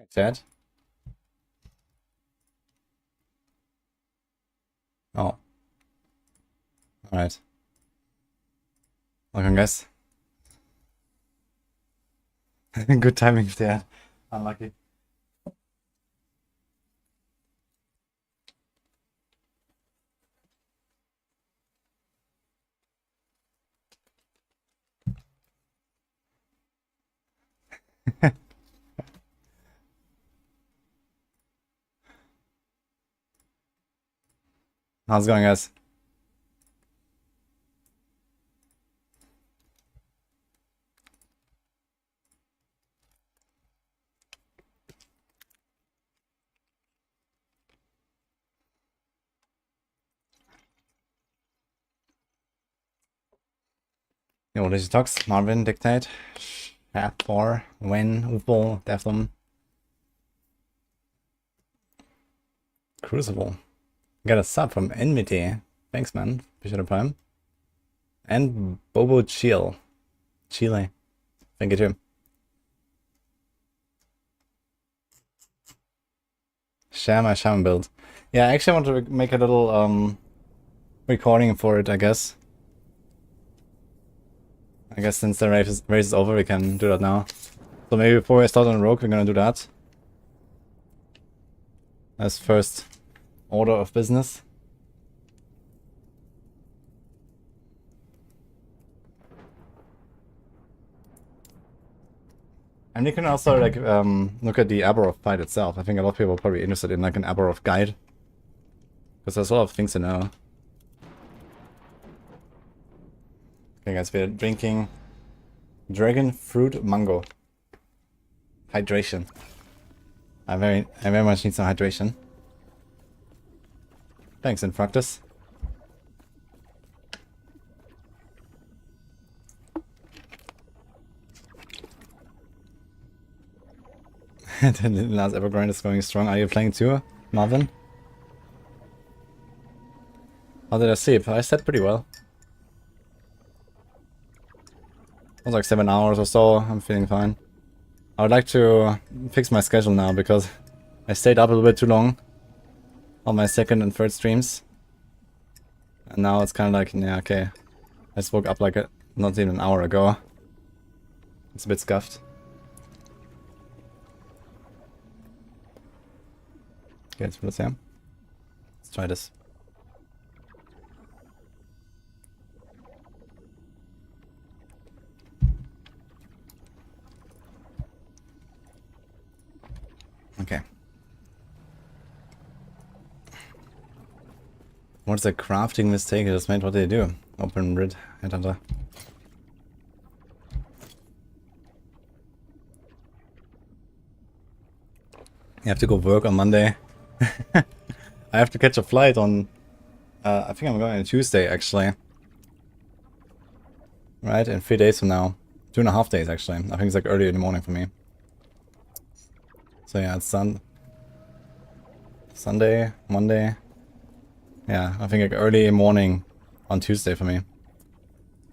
Chat. Oh. Alright. Welcome, guys. Good timing if they had. Unlucky. How's it going, guys? Yo, this is Tox, Marvin, Dictate, Shaft 4, Win, Ufo, Devlum, Crucible. Got a sub from Enmity. Thanks, man. Appreciate the prime. And Bobo Chill. Chile. Thank you, too. Share my Shaman build. Yeah, I actually want to make a little recording for it, I guess. I guess since the race is over, we can do that now. So maybe before I start on Rogue, we're gonna do that. As first order of business. And you can also like look at the Aberroth fight itself. I think a lot of people are probably interested in like an Aberroth guide. Because there's a lot of things to know. Okay guys, we're drinking Dragon Fruit Mango. Hydration. I very much need some hydration. Thanks, Infractus. The last Evergrind is going strong. Are you playing too, Marvin? How did I sleep? I slept pretty well. It was like 7 hours or so. I'm feeling fine. I would like to fix my schedule now because I stayed up a little bit too long on my second and third streams. And now it's kind of like, yeah, okay. I just woke up like not even an hour ago. It's a bit scuffed. Okay, let's see. Let's try this. Okay. What's a crafting mistake I just made? What did they do? Open Rid Headhunter. You have to go work on Monday. I have to catch a flight on... I think I'm going on Tuesday, actually. Right, in 3 days from now. 2.5 days, actually. I think it's like early in the morning for me. So yeah, it's Sunday, Monday. Yeah, I think like early morning on Tuesday for me.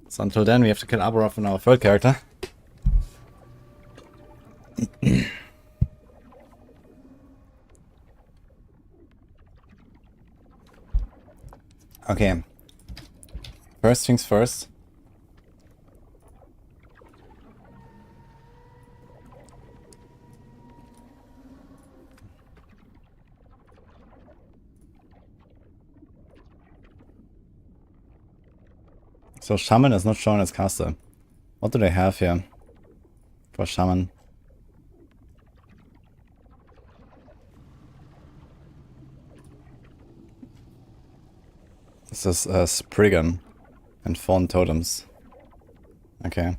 So until then, we have to kill Aberroth and our third character. Okay. First things first. So Shaman is not shown as caster. What do they have here for Shaman? This is Spriggan and Fawn Totems. Okay.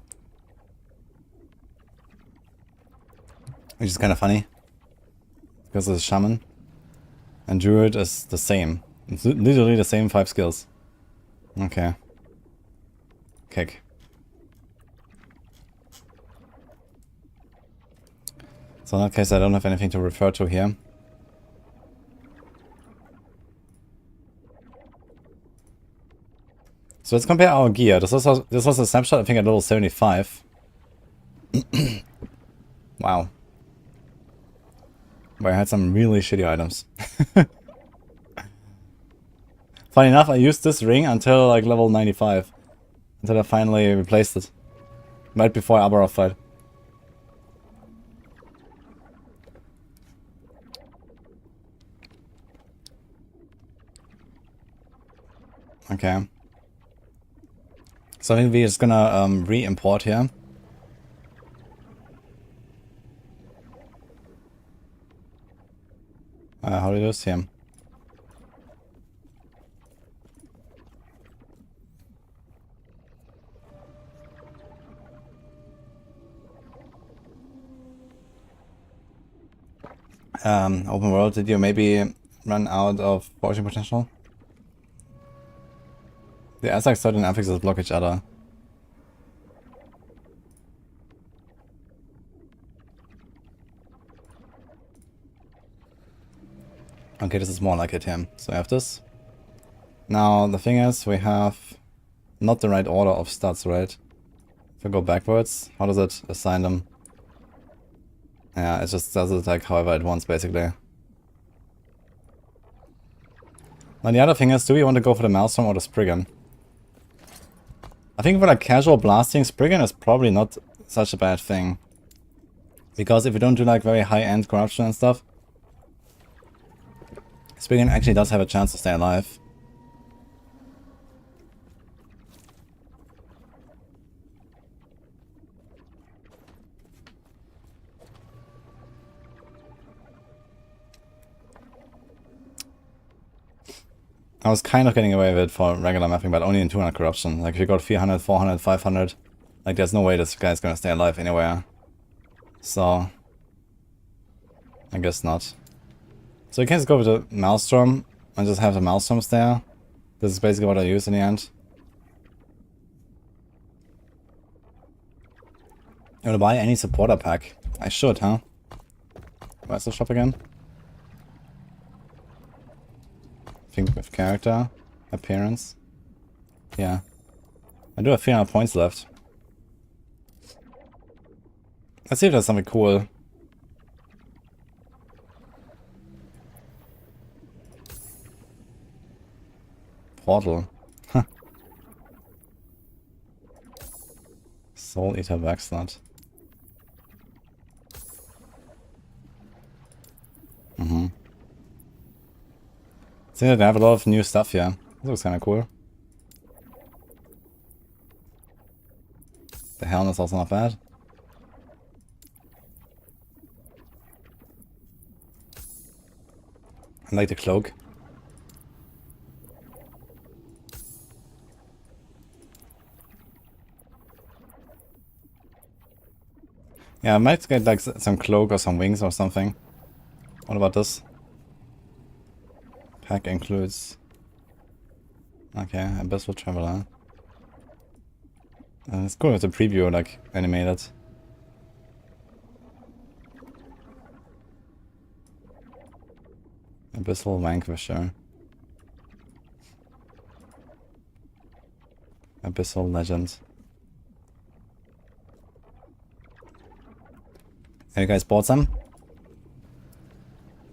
Which is kind of funny. Because it's Shaman. And Druid is the same. It's literally the same 5 skills. Okay. Kick. So in that case, I don't have anything to refer to here. So let's compare our gear. This was a snapshot, I think, at level 75. Wow. But I had some really shitty items. Funny enough, I used this ring until like level 95. Until I finally replaced it. Right before Aberroth fight. Okay. So I think we're just gonna re-import here. How do you do this here? Open world, did you maybe run out of forging potential? The Aztecs and affixes block each other. Okay, this is more like it here. So I have this. Now the thing is, we have not the right order of stats, right? If I go backwards, how does it assign them? Yeah, it just does it like however it wants, basically. Now the other thing is, do we want to go for the Maelstrom or the Spriggan? I think for like casual blasting, Spriggan is probably not such a bad thing. Because if you don't do like very high-end corruption and stuff, Spriggan actually does have a chance to stay alive. I was kind of getting away with it for regular mapping, but only in 200 corruption. Like if you got 300, 400, 500, like there's no way this guy's gonna stay alive anywhere. So I guess not. So you can just go with the Maelstrom and just have the Maelstroms there. This is basically what I use in the end. You wanna buy any supporter pack? I should, huh? Where's the shop again? Think with character, appearance. Yeah. I do have 300 points left. Let's see if there's something cool. Portal. Huh. Soul Eater Backslot. I think they have a lot of new stuff here. This looks kinda cool. The helm is also not bad. I like the cloak. Yeah, I might get like some cloak or some wings or something. What about this? Pack includes... Okay, Abyssal Traveler. It's cool with the preview, like, animated. Abyssal Vanquisher. Abyssal Legend. Have you guys bought some?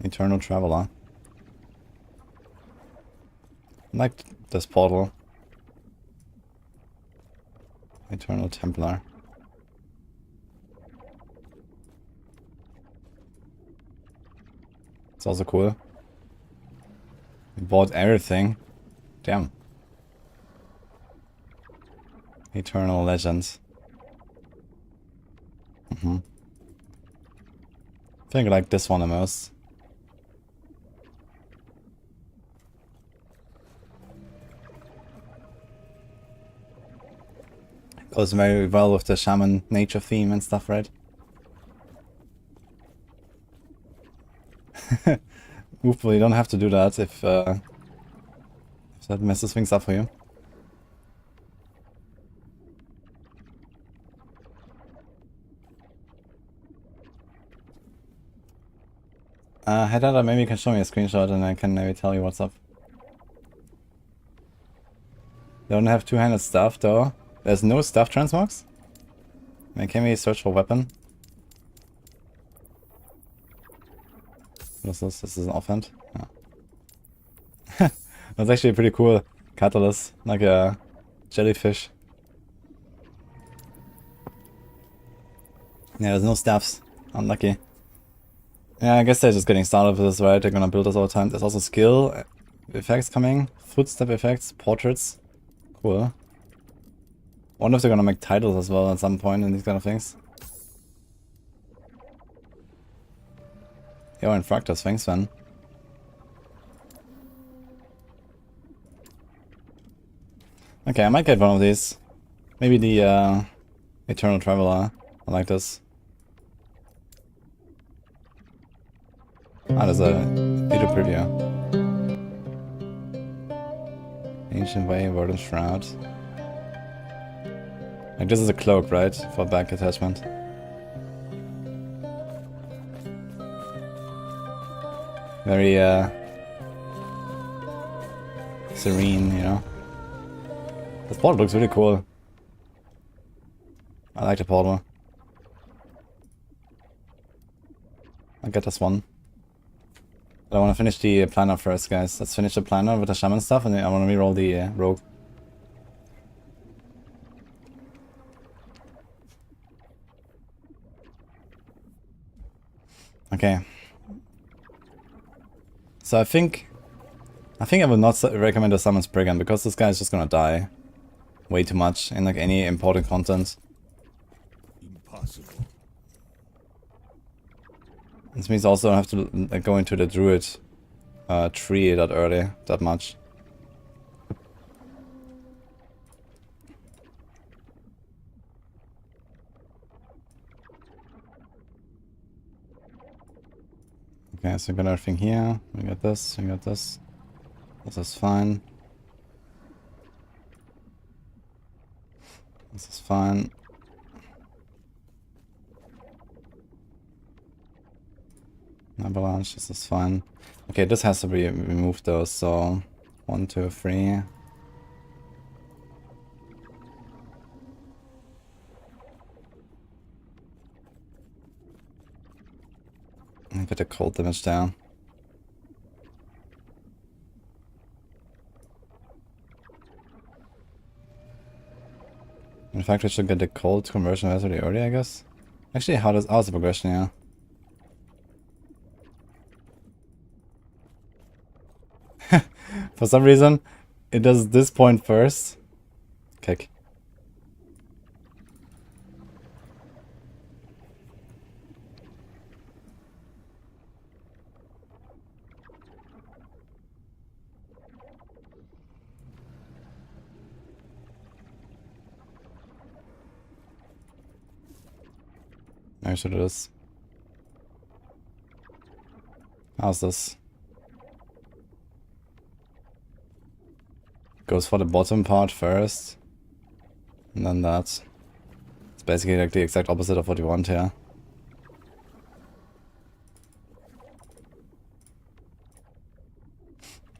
Eternal Traveler. I like this portal. Eternal Templar. It's also cool. We bought everything. Damn. Eternal Legends. I think I like this one the most. Goes very well with the Shaman nature theme and stuff, right? Hopefully you don't have to do that if that messes things up for you. Hedada, maybe you can show me a screenshot and I can maybe tell you what's up. Don't have two-handed stuff though. There's no stuff transmogs? I mean, can we search for weapon? What is this? This is an offhand? Yeah. That's actually a pretty cool catalyst, like a jellyfish. Yeah, there's no staffs. Unlucky. Yeah, I guess they're just getting started with this, right? They're gonna build this all the time. There's also skill effects coming. Footstep effects, portraits. Cool. Wonder if they're gonna make titles as well at some point in these kind of things. Yo, Infractors, thanks man. Okay, I might get one of these. Maybe the Eternal Traveler. I like this. Ah, there's a video preview. Ancient Way, Verdant Shroud. Like this is a cloak, right? For back attachment. Very serene, you know. This portal looks really cool. I like the portal. I'll get this one. But I want to finish the planner first, guys. Let's finish the planner with the shaman stuff, and then I want to reroll the rogue. Okay. So I think I will not recommend the summon Spriggan because this guy is just gonna die way too much in like any important content. Impossible. This means also I have to like, go into the Druid tree that early, that much. Okay, so we got everything here. We got this, we got this. This is fine. This is fine. Avalanche, this is fine. Okay, this has to be removed though, so 1, 2, 3. Get the cold damage down. In fact, we should get the cold conversion relatively early, I guess. Actually, how's the progression, yeah? For some reason, it does this point first. Kick. I should do this. How's this? Goes for the bottom part first. And then that. It's basically like the exact opposite of what you want here.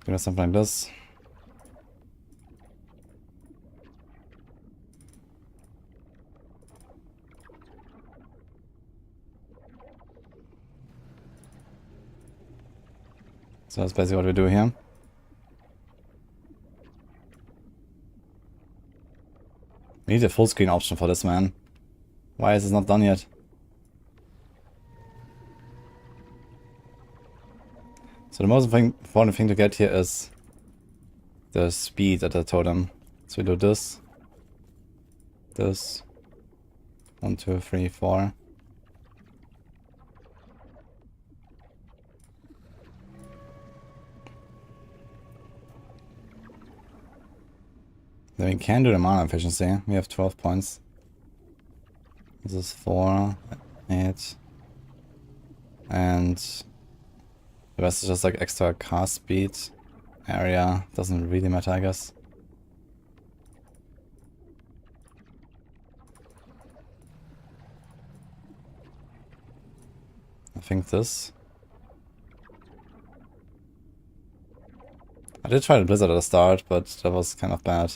Gonna something like this. So that's basically what we do here. We need a full screen option for this, man. Why is this not done yet? So the most important thing to get here is the speed at the totem. So we do this. This. 1, 2, 3, 4. Then we can do the mana efficiency. We have 12 points. This is 4, 8. And the rest is just like extra cast speed. Area doesn't really matter, I guess. I think this. I did try the blizzard at the start, but that was kind of bad.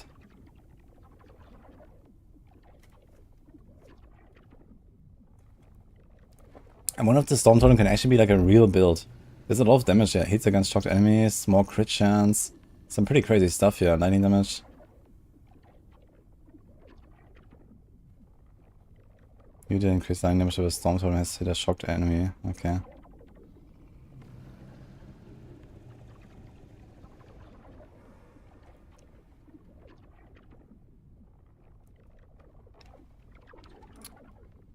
I wonder if the Storm Totem can actually be like a real build. There's a lot of damage here. Hits against shocked enemies, more crit chance. Some pretty crazy stuff here. Lightning damage. You did increase lightning damage with a storm tornado has hit a shocked enemy. Okay.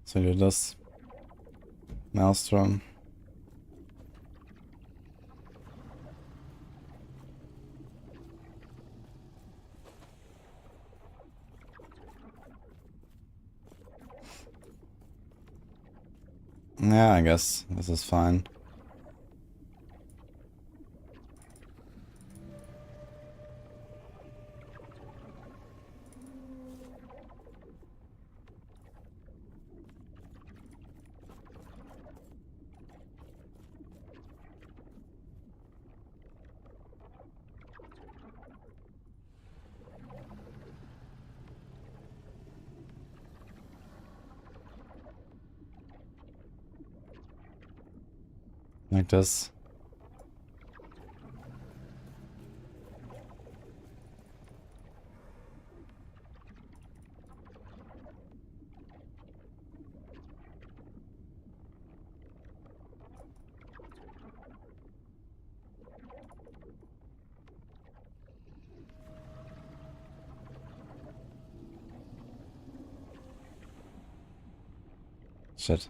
So you do this. Maelstrom. Yeah, I guess this is fine. Like this. Shit.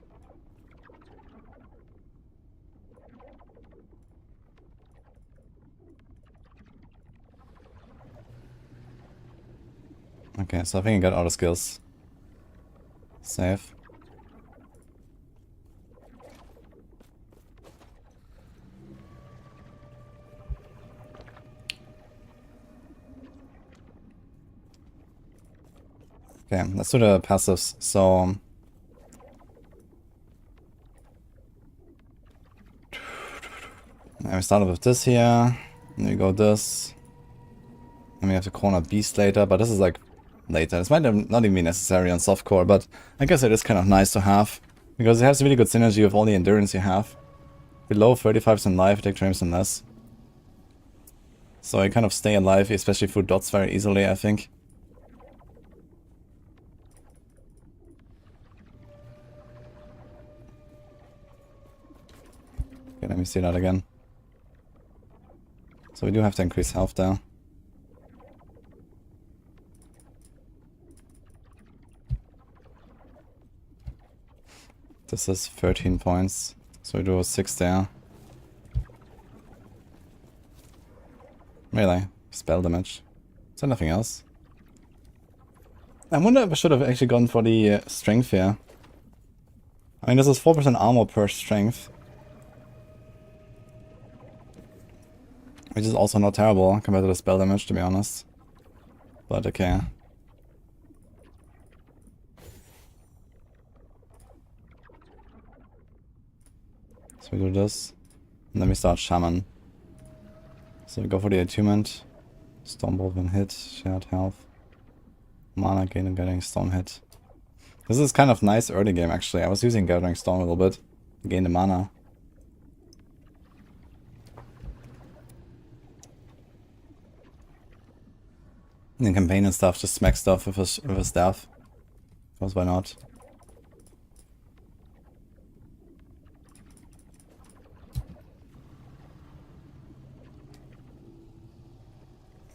Okay, so I think I got all the skills. Save. Okay, let's do the passives. So we started with this here. Then we go this. And we have to corner beast later, but this is like later. This might not even be necessary on softcore, but I guess it is kind of nice to have. Because it has really good synergy with all the endurance you have. Below 35% life, take frames and less. So I kind of stay alive, especially through dots very easily, I think. Okay, let me see that again. So we do have to increase health there. This is 13 points. So we do a 6 there. Melee. Spell damage. Is there nothing else? I wonder if I should have actually gone for the strength here. I mean, this is 4% armor per strength. Which is also not terrible compared to the spell damage, to be honest. But okay. So we do this. And then we start Shaman. So we go for the attunement. Stormbolt when hit, shared health. Mana gain and Gathering Storm hit. This is kind of nice early game actually. I was using Gathering Storm a little bit to gain the mana. In campaign and stuff, just smack stuff with a staff. Because why not?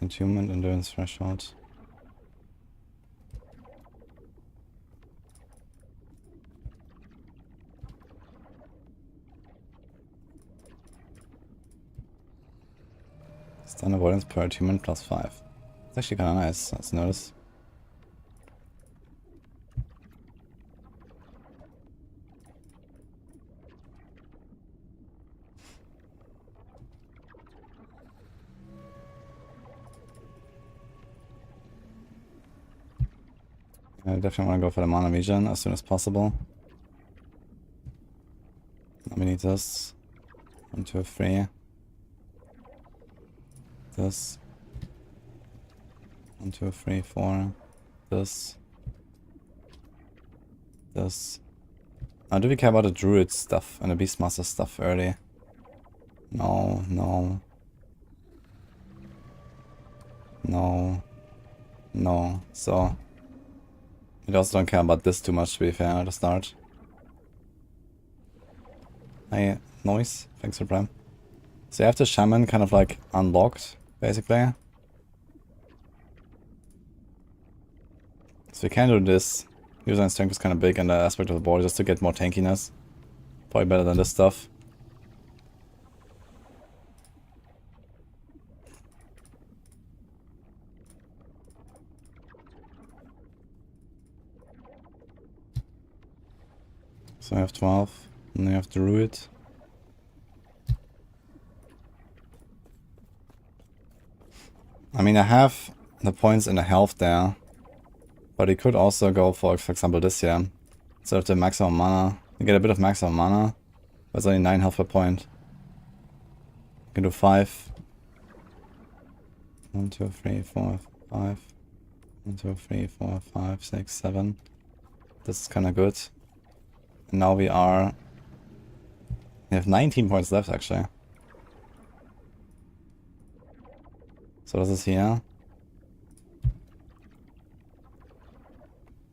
Attunement, endurance threshold. Stun avoidance per attunement plus 5. It's actually kind of nice, let's notice. I definitely want to go for the mana regen as soon as possible. Now we need this. 1, 2, 3. This. 1, 2, 3, 4. This. This. Now do we care about the Druid stuff and the Beastmaster stuff early? No, no. No. No. So I also don't care about this too much, to be fair, at the start. Hey, noise. Thanks for Prime. So you have the Shaman kind of like unlocked, basically. So we can do this. User and strength is kind of big, and the aspect of the board just to get more tankiness. Probably better than this stuff. So I have 12, and then I have Druid. I mean, I have the points in the health there, but he could also go for example, this here. Instead of the maximum mana, you get a bit of maximum mana, but it's only 9 health per point. You can do 5. 1, 2, 3, 4, 5. 1, 2, 3, 4, 5, 6, 7. This is kind of good. And now we have 19 points left, actually. So this is here.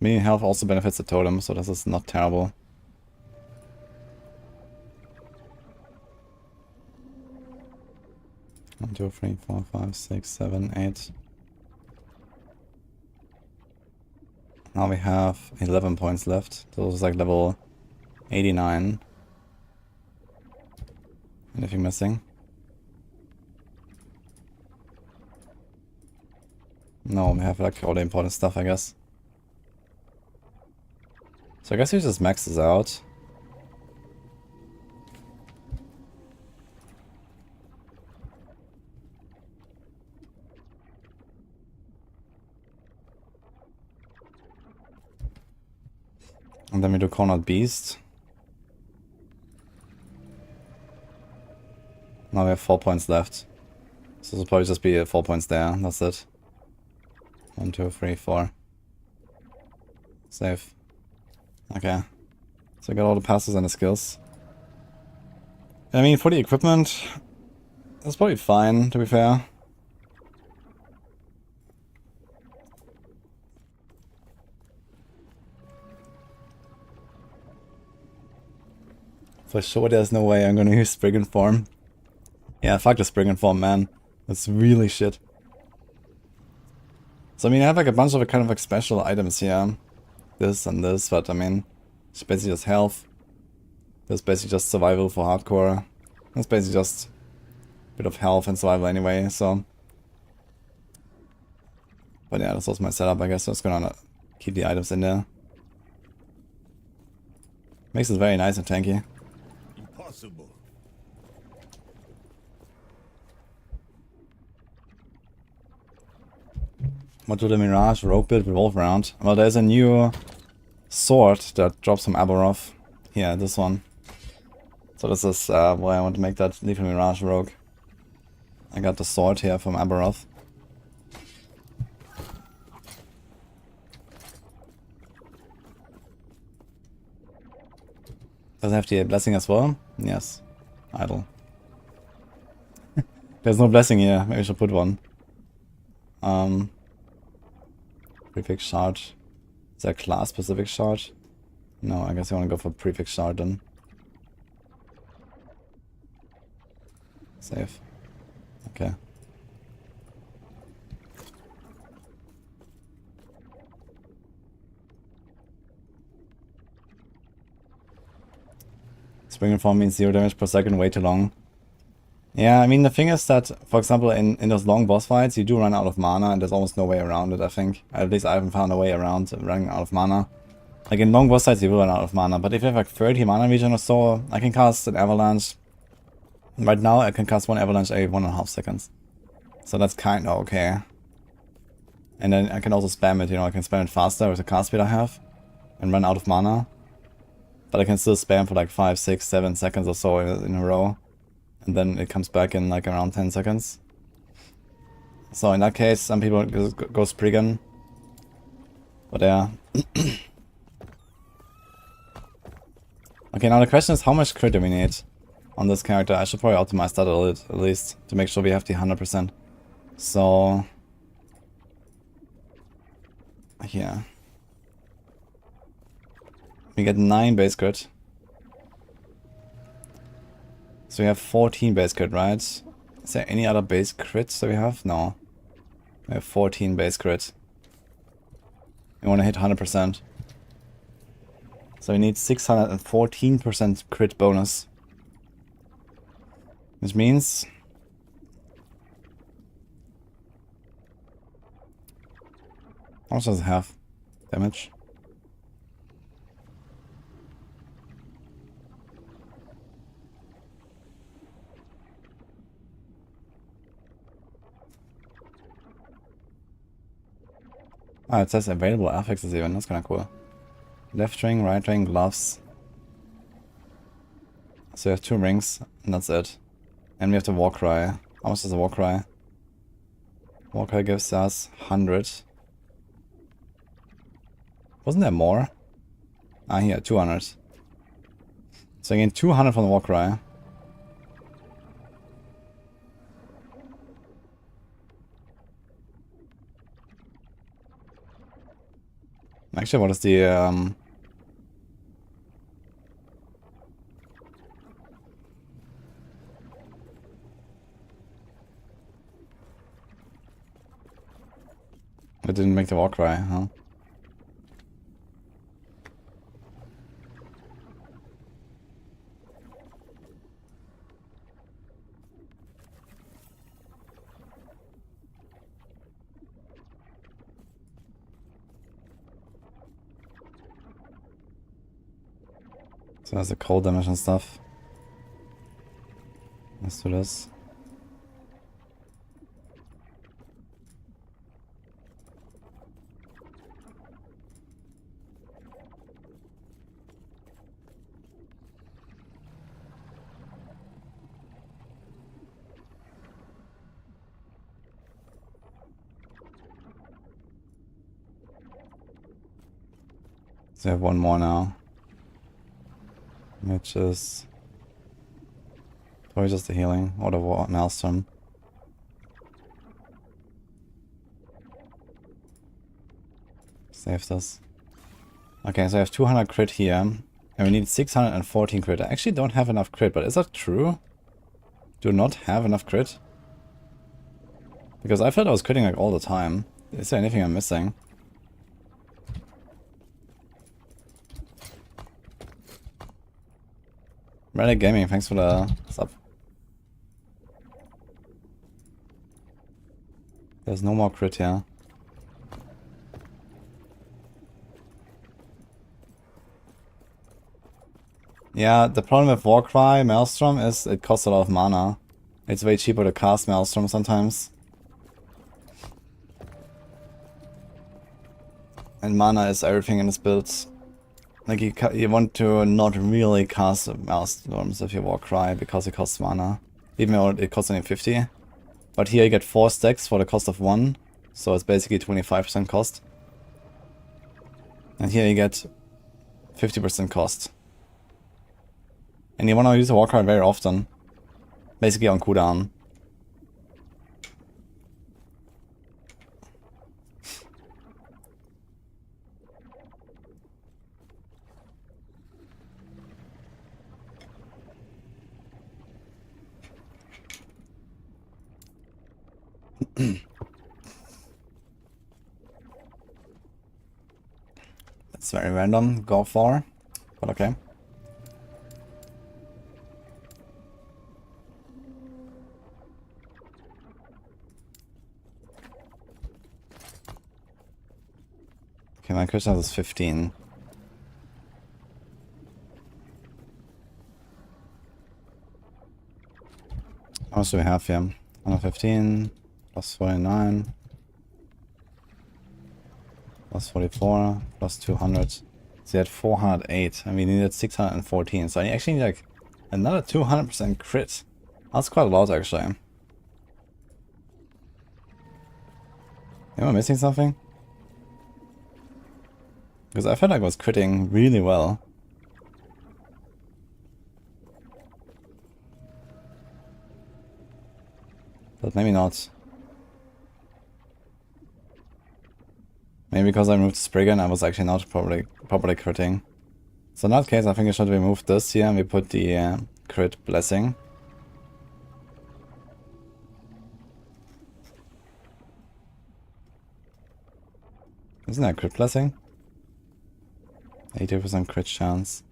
Meaning health also benefits the totem, so this is not terrible. One, 2, 3, 4, 5, 6, 7, 8. Now we have 11 points left. So this is like level 89. Anything missing? No, we have like all the important stuff, I guess. So I guess we just max this out. And then we do Cornered Beast. Now we have 4 points left. So this will probably just be 4 points there. That's it. 1, 2, 3, 4. Save. Okay. So I got all the passes and the skills. I mean, for the equipment, that's probably fine, to be fair. For sure, there's no way I'm gonna use Spriggan Form. Yeah, fuck the Spriggan Form, man. That's really shit. So I mean, I have like a bunch of kind of like special items here. This and this, but I mean, it's basically just health. This is basically just survival for hardcore. It's basically just a bit of health and survival anyway, so. But yeah, that's also my setup, I guess. So I'm just gonna keep the items in there. Makes it very nice and tanky. Impossible. What do the Mirage rogue build revolve around? Well, there's a new sword that drops from Aberroth. Yeah, this one. So this is why I want to make that Lethal Mirage rogue. I got the sword here from Aberroth. Does it have the blessing as well? Yes. Idle. There's no blessing here. Maybe I should put one. Prefix shard. Is there a class specific shard? No, I guess I want to go for prefix shard then. Save. Okay. Spring form means 0 damage per second, way too long. Yeah, I mean the thing is that, for example, in those long boss fights, you do run out of mana and there's almost no way around it, I think. At least I haven't found a way around running out of mana. Like in long boss fights you will run out of mana, but if you have like 30 mana regen or so, I can cast an avalanche. Right now I can cast one avalanche every 1.5 seconds. So that's kinda okay. And then I can also spam it, you know, I can spam it faster with the cast speed I have. And run out of mana. But I can still spam for like 5, 6, 7 seconds or so in a row. And then it comes back in like around 10 seconds. So in that case, some people go Spriggan. But yeah. Okay, now the question is how much crit do we need? on this character. I should probably optimize that a little at least to make sure we have the 100%. So here we get 9 base crit. So we have 14 base crit, right? Is there any other base crits that we have? No. We have 14 base crit. We want to hit 100%. So we need 614% crit bonus. Which means... how much does it have? Damage? Ah, it says available affixes even, that's kinda cool. Left ring, right ring, gloves. So we have 2 rings, and that's it. And we have the war cry. How much is the war cry? War cry gives us 100. Wasn't there more? Ah, here, 200. So I gain 200 from the war cry. Actually, what is the it didn't make the war cry, huh? So there's the cold damage and stuff. Let's do this. So I have one more now. Which is probably just the healing or the maelstrom. Save this. Okay, so I have 200 crit here, and we need 614 crit. I actually don't have enough crit, but is that true? Do not have enough crit? Because I felt I was critting like all the time. Is there anything I'm missing? Relic Gaming, thanks for the sub. There's no more crit here. Yeah, the problem with Warcry Maelstrom is it costs a lot of mana. It's way cheaper to cast Maelstrom sometimes. And mana is everything in this build. Like you want to not really cast Maelstorms if you Warcry because it costs mana. Even though it costs only 50. But here you get 4 stacks for the cost of 1. So it's basically 25% cost. And here you get 50% cost. And you want to use a Warcry very often. Basically on cooldown. That's very random, go for, but okay. Okay, my crystal is 15. How much do we have here? 115, plus 49, plus 44, plus 200. So you had 408, and we needed 614. So I actually need like another 200% crit. That's quite a lot actually. Am I missing something? Because I felt like I was critting really well. But maybe not. Maybe because I removed Spriggan, I was actually not properly critting. So in that case, I think I should remove this here and we put the crit blessing. Isn't that crit blessing? 80% crit chance.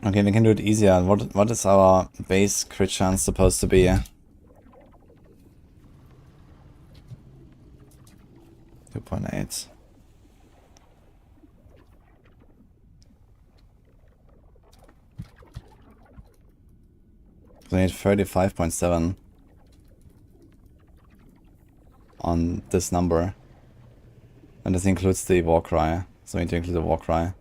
Okay, we can do it easier. What is our base crit chance supposed to be? 2.8. We need 35.7 on this number. And this includes the war cry. So we need to include the war cry.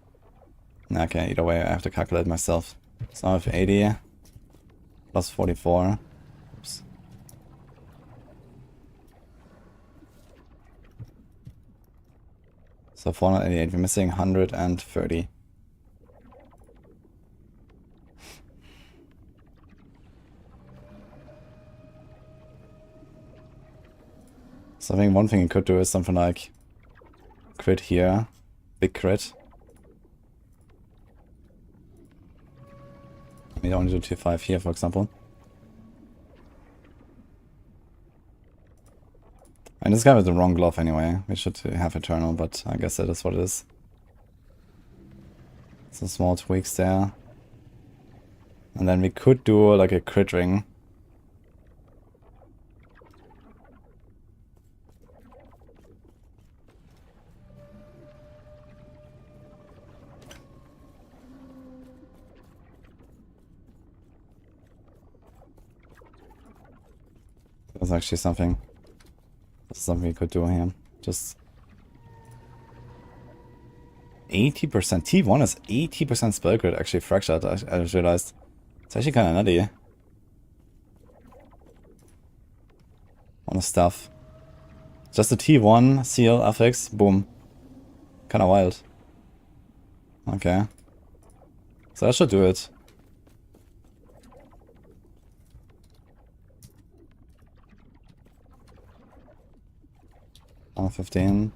Okay, either way I have to calculate myself. So I have 80 plus 44. Oops. So 488, we're missing 130. So I think one thing you could do is something like crit here, big crit. We only do tier 5 here, for example. And this guy with the wrong glove anyway. We should have Eternal, but I guess that is what it is. Some small tweaks there. And then we could do like a crit ring. That's actually something. That's something we could do here. Just 80%. T1 is 80% spell crit actually fractured, I just realized. It's actually kinda nutty. On the stuff. Just a T1 seal affix, boom. Kinda wild. Okay. So I should do it. Oh, 15.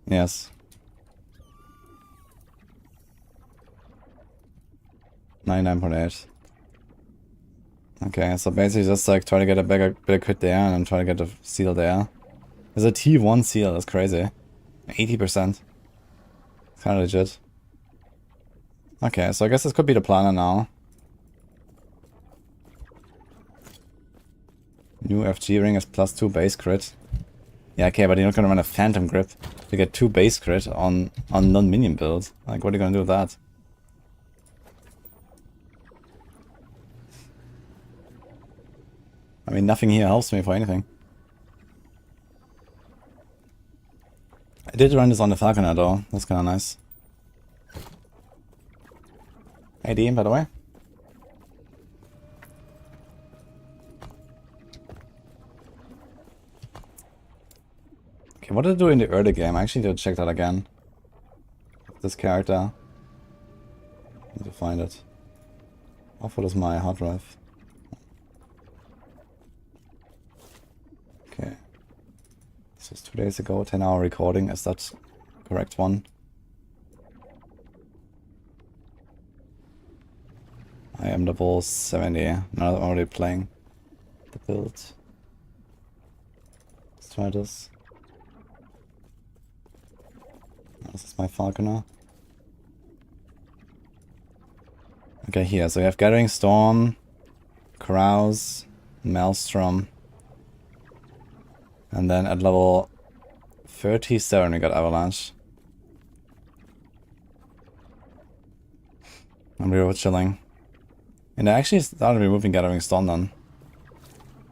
Yes. 99.8. Okay, so basically just like try to get a bigger crit there and then try to get a seal there. There's a T1 seal, that's crazy. 80%. It's kinda legit. Okay, so I guess this could be the planner now. New FG ring is +2 base crit. Yeah, okay, but you're not gonna run a phantom grip to get 2 base crit on non-minion build. Like, what are you gonna do with that? I mean, nothing here helps me for anything. I did run this on the Falconer though, that's kinda nice. Hey Dean, by the way. Okay, what did I do in the early game? I actually need to check that again. This character. I need to find it. Oh, what is my hard drive? Okay. This was 2 days ago, 10-hour recording. Is that correct one? I am level 70. Now I'm already playing the build. Let's try this. This is my Falconer. Okay, here. So we have Gathering Storm, Carouse, Maelstrom. And then at level 37 we got Avalanche. And we were chilling. And I actually started removing Gathering Storm then.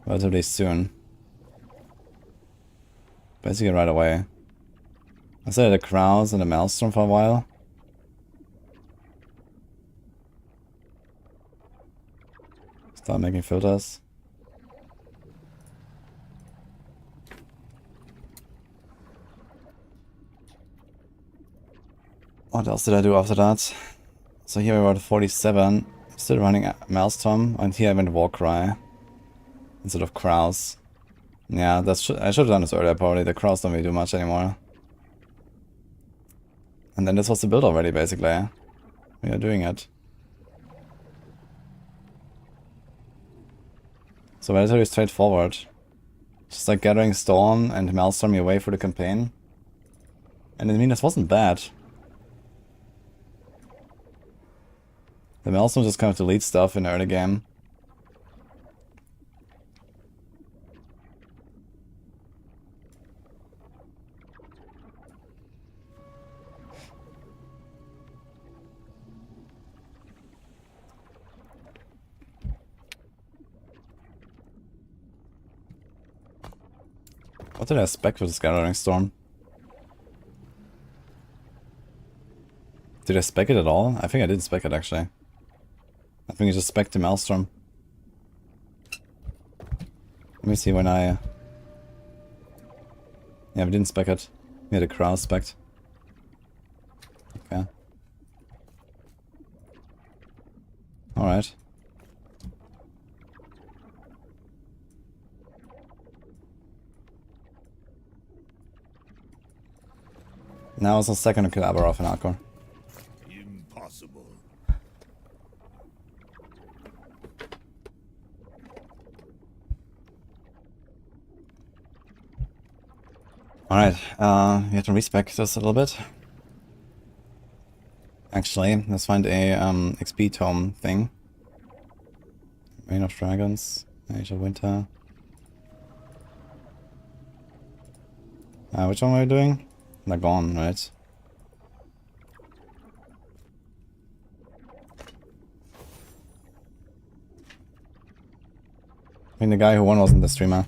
Relatively soon. Basically right away. I started the Carouse and the Maelstrom for a while. Start making filters. What else did I do after that? So here we were at 47. Still running Maelstrom, and here I went Warcry instead of Kraus. Yeah, I should have done this earlier probably. The Kraus don't really do much anymore. And then this was the build already, basically. We are doing it. So relatively straightforward. Just like gathering Storm and Maelstrom your way through the campaign. And I mean, this wasn't bad. The Maelstrom just kind of delete stuff in the early game. What did I expect with this Gathering Storm? Did I spec it at all? I think I did spec it actually. I think I just spec the Maelstrom. Let me see when I... Yeah, we didn't spec it. We had a Kraus spec. Okay. Alright. Now it's a second to kill Aberroth in Hardcore. Impossible. Alright, we have to respec this a little bit. Actually, let's find a XP tome thing. Reign of Dragons, Age of Winter. Which one are we doing? They're gone, right? I mean, the guy who won wasn't the streamer.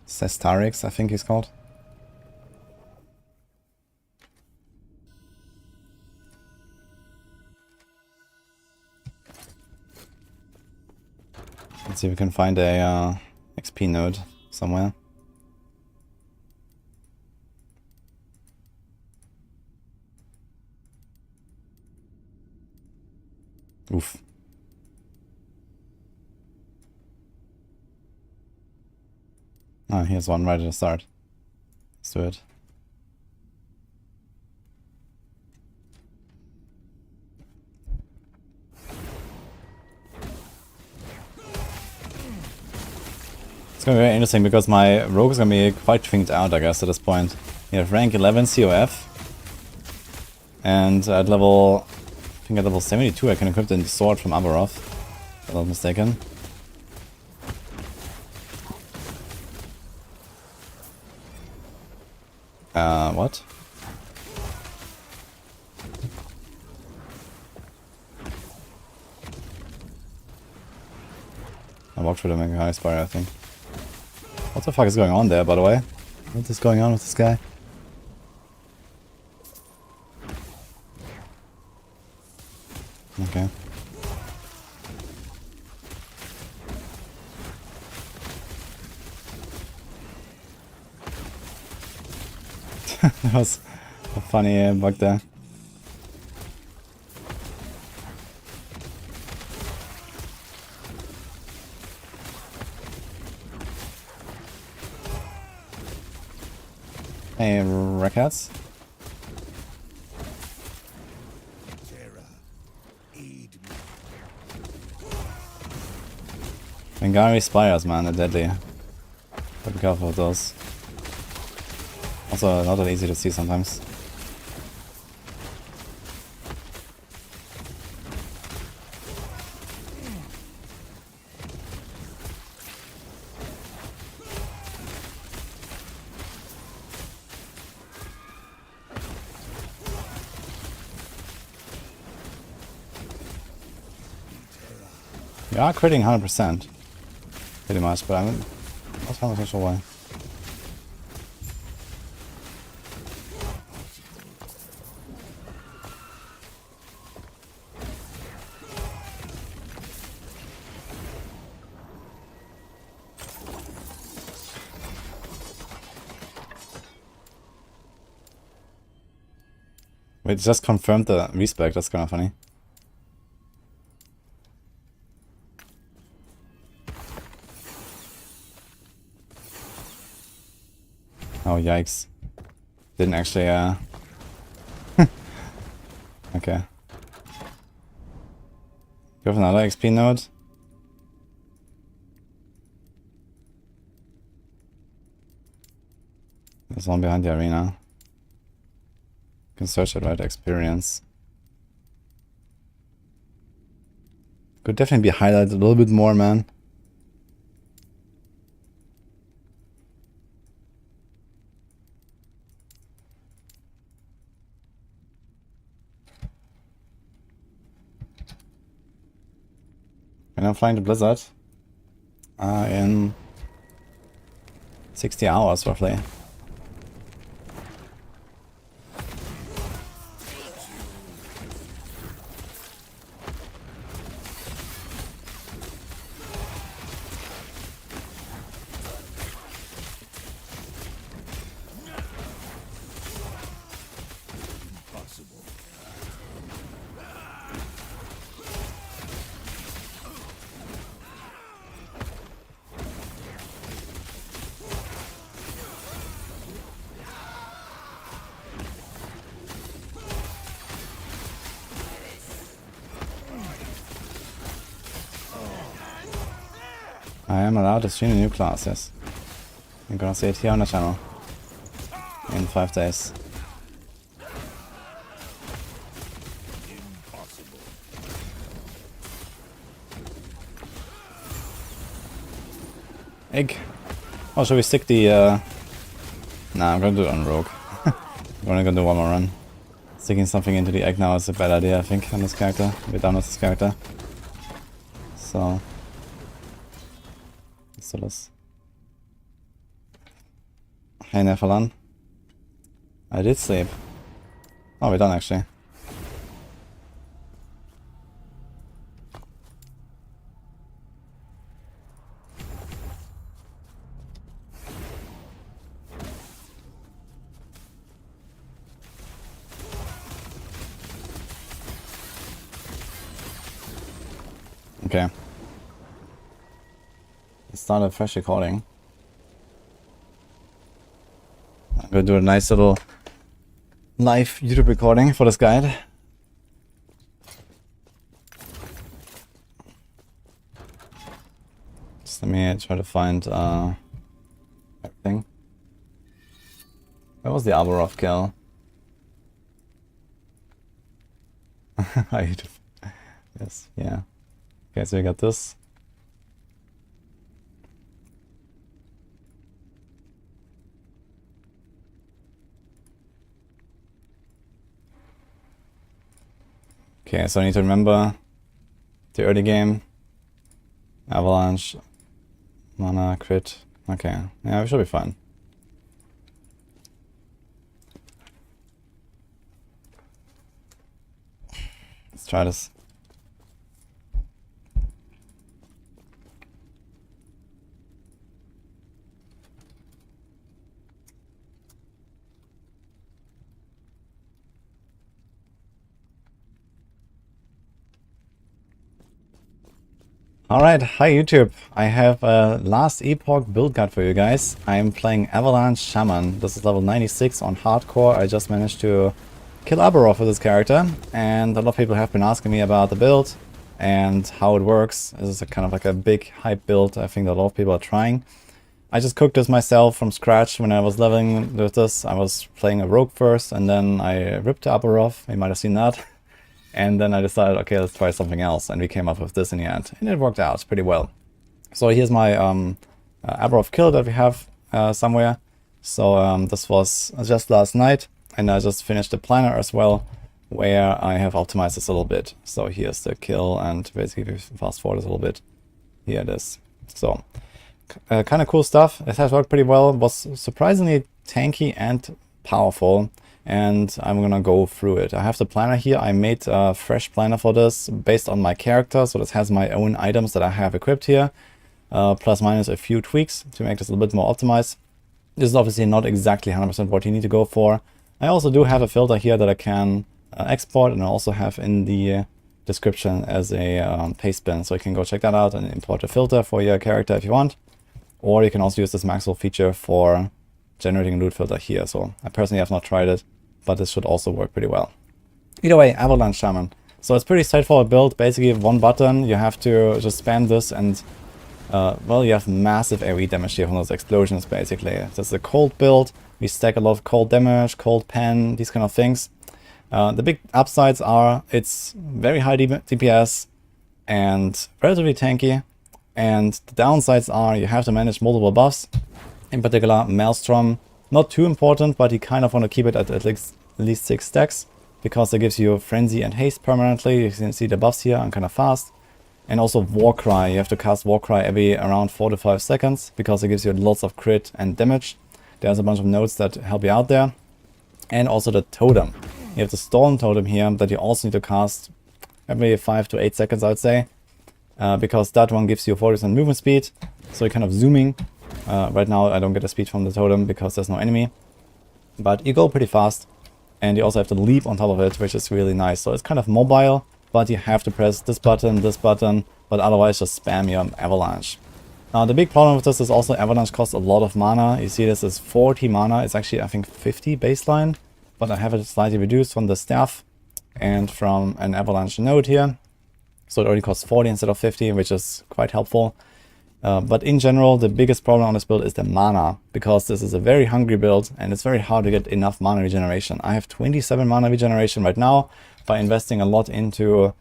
Cestarix, I think he's called. Let's see if we can find a XP node somewhere. Oof. Ah, here's one right at the start. Let's do it. It's gonna be very interesting because my rogue is gonna be quite twinked out, I guess, at this point. You have rank 11 COF. And at level... I think at level 72 I can equip the sword from Aberroth. If I'm not mistaken. What? I walked through the Mega High Spire, I think. What the fuck is going on there, by the way? What is going on with this guy? Okay. That was a funny bug there. Hey, Records. Enquiries spires, man, are deadly. But be careful with those. Also, not that easy to see sometimes. We are critting 100%. Pretty much, but I'm not 100% sure why. Wait, it just confirmed the respec, that's kind of funny. Oh, yikes. Didn't actually, okay. You have another XP node? There's one behind the arena. You can search it, right? Experience. Could definitely be highlighted a little bit more, man. When I'm flying to Blizzard? In 60 hours, roughly. I am allowed to stream a new class, yes. I'm gonna see it here on the channel. In 5 days. Egg. Oh, should we stick the, Nah, I'm gonna do it on Rogue. I'm gonna do one more run. Sticking something into the egg now is a bad idea, I think, on this character. We're done with this character. So... let's do this. Hey, Nephilan. I did sleep. Oh, we're done, actually. Okay. Let's start a fresh recording. I'm gonna do a nice little live YouTube recording for this guide. Just let me try to find everything. Where was the Aberroth kill? Yes, yeah. Okay, so we got this. Okay, so I need to remember the early game. Avalanche. Mana, crit. Okay, yeah, we should be fine. Let's try this. Alright, hi YouTube. I have a last Epoch build guide for you guys. I'm playing Avalanche Shaman. This is level 96 on hardcore. I just managed to kill Aberroth with this character, and a lot of people have been asking me about the build and how it works. This is a kind of like a big hype build. I think that a lot of people are trying. I just cooked this myself from scratch when I was leveling with this. I was playing a rogue first, and then I ripped Aberroth. You might have seen that. And then I decided, okay, let's try something else. And we came up with this in the end. And it worked out pretty well. So here's my Aberroth kill that we have somewhere. So this was just last night. And I just finished the planner as well, where I have optimized this a little bit. So here's the kill, and basically fast forward this a little bit. Here it is. So kind of cool stuff. It has worked pretty well. It was surprisingly tanky and powerful. And I'm gonna go through it. I have the planner here. I made a fresh planner for this based on my character. So this has my own items that I have equipped here. Plus minus a few tweaks to make this a little bit more optimized. This is obviously not exactly 100% what you need to go for. I also do have a filter here that I can export, and I also have in the description as a paste bin, so you can go check that out and import a filter for your character if you want. Or you can also use this Maxwell feature for generating a loot filter here. So I personally have not tried it, but this should also work pretty well. Either way, Avalanche Shaman. So it's pretty straightforward build. Basically, one button, you have to just spam this and well, you have massive AoE damage here from those explosions, basically. This is a cold build. We stack a lot of cold damage, cold pen, these kind of things. The big upsides are it's very high DPS and relatively tanky. And the downsides are you have to manage multiple buffs. In particular, Maelstrom, not too important, but you kind of want to keep it at least 6 stacks, because it gives you Frenzy and Haste permanently. You can see the buffs here and kind of fast. And also Warcry, you have to cast Warcry every around 4 to 5 seconds, because it gives you lots of crit and damage. There's a bunch of nodes that help you out there. And also the Totem. You have the Storm Totem here that you also need to cast every 5 to 8 seconds, I would say. Because that one gives you 40% movement speed, so you're kind of zooming. Right now I don't get a speed from the totem because there's no enemy. But you go pretty fast, and you also have to leap on top of it, which is really nice. So it's kind of mobile, but you have to press this button, but otherwise just spam your Avalanche. Now the big problem with this is also Avalanche costs a lot of mana. You see this is 40 mana, it's actually I think 50 baseline, but I have it slightly reduced from the staff and from an Avalanche node here. So it only costs 40 instead of 50, which is quite helpful. But in general, the biggest problem on this build is the mana, because this is a very hungry build and it's very hard to get enough mana regeneration. I have 27 mana regeneration right now by investing a lot into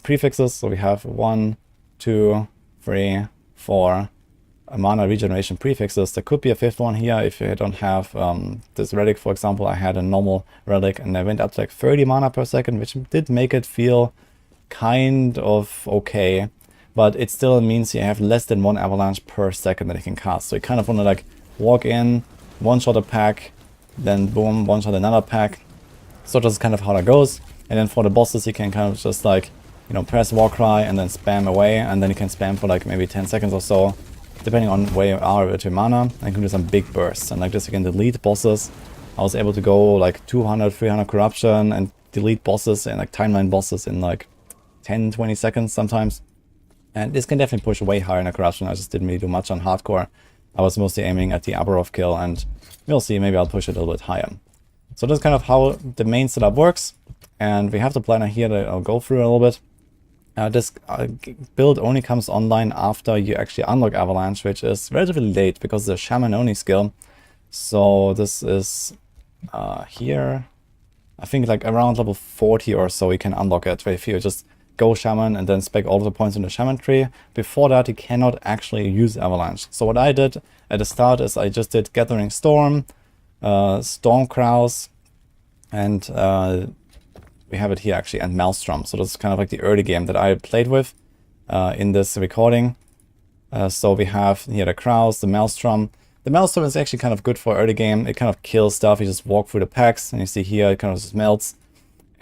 prefixes. So we have 1, 2, 3, 4 mana regeneration prefixes. There could be a 5th one here if you don't have this relic. For example, I had a normal relic and I went up to like 30 mana per second, which did make it feel kind of okay, but it still means you have less than 1 avalanche per second that you can cast. So you kind of want to like walk in, one-shot a pack, then boom, one-shot another pack. So that's kind of how that goes. And then for the bosses, you can kind of just like, you know, press Warcry and then spam away, and then you can spam for like maybe 10 seconds or so, depending on where you are with your mana. And you can do some big bursts, and like this you can delete bosses. I was able to go like 200, 300 corruption and delete bosses and like timeline bosses in like 10, 20 seconds sometimes. And this can definitely push way higher in a corruption. I just didn't really do much on hardcore. I was mostly aiming at the Aberroth kill, and we'll see, maybe I'll push it a little bit higher. So that's kind of how the main setup works. And we have the planner here that I'll go through a little bit. This build only comes online after you actually unlock Avalanche, which is relatively late because it's a Shaman only skill. So this is here, I think like around level 40 or so you can unlock it, if you just go Shaman and then spec all of the points in the Shaman tree. Before that you cannot actually use Avalanche. So what I did at the start is I just did Gathering Storm, Storm Crows, and we have it here actually, and Maelstrom. So this is kind of like the early game that I played with in this recording. So we have here the Crows, the Maelstrom. The Maelstrom is actually kind of good for early game. It kind of kills stuff. You just walk through the packs, and you see here it kind of just melts.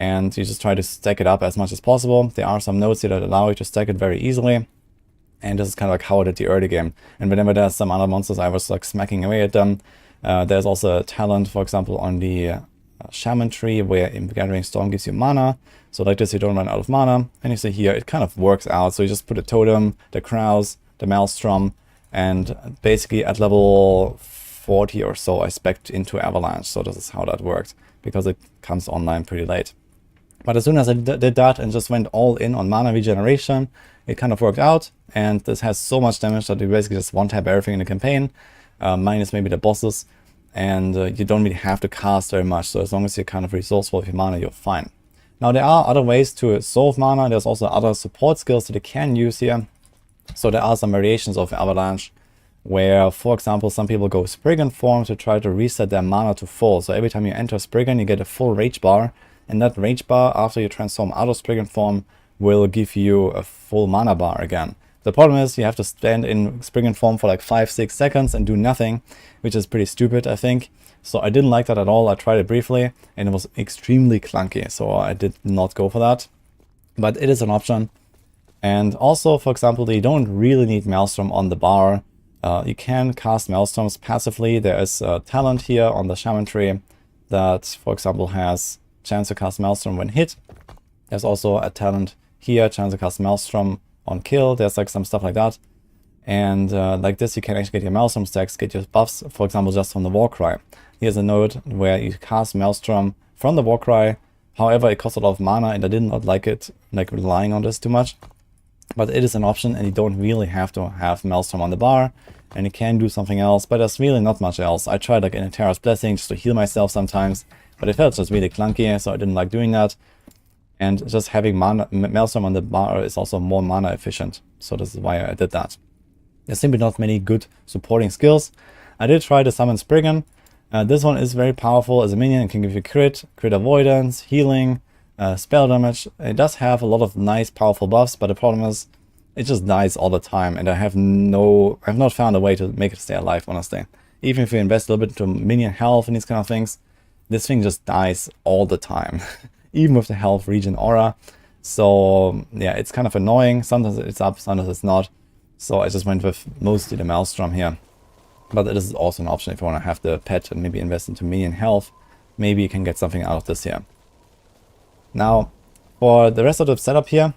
And you just try to stack it up as much as possible. There are some nodes here that allow you to stack it very easily. And this is kind of like how I did the early game. And whenever there's some other monsters, I was like smacking away at them. There's also a talent, for example, on the Shaman tree, where in Gathering Storm gives you mana. So like this, you don't run out of mana. And you see here, it kind of works out. So you just put a totem, the Crows, the Maelstrom, and basically at level 40 or so, I spec'd into Avalanche. So this is how that worked, because it comes online pretty late. But as soon as I did that and just went all in on mana regeneration, it kind of worked out. And this has so much damage that you basically just one-tap everything in the campaign, minus maybe the bosses. And you don't really have to cast very much. So as long as you're kind of resourceful with your mana, you're fine. Now there are other ways to solve mana. There's also other support skills that you can use here. So there are some variations of Avalanche, where, for example, some people go Spriggan form to try to reset their mana to full. So every time you enter Spriggan, you get a full rage bar. And that rage bar, after you transform out of Spriggan form, will give you a full mana bar again. The problem is you have to stand in Spriggan form for like 5-6 seconds and do nothing, which is pretty stupid, I think. So I didn't like that at all. I tried it briefly and it was extremely clunky. So I did not go for that. But it is an option. And also, for example, you don't really need Maelstrom on the bar. You can cast Maelstroms passively. There is a talent here on the Shaman tree that, for example, has chance to cast Maelstrom when hit. There's also a talent here, chance to cast Maelstrom on kill. There's like some stuff like that. And like this, you can actually get your Maelstrom stacks, get your buffs, for example, just from the Warcry. Here's a node where you cast Maelstrom from the Warcry. However, it costs a lot of mana, and I did not like it, like relying on this too much. But it is an option, and you don't really have to have Maelstrom on the bar. And you can do something else, but there's really not much else. I tried like in a Terra's Blessing just to heal myself sometimes, but it felt just really clunky, so I didn't like doing that. And just having Maelstrom on the bar is also more mana efficient, so this is why I did that. There's simply not many good supporting skills. I did try to summon Spriggan. This one is very powerful as a minion. It can give you crit avoidance, healing, spell damage. It does have a lot of nice powerful buffs, but the problem is it just dies all the time, and I've not found a way to make it stay alive, honestly. Even if you invest a little bit into minion health and these kind of things, this thing just dies all the time, even with the health regen aura. So yeah, it's kind of annoying. Sometimes it's up, sometimes it's not. So I just went with mostly the Maelstrom here. But this is also an option if you want to have the pet and maybe invest into minion health. Maybe you can get something out of this here. Now, for the rest of the setup here,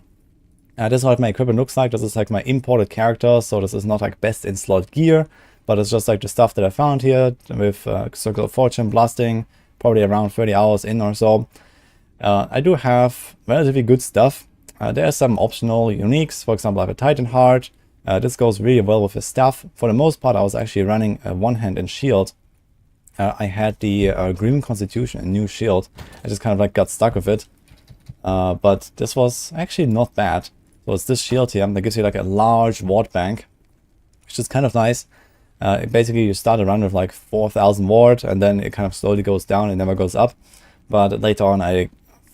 this is what my equipment looks like. This is like my imported character, so this is not like best in slot gear, but it's just like the stuff that I found here with Circle of Fortune, Blasting, probably around 30 hours in or so. I do have relatively good stuff. There are some optional uniques. For example, I have a Titan Heart. This goes really well with his stuff. For the most part, I was actually running a one-hand and shield. I had the Grim Constitution, a new shield. I just kind of like got stuck with it. But this was actually not bad. So it's this shield here that gives you like a large ward bank, which is kind of nice. Basically, you start a run with like 4,000 ward, and then it kind of slowly goes down. It never goes up. But later on, I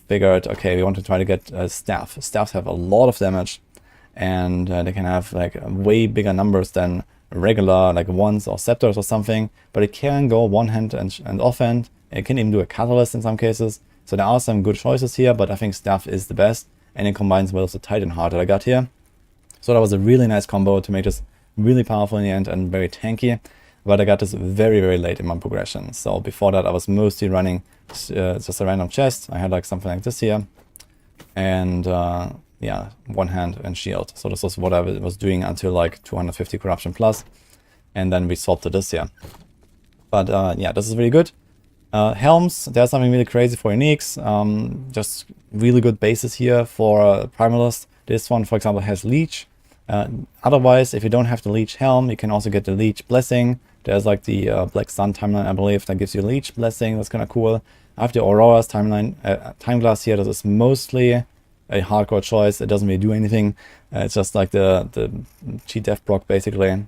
figured, okay, we want to try to get staff. Staffs have a lot of damage, and they can have like way bigger numbers than regular like wands or scepters or something. But it can go one hand and off hand. It can even do a catalyst in some cases. So there are some good choices here, but I think staff is the best. And it combines well with the Titan Heart that I got here. So that was a really nice combo to make this really powerful in the end and very tanky. But I got this very, very late in my progression. So before that, I was mostly running just a random chest. I had like something like this here. And yeah, one hand and shield. So this was what I was doing until like 250 corruption plus. And then we swapped to this here. But yeah, this is really good. Helms, there's something really crazy for uniques. Just really good bases here for Primalist. This one, for example, has Leech. Otherwise, if you don't have the Leech Helm, you can also get the Leech Blessing. There's like the Black Sun timeline, I believe, that gives you Leech Blessing. That's kind of cool. I have the Aurora's timeline, Time Glass here. This is mostly a hardcore choice. It doesn't really do anything. It's just like the cheat death proc, basically.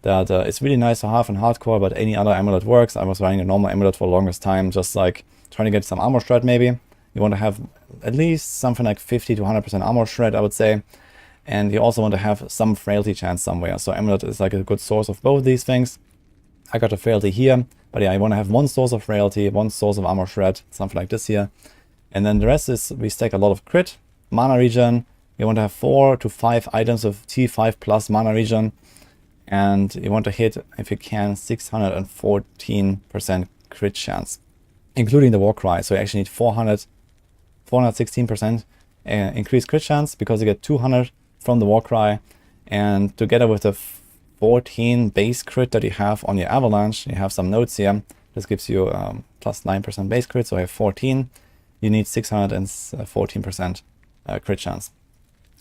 That it's really nice to have in hardcore, but any other amulet works. I was running a normal amulet for the longest time, just like trying to get some armor shred maybe. You want to have at least something like 50 to 100% armor shred, I would say. And you also want to have some frailty chance somewhere. So amulet is like a good source of both these things. I got a frailty here, but yeah, I want to have one source of frailty, one source of armor shred, something like this here. And then the rest is we stack a lot of crit, mana regen. You want to have 4 to 5 items of T5 plus mana regen. And you want to hit, if you can, 614% crit chance, including the Warcry. So you actually need 416% increased crit chance because you get 200 from the Warcry. And together with the 14 base crit that you have on your Avalanche, you have some notes here. This gives you plus 9% base crit, so I have 14. You need 614% crit chance.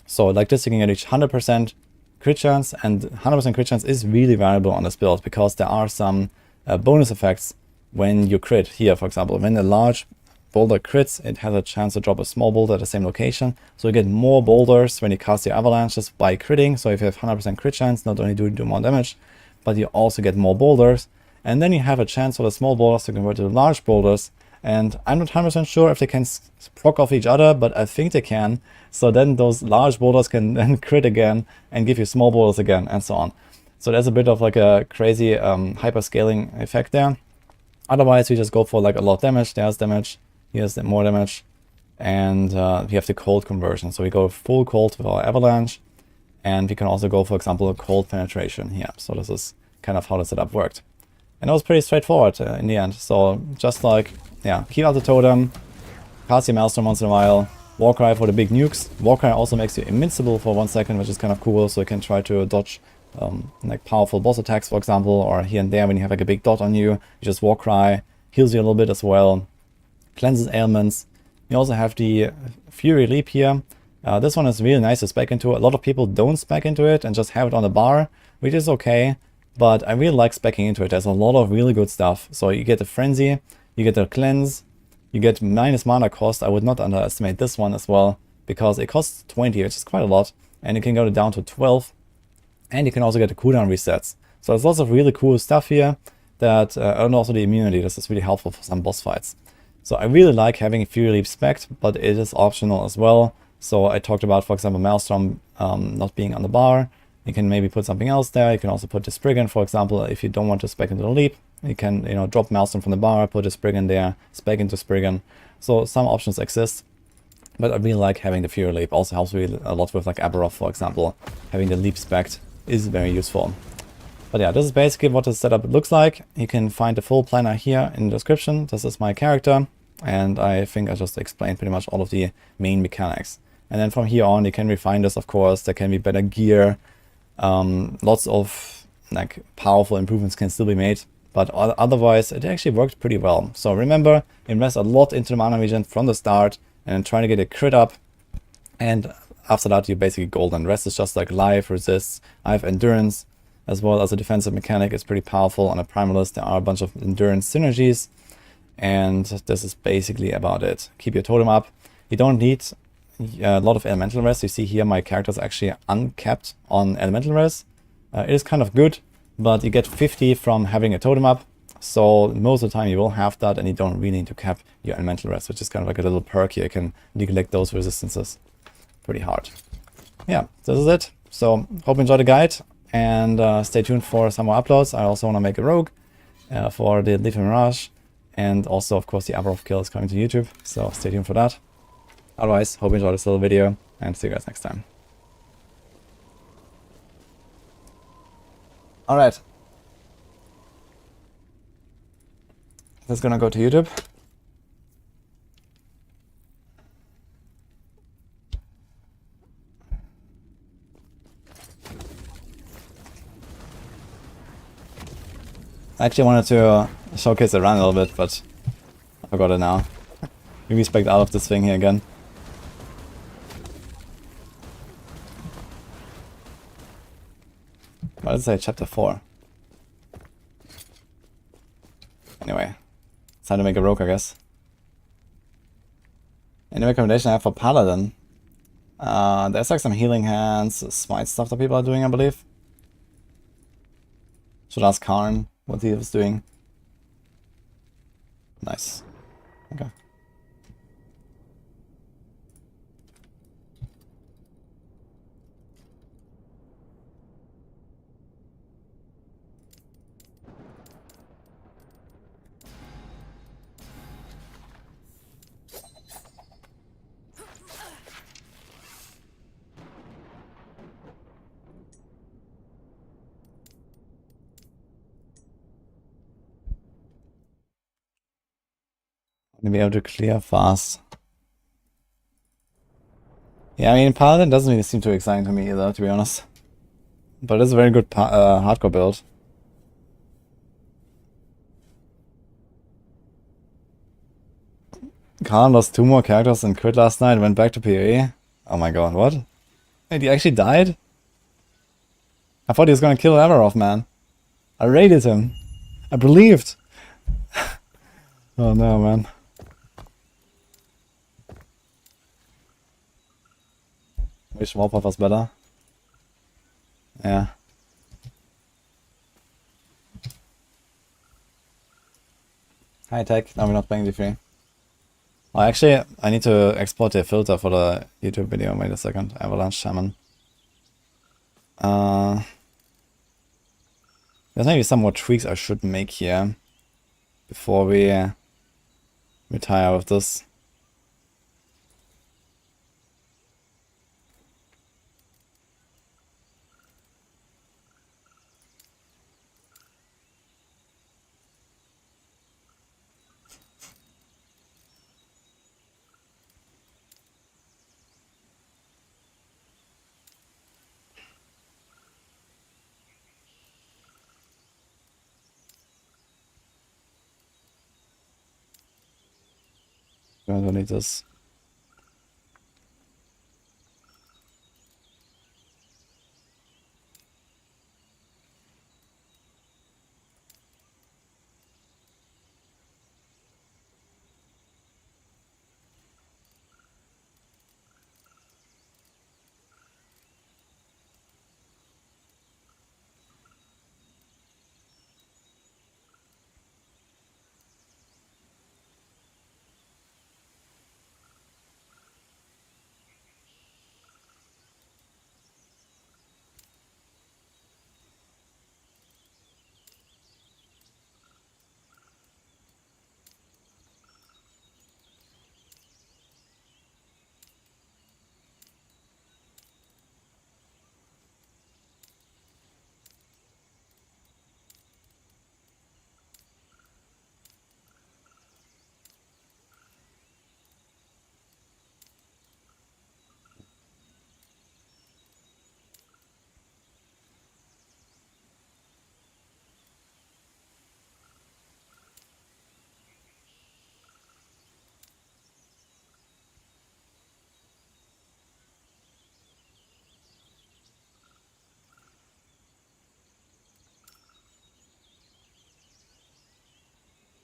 So like this, you can reach 100% crit chance, and 100% crit chance is really valuable on this build because there are some bonus effects when you crit. Here, for example, when a large boulder crits, it has a chance to drop a small boulder at the same location. So you get more boulders when you cast your avalanches by critting. So if you have 100% crit chance, not only do you do more damage, but you also get more boulders. And then you have a chance for the small boulders to convert to large boulders. And I'm not 100% sure if they can proc off each other, but I think they can. So then those large boulders can then crit again and give you small boulders again, and so on. So there's a bit of like a crazy hyper-scaling effect there. Otherwise, we just go for like a lot of damage. There's damage. Here's more damage. And we have the cold conversion. So we go full cold with our avalanche. And we can also go, for example, a cold penetration here. So this is kind of how the setup worked. And it was pretty straightforward in the end. So just like, yeah, keep out the totem, cast your Maelstrom once in a while. Warcry for the big nukes. Warcry also makes you invincible for 1 second, which is kind of cool, so you can try to dodge like powerful boss attacks, for example, or here and there when you have like a big dot on you, you just Warcry, heals you a little bit as well, cleanses ailments. You also have the Fury Leap here. This one is really nice to spec into. A lot of people don't spec into it and just have it on the bar, which is okay, but I really like specking into it. There's a lot of really good stuff. So you get the Frenzy, you get the Cleanse, you get minus mana cost. I would not underestimate this one as well, because it costs 20, which is quite a lot, and you can go down to 12, and you can also get the cooldown resets. So there's lots of really cool stuff here, that and also the immunity. This is really helpful for some boss fights. So I really like having Fury Leap spec'd, but it is optional as well. So I talked about, for example, Maelstrom not being on the bar. You can maybe put something else there. You can also put the Spriggan, for example, if you don't want to spec into the Leap. You can, drop Maelstrom from the bar, put a Spriggan there, spec into Spriggan. So some options exist, but I really like having the Fury Leap. Also helps really a lot with like Aberroth, for example. Having the Leap spec'd is very useful. But yeah, this is basically what the setup looks like. You can find the full planner here in the description. This is my character, and I think I just explained pretty much all of the main mechanics. And then from here on, you can refine this, of course. There can be better gear. Lots of like powerful improvements can still be made, but otherwise it actually worked pretty well. So remember, invest a lot into the mana regen from the start and try to get a crit up, and after that you're basically golden. The rest is just like life, resists. I have endurance as well as a defensive mechanic. It's pretty powerful. On a primalist there are a bunch of endurance synergies, and this is basically about it. Keep your totem up. You don't need a lot of elemental res. You see here my character is actually uncapped on elemental res. It is kind of good, but you get 50 from having a totem up, so most of the time you will have that, and you don't really need to cap your elemental res, which is kind of like a little perk here. You can neglect those resistances pretty hard. Yeah, this is it. So hope you enjoyed the guide, and stay tuned for some more uploads. I also want to make a rogue for the Leaf Mirage, and also of course the Aberroth kill is coming to YouTube, so stay tuned for that. Otherwise, hope you enjoyed this little video, and see you guys next time. Alright. This is gonna go to YouTube. I actually wanted to showcase the run a little bit, but I forgot it now. We respect out of this thing here again. Why did it say chapter 4? Anyway, it's time to make a rogue, I guess. Any recommendation I have for Paladin? There's like some healing hands, smite stuff that people are doing, I believe. Should ask Karn what he was doing. Nice. Okay. To be able to clear fast. Yeah, I mean, Paladin doesn't really seem too exciting to me either, to be honest. But it's a very good hardcore build. Khan lost 2 more characters and quit last night, went back to PoE. Oh my god, what? Wait, he actually died? I thought he was gonna kill Aberroth, man. I raided him. I believed. Oh no, man. Wish Warpath was better. Yeah. High tech, now we're not playing D3. Well, actually, I need to export the filter for the YouTube video. Wait a second. Avalanche Shaman. There's maybe some more tweaks I should make here before we retire with this. don't need this.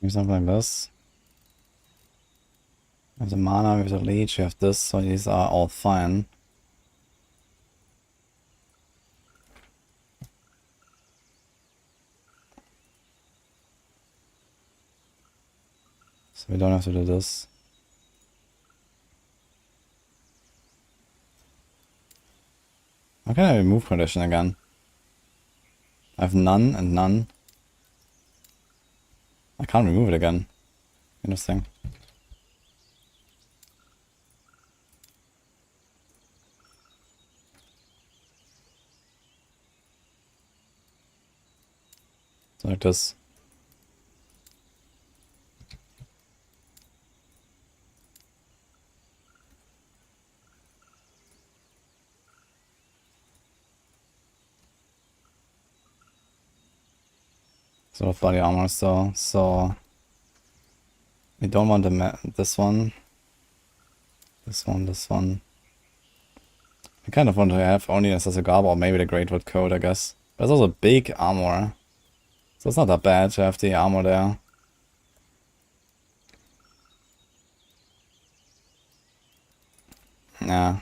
Maybe something like this. We have the mana, we have the leech, we have this, so these are all fine. So we don't have to do this. How can I remove condition again? I have none and none. I can't remove it again. Interesting. So like this. Sort of body armor still, so we don't want this one. This one, this one. I kind of want to have only as a garb or maybe the Greatwood coat, I guess. But it's also big armor. So it's not that bad to have the armor there. Yeah.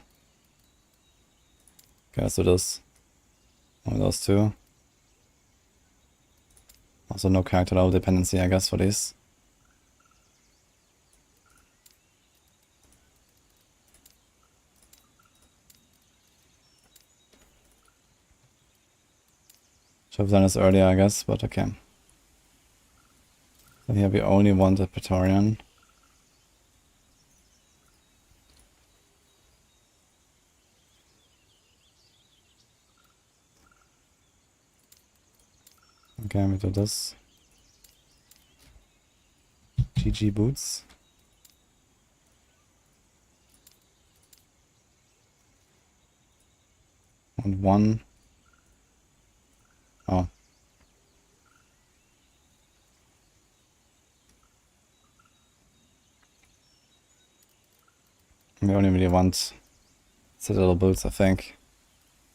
Okay, let's do this. One of those two. Also no character level dependency, I guess, for these. Should have done this earlier, I guess, but okay. So here we only want the Praetorian. Okay, we do this. GG boots. And one. Oh. We only really want Citadel boots, I think.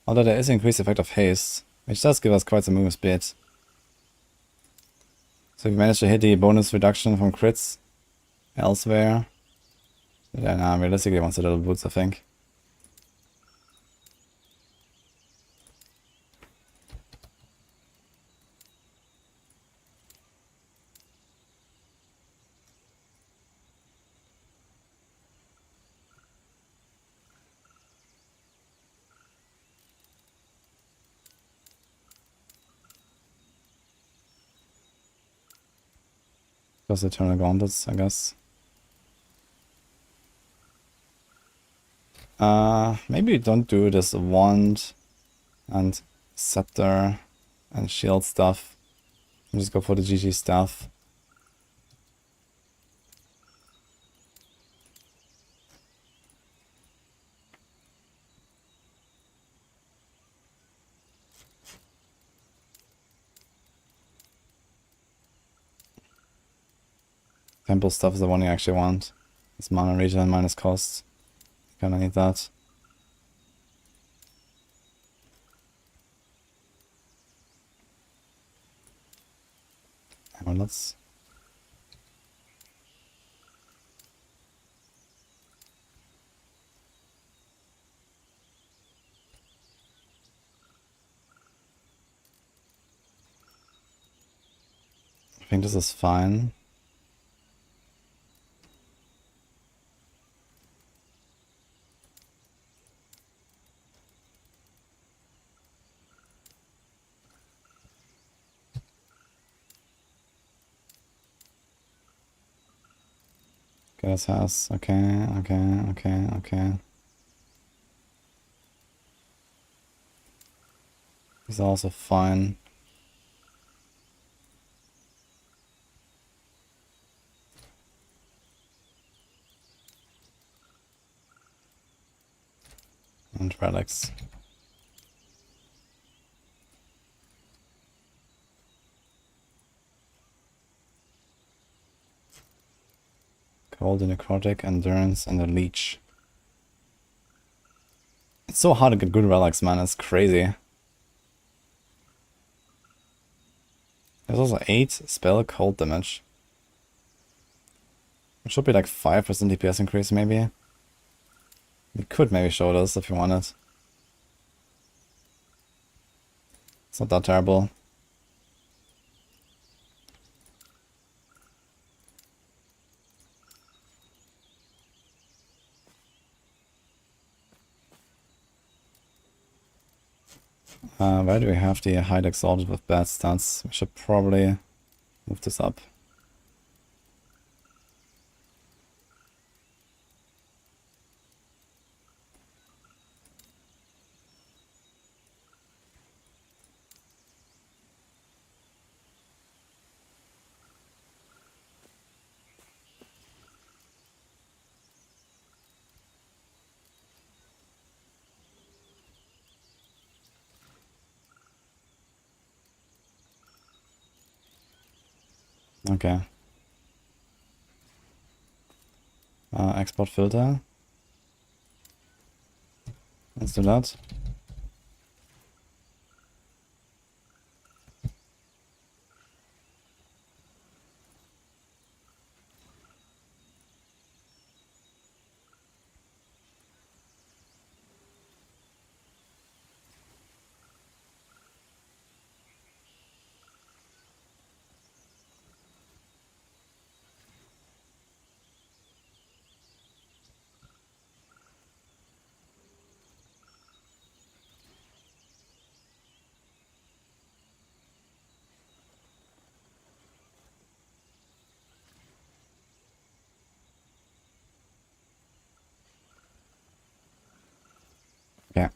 Although there is increased effect of haste, which does give us quite some move speed. So we managed to hit the bonus reduction from crits elsewhere. Then realistically wants Citadel boots, I think. Plus Eternal Gauntlets, I guess. Maybe we don't do this wand and scepter and shield stuff. And just go for the GG stuff. Temple stuff is the one you actually want. It's mana regen and minus cost. Kinda need that. Amulets. I think this is fine. Okay, this has... Okay. These are also fine. And relics. Cold, the necrotic, endurance, and the leech. It's so hard to get good relics, man. It's crazy. There's also 8 spell cold damage. It should be like 5% DPS increase, maybe. We could maybe show this if you wanted. It's not that terrible. Where do we have the hide exalted with bad stats? We should probably move this up. Okay. Export filter. Let's do that. Okay.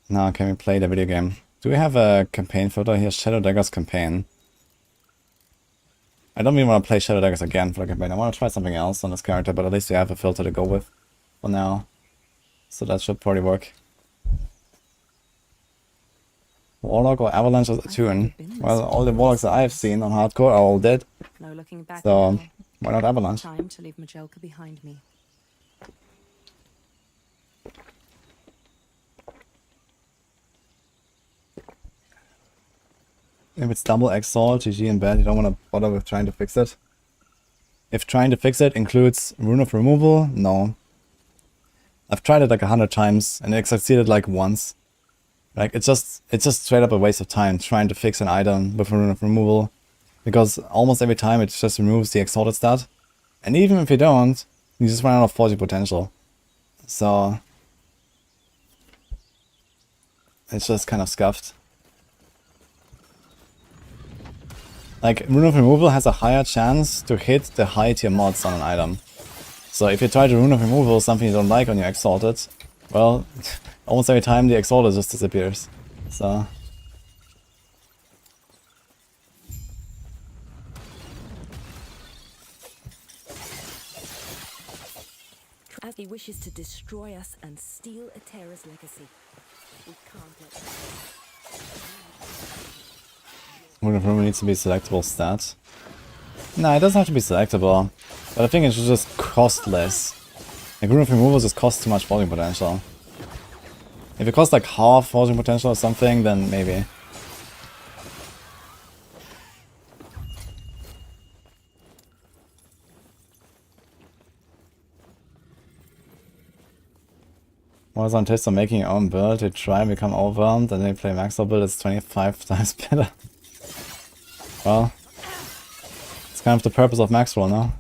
Now can we play the video game? Do we have a campaign photo here? Shadow Daggers campaign. I don't even want to play Shadow Daggers again for the campaign. I want to try something else on this character, but at least we have a filter to go with for now. So that should probably work. Warlock or Avalanche as a tune? Well, all the Warlocks that I've seen on hardcore are all dead. No looking back. So why not Avalanche? Time to leave Majelka behind me. If it's double exalt, GG and bad, you don't want to bother with trying to fix it. If trying to fix it includes Rune of Removal, no. I've tried it like 100 times and it succeeded like once. Like it's just straight up a waste of time trying to fix an item with Rune of Removal. Because almost every time it just removes the exalted stat. And even if you don't, you just run out of 40 potential. So it's just kind of scuffed. Like, Rune of Removal has a higher chance to hit the high tier mods on an item. So if you try to Rune of Removal something you don't like on your Exalted, well, almost every time the Exalted just disappears. So... As he wishes to destroy us and steal Atera's legacy. We can't let him. Rune of Removal needs to be a selectable stat. No, it doesn't have to be selectable. But I think it should just cost less. Like rune of removal just costs too much forging potential. If it costs like half forging potential or something, then maybe. Was on taste of making your own build to try and become overwhelmed and then play Maxwell build is 25 times better. Well, it's kind of the purpose of Maxwell, no?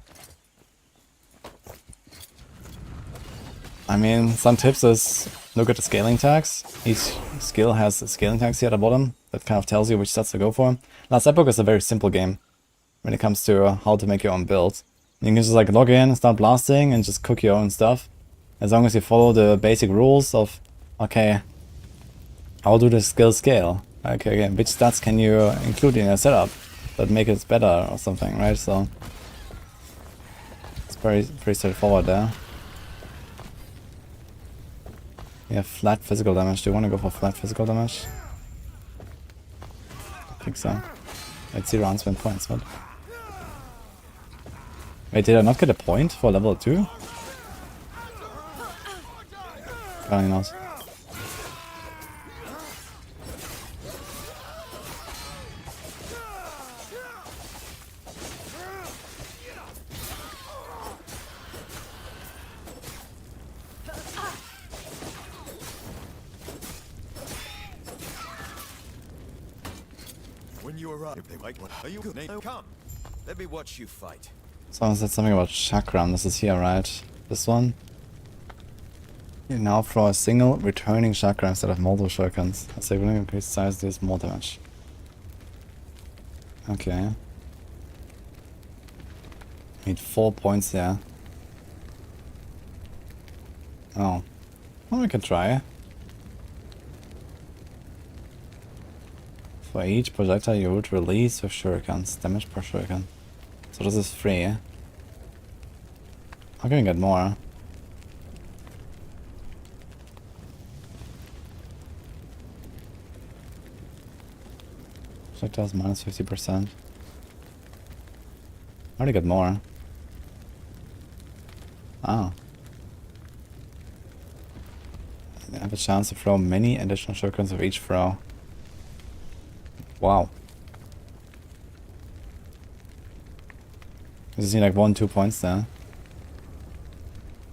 I mean, some tips is look at the scaling tags. Each skill has a scaling tags here at the bottom that kind of tells you which stats to go for. Last Epoch is a very simple game when it comes to how to make your own build. You can just like log in, start blasting, and just cook your own stuff. As long as you follow the basic rules of, okay, how do the skills scale? Okay, which stats can you include in your setup that make it better or something, right? So it's pretty straightforward there. Yeah, flat physical damage. Do you want to go for flat physical damage? I think so. Wait, 0 unspent points, what? Wait, did I not get a point for level 2? Apparently not. When you arrive, they might want. Are you good? Come. Let me watch you fight. Someone said something about chakram. This is here, right? This one? You now throw a single returning chakra instead of multiple shurikens. As they will increase size, deals more damage. Okay. Need 4 points there. Oh. Well, we can try. For each projectile you would release with shurikens. Damage per shuriken. So this is free. How can we get more? Projectiles minus 50%. How do you get more? Ah. You have a chance to throw many additional shurikens with each throw. Wow. You just need like 1-2 points there.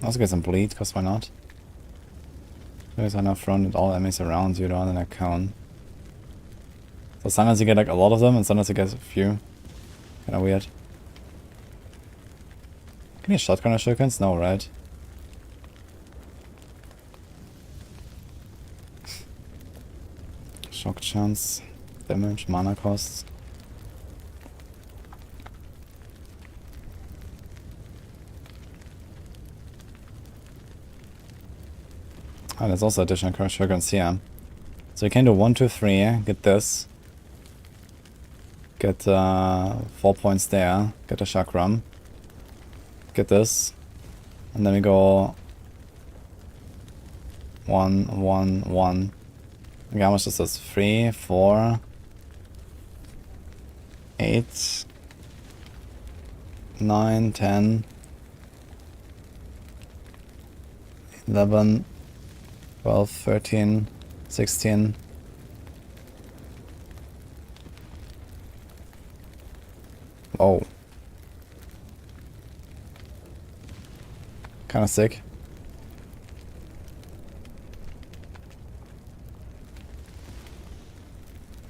Also get some bleed, cause why not? Because are now thrown at all enemies around you rather than a cone. So sometimes you get like a lot of them and sometimes you get a few. Kinda weird. Can you shotgun shurikens? No, right? Shock chance, damage, mana costs. Oh, there's also additional shurikens here. So you can do 1, 2, 3, get this. Get 4 points there, get a chakram. Get this. And then we go 1, 1, 1. Okay, how much is this? 3, 4, 8, 9, 10, 11, 12, 13, 16. Oh. Kinda sick.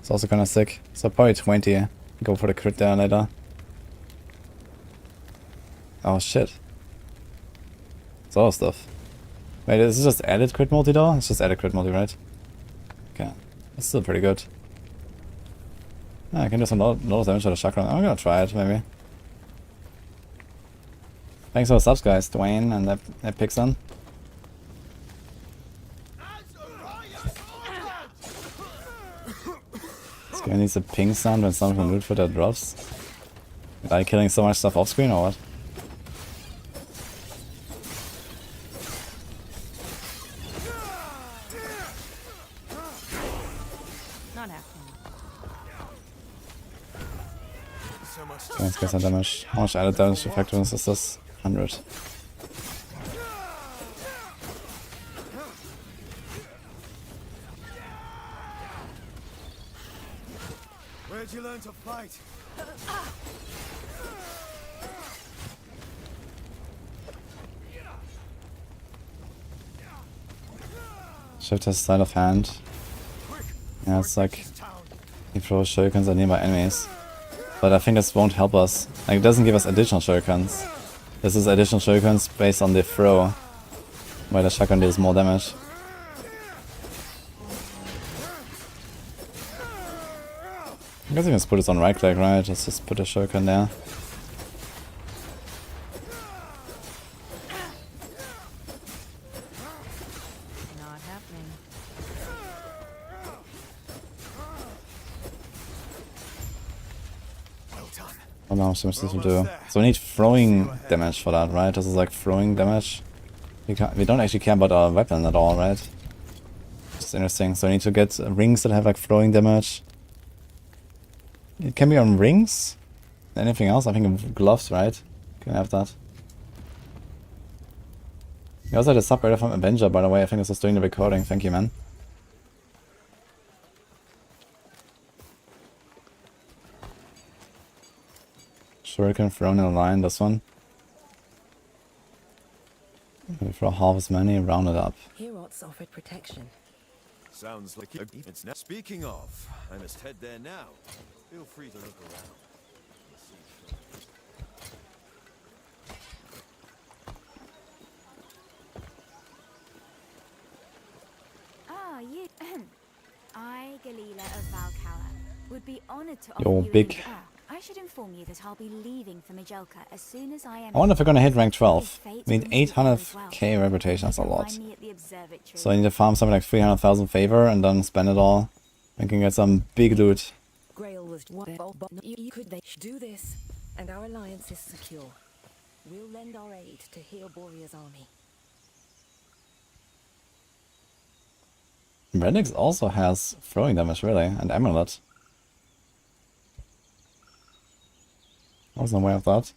It's also kinda sick. So probably 20. Go for the crit there later. Oh shit. It's all stuff. Wait, is this just added crit multi though? It's just added crit multi, right? Okay. That's still pretty good. Yeah, I can do some lot of damage with the chakra. I'm gonna try it, maybe. Thanks for the subs, guys. Dwayne and that Pixon. This guy needs a ping sound when someone from loot footer drops. Are you killing so much stuff off screen or what? Not happening. so much. Okay, let's get some damage. How much added damage effectiveness is this? 100. Where'd you learn to fight? Shift has sleight of hand. Yeah, it's like he throws shurikens at nearby enemies. But I think this won't help us. Like, it doesn't give us additional shurikens. This is additional shurikens based on the throw, where the shotgun deals more damage. I guess I can just put this on right click, right? Just put a shuriken there. Not happening. Oh no, so much this will do. So we need throwing damage for that, right? This is like throwing damage. We don't actually care about our weapon at all, right? It's interesting. So I need to get rings that have like throwing damage. It can be on rings. Anything else? I think gloves, right? Can have that. We also had a subreddit from Avenger, by the way. I think this was doing the recording. Thank you, man. Shuriken thrown in a line, this one. We throw half as many, round it up. Herots offered protection. Sounds like it's now. Speaking of, I must head there now. Feel free to look around. Ah, you. I, Galila of Valcala, would be honored to Yo, offer you big. I should inform you that I'll be leaving for Majelka as soon as I am. I wonder if we're gonna hit rank 12. If fate I mean, will meet you as well. 800k reputation, that's a lot. Find me at the observatory. So I need to farm something like 300,000 favor and then spend it all. I can get some big loot. Grail was you could they do this, and our alliance is secure. We'll lend our aid to heal Borea's army. Renix also has throwing damage, really, and amulet. I wasn't aware of that.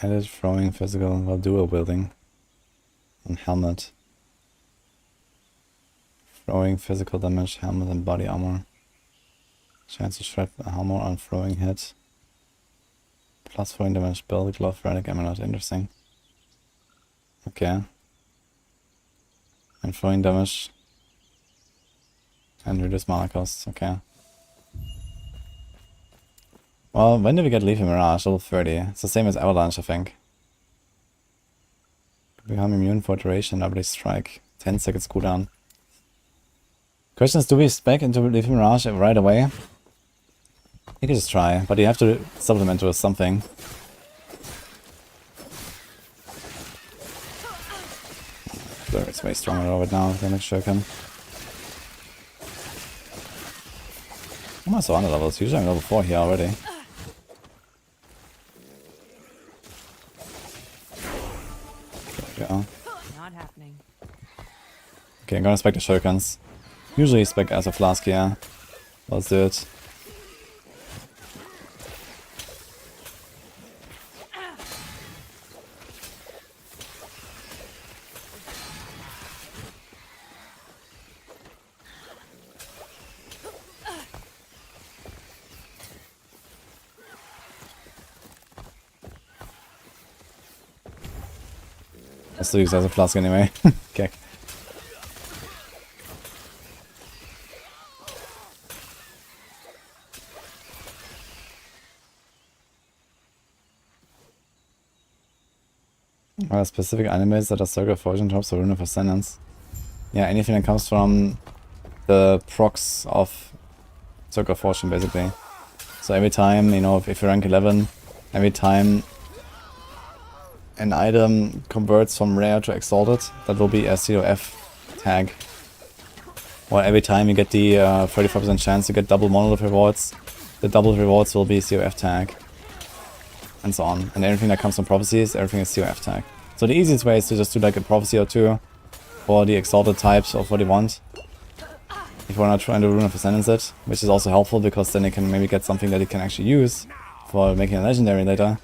Added throwing physical while dual wielding. And helmet. Throwing physical damage, helmet and body armor. Chance to shred the armor on throwing hit. Plus throwing damage, belt, glove, relic, amulet. Interesting. Okay. And throwing damage. And reduce mana costs. Okay. Well, when did we get Leafy Mirage? Level 30. It's the same as Avalanche, I think. Become immune for duration, double strike. 10 seconds cooldown. Question is, do we spec into Leafy Mirage right away? You can just try, but you have to supplement with something. So it's way stronger over it now, damage shuriken. I'm also under levels, usually I'm level 4 here already. There we go. Not happening. Okay, I'm gonna spec the shurikens. Usually spec as a flask here. Let's do it. Let's do this as a flask anyway. Okay. Are specific animals that are circle fortune drops or rune of ascendance? Yeah, anything that comes from the procs of circle fortune, basically. So every time, you know, if you rank 11, every time an item converts from rare to exalted, that will be a COF tag. Or every time you get the 35% chance to get double monolith rewards, the double rewards will be COF tag. And so on. And everything that comes from prophecies, everything is COF tag. So So the easiest way is to just do like a prophecy or two for the exalted types of what you want. If you're not trying to Rune of Ascendance it, which is also helpful because then you can maybe get something that you can actually use for making a legendary later.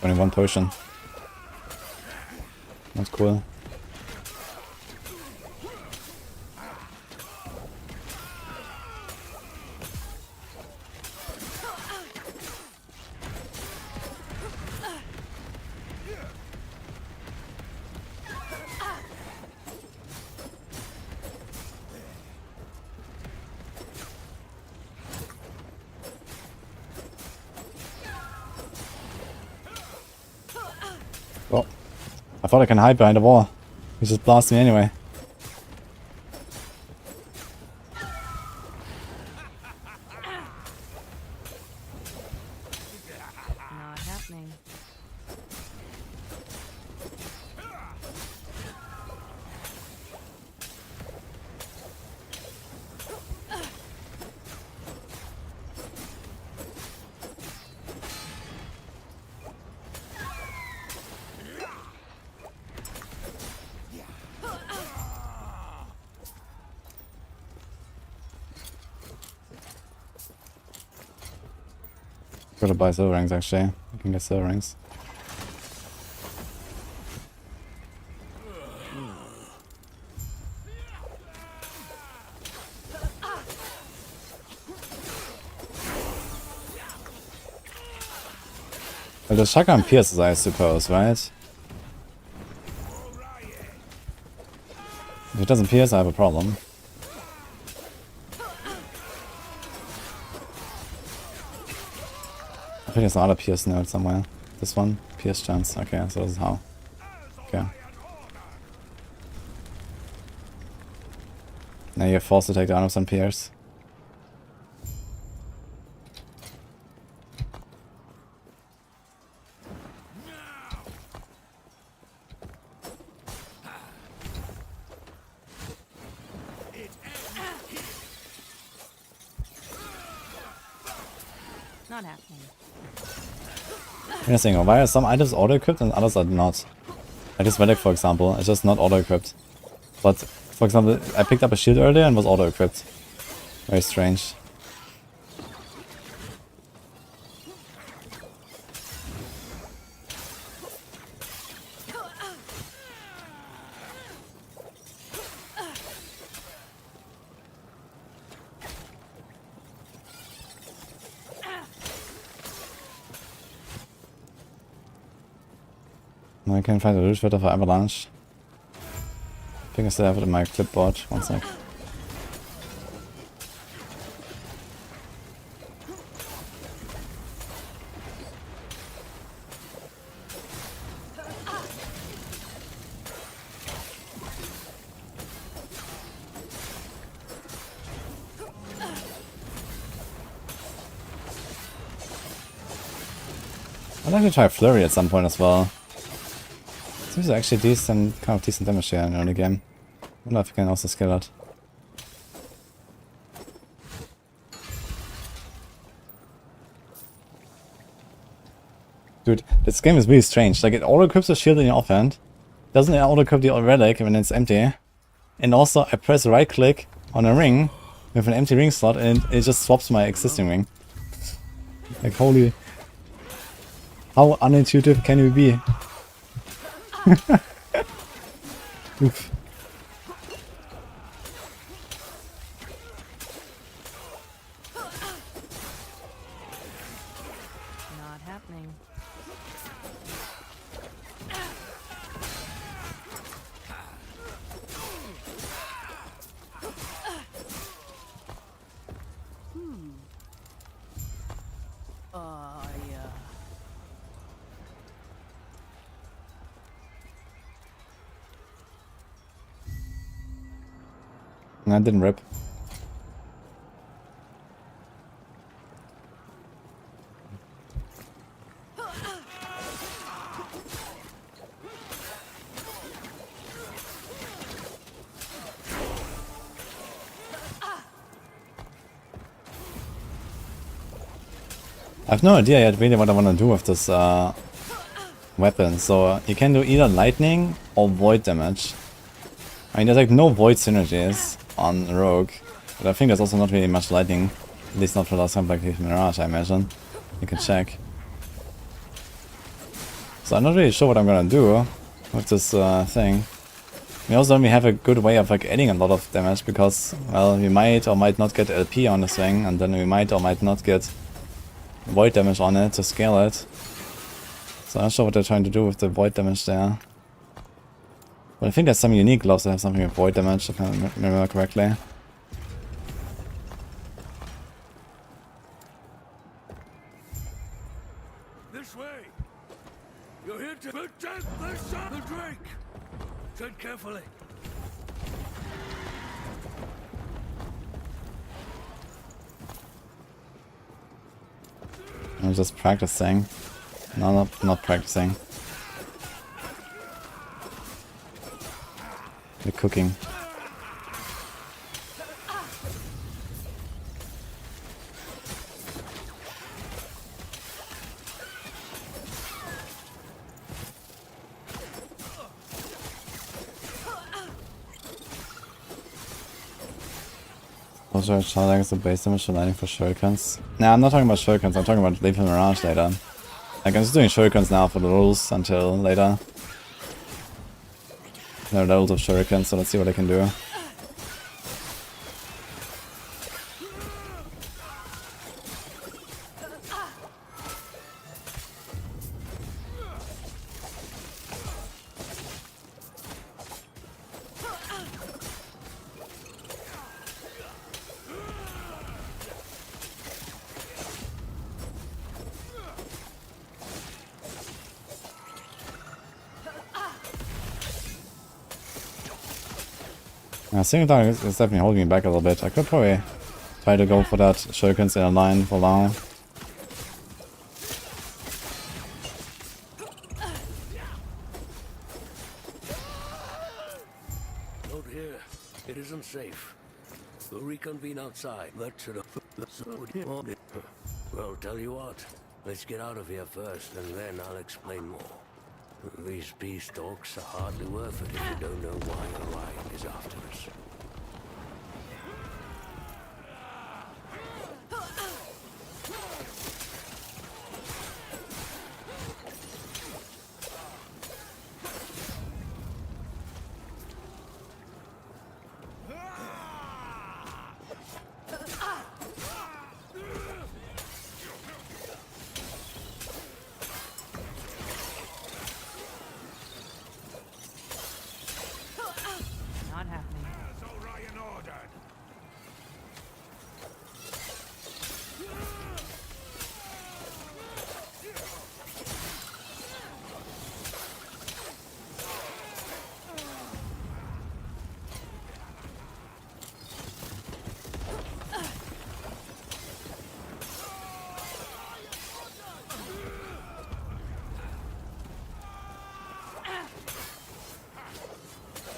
Only one potion. That's cool. Oh, I thought I can hide behind the wall. He just blasted me anyway. Not happening. Gotta buy silver rings actually. I can get silver rings. Well, the shotgun pierces, I suppose, right? If it doesn't pierce, I have a problem. I think there's another pierce node somewhere. This one? Pierce chance. Okay, so this is how. Okay. Now you're forced to take down with some pierce. Not happening. Interesting. Why are some items auto-equipped and others are not? Like this relic, for example, it's just not auto-equipped. But, for example, I picked up a shield earlier and was auto-equipped. Very strange. I can't find the loot filter for Avalanche. I think I still have it in my clipboard. One sec. I'd like to try Flurry at some point as well. Seems actually decent, kind of decent damage here in the early game. I wonder if you can also skill it. Dude, this game is really strange. Like, it auto-equips a shield in your offhand. Doesn't auto-equip the relic when it's empty. And also, I press right-click on a ring with an empty ring slot and it just swaps my existing ring. Like, holy... How unintuitive can you be? Oof. Not happening. Yeah. No, it didn't rip. I have no idea yet really what I want to do with this weapon. So you can do either lightning or void damage. I mean, there's like no void synergies on Rogue, but I think there's also not really much lightning. At least not for last time like Mirage, I imagine. You can check. So I'm not really sure what I'm gonna do with this thing. We also only have a good way of like adding a lot of damage because, well, we might or might not get LP on this thing, and then we might or might not get void damage on it to scale it. So I'm not sure what they're trying to do with the void damage there. But I think there's some unique gloves that have something with void damage, if I remember correctly. This way! You're here to protect the drake! Tread carefully. I'm just practicing. No, not practicing. The cooking. Also, Charging is the base damage for lighting for shurikens. Nah, I'm not talking about shurikens, I'm talking about lethal mirage later. Like, I'm just doing shurikens now for the rules until later. There are levels of shurikens, so let's see what I can do. Single target is definitely holding me back a little bit. I could probably try to go for that shurikens in a line for now. Out here. It isn't safe. We'll reconvene outside. That should have... Well, tell you what. Let's get out of here first, and then I'll explain more. These peace talks are hardly worth it if you don't know why Orion is after us. Not happening. As Orion ordered.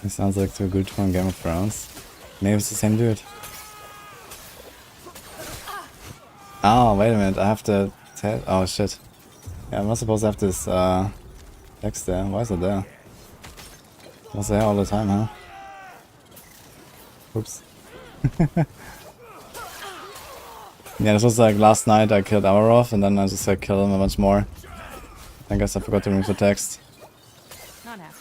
It sounds like too good from Game of Thrones. Maybe it's the same dude. Oh, wait a minute, I have to tell. Oh shit. Yeah, I'm not supposed to have this text there. Why is it there? It was there all the time, huh? Oops. Yeah, this was like last night I killed Aberroth and then I just like killed him a bunch more. I guess I forgot to remove the text. Not happening.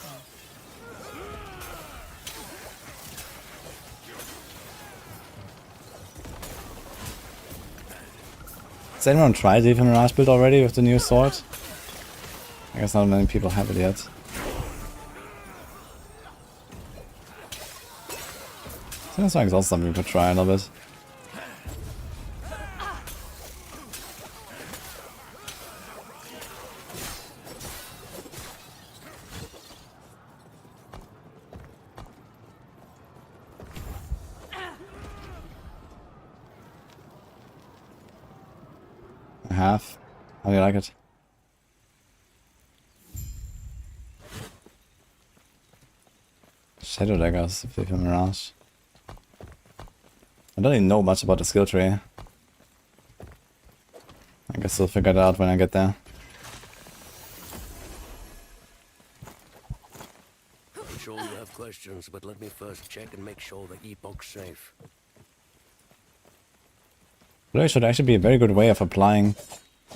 Has anyone tried the Mirage build already with the new sword? I guess not many people have it yet. So that's also something we could try a little bit. Half. How do you like it? Shadow daggers with the Mirage. I don't even know much about the skill tree. I guess I'll figure it out when I get there. I'm sure you have questions, but let me first check and make sure the Epoch's safe. Really should actually be a very good way of applying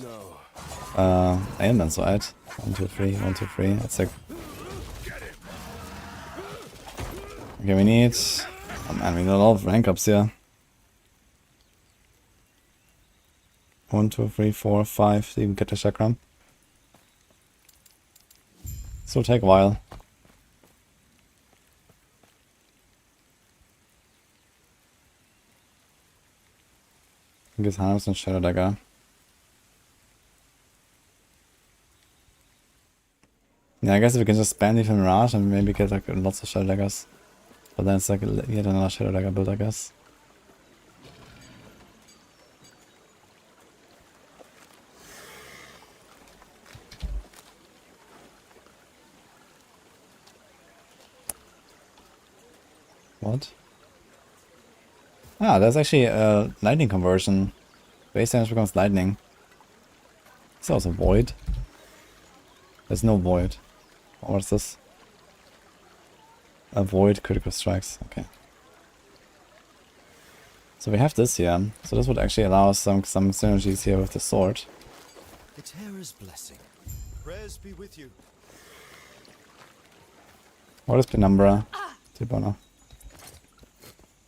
No. ailments, right? 1, 2, 3, 1, 2, 3. That's like... Okay, we need... Oh man, we need a lot of rank ups here. 1, 2, 3, 4, 5 so you can get the chakram. This will take a while. I think it's 100% Shadow Dagger. Yeah, I guess if we can just spam the mirage and maybe get like lots of Shadow Daggers. But then it's like yet another Shadow Dagger build, I guess. What? Ah, there's actually a lightning conversion. Base damage becomes lightning. Is there also void? There's no void. What's this? Avoid critical strikes. Okay. So we have this here. So this would actually allow us some synergies here with the sword. The Terror's blessing. Prayers be with you. What is Penumbra? Tibona.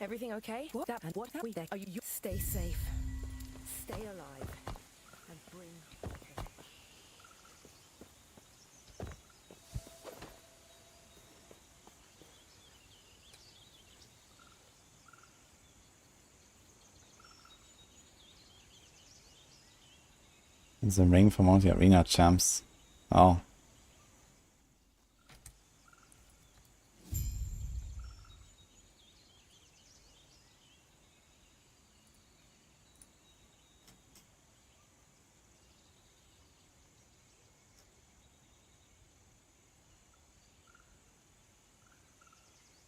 Everything okay? What? That and what have we there? Are you stay safe. Stay alive. And bring It's a ring from one of the arena champs. Oh.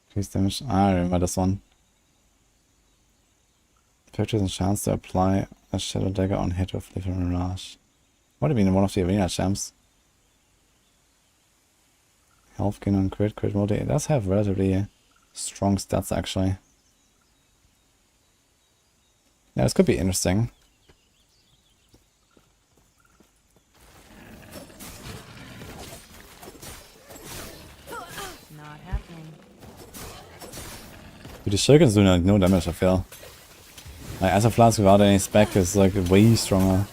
Increase damage. Ah, I remember this one. Purchase a chance to apply a Shadow Dagger on hit with Little Mirage. Might have been one of the arena champs. Health gain on crit mode. It does have relatively strong stats actually. Yeah, this could be interesting. Not happening. But the shurikens do no damage, I feel. Like Acid Flask without any spec is like way stronger.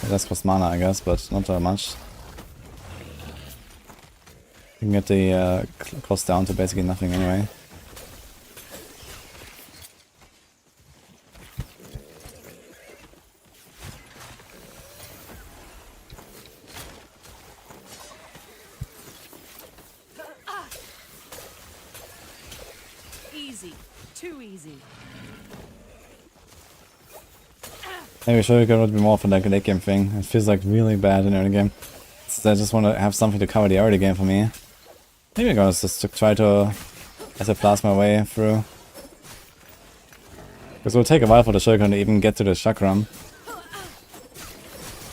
It does cost mana, I guess, but not that much. You can get the cost down to basically nothing anyway. Easy. Too easy. Maybe Shuriken would be more for like a late game thing. It feels like really bad in early game. So I just want to have something to cover the early game for me. Maybe I'm gonna just try to Acid Flask my way through. Because it will take a while for the Shuriken to even get to the chakram.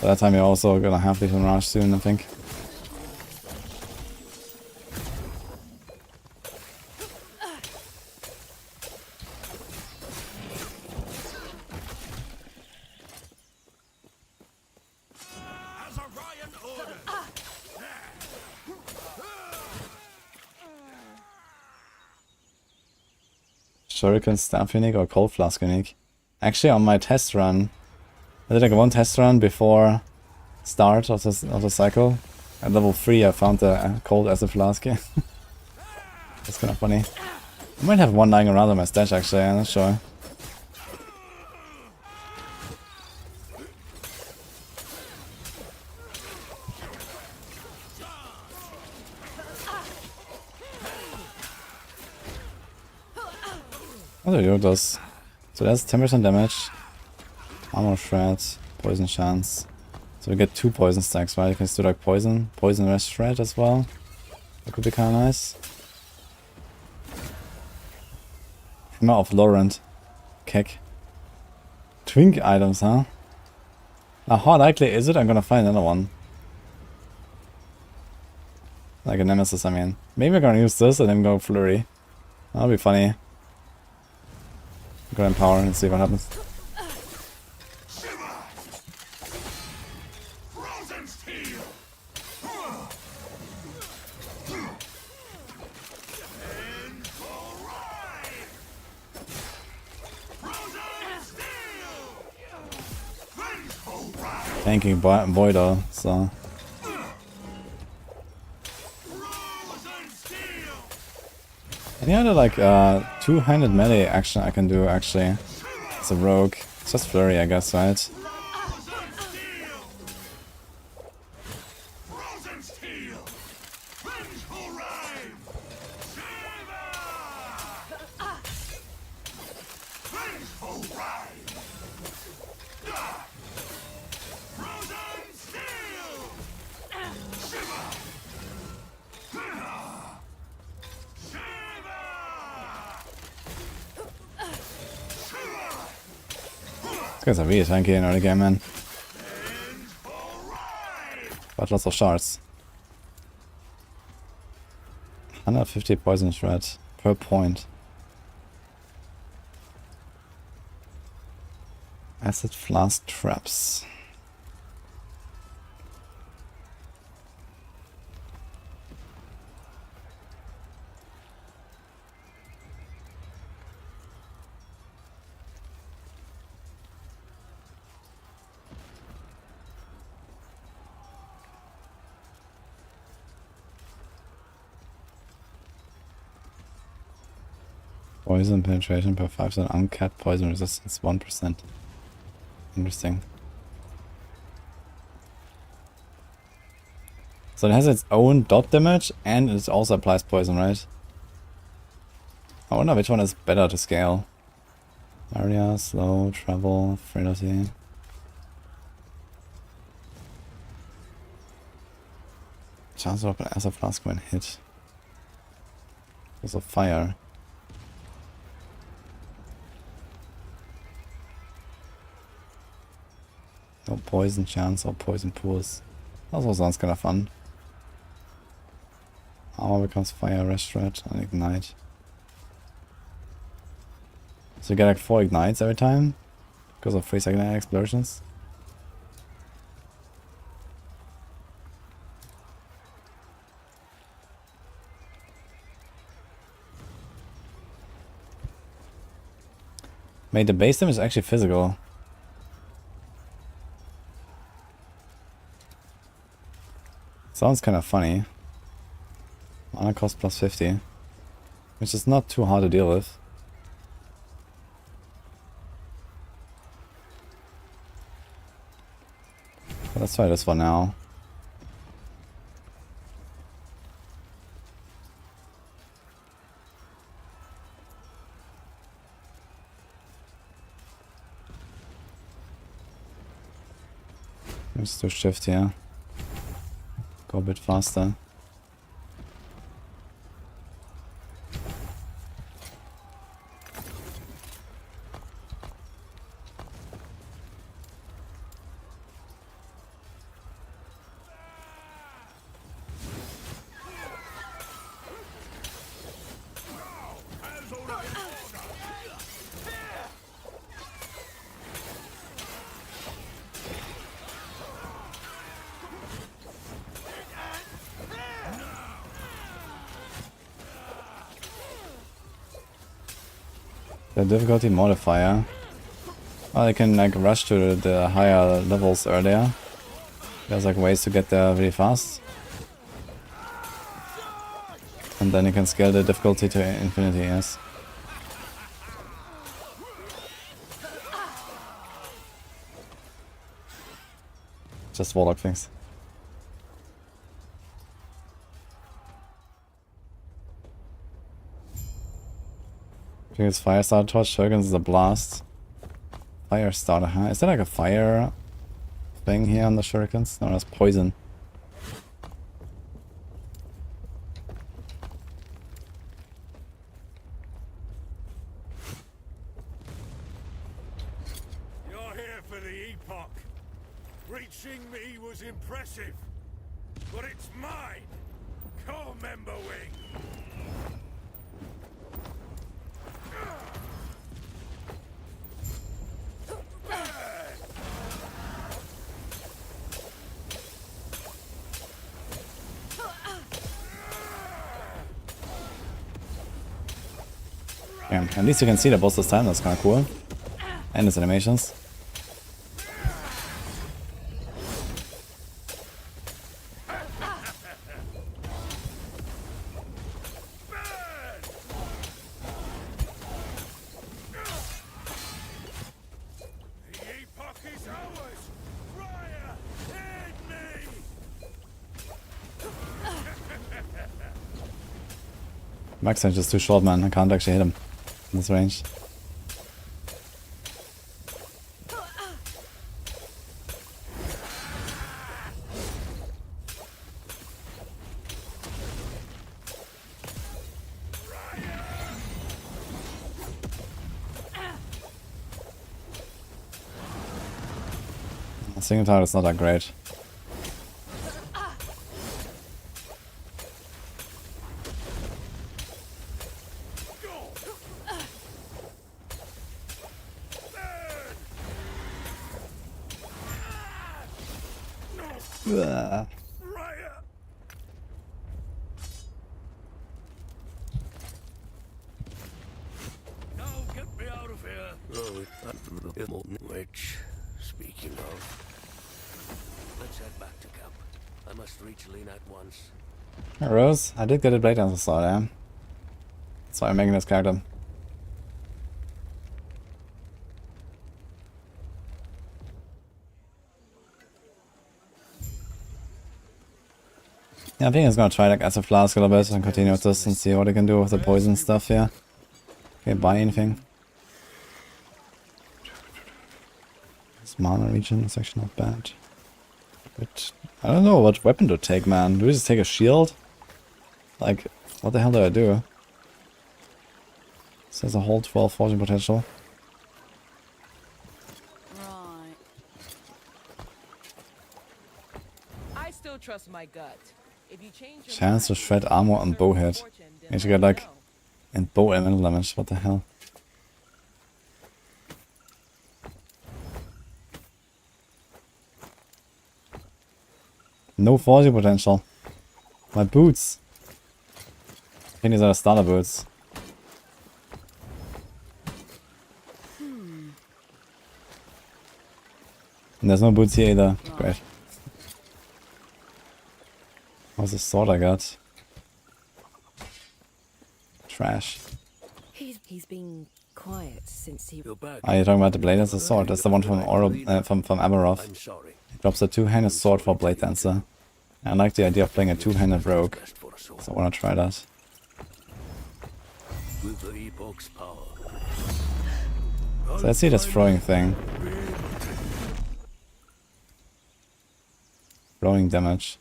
By that time you're also gonna have Lethal Mirage soon, I think. Shuriken Staff unique or Cold Flask unique? Actually, on my test run, I did like one test run before start of the cycle. At level 3 I found the Cold Acid Flask. That's kind of funny. I might have one lying around on my stash actually, I'm not sure. Oh, there you go, it does. So that's 10% damage, armor shred, poison chance. So we get 2 poison stacks, right? You can do like poison rest shred as well. That could be kind of nice. Hammer of Laurent. Keck. Twink items, huh? Now, how likely is it I'm gonna find another one? Like a nemesis, I mean. Maybe I'm gonna use this and then go flurry. That'll be funny. Go empower and see what happens. Tanking boy though, so. Any other like two-handed melee action I can do actually as a rogue? It's just flurry, I guess, right? These guys are really tanky in early game, man. But lots of shards. 150 poison shred per point. Acid flask traps. Poison penetration per 5%, uncapped poison resistance 1%. Interesting. So it has its own dot damage and it also applies poison, right? I wonder which one is better to scale. Area, slow, travel, frailty. Chance of an acid flask when hit. Because of fire. No poison chance or poison pools. Also sounds kind of fun. Armor becomes fire, restore, and ignite. So you get like 4 ignites every time because of 3-second explosions. Mate, the base damage is actually physical. Sounds kind of funny. Mana cost plus 50, which is not too hard to deal with. But let's try this one now. Let's do shift here. Go a bit faster. The difficulty modifier. Oh, they can like rush to the higher levels earlier. There's like ways to get there really fast. And then you can scale the difficulty to infinity, yes. Just warlock things. I think it's fire starter torch, shurikens is a blast. Fire starter, huh? Is there like a fire thing here on the shurikens? No, that's poison. You're here for the Epoch. Reaching me was impressive, but it's mine. Core member wing. Yeah, at least you can see the boss this time, that's kinda cool. And his animations. The Epoch is ours. Friar, aid me. Max range is too short, man. I can't actually hit him in this range. Single target is not that great. Ugh. Now get me out of here. Which, speaking of, let's head back to camp. I must reach Lena at once. Hey, Rose, I did get a blade dancer slot, yeah. That's why I'm making this character. Yeah, I think I'm gonna try like Acid Flask a little bit and continue with this and see what I can do with the poison stuff here. Can't buy anything. This mana region is actually not bad. But I don't know what weapon to take, man. Do we just take a shield? Like, what the hell do I do? Says a whole 12 forging potential. Right. I still trust my gut. If you change your Chance to mind, shred armor on bow hit. fortune, then You should let get me like know. and bow elemental damage. What the hell? No forging potential. My boots. I think these are the starter boots. And there's no boots here either. Great. What's the sword I got? Trash. He's been quiet since he... You're back. Are you talking about the blade as a sword? That's the one from from Aberroth. I'm sorry. It drops a two-handed sword for Blade Dancer. I like the idea of playing a two-handed rogue, Best for us all. so I wanna try that. With the Epoch's power. So let's see this throwing thing. Throwing damage.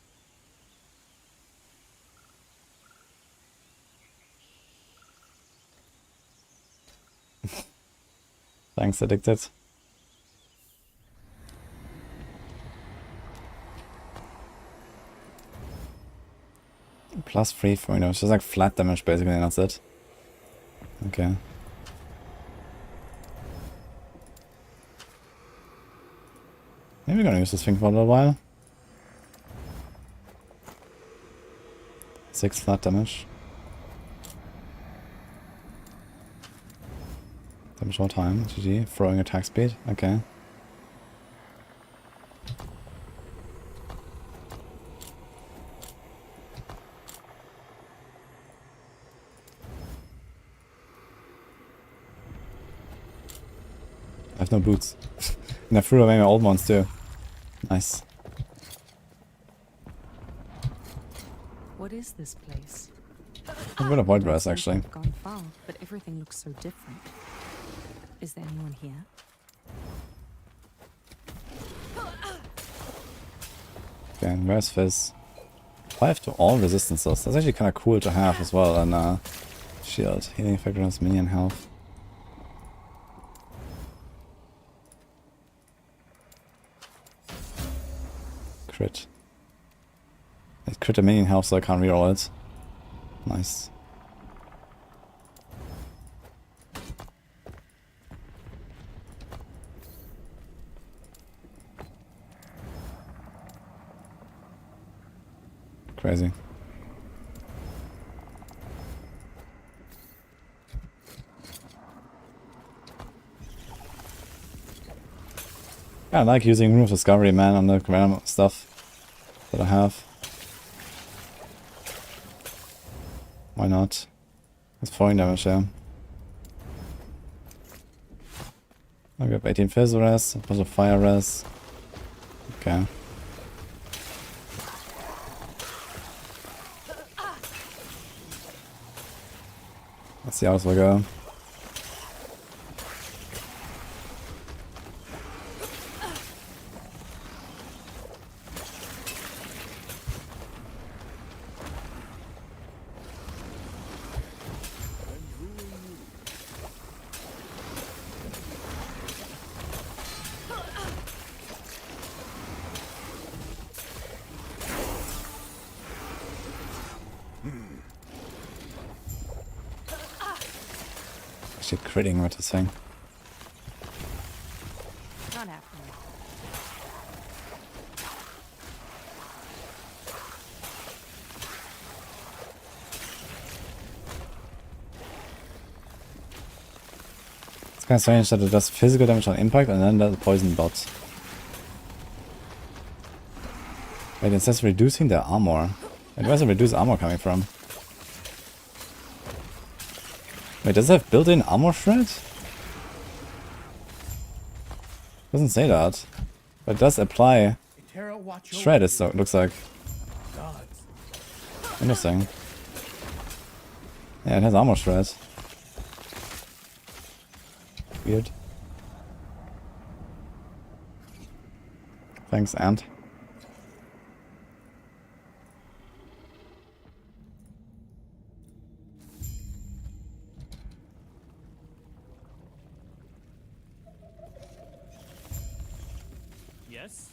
Thanks, addicted. Plus 3 throwing damage. Just like flat damage basically, and that's it. Okay. Maybe we're gonna use this thing for a little while. 6 flat damage. Damage all time. GG. Throwing attack speed. Okay. I have no boots. And I threw away my old ones too. Nice. What is this place? I'm gonna avoid grass actually. I've gone far, but everything looks so different. Is there anyone here? Okay, and where's Fizz? 5 to all resistances. That's actually kind of cool to have as well. And shield. Healing effect on minion health. Crit. It crit a minion health, so I can't reroll it. Nice. Crazy. Yeah, I like using Room of Discovery, man, on the random stuff that I have. Why not? That's falling damage there. I got 18 Fizz res, a bunch of Fire res. Okay. Let's see how this will go. Actually critting with this thing. Not happening. It's kind of strange that it does physical damage on impact and then does poison bots. Wait, it says reducing their armor. Wait, where's the reduced armor coming from? Wait, does it have built-in armor shred? Doesn't say that. But it does apply shred, it looks like. Interesting. Yeah, it has armor shred. Weird. Thanks, Ant. Yes?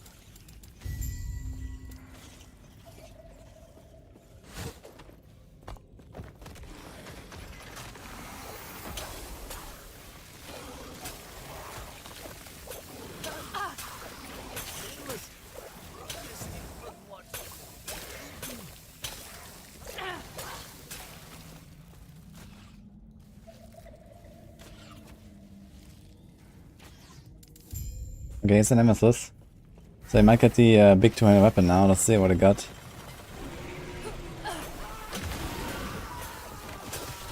Okay, it's an nemesis. So I might get the big 200 weapon now. Let's see what I got.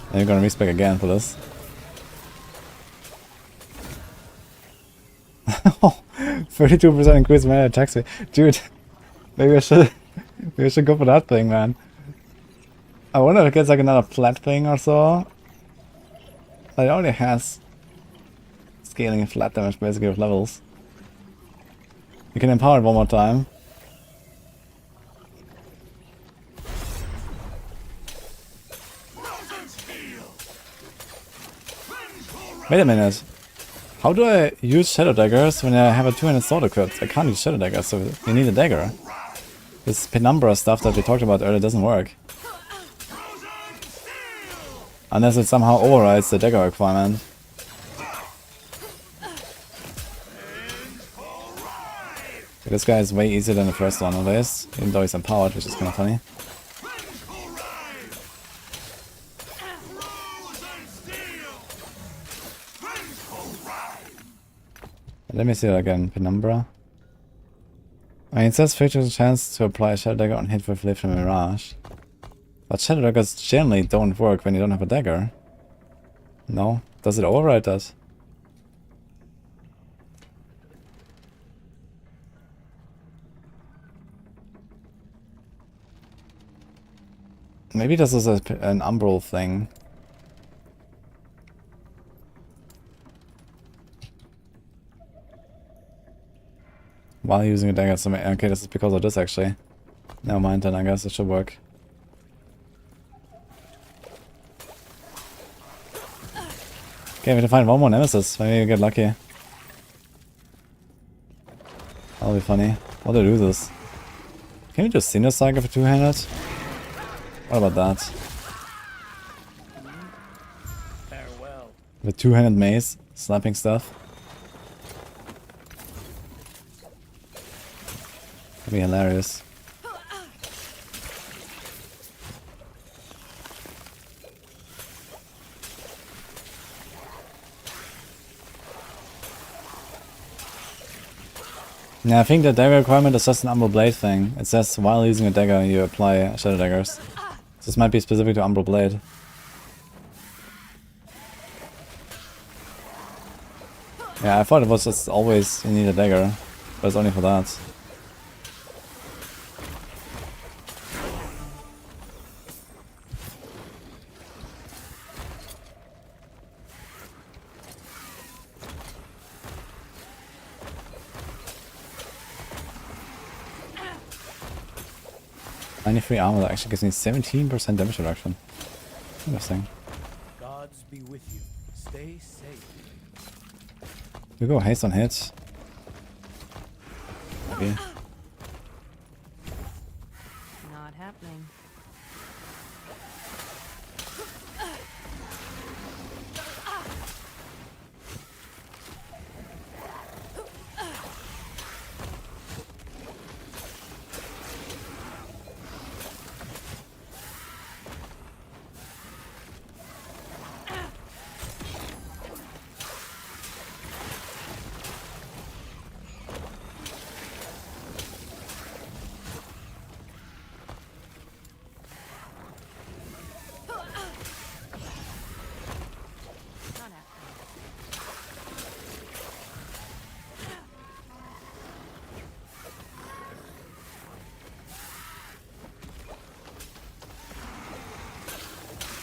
And you're gonna respec again for this. 32% increase melee attack speed. Dude, maybe I should go for that thing, man. I wonder if it gets like another flat thing or so. It already has scaling and flat damage basically with levels. You can empower it one more time. Wait a minute. How do I use Shadow Daggers when I have a 200 sword equipped? I can't use Shadow Daggers, so you need a dagger. This penumbra stuff that we talked about earlier doesn't work. Unless it somehow overrides the dagger requirement. This guy is way easier than the first one at least, even though he's empowered, which is kind of funny. Let me see that again, Penumbra. I mean, it says 50% chance to apply Shadow Dagger on hit with Lift and Mirage. But Shadow Daggers generally don't work when you don't have a dagger. No? Does it override that? Maybe this is an umbral thing. While using a dagger, so okay, this is because of this actually. Never mind then, I guess it should work. Okay, we have to find one more nemesis, maybe we get lucky. That'll be funny. How do I do this? Can you do Sinner Saga for two-handed? What about that? Farewell. With two-handed mace, slapping stuff. That'd be hilarious. Yeah, I think the dagger requirement is just an Umbral Blade thing. It says while using a dagger you apply Shadow Daggers. This might be specific to Umbral Blade. Yeah, I thought it was just always you need a dagger, but it's only for that. .93 armor that actually gives me 17% damage reduction. Interesting. Gods be with you. Stay safe. We go haste on hit. Maybe. Not happening.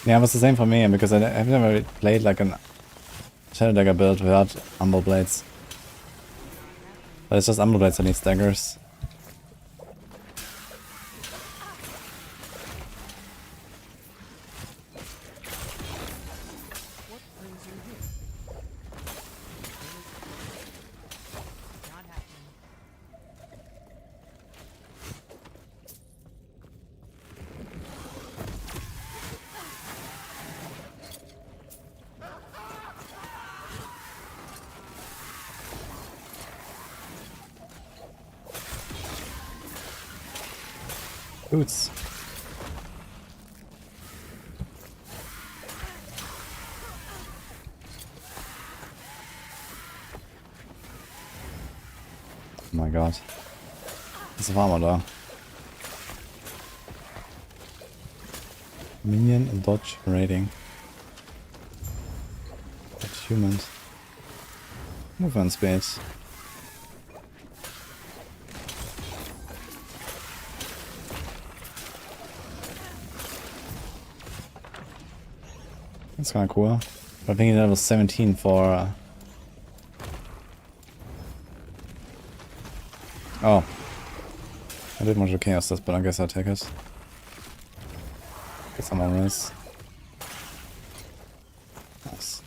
Yeah, it was the same for me because I've never played like an Shadow Dagger build without Umbral Blades. But it's just Umbral Blades that needs daggers. Not happening. Boots. Oh my god. There's a farmer da. Minion and dodge raiding. Humans. Movement speed. That's kinda cool. But I think that was 17 for... Oh. I did want to chaos this, but I guess I'll take it. Get some more race. Nice.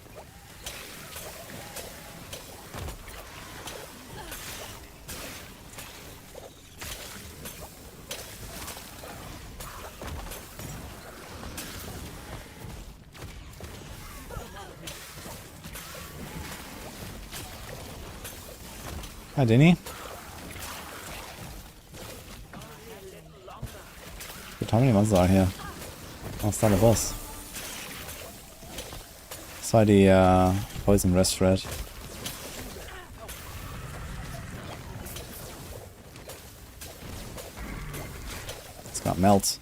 Hi, Denny. Good, how many monsters are here? I'll start a boss. Saw the poison rest thread. It's gonna melt.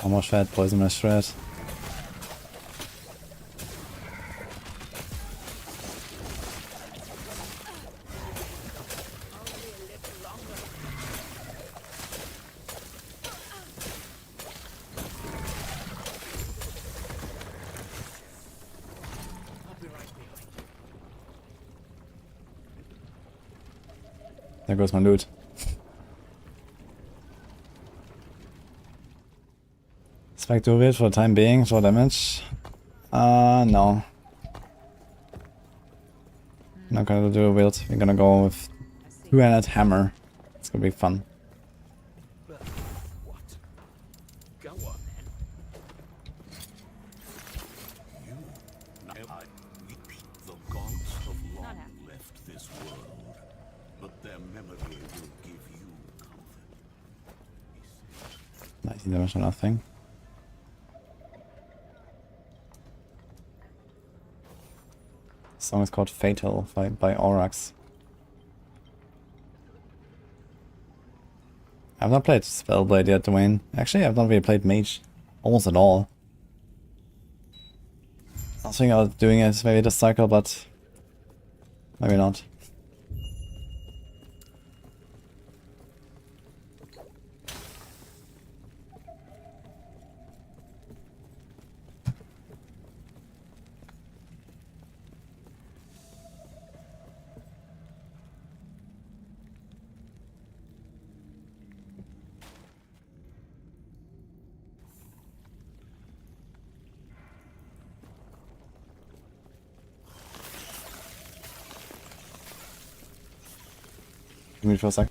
Almost fed poison rest thread. There goes my loot. Spec Druid for the time being, for damage. No. Not gonna do a build. We're gonna go with two-handed hammer. It's gonna be fun. What? Go on then. You, I repeat, the gods have long left this world, but their memory will give you comfort. 19 damage or nothing. The song is called Fatal by Aurochs. I've not played Spellblade yet, Dwayne. Actually, I've not really played Mage almost at all. I was thinking about doing it maybe this cycle, but maybe not. Give me for a sec.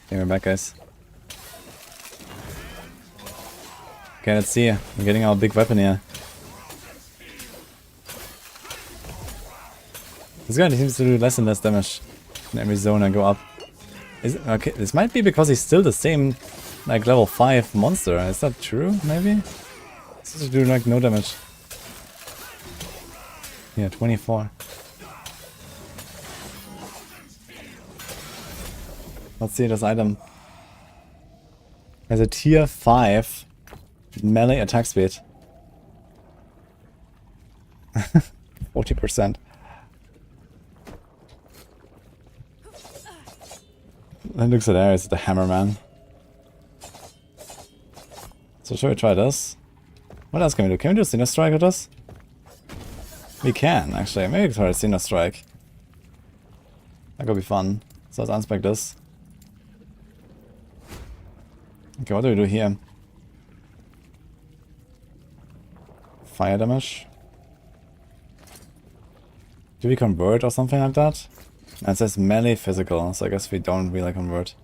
Okay, we're back, guys. Okay, let's see. We're getting our big weapon here. This guy seems to do less and less damage in every zone I go up. Is it, okay, this might be because he's still the same, like, level 5 monster. Is that true, maybe? This seems to do, like, no damage. Yeah, 24. Let's see this item. Has a tier 5 melee attack speed. 40%. That looks hilarious with the hammer, man. So should we try this? What else can we do? Can we do Sinner Strike with this? We can, actually. Maybe we can try Sinner Strike. That could be fun. So let's unspec this. Okay, what do we do here? Fire damage? Do we convert or something like that? And it says melee physical, so I guess we don't really convert.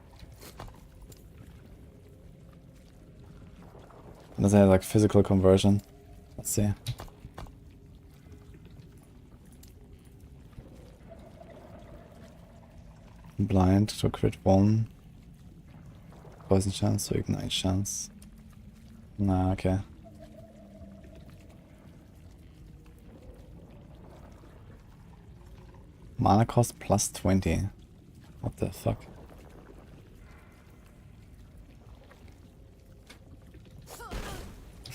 Unless it has like physical conversion. Let's see. Blind to crit 1. Poison chance to ignite chance. Nah, okay. Mana cost plus 20. What the fuck?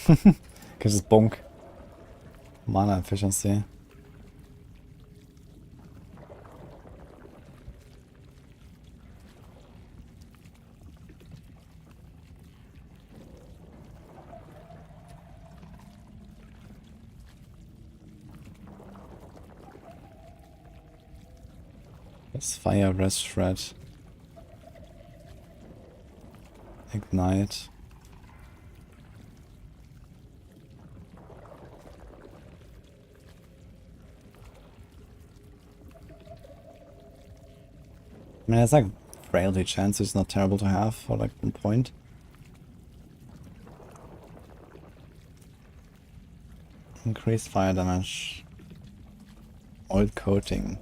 Can just bonk. Mana efficiency. Fire rest shred. Ignite. I mean, it's like frailty chance is not terrible to have for like 1 point. Increased fire damage. Oil coating.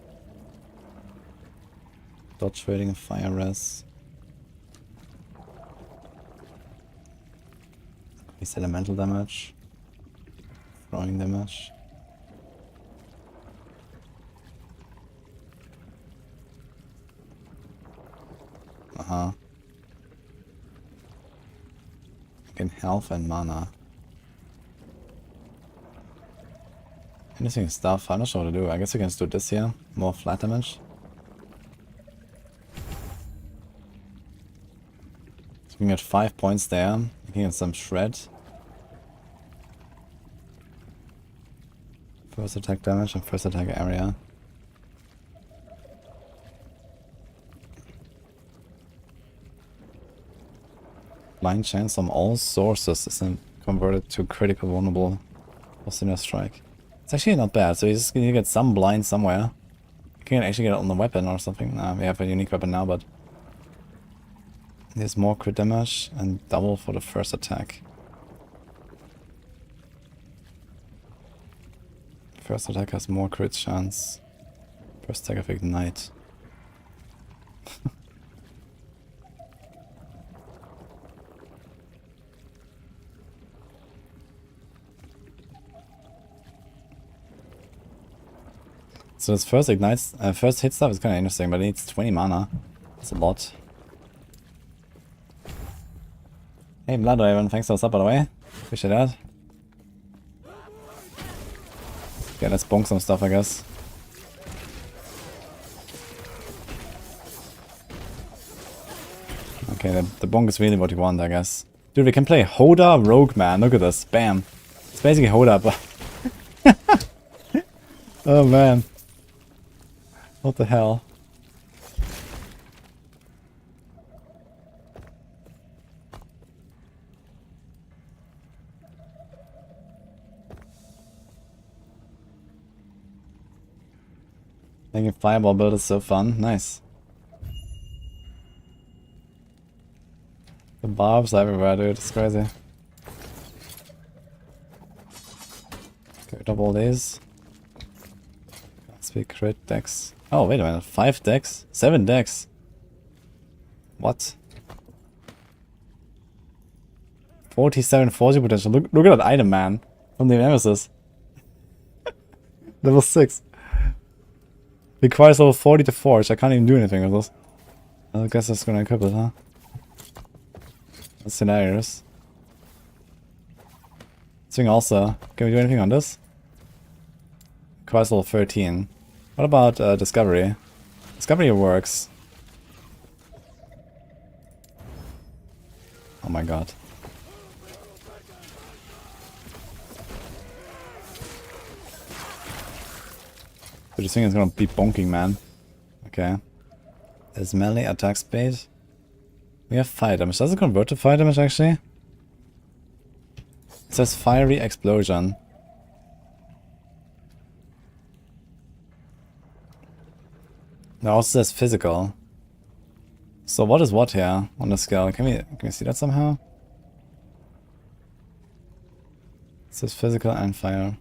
Dodge rating of fire res. Increased elemental damage. Throwing damage. Again, health and mana. Interesting stuff. I'm not sure what to do. I guess we can just do this here. More flat damage. So we can get 5 points there. We can get some shred. First attack damage and first attack area. Blind chance from all sources is then converted to critical vulnerable for Sinner Strike. It's actually not bad, so you just need to get some blind somewhere. You can actually get it on the weapon or something. Nah, we have a unique weapon now, but there's more crit damage and double for the first attack. First attack has more crit chance. First attack of Ignite. So this first ignites, first hit stuff is kind of interesting, but it needs 20 mana. That's a lot. Hey Bloodraven, thanks for the sub by the way. Appreciate that. Okay, let's bonk some stuff I guess. Okay, the bonk is really what you want I guess. Dude, we can play Hoda Rogue man, look at this, bam. It's basically Hoda, but... oh man. What the hell? Making fireball build is so fun. Nice. The barbs everywhere, dude. It's crazy. Okay, double these. Let's be crit decks. Oh, wait a minute. 5 decks? 7 decks? What? 47 40 potential. Look at that item, man. From the Nemesis. Level 6. Requires level 40 to forge. I can't even do anything with this. I guess that's gonna equip it, huh? That's scenarios. This thing also. Can we do anything on this? Requires level 13. What about Discovery? Discovery works. Oh my god. So this thing is gonna be bonking, man. Okay. There's melee attack speed. We have fire damage. Does it convert to fire damage actually? It says fiery explosion. It also says physical. So what is what here on the scale? Can we see that somehow? It says physical and fire.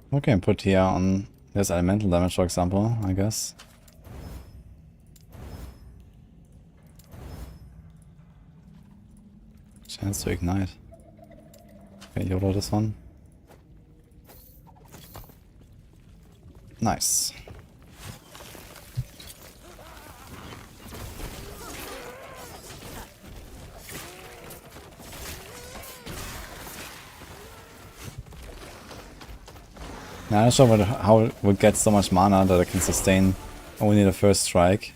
We can put here on this elemental damage, for example, I guess. Chance to ignite. Okay, YOLO this one. Nice. Now I'm not sure how it would get so much mana that it can sustain only the first strike.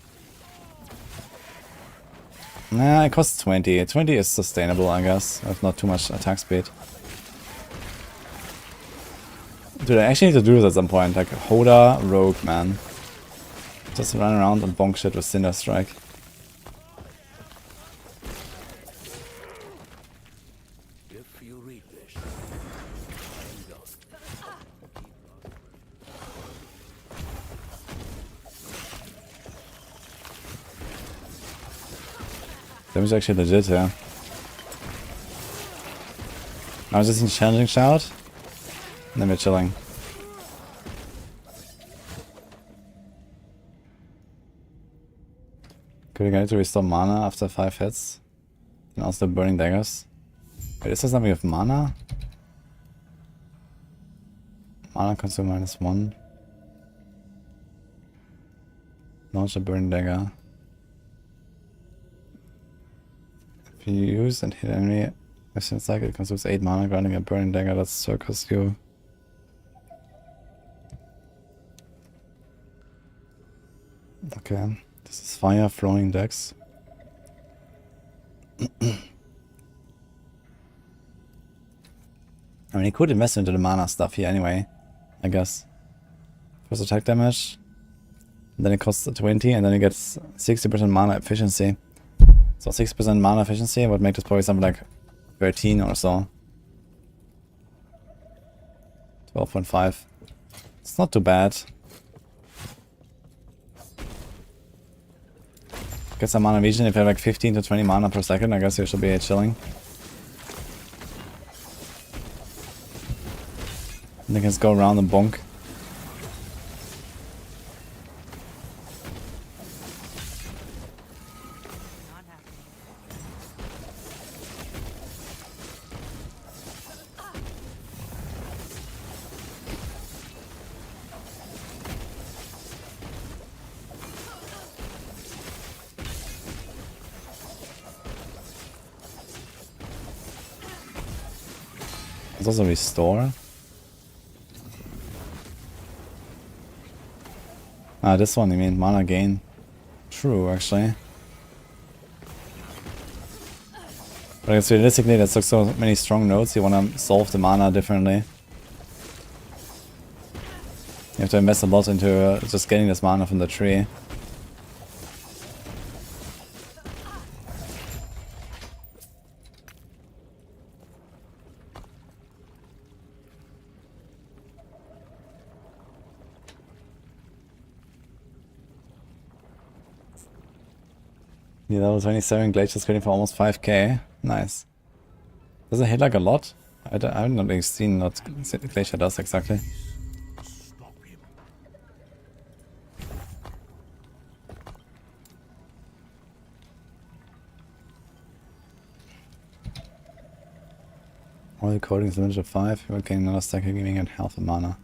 Nah, it costs 20. 20 is sustainable, I guess, with not too much attack speed. Dude, I actually need to do this at some point, like Hoda Rogue, man. Just run around and bonk shit with Cinder Strike. If you read this, Damage actually legit, yeah. I was just in challenging shout, and then we're chilling. Could we get to restore mana after 5 hits? And also burning daggers. Wait, is there something with mana? Mana consume -1. Launch a burning dagger. If you use and hit enemy, it seems like it consumes 8 mana, granting a burning dagger that circles you. Okay, this is fire flowing decks. I mean, he could invest into the mana stuff here anyway, I guess. First attack damage, then it costs 20, and then it gets 60% mana efficiency. So 6% mana efficiency would make this probably something like 13 or so. 12.5. It's not too bad. Get some mana vision. If you have like 15 to 20 mana per second, I guess you should be chilling. And they can just go around and bonk. There's also restore. Ah, this one, you mean mana gain. True, actually. But I guess realistically, there's like so many strong nodes, you want to solve the mana differently. You have to invest a lot into just getting this mana from the tree. Yeah, level 27 Glacier's getting for almost 5k. Nice. Does it hit like a lot? I haven't really seen what Glacier does exactly. Stop him. All coding is limited to 5. You will gain another stack giving it half a mana.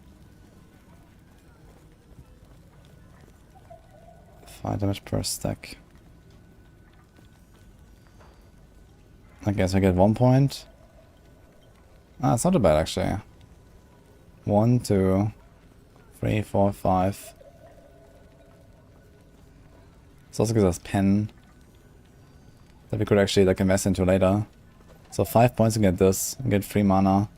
5 damage per stack. I guess I get 1 point. Ah, it's not too bad actually. 1, 2, 3, 4, 5. This also gives us pen that we could actually like invest into later. So 5 points to get this, and get 3 mana.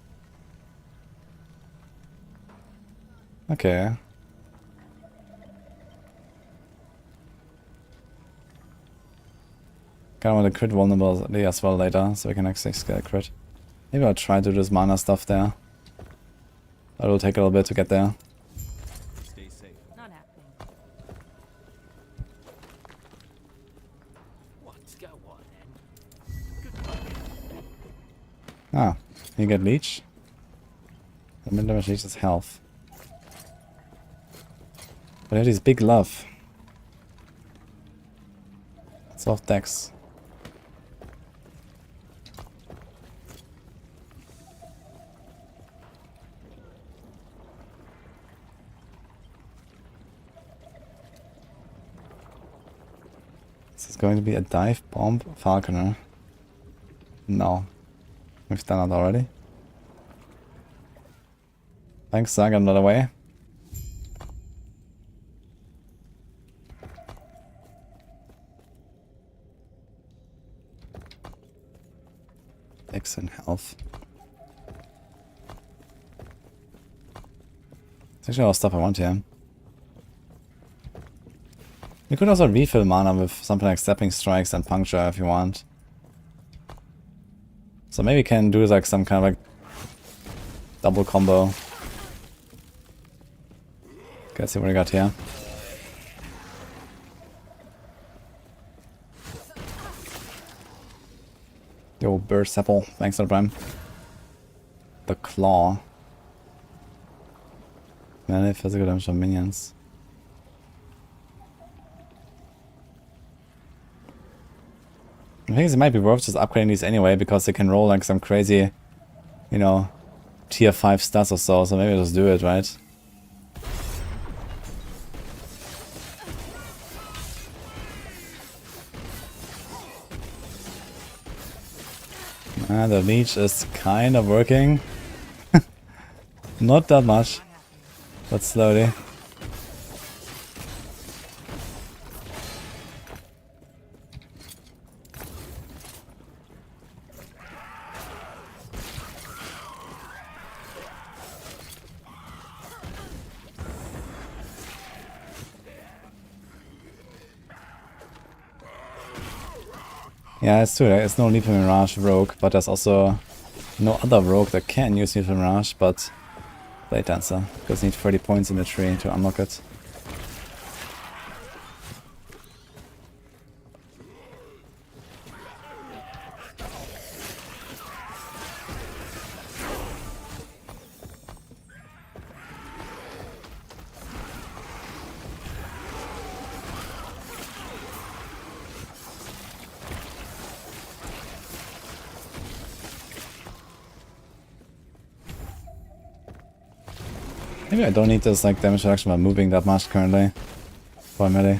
Okay. Kinda want to crit vulnerability as well later, so we can actually scale crit. Maybe I'll try to do this mana stuff there. That will take a little bit to get there. Stay safe. Not happening. What's going on Ah, you get leech. The mid damage leech is health. But I have this big love. Soft decks. This is going to be a dive bomb falconer. No. We've done it already. Thanks, Saga, another way. X in health. There's actually all the stuff I want here. You could also refill mana with something like Stepping Strikes and Puncture if you want. So maybe you can do like some kind of like double combo. Let's see what we got here. Yo, Burst Apple. Thanks for the prime. The Claw. Melee physical damage on minions. I think it might be worth just upgrading these anyway, because they can roll like some crazy, you know, tier 5 stats or so maybe I'll just do it, right? The leech is kind of working. Not that much, but slowly. Yeah, it's true, there's no Lethal Mirage rogue, but there's also no other rogue that can use Lethal Mirage, but Blade Dancer, because you need 30 points in the tree to unlock it. Maybe I don't need this like damage reduction by moving that much currently for melee.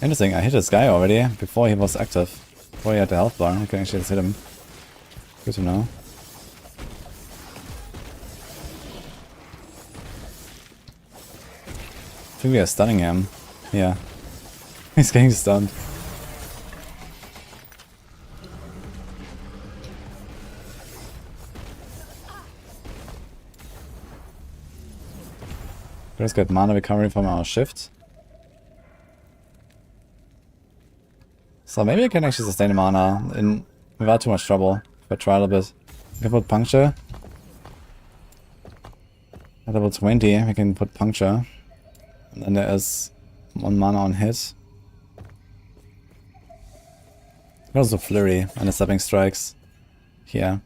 Interesting, I hit this guy already before he was active. Before he had the health bar, I can actually just hit him. Good to know. I think we are stunning him. Yeah. He's getting stunned. Let's get mana recovery from our shift. So maybe I can actually sustain the mana without too much trouble. If I try a little bit. We can put Puncture. At level 20 we can put Puncture. And then there is 1 mana on hit. Also Flurry and the Stepping Strikes here.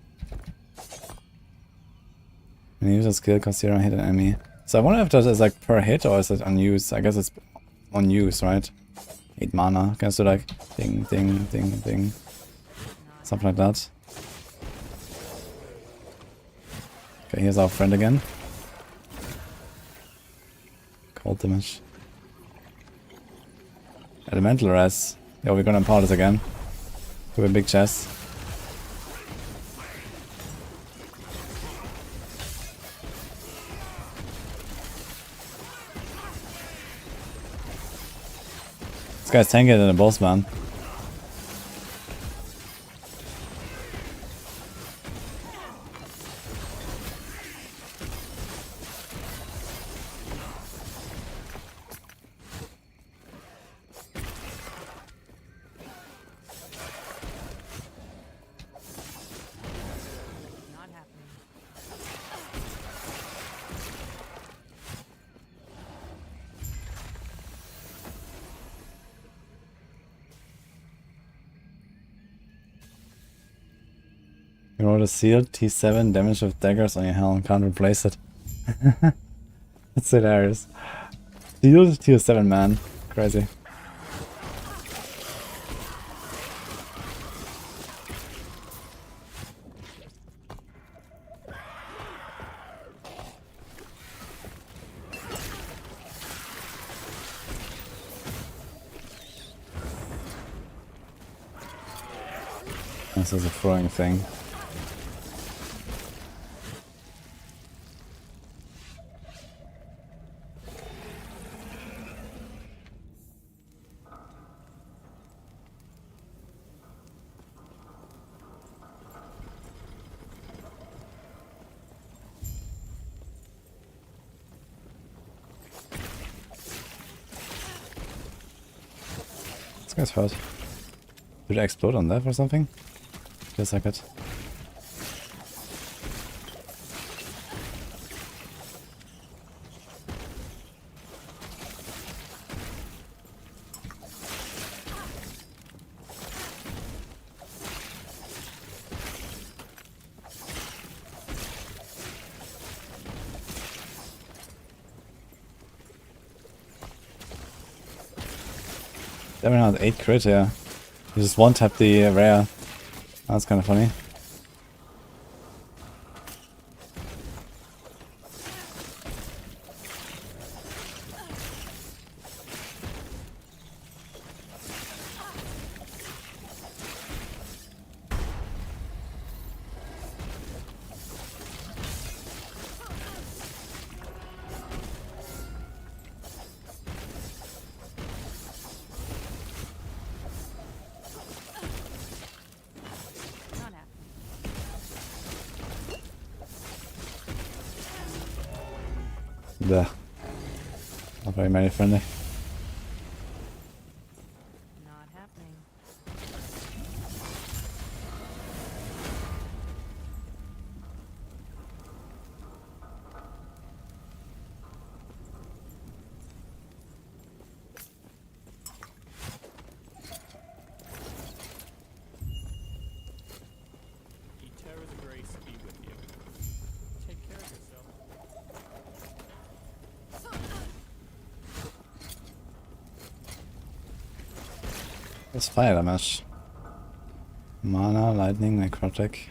When you use a skill, cost 0 hit an enemy. So I wonder if that is like per hit or is it on use? I guess it's on use, right? 8 mana. Can I do like ding, ding, ding, ding. Something like that. Okay, here's our friend again. Cold damage. Elemental res. Yeah, we're gonna empower this again. To a big chest. This guy's tankier than a boss, man. Not happening. You rolled a sealed T7 damage with daggers on your helm, can't replace it. That's hilarious. Sealed T7, man. Crazy. This is a throwing thing. This guy's hurt. Did I explode on that or something? Feels like it. Seven out 8 crit, yeah. You just one tap the rare. That's kind of funny. Not happening. Blech. Not very melee friendly. Not happening. Terra's grace be with you. Take care of yourself. That's fire damage. Mana, lightning, necrotic.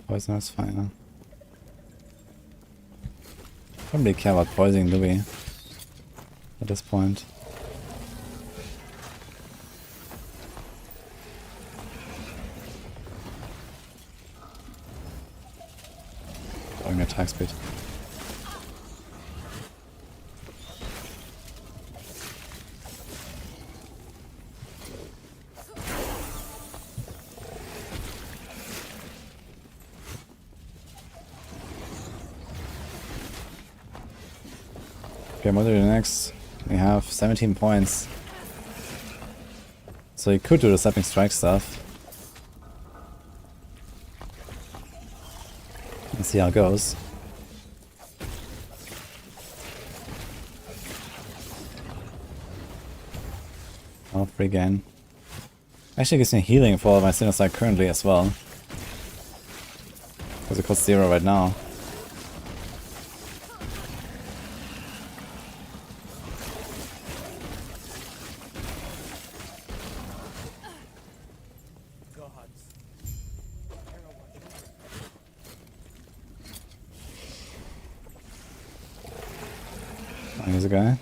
Poisonous fire. Don't really care about poisoning, do we? At this point. Going attack speed. Okay, what do we do next? We have 17 points. So you could do the stepping strike stuff. Let's see how it goes. Oh, free gain. Actually gives me healing for my Sinistite currently as well. Because it costs 0 right now. Gods. Oh, here's a guy.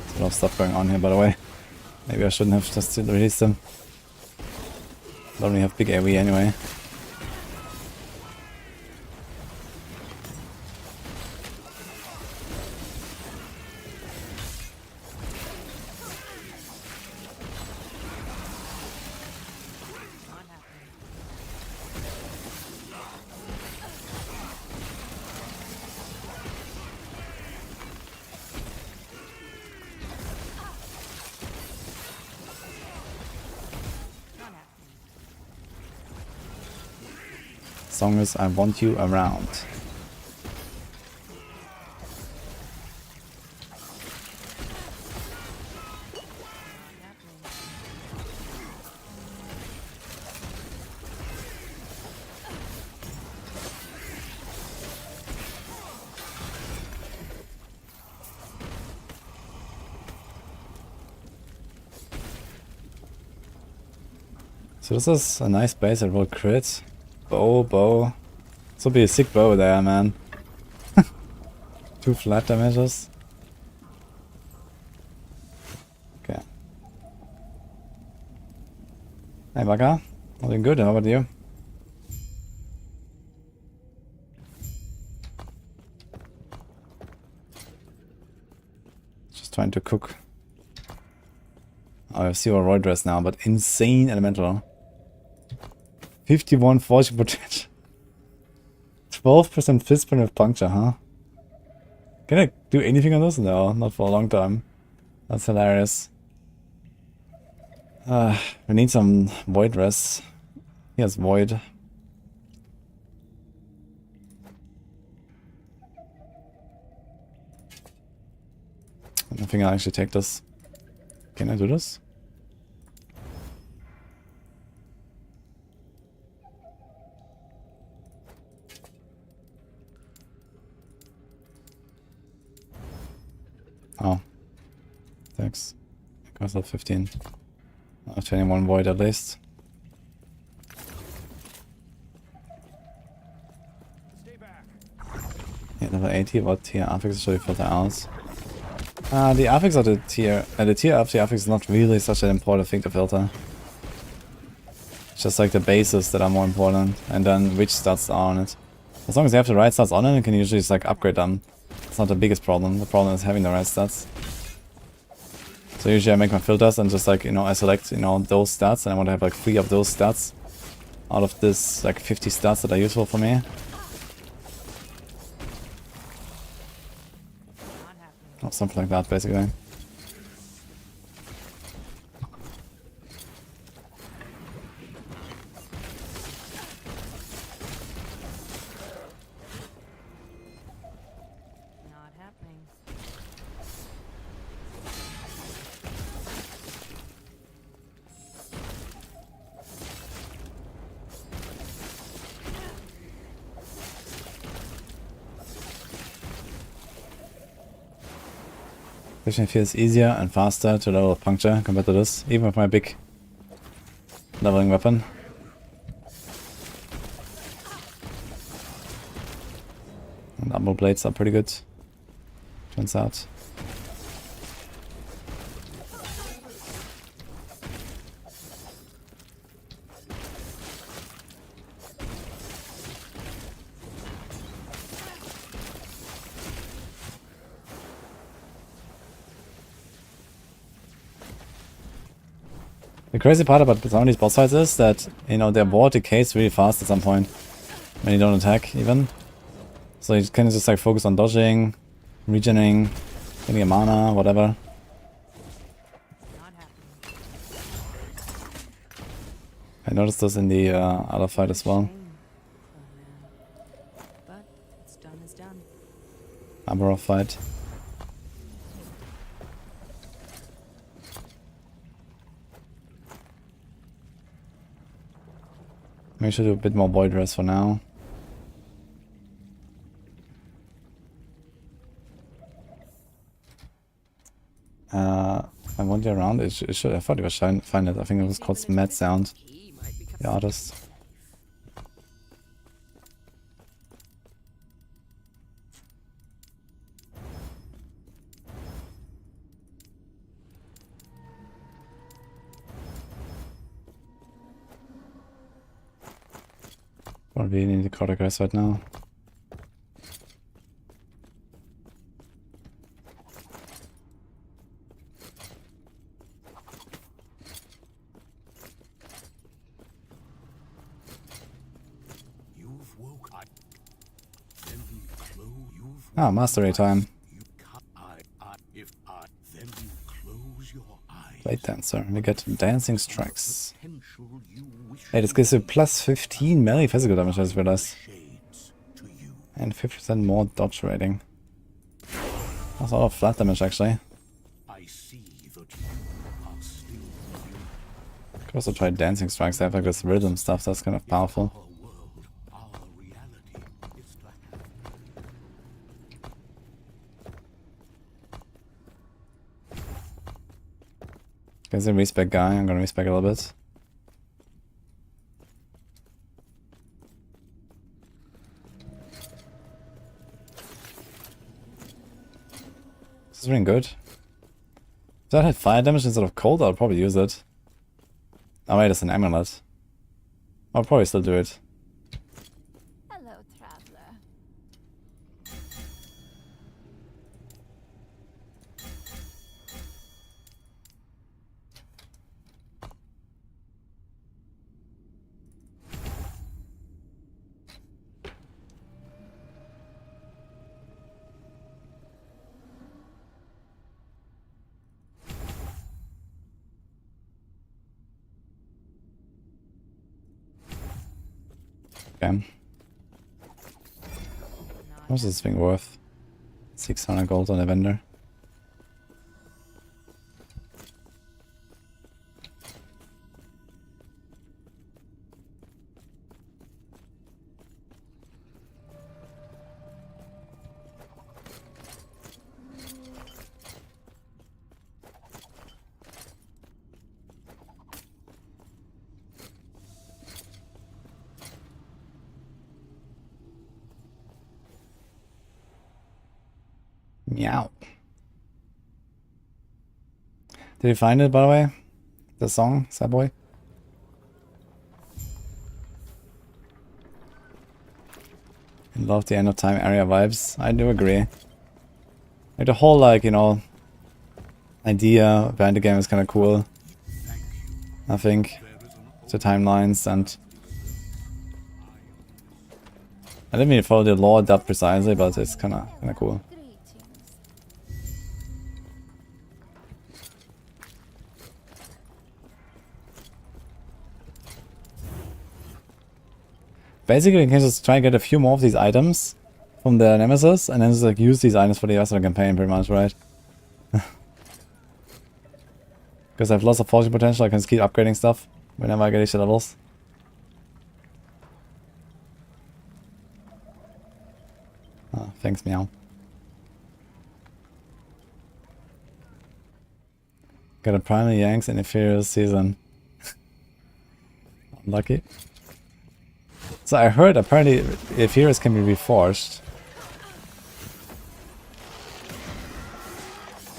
There's a lot of stuff going on here, by the way. Maybe I shouldn't have just released them. Don't really have big AoE anyway. Not happening. Not happening. Song is I Want You Around. Not happening. So this is a nice base that will crit. Bow. This will be a sick bow there, man. 2 flat damages. Okay. Hey Baka, doing good, how about you? Just trying to cook. I have 0 Roy dress now, but insane elemental. 51 fortune potential. 12% fist point with puncture, huh? Can I do anything on this? No, not for a long time. That's hilarious. We need some void rest. He has void. I don't think I'll actually take this. Can I do this? Oh. Thanks. It costs up 15. 21 void at least. Yeah, level 80, what tier affix should we filter out? The affix of the tier of the affix is not really such an important thing to filter. It's just like the bases that are more important, and then which stats are on it. As long as you have the right stats on it, you can usually just like upgrade them. It's not the biggest problem. The problem is having the right stats. So usually I make my filters and just like, you know, I select, you know, those stats, and I want to have like 3 of those stats out of this like 50 stats that are useful for me. Or something like that, basically. Not happening. It feels easier and faster to level puncture compared to this, even with my big leveling weapon. And double blades are pretty good, turns out. The crazy part about some of these boss fights is that, you know, their ward decays really fast at some point when you don't attack, even. So you can just like focus on dodging, regening, getting a mana, whatever. I noticed this in the other fight as well. But it's done is done. Aberroth fight. Maybe I should do a bit more void rest for now. I want you around. It should. I thought it was find it. I think it was called Mad Sound. The artist. Probably need to categorize right now. Ah, mastery time. Blade Dancer. We get dancing strikes. Hey, this gives you plus 15 melee physical damage, I just realized. And 50% more dodge rating. That's a lot of flat damage, actually. Could also try dancing strikes. They have like this rhythm stuff that's kind of powerful. There's a respec guy. I'm gonna respec a little bit. This is really good. If that had fire damage instead of cold, I'll probably use it. Oh wait, it's an amulet. I'll probably still do it. Hello, traveler. Okay. What's this thing worth? 600 gold on a vendor. Meow. Did you find it, by the way? The song, Subway? I love the end of time area vibes. I do agree. Like the whole, like, you know, idea behind the game is kind of cool. I think the timelines, and I didn't mean to follow the lore that precisely, but it's kind of cool. Basically, you can just try and get a few more of these items from the nemesis, and then just like use these items for the rest of the campaign, pretty much, right? Because I have lots of fortune potential, I can just keep upgrading stuff whenever I get each levels. Oh, thanks, meow. Got a primary Yanks in the Inferior season. Unlucky. So I heard apparently Inferiors can be reforged.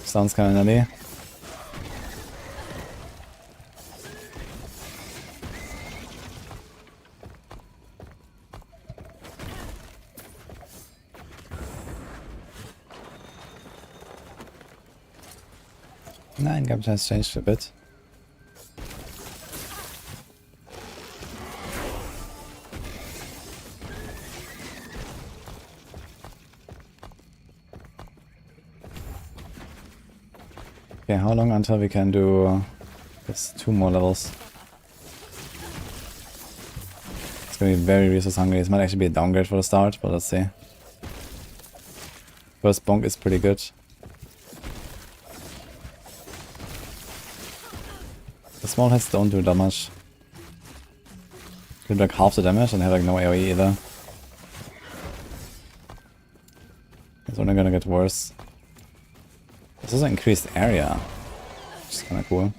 Sounds kinda nutty. Nah, income has changed a bit. Okay, how long until we can do this 2 more levels? It's gonna be very resource hungry. This might actually be a downgrade for the start, but let's see. First bonk is pretty good. The small hits don't do that much. They do like half the damage and have like no AoE either. It's only gonna get worse. This is an increased area, which is kinda cool.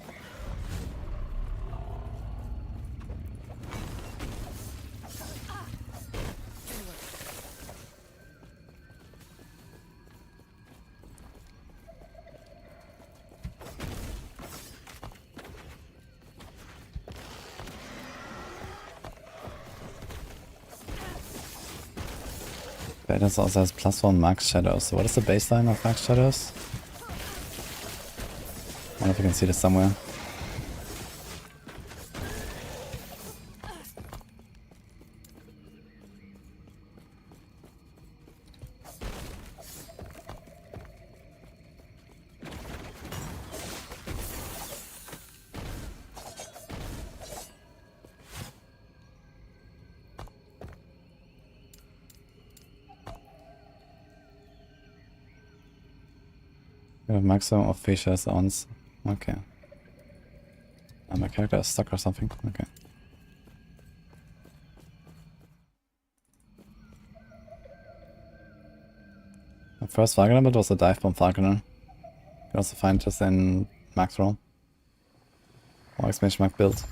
This also has +1 max shadows. So what is the baseline of max shadows? I don't know if you can see this somewhere. We have maximum of facial ons. Okay. And my character is stuck or something. Okay. The first Falconer build was a dive bomb Falconer. You can also find this in max roll. Or exclamation mark build.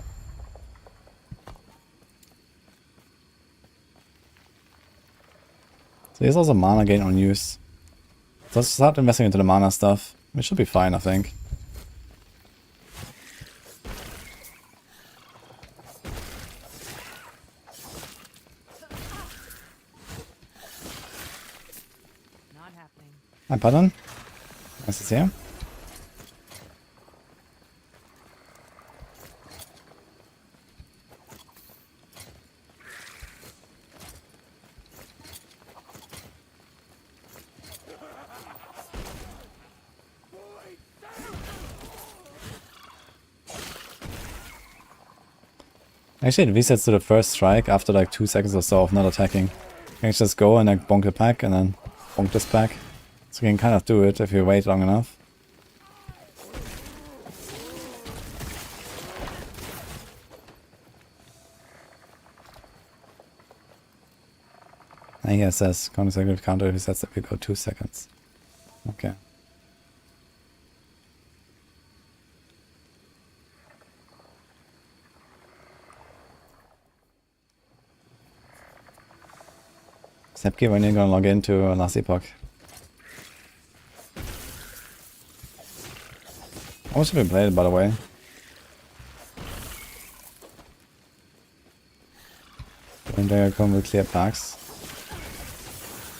So here's also mana gain on use. So let's start investing into the mana stuff. It should be fine, I think. Not happening. Hi, pardon? Nice to see you. Actually, it resets to the first strike after like 2 seconds or so of not attacking. You can just go and like bonk the pack and then bonk this pack. So you can kind of do it if you wait long enough. And here it says consecutive counter resets if you go 2 seconds. Okay. Sepki, when are you gonna log into last Epoch? How much have you played, by the way? Burning Dagger come with clear packs.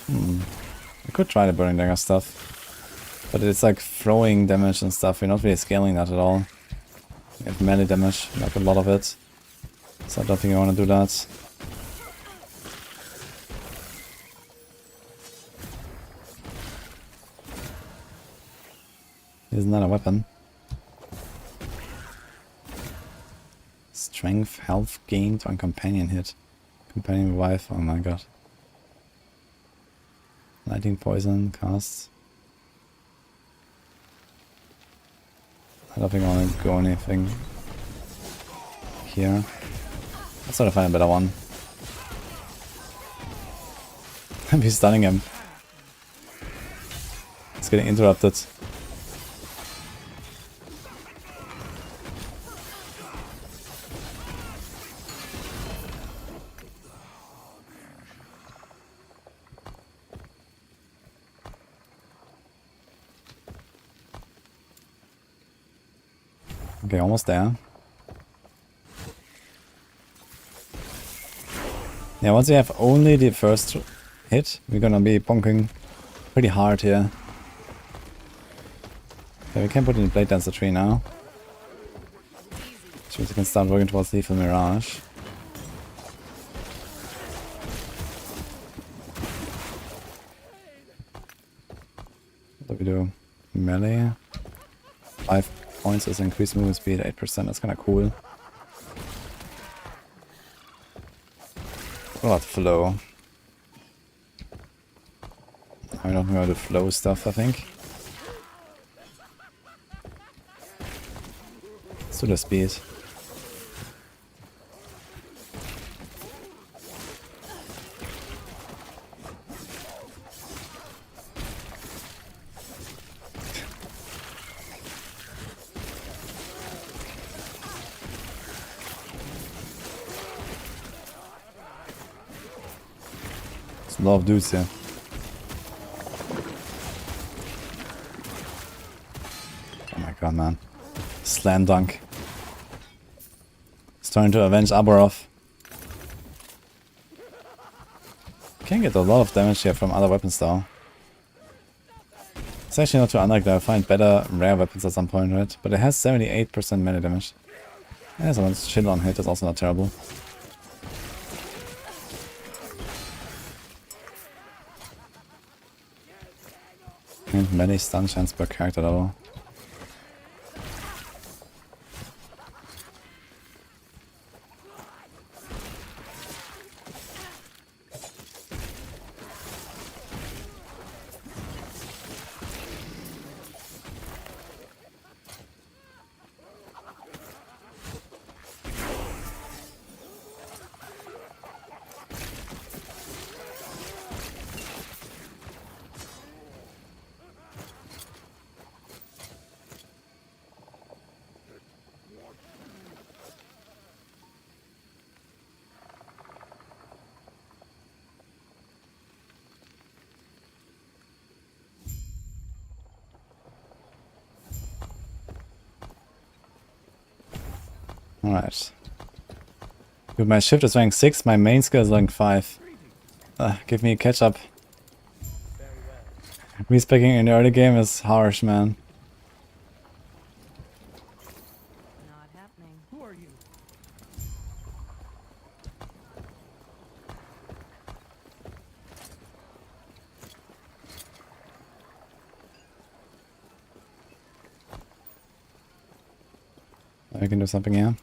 I could try the Burning Dagger stuff. But it's like throwing damage and stuff. You're not really scaling that at all. You have melee damage, like a lot of it. So I don't think I want to do that. Here's another weapon. Strength, health gained on companion hit. Companion revive, oh my god. Lightning poison casts. I don't think I want to go anything here. Let's try to find a better one. I'm be stunning him. It's getting interrupted. Okay, almost there. Yeah, once we have only the first hit, we're gonna be bonking pretty hard here. Okay, we can put in the Blade Dancer tree now. Which means we can start working towards Lethal Mirage. What do we do? Melee. 5 points is increased movement speed, 8%, that's kinda cool. What about flow? I don't know the flow stuff, I think. Let's do the speed. There's a lot of dudes here. Oh my god, man. Slam dunk. It's trying to avenge Aberroth. Can get a lot of damage here from other weapons though. It's actually not too unlikely. I'll find better rare weapons at some point, right? But it has 78% melee damage. Yeah, someone's chill on hit is also not terrible. And many stun chance per character level. Alright. Good, my shift is rank 6, my main skill is rank 5. Give me a catch up. Respeccing in the early game is harsh, man. Not happening. Who are you? I can do something here.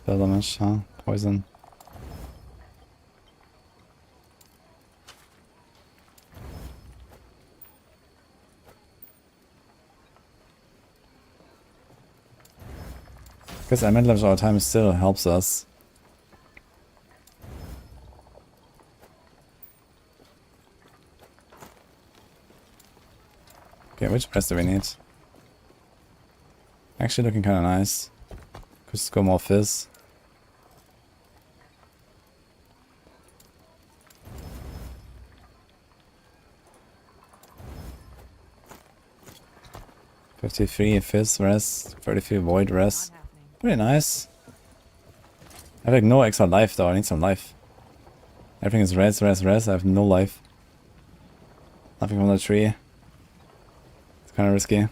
Spell damage, huh? Poison. Guess element damage all the time still helps us. Okay, which press do we need? Actually looking kinda nice. Could just go more fizz. $53 fizz rest, 33 void rest. Not happening. Pretty nice. I have like no extra life though, I need some life. Everything is res, I have no life. Nothing from the tree. It's kinda risky.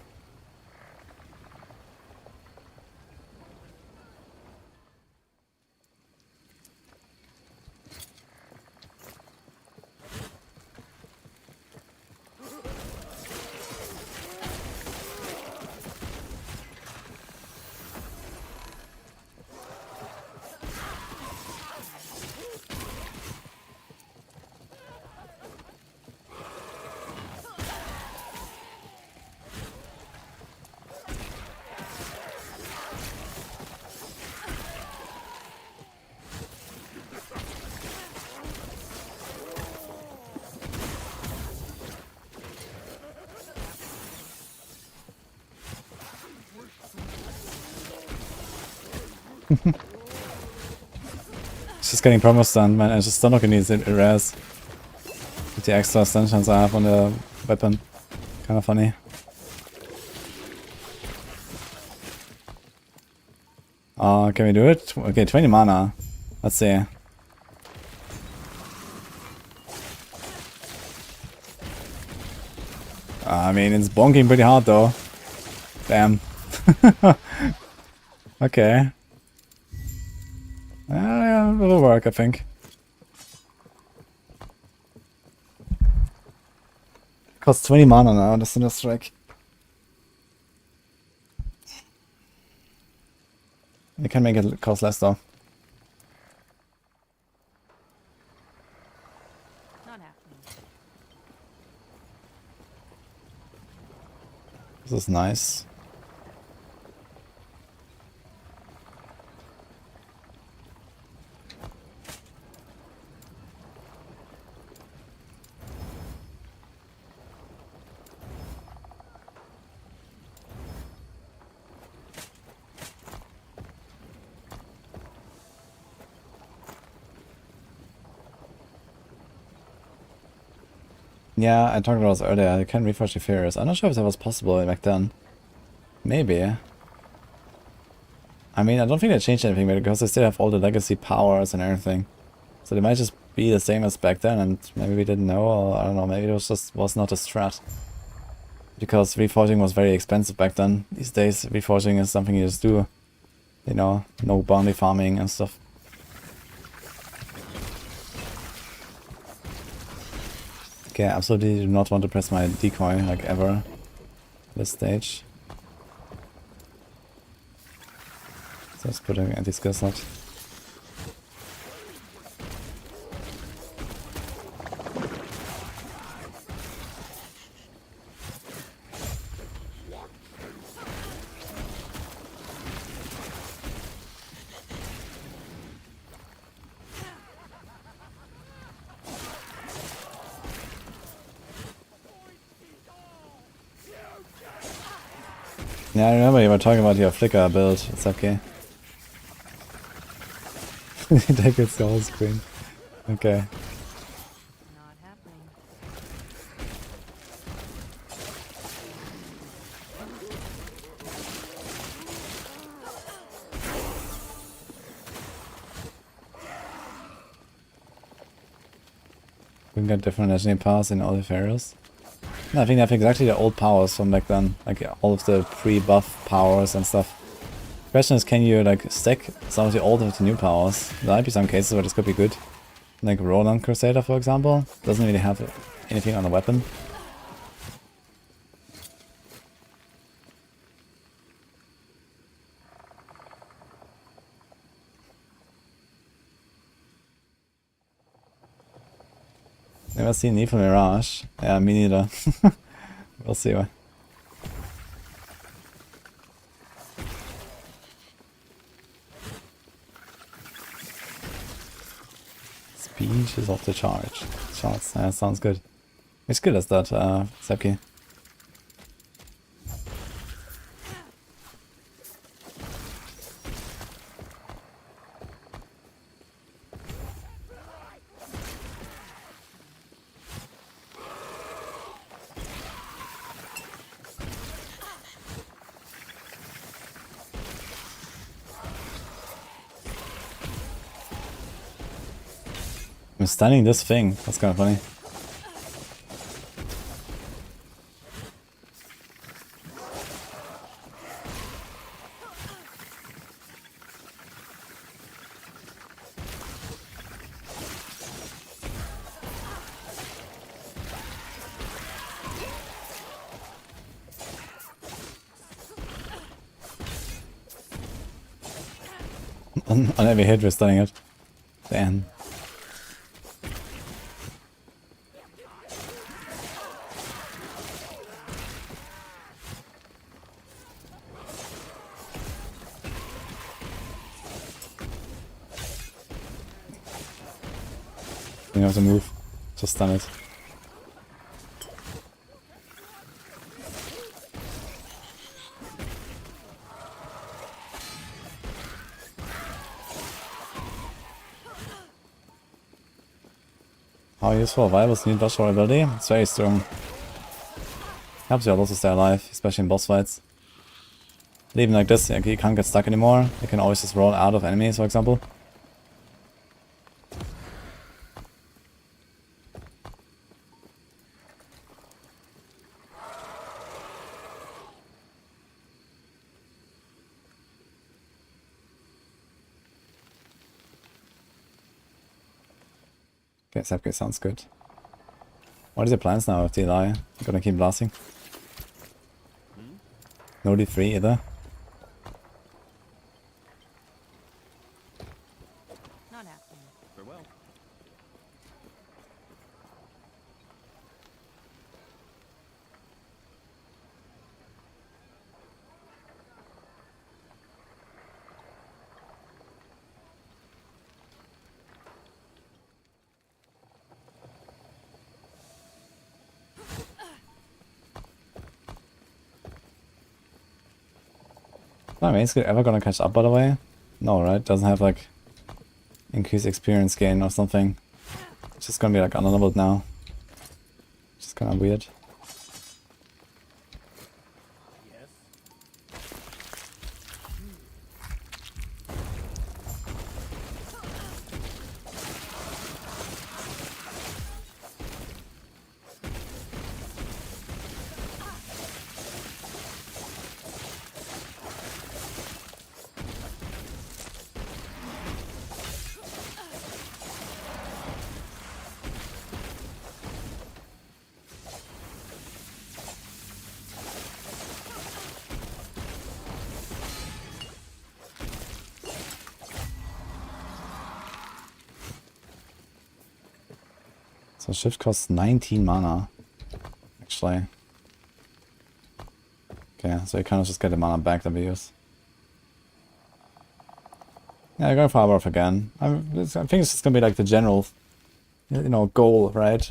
It's just getting promo stunned, man. I'm just still not gonna use it res. With the extra stun chance I have on the weapon. Kinda funny. Can we do it? Okay, 20 mana. Let's see. I mean, it's bonking pretty hard though. Damn. Okay. It'll work, I think. Costs 20 mana now, the Cinder Strike. You can make it cost less though. Not happening. This is nice. Yeah, I talked about this earlier. You can refresh the Furious. I'm not sure if that was possible back then. Maybe. I mean, I don't think they changed anything because they still have all the legacy powers and everything. So they might just be the same as back then, and maybe we didn't know, or I don't know, maybe it was not a strat. Because reforging was very expensive back then. These days, reforging is something you just do. You know, no bounty farming and stuff. Okay, I absolutely do not want to press my decoy, like ever, this stage. So let's put an anti-skill slot. Yeah, I remember you were talking about your flicker build. It's okay. Take its whole screen. Okay. Not happening. We can get different legendary powers in all the areas. No, I think they have exactly the old powers from back then. Like all of the pre-buff powers and stuff. The question is, can you like stack some of the old with the new powers? There might be some cases where this could be good. Like Roland Crusader, for example. Doesn't really have anything on the weapon. I see a need for mirage. Yeah, me neither. We'll see. Speech is off the charge. Charts, yeah, sounds good. Which skill is that, Sepki? I'm stunning this thing. That's kind of funny. On every hit we're stunning it. Damn. You have to move. Just stun it. How useful Vibers need rush ability? It's very strong. Helps you a lot to stay alive, especially in boss fights. But even like this, you can't get stuck anymore. You can always just roll out of enemies, for example. Okay, Sepke sounds good. What is your plans now with DLI? You gonna keep blasting? No D3 either? Not happening. Farewell. Is my main skill ever gonna catch up, by the way? No, right? Doesn't have like increased experience gain or something. It's just gonna be like unleveled now. Which is kinda weird. So shift costs 19 mana. Actually. Okay, so you kind of just get the mana back that we use. Yeah, I'm going for Aberroth again. I think it's just gonna be like the general, you know, goal, right?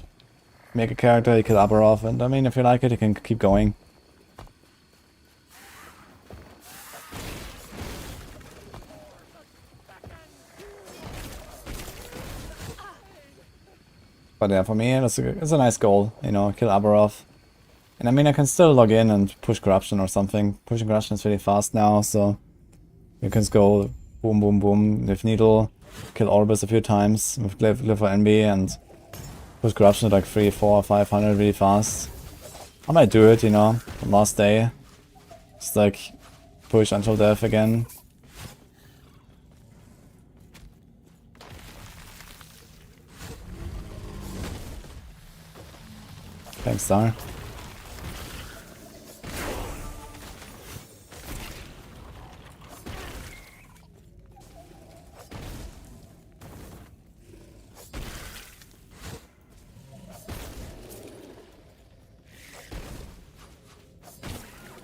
Make a character, you kill Aberroth, and I mean, if you like it, you can keep going. But yeah, for me, it's a nice goal, you know, kill Aberroth. And I mean, I can still log in and push corruption or something. Pushing corruption is really fast now, so you can just go boom, boom, boom with Needle, kill Orbis a few times with Glyph for NB, and push corruption at like 3, 4, 500 really fast. I might do it, you know, the last day. Just like push until death again. Thanks, Star.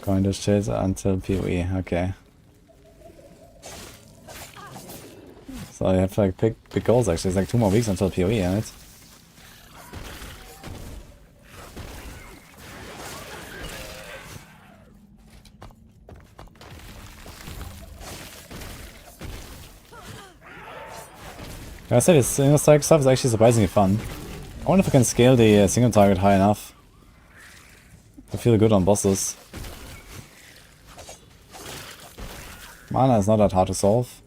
Going to shit until PoE, okay. So you have to like pick big goals actually. It's like 2 more weeks until PoE, right? Like I said, this single strike stuff is actually surprisingly fun. I wonder if I can scale the single target high enough to feel good on bosses. Mana is not that hard to solve.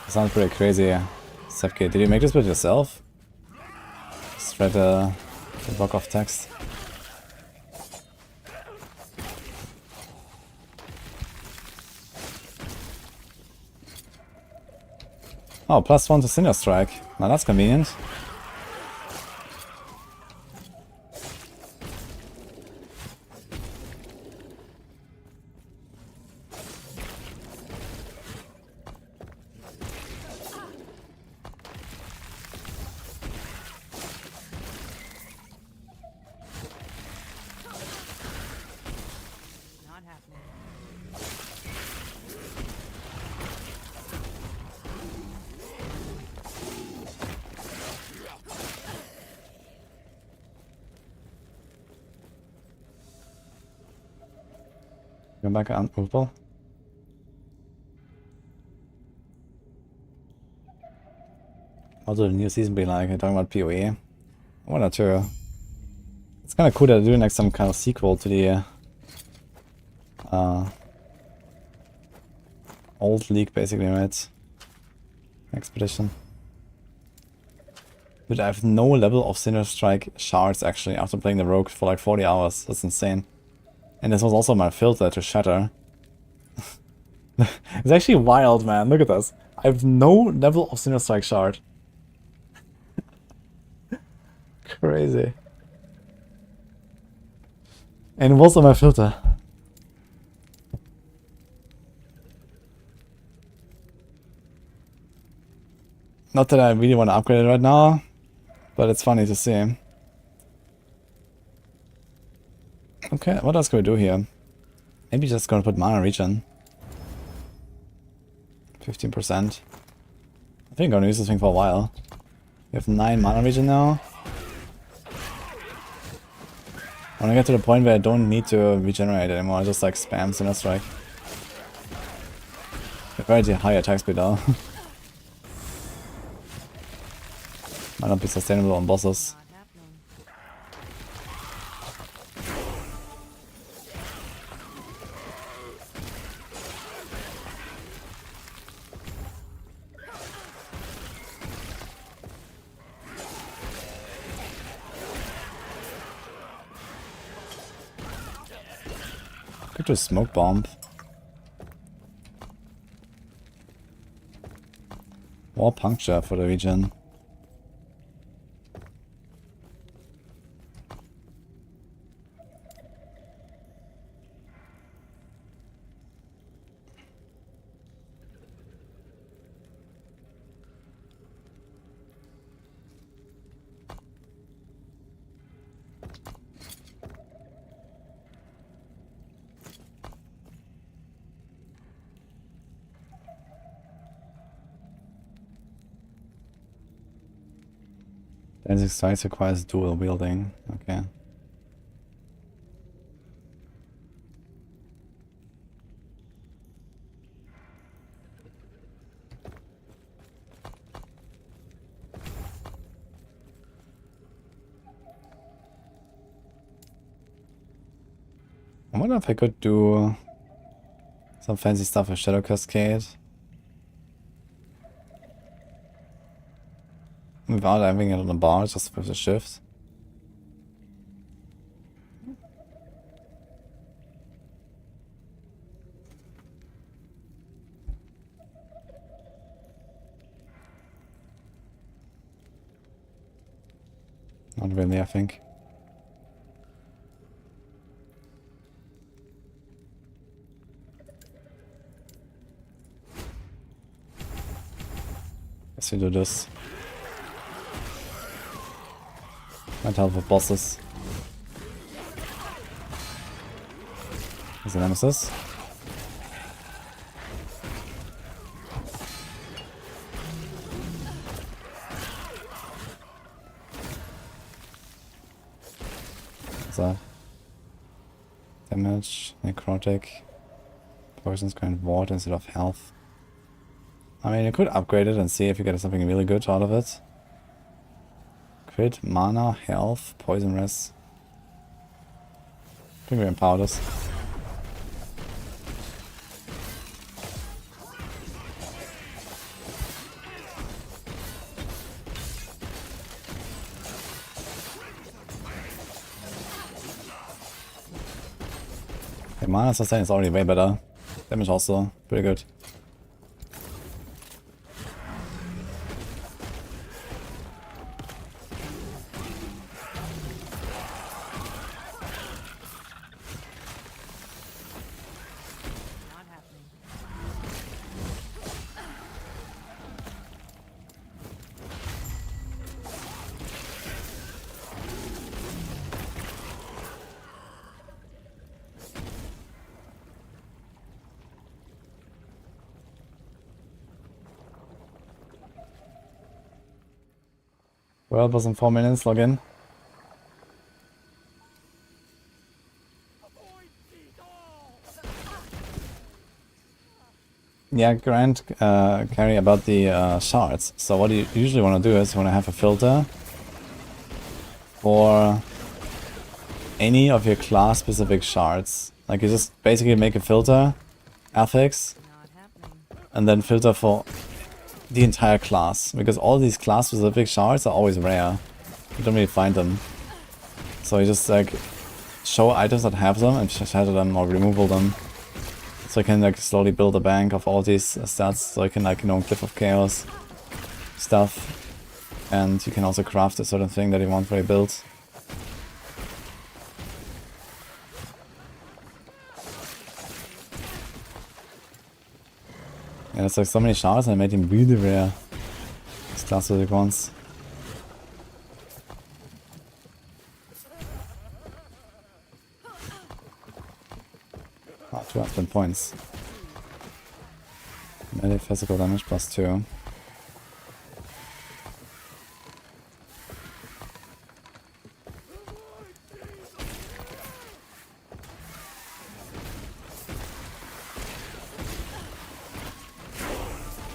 Sounds pretty crazy. Sepke, did you make this build yourself? Just read the block of text. Oh, +1 to Cinder Strike. Now that's convenient. Not happening. Go back unmovable. What will the new season be like? I'm talking about PoE. I wonder too. It's kind of cool that they're doing like some kind of sequel to the old league, basically, right? Expedition. But I have no level of Cinder Strike shards actually after playing the Rogue for like 40 hours. That's insane. And this was also my filter to shatter. It's actually wild, man. Look at this. I have no level of Cinder Strike shard. Crazy. And it was on my filter. Not that I really want to upgrade it right now, but it's funny to see. Okay, what else can we do here? Maybe just gonna put mana regen. 15%. I think I'm gonna use this thing for a while. We have 9 mana regen now. When I get to the point where I don't need to regenerate anymore, I just like spam Cinder Strike. A very high attack speed though. Might not be sustainable on bosses. Not happening. Could just smoke bomb. More puncture for the regen. Dancing Strikes requires dual wielding. Okay. I wonder if I could do Some fancy stuff with Shadow Cascade. Without having it on the bar, just with the shift. Not really, I think. Guess we do this. Might help with bosses. There's a nemesis. What's that? Damage, necrotic. Poisons grant ward instead of health. I mean, you could upgrade it and see if you get something really good out of it. Crit, mana, health, poison res. I think we empower this. Okay, mana sustain is already way better. Damage also pretty good. Well, it was in 4 minutes, log in. Yeah, Grant, Carrie, about the shards. So what you usually want to do is you want to have a filter for any of your class-specific shards. Like you just basically make a filter, affix, and then filter for the entire class, because all these class specific shards are always rare. You don't really find them. So you just like show items that have them and shatter them or remove them. So you can like slowly build a bank of all these stats, so you can like, you know, Cliff of Chaos stuff. And you can also craft a certain thing that you want for your build. Yeah, there's like so many shards and I made him really rare. These class specific ones. Ah, 200 points. Melee physical damage +2.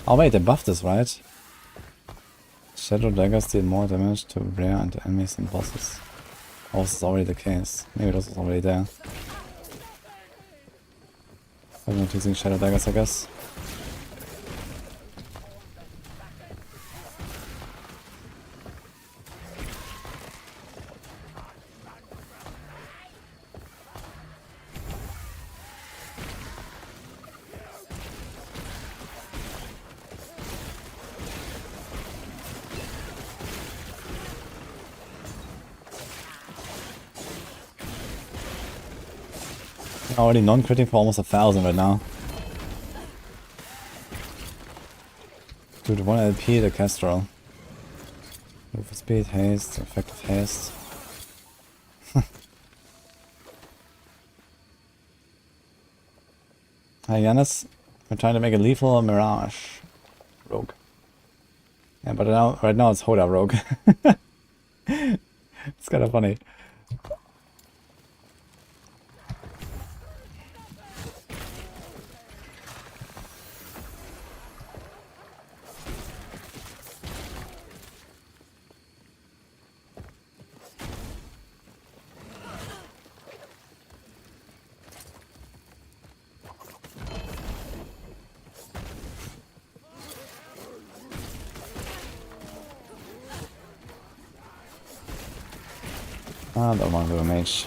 Oh wait, they buffed this, right? Shadow daggers deal more damage to rare and enemies and bosses. Oh, this is already the case. Maybe this was already there. I'm not using shadow daggers, I guess. Already non-critting for almost 1,000 right now. Dude, 1 LP the Kestrel. Move for speed, haste, effective haste. Hi Yanis, we're trying to make a lethal mirage rogue. Yeah, but now, right now it's Hoda rogue. It's kind of funny. Ah, don't want to do a mage.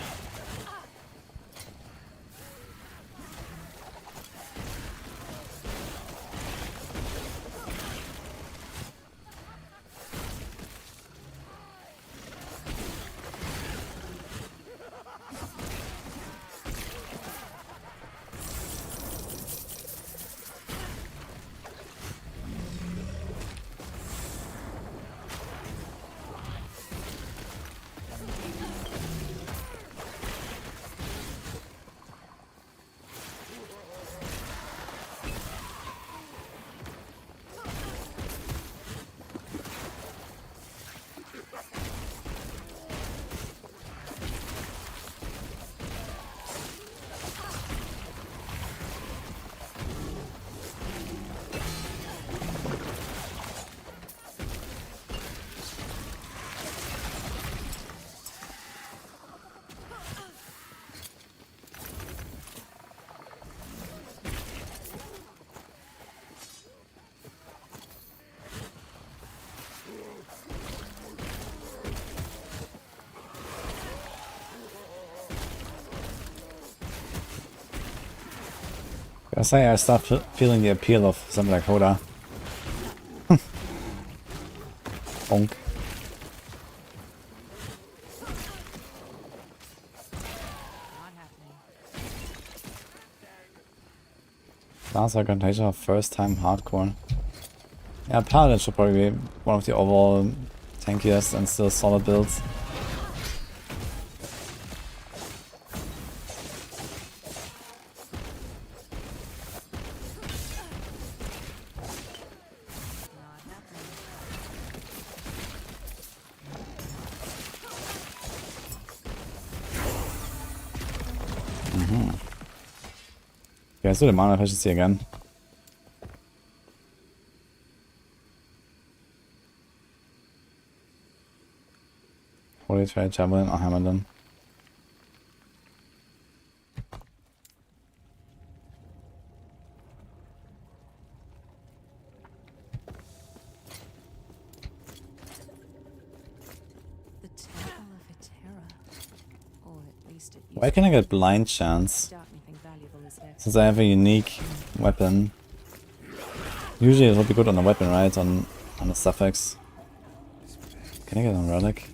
I say I stopped feeling the appeal of something like Hoda. Bonk. Last Augmentation first time hardcore. Yeah, Paladin should probably be one of the overall tankiest and still solid builds. Yeah, let's do the mana efficiency again. Holy Trade, Javelin, or Hammerden. The Temple of Hetera. Or at least it Why can I get blind chance? doubt anything valuable is left. Since I have a unique weapon. Usually it would be good on the weapon, right? On the suffix. Can I get on relic?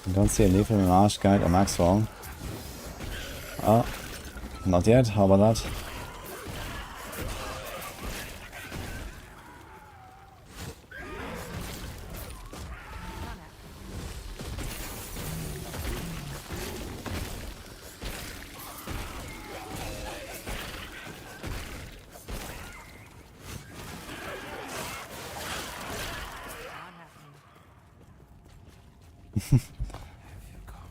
I don't see a lethal mirage guide or Maxwell. Oh, not yet. How about that?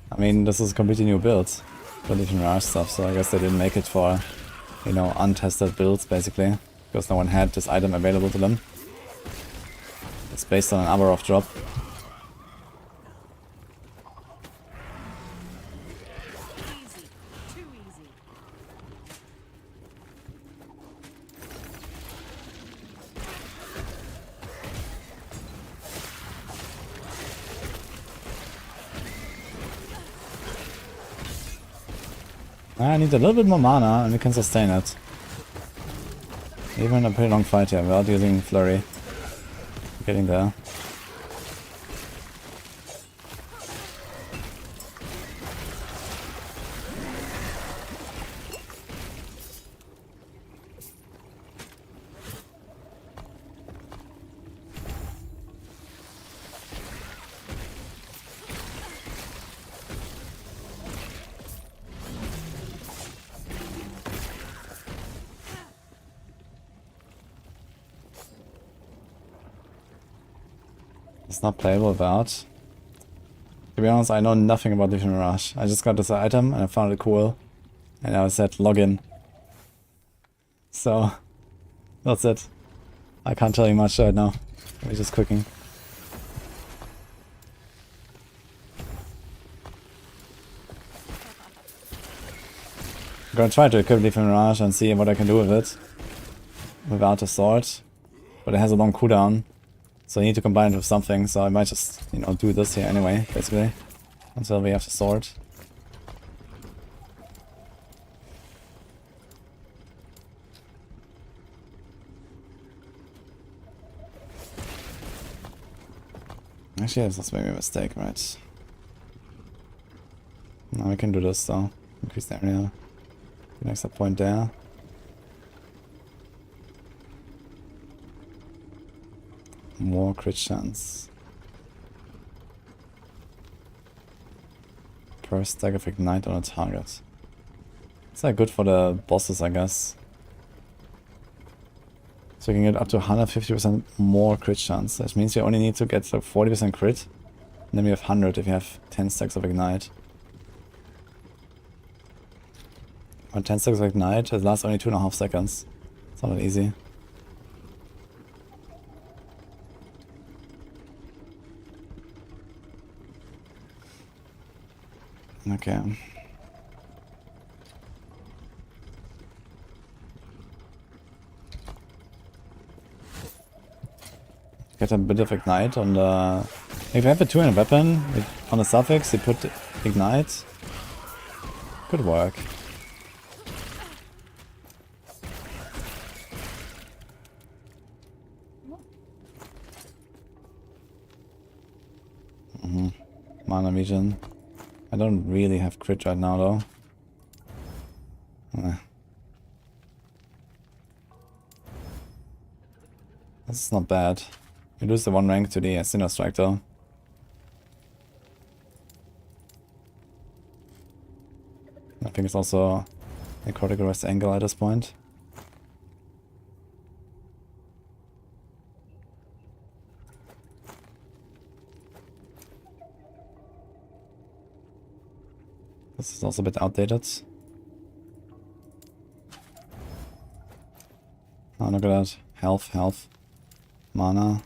I mean, this is a completely new build for the mirage stuff, so I guess they didn't make it for, you know, untested builds basically, because no one had this item available to them. It's based on an Aberroth drop. Easy. Too easy. I need a little bit more mana and we can sustain it. Even a pretty long fight here without using flurry. Getting there. It's not playable without. To be honest, I know nothing about the Mirage. I just got this item and I found it cool. And I said login. So, that's it. I can't tell you much right now. We're just cooking. gonna try to equip Leaf Mirage and see what I can do with it. Without a sword. But it has a long cooldown. So I need to combine it with something, so I might just, you know, do this here anyway, basically. Until we have the sword. Actually, that's maybe a mistake, right? Now we can do this though. Increase the area. Next up point there. More crit chance. Per stack of ignite on a target. It's like good for the bosses, I guess. So you can get up to 150% more crit chance. That means you only need to get like 40% crit. And then you have 100 if you have 10 stacks of ignite. On 10 stacks of ignite, it lasts only 2.5 seconds. It's not that easy. Okay. Get a bit of ignite on the... If you have a 2-handed weapon, on the suffix you put ignite. Could work. Mana region. I don't really have crit right now though. This is not bad. You lose the 1 rank to the Sinner Strike though. I think it's also a critical rest angle at this point. This is also a bit outdated. Oh, look at that. Health, health. Mana.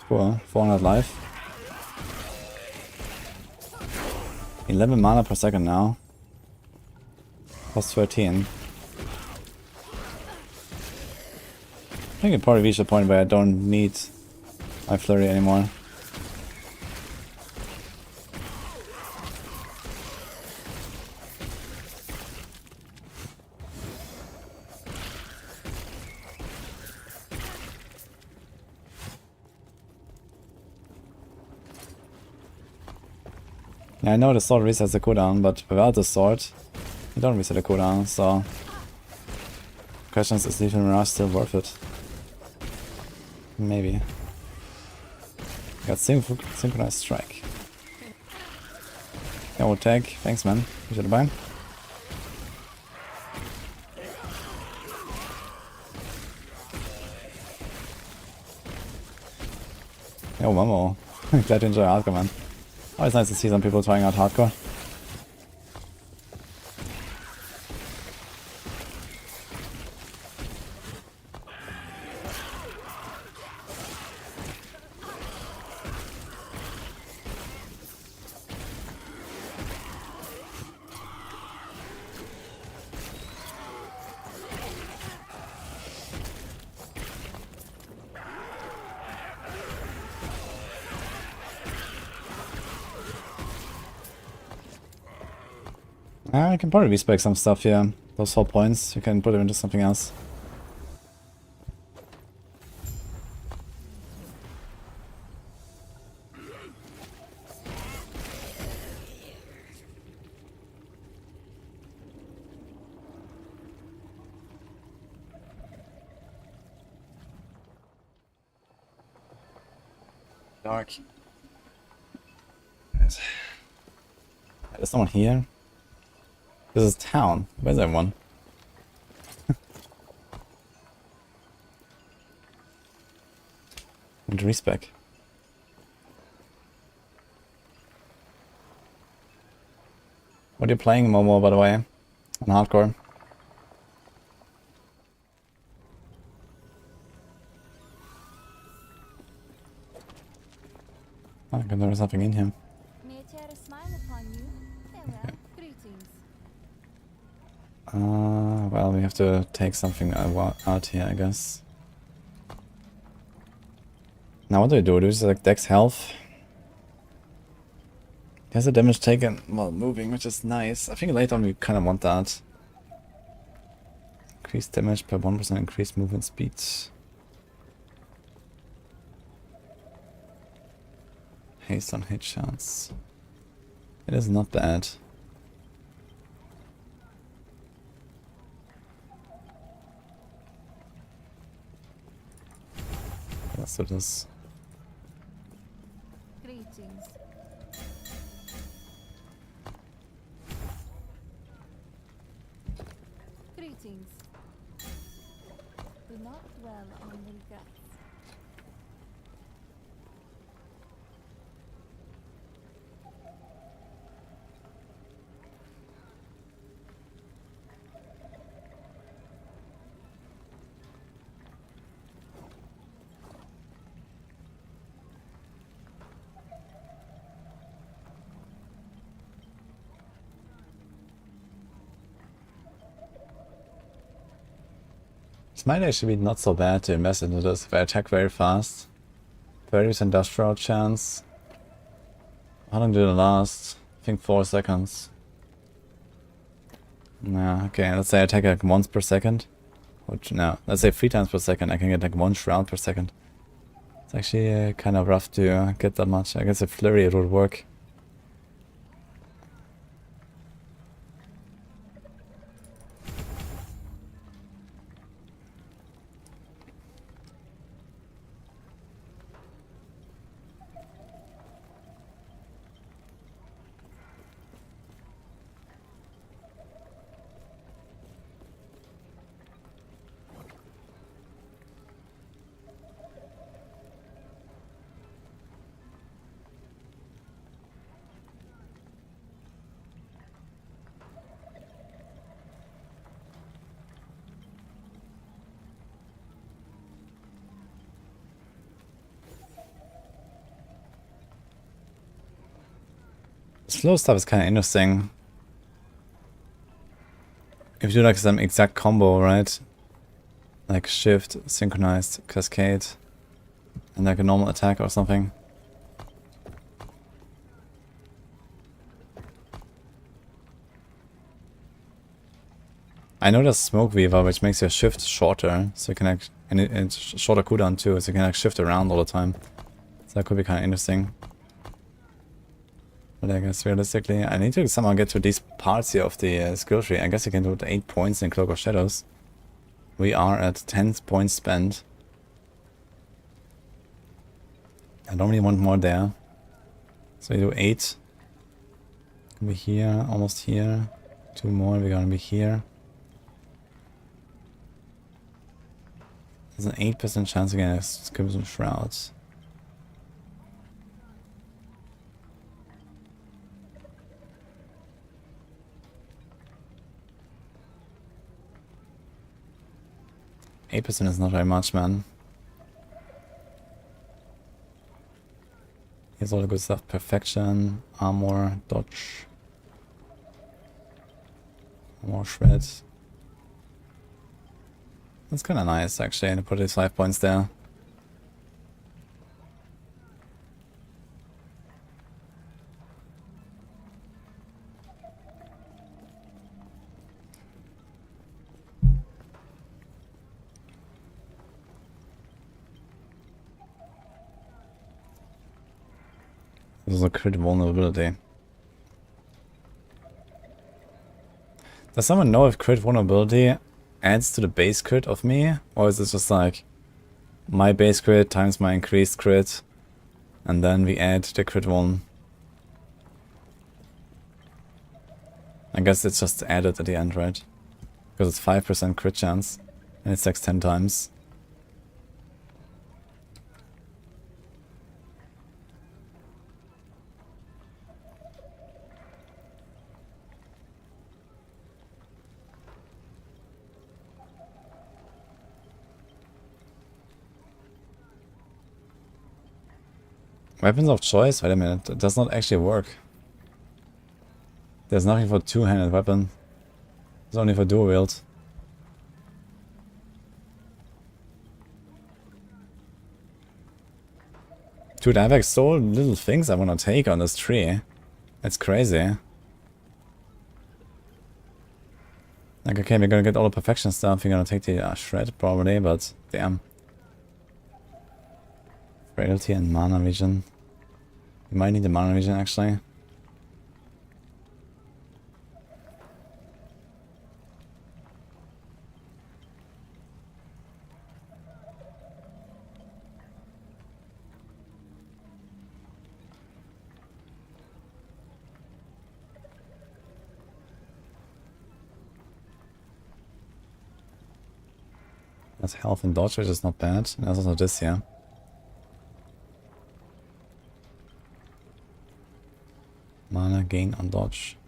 Cool. 400 life. 11 mana per second now. Plus 13. I think it probably reached a point where I don't need my flurry anymore. Yeah, I know the sword resets the cooldown, but without the sword, you don't reset the cooldown, so... Question is Leaf Mirage still worth it? Maybe. Got synchronized strike. Yeah, we'll tag. Thanks, man. Appreciate the buy. Yo, Mamo. Glad to enjoy hardcore, man. Always nice to see some people trying out hardcore. I can probably respec some stuff here. Those 4 points, you can put them into something else. Dark. There's someone here. This is town. Where's everyone? And respec. What are you playing, Momo, by the way? On hardcore? Oh, okay, there is nothing in him. May a tear a smile upon you. Farewell. Greetings. Well, we have to take something out here, I guess. Now what do we do? Do we just like Dex health? He has a damage taken while moving, which is nice. I think later on we kind of want that. Increased damage per 1% increased movement speed. Haste on hit chance. It is not bad. Let's do this. Greetings. Greetings. Do not dwell on regrets. This might actually be not so bad to invest into this if I attack very fast. 30% dash throw chance. How long did it last? I think 4 seconds. Nah, okay, let's say I attack like once per second. Which, no, let's say 3 times per second. I can get like 1 shroud per second. It's actually kind of rough to get that much. I guess a flurry it would work. Slow stuff is kind of interesting. If you do like some exact combo, right? Like shift, synchronized, cascade, and like a normal attack or something. I know there's Smoke Weaver, which makes your shift shorter, so you can like, and it's shorter cooldown too, so you can like shift around all the time. So that could be kind of interesting. But I guess realistically, I need to somehow get to these parts here of the skill tree. I guess you can do it 8 points in Cloak of Shadows. We are at 10 points spent. I don't really want more there. So we do 8. Can be here, almost here. 2 more, we're gonna be here. There's an 8% chance against Crimson Shrouds. 8% is not very much, man. Here's all the good stuff. Perfection, armor, dodge. More shred. That's kind of nice, actually, to put these 5 points there. This is a crit vulnerability. Does someone know if crit vulnerability adds to the base crit of me? Or is it just like my base crit times my increased crit and then we add the crit one? I guess it's just added at the end, right? Because it's 5% crit chance and it stacks 10 times. Weapons of choice? Wait a minute, it does not actually work. There's nothing for two-handed weapon. It's only for dual wield. Dude, I have like so little things I wanna take on this tree. It's crazy. Like, okay, we're gonna get all the perfection stuff. We're gonna take the shred probably, but damn. Frailty and mana region. You might need the mana region actually. That's health and dodge, which is not bad. And there's also this here. Mana gain on dodge.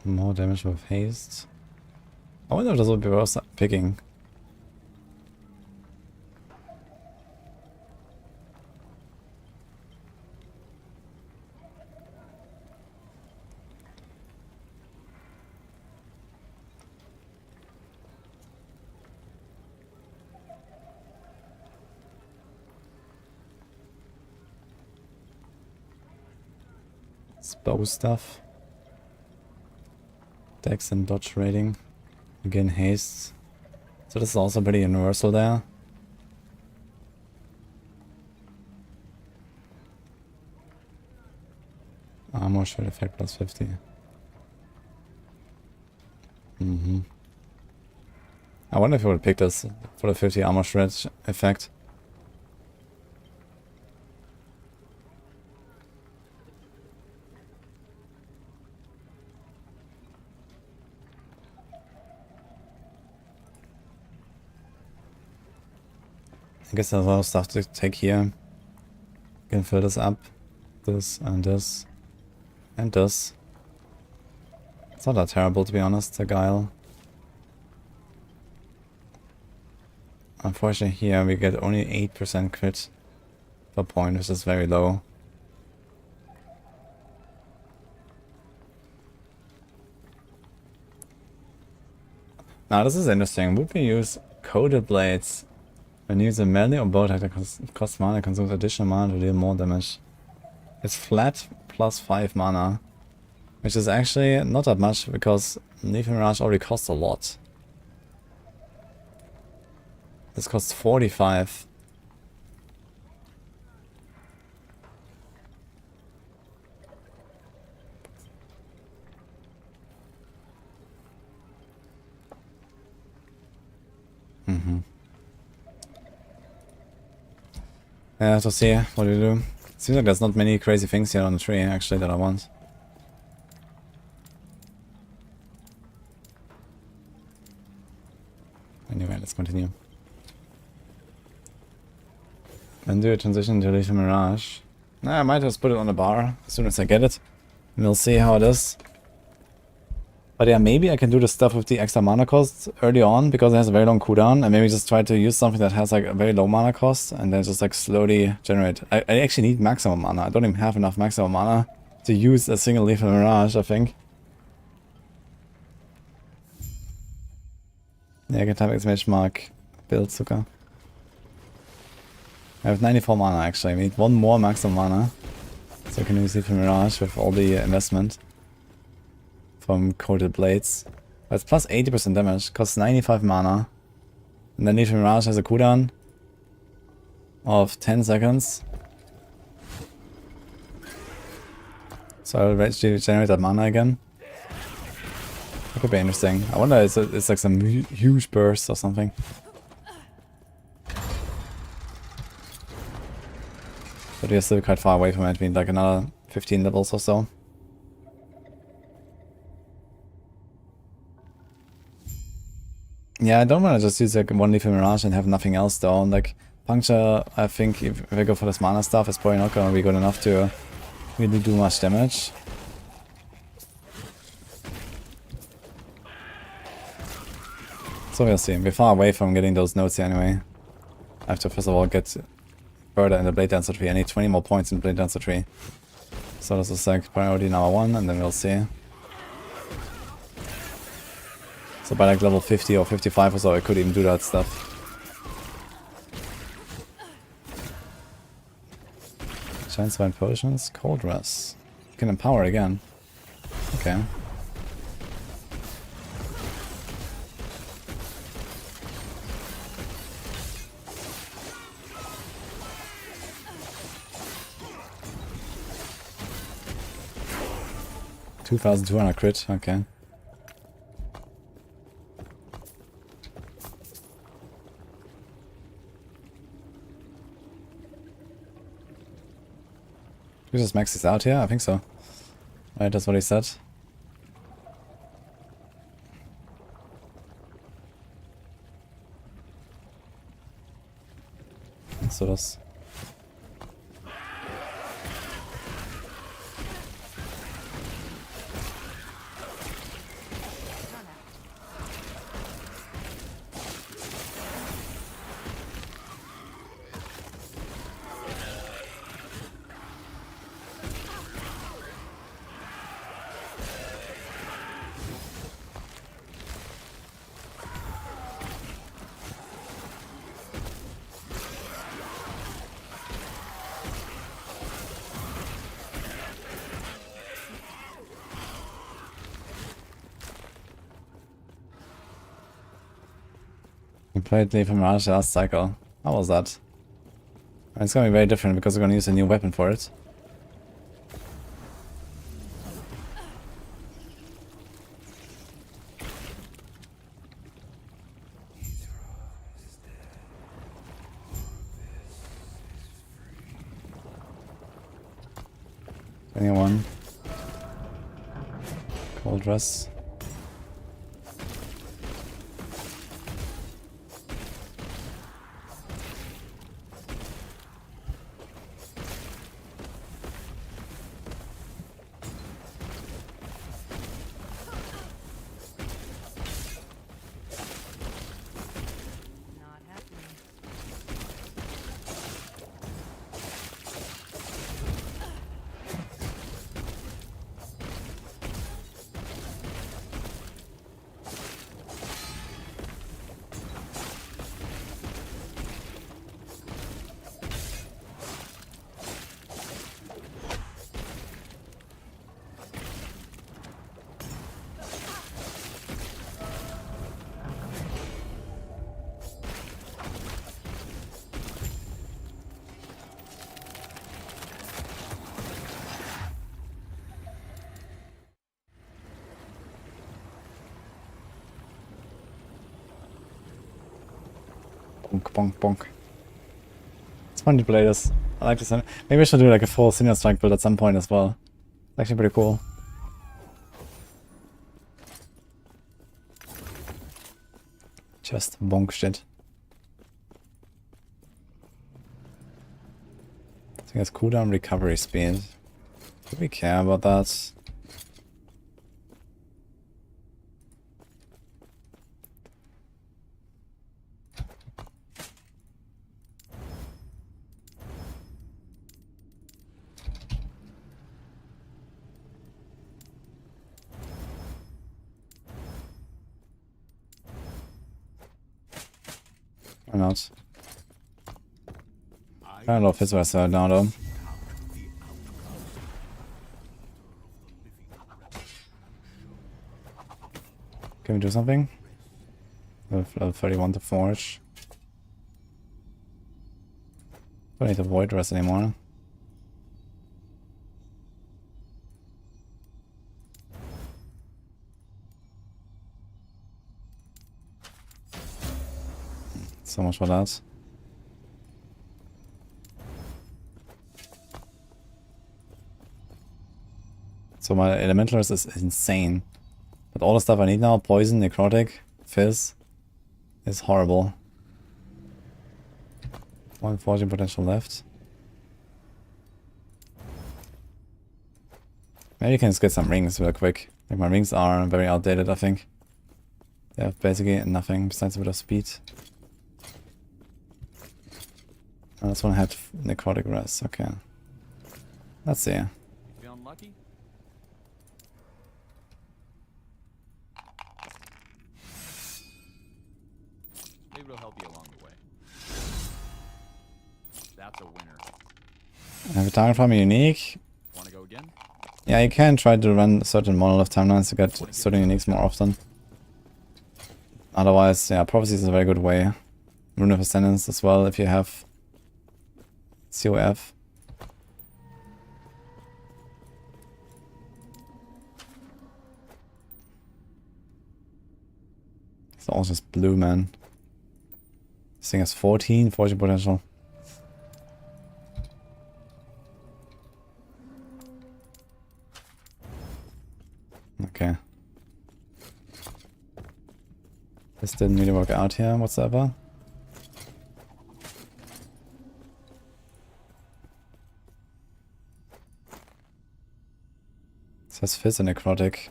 More damage with haste. I wonder if this would be worth picking. Bow stuff. Dex and dodge rating. Again, haste. So this is also pretty universal there. Armor shred effect plus 50. I wonder if I would pick this for the 50 armor shred effect. I guess there's a lot of stuff to take here. Can fill this up. This and this. And this. It's not that terrible to be honest, the guile. Unfortunately here we get only 8% crit per point, which is very low. Now this is interesting. Would we use coated blades when you use a melee or bow attack that costs mana, consumes additional mana to deal more damage? It's flat plus 5 mana, which is actually not that much because Lethal Mirage already costs a lot. This costs 45. Yeah, I have to see what we do. Seems like there's not many crazy things here on the tree actually that I want. Anyway, let's continue. Then do a transition to Lethal Mirage. Nah, I might just put it on the bar as soon as I get it. And we'll see how it is. But yeah, maybe I can do the stuff with the extra mana cost early on because it has a very long cooldown, and maybe just try to use something that has like a very low mana cost and then just like slowly generate. I actually need maximum mana. I don't even have enough maximum mana to use a single Lethal Mirage, I think. Yeah, I can type exclamation mark build Zucker. I have 94 mana actually. We need one more maximum mana so I can use Lethal Mirage with all the investment from coated blades. But it's plus 80% damage, costs 95 mana. And then Lethal Mirage has a cooldown of 10 seconds. So I'll regenerate that mana again. That could be interesting. I wonder if it's like some huge burst or something. But we're still quite far away from it. We need like another 15 levels or so. Yeah, I don't want to just use like one Lethal Mirage and have nothing else though. Like, Puncture, I think if I go for this mana stuff, it's probably not going to be good enough to really do much damage. So we'll see. We're far away from getting those notes here anyway. I have to first of all get further in the Blade Dancer tree. I need 20 more points in the Blade Dancer tree. So this is like priority number 1, and then we'll see. So by like level 50 or 55 or so I could even do that stuff. Giant Swine Potions, Cold Rush. You can empower again. Okay. $2,200 crit, okay. Jesus Max is out here? I think so. Right, that's what he said. So das. We played Leave Mirage last cycle. How was that? It's gonna be very different because we're gonna use a new weapon for it. Anyone? Cold dress. Not happening. Bonk, bonk, bonk. It's fun to play this. I like this. Maybe I should do like a full Senior Strike build at some point as well. It's actually pretty cool. Just bonk shit. I think it's cooldown recovery speed. Do we care about that? Or not? I don't know if his was now though. Can we do something? Level 31 to forge. Don't need to void rest anymore. So much for that. So my elementalist is insane. But all the stuff I need now, poison, necrotic, fizz, is horrible. 140 potential left. Maybe you can just get some rings real quick. Like my rings are very outdated, I think. They have basically nothing besides a bit of speed. Oh, this one had necrotic res, okay. Let's see. Feeling lucky? Maybe it'll help you along the way. That's a winner. I have a target from a unique. Wanna go again? Yeah, you can try to run certain monolith timelines to get certain uniques more often. Otherwise, yeah, prophecy is a very good way. Rune of Ascendance as well if you have COF. It's all just blue, man. This thing has 14 potential. Okay. This didn't really work out here whatsoever. It says Fizz and Necrotic.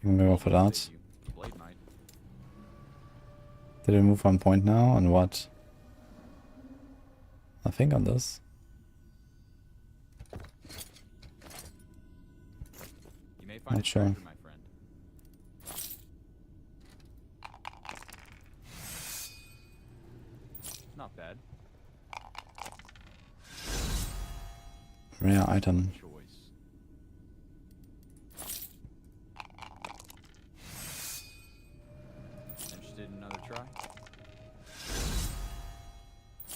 You can go for that. Blade Knight. Did we move 1 point now? On what? I think on this. You may find Not a sure. treasure, my friend. Not bad. Rare item. Choice. Interested in another try?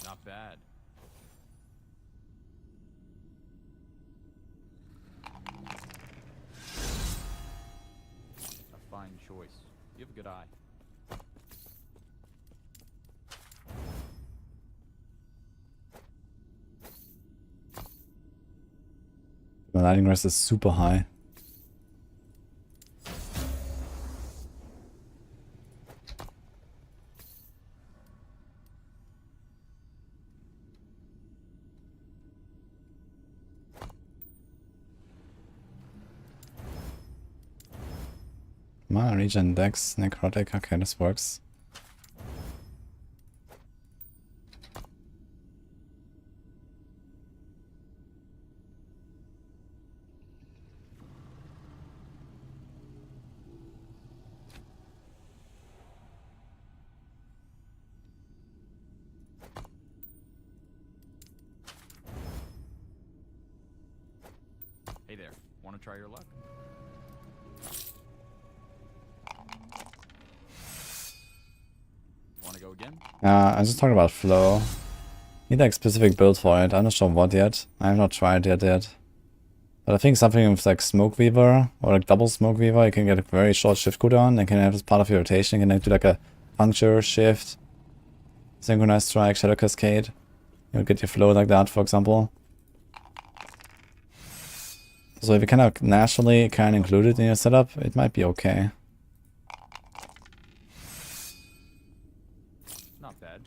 Not bad. A fine choice. You have a good eye. My lightning rest is super high. Mana regen dex, necrotic, okay, this works. Hey there, want to try your luck? Want to go again? I was just talking about flow. Need like specific build for it. I'm not sure what yet. I have not tried it yet. But I think something with like Smoke Weaver or like double Smoke Weaver, you can get a very short shift cooldown and can have as part of your rotation. You can do like a puncture shift, synchronized strike, shadow cascade. You'll get your flow like that, for example. So if you kind of naturally can include it in your setup, it might be okay. Not bad.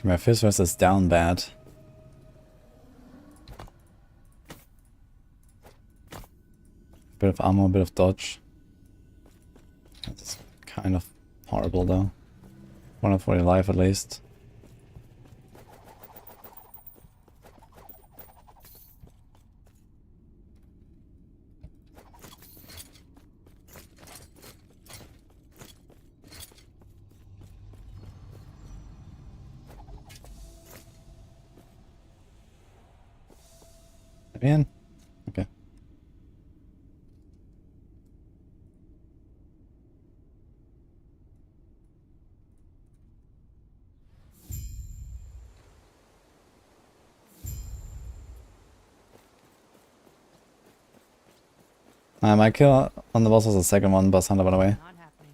My fist rest is down bad. Bit of armor, bit of dodge. That's kind of horrible though. 140 life at least. In? Okay. My kill on the boss was the second one, boss hunter by the way. Not happening.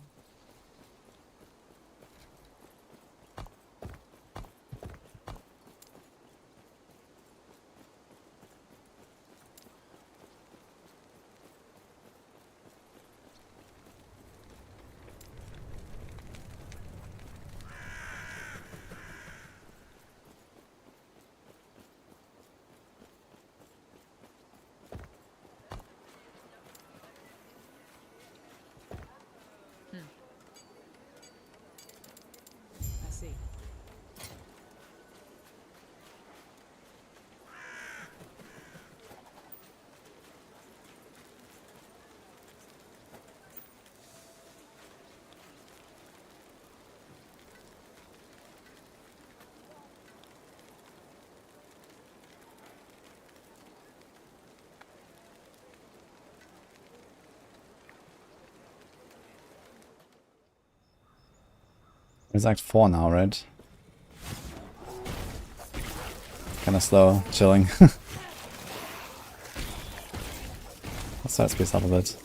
It's Act 4 now, right? Kinda slow, chilling. Let's start space up a bit.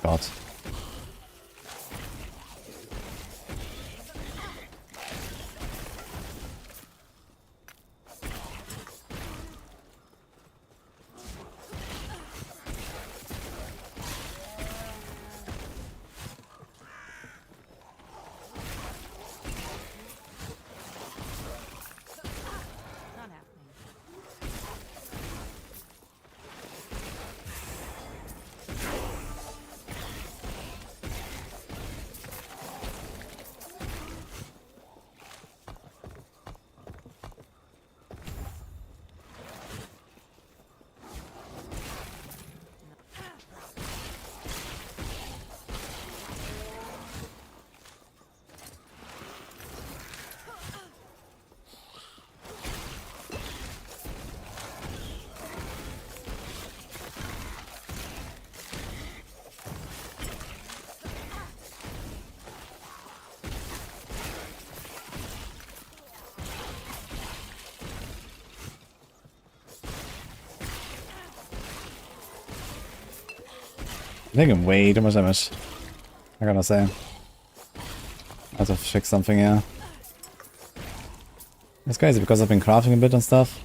God. Not happening. I'm taking way too much damage. I gotta say. I have to fix something here. It's crazy because I've been crafting a bit and stuff.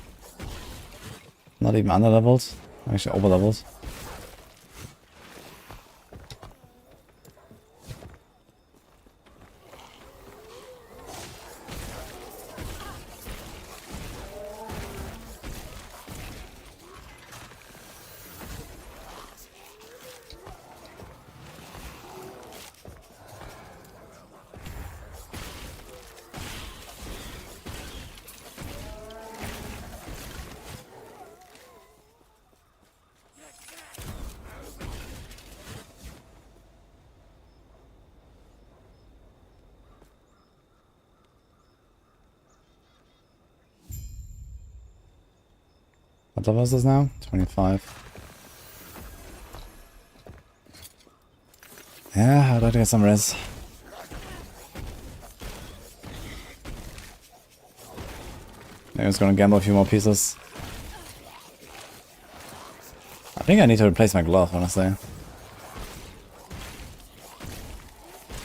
Not even under leveled. Actually over leveled. What level is this now? 25. Yeah, I'd like to get some res. Maybe I'm just gonna gamble a few more pieces. I think I need to replace my glove, honestly.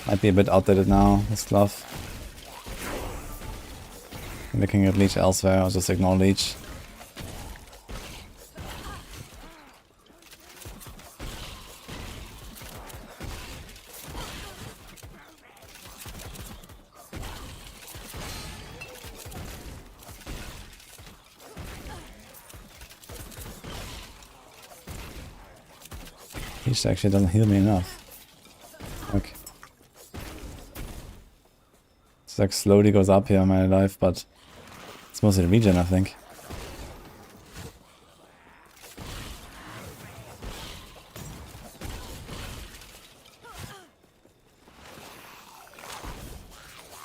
Might be a bit outdated now, this glove. Maybe I can get leech elsewhere, I'll just ignore leech. Leech actually doesn't heal me enough. Okay. It's like slowly goes up here in my life, but it's mostly the regen, I think.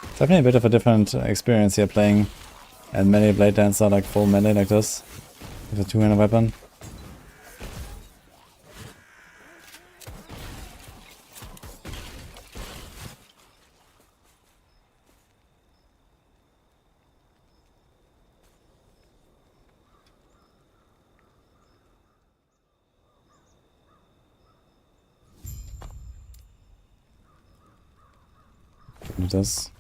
It's definitely a bit of a different experience here playing and melee blade dancer, like full melee like this, with a two-handed weapon. Do this.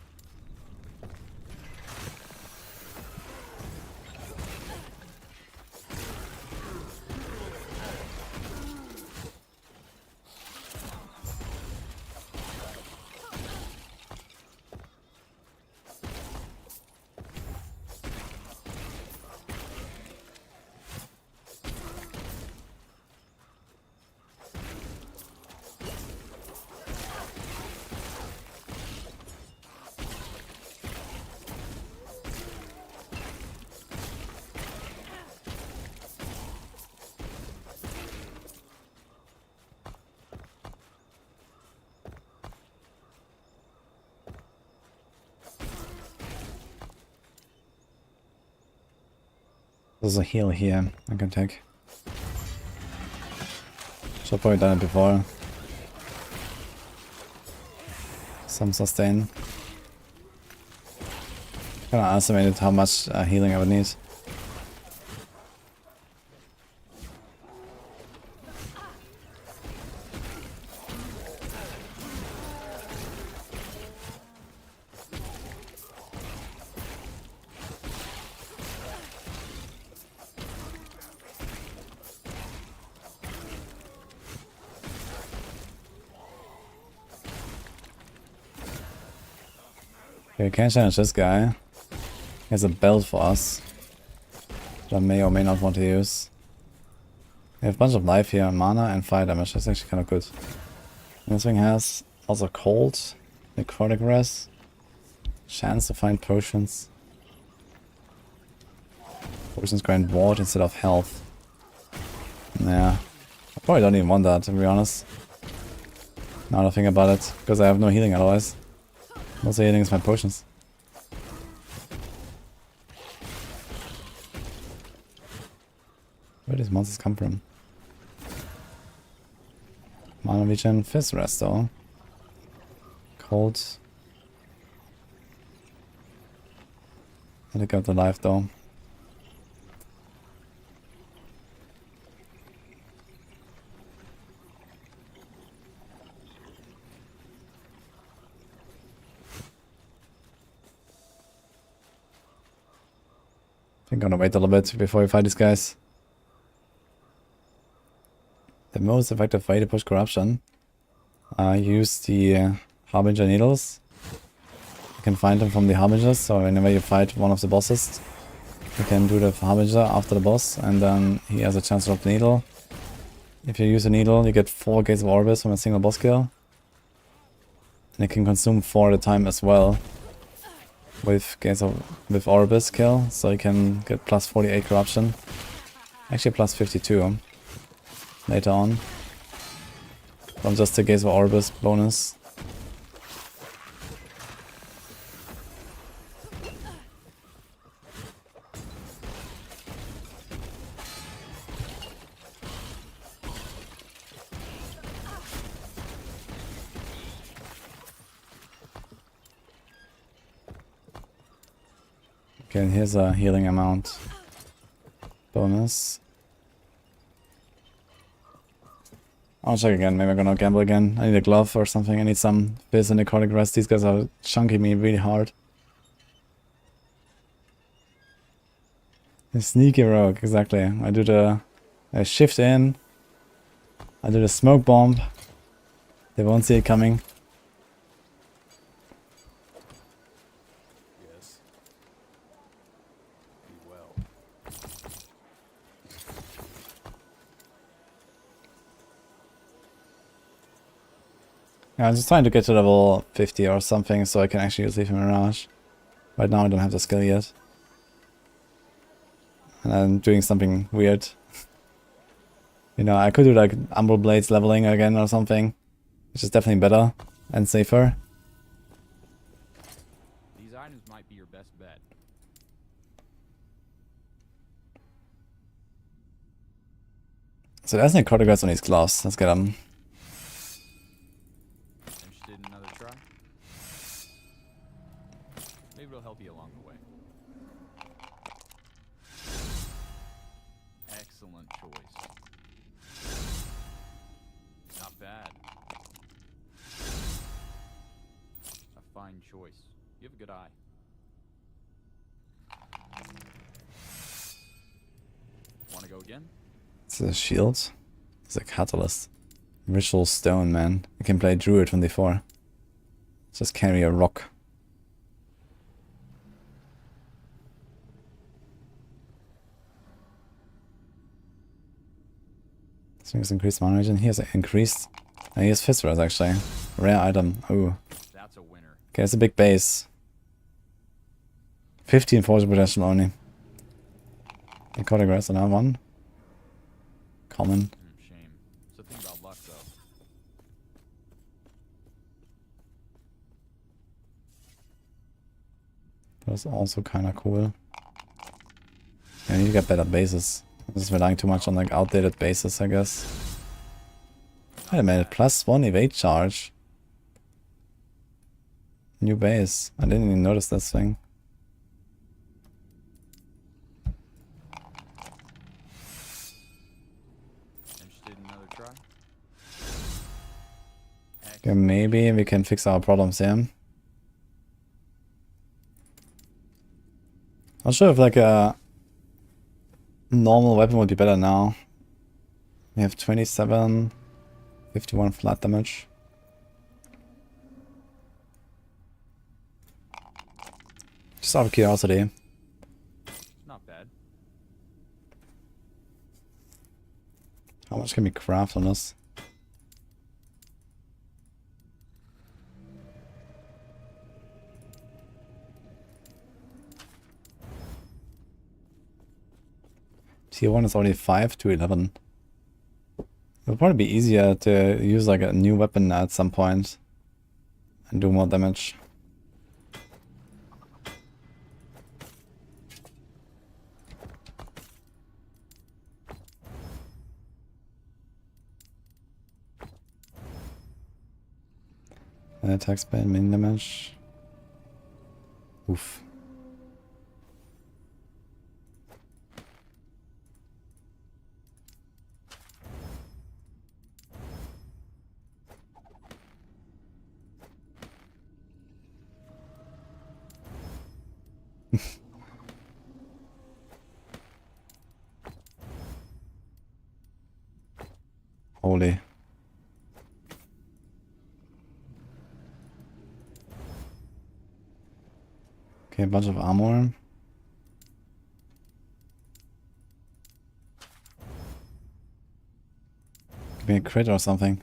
There's a heal here I can take. Should've probably done it before. Some sustain. Kinda estimated how much healing I would need. Okay, can't challenge this guy. He has a belt for us, that I may or may not want to use. We have a bunch of life here, mana and fire damage. That's actually kind of good. And this thing has also cold, necrotic res, chance to find potions. Potions grant ward instead of health. Yeah, I probably don't even want that, to be honest. Now that I think about it, because I have no healing otherwise. Most of the healing is my potions. Where do these monsters come from? Mana regen, fist rest though. Cold. I think I got the life though. I think I'm gonna wait a little bit before we fight these guys. The most effective way to push corruption. Use the Harbinger needles. You can find them from the Harbingers, so whenever you fight one of the bosses, you can do the Harbinger after the boss, and then he has a chance to drop the needle. If you use a needle, you get 4 gates of Orbis from a single boss kill. And it can consume 4 at a time as well. With Orbis kill, so you can get plus 48 corruption. Actually plus 52 later on. From just the Gates of Orbis bonus. Okay, and here's a healing amount bonus. I'll check again, maybe I'm gonna gamble again. I need a glove or something, I need some fizz and necrotic rest. These guys are chunking me really hard. A sneaky rogue, exactly. I do the shift in. I do the smoke bomb. They won't see it coming. Yes. Be well. Yeah, I'm just trying to get to level 50 or something so I can actually use Leafy Mirage. Right now I don't have the skill yet. And I'm doing something weird. You know, I could do like Umbral Blades leveling again or something. Which is definitely better and safer. These items might be your best bet. So there's necrotic rest on these gloves. Let's get them. Interested in another try? Maybe it'll help you along the way. Excellent choice. Not bad. A fine choice. You have a good eye. Want to go again? It's a shield. It's a catalyst. Ritual stone, man. I can play Druid from before. Just carry a rock. This thing has increased mana regen. He has increased. He has Fist Res actually. Rare item. Ooh. That's a winner. Okay, it's a big base. 15 force protection only. Necrotic Rest, another one. Common. Shame. It's a thing about luck, though. That's also kinda cool. I need to get better bases. I'm just relying too much on like outdated bases, I guess. Wait a minute, +1 evade charge. New base. I didn't even notice this thing. Interested in another try? Okay, maybe we can fix our problems here. Not sure if like a normal weapon would be better now. We have 27, 51 flat damage. Just out of curiosity. Not bad. How much can we craft on this? Tier 1 is only 5 to 11. It'll probably be easier to use like a new weapon at some point and do more damage. Attack spell, main damage. Oof. Holy. Okay, a bunch of armor. Give me a crit or something.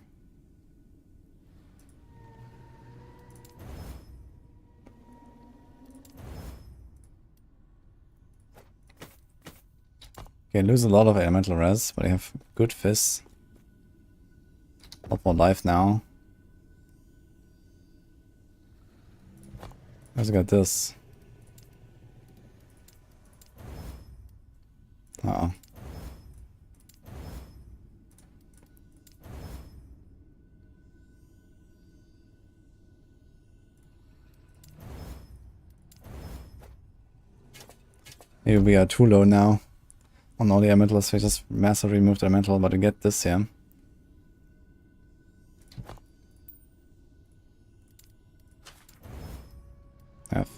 Okay, lose a lot of elemental res, but I have good fizz. A lot more life now. Let's get this. Uh-oh. Maybe we are too low now on all the elementals. We just massively removed elemental, but to get this here. Have.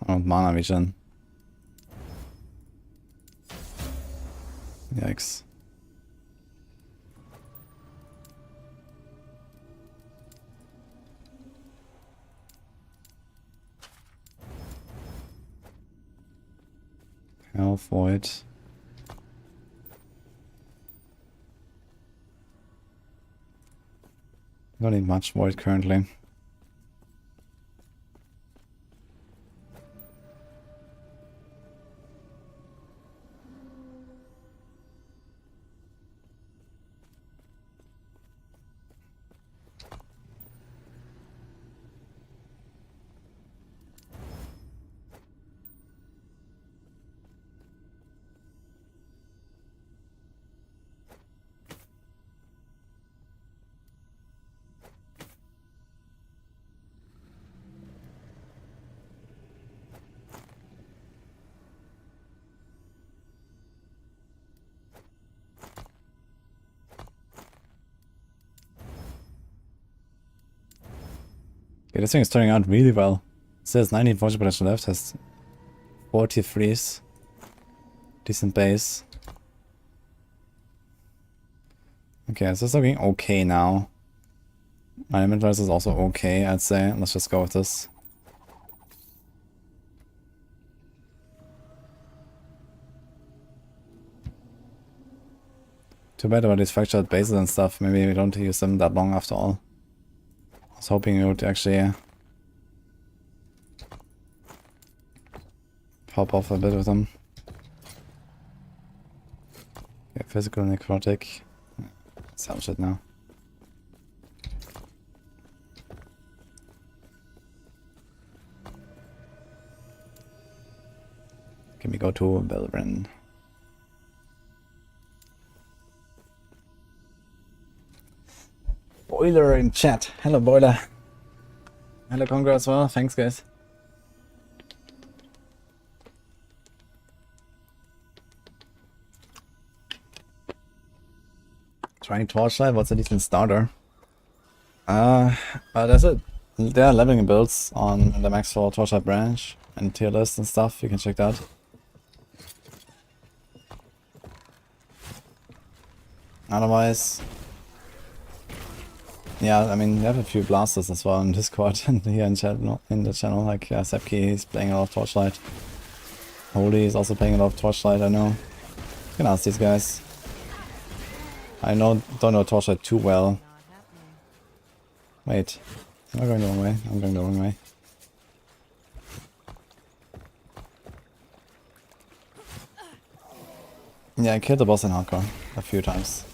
Oh, mana regen. Yikes. Health void. Don't need much void currently. Okay, this thing is turning out really well. It says 19 fortune potential left, has 40 freeze. Decent base. Okay, so it's looking okay now. My inventory is also okay, I'd say. Let's just go with this. Too bad about these fractured bases and stuff. Maybe we don't use them that long after all. I was hoping we would actually pop off a bit with them. Okay, physical necrotic. Salvage it now. Can we go to Belvin? Boiler in chat. Hello, Boiler. Hello, Conqueror as well. Thanks, guys. Trying Torchlight. What's a decent starter? There are leveling builds on the Max for Torchlight branch and tier list and stuff. You can check that. Otherwise, yeah, I mean, we have a few blasters as well in Discord and here in the channel. Like Sepki, he's playing a lot of Torchlight. Holy is also playing a lot of Torchlight. I know. You can ask these guys. I don't know Torchlight too well. Wait, am I going the wrong way? I'm going the wrong way. Yeah, I killed the boss in hardcore a few times.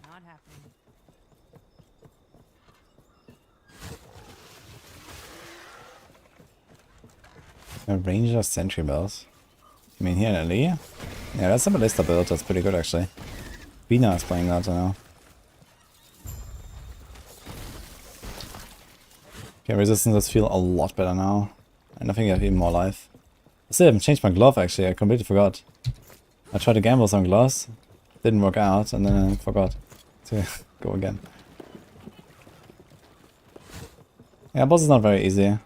Not happening. A Ranger Sentry Bells. You mean here in LE? Yeah, that's a ballista build, that's pretty good actually. Bina is playing that, I know. Okay, resistances feel a lot better now. And I think I have even more life. I still haven't changed my glove actually, I completely forgot. I tried to gamble some gloves, didn't work out, and then I forgot to go again. Yeah, boss is not very easy.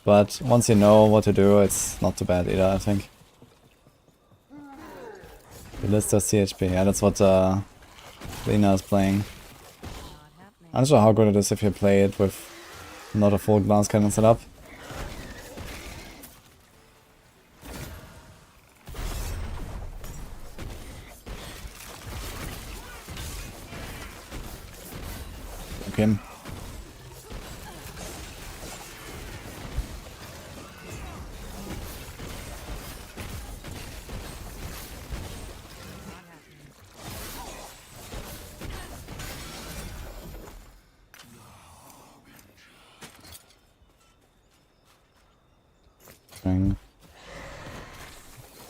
But once you know what to do, it's not too bad either, I think. Ballista CHP, yeah, that's what Lena is playing. I'm not sure how good it is if you play it with not a full glance cannon setup. Okay.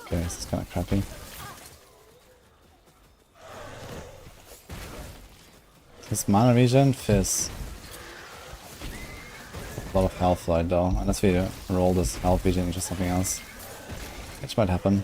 Okay, this is kind of crappy. This mana regen, Fizz. A lot of health light though, unless we roll this health regen into something else. Which might happen.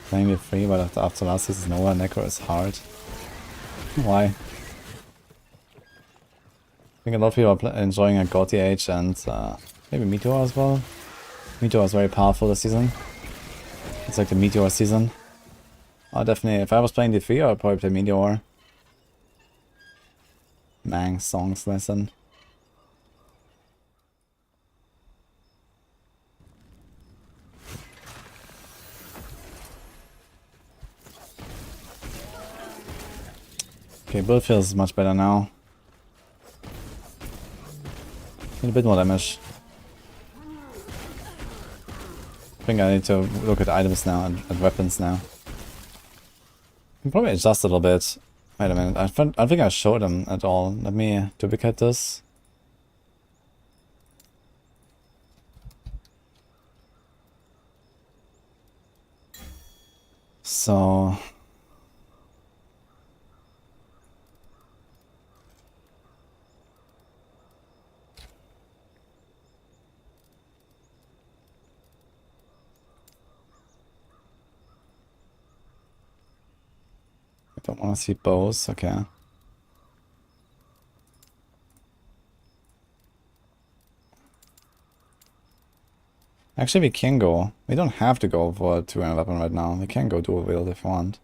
Playing with free, but after last season over, Necro is hard. Why? I think a lot of people are enjoying a God Age and maybe Meteor as well. Meteor is very powerful this season. It's like the Meteor season. Oh, definitely. If I was playing D3, I would probably play Meteor. Mang songs lesson. Okay, build feels much better now. Need a bit more damage. I think I need to look at items now and at weapons now. I can probably adjust a little bit. Wait a minute, I think I showed them at all. Let me duplicate this. So... I don't want to see bows, okay. Actually, we can go. We don't have to go for a 2-hand weapon right now. We can go dual wield if you want.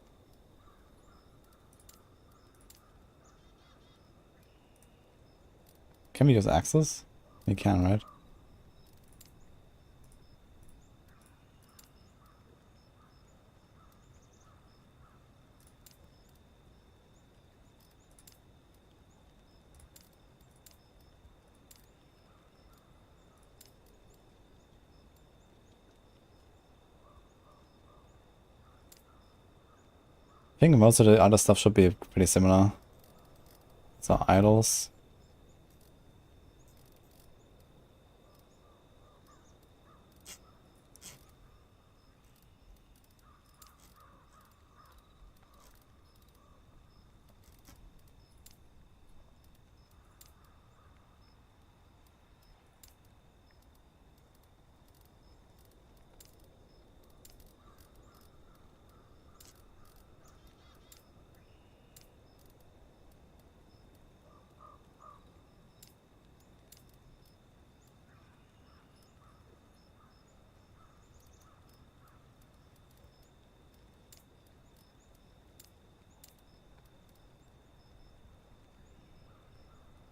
Can we use axes? We can, right? I think most of the other stuff should be pretty similar. So idols.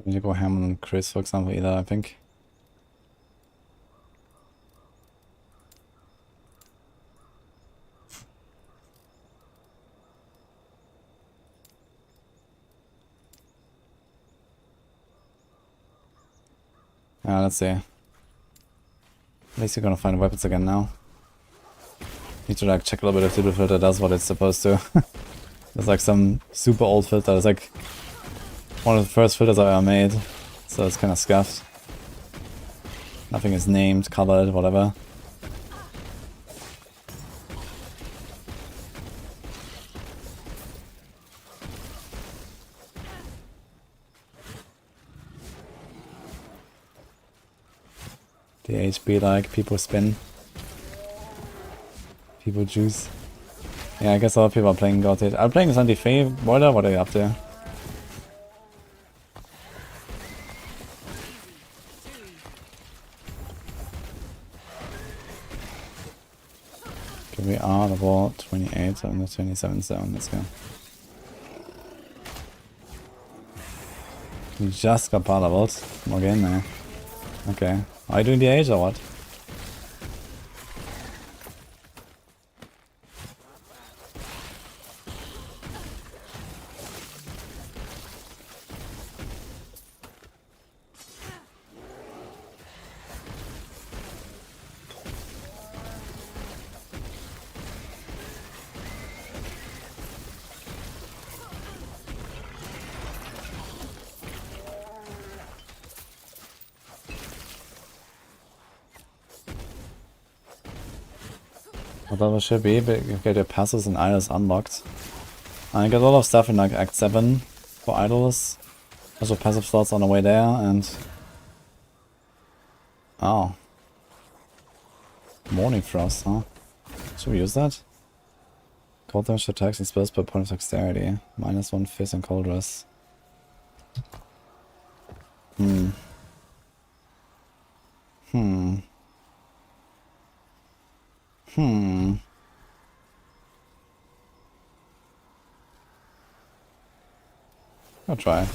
We need to go ham on Chris, for example, either, I think. Yeah, let's see. At least you're gonna find weapons again now. Need to like check a little bit if the filter does what it's supposed to. There's like some super old filter. It's like one of the first filters I ever made. So it's kind of scuffed. Nothing is named, colored, whatever. The HP like people spin. People juice. Yeah, I guess a lot of people are playing God Hate. I'm playing Sandy Fae. Boiler, what are you up to? Okay, we are level 28, so in the 27 zone. Let's go. We just got power leveled. More game now. Okay. Are you doing the age or what? Whatever should be, but you get your passes and idols unlocked. I get a lot of stuff in like Act 7 for idols. Also passive slots on the way there and... Oh. Morning Frost, huh? Should we use that? Cold damage attacks and spells per point of dexterity. -1 fizz and cold rush. I'll try.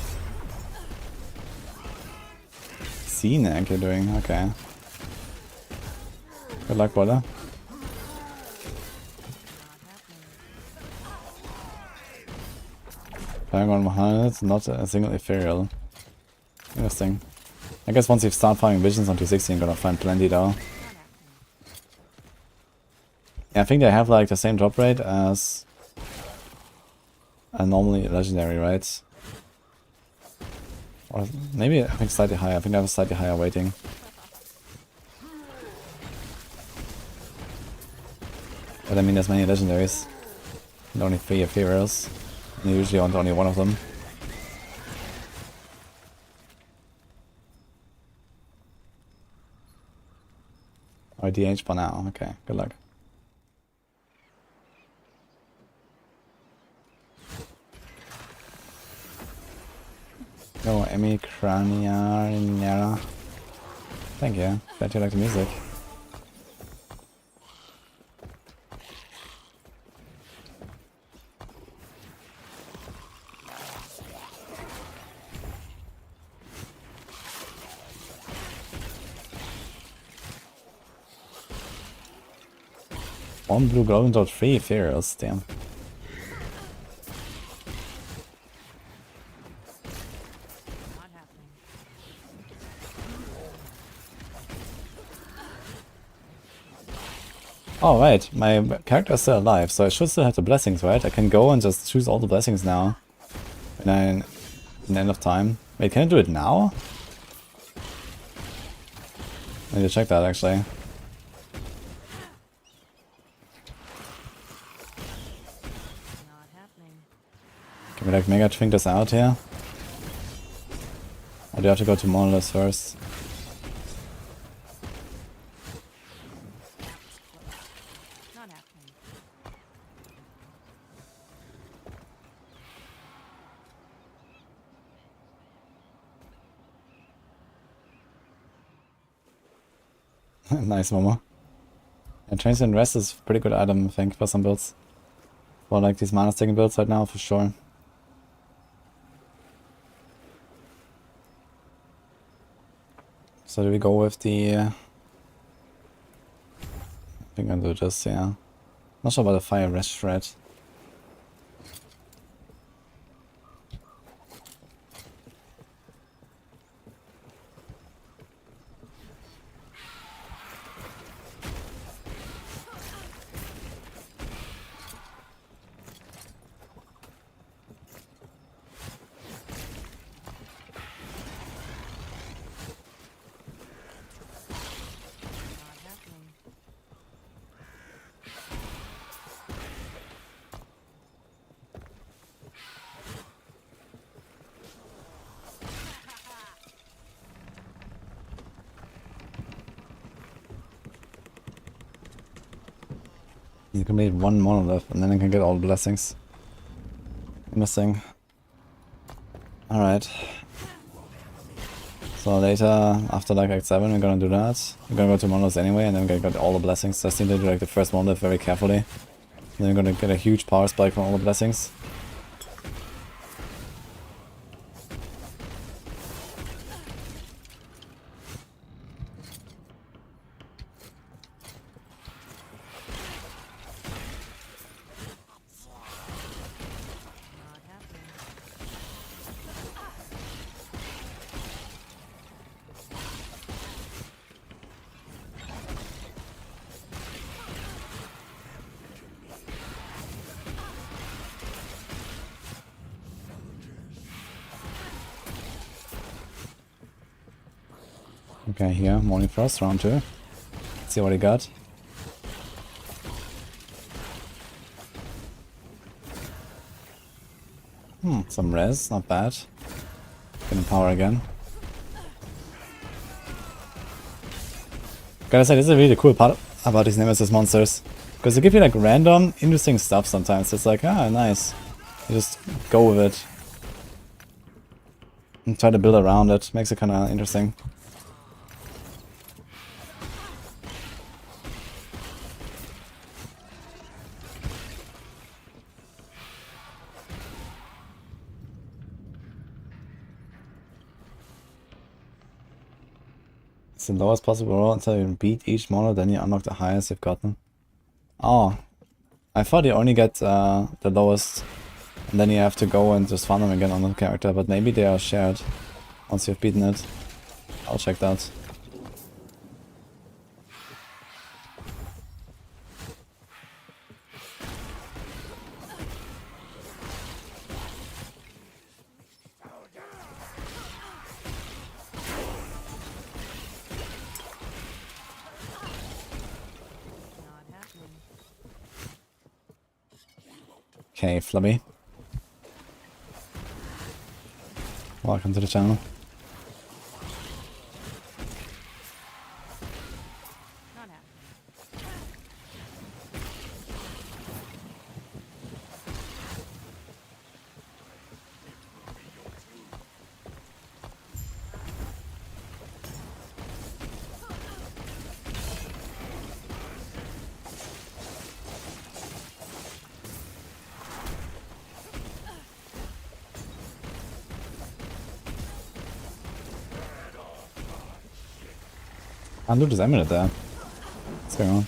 C-neck you're doing, okay. Good luck, brother. Firing on 100, not a single ethereal. Interesting. I guess once you start firing visions on 260, you're gonna find plenty though. Yeah, I think they have like the same drop rate as a normally legendary, right? Or maybe I think slightly higher. I think I have a slightly higher weighting. But I mean, there's many legendaries and only 3 ethereals. And you usually want only one of them. Or DH for now. Okay, good luck. Oh, Emmy Craniara. Thank you. Glad you like the music. One blue golden dot 3 ethereals, damn. Oh, right. My character is still alive, so I should still have the blessings, right? I can go and just choose all the blessings now. In the end of time. Wait, can I do it now? I need to check that, actually. Not happening. Can we, like, mega twink this out here? Or do you have to go to Monolith first? Not happening. Nice, Momo. And Transient Rest is a pretty good item, I think, for some builds. For like these mana sticking builds right now, for sure. So do we go with the... I think I'll do this, yeah. Not sure about the Fire Rush threat. Not happening. You can make one Monolith and then I can get all the blessings. Missing. Alright. So later, after like Act 7, we're gonna do that. We're gonna go to Monolith anyway, and then we're gonna get all the blessings. Just need to do like the first Monolith very carefully. And then we're gonna get a huge power spike from all the blessings. Not happening. Okay, here, Morning Frost, round 2. Let's see what he got. Some res, not bad. Getting power again. Gotta say, this is a really cool part about these Nemesis monsters. Because they give you like random, interesting stuff sometimes. It's like, ah, nice. You just go with it. And try to build around it. Makes it kinda interesting. It's the lowest possible roll until you beat each model, then you unlock the highest you've gotten. Oh, I thought you only get the lowest, and then you have to go and just farm them again on the character, but maybe they are shared once you've beaten it. I'll check that. Not happening. Okay, Flubby. Welcome to the channel. Not happening. Can't do this amulet there. What's going on?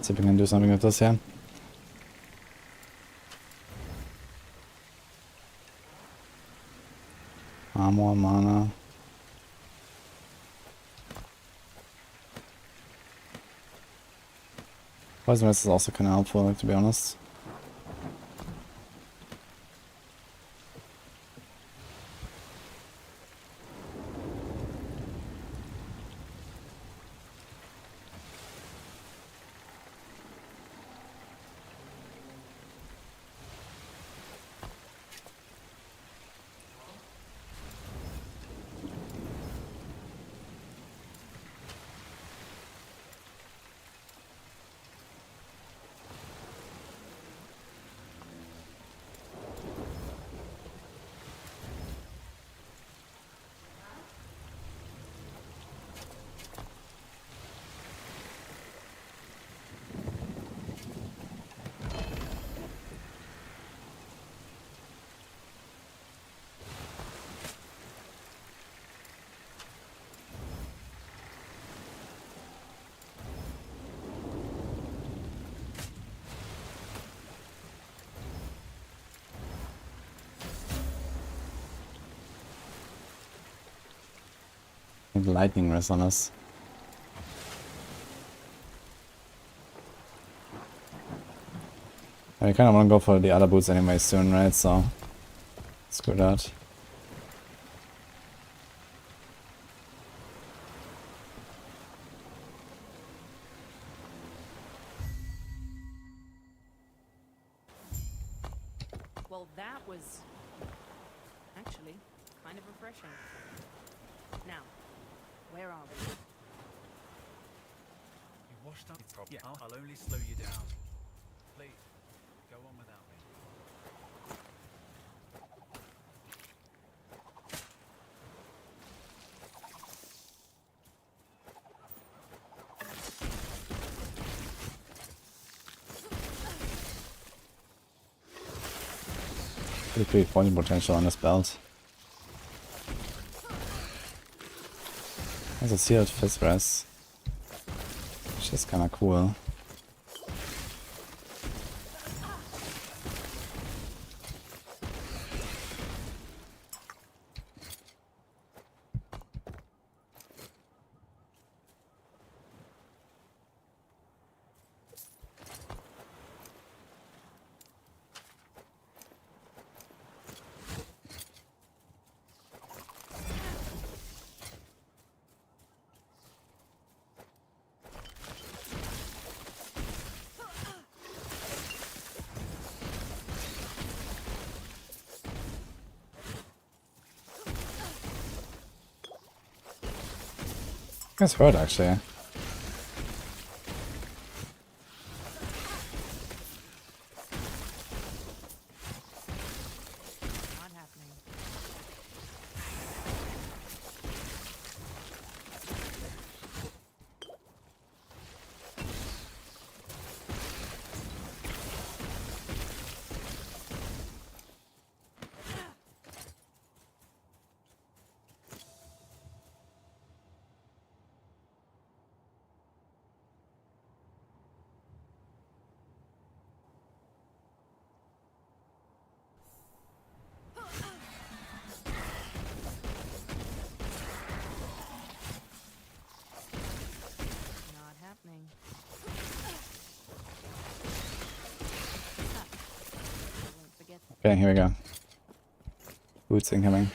See if we can do something with this here. Armor, mana. Poison Rest is also kind of helpful, like, to be honest. Lightning Rest on us. I kind of want to go for the other boots anyway soon, right? So screw that. Well, that was actually kind of refreshing. Now, where are we? You washed up. Yeah, I'll only slow you down. Please, go on without me. Pretty poison potential on this belt. There's a sealed fist rest, which is kind of cool. That's hurt actually. Not happening. Not happening. Won't forget. Okay, here we go. Boots incoming.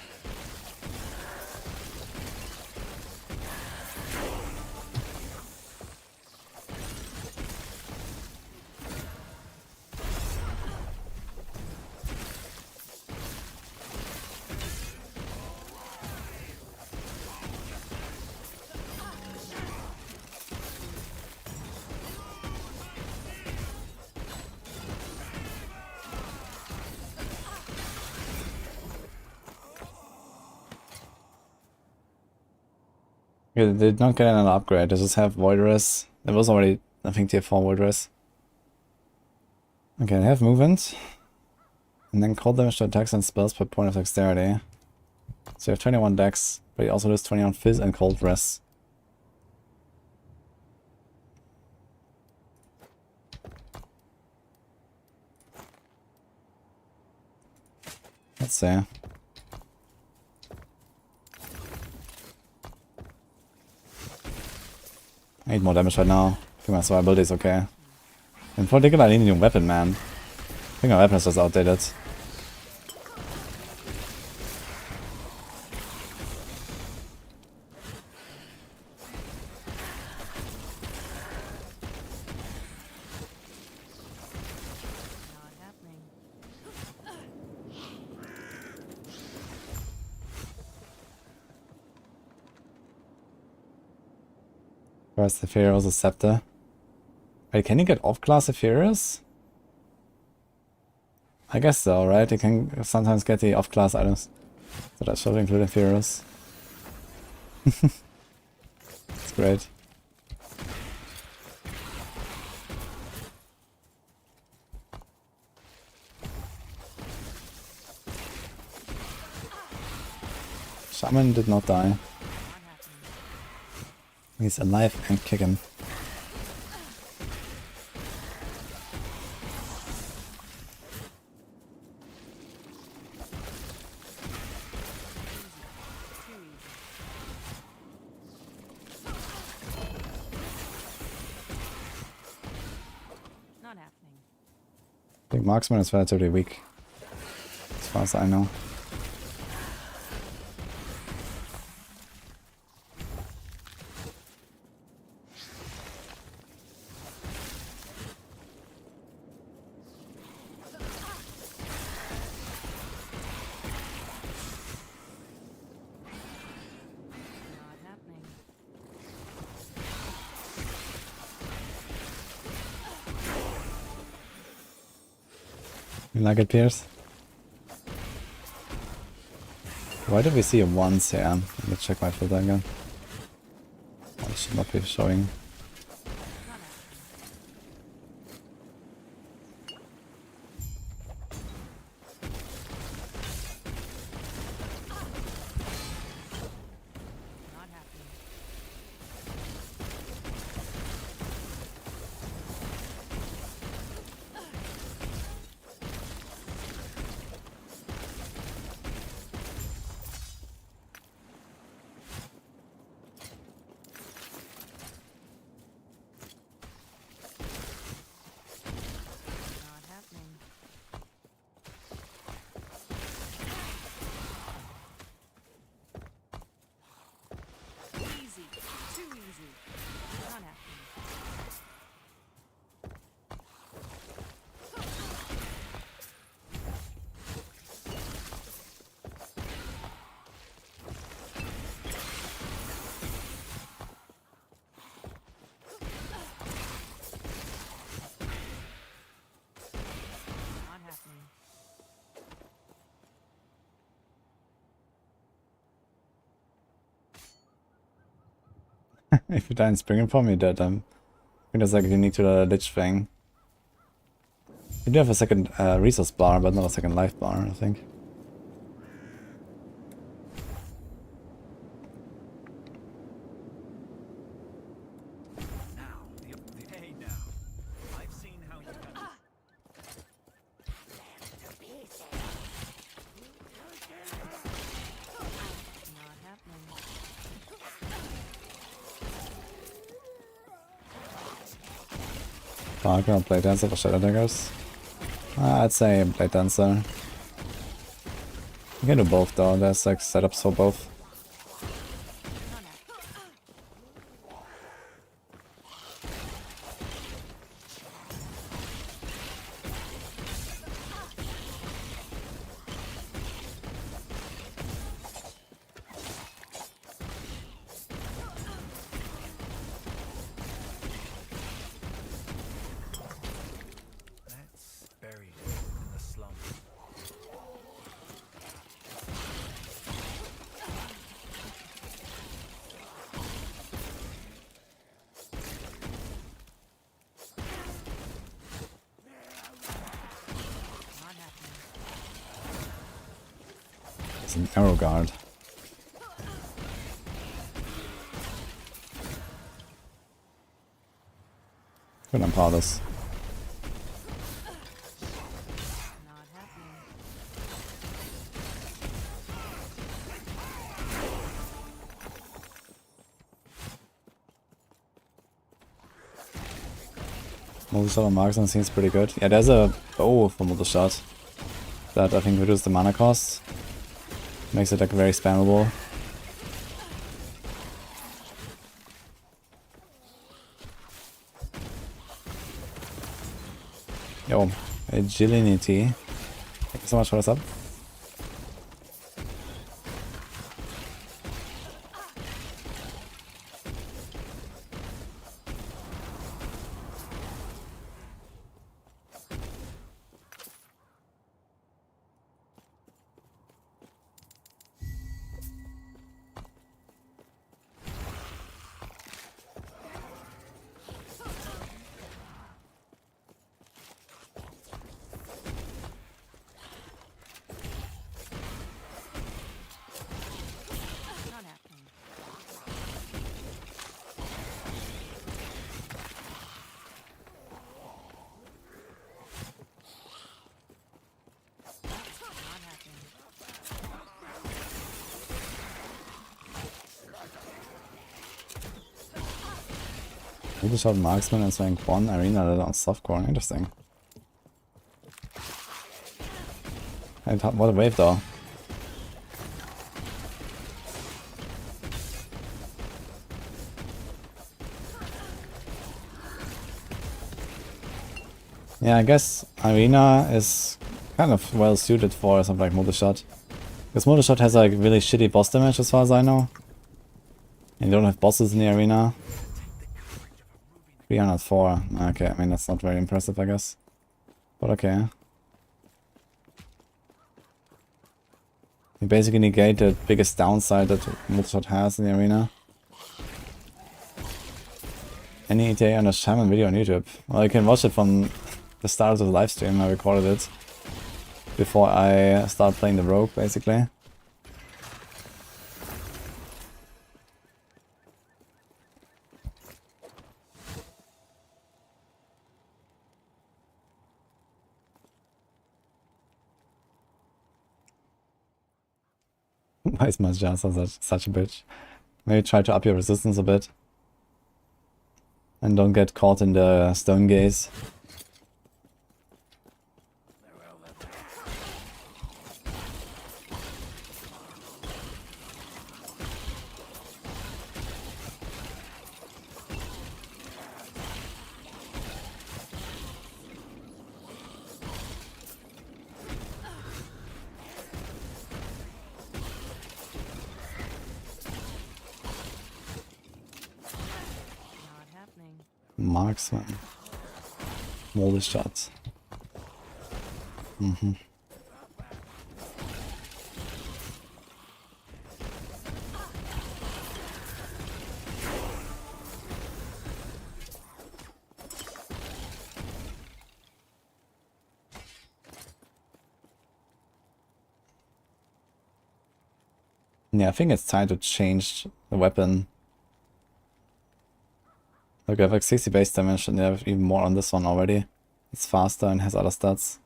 Okay, they did not get another upgrade. They just have Voidress. It was already, I think, tier 4 Voidress. Okay, they have movement. And then cold damage to attacks and spells per point of dexterity. So you have 21 dex, but you also lose 20 on fizz and cold rest. Let's see. I need more damage right now. I think my survivability is okay. In particular, I need a new weapon, man. I think my weapon is just outdated. Not happening. Where's the Pharaoh's Scepter? Wait, can you get off-class Epoch? I guess so, right? You can sometimes get the off-class items. So that should include Epoch. That's great. Shaman did not die. He's alive and kicking. Not happening. I think Marksman is relatively weak, as far as I know. Not happening. You like it, Pierce? Why did we see him once here? Let me check my filter again. Oh, it should not be showing. Not happening. Not happening. Easy. Too easy. Not happening. Not happening. If you die in Spring Form, you're dead. I think that's like unique to the Lich thing. You do have a second resource bar, but not a second life bar, I think. Now, hey now. I've seen how you have. Not happening. Darker or Blade Dancer for Shadow Daggers? I'd say Blade Dancer. You can do both though, there's like setups for both. That's buried in the slum. Not happening. It's an arrow guard. Good, I'm powerless. Not happening. Multi-shot on marksman seems pretty good. Yeah, there's a bow for multi-shot that I think reduces the mana cost. Makes it like very spammable. Yo, agility. Thank you so much for the sub. Not happening. Not happening. Multi-shot marksman and rank 1 arena level on softcore. Interesting. And what a wave though. Yeah, I guess arena is kind of well suited for something like multi-shot. Because multi-shot has like really shitty boss damage as far as I know. And you don't have bosses in the arena. 304. Okay, I mean that's not very impressive I guess. But okay. You basically negate the biggest downside that multi-shot has in the arena. Any ETA on a Shaman video on YouTube? Well, you can watch it from the start of the live stream. I recorded it before I start playing the rogue, basically. Why is my Jasa such a bitch? Maybe try to up your resistance a bit. And don't get caught in the stone gaze. Not happening. Marksman. Multi-shot. Yeah, I think it's time to change the weapon. Look, I have like 60 base damage and I have even more on this one already. It's faster and has other stats.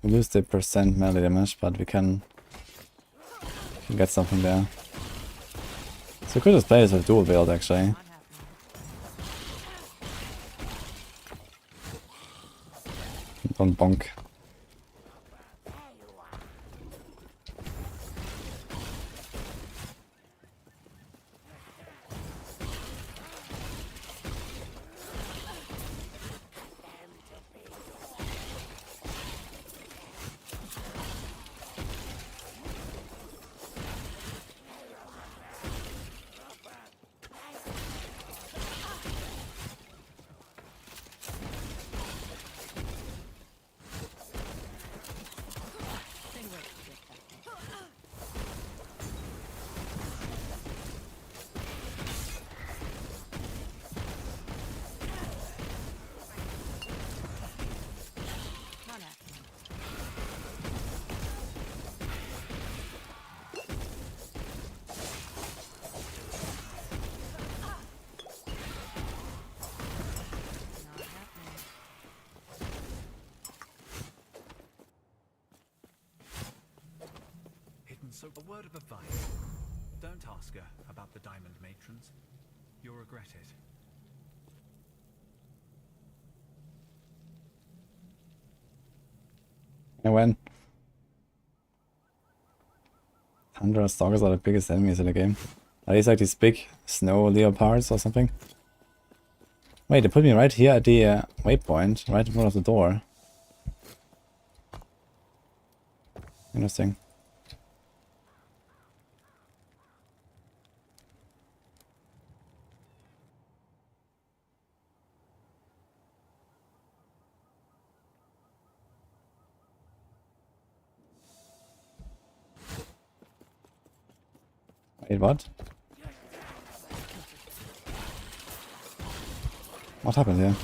We lose the percent melee damage, but we can get something there. So we could just play this with dual build actually. Not happening. Don't bonk. Not happening. Not happening. Hidden so a word of advice. Don't ask her about the diamond matrons. You'll regret it. I win. Thunder stalkers are the biggest enemies in the game. Are these like these big snow leopards or something? Wait, they put me right here at the waypoint, right in front of the door. Interesting. Wait, what? What happened here?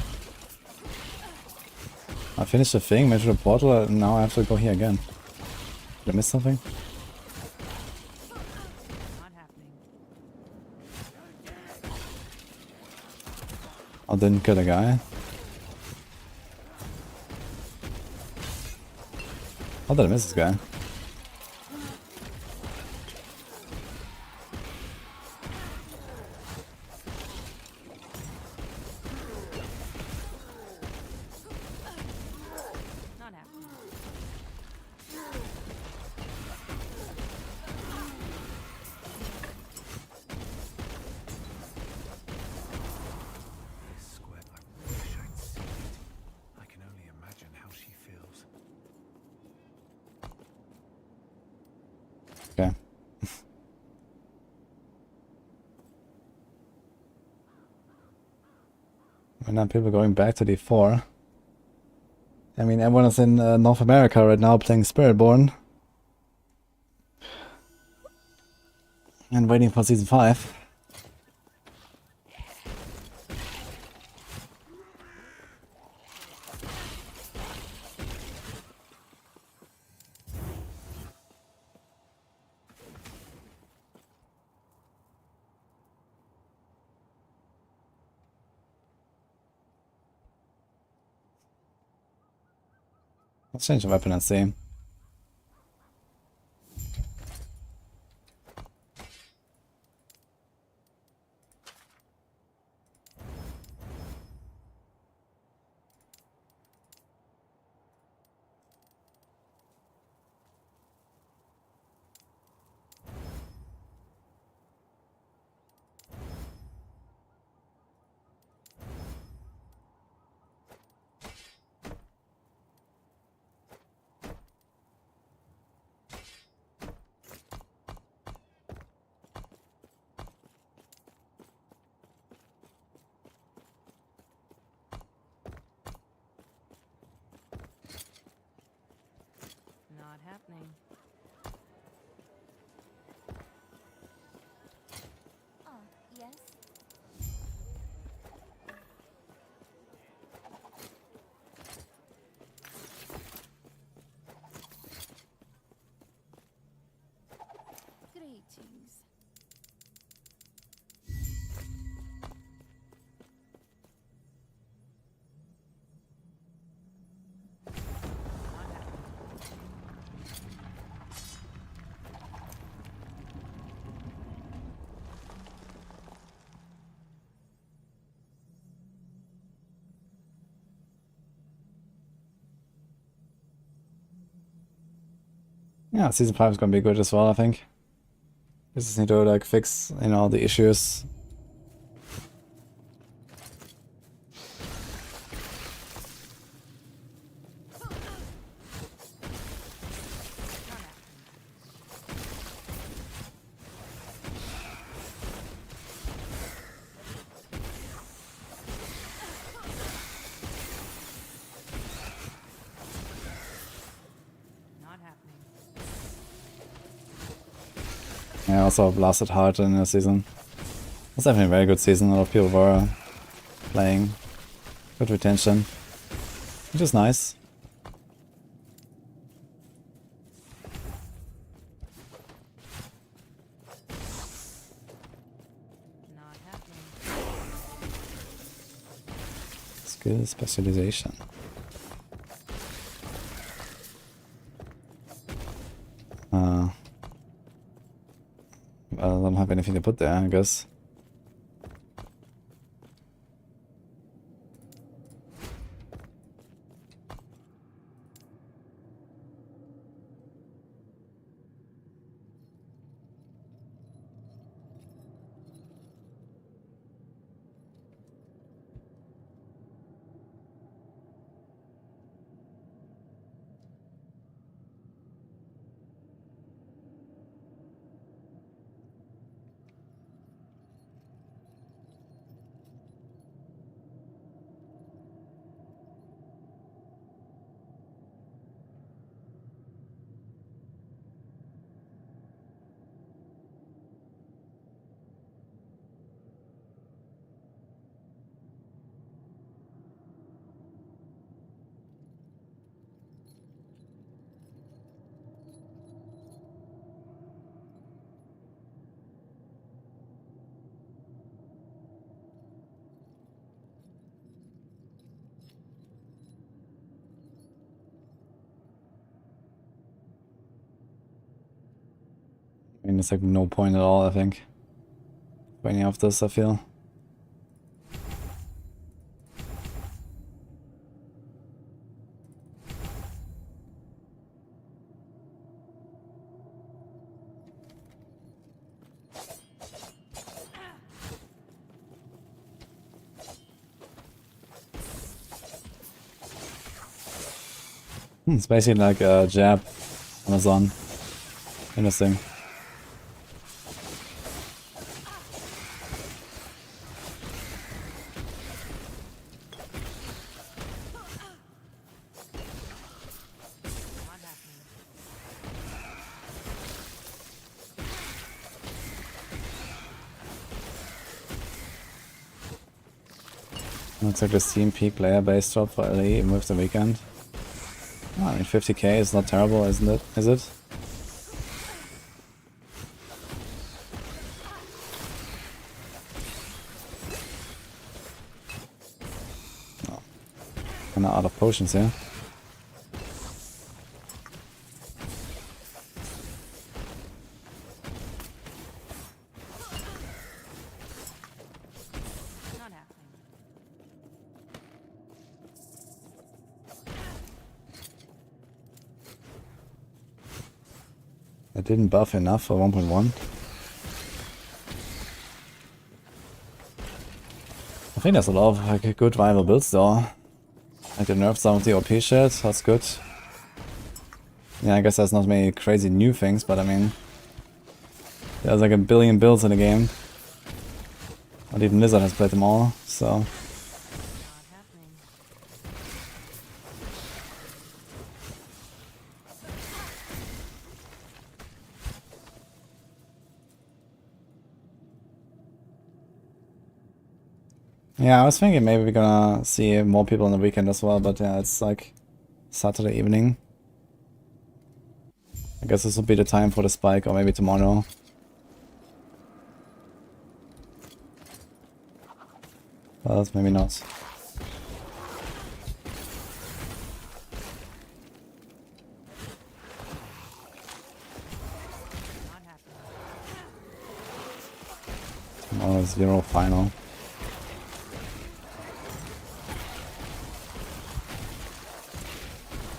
I finished the thing, made the portal, and now I have to go here again. Did I miss something? Not happening. I didn't kill a guy. How did I miss this guy? Not happening. This square, I wish I'd seen it. I can only imagine how she feels. Okay. Right now people going back to D4. I mean, everyone is in North America right now playing Spiritborn. And waiting for Season 5. Let's change the weapon and see. Not happening. Oh, yes. Greetings. Yeah, Season 5 is gonna be good as well, I think. We just need to like fix, you know, the issues. Not happening. Yeah, also blasted hard in the season. It's definitely a very good season. A lot of people were playing. Good retention. Which is nice. Not happening. Skill specialization. I don't have anything to put there, I guess. mean, there's like no point at all, I think, for any of this, I feel. It's basically like a jab Amazon. Interesting. Looks like the Steam Peak layer base drop for LE even with the weekend. Oh, I mean 50k is not terrible, isn't it? Is it? Oh. Kinda out of potions here. I didn't buff enough for 1.1. I think there's a lot of like good viable builds though. Like they nerfed some of the OP shit, that's good. Yeah, I guess there's not many crazy new things, but I mean, there's like a billion builds in the game. Not even Blizzard has played them all, so. Yeah, I was thinking maybe we're gonna see more people on the weekend as well, but yeah, it's like Saturday evening. I guess this will be the time for the spike, or maybe tomorrow. Well, maybe not. Tomorrow is 0 final.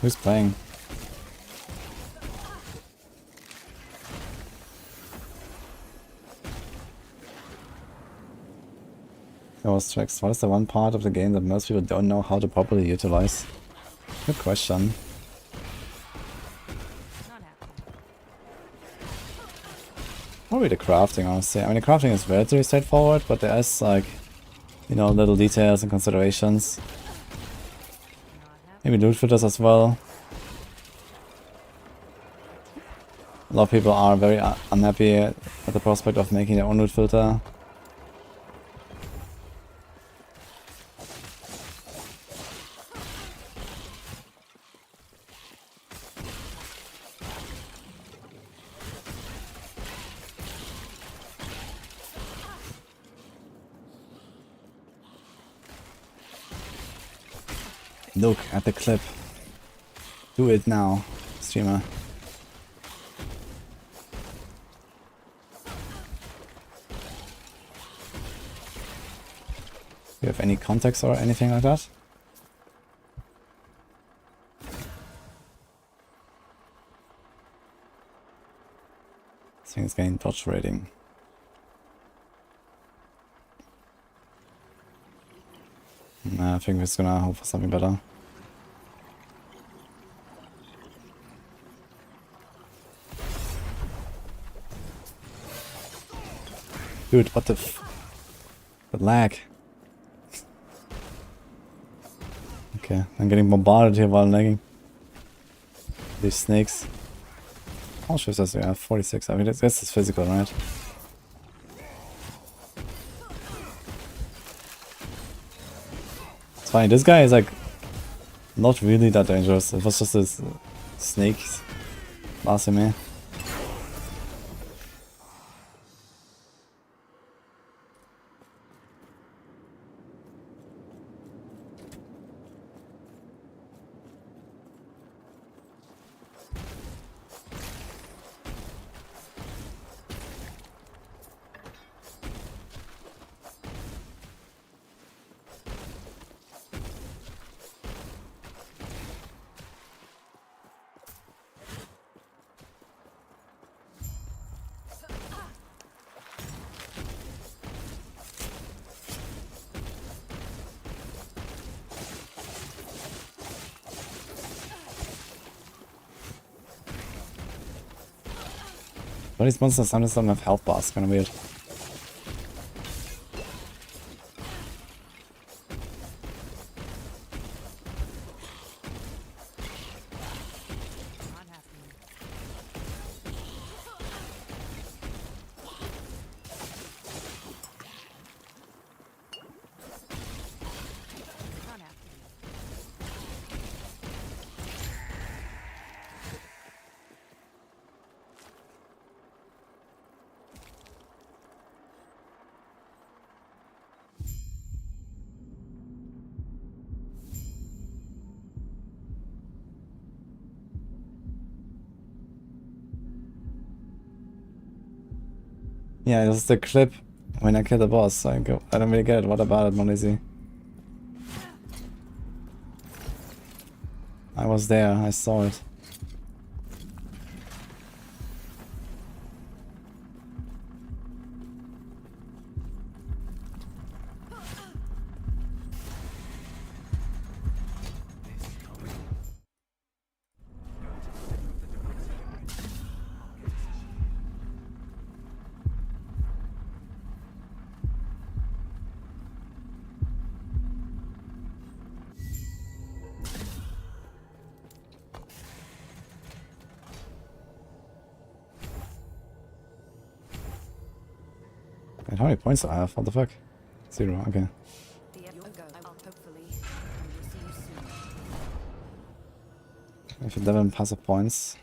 Who's playing? Ghost tracks. What is the one part of the game that most people don't know how to properly utilize? Good question. Probably the crafting, honestly. I mean, the crafting is relatively straightforward, but there is like, you know, little details and considerations. Maybe loot filters as well. A lot of people are very unhappy at the prospect of making their own loot filter. Look at the clip. Do it now, streamer. Do you have any context or anything like that? This thing is getting dodge rating. Nah, I think we're just gonna hope for something better. Dude, what the the lag. Okay, I'm getting bombarded here while lagging. These snakes. How much does we have? 46. I mean, this is physical, right? It's funny, this guy is like not really that dangerous. It was just this snakes last me. But these monsters sometimes don't have health bars, kinda weird. Not happening. Not happening. Yeah, this is the clip when I kill the boss. I don't really get it. What about it, Monolith? I was there, I saw it. Wait, how many points do I have? What the fuck? 0, okay. You'll go. I'll hopefully. I will see you soon. If you 11 passive points.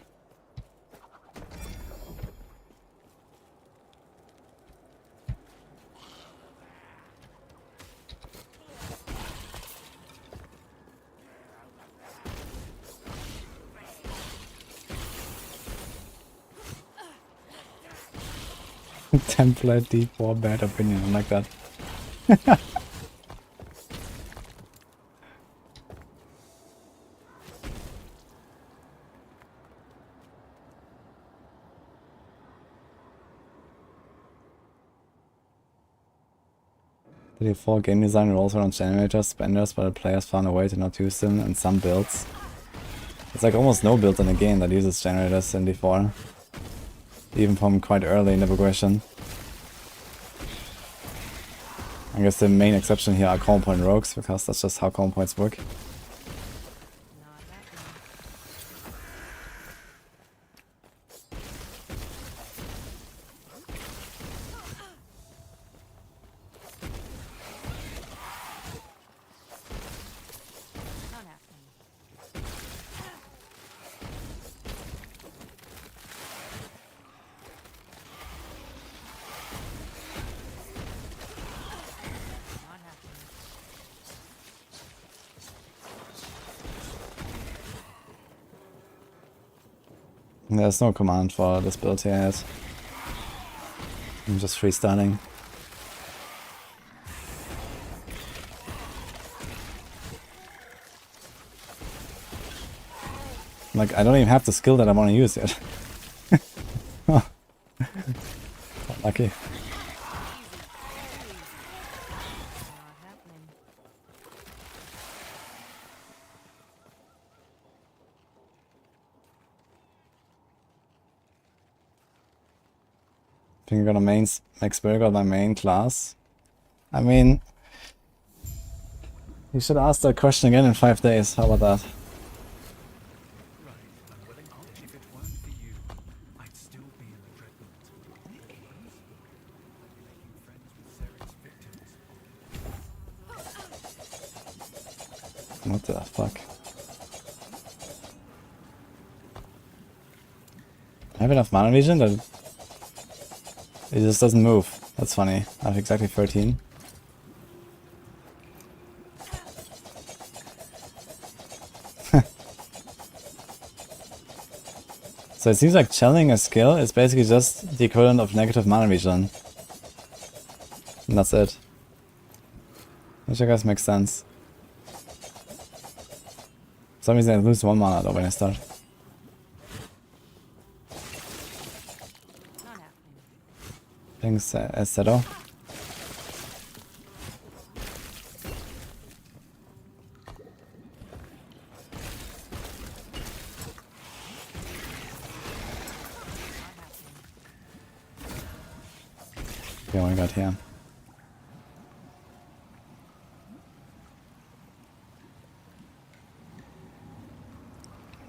Template D4 bad opinion, I like that. 34 game design rules around generators, spenders, but the players found a way to not use them in some builds. It's like almost no build in the game that uses generators in D4. Even from quite early in the progression. I guess the main exception here are common point rogues, because that's just how common points work. Not happening. Not happening. Not happening. There's no command for this build here yet. I'm just freestyling. Like, I don't even have the skill that I want to use yet. Oh. Lucky. Not happening. Think I'm gonna max Burger my main class. I mean, you should ask that question again in 5 days. How about that? Right, I'm willing. If it weren't for you, I'd still be in the dreadnought. Making friends with Seric's victims. What the fuck? I have enough mana vision that it just doesn't move. That's funny. I have exactly 13. So it seems like channeling a skill is basically just the equivalent of negative mana regen. And that's it. Which I guess makes sense. For some reason I lose 1 mana though when I start. Not happening. Thanks, Seto. Yeah, what we got here.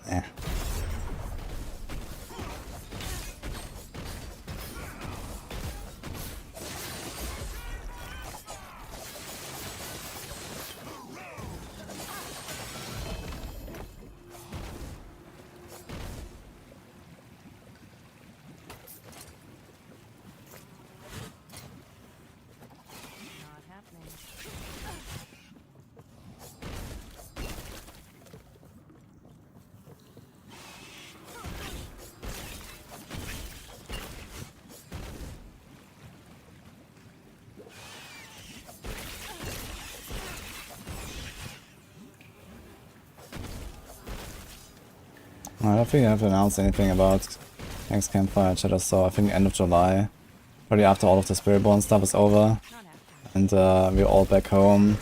Eh. Not happening. I don't think I have to announce anything about next campfire chat or so. I think end of July. Probably after all of the Spiritborn stuff is over. Not happening. And we're all back home.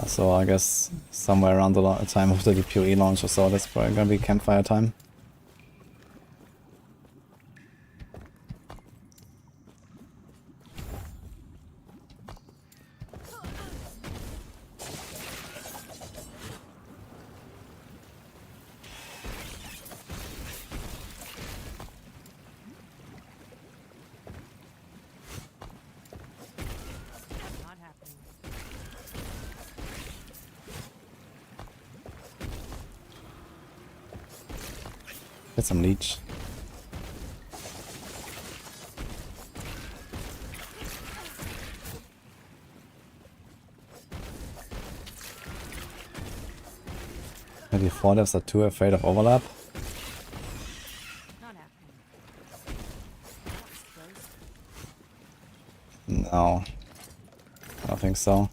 So I guess somewhere around the time of the PoE launch or so, that's probably gonna be campfire time. Not happening. Get some leech. Maybe 4 devs are too afraid of overlap. Not happening. That was close. No. I don't think so.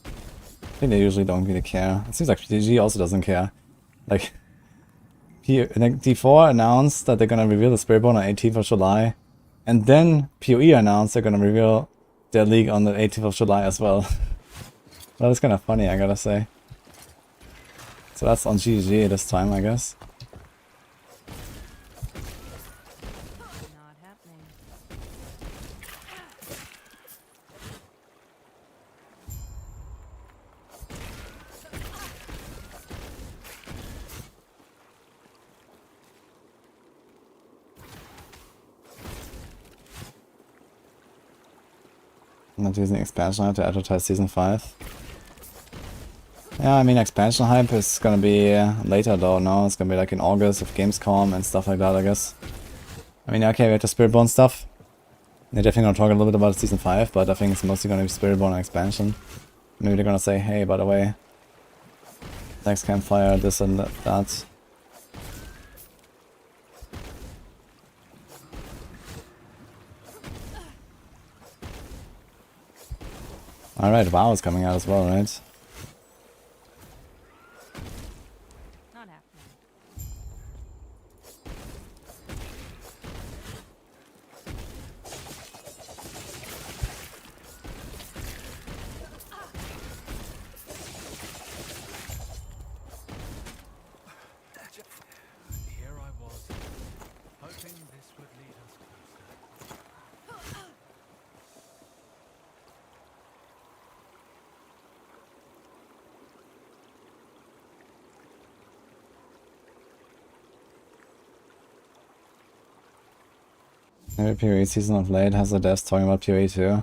I think they usually don't really care. It seems like PTG also doesn't care. Like, D4 announced that they're gonna reveal the Spiritborn on 18th of July. And then PoE announced they're gonna reveal their league on the 18th of July as well. That is kind of funny, I gotta say. So that's on GG this time, I guess. Not happening. I'm not using expansion hype to advertise season 5. Yeah, I mean expansion hype is gonna be later though, no? It's gonna be like in August with Gamescom and stuff like that, I guess. I mean, okay, we have the Spiritborn stuff. They're definitely gonna talk a little bit about season 5, but I think it's mostly gonna be Spiritborn and expansion. Maybe they're gonna say, hey, by the way, next campfire, this and that. Alright, WoW is coming out as well, right? Not happening. Here I was, hoping this would lead us closer. Maybe PoE season of late has the devs talking about PoE too.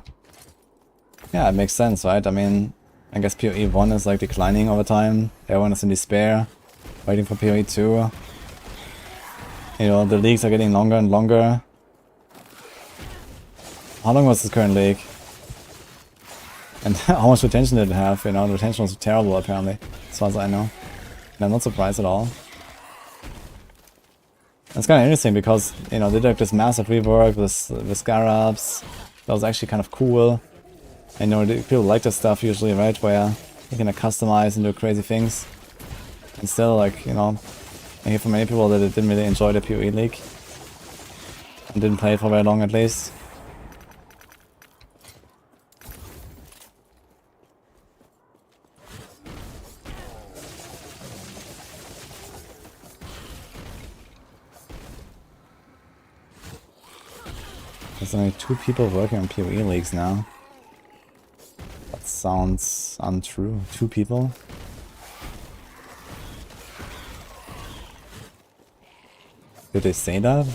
Yeah, it makes sense, right? I mean, I guess PoE 1 is like declining over time. Everyone is in despair, waiting for PoE 2. You know, the leagues are getting longer and longer. How long was this current league? And how much retention did it have? You know, the retention was terrible apparently, as far as I know. And I'm not surprised at all. It's kind of interesting because, you know, they did like this massive rework with Scarabs. That was actually kind of cool. I know people like this stuff usually, right? Where you can customize and do crazy things. And still, like, you know, I hear from many people that they didn't really enjoy the PoE League. And didn't play it for very long at least. There's only 2 people working on PoE leagues now. That sounds untrue. 2 people? Did they say that?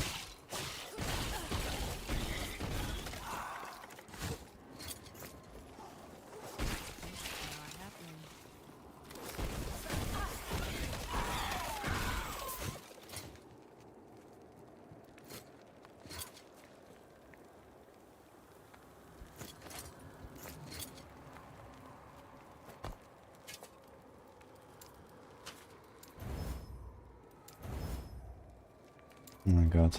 Oh my god.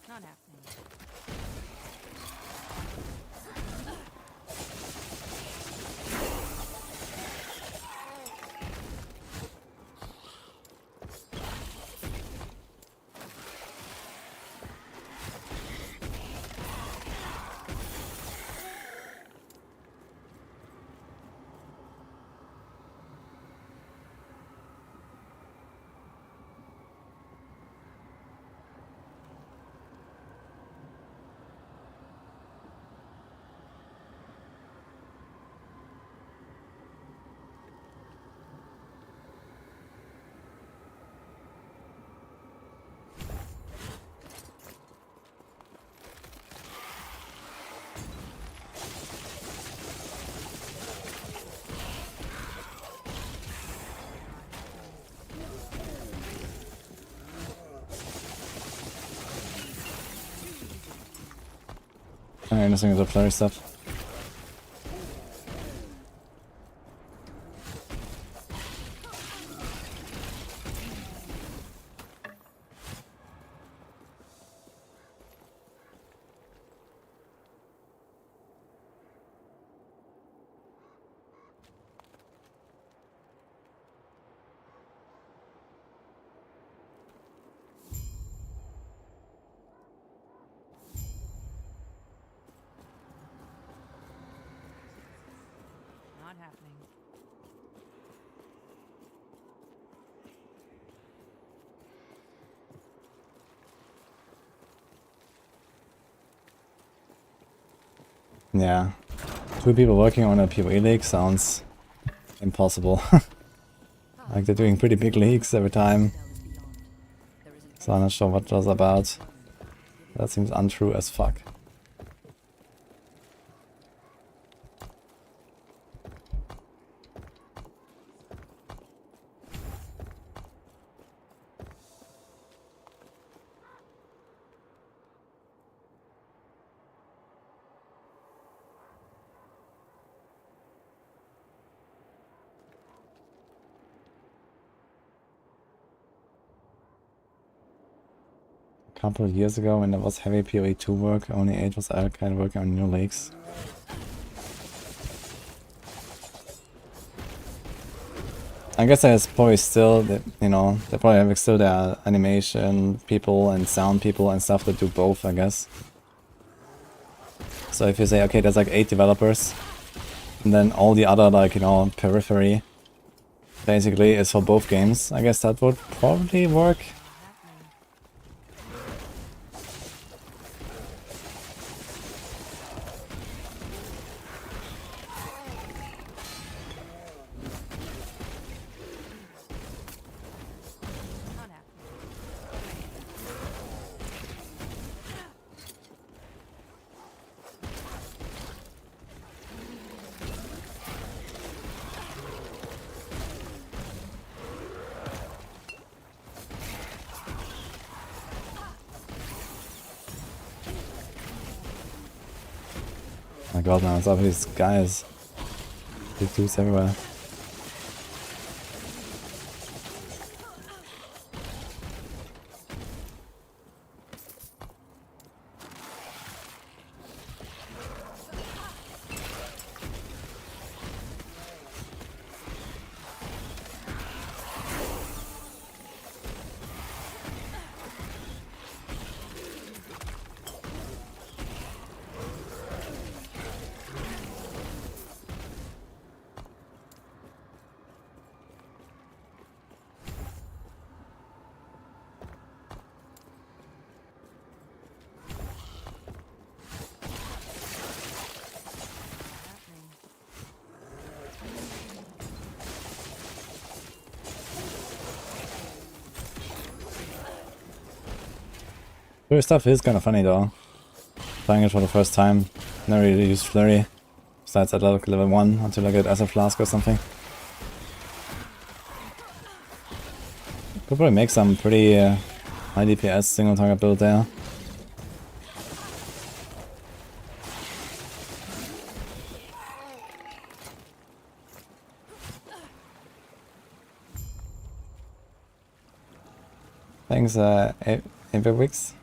Not happening. Anything with the flurry stuff. Not happening. Yeah. 2 people working on a PoE league sounds impossible. Like they're doing pretty big leagues every time. So I'm not sure what that's about. That seems untrue as fuck. Couple of years ago when there was heavy PoE 2 work, only 8 was Alkine working on new lakes. I guess there's probably still, you know, they probably have still their animation people and sound people and stuff that do both, I guess. So if you say, okay, there's like 8 developers, and then all the other, like, you know, periphery basically is for both games. I guess that would probably work. My god, man, what's up with these guys? These dudes everywhere. Flurry stuff is kind of funny though. Playing it for the first time. Never really used Flurry. Besides at level 1 until I get Acid Flask or something. Could probably make some pretty high DPS single target build there. Thanks, Aberroth.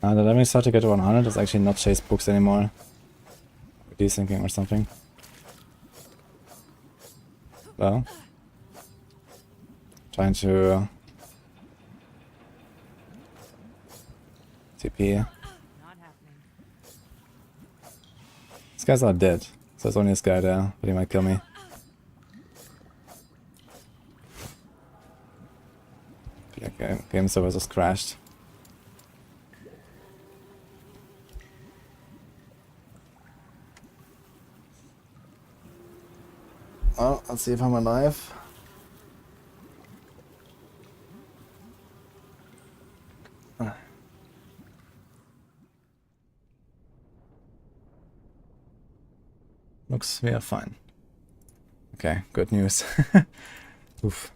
The damage start to get to 100 is actually not chase books anymore. Desynking or something. Well. Trying to TP. These guys are dead. So there's only this guy there, but he might kill me. Okay, game server just crashed. Well, let's see if I'm alive. Looks we are fine. Okay, good news. Oof.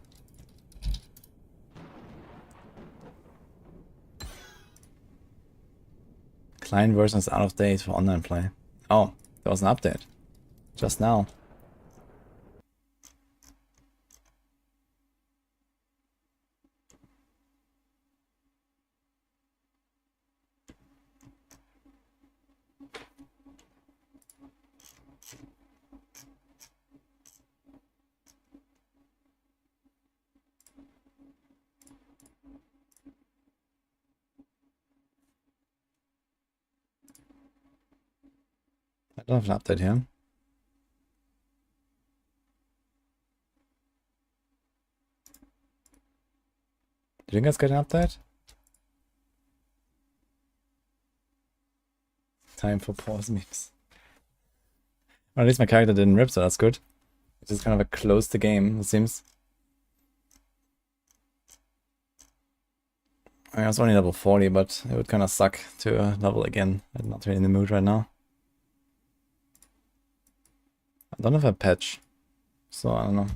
Client version is out of date for online play. Oh, there was an update. Just now. I don't have an update here. Did you guys get an update? Time for pause memes. Well, at least my character didn't rip, so that's good. It just kind of closed the game, it seems. I was only level 40, but it would kind of suck to level again. I'm not really in the mood right now. I don't have a patch, so I don't know.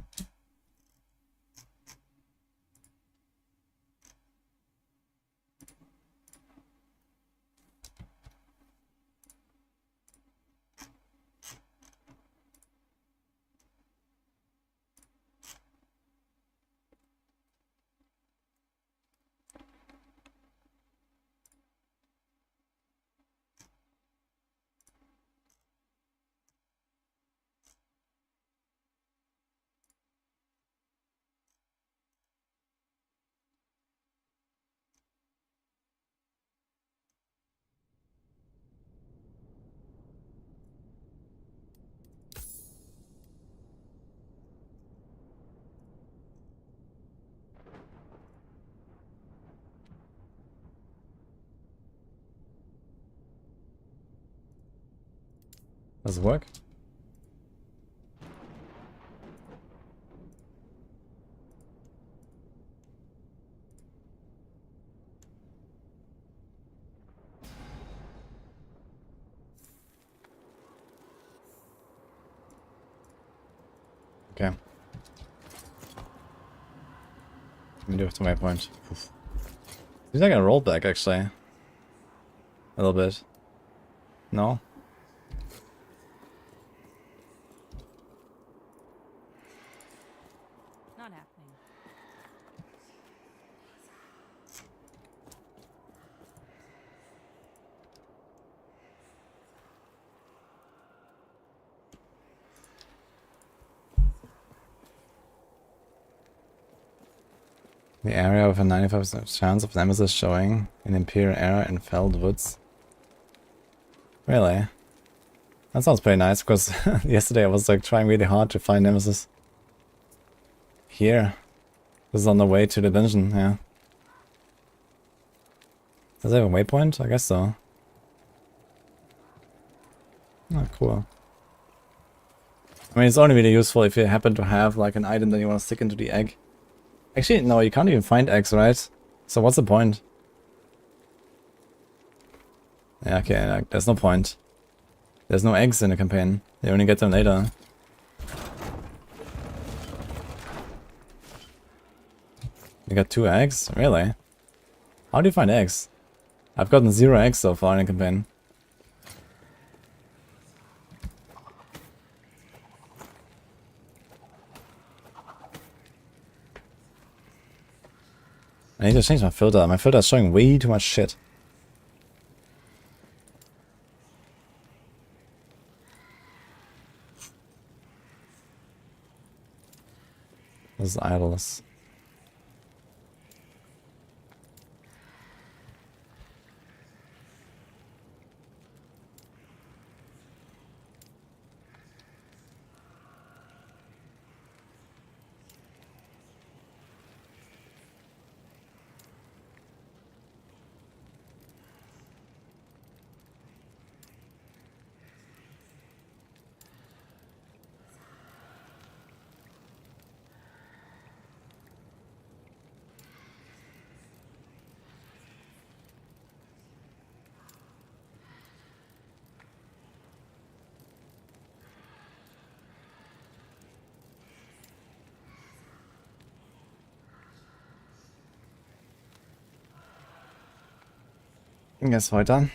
Does it work? Okay. Let me do it to my point. Oof. Seems like a rollback actually. A little bit. No? Not happening. The area with a 95% chance of nemesis showing in Imperial Era in Felled Woods. Really? That sounds pretty nice, because yesterday I was like trying really hard to find nemesis. Here. This is on the way to the dungeon, yeah. Does it have a waypoint? I guess so. Oh, cool. I mean, it's only really useful if you happen to have like an item that you want to stick into the egg. Actually, no, you can't even find eggs, right? So what's the point? Yeah, okay, like, there's no point. There's no eggs in the campaign. You only get them later. You got 2 eggs? Really? How do you find eggs? I've gotten 0 eggs so far in the campaign. I need to change my filter. My filter is showing way too much shit. This is idleness. Guess weiter.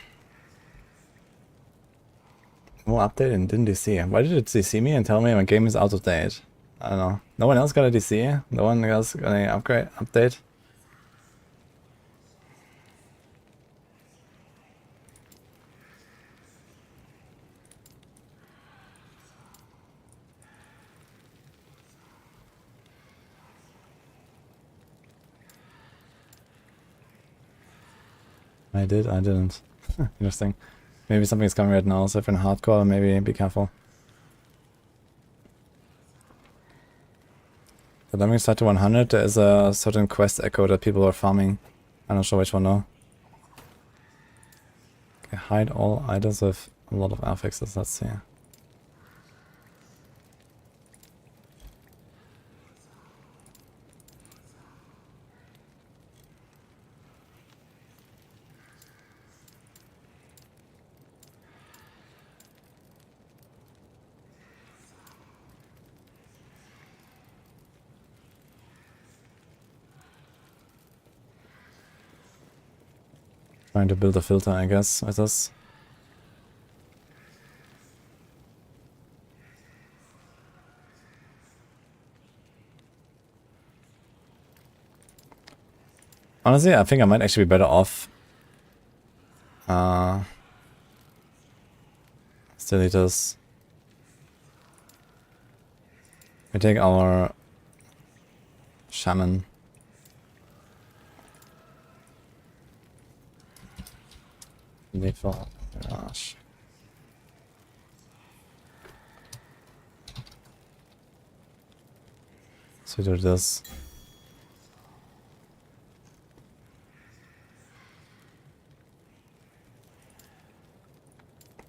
More update and didn't DC. Why did it DC me and tell me my game is out of date? I don't know. No one else got a DC? No one else got any update? I didn't. Interesting. Maybe something's coming right now, so if you're in hardcore, maybe be careful. The Lemming start to 100, there is a certain quest echo that people are farming. I'm not sure which one though. Okay, hide all items with a lot of affixes, let's see. Trying to build a filter, I guess, with this. Honestly, I think I might actually be better off. Still it is. We take our Shaman. Need for mirage. So we do this.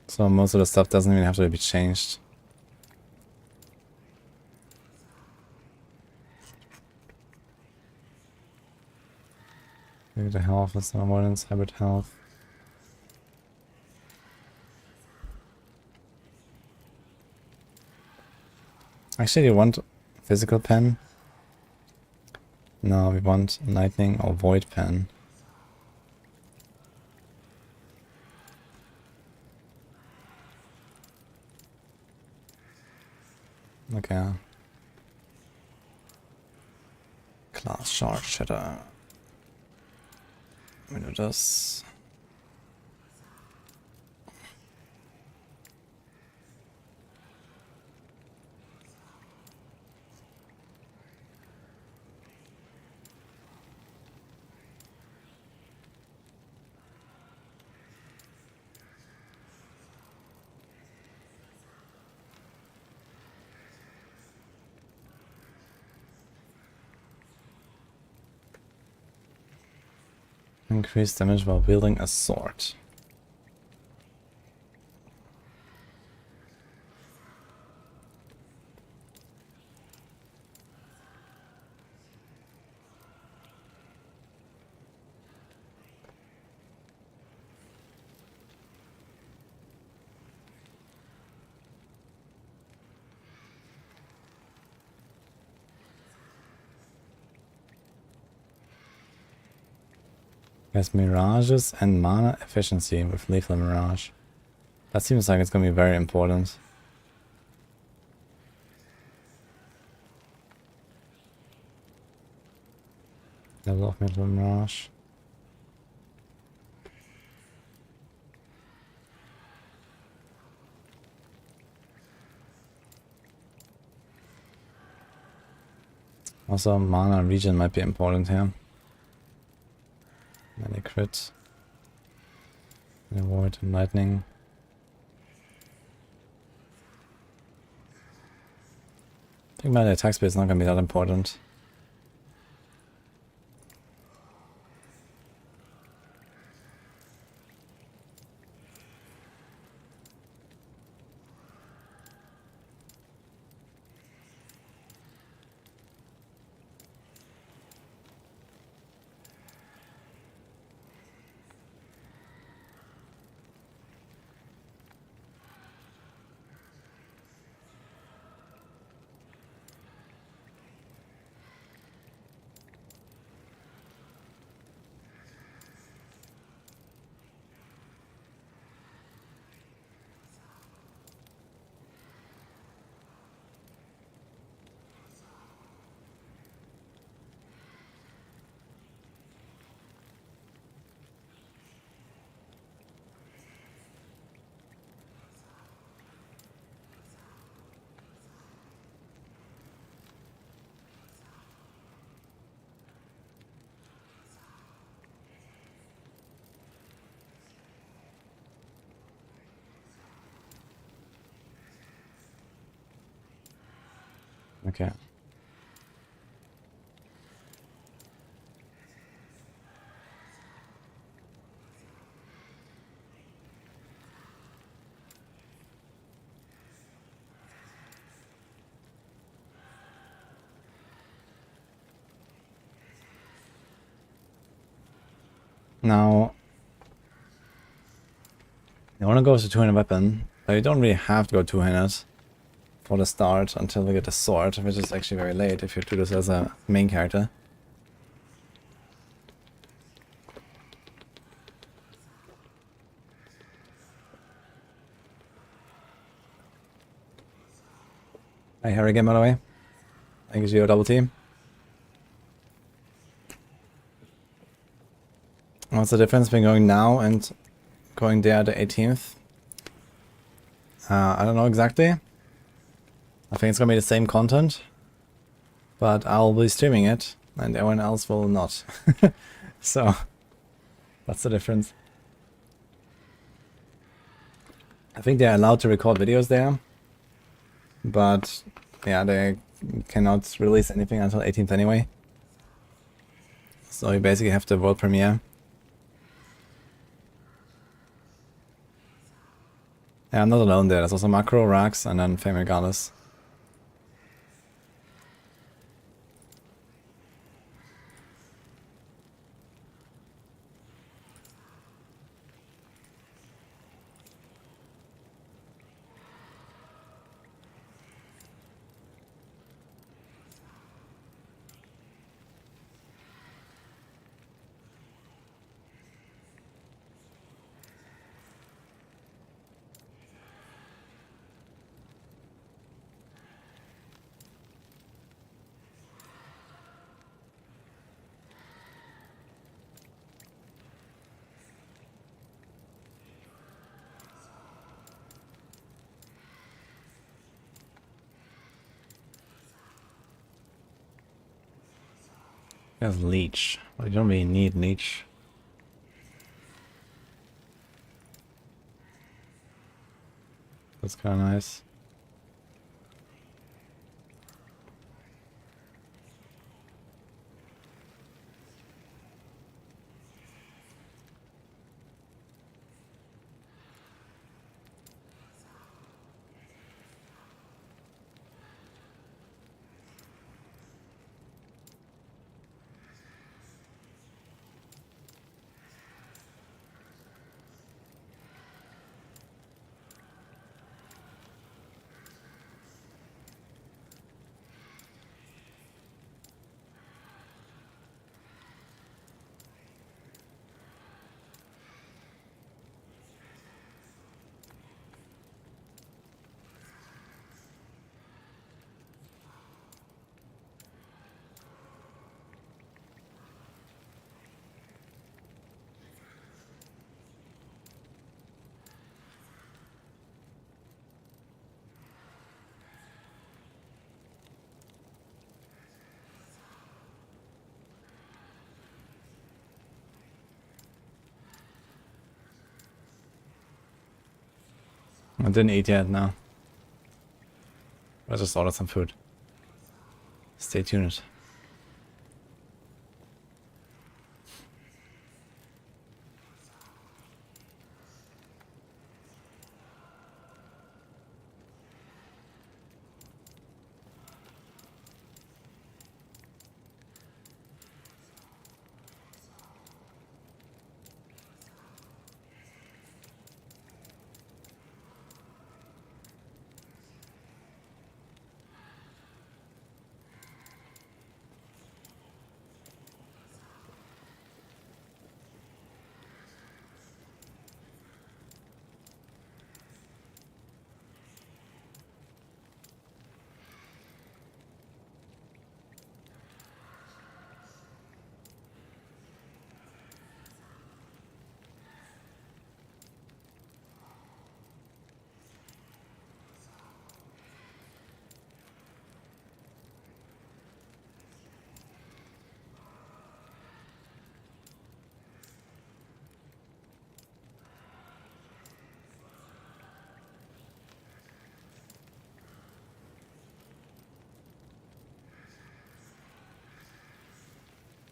So most of the stuff doesn't even have to be changed. Maybe the health is no avoidance, hybrid health. Actually, you want physical pen? No, we want lightning or void pen. Okay. Class shard shatter. We do this. Increase damage while wielding a sword. Has mirages and mana efficiency with lethal mirage. That seems like it's gonna be very important. Level of lethal mirage. Also, mana regen might be important here. Many crit. Avoid lightning. I think my attack speed is not gonna be that important. Okay. Now, I want to go to two-handed weapon, but you don't really have to go two-handed for the start until we get the sword, which is actually very late if you do this as a main character. Hi, Harry again, by the way. Thank you to your double team. What's the difference between going now and going there the 18th? I don't know exactly. I think it's gonna be the same content, but I'll be streaming it and everyone else will not. So, that's the difference. I think they're allowed to record videos there, but yeah, they cannot release anything until 18th anyway. So you basically have the world premiere. Yeah, I'm not alone there. There's also Macro, Rax, and then Fame Regardless. There's Leech. Well, you don't really need Leech. That's kind of nice. I didn't eat yet, no. I just ordered some food. Stay tuned.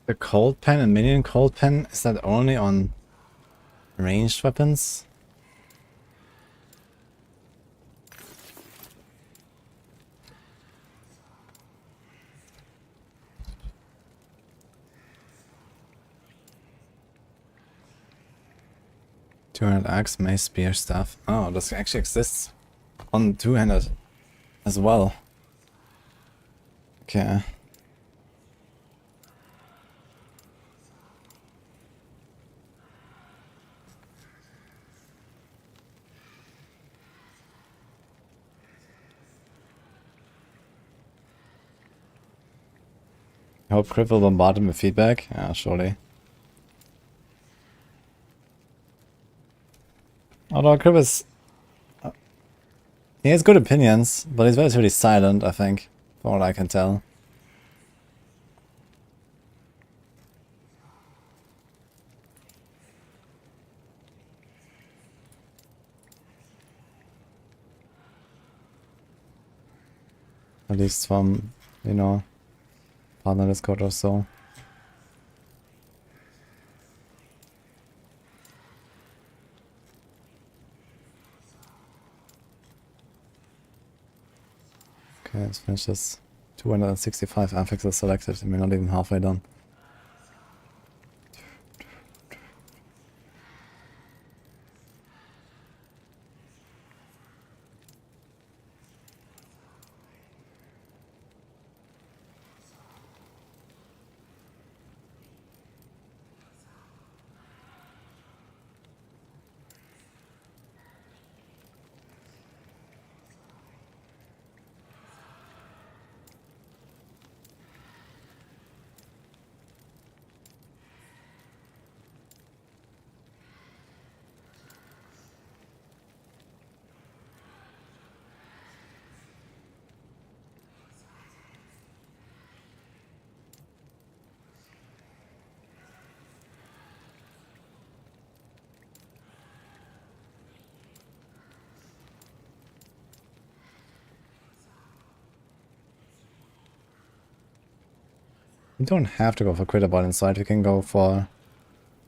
The cold pen and minion cold pen, is that only on ranged weapons? Two-handed axe, mace, spear, staff. Oh, this actually exists on two-handed as well. Okay. I hope Crip will bombard him with feedback. Yeah, surely. Although Crip is... he has good opinions, but he's relatively silent, I think, from what I can tell. At least from, you know, partner Discord or so. Okay, let's finish this. 265 affixes selected, and we're not even halfway done. We don't have to go for crit about inside, we can go for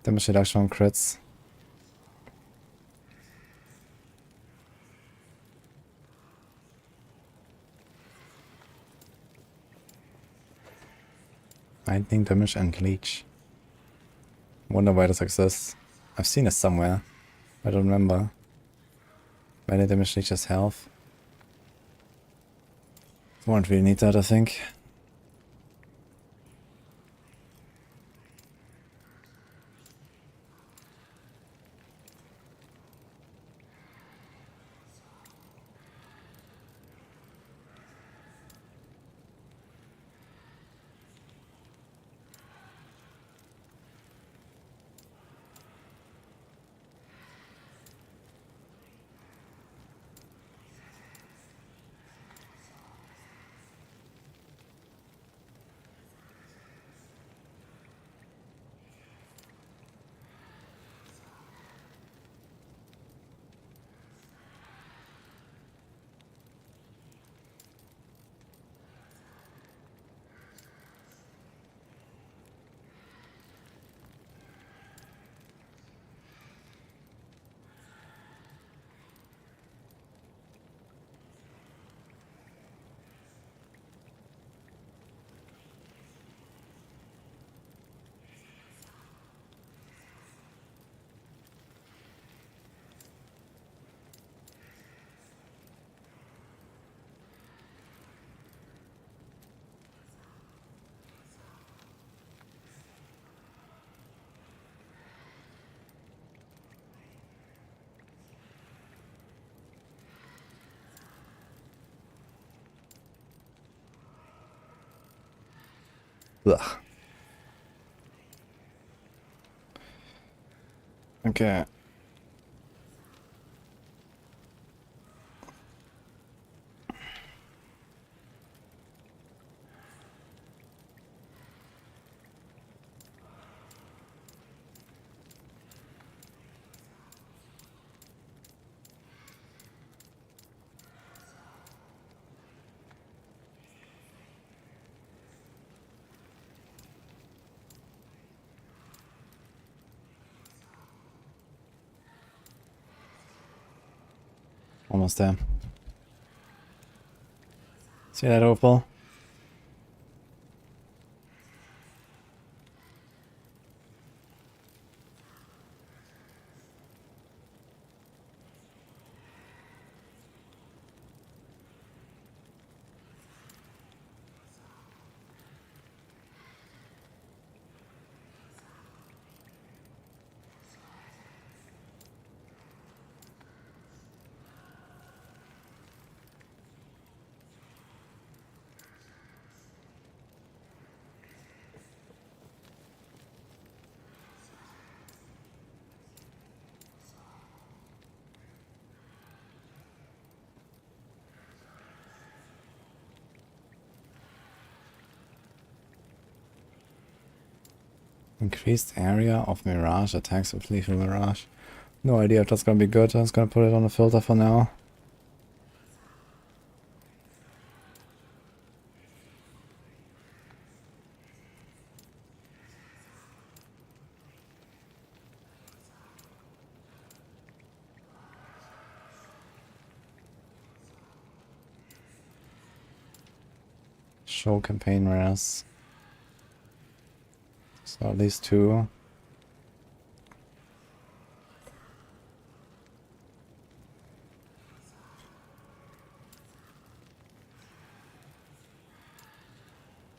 damage reduction on crits. Lightning damage and leech. Wonder why this exists. I've seen it somewhere. I don't remember. Melee damage leeches health. Won't really need that, I think. Ugh. Okay. Almost there. See that, Opal? Increased area of mirage attacks with lethal mirage. No idea if that's gonna be good. I'm just gonna put it on the filter for now. Show campaign rares. So at least 2.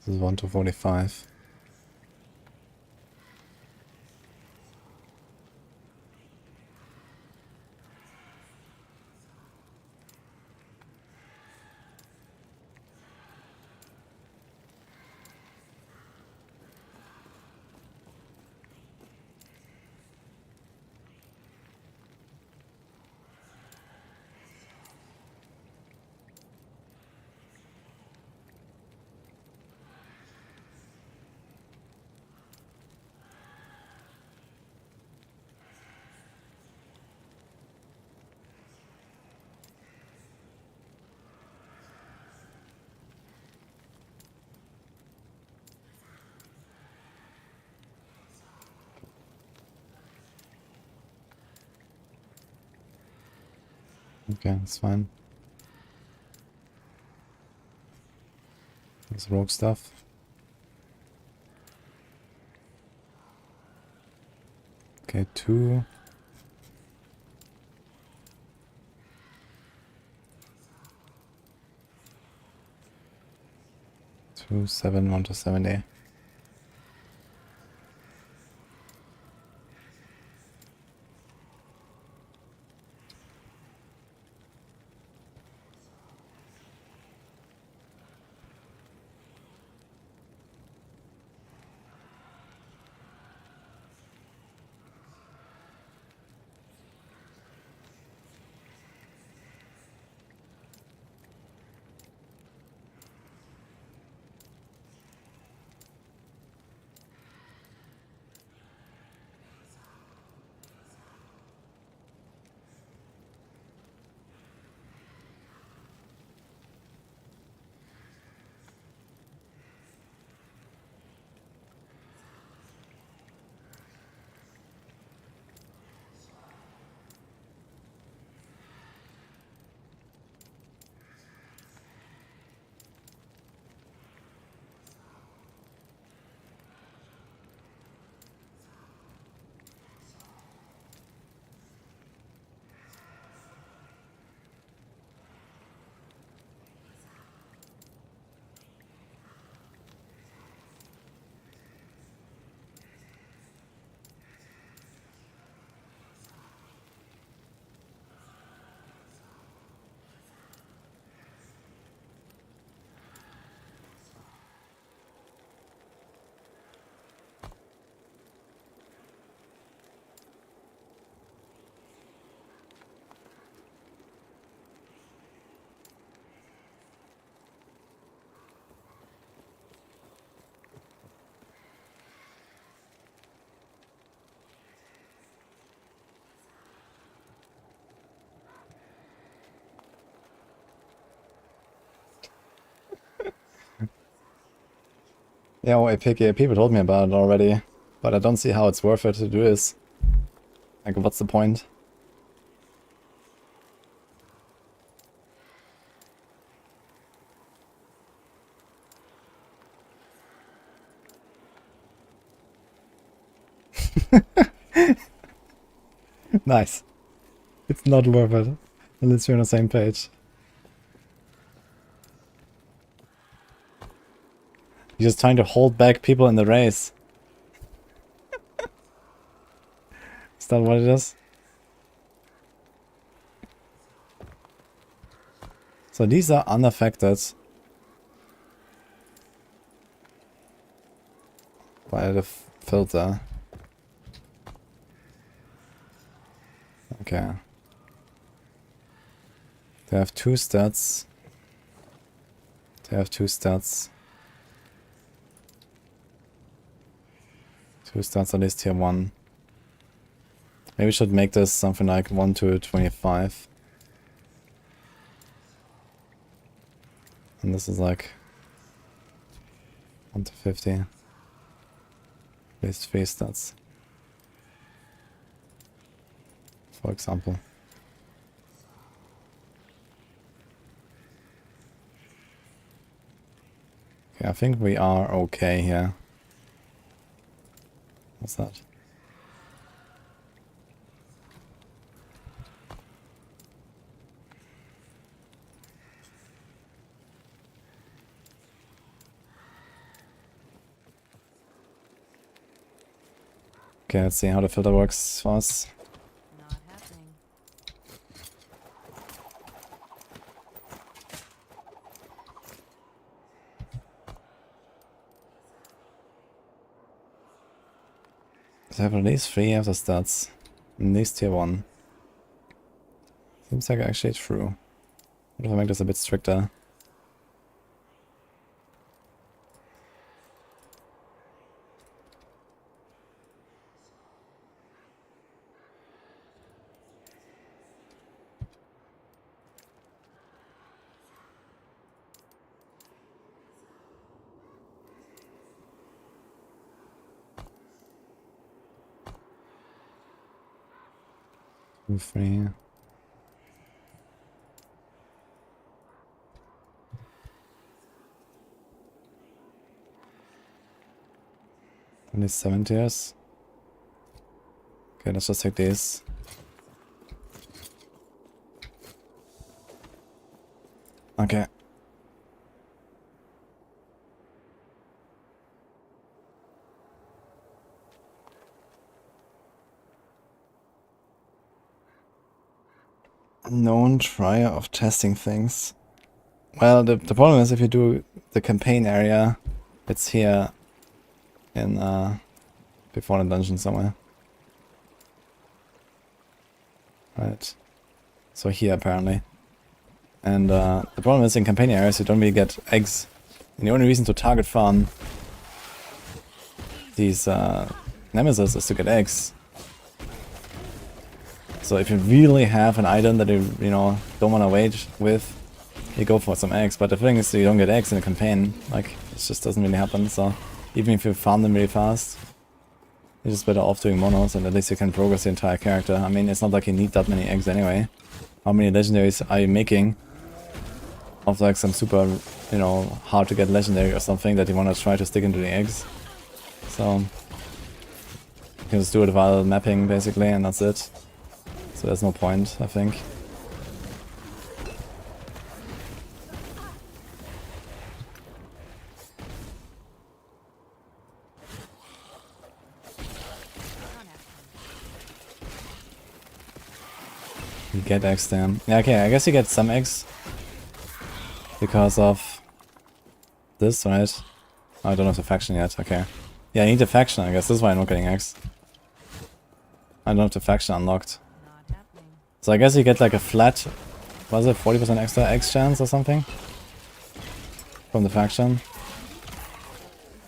This is 1 to 45. Okay, that's fine. There's rogue stuff. Okay, 2. 2, 7, 1 to 70. Yeah, well, Epic, yeah, people told me about it already, but I don't see how it's worth it to do this. Like, what's the point? Nice. It's not worth it. Unless you're on the same page. You're just trying to hold back people in the race. Is that what it is? So these are unaffected by the filter. Okay. They have 2 stats. They have 2 stats. 2 stats at least tier 1. Maybe we should make this something like 1 to 25. And this is like 1 to 50. At least 3 stats. For example. Okay, I think we are okay here. What's that? Okay, let's see how the filter works for us. Not happening. So I have at least 3 of the stats. In least tier 1. Seems like actually true. What if I make this a bit stricter? Free. Only 7 tiers. Okay, let's just take these. Okay. Known trier of testing things. Well, the problem is if you do the campaign area, it's here in before the dungeon somewhere. Right. So here apparently. And the problem is in campaign areas you don't really get eggs. And the only reason to target farm these nemesis is to get eggs. So if you really have an item that you know don't want to wait with, you go for some eggs. But the thing is you don't get eggs in a campaign. Like it just doesn't really happen. So even if you farm them really fast, you're just better off doing monos, and at least you can progress the entire character. I mean, it's not like you need that many eggs anyway. How many legendaries are you making of like some super, you know, hard to get legendary or something that you want to try to stick into the eggs? So you can just do it while mapping basically, and that's it. So there's no point, I think. You get eggs then. Yeah, okay, I guess you get some eggs. Because of this, right? Oh, I don't have the faction yet, okay. Yeah, I need the faction, I guess. This is why I'm not getting eggs. I don't have the faction unlocked. Not happening. So I guess you get like a flat, was it 40% extra X chance or something? From the faction.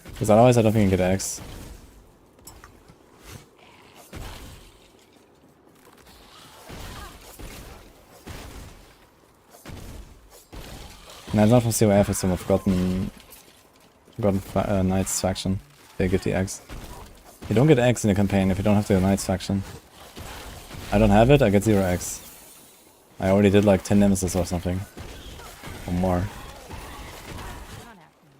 Because otherwise I don't think you get X. No, it's not from COF, it's from Forgotten Knights faction. They give the X. You don't get X in the campaign if you don't have the Knights faction. I don't have it, I get 0x. I already did like 10 nemesis or something. Or more. Not happening.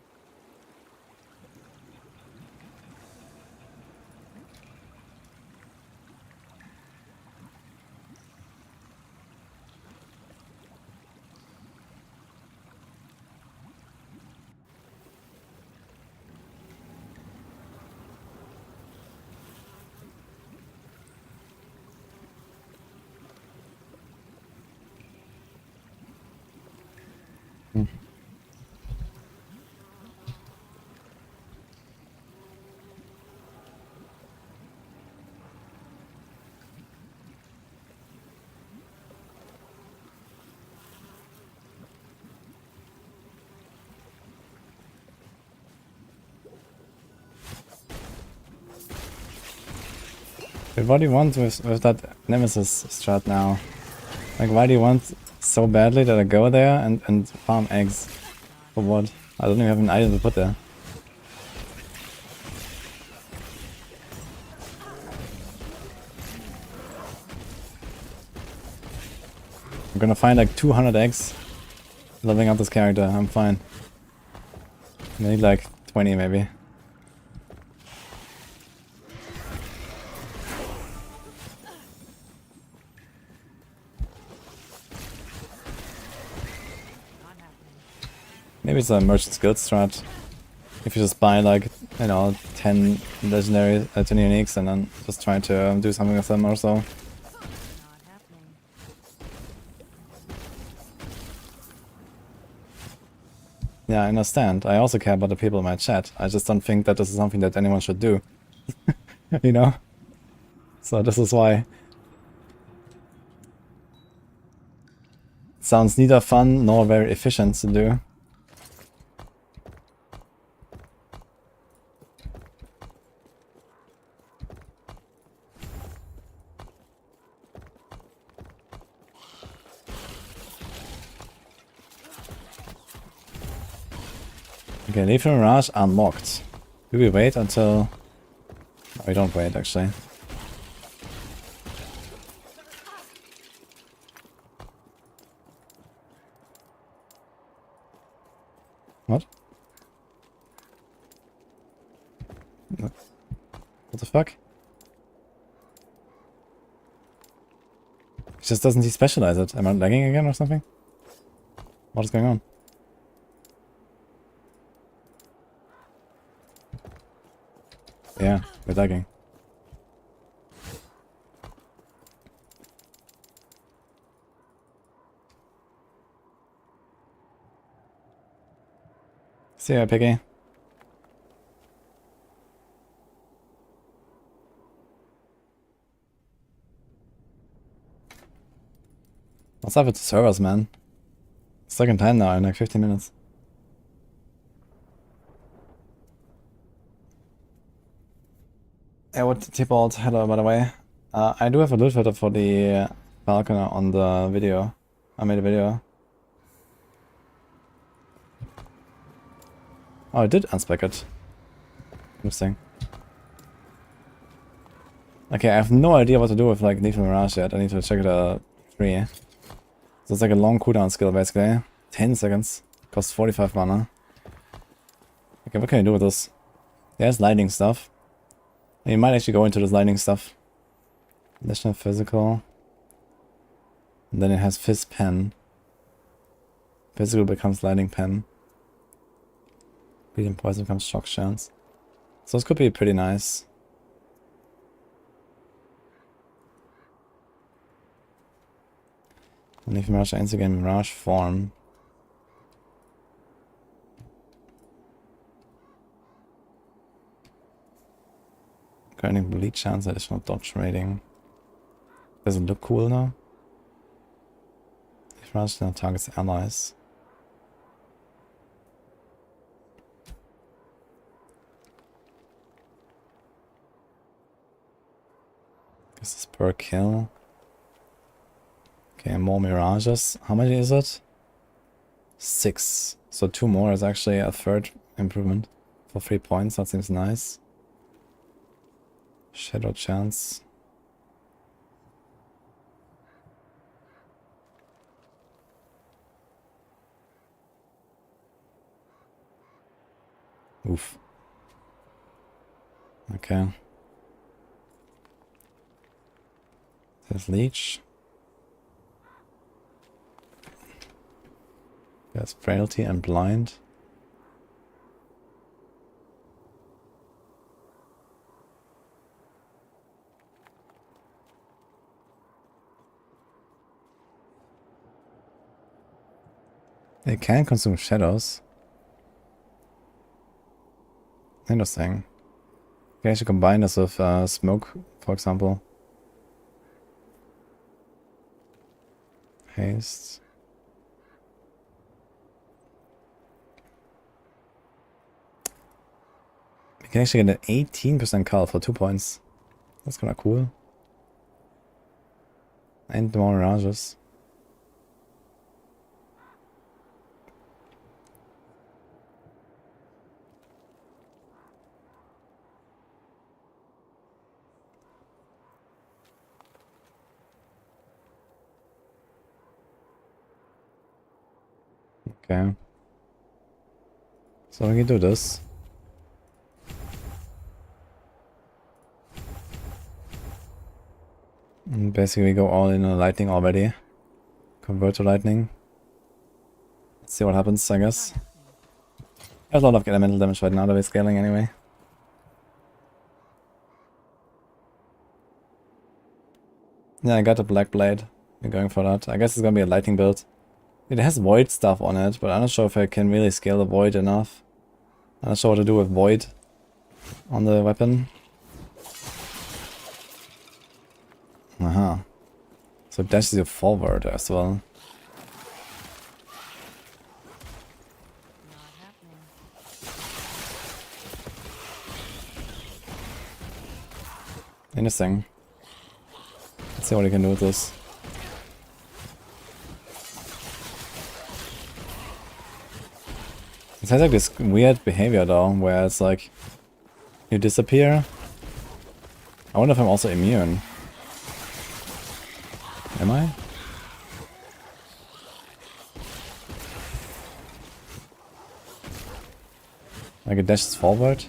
But what do you want with that Nemesis strat now? Like, why do you want so badly that I go there and farm eggs? For what? I don't even have an item to put there. I'm gonna find like 200 eggs leveling up this character. I'm fine. I need like 20 maybe. Maybe it's a merchant skill strat. If you just buy like, you know, 10 legendary 10 uniques and then just try to do something with them or so. Yeah, I understand. I also care about the people in my chat. I just don't think that this is something that anyone should do. You know? So this is why. It sounds neither fun nor very efficient to do. Okay, Lethal Mirage unlocked. Do we wait until... Oh, we don't wait, actually. What? What the fuck? It just doesn't specialize it. Am I lagging again or something? What is going on? Yeah, we're lagging. See ya, Piggy. What's up with the servers, man? Second time now in like 15 minutes. Yeah, what T-Bolt, hello by the way. I do have a loot filter for the balcony on the video. I made a video. Oh, I did unspec it. Interesting. Okay, I have no idea what to do with like Lethal Mirage yet. I need to check it out. Free. So it's like a long cooldown skill basically. 10 seconds. Costs 45 mana. Okay, what can I do with this? There's lighting stuff. You might actually go into this lighting stuff. Additional physical. And then it has Fizz Pen. Physical becomes lighting pen. Bleeding poison becomes shock chance. So this could be pretty nice. And if Mirage ends again Mirage form. Granting bleed chance, additional dodge rating. Does it look cool now? If Mirage now targets allies. This is per kill. Okay, more mirages. How many is it? 6. So 2 more is actually a third improvement for 3 points. That seems nice. Shadow chance. Oof. Okay. There's leech. There's frailty and blind. They can consume shadows. Interesting. You can actually combine this with smoke, for example. Haste. You can actually get an 18% cull for 2 points. That's kinda cool. And more mirages. Okay. So we can do this. And basically we go all in on lightning already. Convert to lightning. Let's see what happens, I guess. There's a lot of elemental damage right now that we're scaling anyway. Yeah, I got a black blade. We're going for that. I guess it's gonna be a lightning build. It has void stuff on it, but I'm not sure if I can really scale the void enough. I'm not sure what to do with void on the weapon. Aha. So it dashes you forward as well. Interesting. Let's see what you can do with this. It has like this weird behavior though, where it's like you disappear. I wonder if I'm also immune. Am I? Like it dashes forward?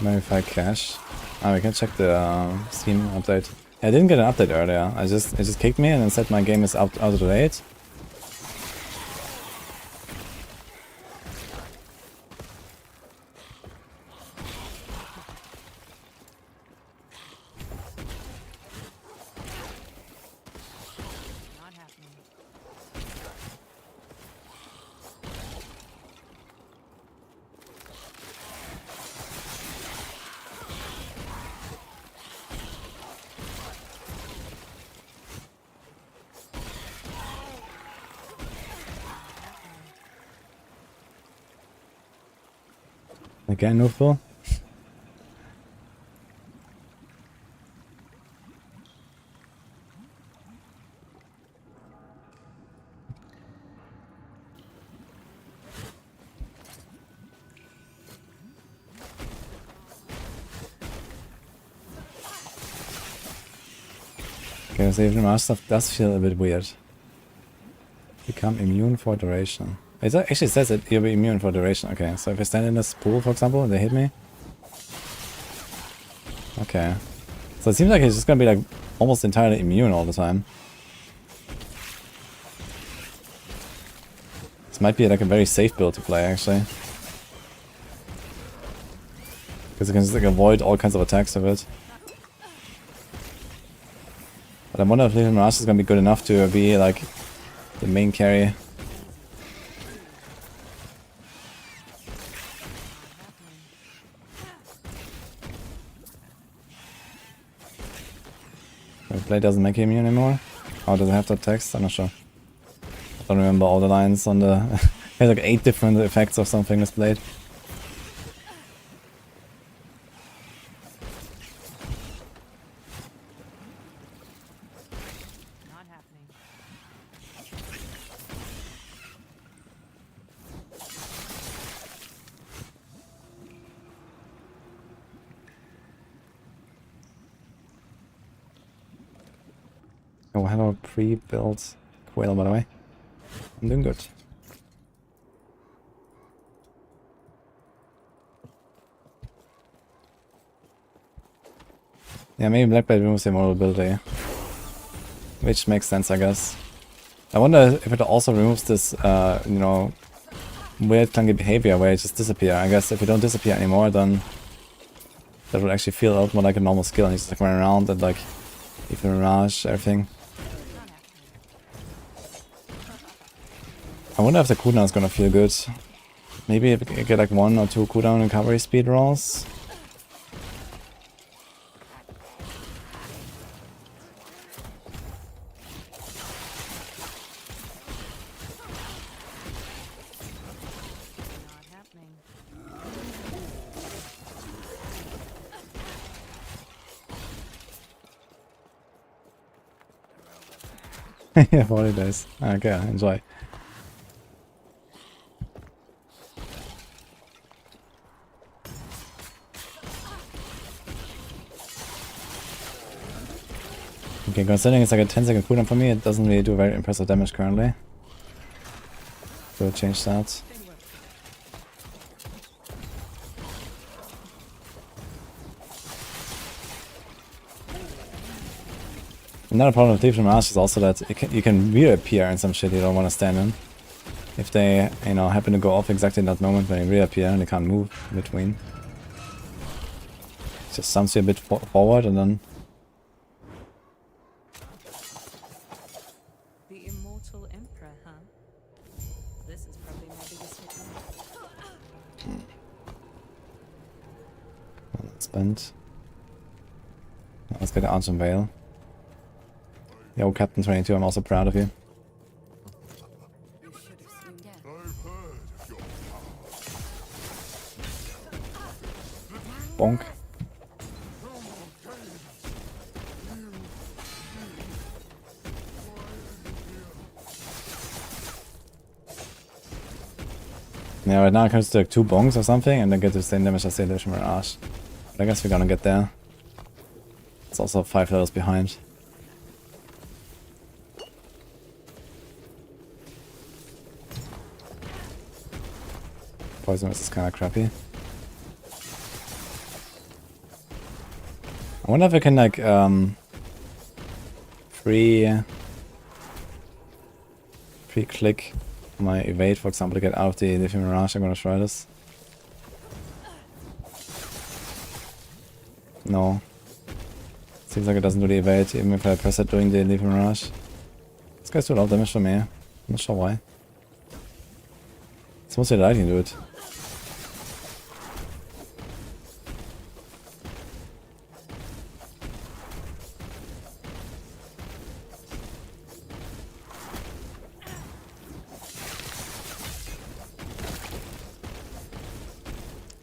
Maybe if I cache. Ah, we can check the Steam update. I didn't get an update earlier. It just kicked me and then said my game is out of date. Again, no full. Okay, so even more stuff does feel a bit weird. Become immune for duration. It actually says that you'll be immune for duration. Okay, so if I stand in this pool, for example, and they hit me. Okay. So it seems like it's just gonna be like almost entirely immune all the time. This might be like a very safe build to play, actually. Because you can just like avoid all kinds of attacks with it. But I wonder if Little Mirage is gonna be good enough to be like the main carry. Blade doesn't make you immune anymore? Or does it have that text? I'm not sure. I don't remember all the lines on the... it has like 8 different effects of something with Blade. Not happening. Oh, hello, pre-built Quail, by the way. I'm doing good. Yeah, maybe Blackblade removes the immortality. Which makes sense, I guess. I wonder if it also removes this, you know, weird clunky behavior where you just disappear. I guess if you don't disappear anymore, then that would actually feel a lot more like a normal skill, and you just like run around and like leave the mirage, everything. I wonder if the cooldown is gonna feel good. Maybe if you get like 1 or 2 cooldown recovery speed rolls. Not happening. Yeah, 40 days. Okay, enjoy. Okay, considering it's like a 10-second cooldown for me, it doesn't really do very impressive damage currently. So I'll change that. Another problem with Legion Mirage is also that you can reappear in some shit you don't want to stand in. If they, you know, happen to go off exactly in that moment when you reappear and they can't move in between. It just stumps you a bit forward and then... The Immortal Emperor, huh? This is probably my biggest hit yet. Let's spend. Let's get the Argent Veil. Yo, Captain 22, I'm also proud of you. You should have seen death. Bonk. Yeah, right now I can just do like 2 bonks or something and then get the same damage as the Illusion Mirage. But I guess we're gonna get there. It's also 5 levels behind. Poison is kinda crappy. I wonder if I can like pre-click my evade, for example, to get out of the Lithium Mirage. I'm gonna try this. No. Seems like it doesn't do the evade, even if I press it during the Lithium Mirage. This guy's doing a lot of damage for me. I'm not sure why. It's mostly the lightning dude.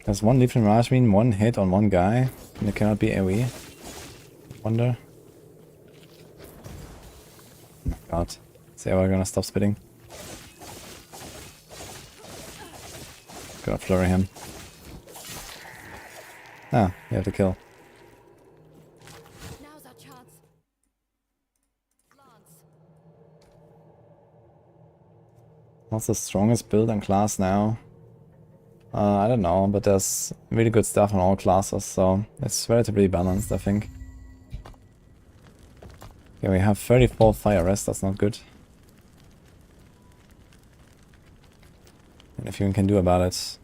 Does one Leaf Mirage mean 1 hit on 1 guy? And it cannot be AoE? Wonder. Oh my god. Is ever gonna stop spitting? Gonna flurry him. Ah, you have to kill. Now's our chance. Lance. What's the strongest build and class now? I don't know, but there's really good stuff on all classes, so it's relatively balanced, I think. Yeah, we have 34 fire rest, that's not good. And if you can do about it.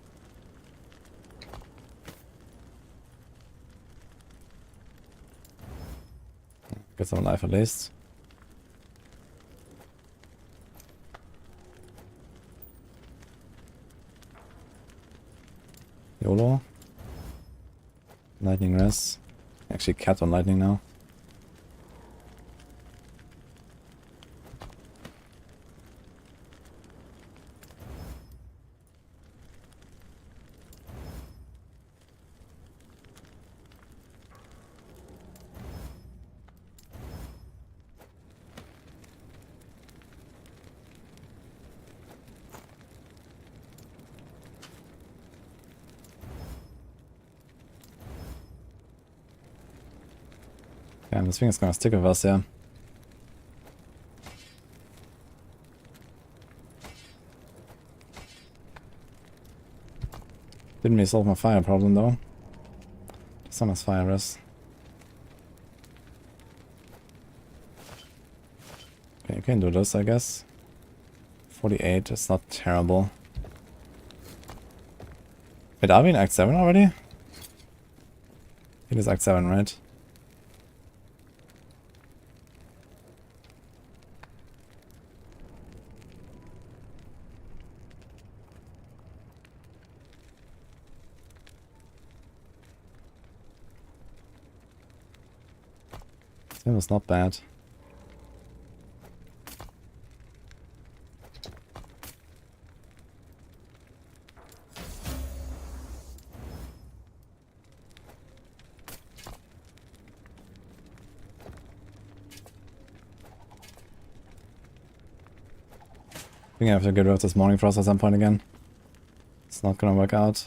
Get some life at least. YOLO. Lightning res. Actually cat on lightning now. Yeah, this thing is gonna stick with us, yeah. Didn't really solve my fire problem though. Just on his fire res. Okay, you can do this, I guess. 48, it's not terrible. Wait, are we in Act 7 already? I think it's Act 7, right? It was not bad. I think I have to get rid of this Morning Frost at some point again. It's not gonna work out.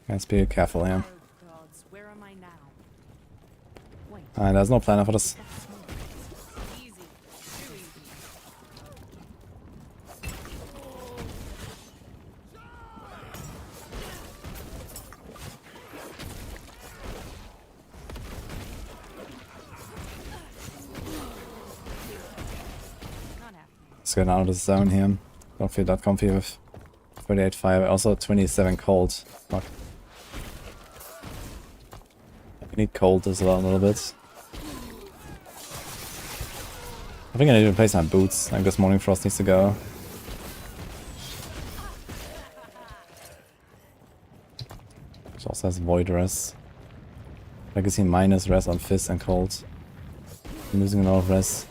Let's be careful here. Oh gods, where am I now? Wait, There's no planner for this. easy, too easy. Not happening. Let's get out of the zone here. Don't feel that comfy with 38 fire. Also 27 cold. Fuck. I need cold as well a little bit. I think I need to replace my boots. Like this Morning Frost needs to go. Which also has Void Res. Legacy minus res on Fist and Cold. I'm losing a lot of res.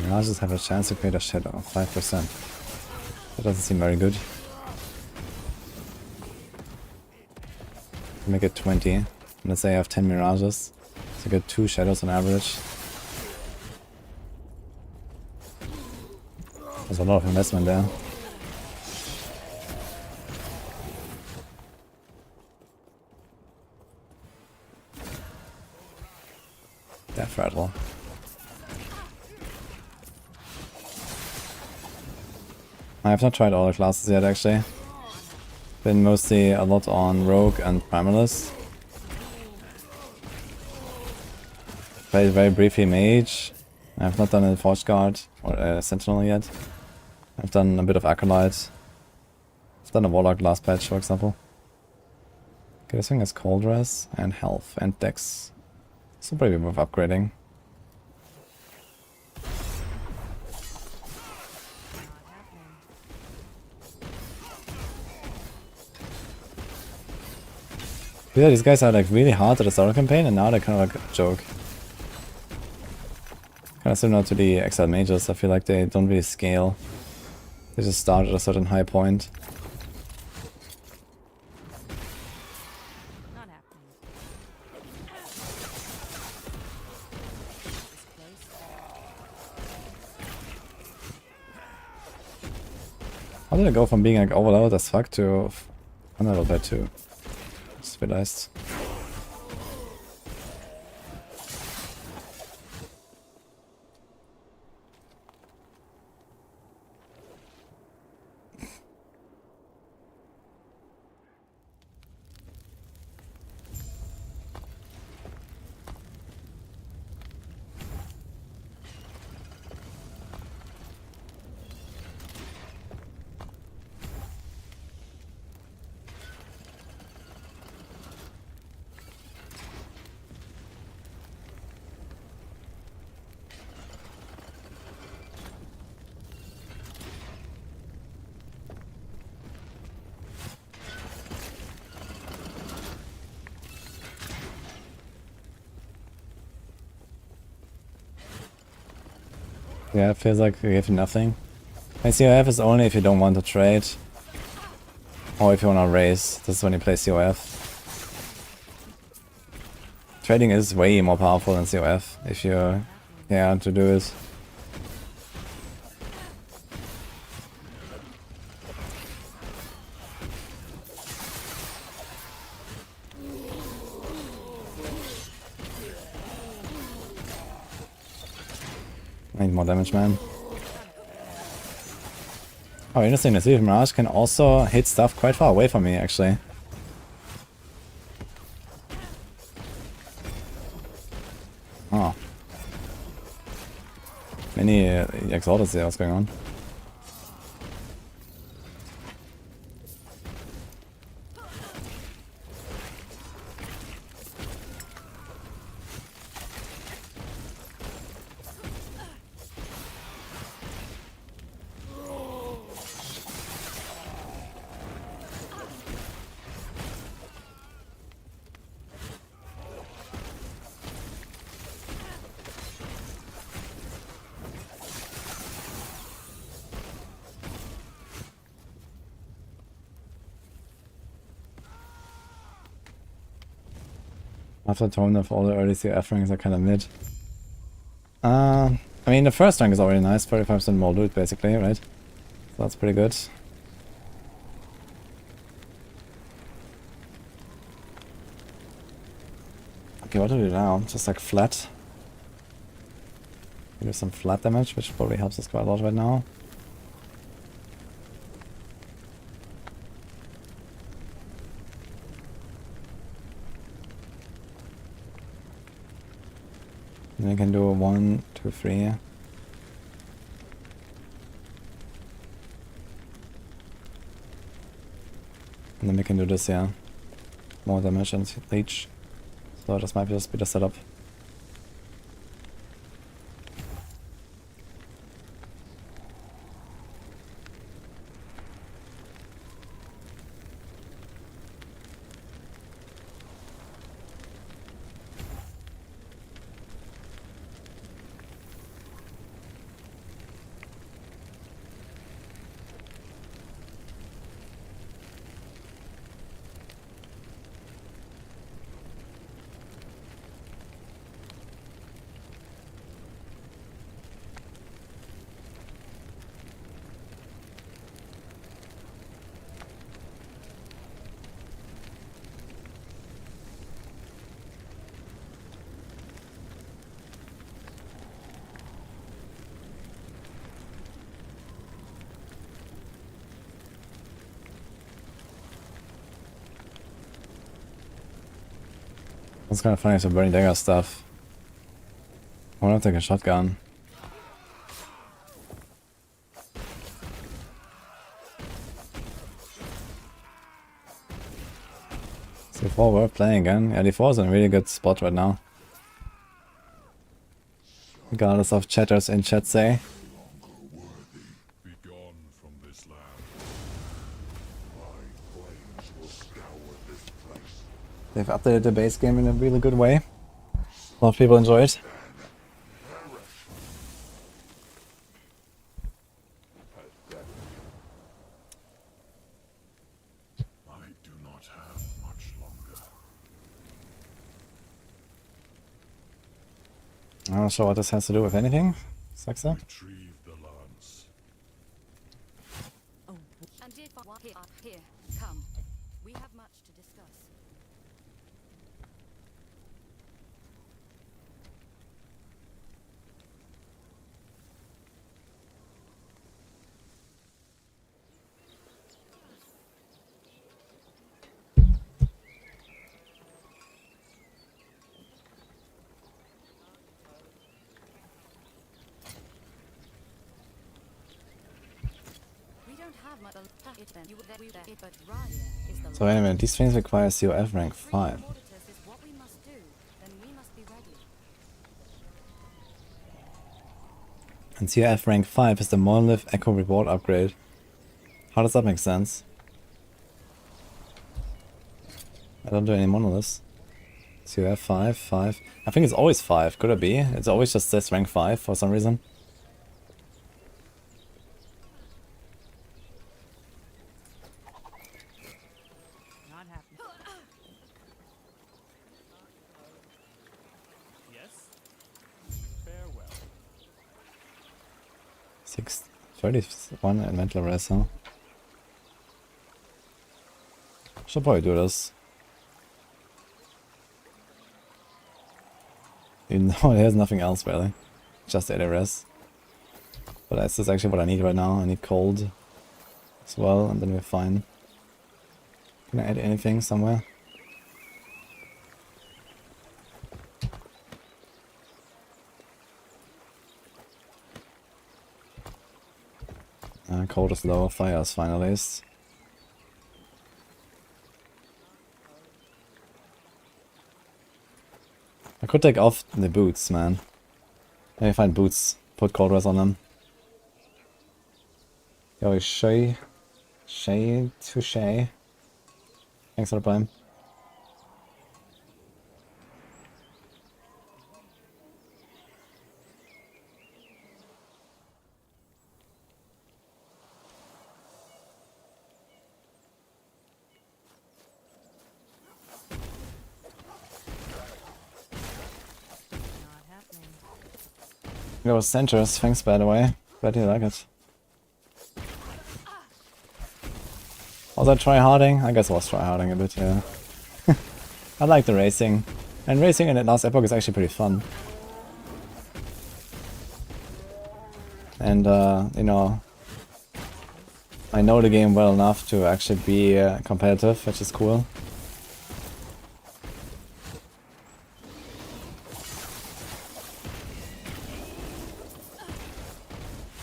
Mirages have a chance to create a shadow, 5%. That doesn't seem very good. Make it 20. Let's say I have 10 mirages. So I get 2 shadows on average. There's a lot of investment there. Death Rattle. I have not tried all the classes yet actually. Been mostly a lot on Rogue and Primalist. Played very briefly Mage. I have not done a Forge Guard or Sentinel yet. I've done a bit of Acolyte. I've done a Warlock last patch, for example. Okay, this thing has Cold Res and Health and Dex. So probably worth upgrading. Yeah, these guys are like really hard at the start of the campaign and now they're kind of like a joke. Kind of similar to the Exiled Mages, I feel like they don't really scale. They just start at a certain high point. Not happening. How did I go from being like overloaded as fuck to unleveled to civilized? Yeah, it feels like we have nothing. COF is only if you don't want to trade. Or if you want to raise. This is when you play COF. Trading is way more powerful than COF if you care to do it. I need more damage, man. Oh, interesting to see if Mirage can also hit stuff quite far away from me, actually. Oh. Many exalted here, what's going on? After tone of all the early CF ranks are kind of mid. I mean, the first rank is already nice, 35% more loot basically, right? So that's pretty good. Okay, what do we do now? Just like flat. We do some flat damage, which probably helps us quite a lot right now. And we can do 1, 2, 3. And then we can do this, yeah. More damage and leech. So this might just be the setup. It's kind of funny some burning dagger stuff. Why not take a shotgun? C4 we're playing again. Yeah, D4 is in a really good spot right now. Regardless of chatters in chat say. Be gone from this land. They've updated the base game in a really good way. A lot of people enjoy it. I do not have much longer. I'm not sure what this has to do with anything. Saxa? Retrieve the lance. And if here, come. We have much to discuss. We don't have much then. You would but Raya is the So anyway, these things require COF rank 5. Freedom auditors is what we must do. Then we must be ready. And COF rank 5 is the Monolith Echo reward upgrade. How does that make sense? I don't do any monoliths. COF 5, 5. I think it's always 5, could it be? It's always just this rank 5 for some reason. Not happy. 31 and mental rest, huh? Should probably do this. Even though there's nothing else really. Just ARS. But this is actually what I need right now. I need cold as well, and then we're fine. Can I add anything somewhere? Cold is low, fire is fine at least. I could take off the boots, man. Maybe find boots, put cold rest on them. Yo, Shay Touche. Thanks for the prime. Not happening. Yo, centers, thanks by the way. Glad you like it. Was I tryharding? I guess I was tryharding a bit, yeah. I like the racing. And racing in the last Epoch is actually pretty fun. And, you know, I know the game well enough to actually be competitive, which is cool.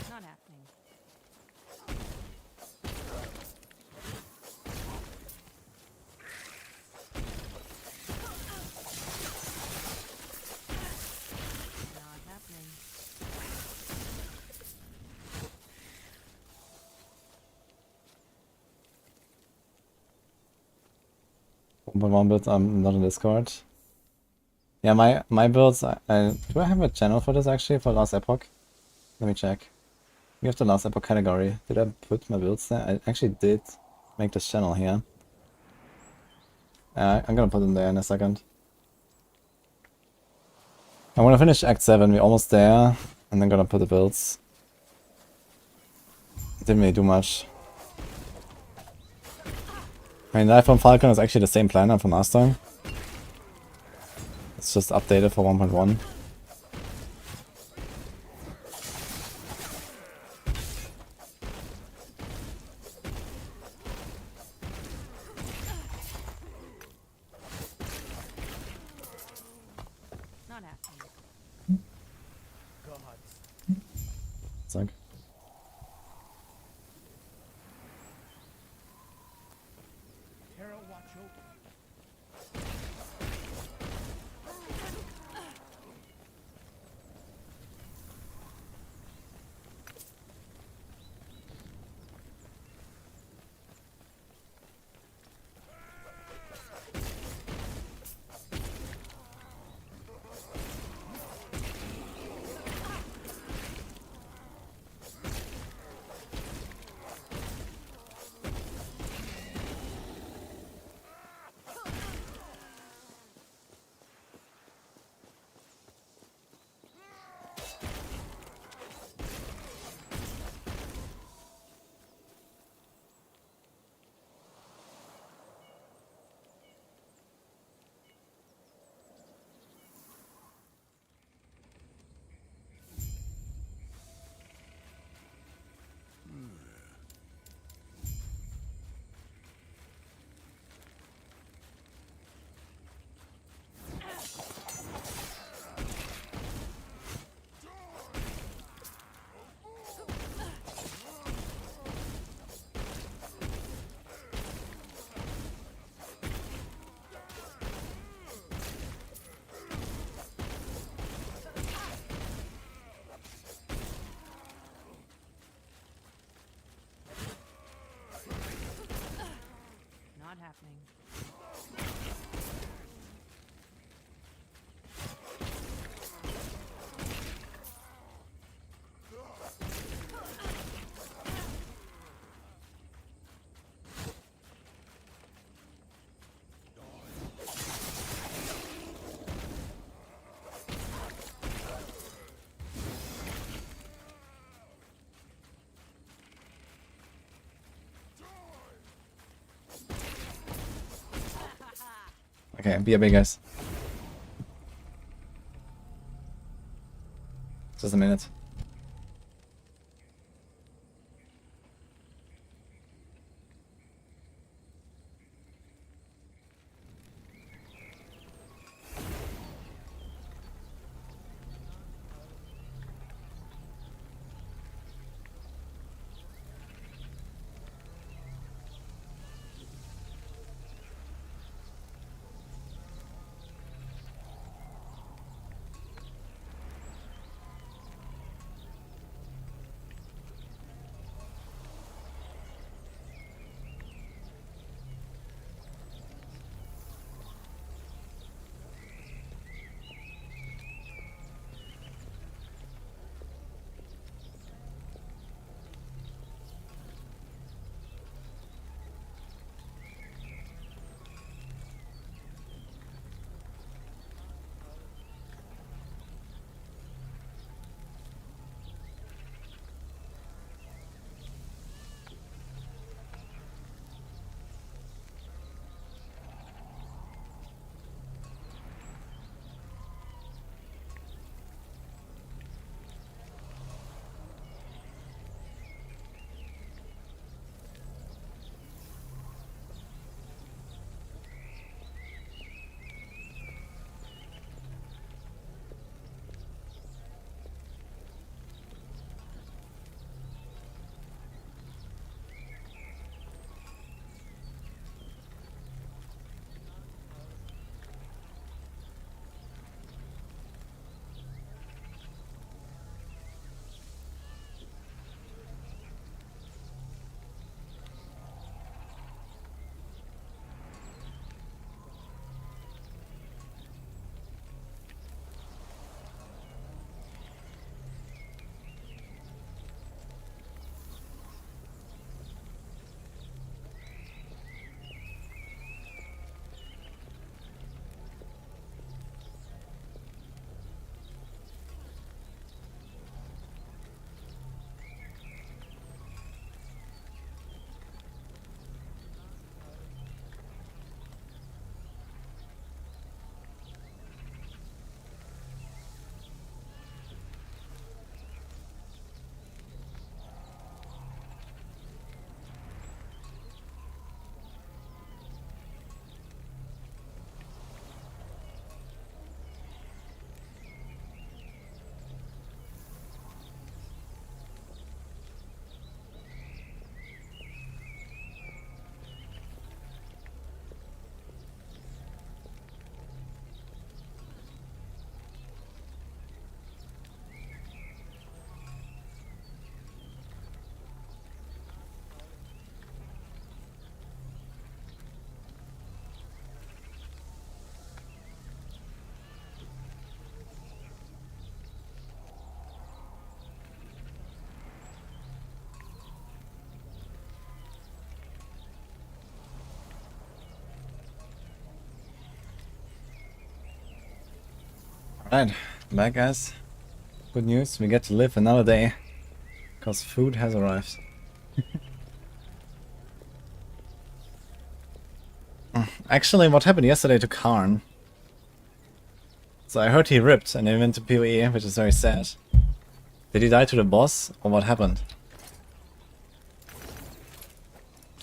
Not happening. Not happening. 1.1 builds, I'm not in Discord. Yeah, my builds, do I have a channel for this actually, for last Epoch? Let me check. We have the last Epoch category. Did I put my builds there? I actually did make this channel here. I'm gonna put it in there in a second. I wanna finish Act 7, we're almost there, and then gonna put the builds. Didn't really do much. I mean, Life from Falcon is actually the same planner from last time. It's just updated for 1.1. Not happening. Gods. It's like, Terra, watch over. Not happening. Okay, BRB guys. Just a minute. Alright, back guys. Good news, we get to live another day. Because food has arrived. Actually, what happened yesterday to Karn? So I heard he ripped and he went to PoE, which is very sad. Did he die to the boss, or what happened?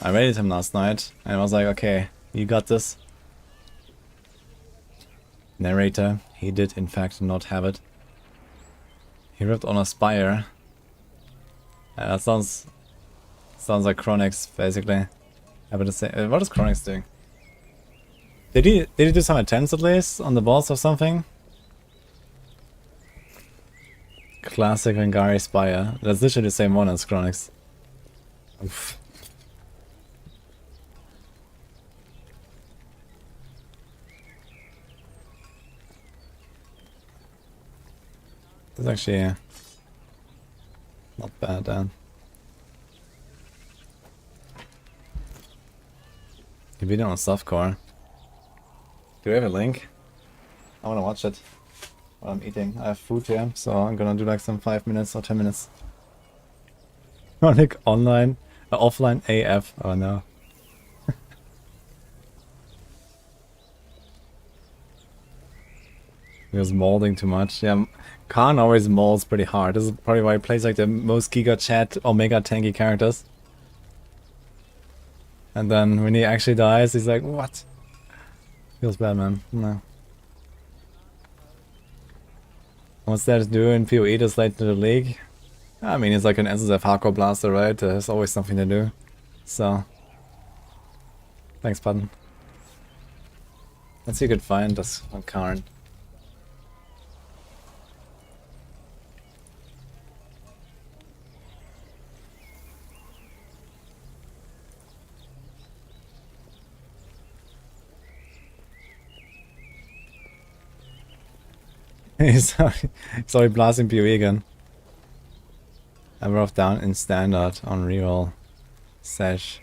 I raided him last night, and I was like, okay, you got this. Narrator, he did in fact not have it. He ripped on a spire. That sounds like Chronix, basically. I would say, what is Chronix doing? Did he do some attempts at least on the boss or something? Classic Vengari Spire. That's literally the same one as Chronix. Oof. That's actually not bad, Dan. You beat it on softcore. Do we have a link? I wanna watch it while I'm eating. I have food here, so I'm gonna do like some 5 minutes or 10 minutes. Chronic online, offline AF. Oh no. He was molding too much. Yeah, Khan always molds pretty hard. This is probably why he plays like the most Giga Chat Omega tanky characters. And then when he actually dies, he's like, what? Feels bad, man. No. What's there to do in PoE this late to the league? I mean, he's like an SSF hardcore blaster, right? There's always something to do. So. Thanks, button. Let's see if you could find us on Karn. he's already blasting PoE again. Aberroth down in standard on reroll. Sash.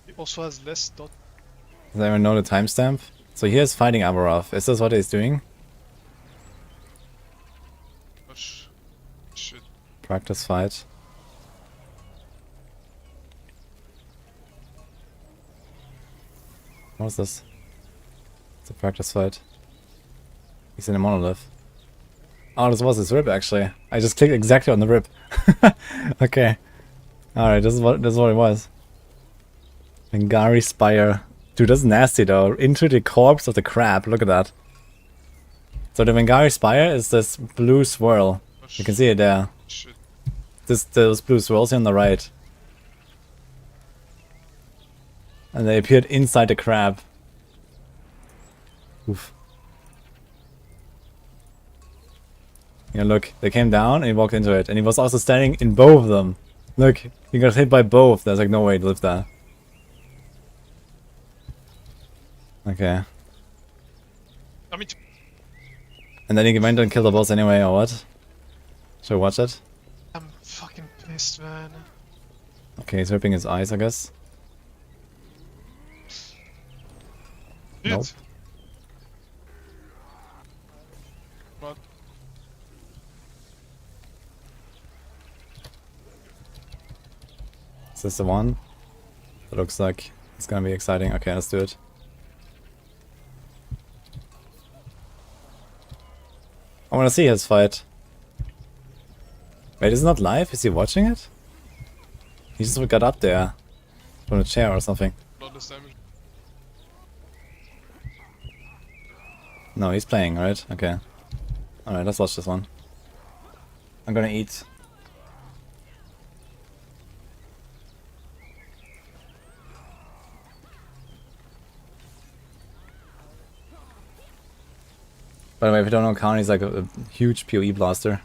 He also has less dot. Does anyone know the timestamp? So here's fighting Aberroth. Is this what he's doing? Should. Practice fight. What is this? It's a practice fight. He's in a monolith. Oh, this was his rip actually. I just clicked exactly on the rip. Okay. Alright, this is what it was. Enquiries Spire. Dude, that's nasty though. Into the corpse of the crab. Look at that. So the Enquiries Spire is this blue swirl. You can see it there. Those blue swirls here on the right. And they appeared inside the crab. Oof. Yeah, look, they came down and he walked into it. And he was also standing in both of them. Look, he got hit by both. There's like no way to live there. Okay. I mean, And then he went and killed the boss anyway, or what? Should we watch it? I'm fucking pissed, man. Okay, he's ripping his eyes, I guess. Dude. Nope. What? Is this the one? It looks like it's gonna be exciting. Okay, let's do it. I wanna see his fight. Wait, is it not live? Is he watching it? He just got up there. From a chair or something. Flawless damage. No, he's playing, right? Okay. Alright, let's watch this one. I'm gonna eat. By the way, if you don't know, Khan is like a huge PoE blaster.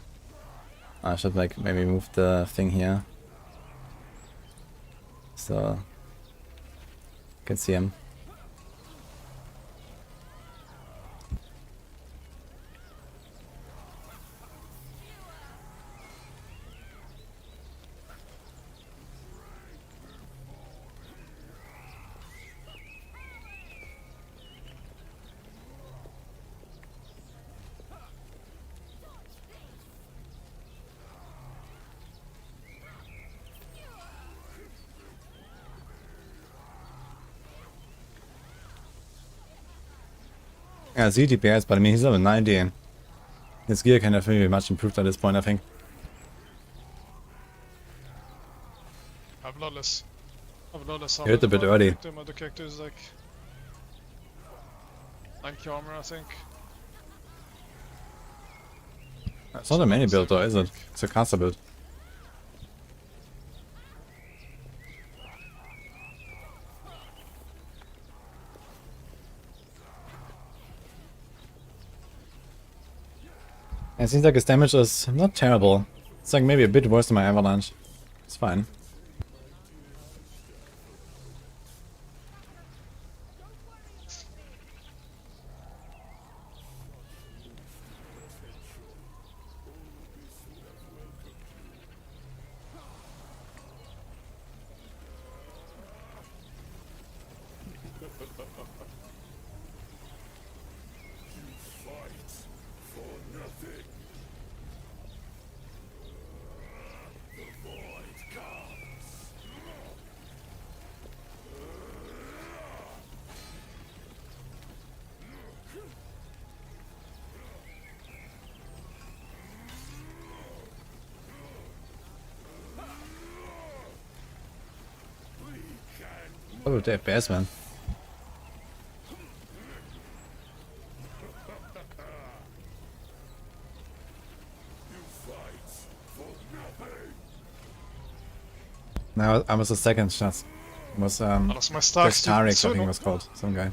I should like maybe move the thing here. So you can see him. Yeah, Z DPS, but I mean he's level 90. His gear can definitely be much improved at this point, I think. I'm flawless. I'm flawless. You hit a bit early. The other character is like 9k armor, I think. It's not a mini build though, is it? It's a caster build. It seems like his damage is not terrible. It's like maybe a bit worse than my avalanche. It's fine. Oh, the FPS, man. No, I was the second shot. It was I lost my stacks. dude. Tarek, I So think it annoying. was called. Some guy.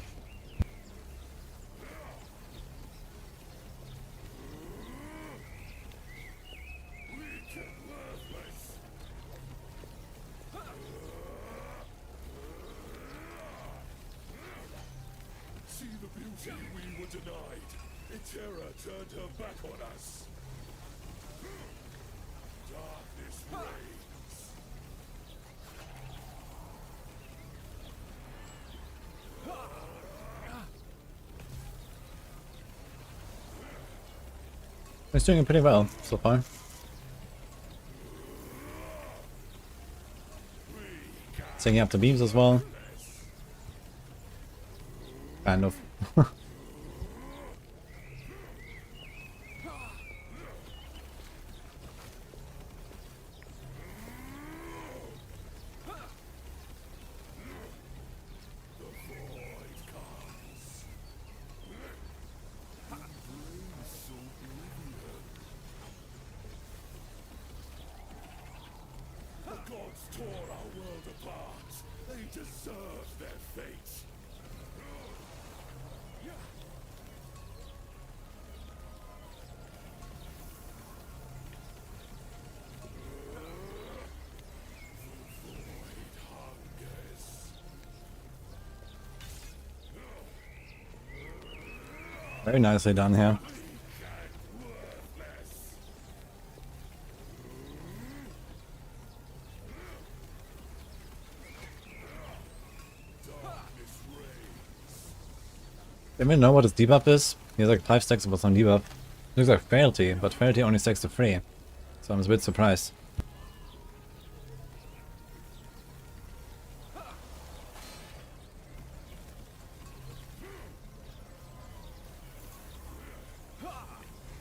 See the beauty we were denied. Terra turned her back on us. Darkness reigns. It's doing pretty well so far. Taking up the beams as well. Kind of. The gods tore our world apart. They deserve their fate. Very nicely done here. Anyone know what his debuff is? He has like 5 stacks of some debuff. Looks like Frailty, but Frailty only stacks to 3. So I'm a bit surprised.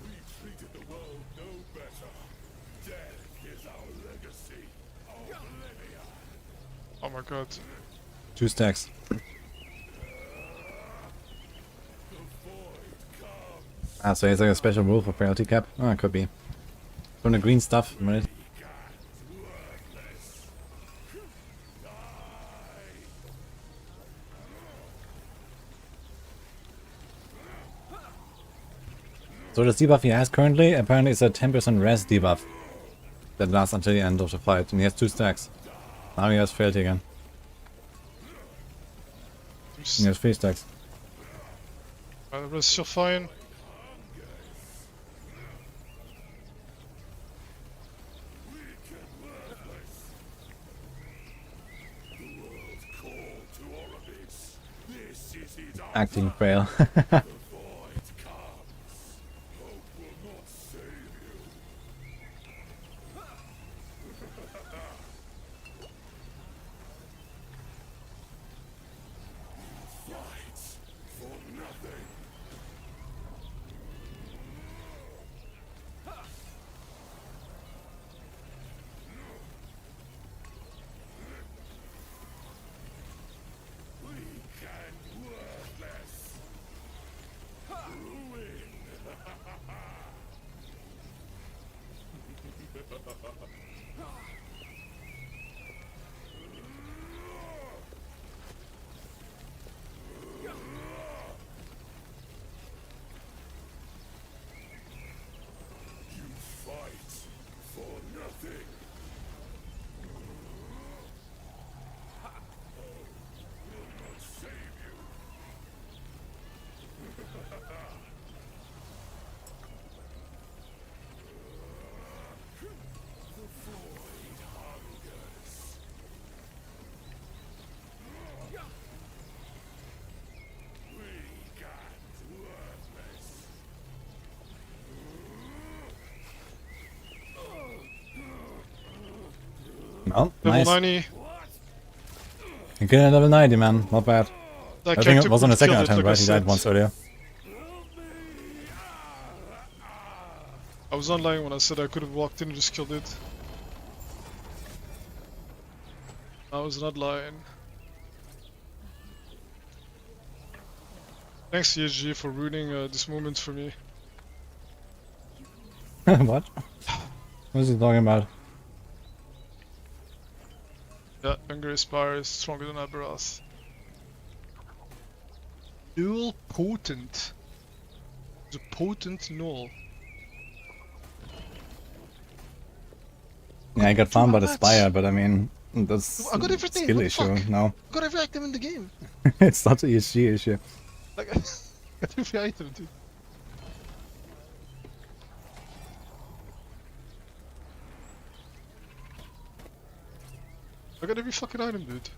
We treated the world no better. Death is our legacy. Oblivion. Oh my god. 2 stacks. Ah, so he has like a special rule for Frailty cap? Oh, it could be. From the green stuff, right? So the debuff he has currently apparently is a 10% res debuff that lasts until the end of the fight, and he has 2 stacks. Now he has Frailty again. And he has 3 stacks. The rest are fine. Acting frail. Oh, Level nice. 90. You get a level 90, man. Not bad. That I think character it was on the could've second killed it, attempt, like I right? He died said. once earlier. I was not lying when I said I could have walked in and just killed it. I was not lying. Thanks CSG for ruining this moment for me. What? What is he talking about? Yeah, Enquiries Spire is stronger than Aberroth. Dual potent. The potent null. Yeah, I got found by the much. Spire, but I mean, that's I got a everything, skill what the issue. fuck? No, I got every item in the game. it's not an ESG issue. Like, I got every item, dude. I got every fucking item, dude.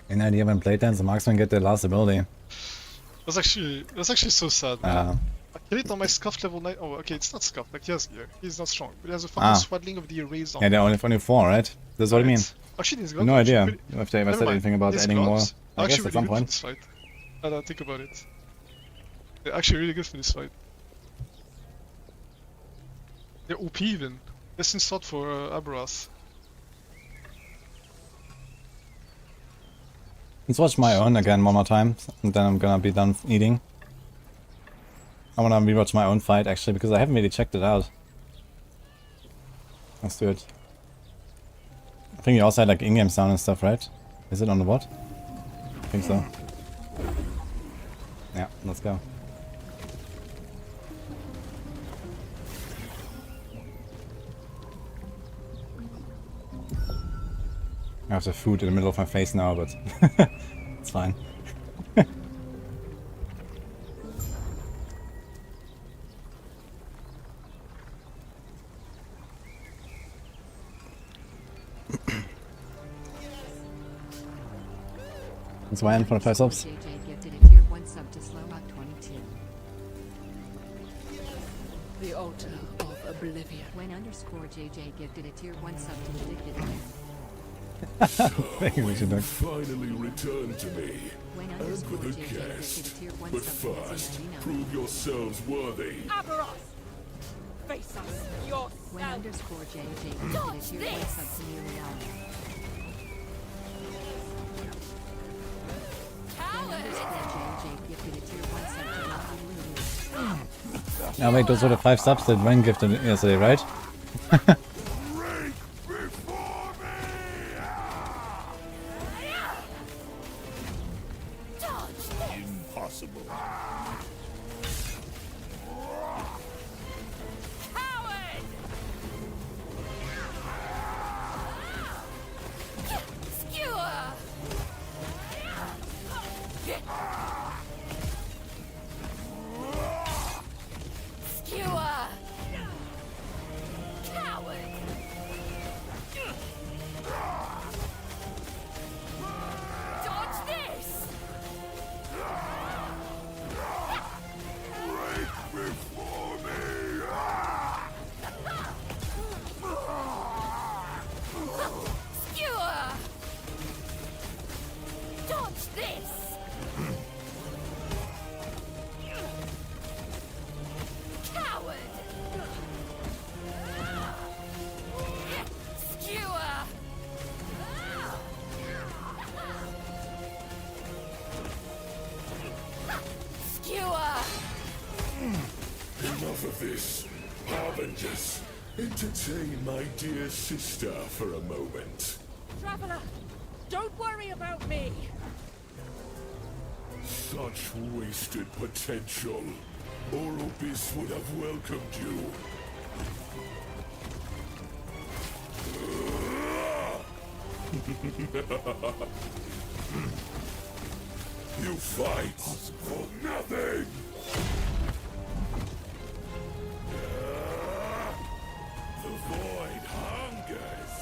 Any idea when playtimes the marksman get their last ability? That's actually so sad, man. I kill it on my scuffed level 9. Oh, okay, it's not scuffed, like he has gear. He's not strong, but he has a fucking swaddling of the erase on. Yeah, they're only 4, right? That's what I mean. Actually, he's got No idea really, if they ever said anything about his adding more. gloves I are guess actually at some really good for point. this fight. Now that I think about it. They're actually really good for this fight. They're OP even. Best in slot for Aberroth. Let's watch my own again one more time, and then I'm gonna be done eating. I wanna rewatch my own fight actually, because I haven't really checked it out. Let's do it. I think you also had like in-game sound and stuff, right? Is it on the what? I think so. Yeah, let's go. I have the food in the middle of my face now, but it's fine. That's why I'm for the 5 subs. JJ gifted a tier 1 sub to Slowrock 22. The altar of oblivion. When underscore JJ gifted a tier 1 sub to Addicted. Thank you, Richard Duck. Finally return to me. When And underscore for the JJ gifted guest. a tier 1 But sub to first, 99. prove yourselves worthy. Aberroth! Face us yourself! When underscore JJ gifted a tier 1 sub to Miriam. Now wait, those were the 5 subs that Wayne gifted yesterday, right? Impossible. Enough of this. Harbingers, entertain my dear sister for a moment. Traveler, don't worry about me. Such wasted potential. Orobis would have welcomed you. You fight for nothing! The void hungers!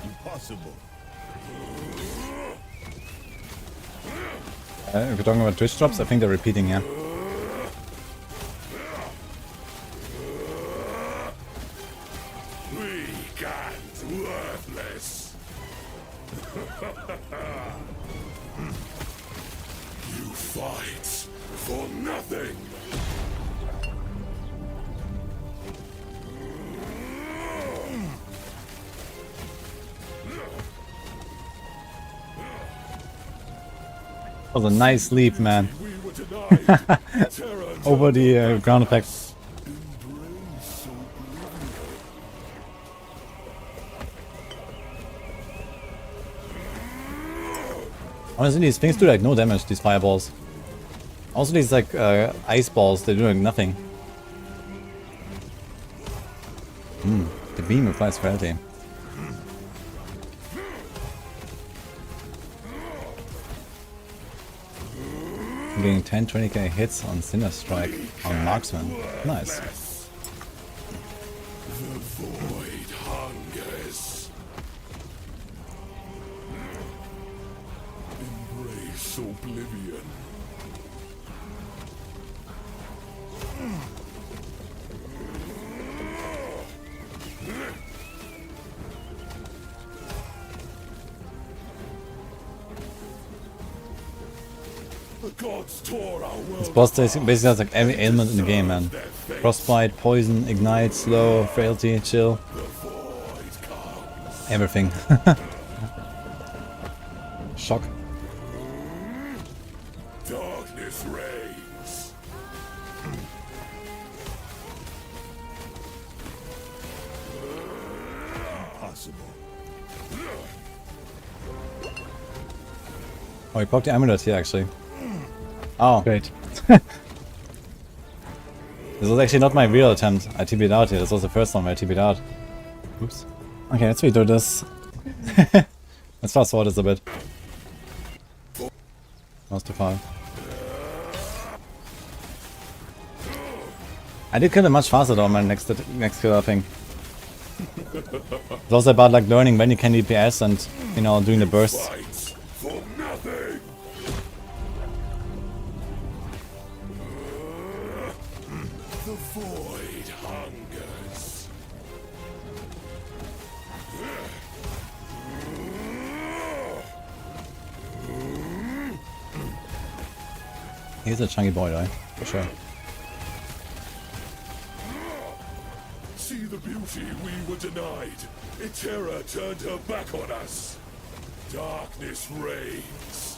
Impossible. If we're talking about Twitch drops, I think they're repeating, yeah. Weak and worthless. You fight for nothing. was a nice leap, man. Over the ground effect. Honestly, these things do like no damage, these fireballs. Also these like ice balls, they do like nothing. The beam applies frailty. I'm getting 10-20k hits on Cinder Strike on Marksman. Nice. The void hungers. Embrace oblivion. The gods tore our world. This boss basically has like every ailment in the game, man. Frostbite, poison, ignite, slow, frailty, chill. Everything. Shock. Darkness reigns. Impossible. Oh, he poked the amulet here actually. Oh. Great. This was actually not my real attempt. I TP'd out here. This was the first one where I TP'd out. Oops. Okay, let's redo this. Let's fast forward this a bit. That was too far. I did kill him much faster though on my next kill, I think. It's also about like learning when you can DPS and, you know, doing the bursts. Fights for nothing. The void hungers. He's a chunky boy though, for sure. See the beauty we were denied. Terror turned her back on us. Darkness reigns.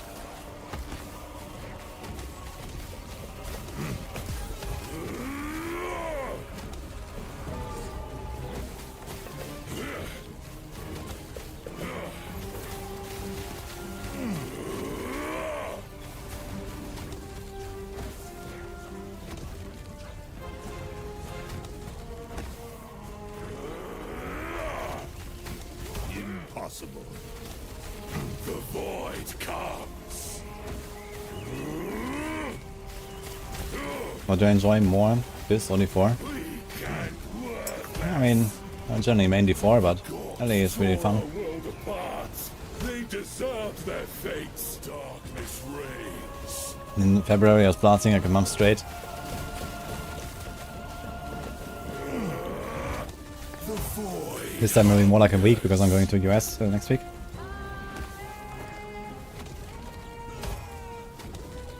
Impossible. The void comes. What do I enjoy more? This or D4? I mean, I generally main D4, but I think it's really fun. World apart. They deserve their fates. Darkness reigns. In February I was blasting like a month straight. The void. This time maybe more like a week because I'm going to US next week.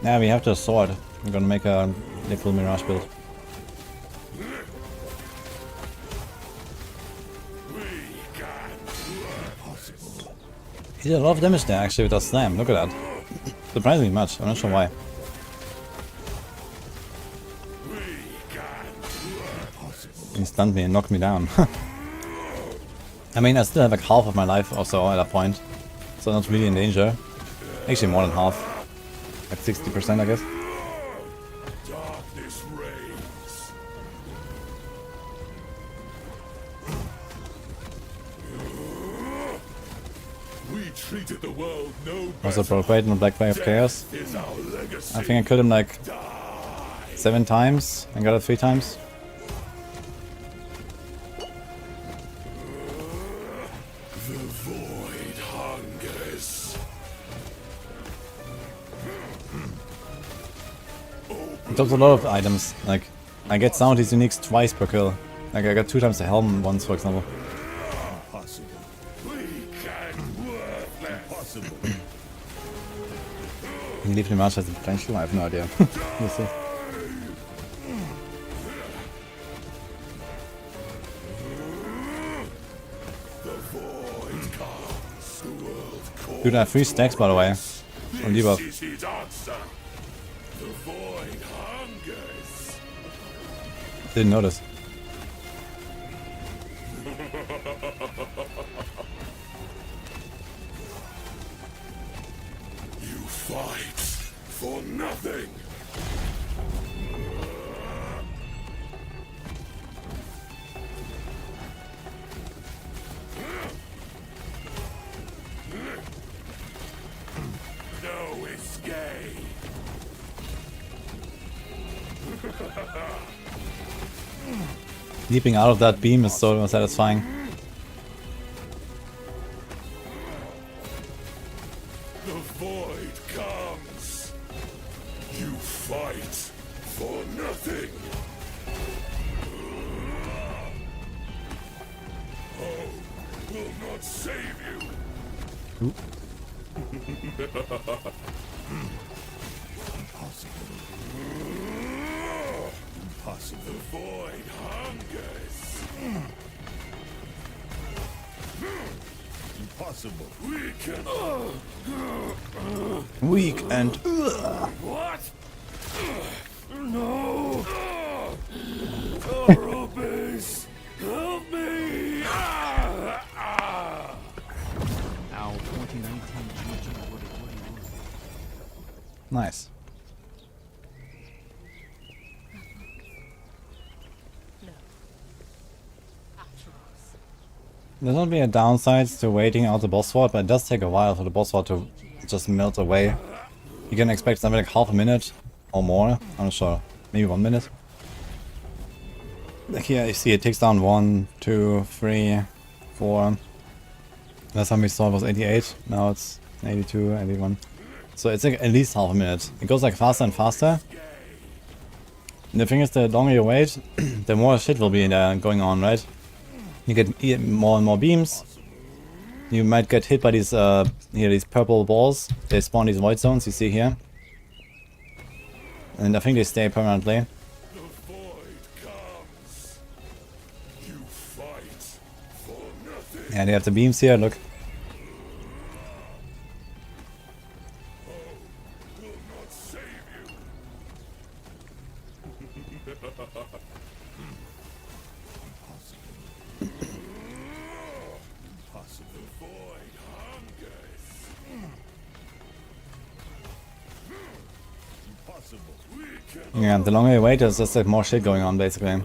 Yeah, we have the sword. We're gonna make a full mirage build. He did a lot of damage there actually with that slam, look at that. Surprisingly much, I'm not sure why. He stunned me and knocked me down. I mean, I still have like half of my life or so at that point, so not really in danger. Actually more than half. Like 60% I guess. Darkness reigns. We treated the world no Also better. Procreate in the Black Flag of Chaos. Is our legacy. I think I killed him like 7 times and got it 3 times. The void hungers. It does a lot of items, like I get some of these uniques twice per kill. Like I got 2 times the helm once for example. Impossible. We can work impossible. Leave Mirage has the potential? I have no idea. We'll see. The void comes. The world calls. Dude, I have 3 stacks by the way. On debuff. This is his answer. Didn't notice. You fight for nothing. No escape. Leaping out of that beam is so satisfying. The void comes. You fight for nothing. Hope will not save you. Ooh. Impossible. The void hungers. Impossible. We can. Weak and. What? No. Arubis, help me! Now, 2019 GG, what it was. Nice. There's not be a downside to waiting out the boss sword, but it does take a while for the boss sword to just melt away. You can expect something like half a minute or more. I'm not sure. Maybe 1 minute. Like here you see it takes down 1, 2, 3, 4. Last time we saw it was 88. Now it's 82, 81. So it's like at least half a minute. It goes like faster and faster. And the thing is, the longer you wait, the more shit will be there going on, right? You get more and more beams. You might get hit by these here, these purple balls. They spawn these void zones you see here. And I think they stay permanently. The void comes. You fight for nothing. Yeah, they have the beams here, look. Hope will not save you. Impossible. The void hungers. Impossible. We can. Yeah, the longer you wait, there's just like more shit going on basically.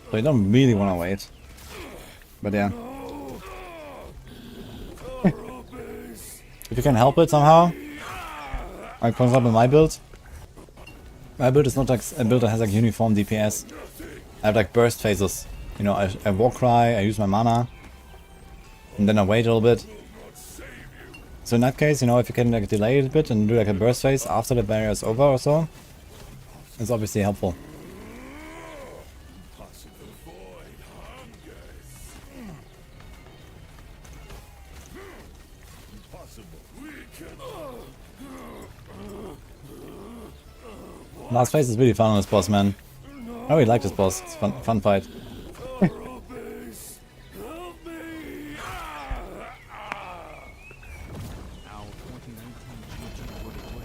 So you don't really want to wait. But yeah. If you can help it somehow. Like for example my build. My build is not like a build that has like uniform DPS. I have like burst phases. You know, I war cry, I use my mana. And then I wait a little bit. So in that case, you know, if you can like delay it a bit and do like a burst phase after the barrier is over or so, it's obviously helpful. Last phase is really fun on this boss, man. I really like this boss. It's fun fight. Now, 2019 GG, what it was.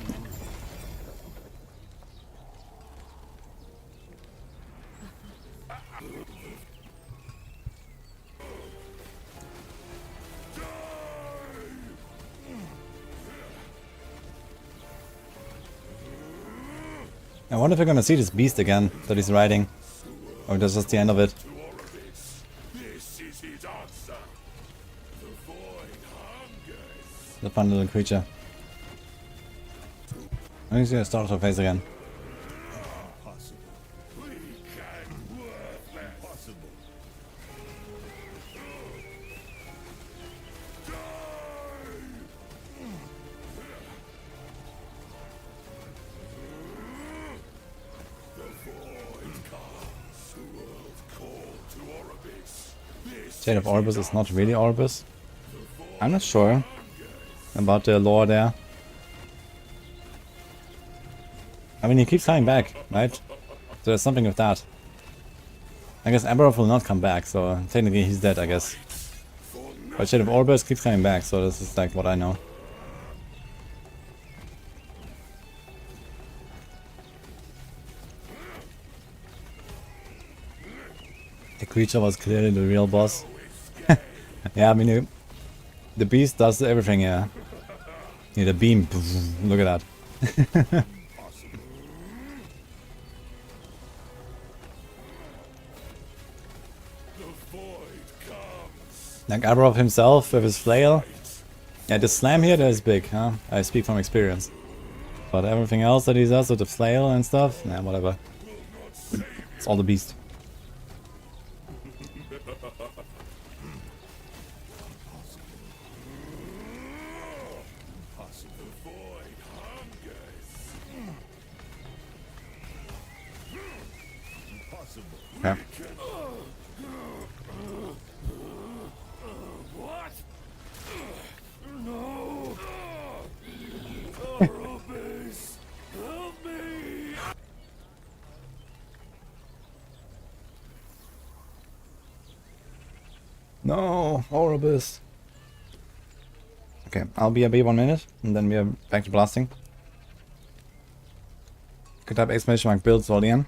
I wonder if we're gonna see this beast again that he's riding. Or that's just the end of it. This is his answer. The void hungers. The fun little creature. I think he's gonna start our phase again. Impossible. We can worthless. Impossible. Shade of Orbis is not really Orbis. I'm not sure about the lore there. I mean, he keeps coming back, right? So there's something with that. I guess Aberroth will not come back, so technically he's dead, I guess. But Shade of Orbis keeps coming back, so this is like what I know. The creature was clearly the real boss. Yeah, I mean, the beast does everything, yeah. Yeah, the beam. Look at that. Like Aberroth himself with his flail. Yeah, the slam here that is big, huh? I speak from experience. But everything else that he does with the flail and stuff, nah, whatever. It's all the beast. Yeah. What? No! Arubis! Help me! No, Oribus. Okay, I'll be a B 1 minute, and then we're back to blasting. Could type exclamation mark build Solian.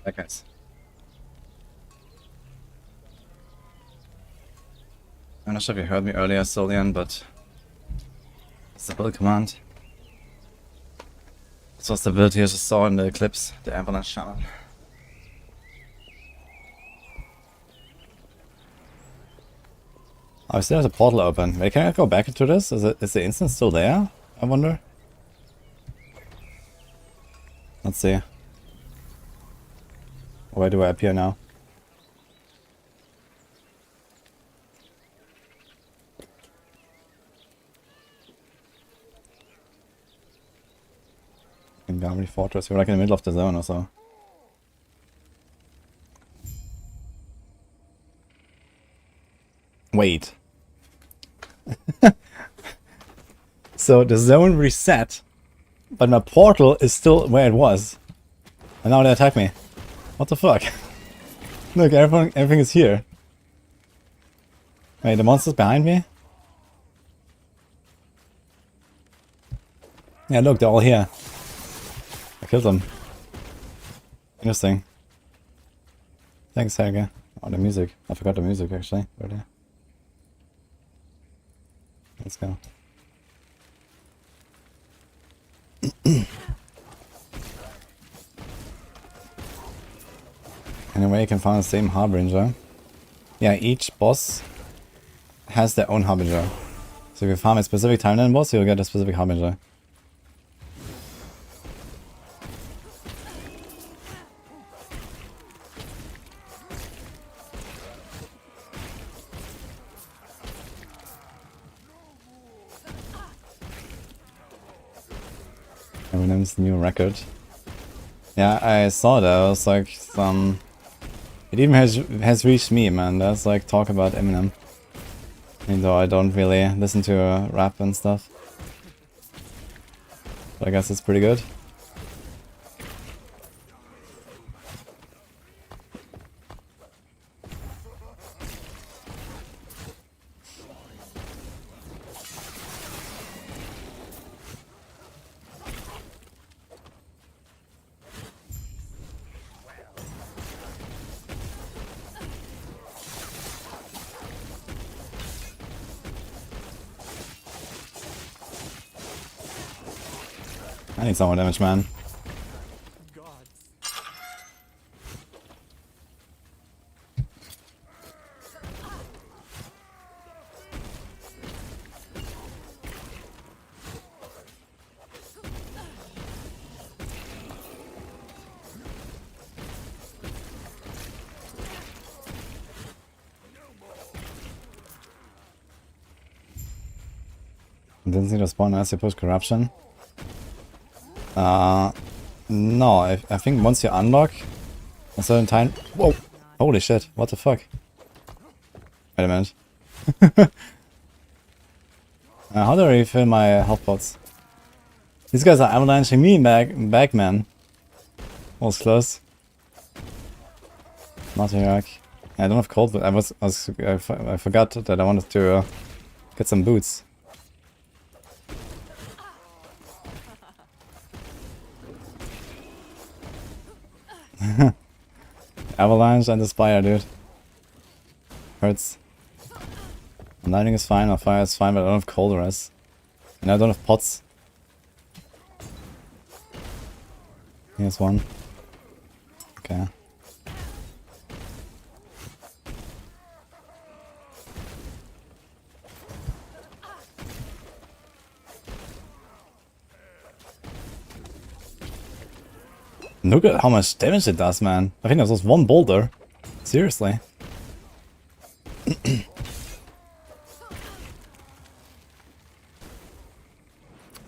That guy's. I'm not sure if you heard me earlier, Solian, but it's the build command. This was the build you just saw in the clips, the Avalanche Shaman. Oh, still has a portal open. Wait, can I go back into this? Is the instance still there? I wonder. Let's see. Where do I appear now? In Garmy Fortress. We're like in the middle of the zone or so. Wait. So the zone reset, but my portal is still where it was. And now they attack me. What the fuck? Look, everything is here. Wait, the monster's behind me? Yeah, look, they're all here. I killed them. Interesting. Thanks, Helge. Oh, the music. I forgot the music, actually. Earlier. Let's go. Anyway, you can find the same Harbinger. Yeah, each boss has their own Harbinger. So if you farm a specific timeline boss, you'll get a specific Harbinger. Eminem's new record. Yeah, I saw that. I was like, it even has reached me, man. There's like talk about Eminem. Even though I don't really listen to rap and stuff. But I guess it's pretty good. I need some more damage, man. Didn't see the spawn as you push corruption. No, I think once you unlock a certain time... Whoa! Holy shit, what the fuck? Wait a minute. How do I refill my health pots? These guys are avalanching me back, man. Was close. Not Iraq. I don't have cold, but I forgot that I wanted to get some boots. Avalanche and the Spire, dude. Hurts. Lightning is fine, or fire is fine, but I don't have cold res. And I don't have pots. Here's one. Okay. Look at how much damage it does, man. I think that was one boulder. Seriously.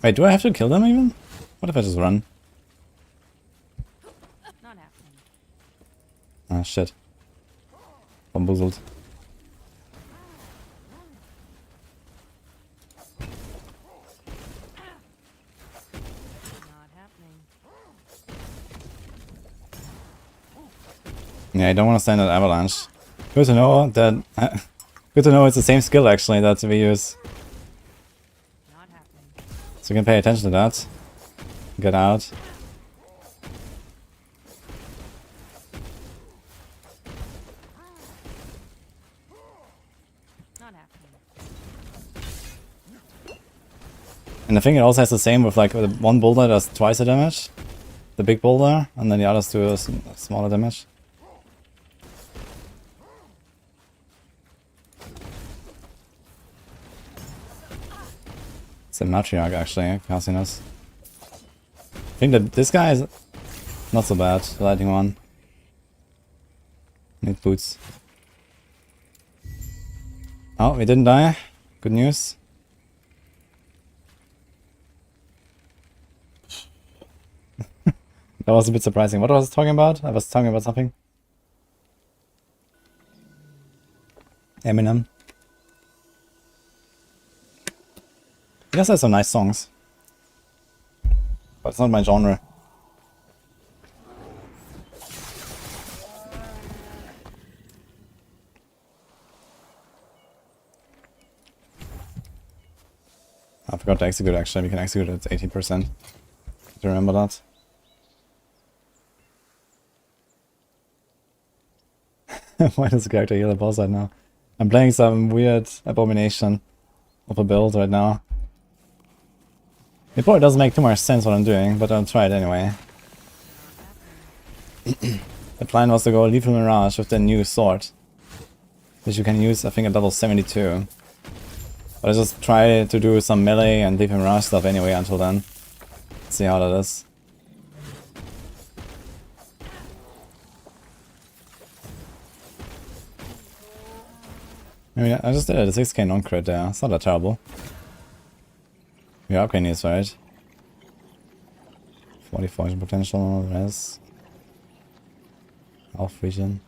Wait, do I have to kill them even? What if I just run? Not happening. Ah, shit. Bamboozled. Yeah, I don't want to stand at avalanche. Good to know that. Good to know it's the same skill actually that we use. So you can pay attention to that. Get out. And I think it also has the same with like one boulder does twice the damage, the big boulder, and then the others do smaller damage. It's a matriarch actually, casting us. I think that this guy is not so bad, the lightning one. Need boots. Oh, we didn't die. Good news. That was a bit surprising. What was I talking about? I was talking about something. Eminem. He does have some nice songs. But it's not my genre. I forgot to execute actually. We can execute it at 80%. Do you remember that? Why does the character heal the boss right now? I'm playing some weird abomination of a build right now. It probably doesn't make too much sense what I'm doing, but I'll try it anyway. The plan was to go lethal mirage with the new sword, which you can use I think at level 72. But I just try to do some melee and lethal mirage stuff anyway until then. See how that is. I mean, I just did a 6k non-crit there, it's not that terrible. We are upgrading this, right? 40 fortune potential, res. Health region.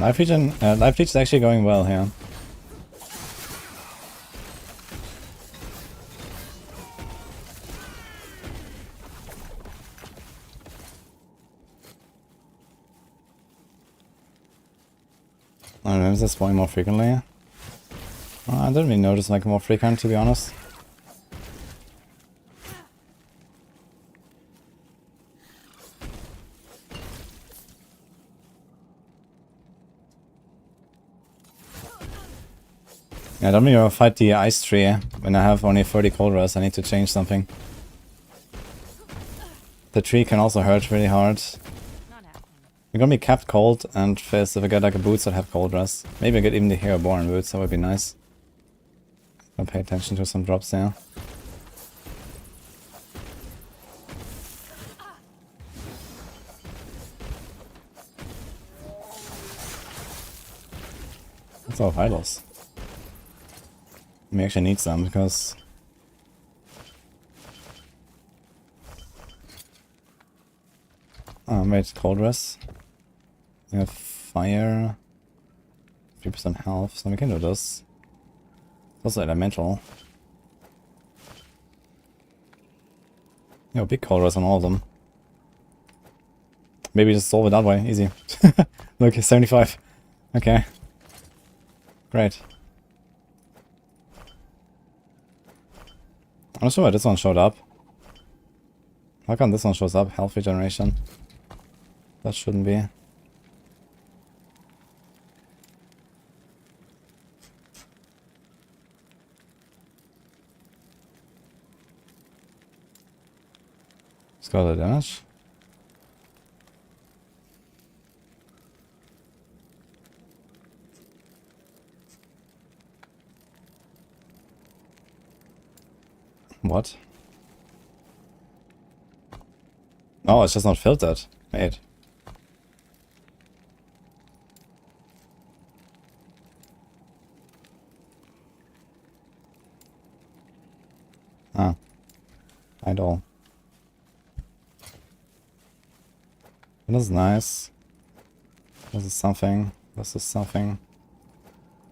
Life region, life leech is actually going well here. I don't know, is this spawning more frequently? I didn't really notice like more frequent, to be honest. Yeah, I don't really want to fight the ice tree when I have only 30 cold rest. I need to change something. The tree can also hurt really hard. We're gonna be capped cold and fizz if I get like a boots that have cold rest. Maybe I get even the hero born boots, that would be nice. I'll pay attention to some drops there. That's all vitals. We actually need some because wait, cold rest. We have fire, 3% health, so we can do this. Also elemental. Yeah, big cold rest on all of them. Maybe just solve it that way, easy. Look, 75. Okay. Great. I'm not sure why this one showed up. How come this one shows up? Health regeneration. That shouldn't be. Let's go to the damage. What? Oh, it's just not filtered. Wait. Ah. Idle. This is nice. This is something. This is something.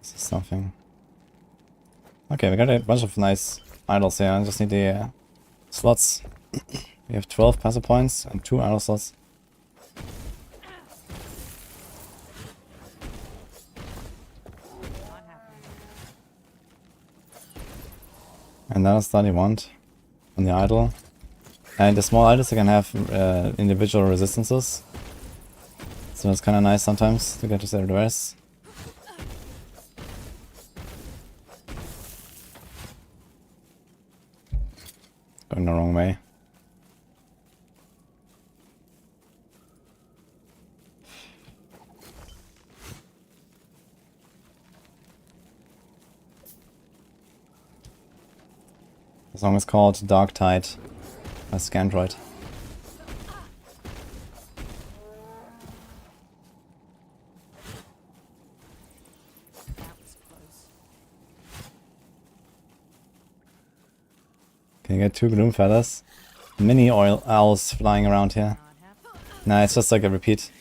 This is something. Okay, we got a bunch of nice idols here. I just need the slots. We have 12 passive points and 2 idle slots. And that is that you want. on the idol. And the small idols they can have individual resistances. So it's kind of nice sometimes to get to the rest. Going the wrong way. The song is called Dark Tide by Scandroid. Can you get 2 gloom feathers? Mini oil owls flying around here. Nah, it's just like a repeat.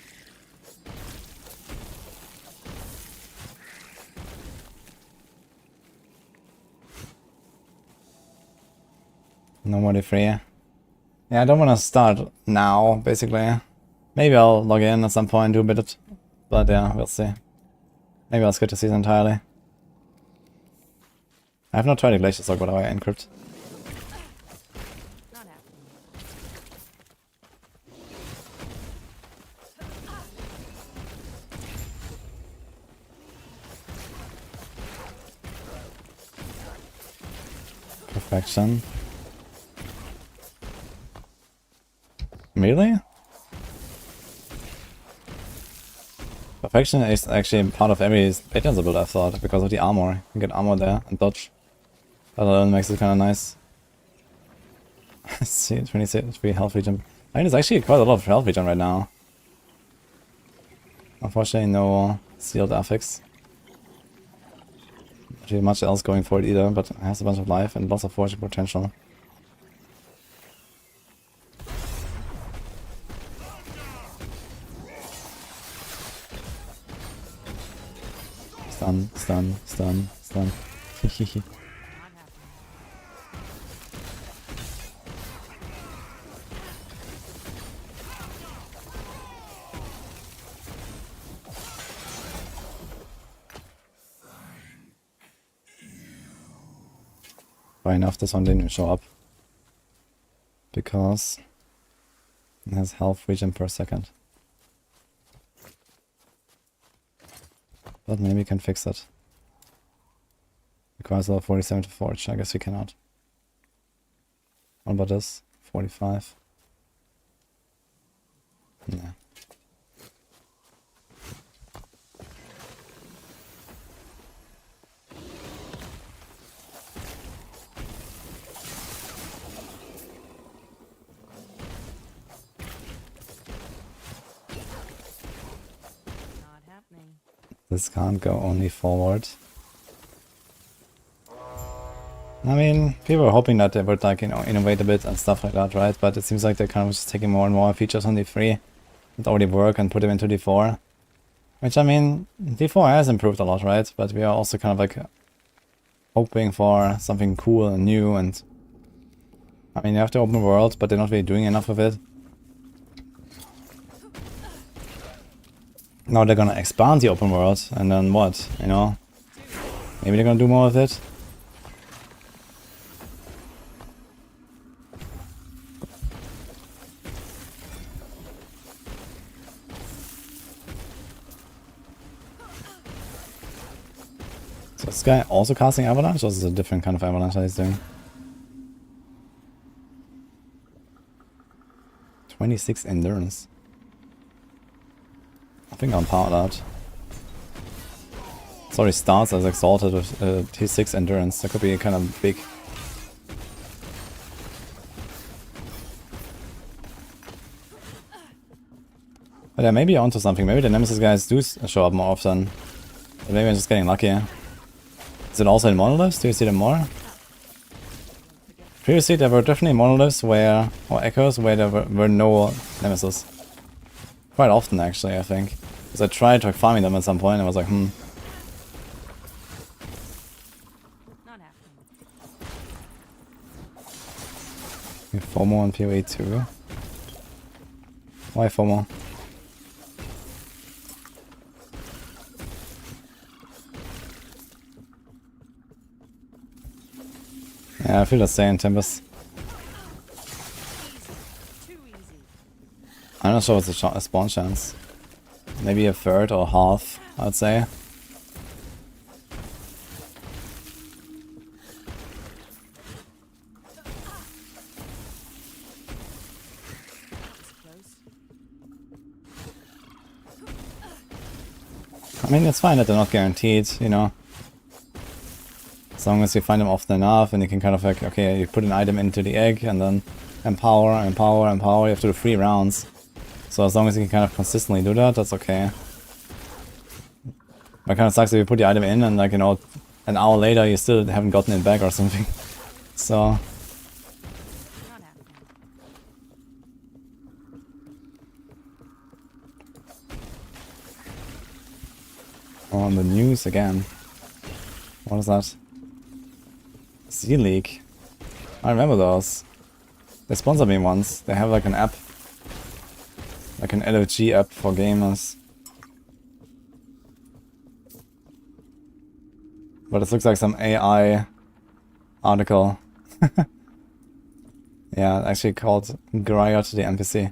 No more free. Yeah, I don't want to start now, basically. Maybe I'll log in at some point, do a bit of... But yeah, we'll see. Maybe I'll skip the season entirely. I have not tried the Glacier Sorc, by the way, encrypt. Perfection. Really? Perfection is actually part of every Patrons build, I thought, because of the armor. You can get armor there and dodge. That alone makes it kind of nice. See, 23 health regen. I mean, there's actually quite a lot of health regen right now. Unfortunately, no sealed affix. Not really much else going for it either, but it has a bunch of life and lots of forging potential. Stun, stun, stun, stun. Why enough this one didn't show up? Because it has health regen per second. But maybe we can fix it. Requires level 47 to forge. I guess we cannot. What about this? 45? Yeah. This can't go only forward. I mean, people were hoping that they would, like, you know, innovate a bit and stuff like that, right? But it seems like they're kind of just taking more and more features on D3 that already work and put them into D4. Which, I mean, D4 has improved a lot, right? But we are also kind of like hoping for something cool and new, and I mean, you have the open world, but they're not really doing enough of it. Now they're gonna expand the open world, and then what, you know? Maybe they're gonna do more of it? So is this guy also casting Avalanche, or is it a different kind of Avalanche that he's doing? 26 endurance. I think I'm part of that. Sorry, starts as exalted with T6 endurance. That could be kind of big. But yeah, maybe onto something. Maybe the Nemesis guys do show up more often. But maybe I'm just getting lucky. Is it also in Monoliths? Do you see them more? Previously there were definitely Monoliths where, or Echoes, where there were no Nemesis. Quite often actually, I think. Because I tried to farming them at some point and I was like, Not happening. FOMO on PoE too. Why FOMO? Yeah, I feel the same, Tempest. I'm not sure what's a spawn chance. Maybe a third or half, I'd say. I mean, it's fine that they're not guaranteed, you know. As long as you find them often enough and you can kind of like, okay, you put an item into the egg and then empower, empower, empower. You have to do 3 rounds. So as long as you can kind of consistently do that, that's okay. But it kind of sucks if you put the item in and like, you know, an hour later you still haven't gotten it back or something. So... on the news again. What is that? Sea League. I remember those. They sponsored me once. They have like an app. Like an LFG app for gamers. But it looks like some AI article. Yeah, actually called Griot the NPC.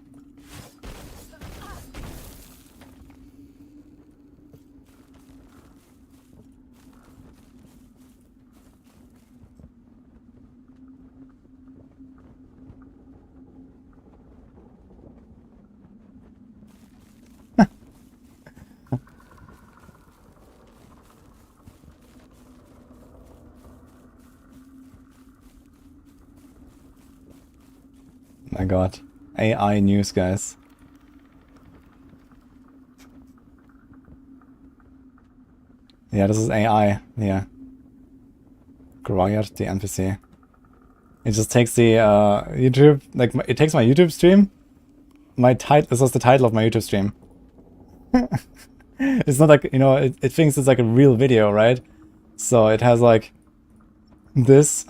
My god. AI news, guys. Yeah, this is AI. Yeah. Griot the NPC. It just takes the YouTube, like it takes my YouTube stream. This was the title of my YouTube stream. It's not like, you know, it thinks it's like a real video, right? So it has like this.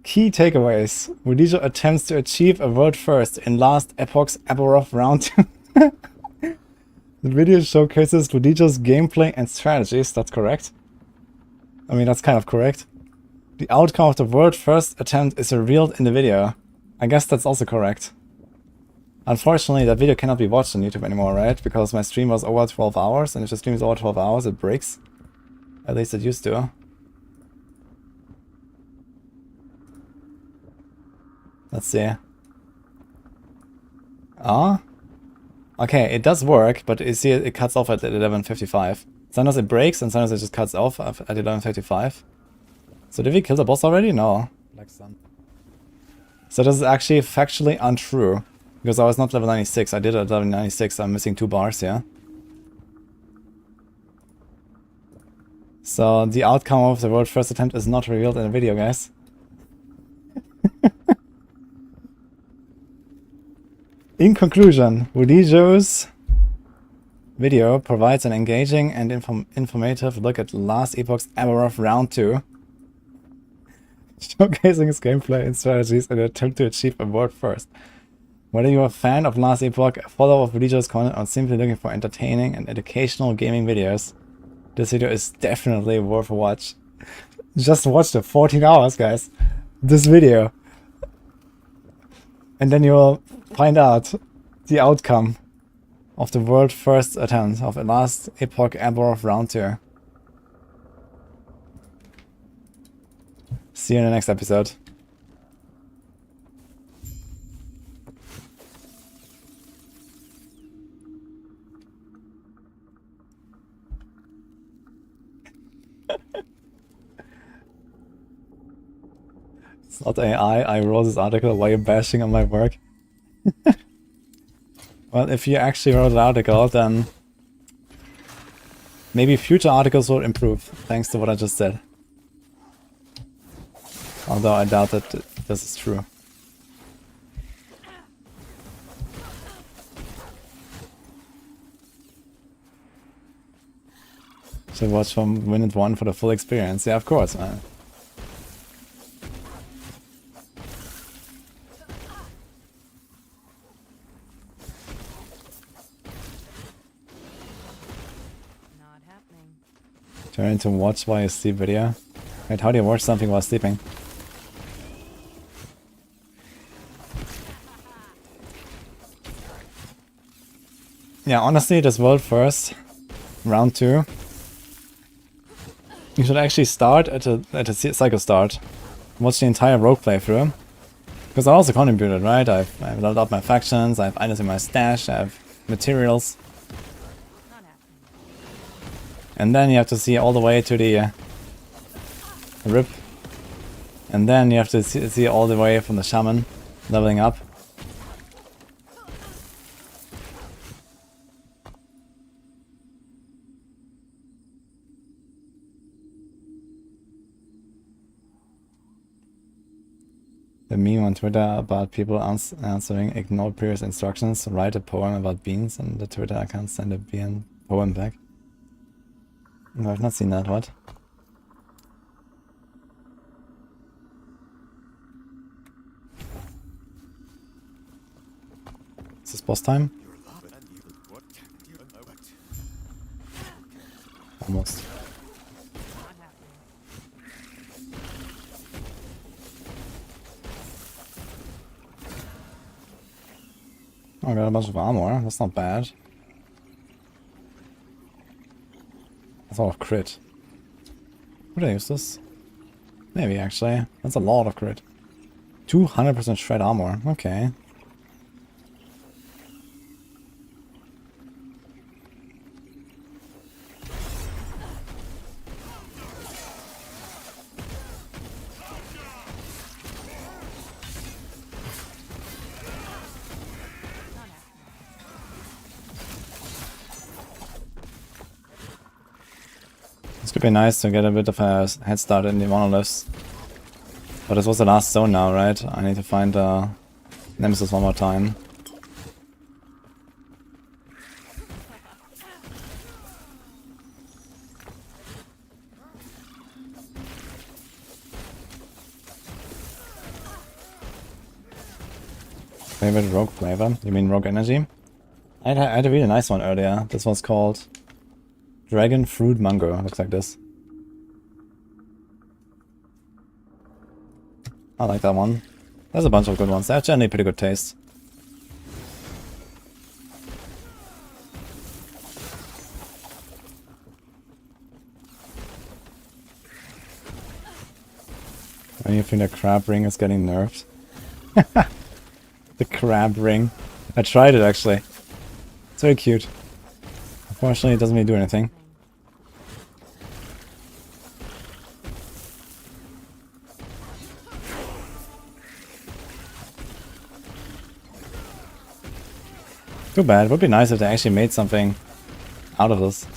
Key takeaways. Wudijo attempts to achieve a world first in last Epoch's Aberroth round 2. The video showcases Wudijo's gameplay and strategies. That's correct. I mean, that's kind of correct. The outcome of the world first attempt is revealed in the video. I guess that's also correct. Unfortunately, that video cannot be watched on YouTube anymore, right? Because my stream was over 12 hours, and if the stream is over 12 hours, it breaks. At least it used to. Let's see. Ah? Okay, it does work, but you see it cuts off at 11:55. Sometimes it breaks and sometimes it just cuts off at 11:55. So did we kill the boss already? No. Black Sun. So this is actually factually untrue. Because I was not level 96. I did it at level 96. I'm missing 2 bars here. So the outcome of the world first attempt is not revealed in the video, guys. In conclusion, Wudijo's video provides an engaging and informative look at last Epoch's Aberroth round 2, showcasing his gameplay and strategies in an attempt to achieve a world first. Whether you're a fan of last Epoch, a follower of Wudijo's content, or simply looking for entertaining and educational gaming videos, this video is definitely worth a watch. Just watch the 14 hours, guys. This video. And then you'll find out the outcome of the world first attempt of the last Epoch Aberroth round 2. See you in the next episode. It's not AI, I wrote this article while you're bashing on my work. Well, if you actually wrote an article, then maybe future articles will improve, thanks to what I just said. Although I doubt that this is true. Should watch from minute 1 for the full experience. Yeah, of course, man. Turn into watch while you sleep video. Wait, how do you watch something while sleeping? Yeah, honestly, this world first, round 2. You should actually start at a cycle start. Watch the entire rogue playthrough. Because I also contributed, right? I've leveled up my factions, I have items in my stash, I have materials. And then you have to see all the way to the rip. And then you have to see all the way from the Shaman, leveling up. The meme on Twitter about people answering ignored previous instructions, write a poem about beans, and the Twitter account send a bean poem back. No, I've not seen that, what? Is this boss time? Almost. Oh, I got a bunch of armor. That's not bad. That's a lot of crit. Would I use this? Maybe, actually. That's a lot of crit. 200% shred armor. Okay. This could be nice to get a bit of a head start in the monoliths. But this was the last zone now, right? I need to find Nemesis one more time. Favorite rogue flavor? You mean rogue energy? I had a really nice one earlier. This one's called Dragon Fruit Mango. Looks like this. I like that one. There's a bunch of good ones. They have generally pretty good taste. When do you think the crab ring is getting nerfed? The crab ring. I tried it actually. It's very cute. Unfortunately, it doesn't really do anything. Too bad. It would be nice if they actually made something out of this.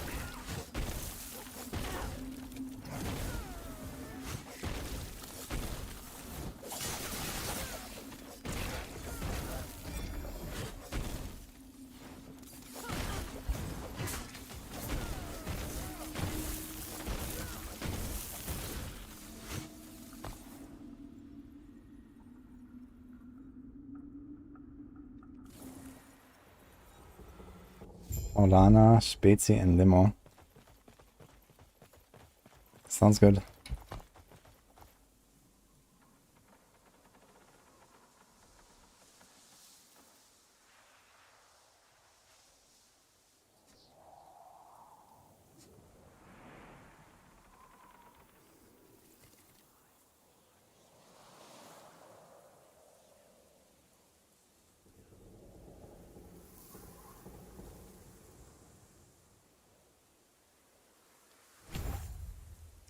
Olana, Spezi, and Limo. Sounds good.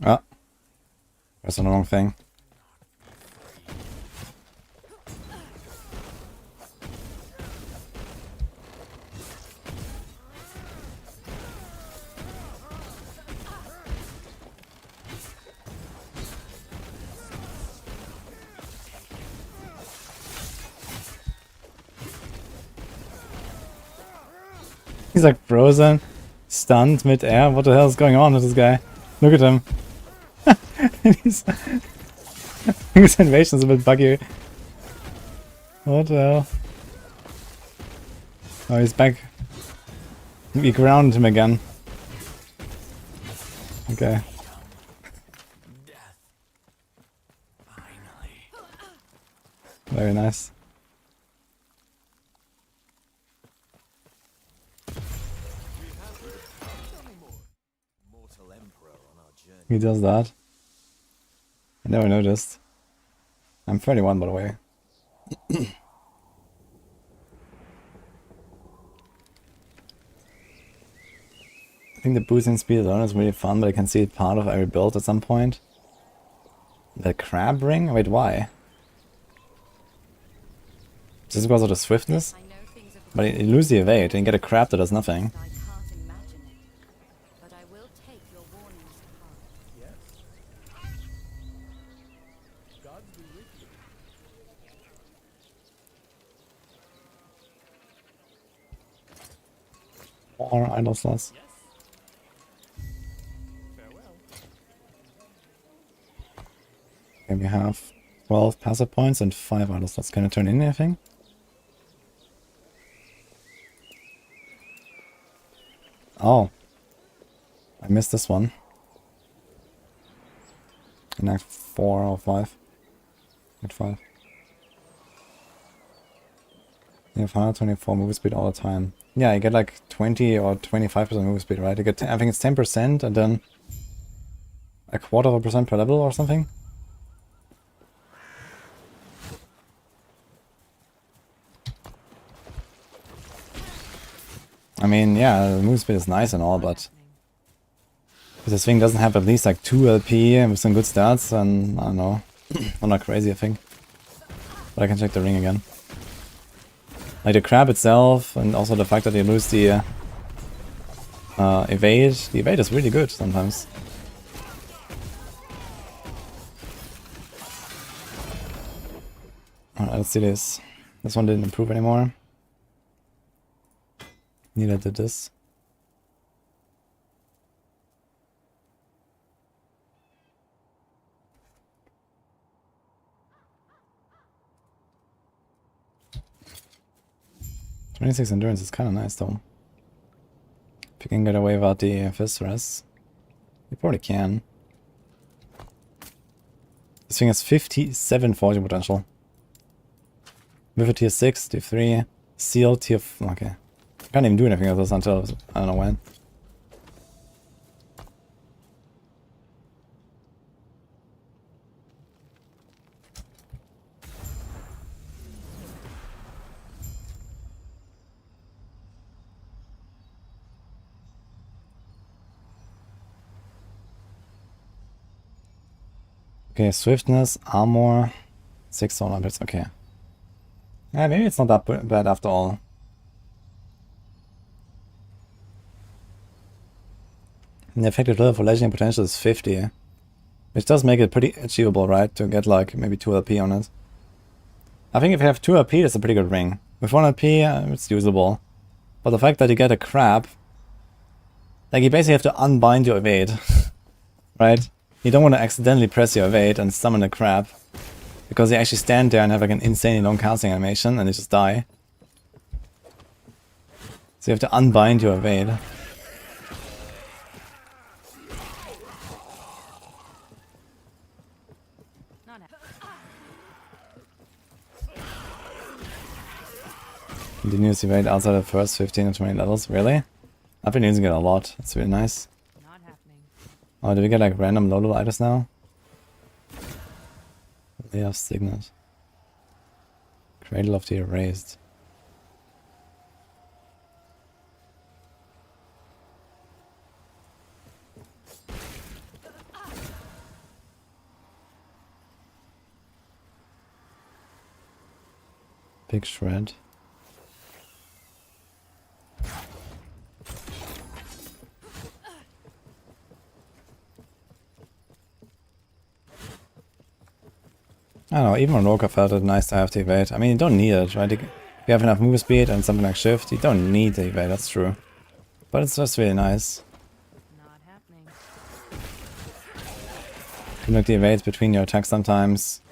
Ah, that's the wrong thing. He's like frozen, stunned mid-air. What the hell is going on with this guy? Look at him. His animation's a bit buggy. What the hell? Oh, he's back. We grounded him again. Okay. Very nice. He does that. I never noticed. I'm 31 by the way. I think the boosting speed alone is really fun, but I can see it part of every build at some point. The crab ring? Wait, why? Just because of the swiftness? But you lose the evade and you get a crab that does nothing. I can't imagine it. But I will take your warnings to heart. Yes. God be with you. More idle slots. Yes. Farewell. Okay, we have 12 passive points and 5 idle slots. Can I turn in anything? Oh. I missed this one. In Act 4 or 5. Act 5. You have 124 move speed all the time. Yeah, you get like 20 or 25% move speed, right? You get, I think it's 10% and then a quarter of a percent per level or something. I mean, yeah, the move speed is nice and all, but if this thing doesn't have at least like 2 LP with some good stats, and I don't know, I'm not crazy, I think. But I can check the ring again. Like the crab itself, and also the fact that you lose the evade. The evade is really good sometimes. Alright, let's see this. This one didn't improve anymore. Neither did this. "26 endurance is kind of nice though. If you can get away without the Viscerous. You probably can. This thing has 57 fortune potential. With a tier 6, tier 3, seal, tier okay. I can't even do anything with this until I don't know when. Okay, swiftness, armor, 6 solar bits, okay. Yeah, maybe it's not that bad after all. And the effective level for legendary potential is 50. Which does make it pretty achievable, right? To get like maybe 2 LP on it. I think if you have 2 LP, that's a pretty good ring. With 1 LP, it's usable. But the fact that you get a crab, like you basically have to unbind your evade. Right? You don't want to accidentally press your evade and summon a crab. Because you actually stand there and have like an insanely long casting animation and you just die. So you have to unbind your evade. Continuous evade outside the first 15 or 20 levels, really? I've been using it a lot, it's really nice. Not happening. Oh, do we get like random low level items now? They have Signet. Cradle of the Erased. Big Shred. I don't know, even on Roka felt it nice to have the evade. I mean, you don't need it, right? If you have enough move speed and something like shift, you don't need the evade, that's true. But it's just really nice. Not happening. You can look the evades between your attacks sometimes.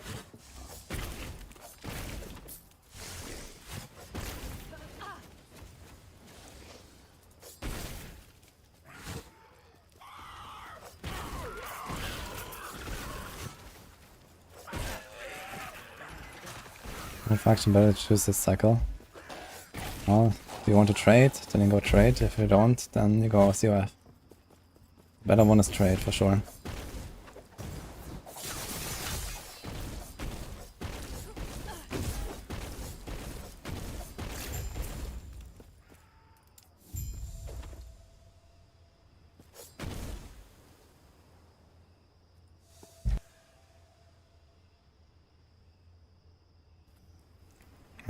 Faction better choose this cycle. Well, if you want to trade, then you go trade. If you don't, then you go COF. Better one is trade for sure.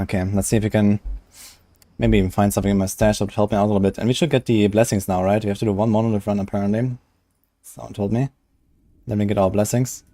Okay, let's see if we can maybe even find something in my stash that would help me out a little bit. And we should get the blessings now, right? We have to do one monolith run apparently. Someone told me. Then we get our blessings.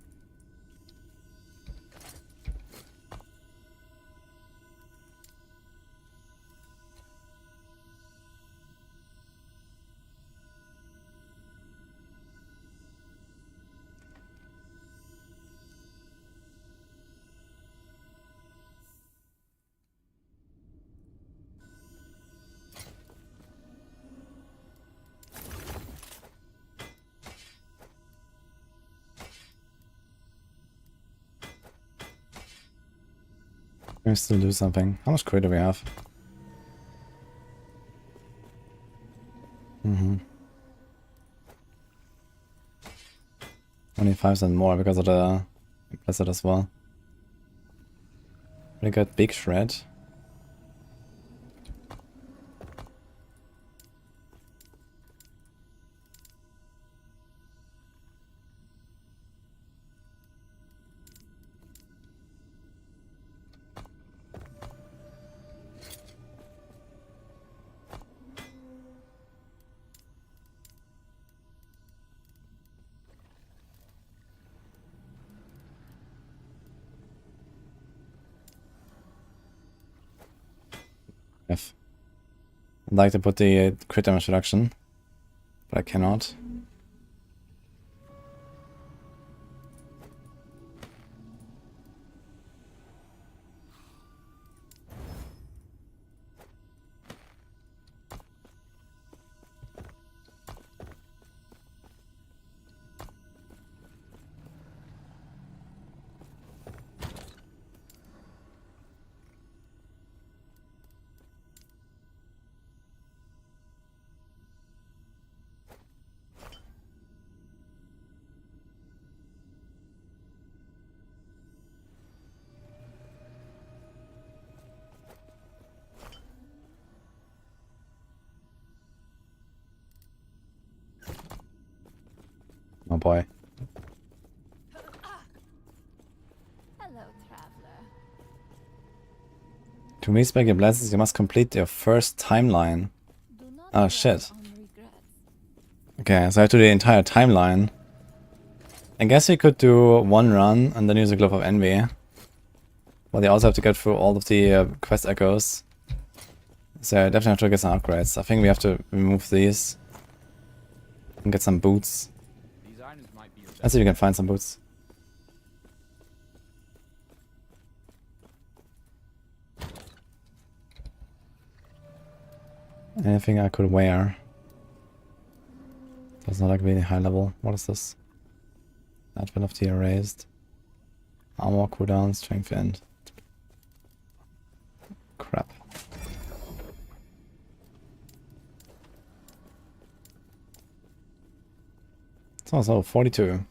We still do something. How much crit do we have? 25% more because of the implicit as well. We got big shred. I'd like to put the crit damage reduction, but I cannot. Oh boy. Hello, traveler. To respec your blessings, you must complete your first timeline. Do not Oh dwell shit. on regrets. Okay, so I have to do the entire timeline. I guess we could do one run and then use a Glove of Envy. But you also have to get through all of the quest echoes. So I definitely have to get some upgrades. I think we have to remove these. And get some boots. These items might be your Let's see if we can find some boots. Anything I could wear. Does not like really high level. What is this? Advent of the Erased. Armor cooldown, strength end. Crap. So 42.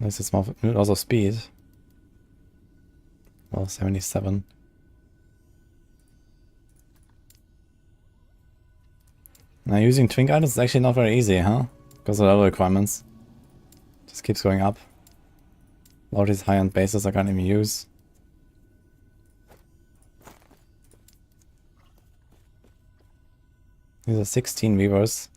This is more also speed. Well, 77. Now using twink items is actually not very easy, huh? Because of the level requirements. Just keeps going up. A lot of these high-end bases I can't even use. These are 16 weavers.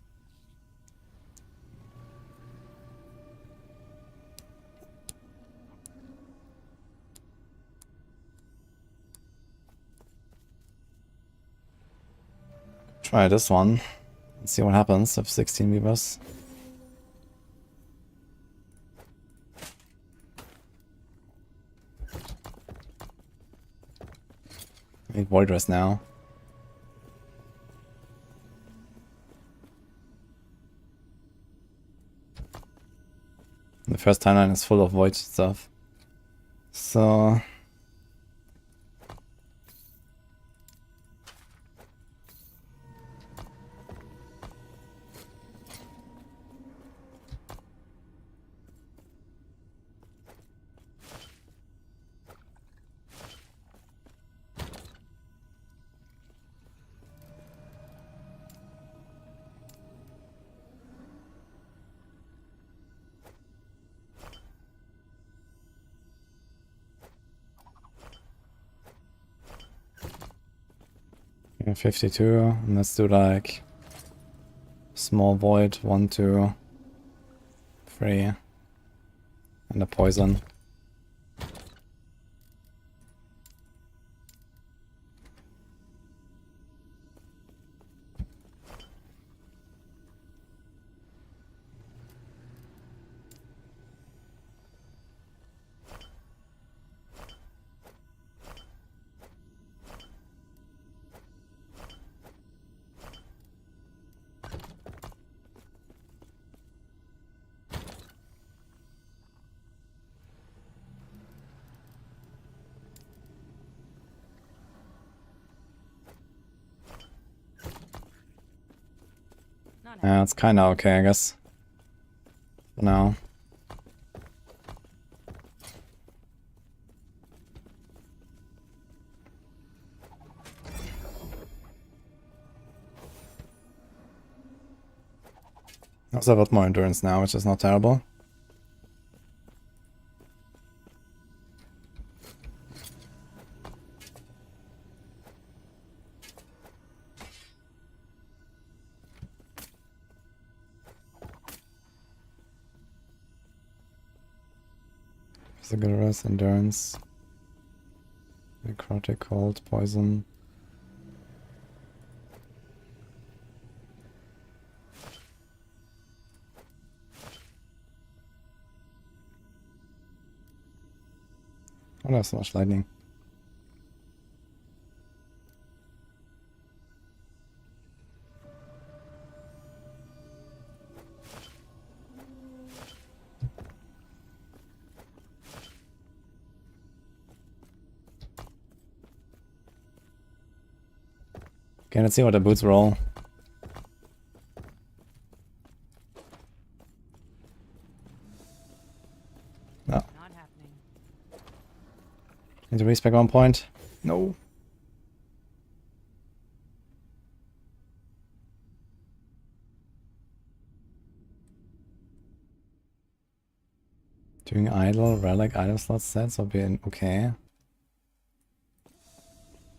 Try this one. Let's see what happens with 16 weavers. I need void rest now. The first timeline is full of void stuff. So Okay, 52. And let's do like small void, 1, 2, 3. And a poison. Yeah, it's kinda okay, I guess. For now. I also have a lot more endurance now, which is not terrible. Physical rest, endurance, necrotic, cold, poison. Oh, there's so much lightning. Okay, let's see what the boots roll. No. Not happening. Need to respec 1 point. No. Doing idle, relic, item slot sets will be in okay.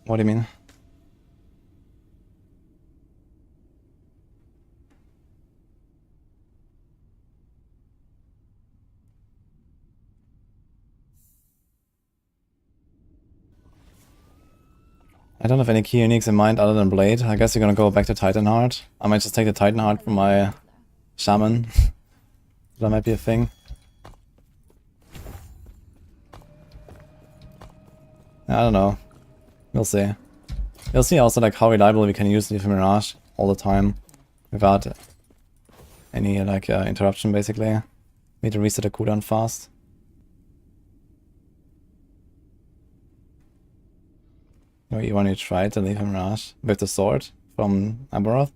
What do you mean? I don't have any key uniques in mind other than Blade. I guess you're gonna go back to Titan Heart. I might just take the Titan Heart from my Shaman. That might be a thing. I don't know. We'll see. We'll see also like how reliable we can use the mirage all the time without any like interruption basically. Need to reset the cooldown fast. Oh, you want to try to leave a mirage with the sword from Aberroth?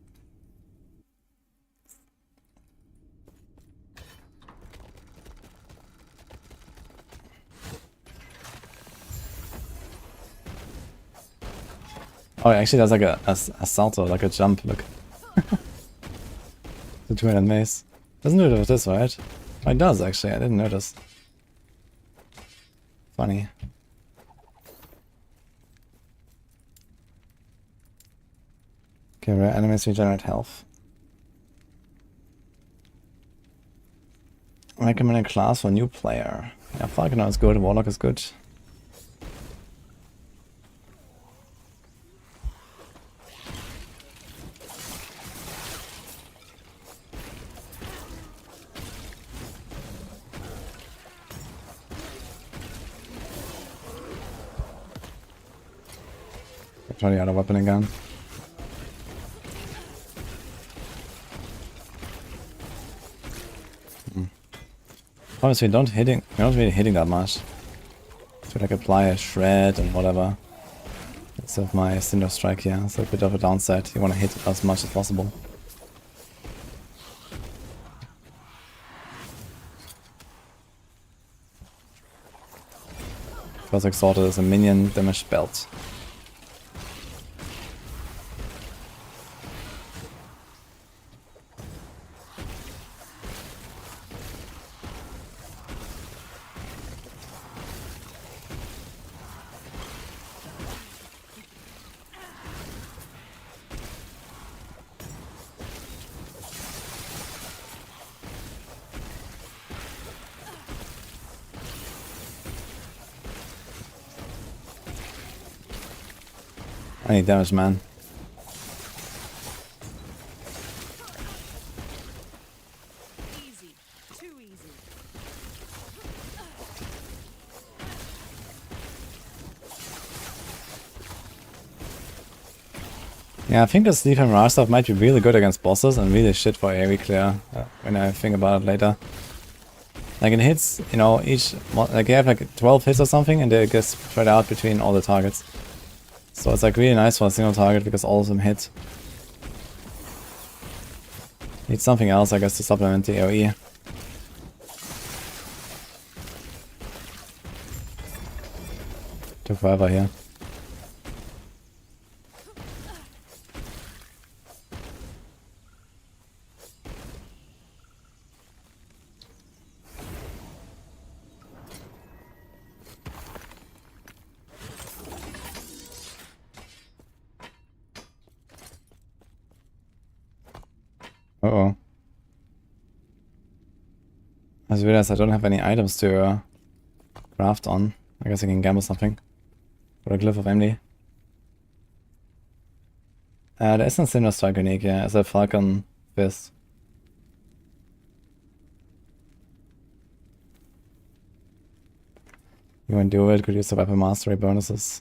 Oh, actually there's like a salto, like a jump, look. The two-handed mace. Doesn't do it with this, right? Oh, it does actually, I didn't notice. Funny. Okay, rare enemies regenerate health. Recommended class for new player. Yeah, Falconer is good, Warlock is good. Try the other weapon again. Obviously, we're not really hitting that much. To like apply a shred and whatever. Instead of my Cinder Strike here, so a bit of a downside. You want to hit as much as possible. First Exalted is a minion damage belt. I need damage, man. Easy. Too easy. Yeah, I think this Leaf and Mirage stuff might be really good against bosses and really shit for AoE clear, when I think about it later. Like it hits, you know, like you have like 12 hits or something and they get spread out between all the targets. So it's like really nice for a single target because all of them hit. Need something else, I guess, to supplement the AoE. Took forever here. Uh-oh. I just realized I don't have any items to craft on. I guess I can gamble something. For a Glyph of Envy. There is no Cinder Strike unique, yeah. It's a Falcon Fist. You want to do it, could use the weapon mastery bonuses.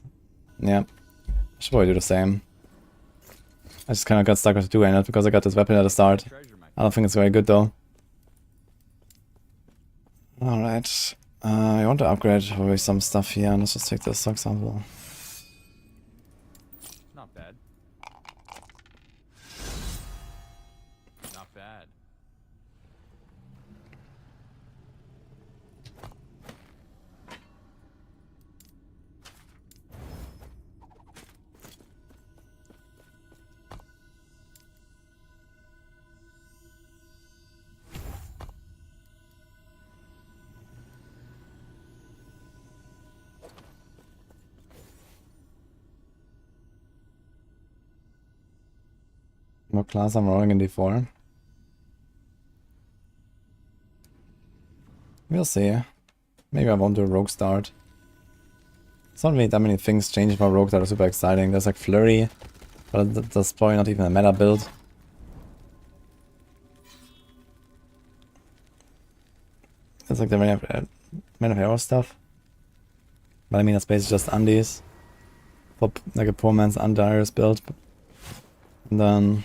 Yeah. I should probably do the same. I just kind of got stuck with doing it because I got this weapon at the start. I don't think it's very good though. Alright. I want to upgrade probably some stuff here. Let's just take this, for example. Not bad. Not bad. What class I'm rolling in D4? We'll see. Maybe I won't do a rogue start. It's not really that many things changing for rogue that are super exciting. There's like flurry, but that's probably not even a meta build. It's like the Man of Arrow stuff. But I mean, that's basically just undies. For like a poor man's Undire's build. And then...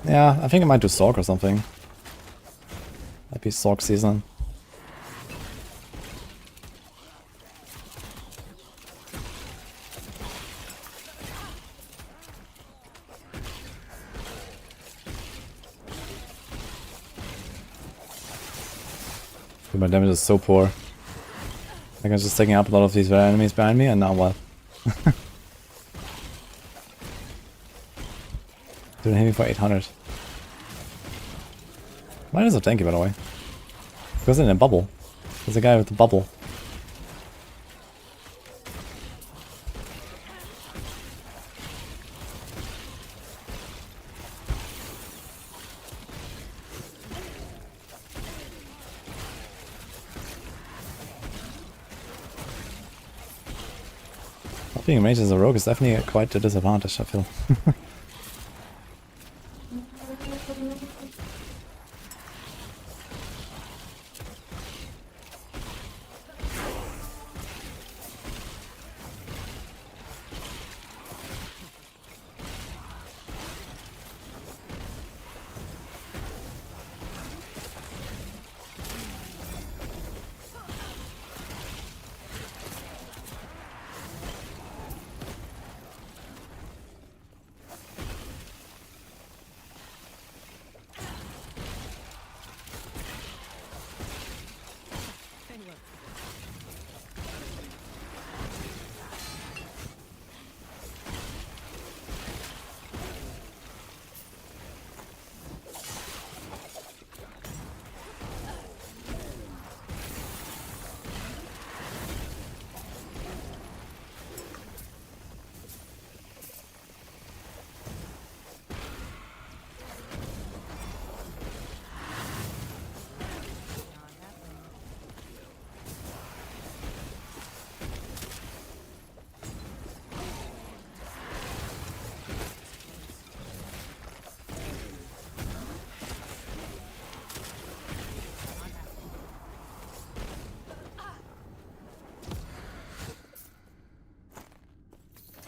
yeah, I think I might do Sorc or something. Might be Sorc season. Dude, my damage is so poor. Like I'm just taking up a lot of these rare enemies behind me and now what? Dude, hit me for 800. Why is it so tanky, by the way? Because in a bubble. There's a guy with the bubble. Not being ranged as a rogue is definitely quite a disadvantage, I feel.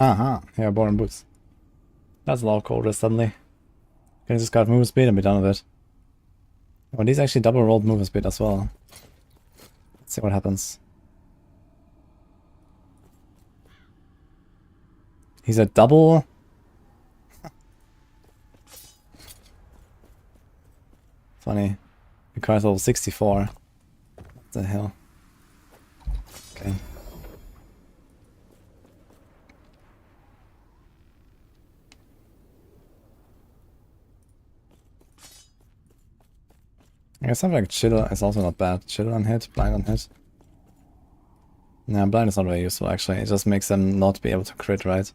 Aha, yeah, Boring Boots. That's a lot colder suddenly. Can I just got movement speed and be done with it? Oh, these actually double rolled movement speed as well. Let's see what happens. He's a double. Funny. Requires level 64. What the hell? Okay. I guess something like chill is also not bad. Chill on hit, blind on hit. Nah, blind is not very useful actually. It just makes them not be able to crit, right?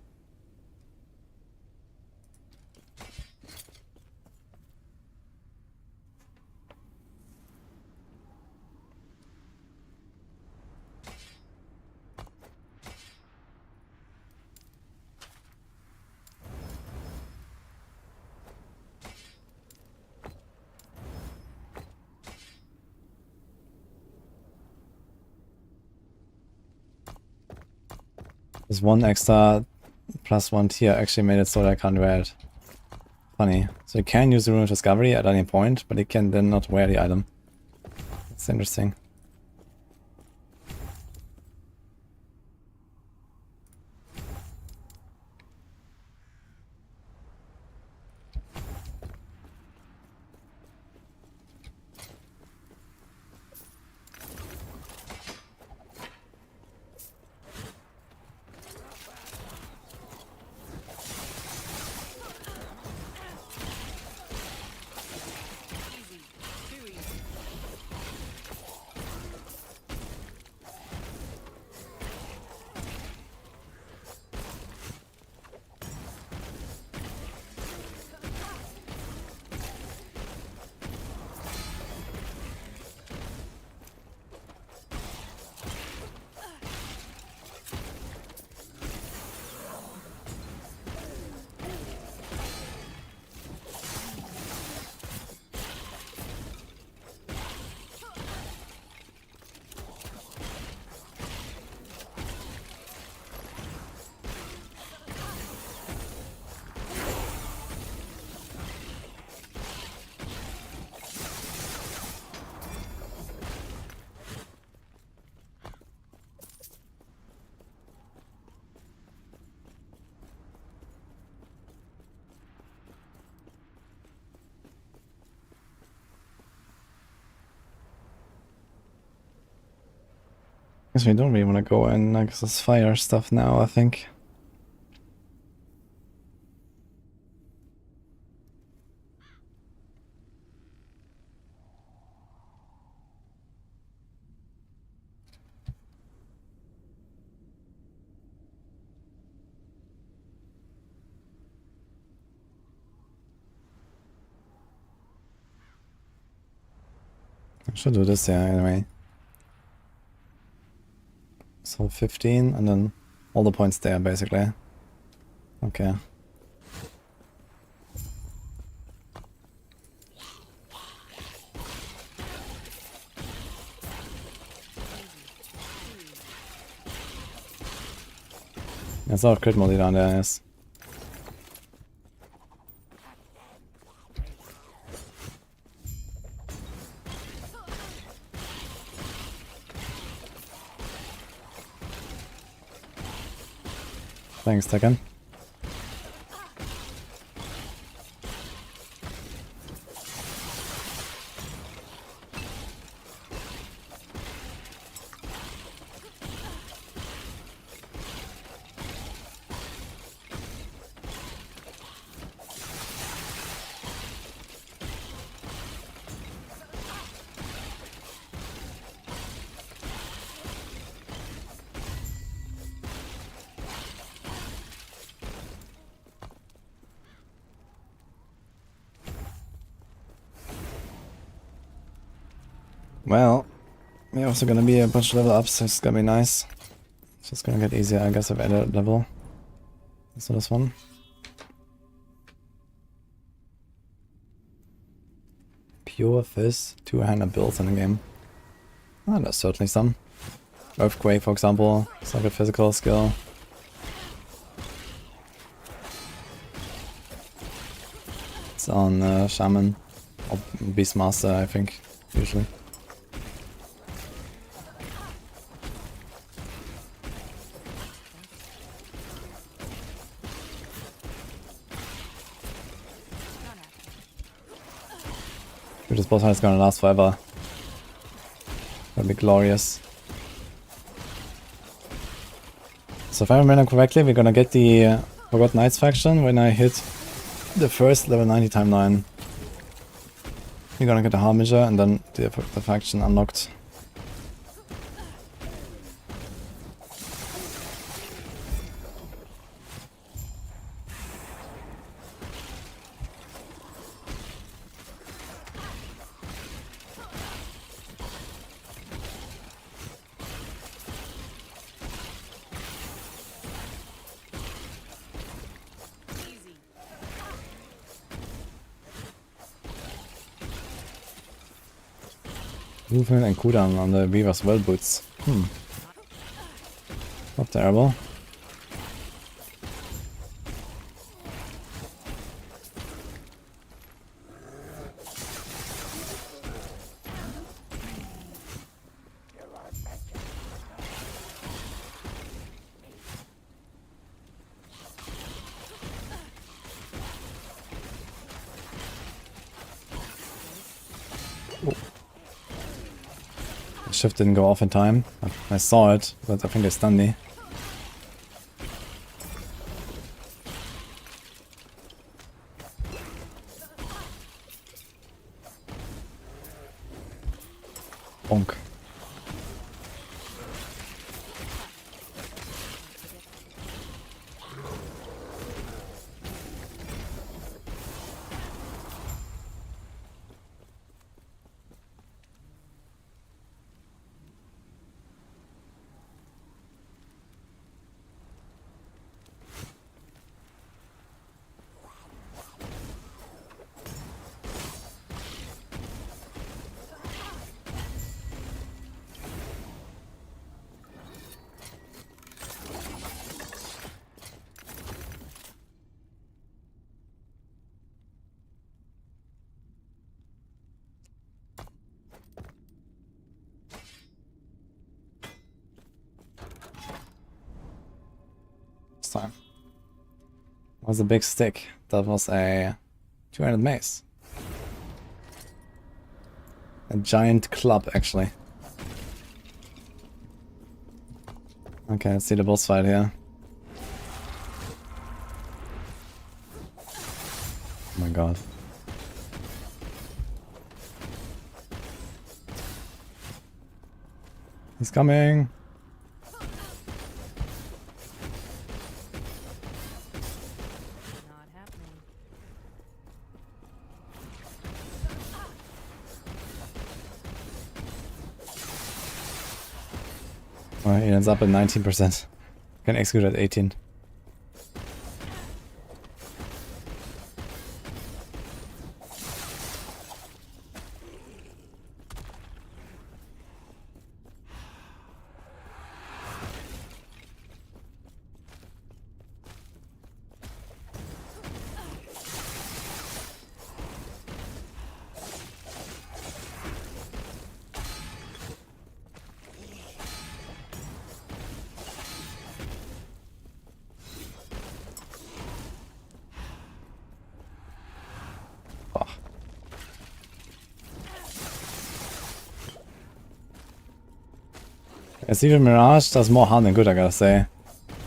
This one extra +1 tier actually made it so that I can't wear it. Funny. So you can use the Rune of Discovery at any point, but you can then not wear the item. That's interesting. Guess we don't really want to go in like this fire stuff now, I think. I should do this, yeah, anyway. So 15, and then all the points there, basically. Okay. There's a lot of crit multi down there, yes. Thanks, Tekken. Well, we're also gonna be a bunch of level ups, so it's gonna be nice. It's just gonna get easier, I guess, if I add a level. So this one. Pure Fizz, 2-hander builds in the game. Ah, there's certainly some. Earthquake, for example, it's like a physical skill. hits on Shaman or Beastmaster, I think, usually. Dude, this boss fight is gonna last forever. Gonna be glorious. So if I remember correctly, we're gonna get the Forgotten Knights faction when I hit the first level 90 timeline. We're gonna get the Harbinger and then the faction unlocked. Movement and cooldown on the Weaver's Well Boots. Not terrible. Shift didn't go off in time. I saw it, but I think they stunned me. Bonk. Time was a big stick. That was a 200 mace. A giant club, actually. Okay, let's see the boss fight here. Oh my god. He's coming! Not happening. Well, he ends up at 19%. Can execute at 18. It's even Mirage does more harm than good, I gotta say.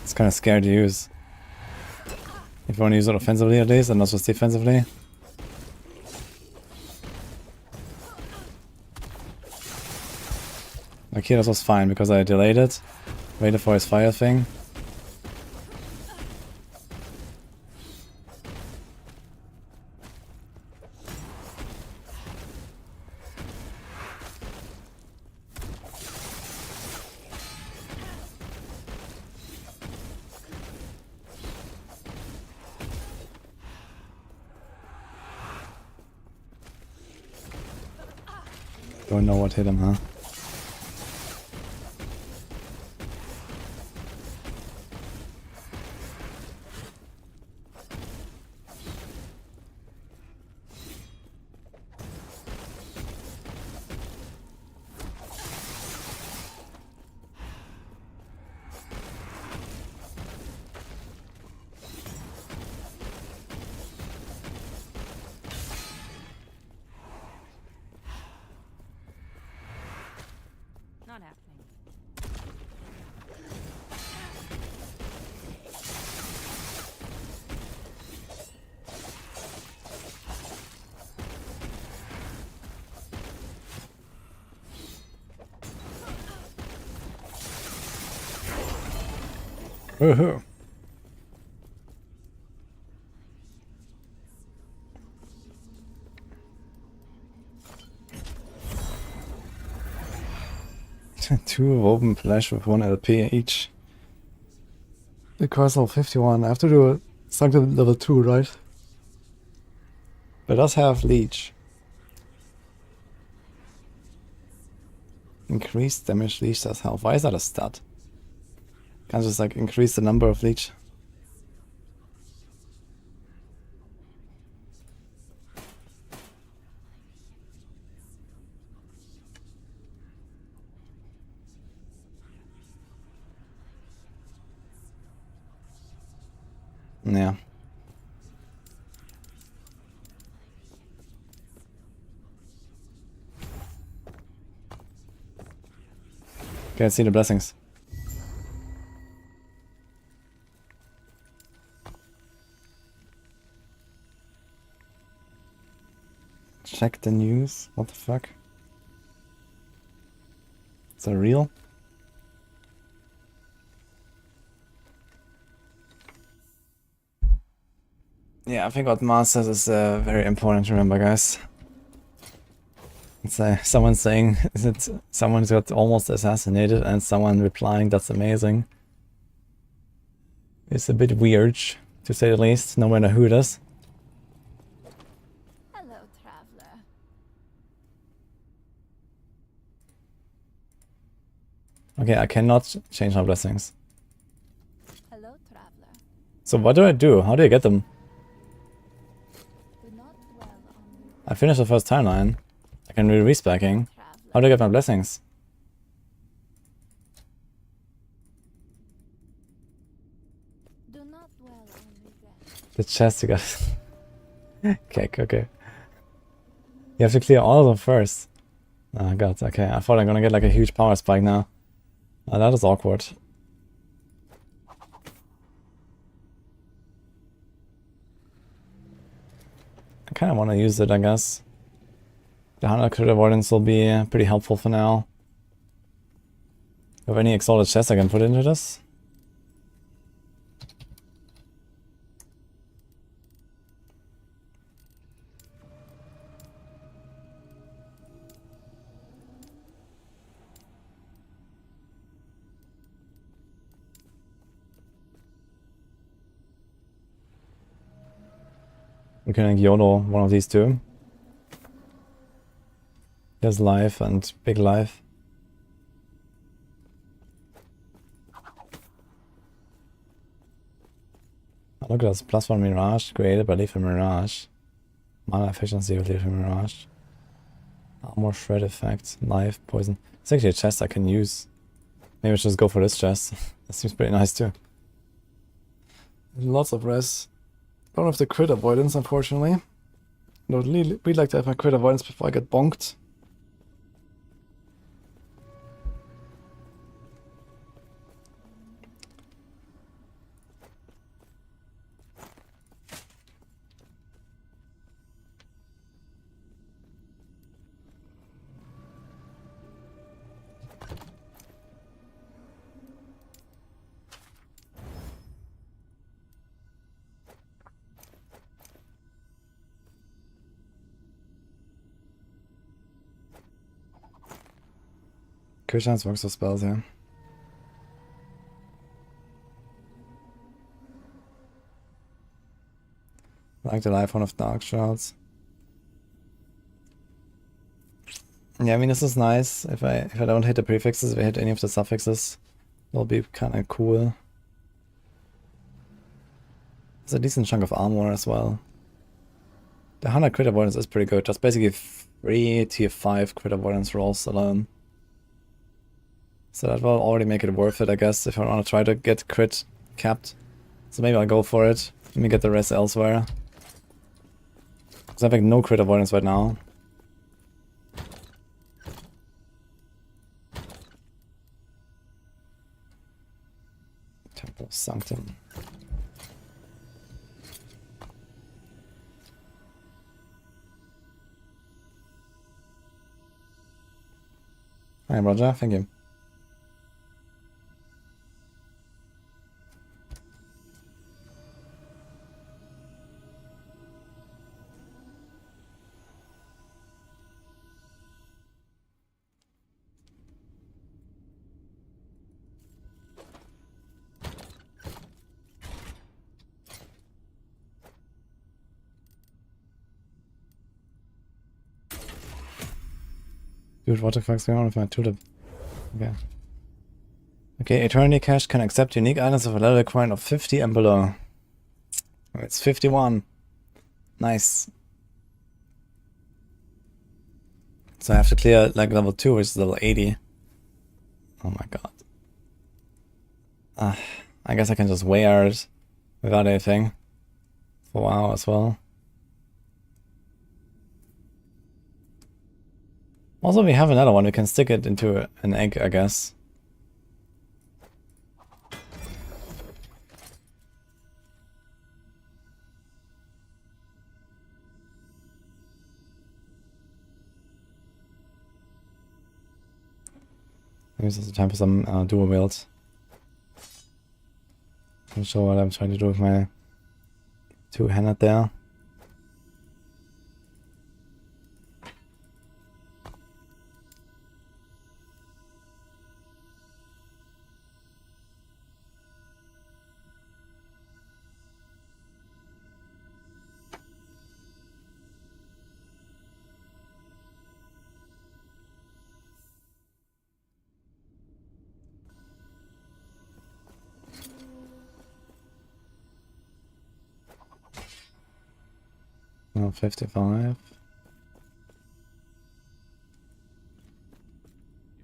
It's kind of scary to use. If you want to use it offensively at least, and not just defensively. Like here, this was fine because I delayed it. Waited for his fire thing. Don't know what hit him, huh? Woohoo! Two woven flesh with 1 LP each. The course level 51. I have to do a something level 2, right? But it does have leech. Increased damage leech does health. Why is that a stat? Can't just like increase the number of leech. Yeah. Can't see the blessings. Check the news. What the fuck? Is that real? Yeah, I think what Mars says is very important to remember, guys. It's someone saying that someone got almost assassinated and someone replying that's amazing. It's a bit weird, to say the least, no matter who it is. Hello, traveler. Okay, I cannot change my blessings. Hello, traveler. So what do I do? How do I get them? Do not dwell on I finished the first timeline. I can do respecking. How do I get my blessings? Do not dwell on regret. The chest you got. Okay. You have to clear all of them first. Oh god, okay. I thought I'm gonna get like a huge power spike now. Oh, that is awkward. I kinda wanna use it, I guess. The 100 crit avoidance will be pretty helpful for now. Do you have any exalted chests I can put into this? We can YOLO one of these two. There's life and big life. Oh, look at this, +1 mirage created by Leaf and Mirage. Mana efficiency with Leaf and Mirage. Armor shred effect, life, poison. It's actually a chest I can use. Maybe I should just go for this chest. That seems pretty nice too. Lots of res. Don't have the crit avoidance, unfortunately. I would really like to have my crit avoidance before I get bonked. Crit chance works for spells, yeah. Like the life one of Dark Shrouds. Yeah, I mean this is nice. If I don't hit the prefixes, if I hit any of the suffixes, it'll be kinda cool. It's a decent chunk of armor as well. The 100 crit avoidance is pretty good. That's basically 3 tier 5 crit avoidance rolls alone. So that will already make it worth it, I guess, if I want to try to get crit capped. So maybe I'll go for it. Let me get the rest elsewhere. Because I have like no crit avoidance right now. Temple Sanctum. Hi Roger, thank you. Dude, what the fuck's going on with my tulip? Okay. Okay, Eternity Cache can accept unique items of a level coin of 50 and below. It's 51. Nice. So I have to clear like level 2, which is level 80. Oh my god. I guess I can just wear it without anything. For WoW as well. Also, we have another one. We can stick it into an egg, I guess. Maybe this is the time for some dual wields. Not sure what I'm trying to do with my two-handed there. No, 55. You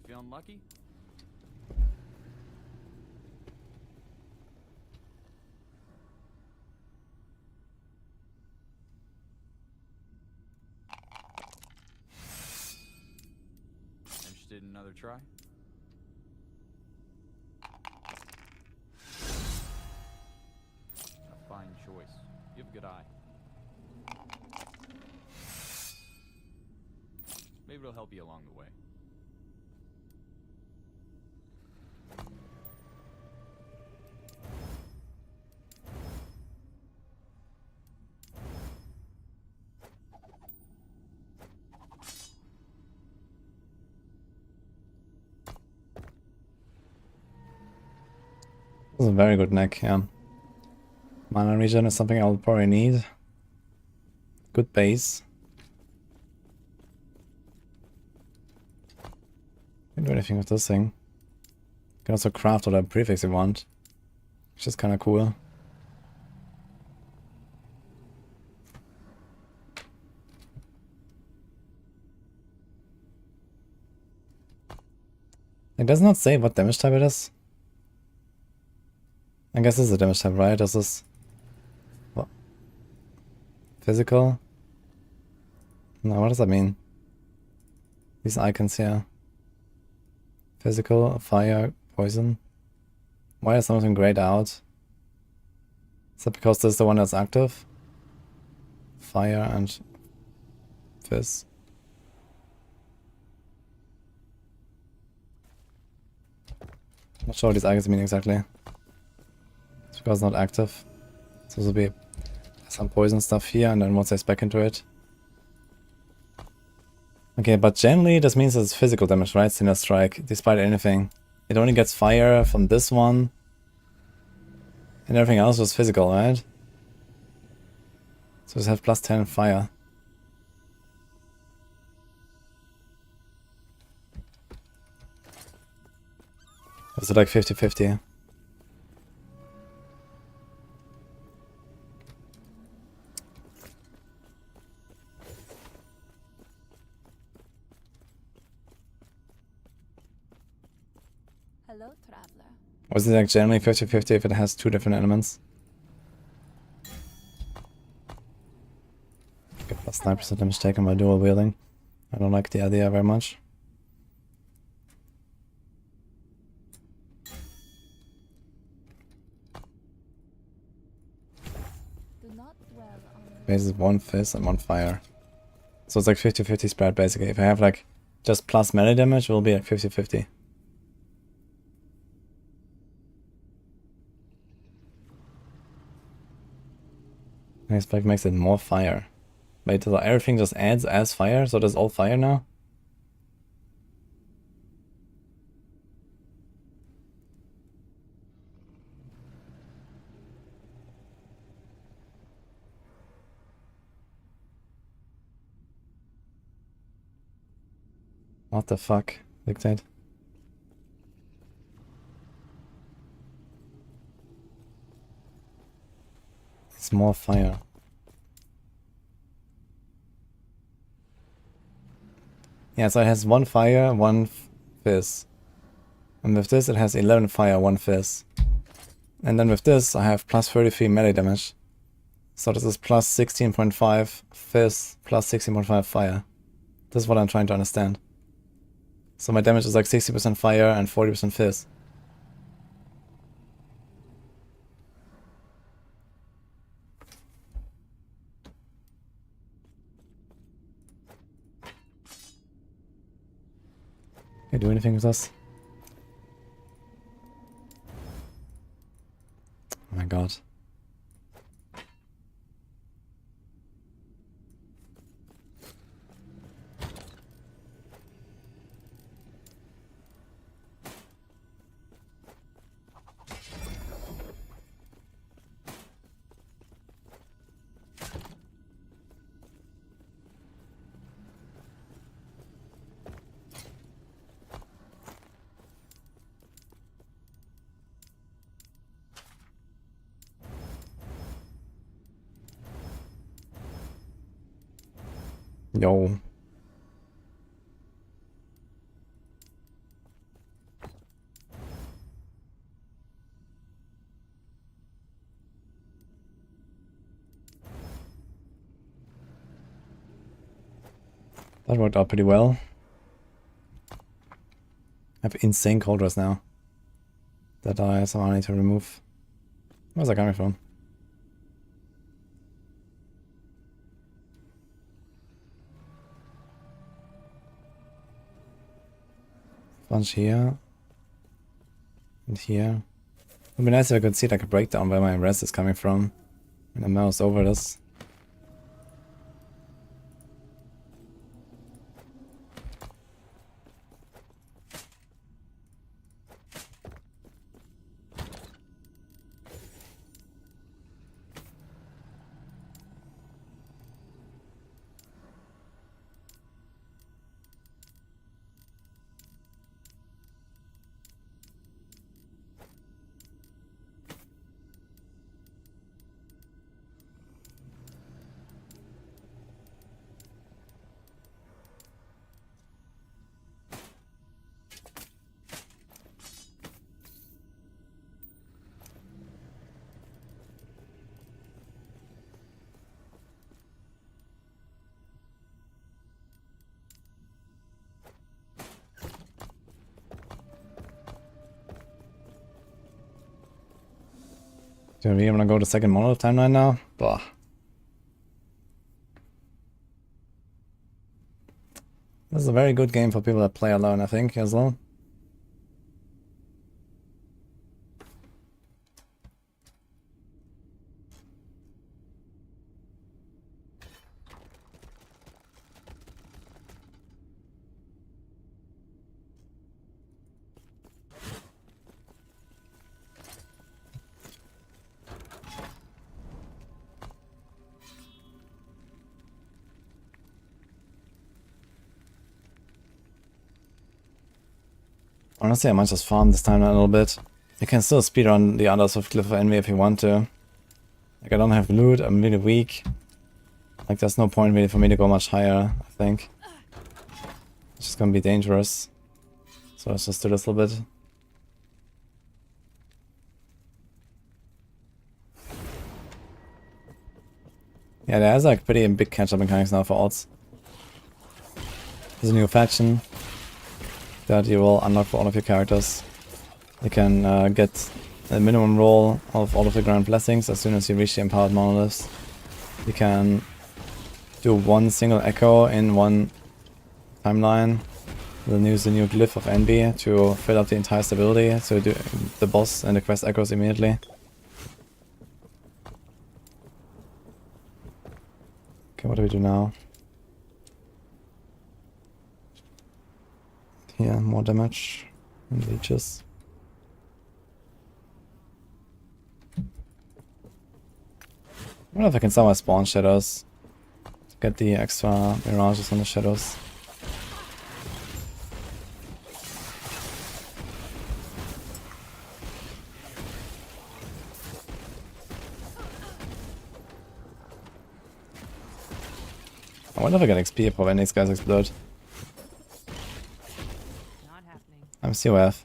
feeling lucky? Interested in another try? A fine choice. You have a good eye. Maybe it'll help you along the way. This is a very good neck, yeah. Mana regen is something I'll probably need. Good base. Can't do anything with this thing. Can also craft whatever prefix you want, which is kind of cool. It does not say what damage type it is. I guess this is a damage type, right? This is what? Physical? No, what does that mean? These icons here. Physical, fire, poison. Why is something grayed out? Is that because this is the one that's active? Fire and fizz. Not sure what these icons mean exactly. It's because it's not active. So this will be some poison stuff here, and then once I spec into it. Okay, but generally this means it's physical damage, right? Sinner Strike, despite anything. It only gets fire from this one. And everything else was physical, right? So just have plus 10 fire. Is it like 50-50? Hello, traveler. Was it like generally 50-50 if it has two different elements? Okay, plus 9% damage taken by dual wielding. I don't like the idea very much. Do not dwell on Base is 1 fizz and 1 fire. So it's like 50-50 spread basically. If I have like just plus melee damage, it will be like 50-50. It's like makes it more fire. Wait, so everything just adds as fire? So that's all fire now? What the fuck? Dictate. It's more fire. Yeah, so it has 1 fire, 1 fizz. And with this it has 11 fire, 1 fizz. And then with this I have plus 33 melee damage. So this is plus 16.5 fizz, plus 16.5 fire. This is what I'm trying to understand. So my damage is like 60% fire and 40% fizz. Can I do anything with this? Oh my god. Yo. That worked out pretty well. I have insane cold rest now that I somehow need to remove. Where's that coming from? Bunch here. And here. It would be nice if I could see like a breakdown where my rest is coming from. And I mouse over this. Do we want to go to second Monolith timeline now? Bah. This is a very good game for people that play alone, I think, as well. Honestly, I might just farm this time a little bit. You can still speedrun the others with Glyph of Envy if you want to. Like, I don't have loot, I'm really weak. Like, there's no point really for me to go much higher, I think. It's just gonna be dangerous. So let's just do this a little bit. Yeah, there's like pretty big catch-up mechanics now for odds. There's a new faction that you will unlock for all of your characters. You can get a minimum roll of all of the Grand Blessings as soon as you reach the Empowered Monoliths. You can do one single echo in one timeline. Then use the new Glyph of Envy to fill up the entire stability, so do the boss and the quest echoes immediately. Okay, what do we do now? Here, more damage and leeches. I wonder if I can somehow spawn shadows to get the extra mirages on the shadows. wonder if I get XP for when these guys explode. Not happening. I'm COF.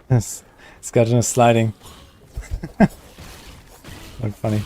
This skeleton is sliding. Not funny.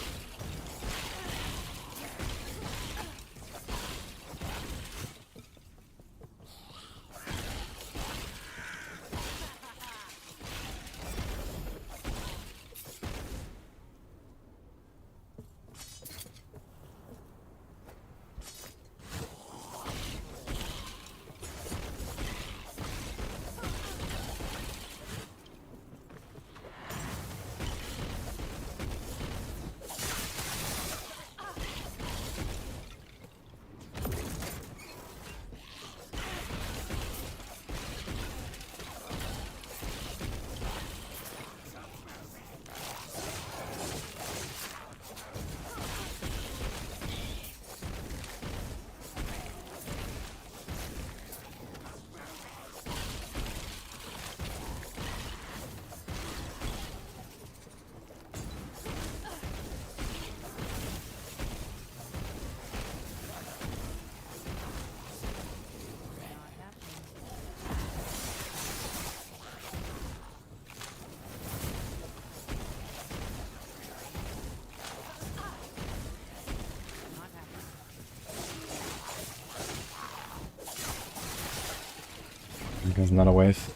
There's another wave.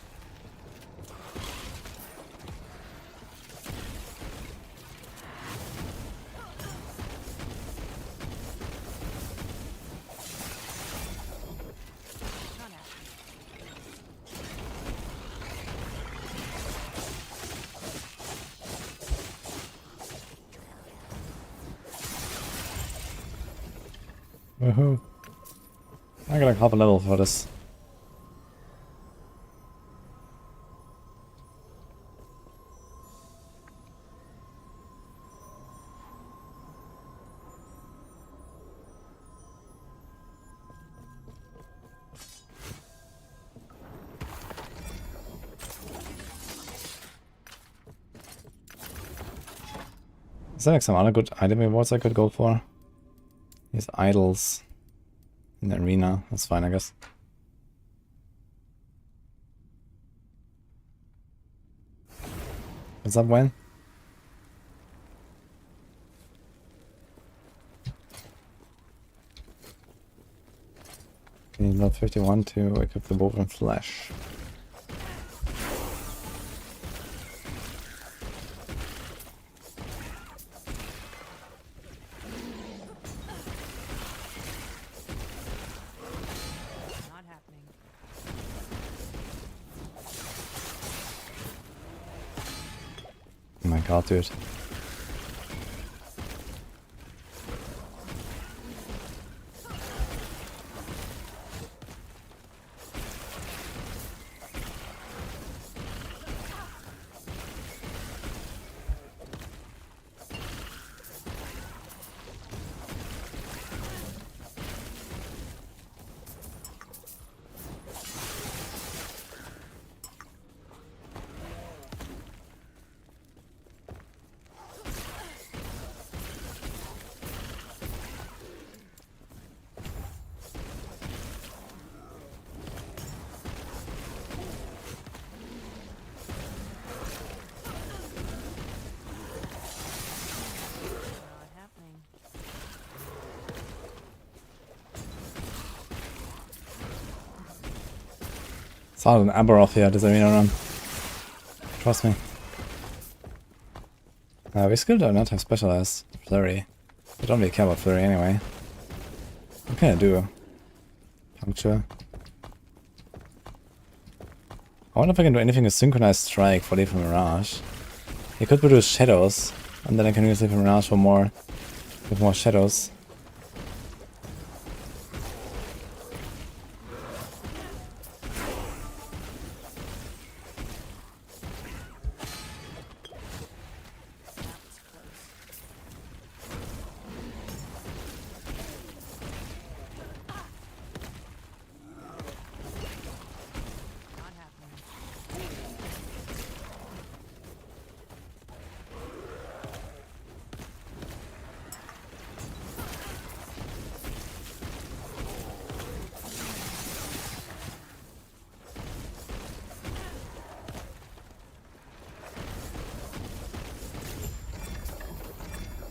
Woohoo! I got like half a level for this. Is there like some other good item rewards I could go for? These idols in the arena. That's fine, I guess. What's up, Wayne? You need level 51 to equip the woven flesh. Oh my god, dude. It's not an Aberroth here, this arena run. Trust me. We still do not have specialized flurry. We don't really care about flurry anyway. What can I do? Puncture. I wonder if I can do anything with synchronized strike for lethal mirage. He could produce shadows, and then I can use lethal mirage for more with more shadows.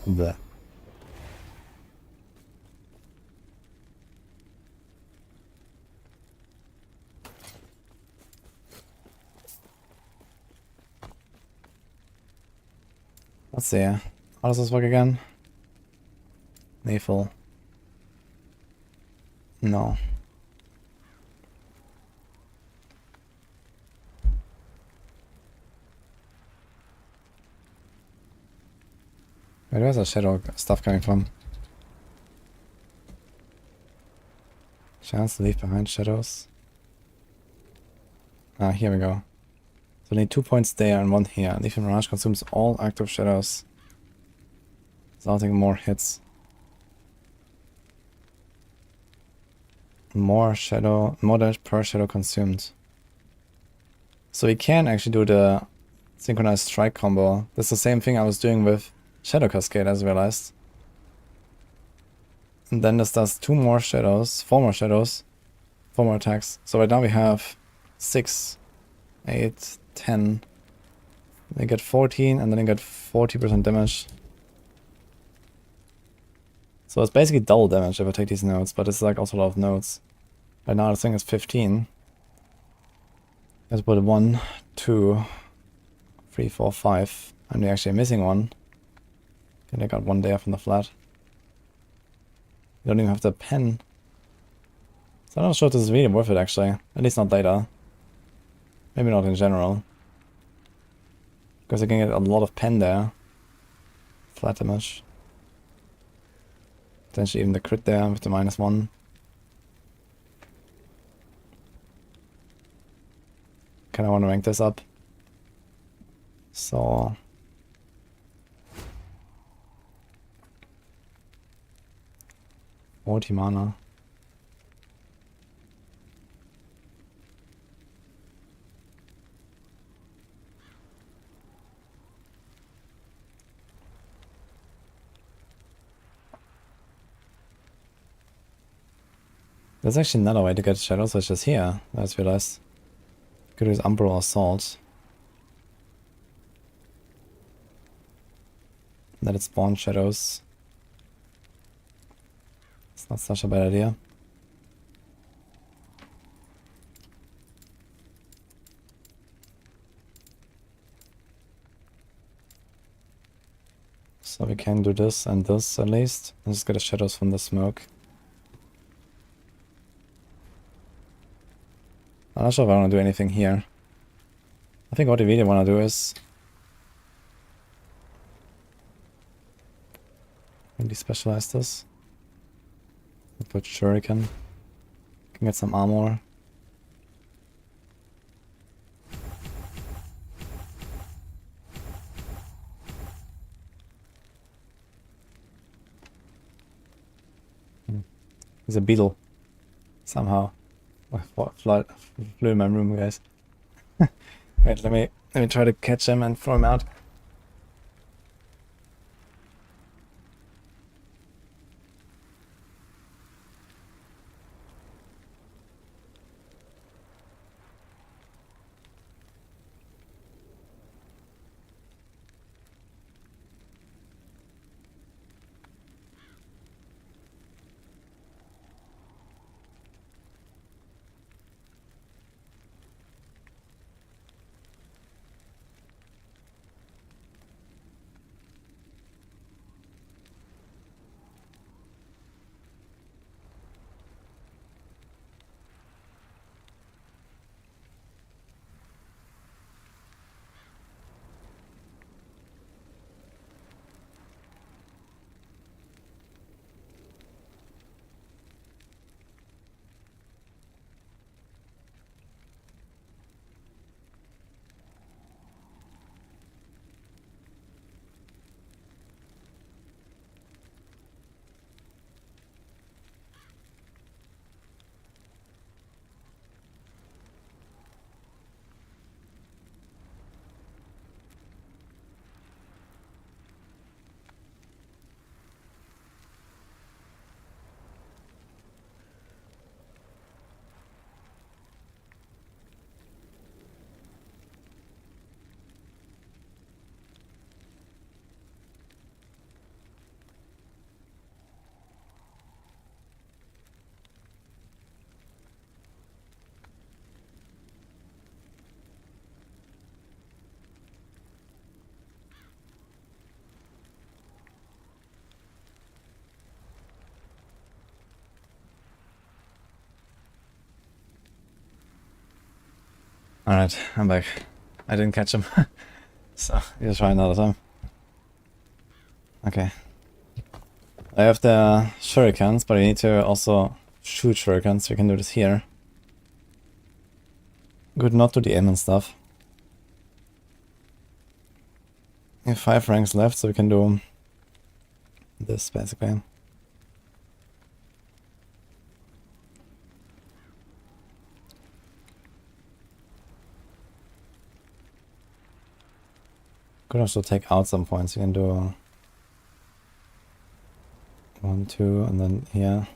Bleh. Let's see. How does this work again? Lethal. No. Where's the shadow stuff coming from? Chance to leave behind shadows. Ah, here we go. So I need 2 points there and 1 here. Leaf and Mirage consumes all active shadows, resulting in more hits. More damage per shadow consumed. So we can actually do the synchronized strike combo. That's the same thing I was doing with Shadow Cascade, as I realized. And then this does 2 more shadows, 4 more shadows, 4 more attacks. So right now we have 6, 8, 10. They get 14 and then they get 40% damage. So it's basically double damage if I take these nodes, but it's like also a lot of nodes. Right now the thing is 15. Let's put 1, 2, 3, 4, 5. And we're actually missing one. And I got 1 there from the flat. You don't even have the pen. So I'm not sure if this is really worth it actually. At least not later. Maybe not in general. Because I can get a lot of pen there. Flat damage. Potentially even the crit there with the -1. Kinda wanna rank this up. So 40 mana. There's actually another way to get shadows, which is here, I just realized. Could use Umbral or Assault. Let it spawn shadows. It's not such a bad idea. So we can do this and this at least. And just get the shadows from the smoke. I'm not sure if I want to do anything here. I think what we really want to do is really specialize this. Put Shuriken. Can get some armor. There's a beetle. Somehow. Flew in my room, guys. Wait, let me try to catch him and throw him out. Alright, I'm back. I didn't catch him. So, we'll try another time. Okay. I have the shurikens, but I need to also shoot shurikens, so we can do this here. Good not to the aim and stuff. We have 5 ranks left, so we can do this basically. Could also take out some points. You can do 1, 2, and then here.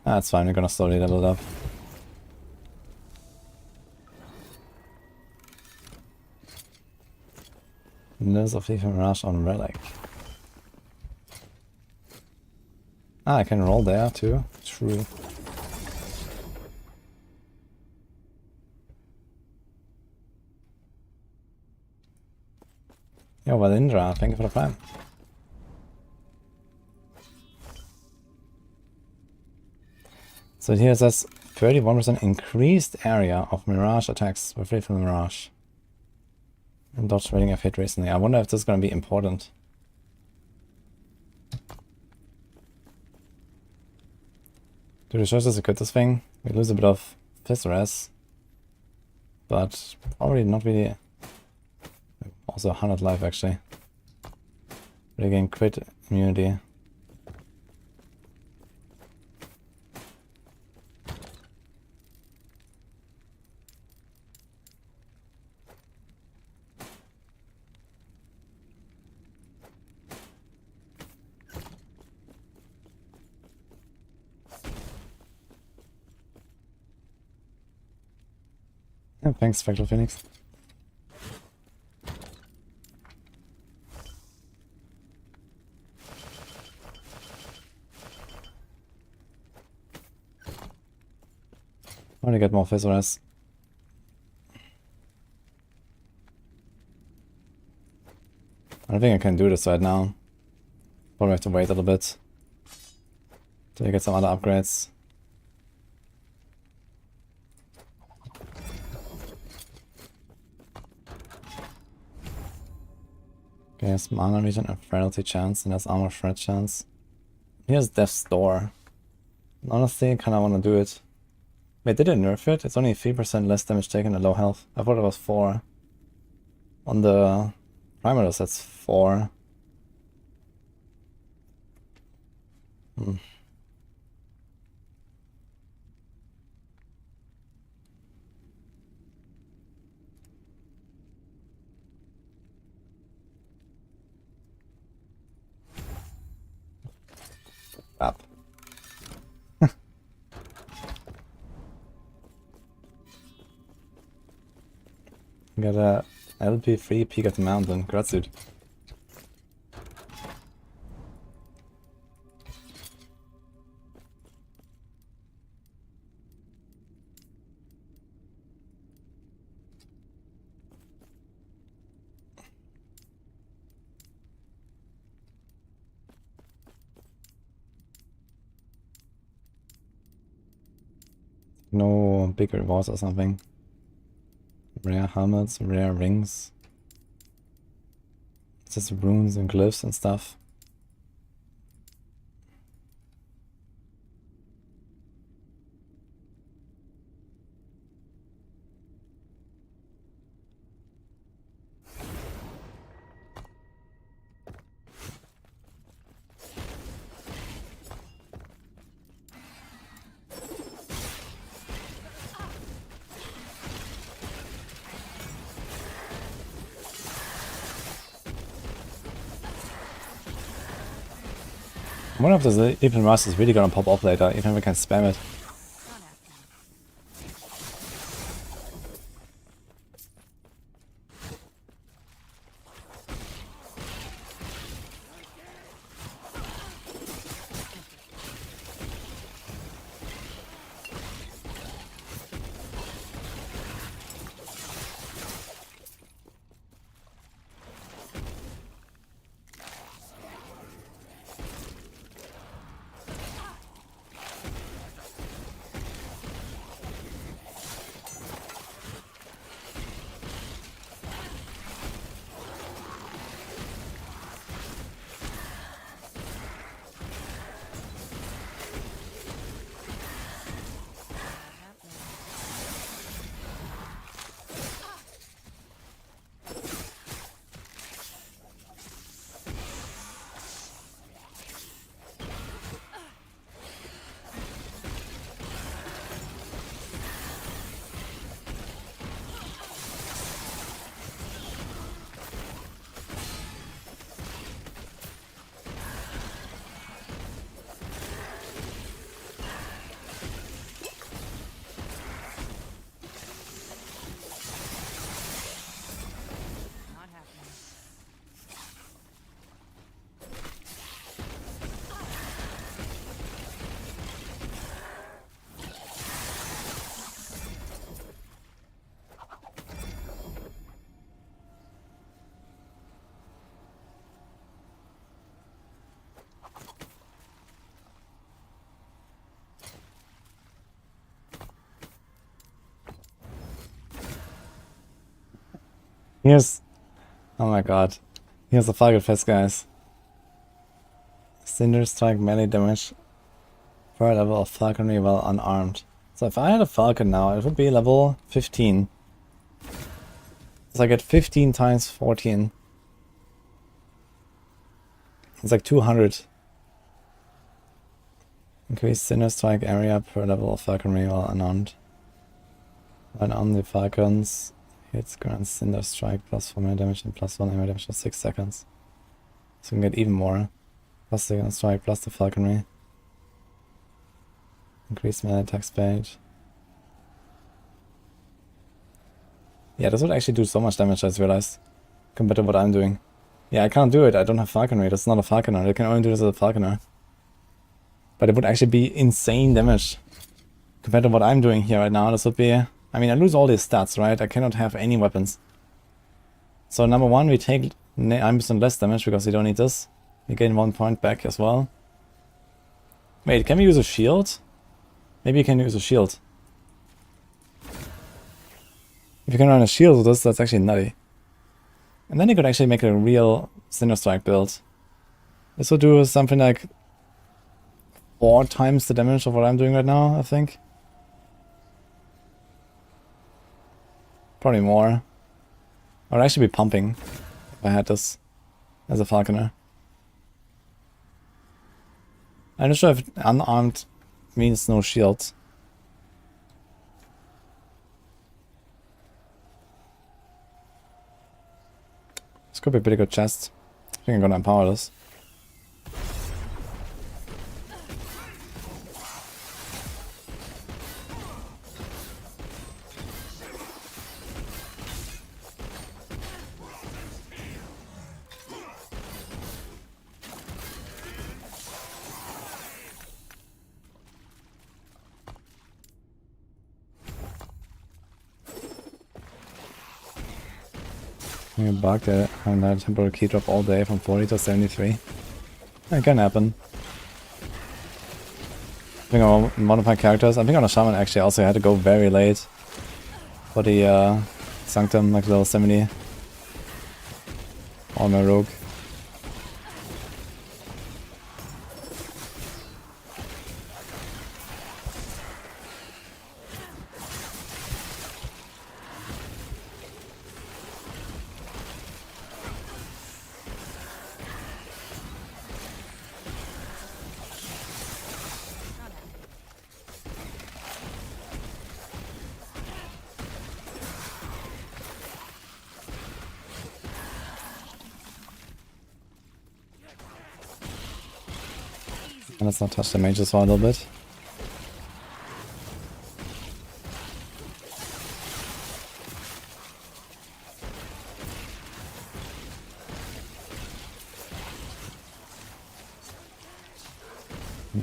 Ah, it's fine. We're gonna slowly level it up. Nose of Thief and Mirage on Relic. Ah, I can roll there too. True. Yo, Valindra, thank you for the prime. So here it says 31% increased area of Mirage attacks with Refinement Mirage. And dodge rating I've hit recently. I wonder if this is going to be important. Dude, it shows us to quit this thing. We lose a bit of Fizz, but probably not really. Also 100 life actually. But again, crit immunity. Yeah, thanks, Spectral Phoenix. I want to get more Fizz. I don't think I can do this right now. Probably have to wait a little bit till I get some other upgrades. Okay, there's mana region and frailty chance, and there's armor shred chance. Here's Death's Door. Honestly, I kinda wanna do it. Wait, did it nerf it? It's only 3% less damage taken at low health. I thought it was 4. On the Primaris, that's 4. Up. Got a LP3 Peak of the Mountain. Congrats, dude. No big rewards or something. Rare helmets, rare rings. It's just runes and glyphs and stuff. I wonder if this Leaping Rust is really gonna pop off later, even if we can spam it. Here's... Oh my god. Here's the Falcon Fest, guys. Cinder strike melee damage per level of falconry while unarmed. So if I had a falcon now, it would be level 15. So I get 15 times 14. It's like 200. Increase cinder strike area per level of falconry while unarmed. When on the falcons, hits grants cinder strike plus 4 melee damage and plus 1 melee damage for 6 seconds. So you can get even more. Plus the cinder strike plus the falconry. Increase melee attack speed. Yeah, this would actually do so much damage, I just realized. Compared to what I'm doing. Yeah, I can't do it. I don't have falconry. That's not a falconer. I can only do this as a falconer. But it would actually be insane damage. Compared to what I'm doing here right now, this would be... I mean, I lose all these stats, right? I cannot have any weapons. So number one, we take 9% less damage because we don't need this. We gain 1 point back as well. Wait, can we use a shield? Maybe you can use a shield. If you can run a shield with this, that's actually nutty. And then you could actually make a real Cinder Strike build. This will do something like 4 times the damage of what I'm doing right now, I think. Probably more. I would actually be pumping if I had this as a falconer. I'm not sure if unarmed means no shield. This could be a pretty good chest. I think I'm gonna empower this. You bugged it and had a temporary key drop all day from 40 to 73. It can happen. I think on modify characters, I think on a Shaman actually I also had to go very late for the Sanctum, like level 70. On my rogue. And let's not touch the mages for a little bit.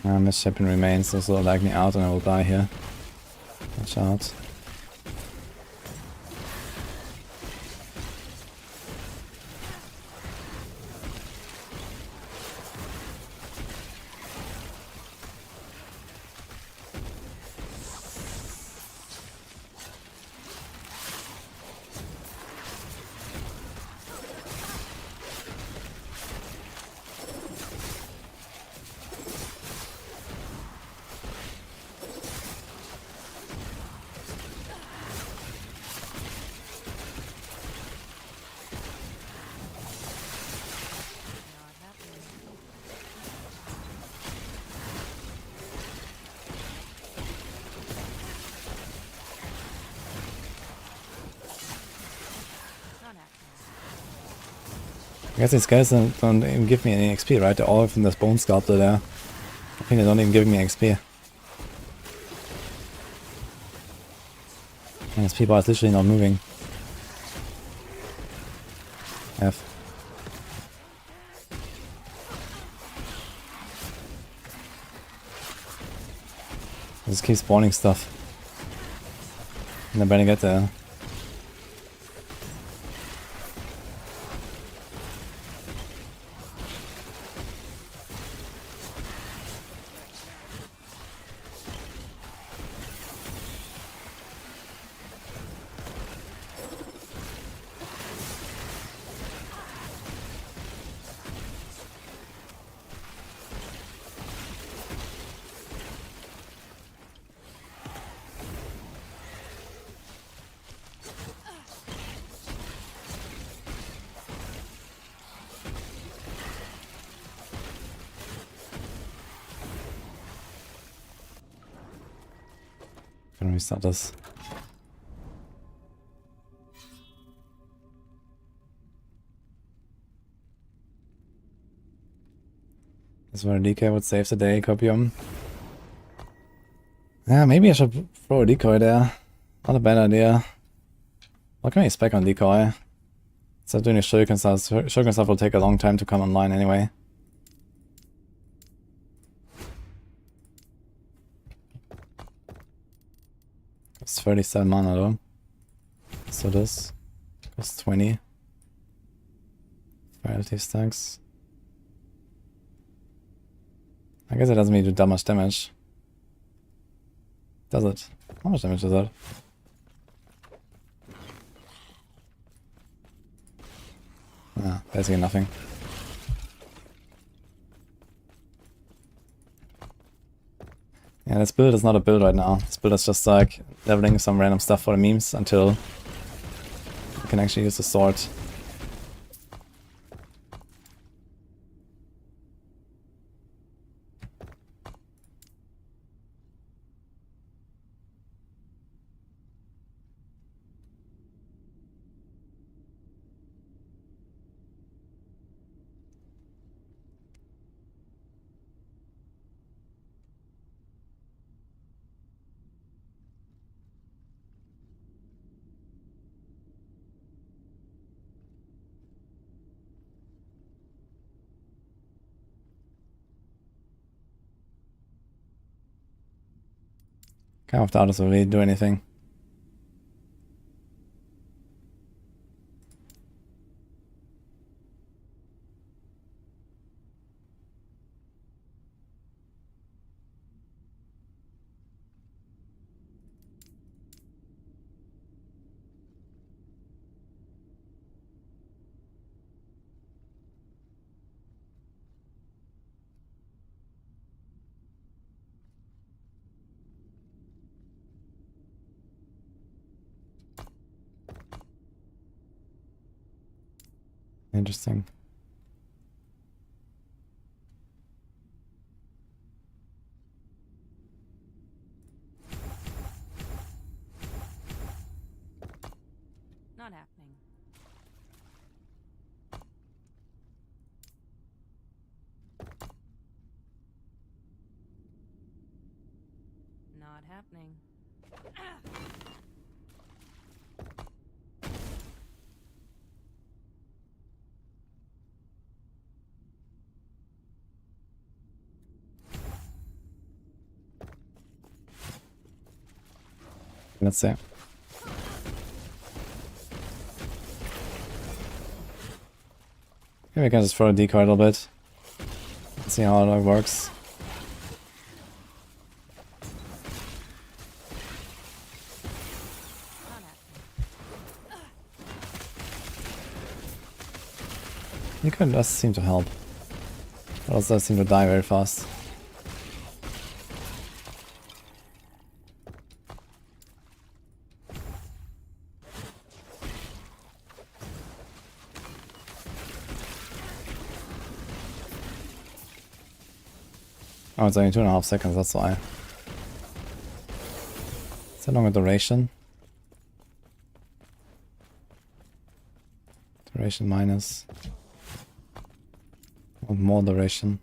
Misshapen remains, this will lag me out and I will die here. Watch out. I guess these guys don't even give me any XP, right? They're all from this bone sculptor there. I think they're not even giving me XP. And these people are literally not moving. F. I just keep spawning stuff. And I better get there. Can restart this. That's where a DK would save the day, Copium. Yeah, maybe I should throw a decoy there. Not a bad idea. What can we expect on decoy? Instead of doing a shuriken stuff, shuriken stuff will take a long time to come online anyway. It's 37 mana though. So this costs 20. Royalty stacks. I guess it doesn't mean to do that much damage. Does it? How much damage is that? Ah, basically nothing. Yeah, this build is not a build right now. This build is just like leveling some random stuff for the memes until you can actually use the sword. Kind of doubt this will really do anything. Interesting. Not happening. Not happening. Let's see. Maybe we can just throw a decoy a little bit. Let's see how it works. Decoy does seem to help. It also does seem to die very fast. Oh, it's only 2.5 seconds, that's why. Is that longer duration? Duration minus. Or more duration.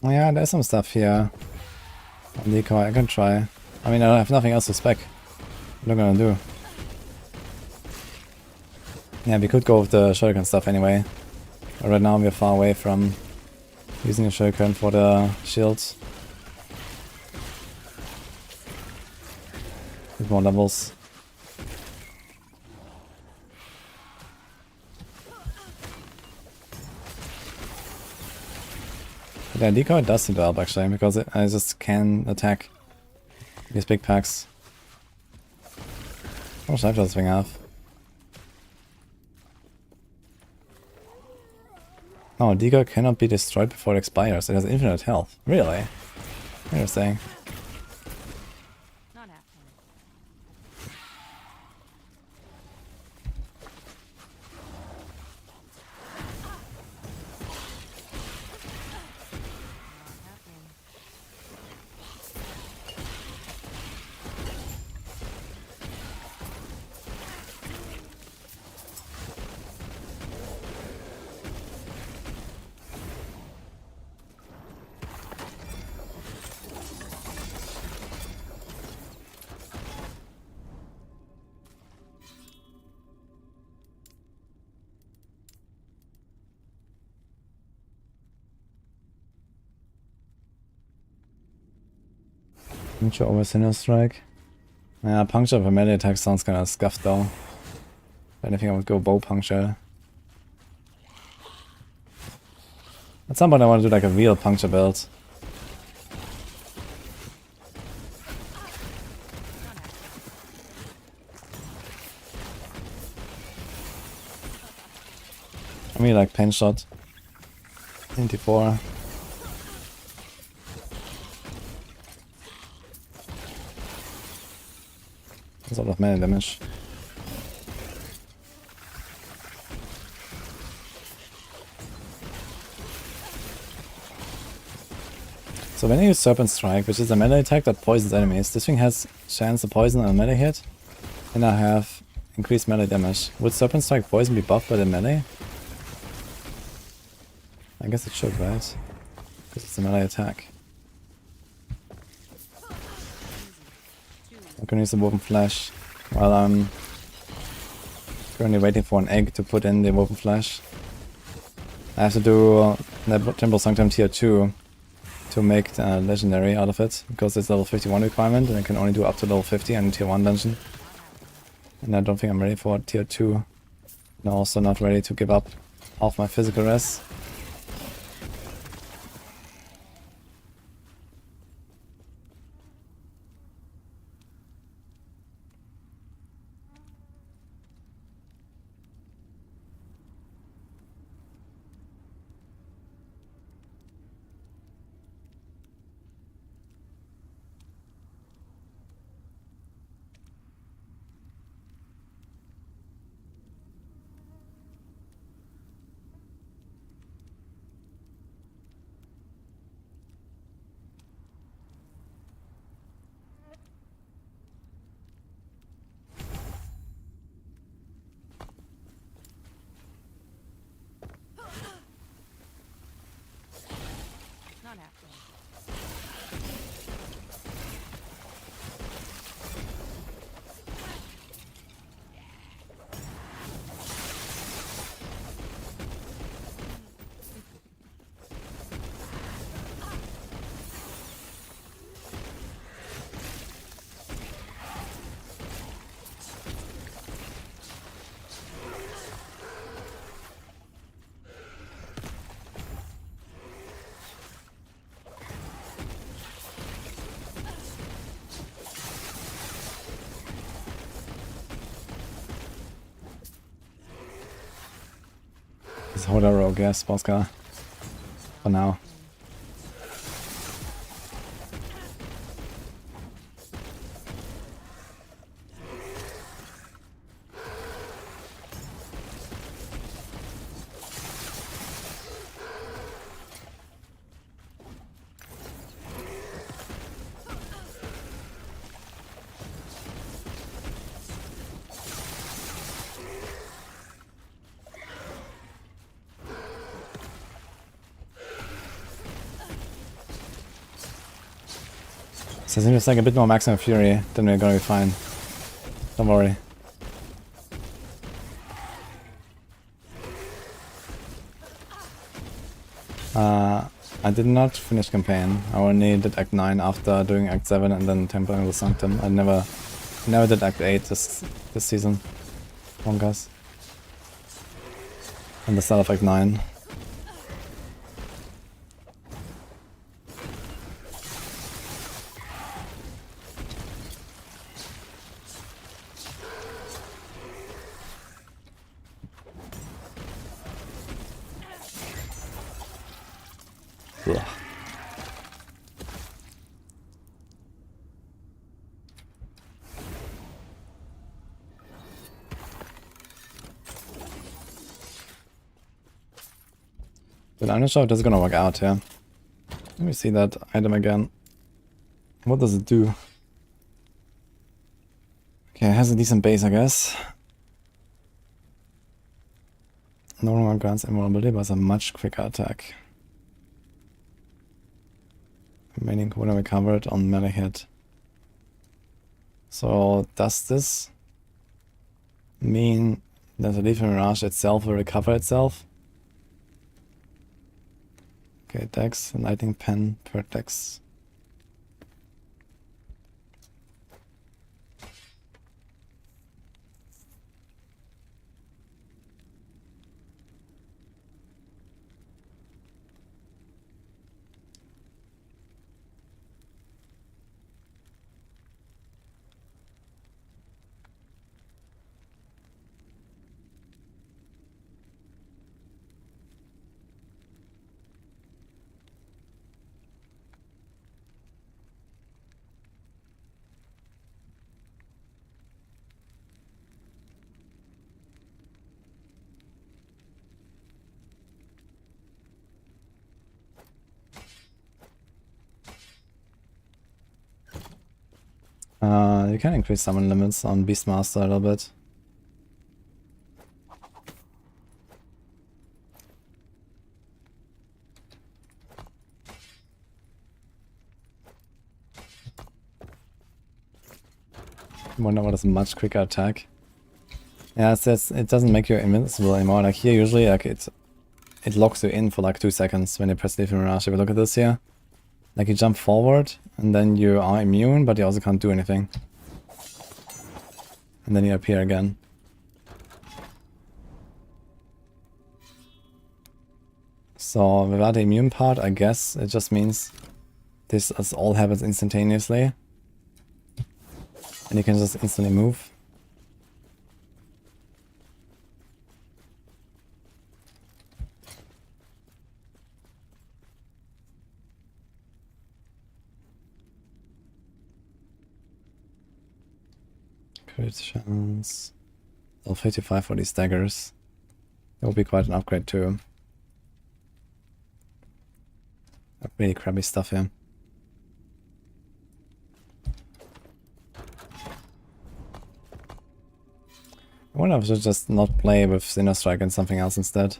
Oh yeah, there's some stuff here. On decoy, I can try. I mean, I have nothing else to spec. What am I gonna do? Yeah, we could go with the shuriken stuff anyway. But right now we're far away from using a shuriken for the shields. With more levels. Yeah, decoy does seem to help actually, because I just can attack These big packs. How much life does this thing have? Oh, Deagle cannot be destroyed before it expires. It has infinite health. Really? Interesting. Not happening. Not happening. Puncture over Sinner Strike. Yeah, Puncture of a melee attack sounds kinda scuffed though. If anything, I would go Bow Puncture. At some point I want to do like a real Puncture build. I mean like Pain Shot. 24. That's a lot of melee damage. So when I use Serpent Strike, which is a melee attack that poisons enemies, this thing has chance to poison on a melee hit, and I have increased melee damage. Would Serpent Strike poison be buffed by the melee? I guess it should, right? Because it's a melee attack. I'm gonna use the Woven Flesh while I'm currently waiting for an egg to put in the Woven Flesh. I have to do the Temple Sanctum tier 2 to make the legendary out of it, because it's level 51 requirement and I can only do up to level 50 in tier 1 dungeon. And I don't think I'm ready for tier 2. And I'm also not ready to give up half my physical res. Not happening. Just hold a rogue, yes, Polska. For now. So it seems like a bit more maximum fury, then we're gonna be fine. Don't worry. I did not finish campaign. I only did Act 9 after doing Act 7 and then Tempering the Sanctum. I never did Act 8 this season. Wonkas. And the start of Act 9. Ugh. But I'm not sure if this is gonna work out here. Let me see that item again. What does it do? Okay, it has a decent base, I guess. No longer grants invulnerability, but has a much quicker attack. Remaining when recovered on melee hit. So does this mean that the lethal mirage itself will recover itself? Okay, dex, lightning pen per dex. You can increase summon limits on Beastmaster a little bit. Wonder what is a much quicker attack. Yeah, it says it doesn't make you invincible anymore. Like here, usually, like it locks you in for like 2 seconds when you press Lethal Mirage. If you look at this here, like you jump forward and then you are immune, but you also can't do anything. And then you appear again. So without the immune part, I guess it just means this all happens instantaneously. And you can just instantly move. Crit chance. Level 55 for these daggers. That would be quite an upgrade too. Really crappy stuff here. I wonder if I should just not play with Sinner Strike and something else instead.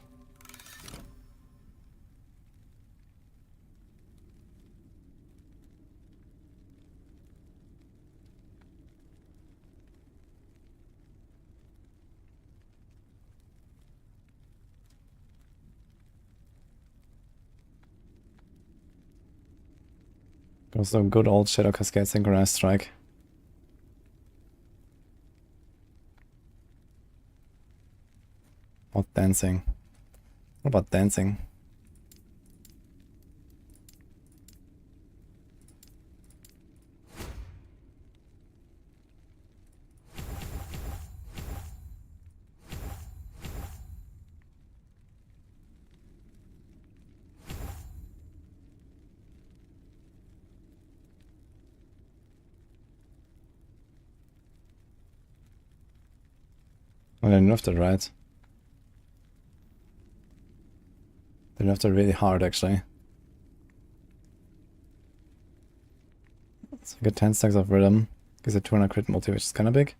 Goes the good old Shadow Cascade Synchronized Strike. What dancing? What about dancing? Well, they nerfed it, right? They nerfed it really hard, actually. So I get 10 stacks of Rhythm. Gives a 200 crit multi, which is kind of big.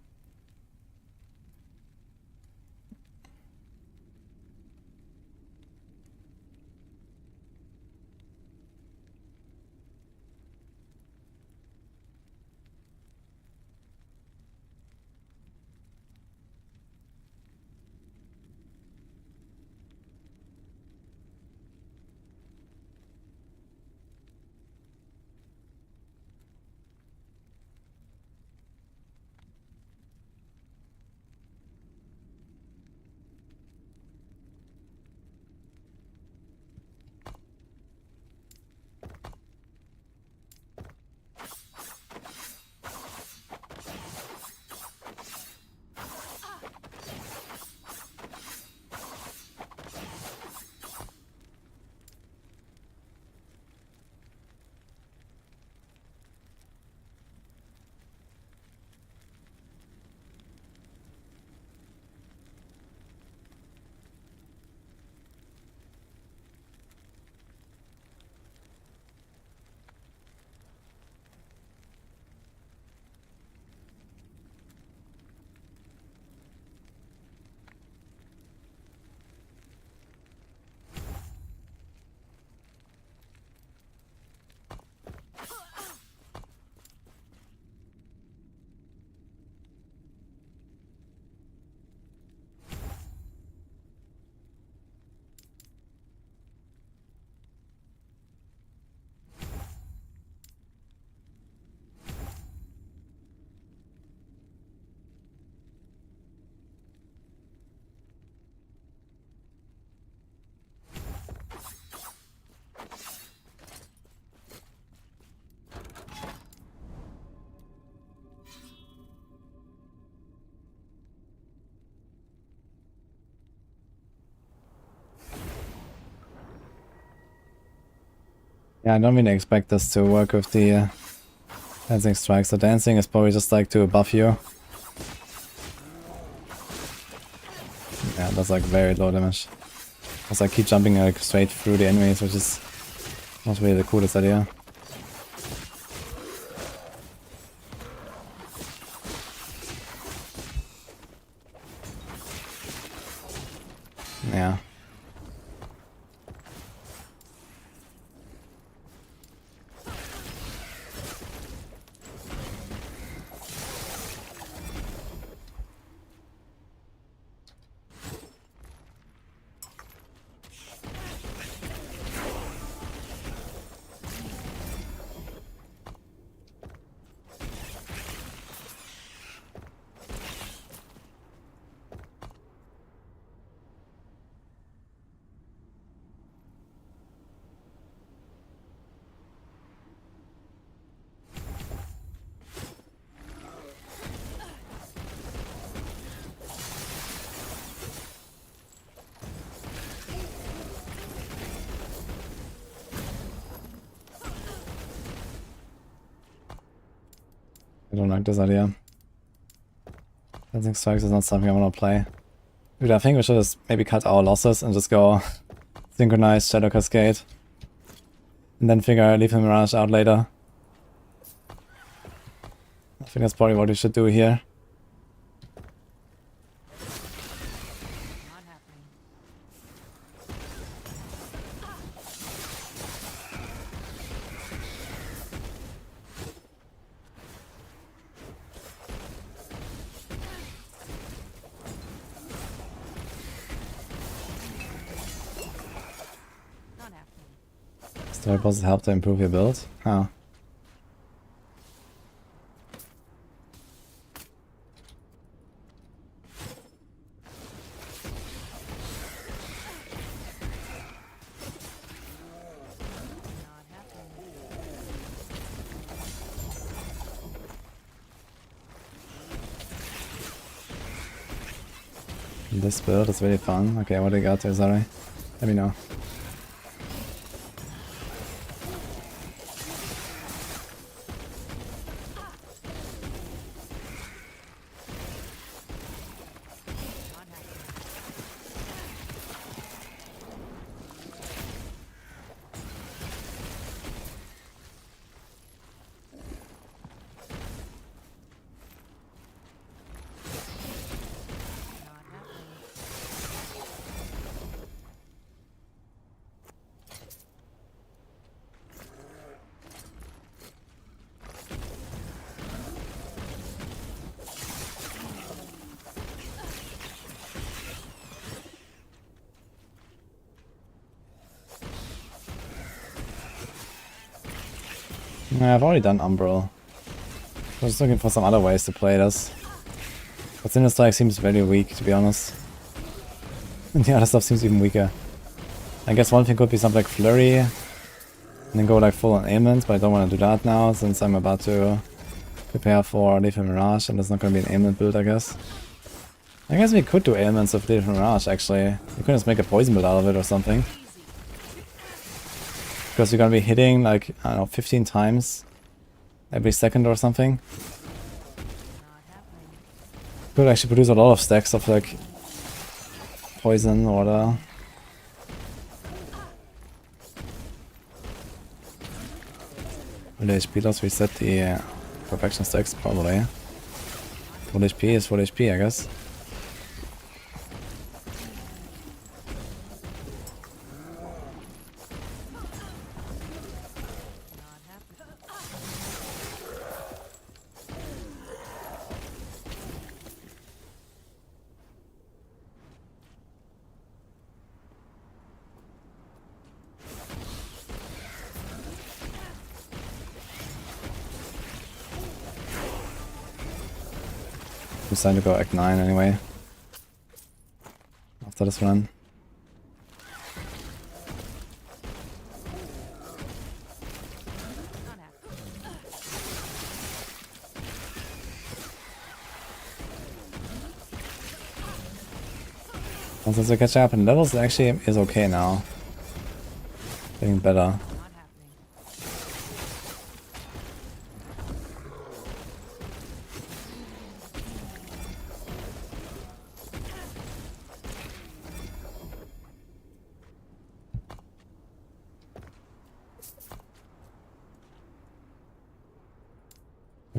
Yeah, I don't really expect this to work with the dancing strikes. The dancing is probably just like to buff you. Yeah, that's like very low damage. Because I keep jumping like straight through the enemies, which is not really the coolest idea. Yeah. I don't like this idea. Dancing strikes is not something I want to play. Dude, I think we should just maybe cut our losses and just go synchronize Shadow Cascade. And then figure Leave the Mirage out later. I think that's probably what we should do here. Not happening. Not happening. Story bosses help to improve your build? How? Not happening. This build is really fun. Okay, what do you got there, Zari? Let me know. Not happening. Not happening. Yeah, I've already done Umbral. I was looking for some other ways to play this. But Sinister seems very weak, to be honest. And the other stuff seems even weaker. I guess one thing could be something like Flurry. And then go like full on ailments, but I don't want to do that now since I'm about to prepare for Lethal Mirage and there's not going to be an ailment build, I guess. I guess we could do ailments of Lethal Mirage, actually. We could just make a poison build out of it or something. Because you're going to be hitting like, I don't know, 15 times every second or something. Not happening. Could actually produce a lot of stacks of like poison or the... Will the HP loss reset the perfection stacks? Probably. Full HP is full HP, I guess. Not happening. I'm deciding to go Act 9 anyway. After this run. Not happening. And since I catch up in levels, it actually is okay now. Getting better. Not happening.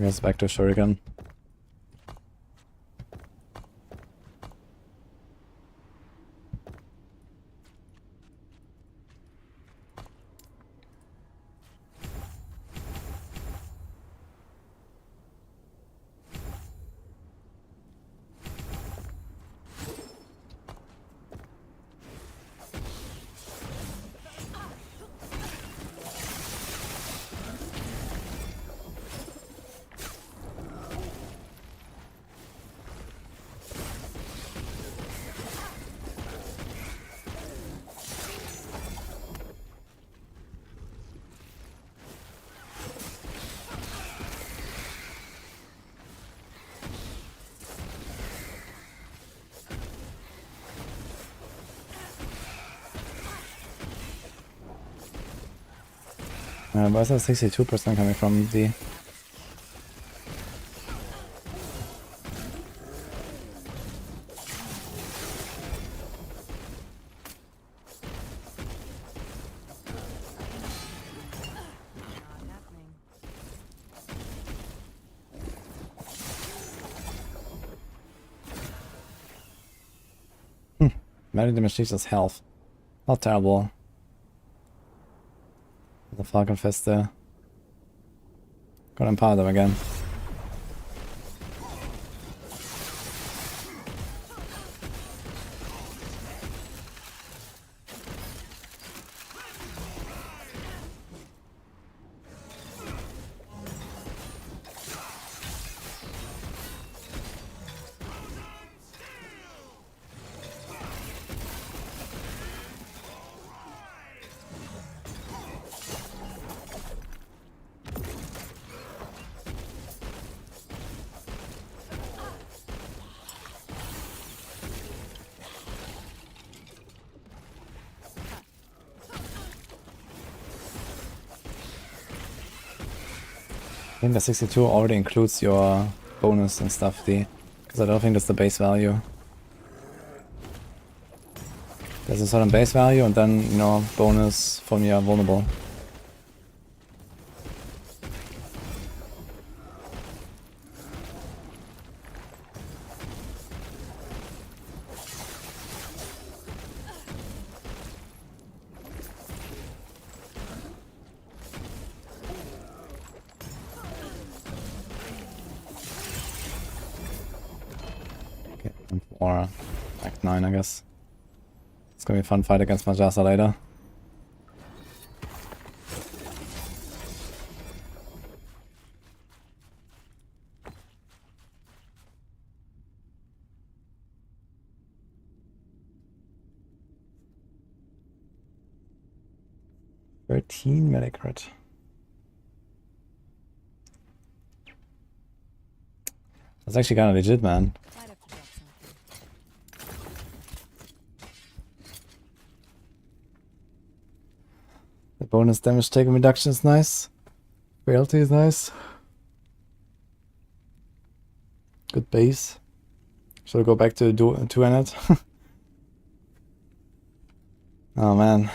I guess back to Shuriken. Why is that 62% coming from the... Not happening. Melee damage teaches health. Not terrible. The Falcon Fist there. Gonna empower them again. I think the 62 already includes your bonus and stuff, because I don't think that's the base value. There's a certain base value and then, you know, bonus from your vulnerable. Or Act 9, I guess. It's gonna be a fun fight against Majasa later. Medic crit. That's actually kind of legit, man. Might have to drop something. The bonus damage taken reduction is nice. Frailty is nice. Good base. Should I go back to 2-handed? Oh man.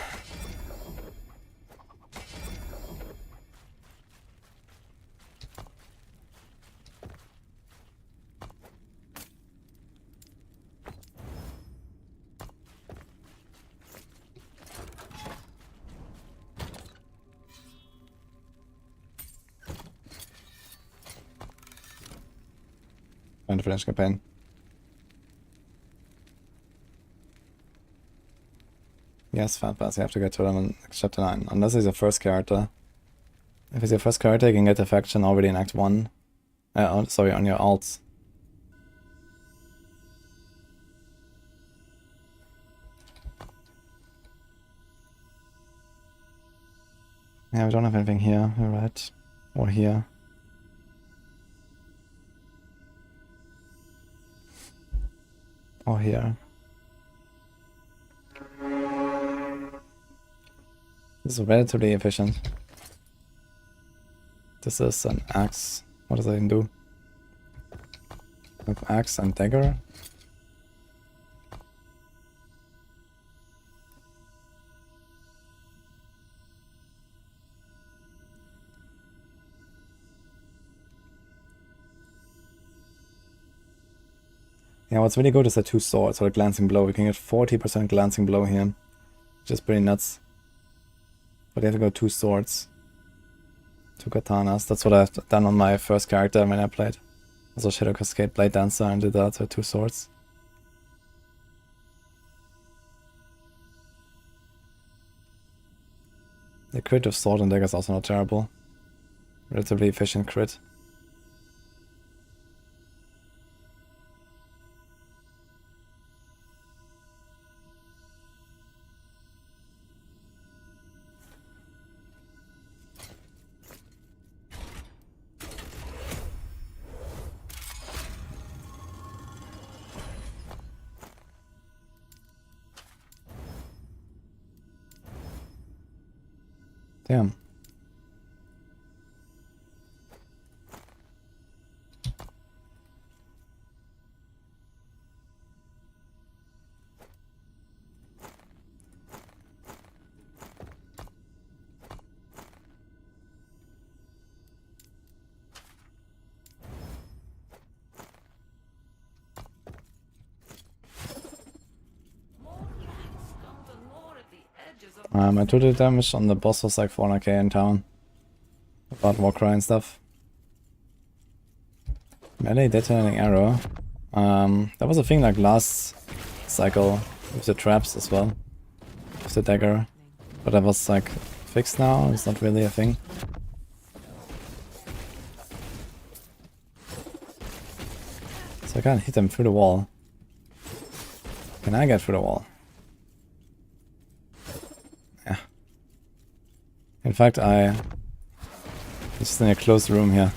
Trying to finish campaign. Yes, Fat Pass, you have to get to them in chapter 9. Unless he's your first character. If he's your first character, you can get the faction already in Act 1. Sorry, on your alts. Yeah, we don't have anything here, you're right. Or here. Or here. This is relatively efficient. This is an axe. What does that even do? With axe and dagger. Yeah, what's really good is the 2 swords or a glancing blow. We can get 40% glancing blow here, which is pretty nuts. But you have to go 2 swords. 2 katanas. That's what I've done on my first character when I played. Also Shadow Cascade Blade Dancer and did that with 2 swords. The crit of sword and dagger is also not terrible. Relatively efficient crit. Damn. My total damage on the boss was like 400k in town. About Warcry and stuff. Melee detonating arrow. That was a thing like last cycle with the traps as well. With the dagger. But that was like fixed now, it's not really a thing. So I can't hit them through the wall. Can I get through the wall? Yeah. In fact, it's just in a closed room here.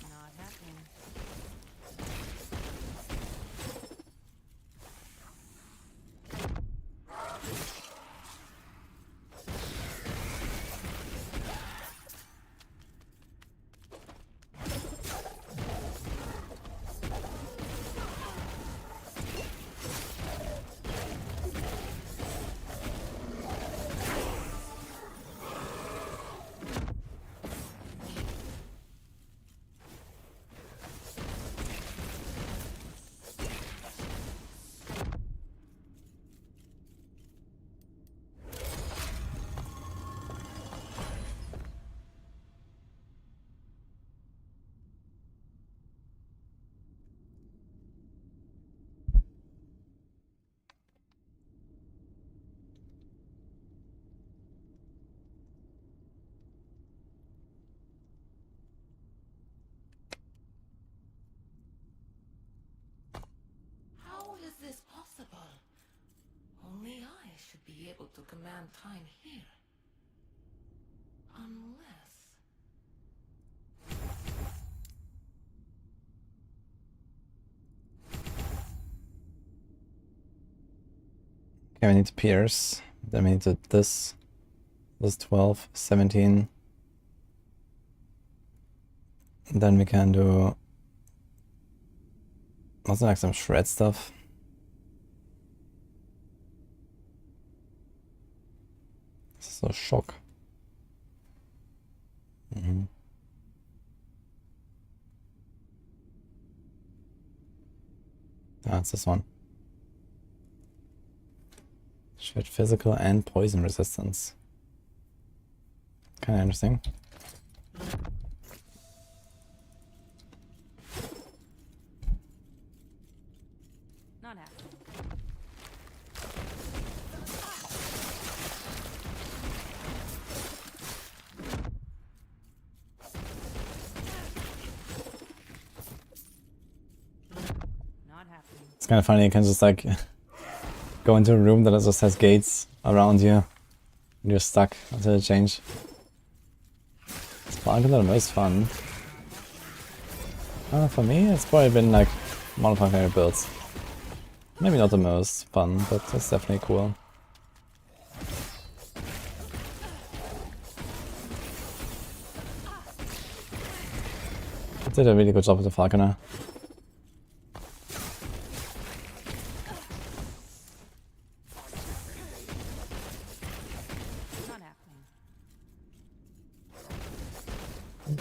Not happening. Not happening. How is this possible? Only I should be able to command time here. Unless... Okay, we need to pierce. Then we need to this. This 12, 17. And then we can do also like some shred stuff. This is a shock. That's this one. Shred physical and poison resistance. Kinda interesting. Not happening. Not happening. It's kind of funny, you can just like go into a room that just has gates around you and you're stuck until it change. It's probably not the most fun. For me, it's probably been like one of my favorite builds. Maybe not the most fun, but it's definitely cool. It did a really good job with the Falconer. Not happening.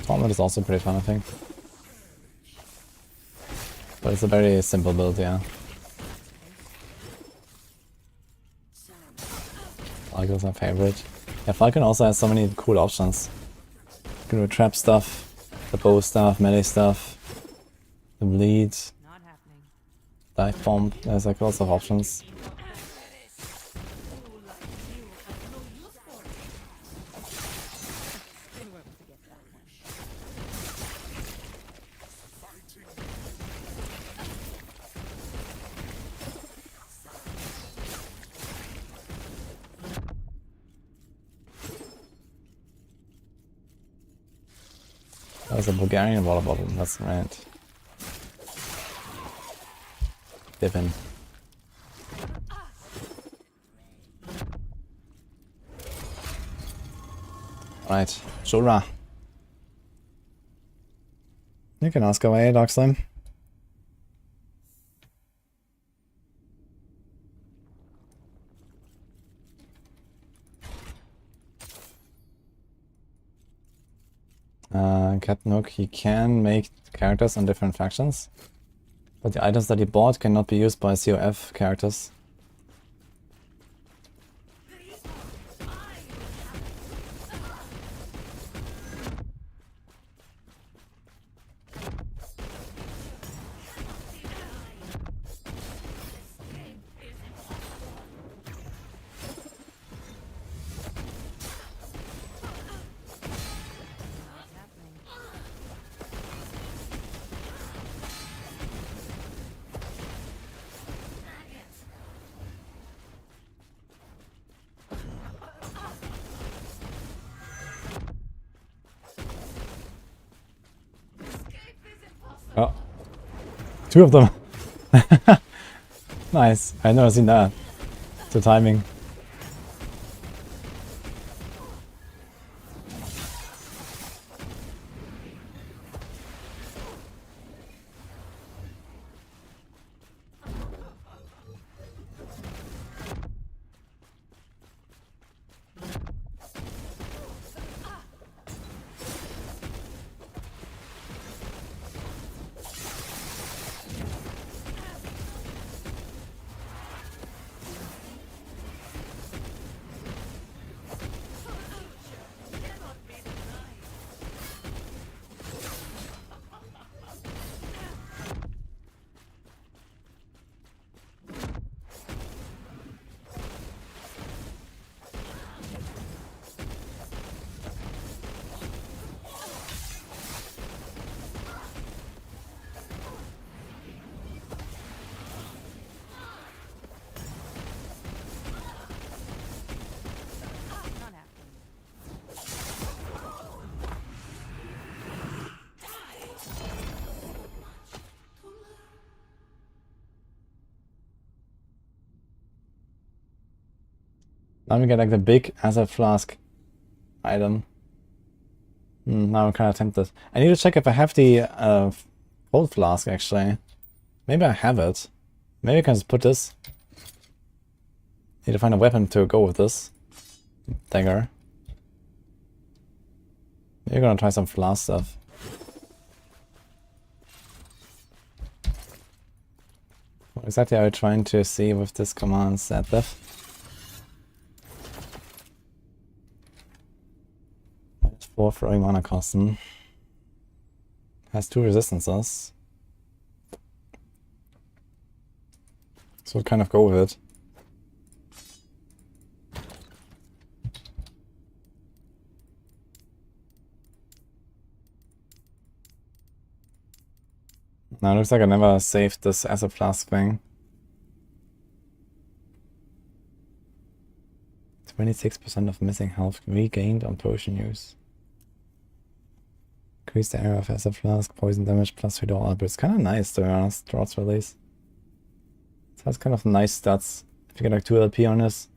Tournament is also pretty fun, I think. But it's a very simple build, yeah. Falcon's my favorite. Yeah, Falcon also has so many cool options. You can do trap stuff, the bow stuff, melee stuff, the bleed, Not happening. dive bomb. There's like lots of options. Anyone will forget that one. That was a Bulgarian water bottle, that's right. Dippin'. Right, Shura. You can ask away, Dark Slime. Captain Hook, he can make characters on different factions, but the items that he bought cannot be used by COF characters. Oh, two of them. Nice. I never seen that. The timing. Not happening. Now we get like the big acid flask item. Now I'm kind of tempted. I need to check if I have the cold flask actually. Maybe I have it. Maybe I can just put this. Need to find a weapon to go with this dagger. You're gonna try some flask stuff. What exactly are you trying to see with this command set def? 4 throwing mana cost. Has 2 resistances. So we'll kind of go with it. Now it looks like I never saved this acid flask thing. 26% of missing health regained on potion use. Increase the area of acid flask, poison damage, plus 3 to all outputs. Kind of nice to be honest, Droughts release. It has kind of nice stats. If you get like 2 LP on this.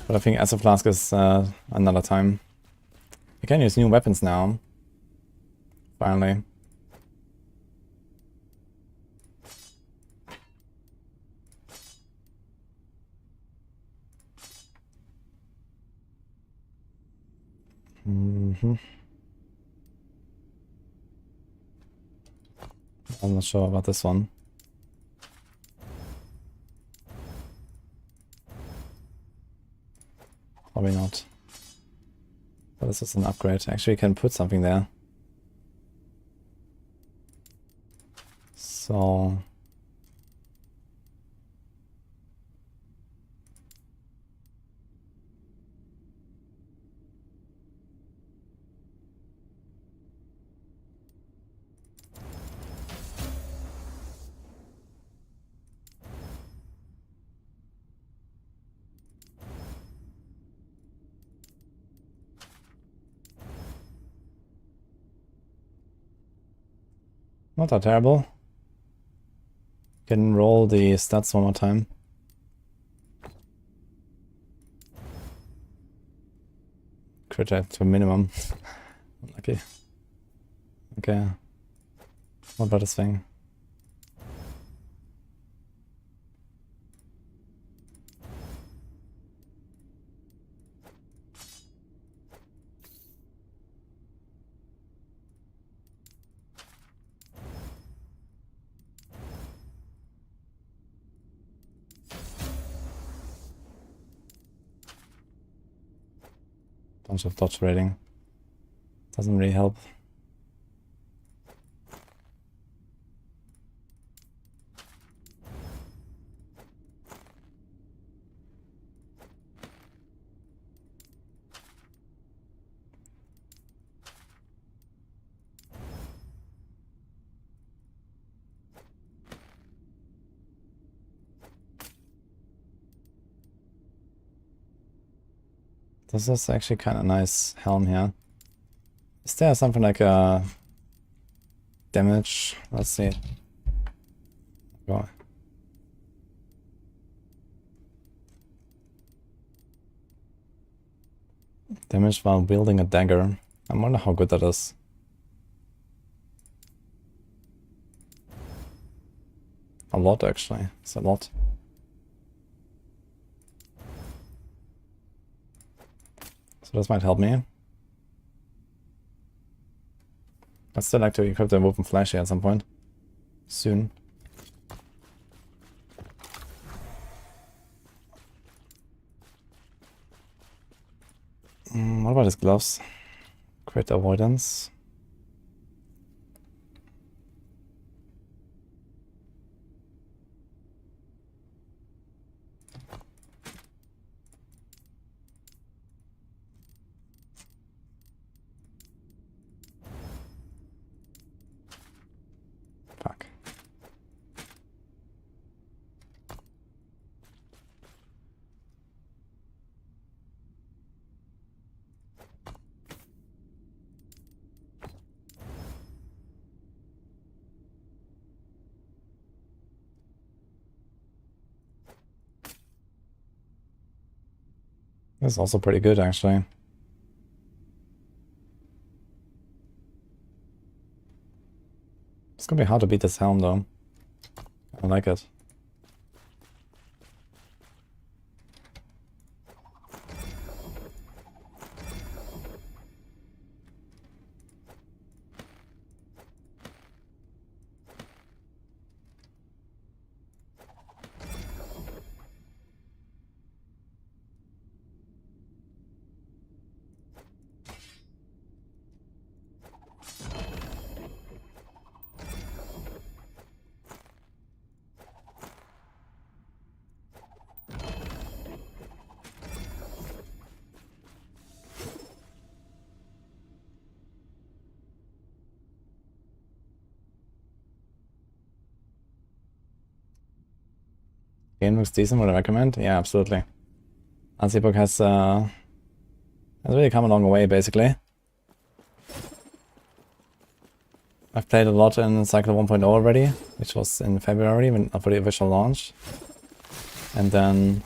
But I think acid flask is another time. You can use new weapons now. Finally. I'm not sure about this one. Probably not. But this is an upgrade. Actually, you can put something there. So... Not that terrible. Can roll the stats one more time. Crit rate to minimum. Unlucky. Okay. What about this thing? Bunch of dodge rating. Doesn't really help. This is actually kind of nice helm here. Is there something like a damage? Let's see. Go. Damage while wielding a dagger. I wonder how good that is. A lot actually. It's a lot. So this might help me. I'd still like to equip the Woven Flesh here at some point. Soon. What about his gloves? Crit avoidance. Fuck. This is also pretty good, actually. It's gonna be hard to beat this helm, though. I like it. Game looks decent, would I recommend? Yeah, absolutely. Epoch has really come a long way, basically. I've played a lot in Cycle 1.0 already, which was in February for the official launch. And then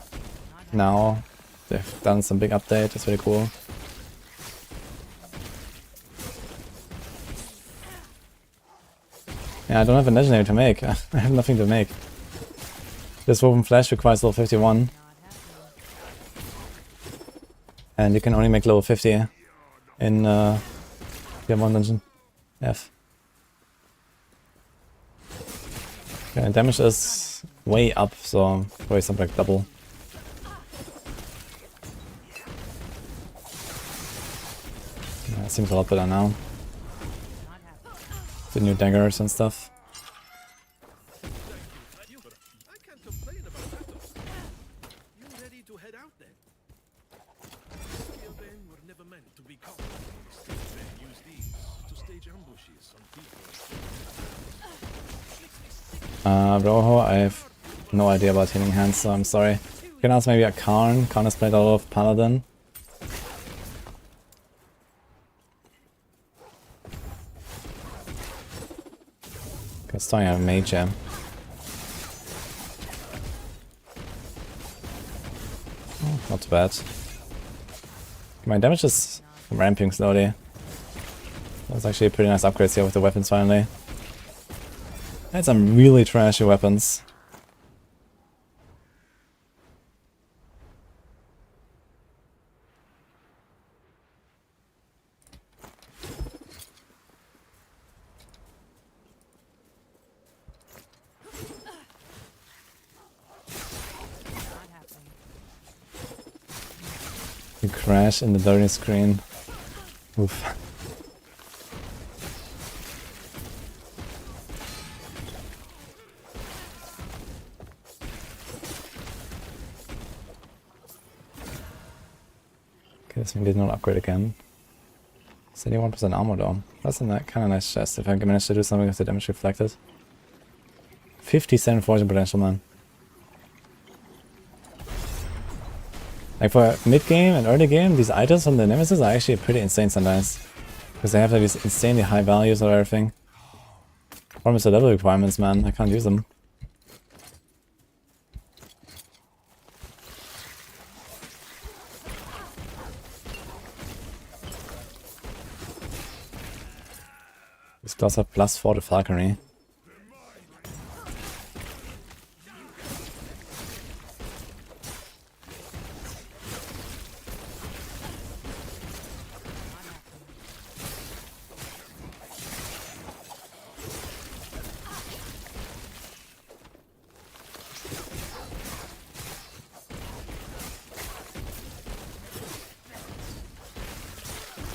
now they've done some big update, it's really cool. Yeah, I don't have a legendary to make. I have nothing to make. This Woven Flesh requires level 51. And you can only make level 50 in Tier 1 dungeon. F. Okay, and damage is way up, so probably something like double. Yeah, it seems a lot better now. The new daggers and stuff. Rojo, I have no idea about healing hands, so I'm sorry. You can ask maybe a Karn. Karn has played a lot of Paladin. Okay, starting out Mage, yeah. Oh, not too bad. My damage is ramping slowly. That's actually a pretty nice upgrades here with the weapons finally. I had some really trashy weapons. You crash in the loading screen. Oof. This one did not upgrade again. 71% armor though. That's a kind of nice chest if I can manage to do something with the damage reflected. 57 fortune potential, man. Like for mid game and early game, these items from the Nemesis are actually pretty insane sometimes. Because they have like these insanely high values or everything. Problem is the level requirements, man. I can't use them. This class have +4 to falconry.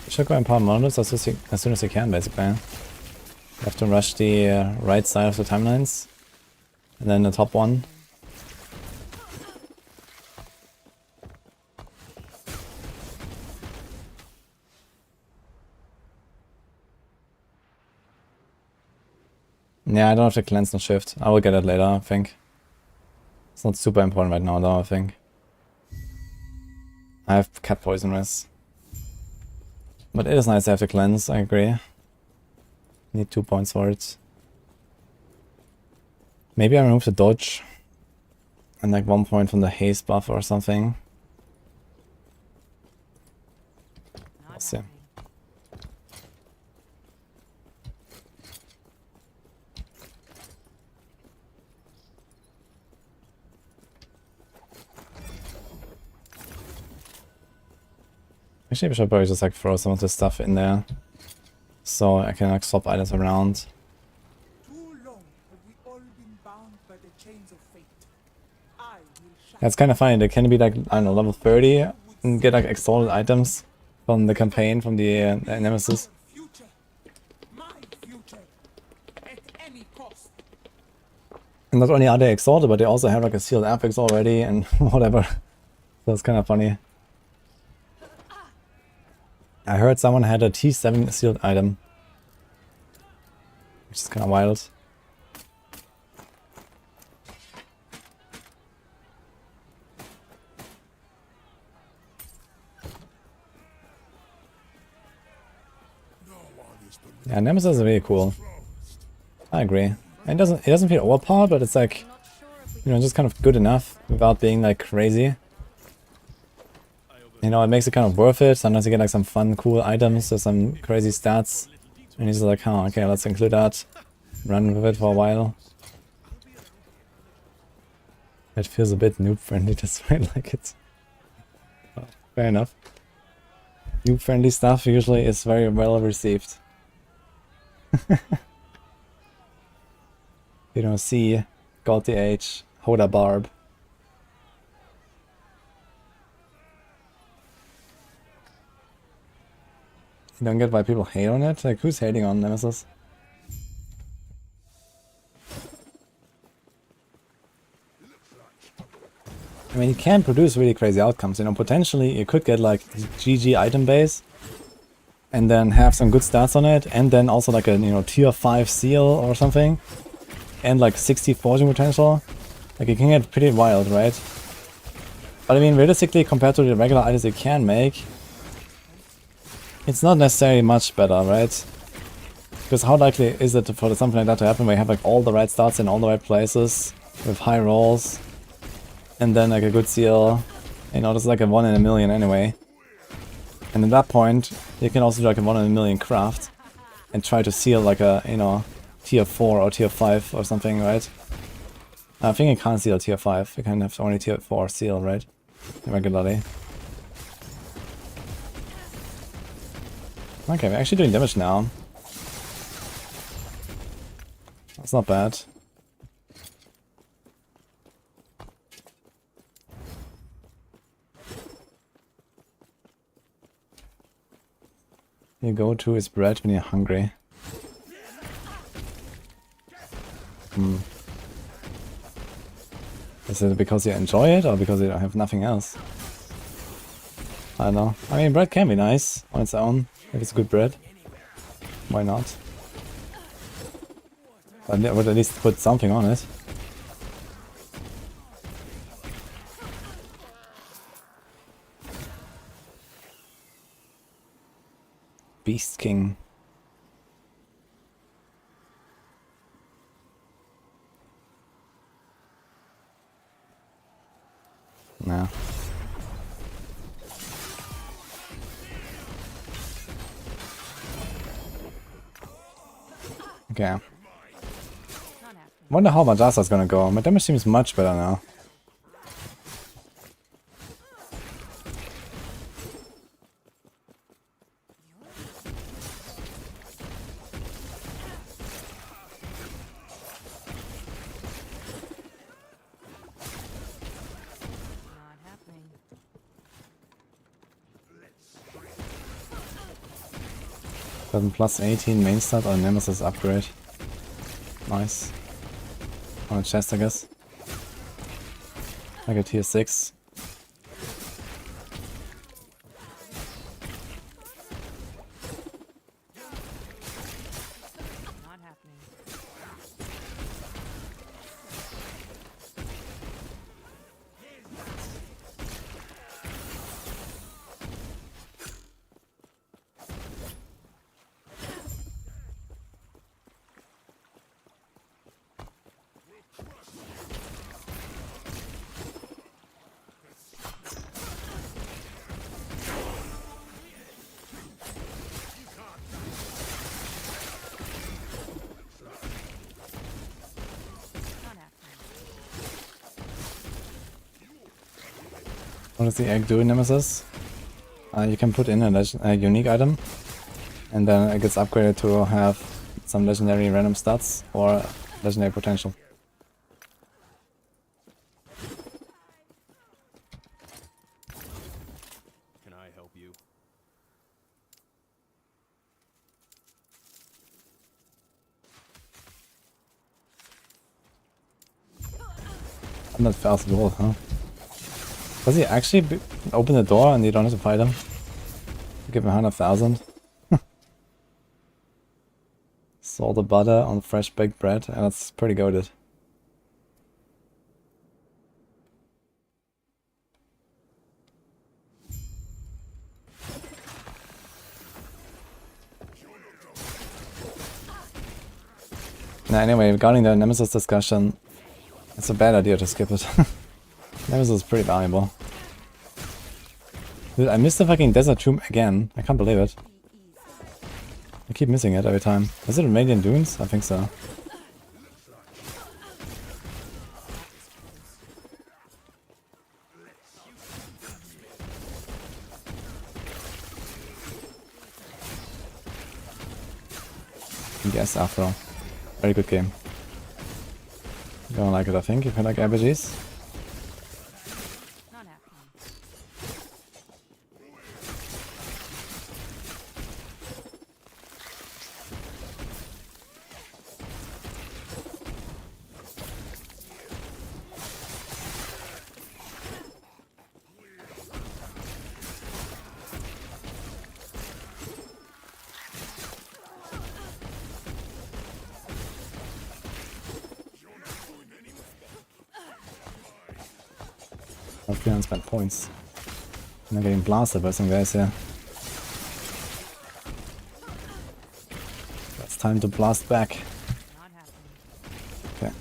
Should go empower Monolith as soon as you can, basically. You have to rush the right side of the timelines, and then the top one. Yeah, I don't have to cleanse no shift. I will get it later, I think. It's not super important right now, though, I think. I have cat poison risk. But it is nice to have to cleanse, I agree. Need 2 points for it. Maybe I remove the dodge. And like 1 point from the haste buff or something. We'll see. Actually, I should probably just like throw some of this stuff in there. So I can like swap items around. Yeah, it's kind of funny, they can be like, I don't know, level 30 and get like exalted items from the campaign, from the Nemesis. And not only are they exalted, but they also have like a sealed affix already and whatever. So it's kind of funny. I heard someone had a T7 sealed item. Which is kind of wild. Yeah, Nemesis is really cool. I agree. And it doesn't feel overpowered, but it's like, you know, just kind of good enough without being like crazy. You know, it makes it kind of worth it. Sometimes you get like some fun, cool items or some crazy stats. And he's like, oh, okay, let's include that. Run with it for a while. It feels a bit noob friendly, that's why I like it. Well, fair enough. Noob friendly stuff usually is very well received. You know, see, got the H, hold a Barb. You don't get why people hate on it? Like, who's hating on Nemesis? I mean, you can produce really crazy outcomes, you know, potentially you could get like GG item base and then have some good stats on it, and then also like a, you know, tier 5 seal or something, and like 60 forging potential. Like, you can get pretty wild, right? But I mean, realistically, compared to the regular items you can make, it's not necessarily much better, right? Because how likely is it for something like that to happen where you have like all the right stats in all the right places, with high rolls, and then like a good seal? You know, this is like a 1 in a million anyway. And at that point, you can also do like a 1 in a million craft and try to seal like a, you know, tier 4 or tier 5 or something, right? I think you can't seal tier 5, you can have only tier 4 seal, right? Regularly. Okay, we're actually doing damage now. That's not bad. You go to is bread when you're hungry. Is it because you enjoy it or because you don't have nothing else? I don't know. I mean, bread can be nice on its own, if it's good bread. Why not? But I would at least put something on it. Beast King. No. Okay. Wonder how Majasa's gonna go. My damage seems much better now. Not happening. 7 plus 18 main stat or Nemesis upgrade. Nice. On a chest, I guess. I get tier 6. Not happening. Not happening. What does the egg do in Nemesis? You can put in a unique item, and then it gets upgraded to have some legendary random stats or legendary potential. Can I help you? I'm not fast at all, huh? Does he actually open the door and you don't have to fight him? Give him 100,000. Salted butter on fresh baked bread, and that's pretty goated. Nah, anyway, regarding the Nemesis discussion, it's a bad idea to skip it. Nemesis is pretty valuable. Dude, I missed the fucking desert tomb again. I can't believe it. I keep missing it every time. Is it in Radiant Dunes? I think so. Yes, after all. Very good game. You don't like it, I think, if you like RPGs. Not happening. I have 300 spent points. I'm not getting blasted by some guys here. It's time to blast back. Not happening. Okay.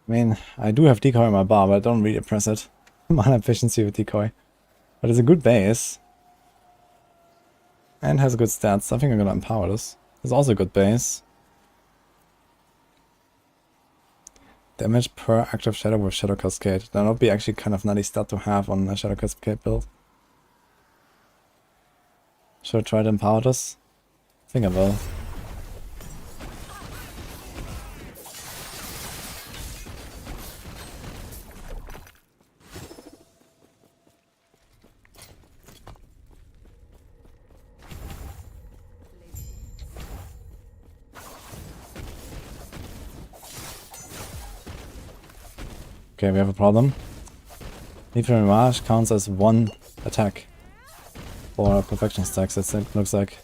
I mean, I do have decoy on my bar, but I don't really press it. Mana efficiency with decoy. But it's a good base. And has good stats. I think I'm gonna empower this. It's also a good base. Damage per active shadow with Shadow Cascade. That would be actually kind of nutty stat to have on a Shadow Cascade build. Should I try to empower this? I think I will. Okay, we have a problem. Lethal Mirage counts as one attack for perfection stacks, it looks like.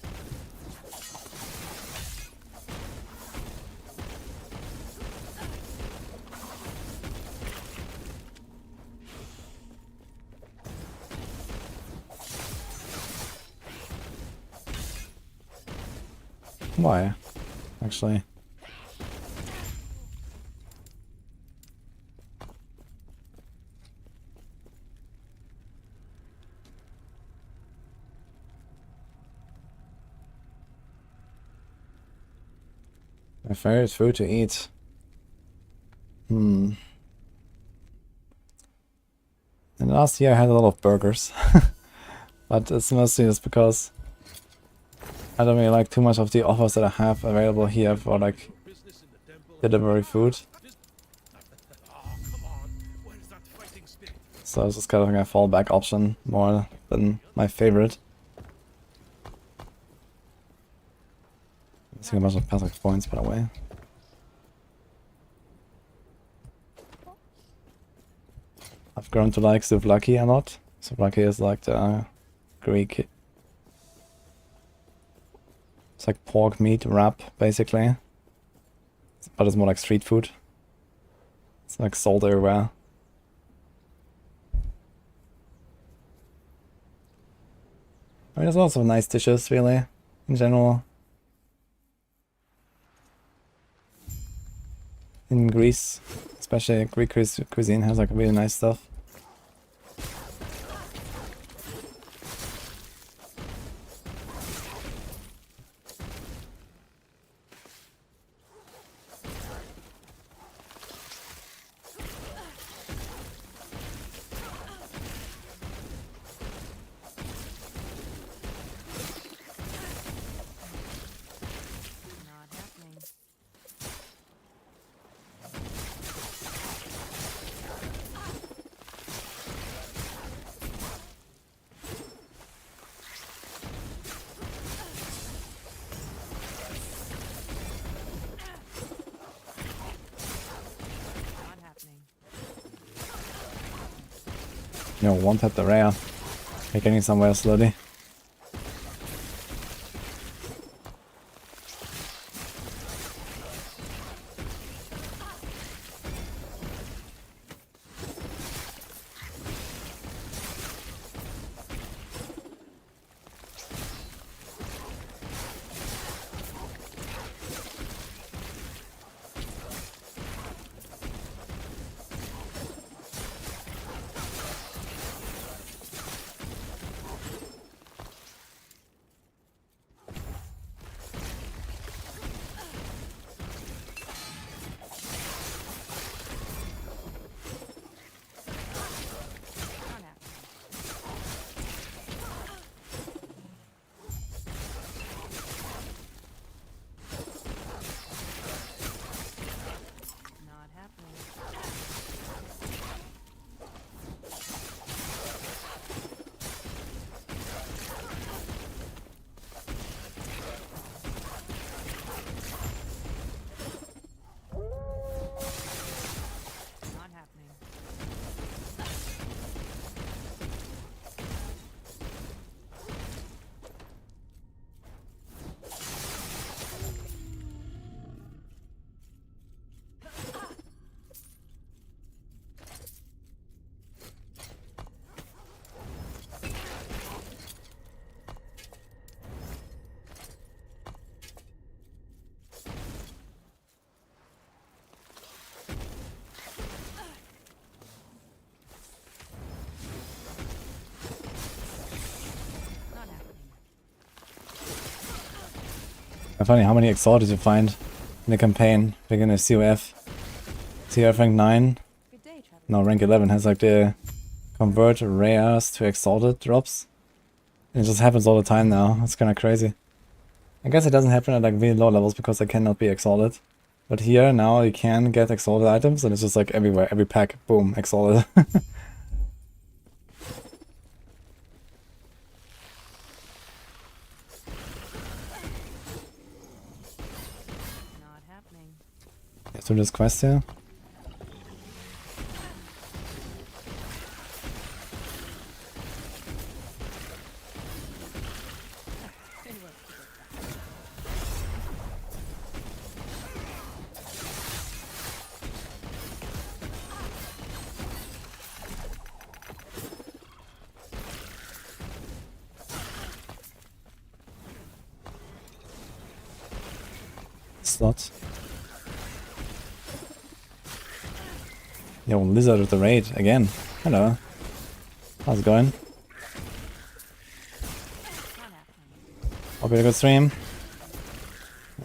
Why? Actually. My favorite food to eat. In the last year I had a lot of burgers. But it's mostly just because I don't really like too much of the offers that I have available here for like delivery food. So it's just kind of like a fallback option more than my favorite. Missing a bunch of passive points, by the way. I've grown to like souvlaki a lot. Souvlaki is like the Greek. It's like pork meat wrap, basically. But it's more like street food. It's like sold everywhere. I mean, there's lots of nice dishes, really, in general. In Greece, especially Greek cuisine has like really nice stuff. Not happening. You know, one tap the rare. We're getting somewhere slowly. Funny how many exalted you find in the campaign. Beginner COF. COF rank 9. No, rank 11 has like the convert rares to exalted drops. And it just happens all the time now. It's kinda crazy. I guess it doesn't happen at like really low levels because they cannot be exalted. But here now you can get exalted items and it's just like everywhere. Every pack, boom, exalted. Let's do this quest here. Slot. Yo, Lizard with the raid again. Hello. How's it going? Hope you had a good stream.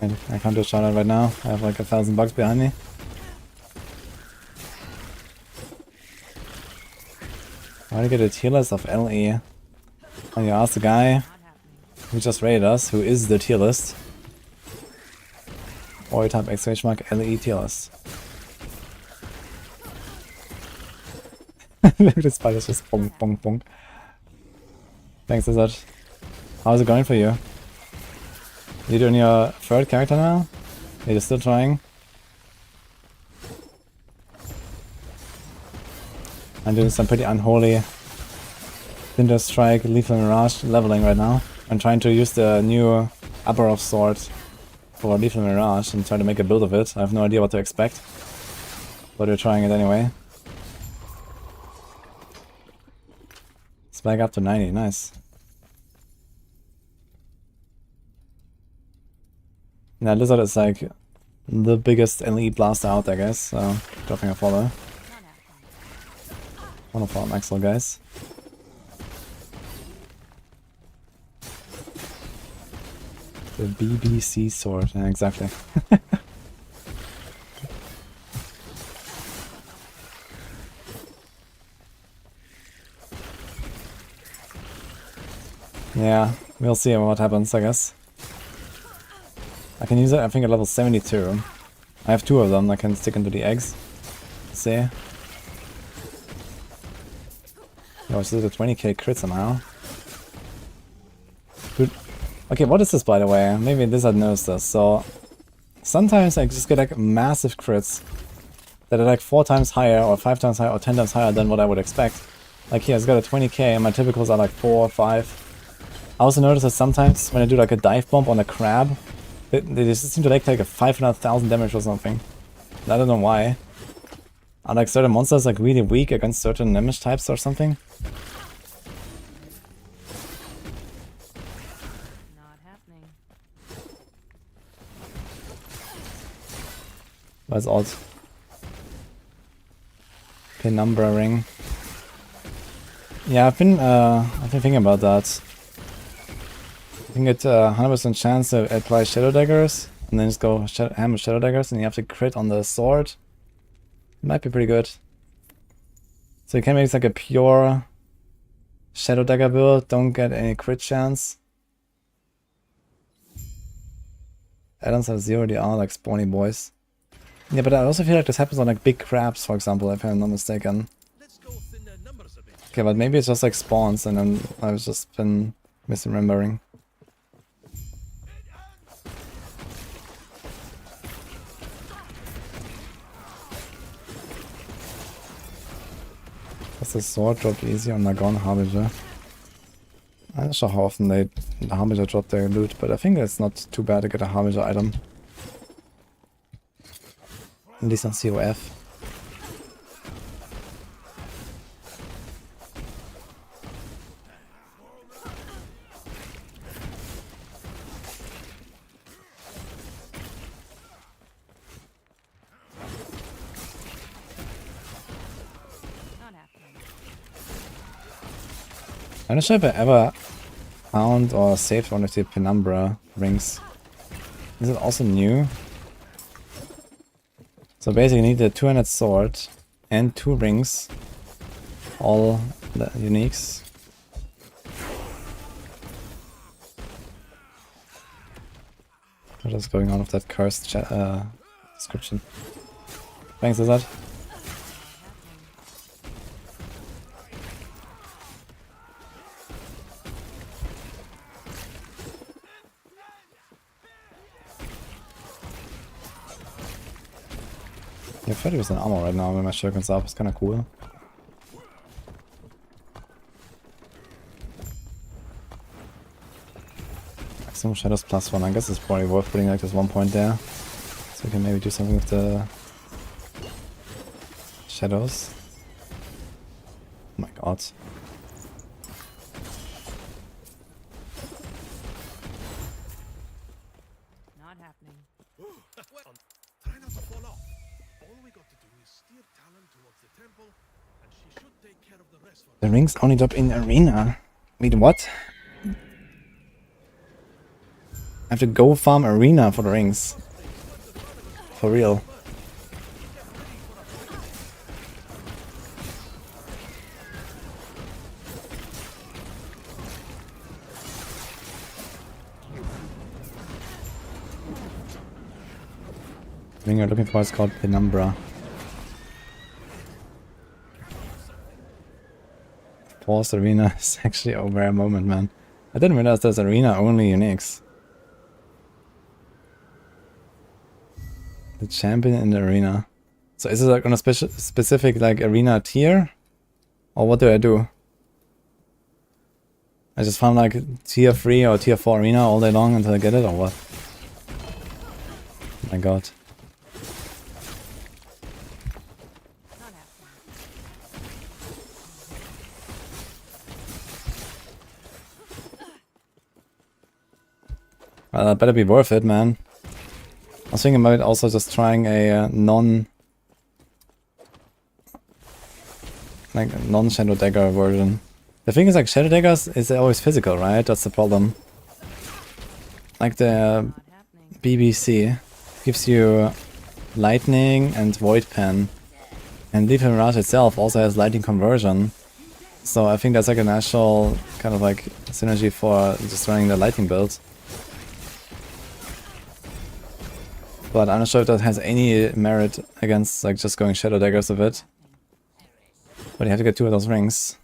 And I can't do a shout out right now. I have like $1,000 behind me. How do you get a tier list of LE? And you ask the guy who just raided us, who is the tier list. Or you type !LE tier list. Look at the spiders just bonk, bonk, bonk. Thanks, Lizard. How's it going for you? You doing your third character now? Are you still trying? I'm doing some pretty unholy Cinder Strike, Lethal Mirage leveling right now. I'm trying to use the new Aberroth sword for Lethal Mirage and try to make a build of it. I have no idea what to expect, but we're trying it anyway. Back up to 90, nice. Yeah, Lizard is like the biggest LE blaster out, I guess, so dropping a follow. One of our Maxwell guys. The BBC sword, yeah, exactly. Yeah, we'll see what happens, I guess. I can use it, I think, at level 72. I have 2 of them that can stick into the eggs. Let's see. Oh, this is a 20k crit somehow. Dude. Okay, what is this, by the way? Maybe Lizard knows this. So, sometimes I just get like massive crits that are like 4 times higher, or 5 times higher, or 10 times higher than what I would expect. Like here, it's got a 20k and my typicals are like 4 or 5. I also notice that sometimes when I do like a dive bomb on a crab, they just seem to like take a 500,000 damage or something. And I don't know why. Are like certain monsters like really weak against certain damage types or something? Not happening. That's odd. Penumbra ring. Yeah, I've been thinking about that. You can get 100% chance to apply Shadow Daggers, and then just go hammer Shadow Daggers, and you have to crit on the sword. It might be pretty good. So you can make like a pure Shadow Dagger build, don't get any crit chance. Addons have 0 DR, like spawny boys. Yeah, but I also feel like this happens on like big crabs, for example, if I'm not mistaken. Okay, but maybe it's just like spawns and then I've just been misremembering. Does the sword drop easy on Nagon Harbinger? I'm not sure how often the Harbinger drop their loot, but I think it's not too bad to get a Harbinger item. At least on COF. I'm not sure if I ever found or saved one of the Penumbra rings. Is it also new? So basically you need a 200 sword and 2 rings. All the uniques. What is going on with that cursed description? Thanks, is that? Yeah, 30% armor right now when my shurikens up, it's kinda cool. Maximum shadows +1, I guess it's probably worth putting like this 1 point there. So we can maybe do something with the shadows. Oh my god. Not happening. Try not to fall off. All we got to do is steer Talon towards the temple, and she should take care of the rest for The rings only drop in arena. Wait, what? I have to go farm arena for the rings. For real. The ring you're looking for is called Penumbra. Force arena is actually a rare moment, man. I didn't realize there's arena only uniques. The champion in the arena. So is it like on a specific like arena tier? Or what do I do? I just found like tier 3 or tier 4 arena all day long until I get it, or what? Oh my god. Well, that better be worth it, man. I was thinking about also just trying a non-Shadow Dagger version. The thing is, like, Shadow Daggers is always physical, right? That's the problem. Like the BBC gives you lightning and void pen, and Lethal Mirage itself also has lightning conversion. So I think that's like a natural kind of like synergy for just running the lightning build. But I'm not sure if that has any merit against like just going Shadow Daggers with it. But you have to get 2 of those rings.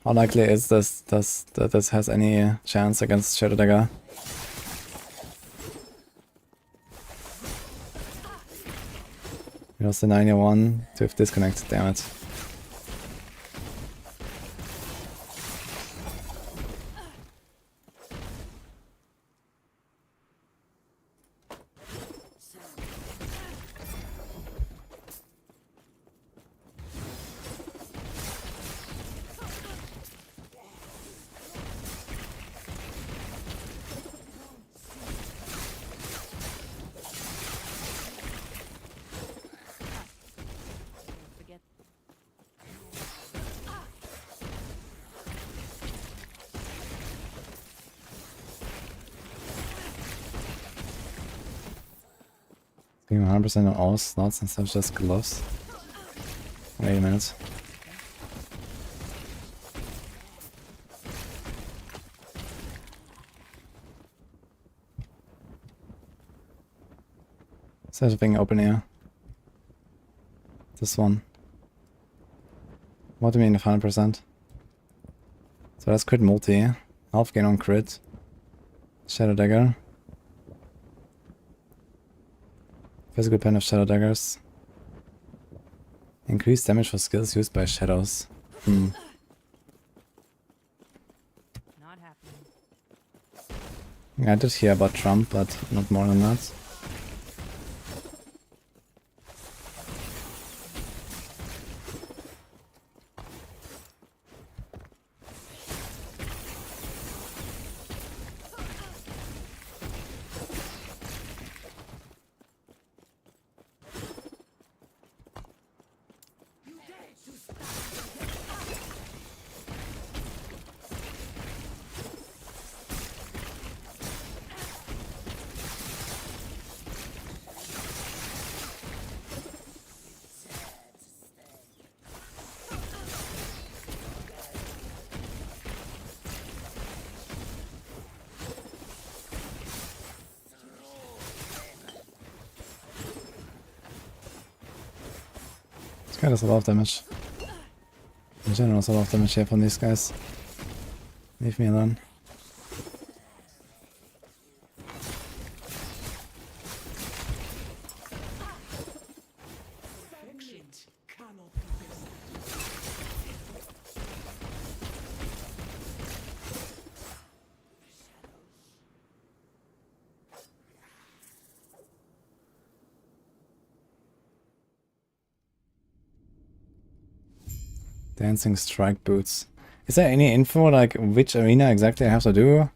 How likely is this that this has any chance against Shadow Dagger? We lost the 91 to disconnect, damn it. Being 100% on all slots instead of just gloves. Wait a minute. Is there something open here? This one. What do you mean 100%? So that's crit multi. Half gain on crit. Shadow dagger. Physical pen of shadow daggers. Increased damage for skills used by shadows. Not happening. Yeah, I did hear about Trump, but not more than that. This guy does a lot of damage. In general, there's a lot of damage here from these guys. Leave me alone. Dancing strike boots. Is there any info like which arena exactly I have to do?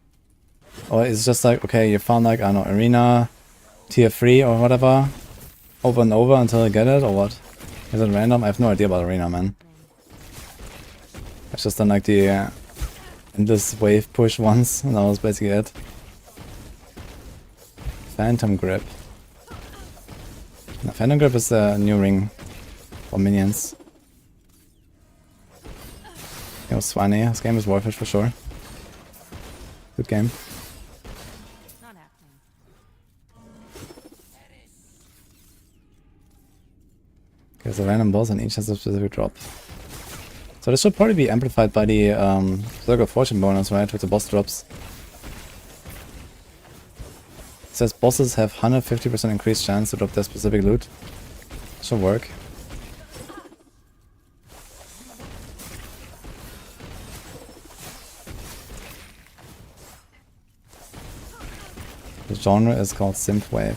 Or is it just like, okay, you found like, I don't know, arena tier 3 or whatever, over and over until I get it, or what? Is it random? I have no idea about arena, man. I've just done like the endless wave push once, and that was basically it. Phantom grip. Now, Phantom grip is a new ring for minions. It was funny. This game is worth it for sure. Good game. Not happening. Okay, there's a random boss and each has a specific drop. So this should probably be amplified by the Circle of Fortune bonus, right? With the boss drops. It says bosses have 150% increased chance to drop their specific loot. Should work. The genre is called synthwave.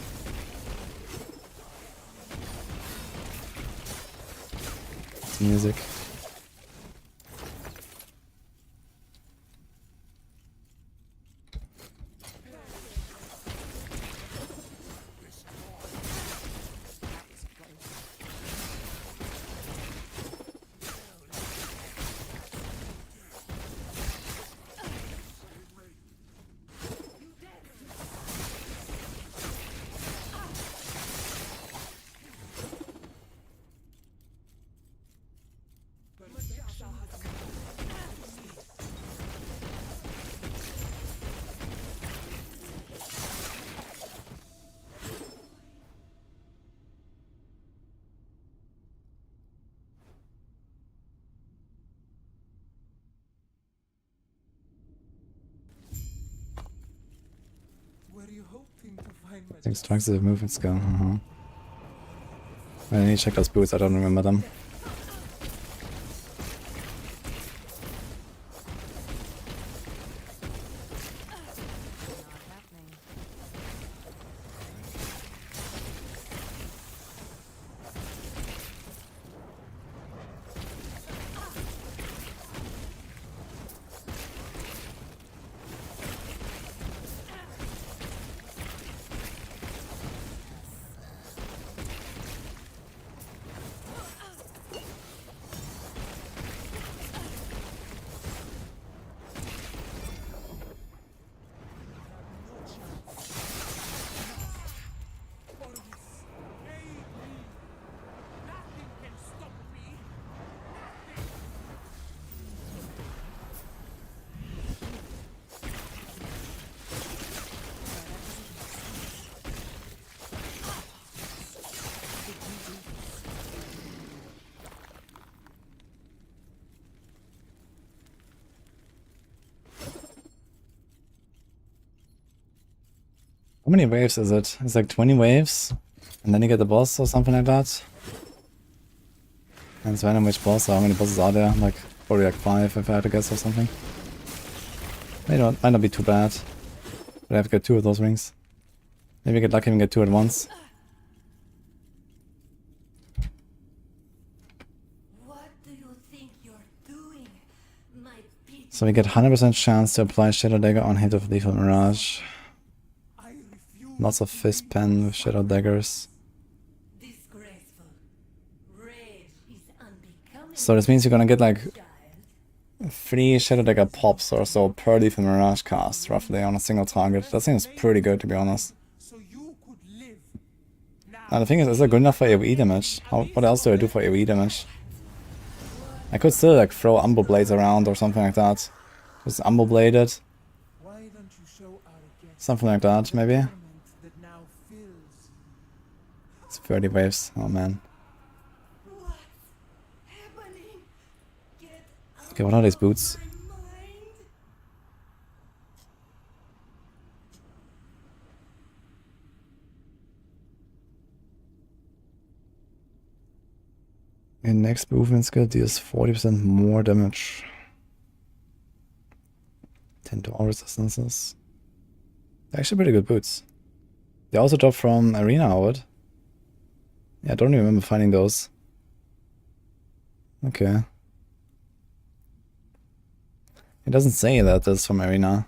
It's music. I think strikes is a movement skill. I need to check those boots, I don't remember them. How many waves is it? It's like 20 waves, and then you get the boss or something like that. And it's random which boss, or how many bosses are there? Like, probably like 5 if I had to guess or something. Might not be too bad. But I have to get 2 of those rings. Maybe get lucky and get 2 at once. What do you think you're doing, my beauty? So we get 100% chance to apply Shadow Dagger on hit of Lethal Mirage. Lots of fist pen with Shadow Daggers. Disgraceful. Rage is unbecoming. So this means you're gonna get like 3 Shadow Dagger pops or so per Lethal Mirage cast, roughly, on a single target. That seems pretty good, to be honest. And the thing is it good enough for AoE damage? What else do I do for AoE damage? I could still like throw Umble Blades around or something like that. Just Umble Blade it. Something like that, maybe. It's 30 waves, oh man. Okay, what are these boots? In next movement skill deals 40% more damage. 10 to all resistances. They're actually pretty good boots. They also drop from Arena Howard. Yeah, I don't even remember finding those. Okay. It doesn't say that that's from Arena.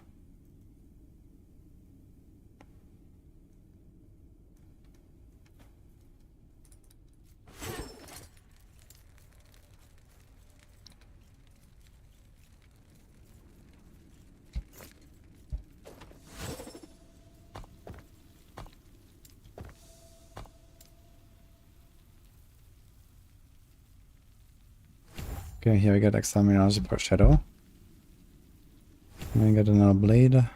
Okay, here we get extra mirage per shadow. And we get another blade.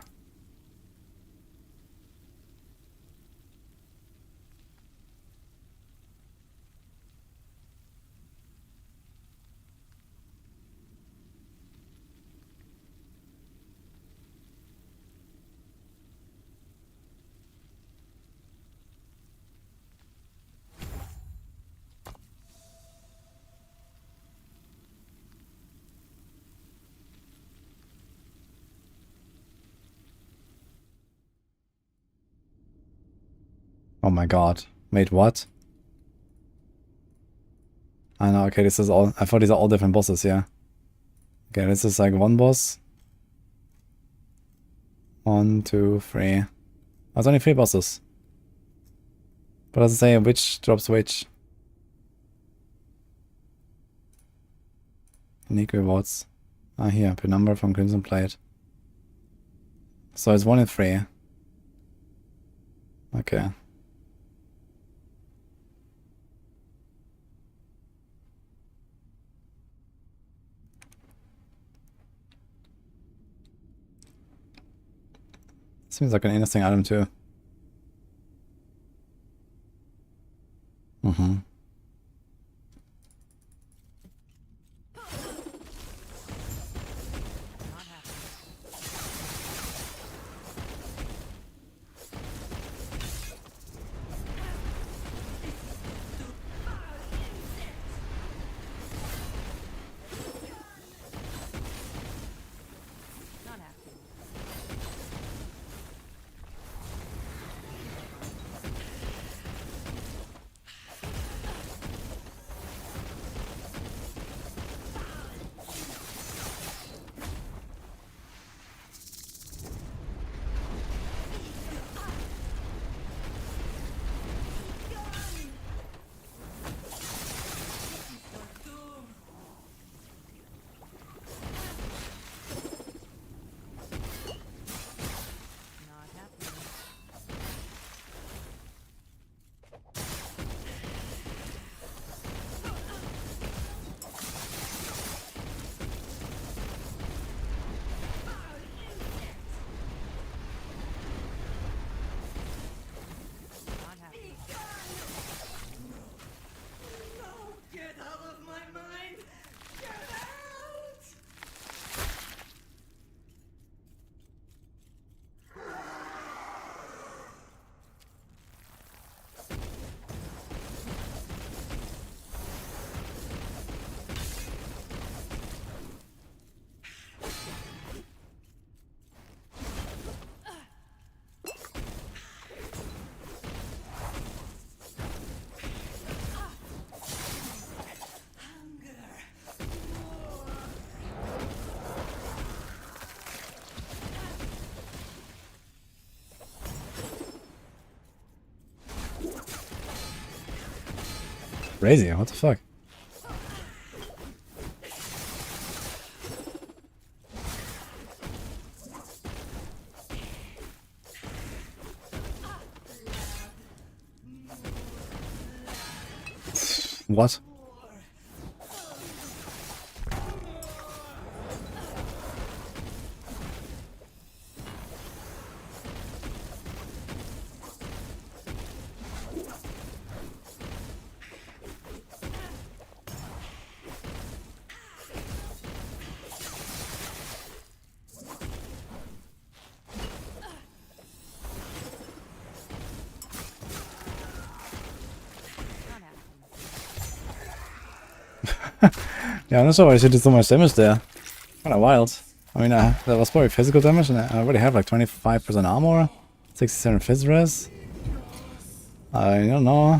Oh my god. Wait, what? I know, okay, this is all... I thought these are all different bosses, yeah. Okay, this is like one boss. 1, 2, 3. There's only 3 bosses. But doesn't say which drops which. Unique rewards. Ah, here, per number from Crimson Plate. So it's 1 and 3. Okay. Seems like an interesting item too. Mm-hmm. Crazy, what the fuck? What? Yeah, I'm not sure why she did so much damage there. Kinda wild. I mean, that was probably physical damage, and I already have like 25% armor, 67 phys res. I don't know.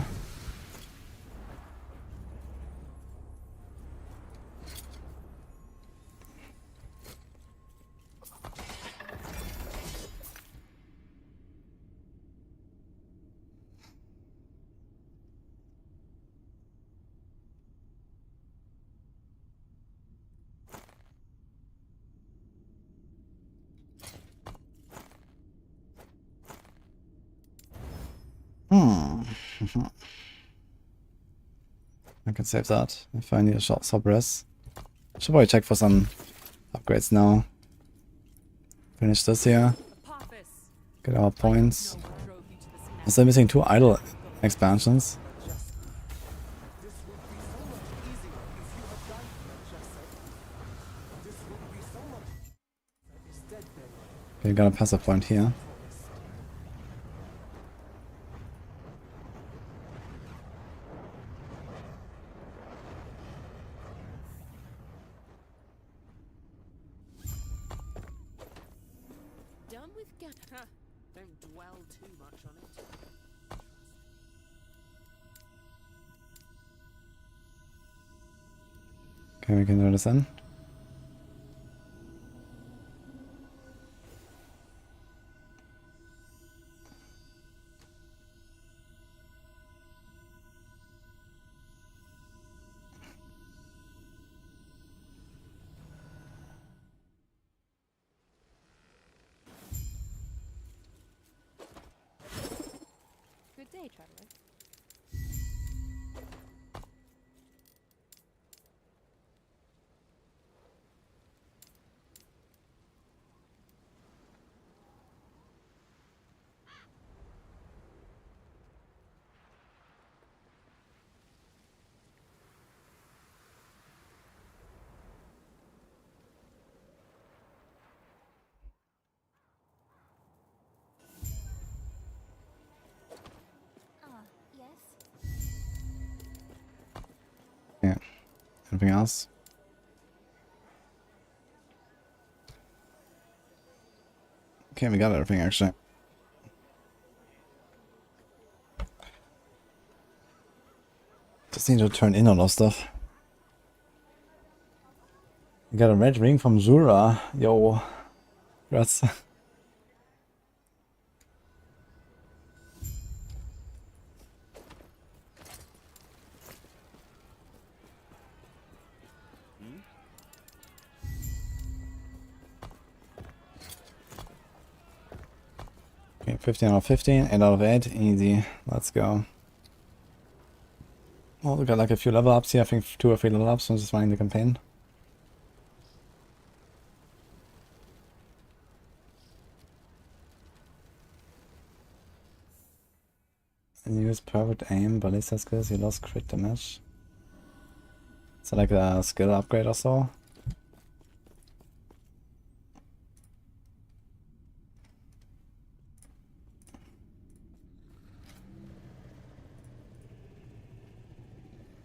I can save that if I need a short sub res. Should probably check for some upgrades now. Finish this here. Get our points. I'm still missing 2 idle expansions. Okay, got a passive point here. Don't dwell too much on it. Okay, we can do this then. Good day, traveler. Yeah. Anything else? Okay, we got everything actually. Just need to turn in on our stuff. We got a red ring from Zura. Yo. Congrats. Okay, 15 out of 15, 8 out of 8, easy. Let's go. Oh, we got like a few level ups here, I think 2 or 3 level ups from just running the campaign. And use perfect aim, ballista skills, you lost crit damage. So like a skill upgrade or so.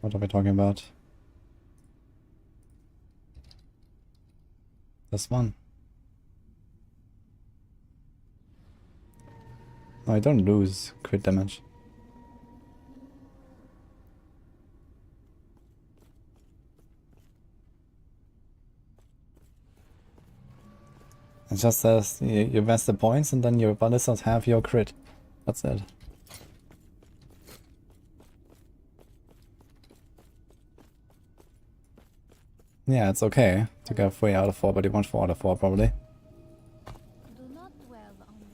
What are we talking about? This one. No, I don't lose crit damage. It just says you invest the points and then your ballistas have your crit. That's it. Yeah, it's okay to go 3 out of 4, but you want 4 out of 4 probably. Do not dwell on the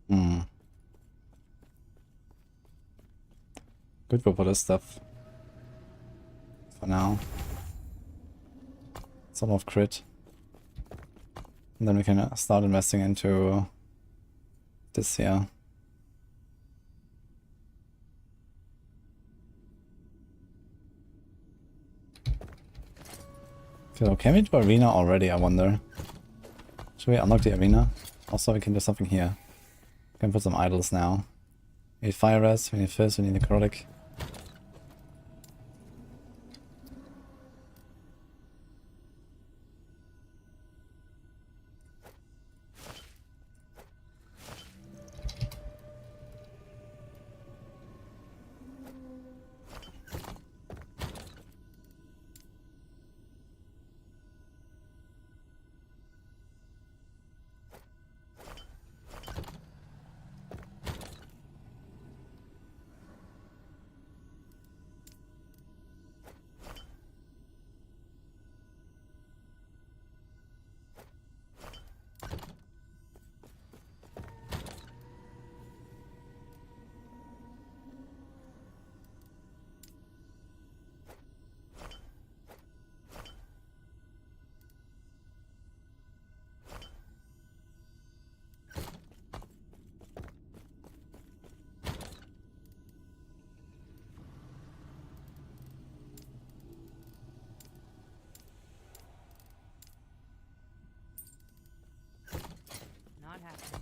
Hmm. Good go for this stuff. For now. Some of crit. And then we can start investing into this here. So can we do arena already, I wonder? Should we unlock the arena? Also we can do something here. We can put some idols now. We need fire rest, we need fizz, we need necrotic. Not happening.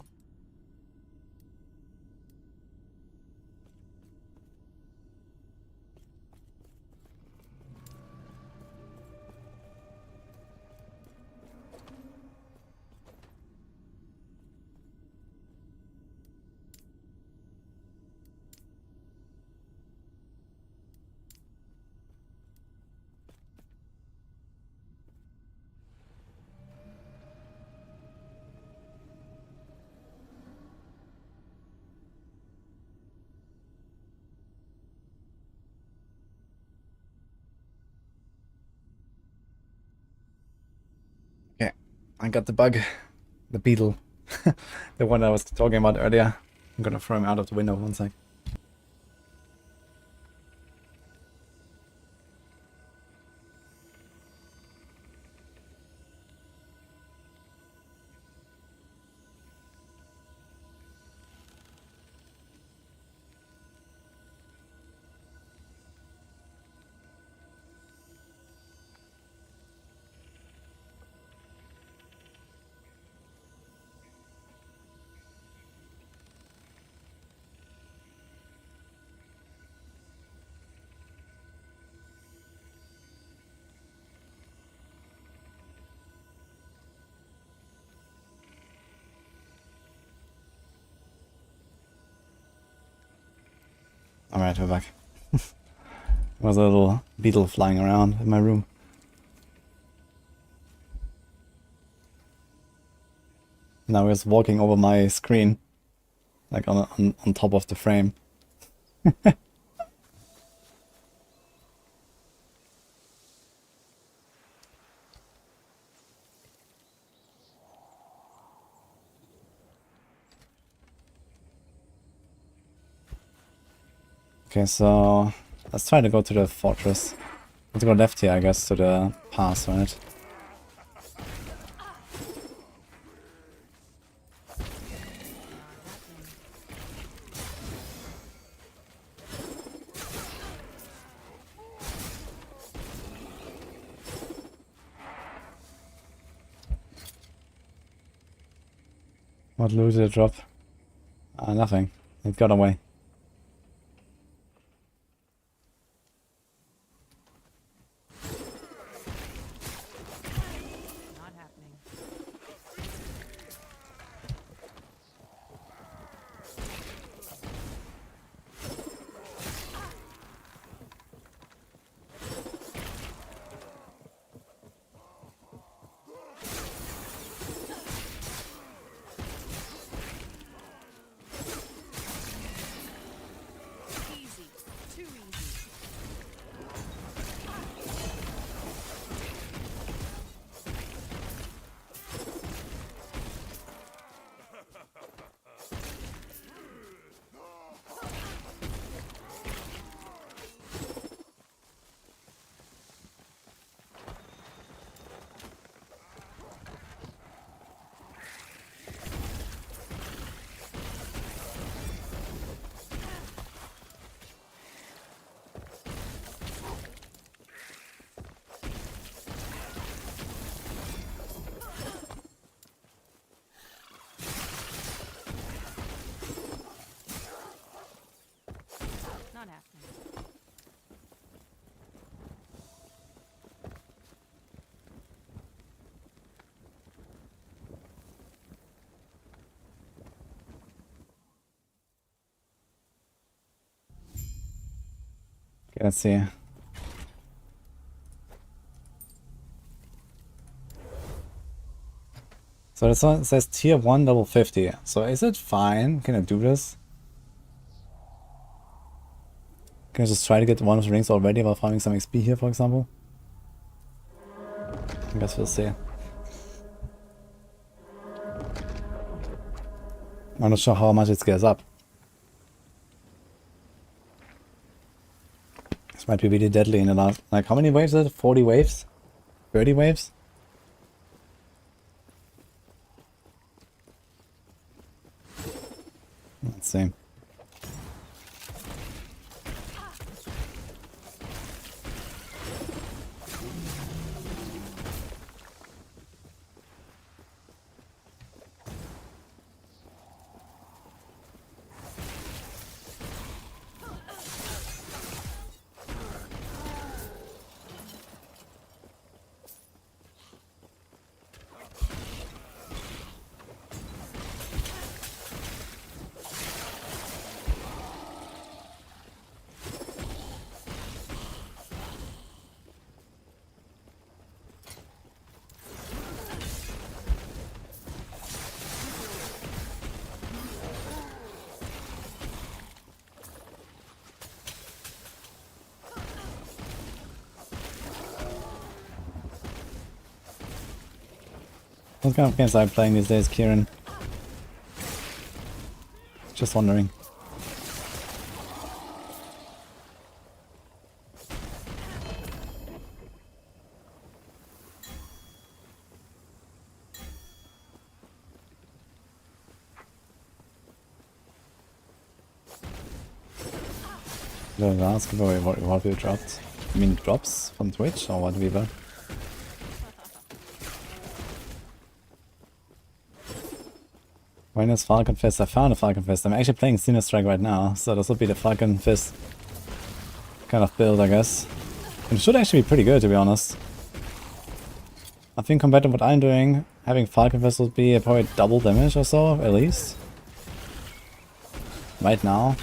Okay, I got the bug. The beetle. The one I was talking about earlier. I'm gonna throw him out of the window, one sec. Alright, we're back. There was a little beetle flying around in my room. Now it's walking over my screen. Like on top of the frame. Okay, so let's try to go to the fortress. Let's go left here, I guess, to the pass, right? What loot did it drop? Nothing. It got away. Let's see. So this one says tier 1 level 50. So is it fine? Can I do this? Can I just try to get one of the rings already while farming some XP here, for example? I guess we'll see. I'm not sure how much it scales up. This might be really deadly in the last... Like, how many waves is it? 40 waves? 30 waves? Let's see. What kind of games are you playing these days, Kieran? Just wondering. Did I ask what we dropped? I mean drops from Twitch or what we were? When is Falcon Fist? I found a Falcon Fist. I'm actually playing Sinner Strike right now, so this will be the Falcon Fist kind of build, I guess. And it should actually be pretty good, to be honest. I think compared to what I'm doing, having Falcon Fist would be probably double damage or so, at least. Right now.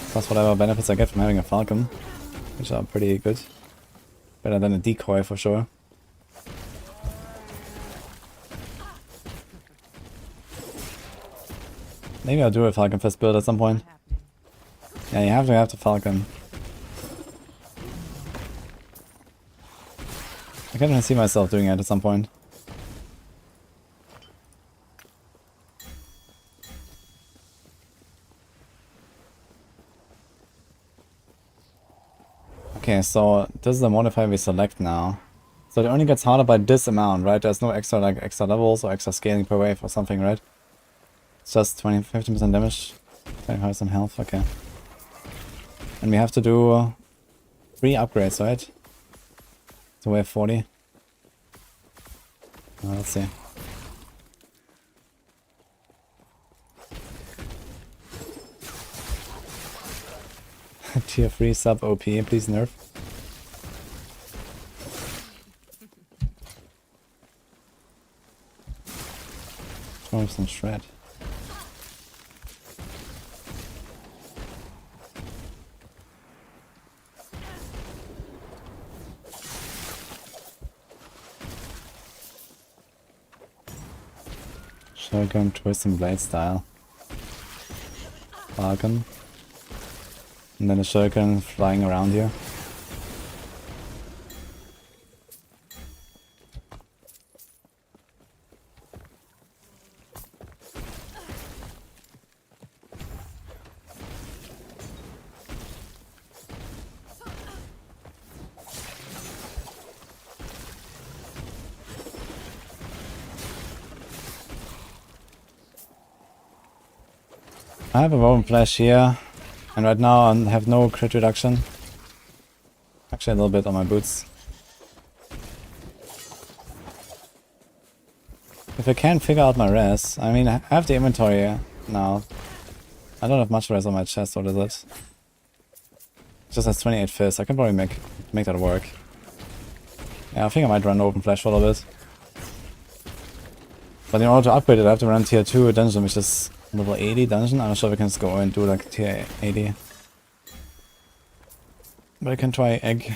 Plus whatever benefits I get from having a Falcon, which are pretty good. Better than a decoy for sure. Maybe I'll do a Falcon Fist build at some point. Yeah, you have to have the Falcon. I can even see myself doing it at some point. Okay, so this is the modifier we select now. So it only gets harder by this amount, right? There's no extra like extra levels or extra scaling per wave or something, right? It's just 15% damage, 25% health, okay. And we have to do 3 upgrades, right? To wave 40. Let's see. Tier 3 sub OP, please nerf. Throw some shred. Shotgun, twist and blade style. Falcon. And then a shotgun flying around here. I have a Woven Flash here, and right now I have no crit reduction. Actually a little bit on my boots. If I can figure out my res, I mean I have the inventory now. I don't have much res on my chest, what is it? It just has 28 fists, I can probably make that work. Yeah, I think I might run Open Flash for a little bit. But in order to upgrade it I have to run tier 2 dungeon, which is level 80 dungeon. I'm not sure if we can just go and do like tier 80. But I can try egg.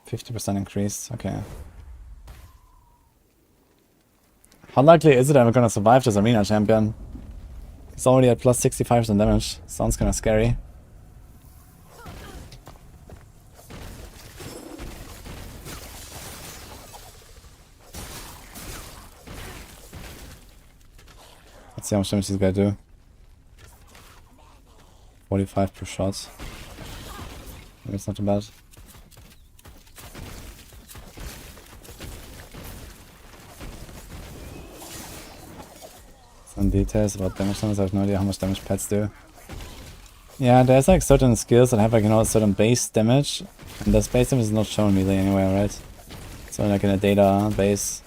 %50 increase, okay. How likely is it I'm gonna survive this arena champion? It's already at plus 65% damage. Sounds kinda scary. Let's see how much damage this guy do. 45 per shot. Maybe it's not too bad. Some details about damage numbers. I have no idea how much damage pets do. Yeah, there's like certain skills that have like, you know, certain base damage. And this base damage is not shown really anywhere, right? So like in a database.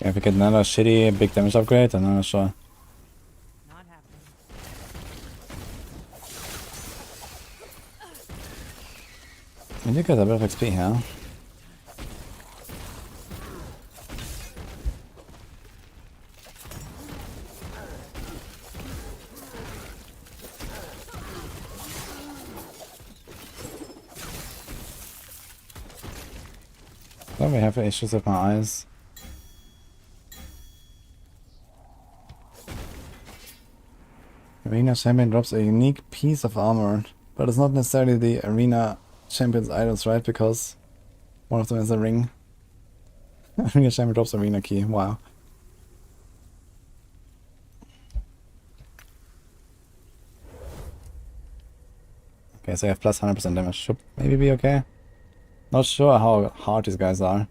Yeah, if we get another shitty big damage upgrade, then I'm not sure. Not happening. We do get a bit of XP here. Don't we have issues with my eyes? Arena Champion drops a unique piece of armor, but it's not necessarily the Arena Champion's items, right? Because one of them is a ring. Arena Champion drops Arena key, wow. Okay, so I have plus 100% damage, should maybe be okay. Not sure how hard these guys are.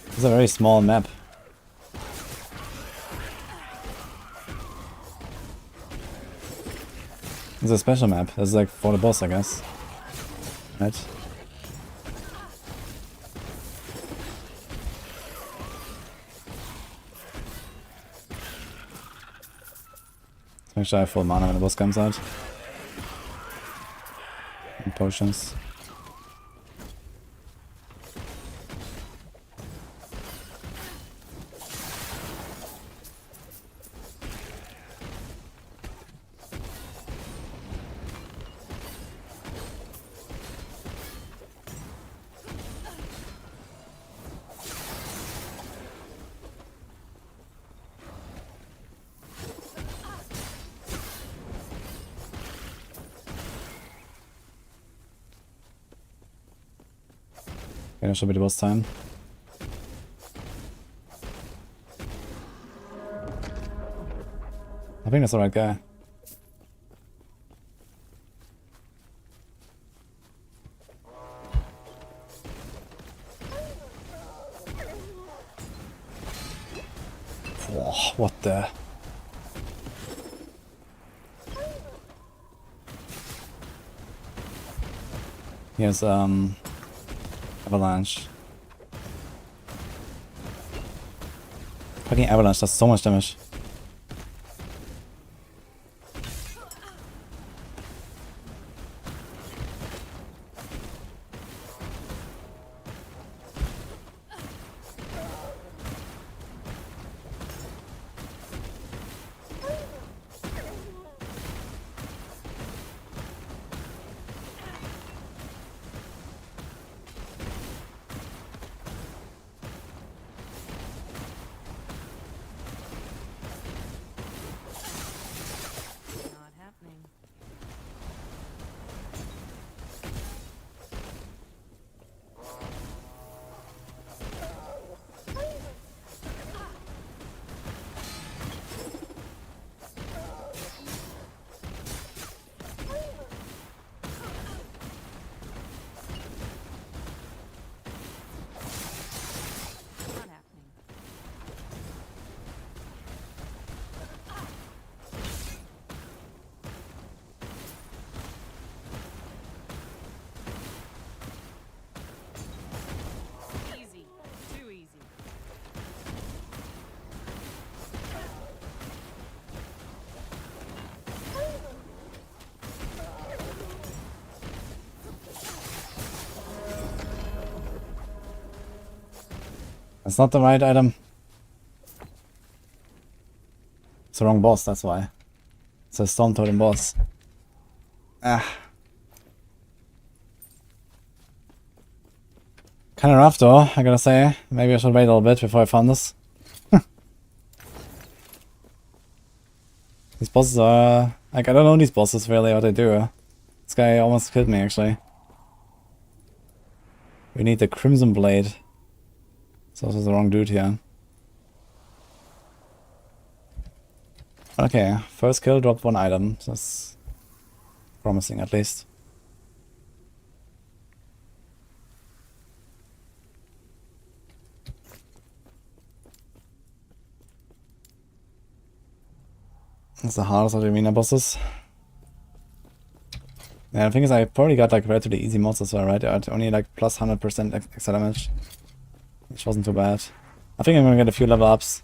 It's a very small map. It's a special map. This is like for the boss, I guess. Right? Let's make sure I have full mana when the boss comes out. And potions. Okay, that should be the boss time. I think that's the right guy. Whoa, what the? He has, Avalanche. Fucking Avalanche does so much damage. That's not the right item. It's the wrong boss, that's why. It's a Storm Totem boss. Ah. Kinda rough though, I gotta say. Maybe I should wait a little bit before I found this. These bosses are... like, I don't know these bosses really, what they do. This guy almost killed me, actually. We need the Crimson Blade. It's also the wrong dude here. Okay, first kill dropped 1 item. So that's promising, at least. That's the hardest of the arena bosses. Yeah, the thing is I probably got like relatively easy mods as well, right? I had only like plus 100% extra damage. Which wasn't too bad. I think I'm gonna get a few level ups.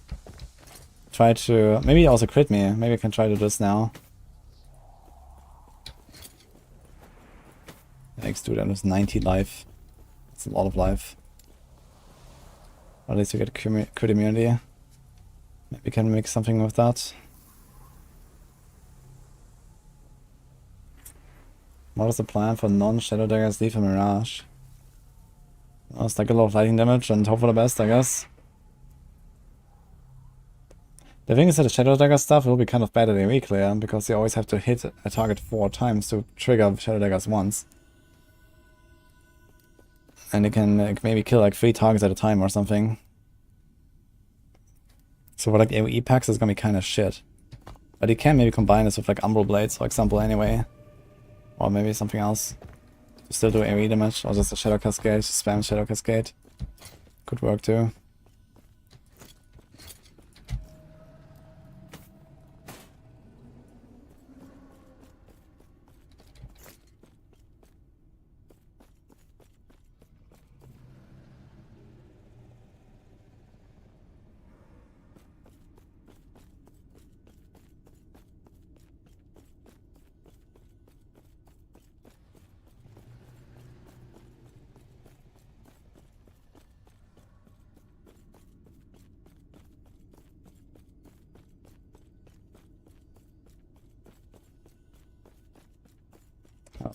Try to... maybe also crit me. Maybe I can try to do this now. Yikes, dude, that was 90 life. That's a lot of life. Or at least we get crit immunity. Maybe we can make something with that. What is the plan for non-Shadow Daggers leave a Mirage? Well, it's like a lot of lightning damage and hope for the best, I guess. The thing is that the Shadow Dagger stuff will be kind of bad at AoE clear, because you always have to hit a target 4 times to trigger Shadow Daggers once. And you can maybe kill like 3 targets at a time or something. So for like AoE packs it's gonna be kinda shit. But you can maybe combine this with like Umbral Blades, for example, anyway. Or maybe something else. To still do AoE damage, or just a Shadow Cascade, spam Shadow Cascade. Could work too.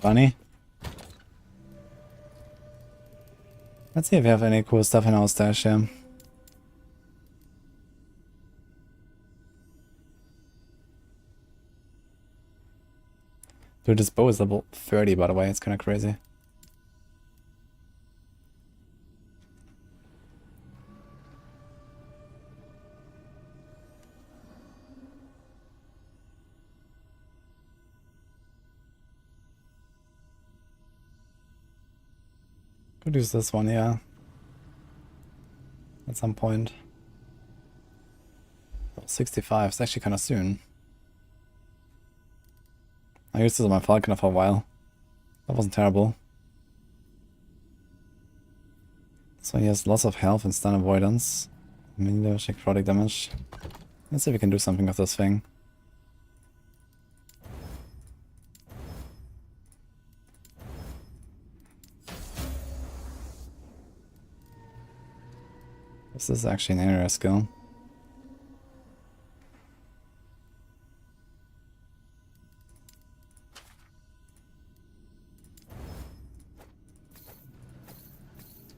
Funny. Let's see if we have any cool stuff in our stash here. Dude, this bow is level 30 by the way, it's kinda crazy. Could use this one, yeah. At some point. Oh, 65, it's actually kind of soon. I used this on my Falconer for a while. That wasn't terrible. So he has lots of health and stun avoidance. Melee necrotic damage. Let's see if we can do something with this thing. This is actually an area skill.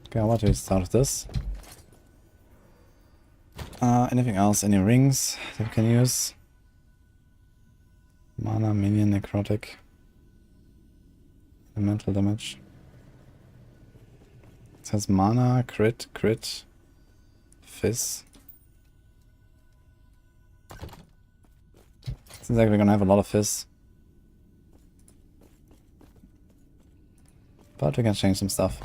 Okay, I want to start with this. Anything else? Any rings that we can use? Mana, minion, necrotic. Elemental damage. It says mana, crit, crit. Fizz. Seems like we're gonna have a lot of fizz. But we can change some stuff.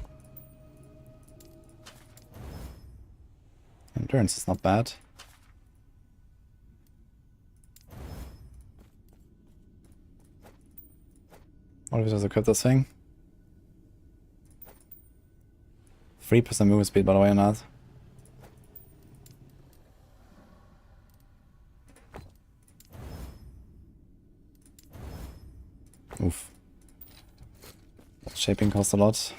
Endurance is not bad. What if we just equip this thing? 3% movement speed by the way on that. Oof. Shaping costs a lot.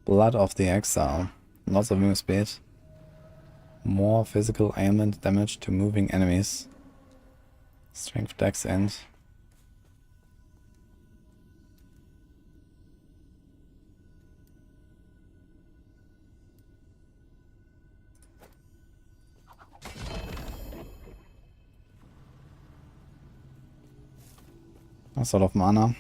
Blood of the Exile. Lots of move speed. More physical ailment damage to moving enemies. Strength dex end. A sort of mana.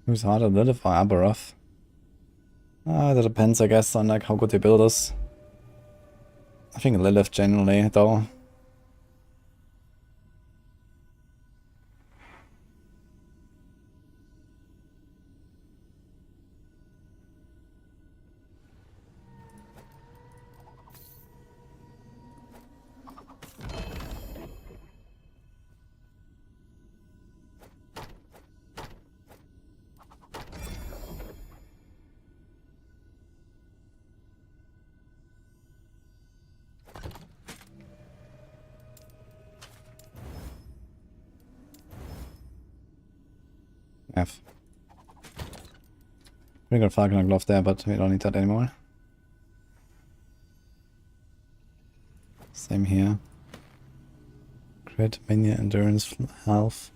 Who's harder, Lilith or Aberroth? That depends, I guess, on like how good your build is. I think Lilith generally, though. F. We got Falconer Glove there, but we don't need that anymore. Same here. Crit, minion, endurance, health.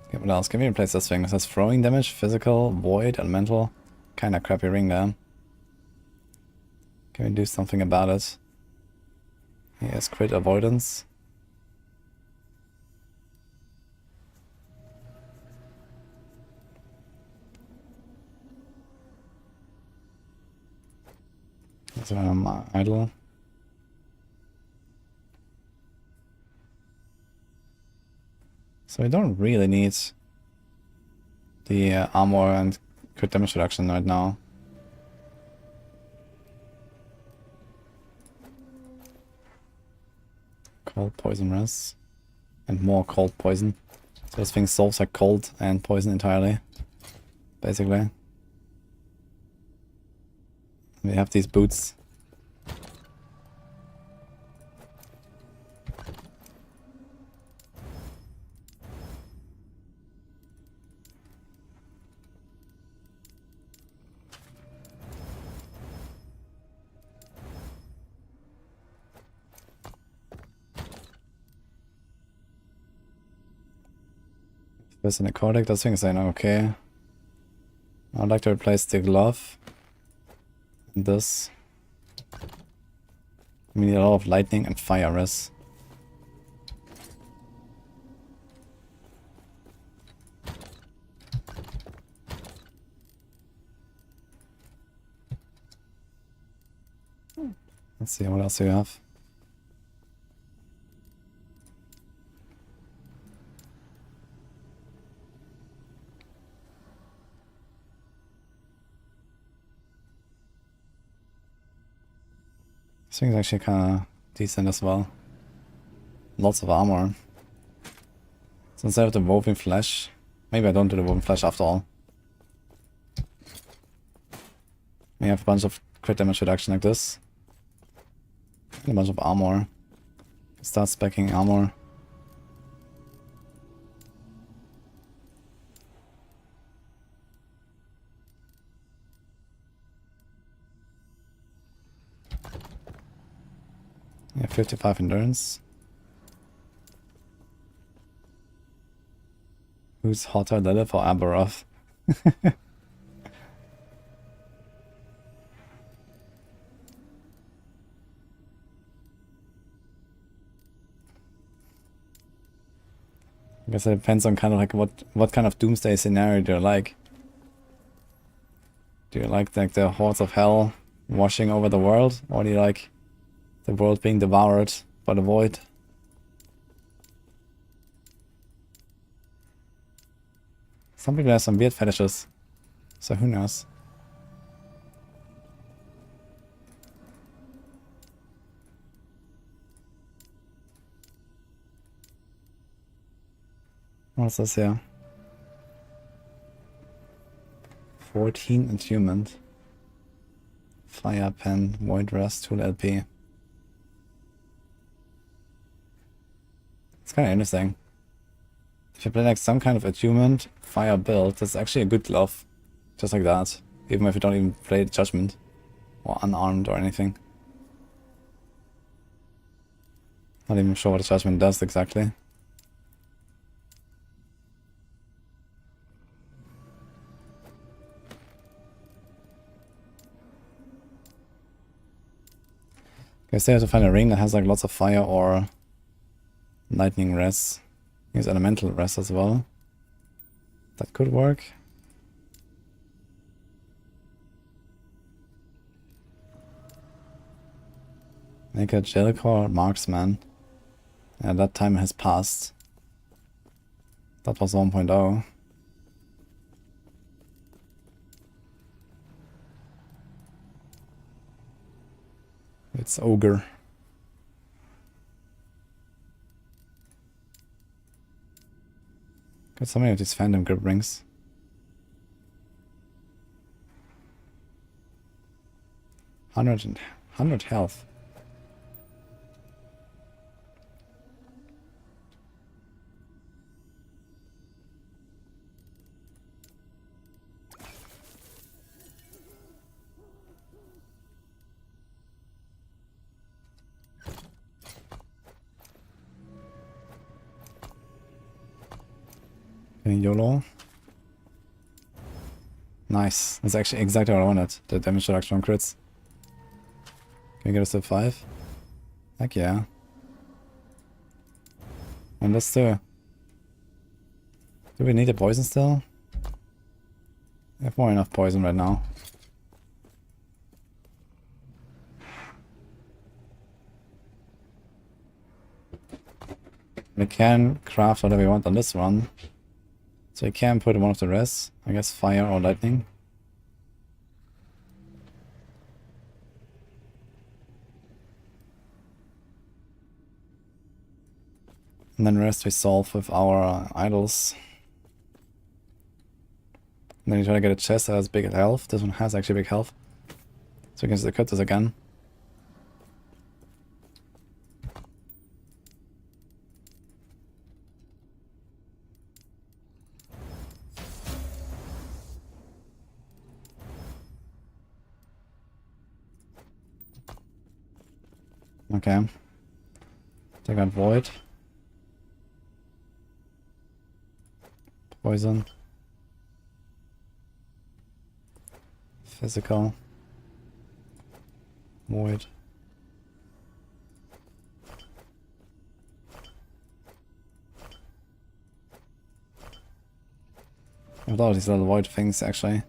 Okay, what else? Can we replace this thing? This has throwing damage, physical, void, elemental. Kinda crappy ring there. Can we do something about it? Yes, crit avoidance. So I'm idle. So we don't really need the armor and crit damage reduction right now. Cold poison res. And more cold poison. So this thing solves like cold and poison entirely. Basically. We have these boots. There's an necrotic, those things are okay. I'd like to replace the glove. And this. We need a lot of lightning and fire res. Let's see what else we have. This thing's actually kind of decent as well. Lots of armor. So instead of the woven flesh, maybe I don't do the woven flesh after all. We have a bunch of crit damage reduction like this. And a bunch of armor. Start speccing armor. Yeah, 55 endurance. Who's hotter, Lilith or Aberroth? I guess it depends on kind of like what kind of doomsday scenario do you like. Do you like the hordes of hell washing over the world, or do you like the world being devoured by the void? Some people have some weird fetishes, so who knows? What's this here? 14 attunement. Fire pen, void rest, tool LP. It's kind of interesting. If you play like some kind of attunement, fire build, that's actually a good glove. Just like that. Even if you don't even play judgment. Or unarmed or anything. Not even sure what the judgment does exactly. Okay, so you have to find a ring that has like lots of fire or lightning res. Use elemental res as well. That could work. Make a Jellicore marksman. Yeah, that time has passed. That was 1.0. It's ogre. Got so many of these phantom grip rings. Hundred health. Okay, YOLO. Nice. That's actually exactly what I wanted. The damage reduction on crits. Can we get us to 5? Heck yeah. And let's do... Do we need a poison still? We have more enough poison right now. We can craft whatever we want on this run. So we can put one of the res. I guess fire or lightning. And then rest we solve with our idols. And then you try to get a chest that has big health. This one has actually big health. So we can just cut this again. Okay. Take out void. Poison. Physical. Void. I have all these little void things actually.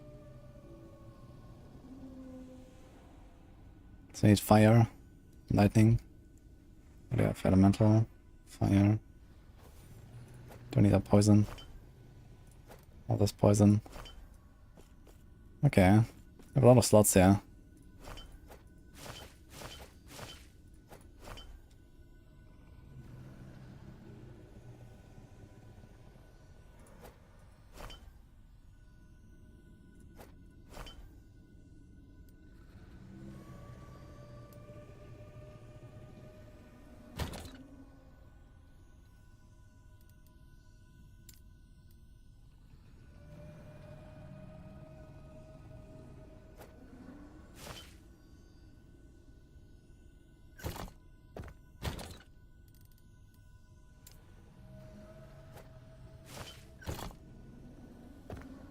So I need fire, lightning. What do you have? Elemental, fire. Don't need that poison. All this poison. Okay. I have a lot of slots here.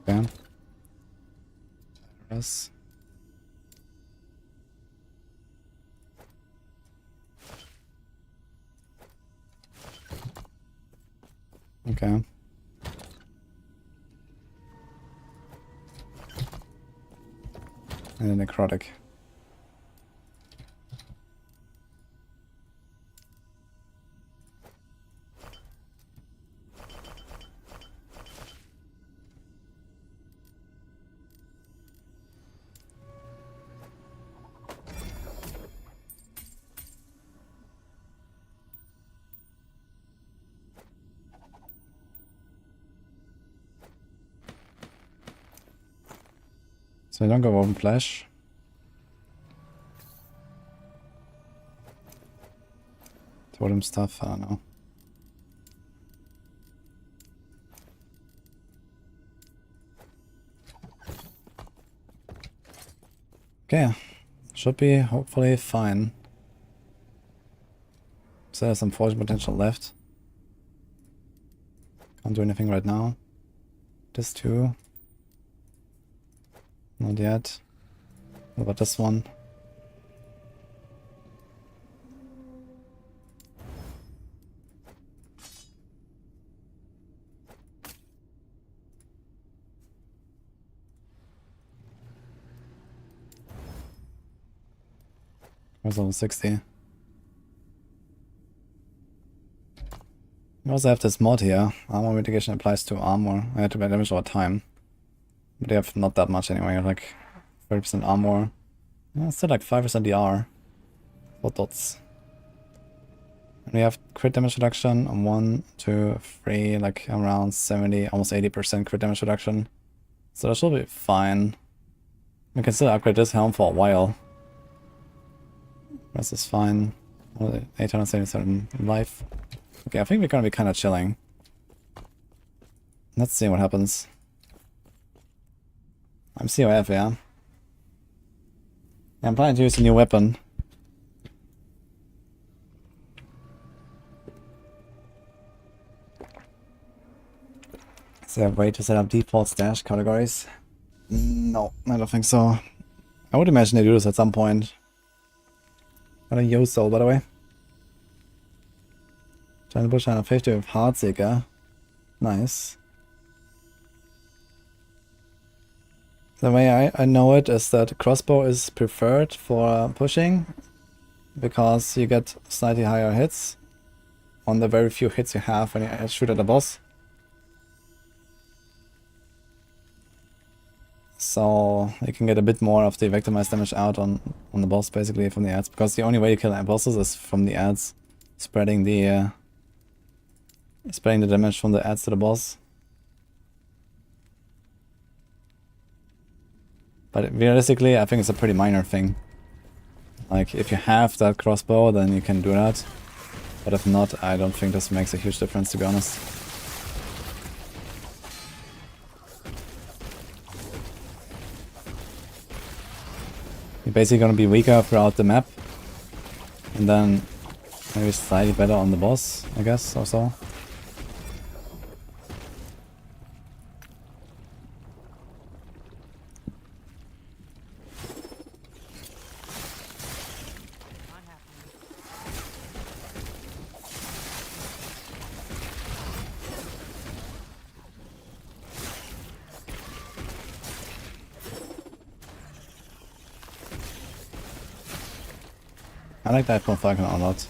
Okay. Yes. Okay. And a necrotic. So I don't go open flash. Totem stuff, I don't know. Okay, should be hopefully fine. So there's some force potential left. Can't do anything right now. This too. Not yet. What about this one? Was level 60. We also have this mod here. Armor mitigation applies to armor. I had to buy damage over time. But they have not that much anyway, like 30% armor. Yeah, still like 5% DR. 4 dots. And we have crit damage reduction on 1, 2, 3, like around 70, almost 80% crit damage reduction. So that should be fine. We can still upgrade this helm for a while. Rest is fine. 877 life. Okay, I think we're gonna be kind of chilling. Let's see what happens. I'm COF, yeah. I'm planning to use a new weapon. Is there a way to set up default stash categories? No, I don't think so. I would imagine they do this at some point. Got a Yo-Soul, by the way. Giant Bush 150 with Heartseeker. Nice. The way I know it is that crossbow is preferred for pushing because you get slightly higher hits on the very few hits you have when you shoot at a boss. So you can get a bit more of the victimized damage out on the boss basically from the ads, because the only way you kill bosses is from the ads, spreading the damage from the ads to the boss. But realistically, I think it's a pretty minor thing. Like, if you have that crossbow, then you can do that. But if not, I don't think this makes a huge difference, to be honest. You're basically gonna be weaker throughout the map. And then maybe slightly better on the boss, I guess, or so. I like that from Falcon a lot.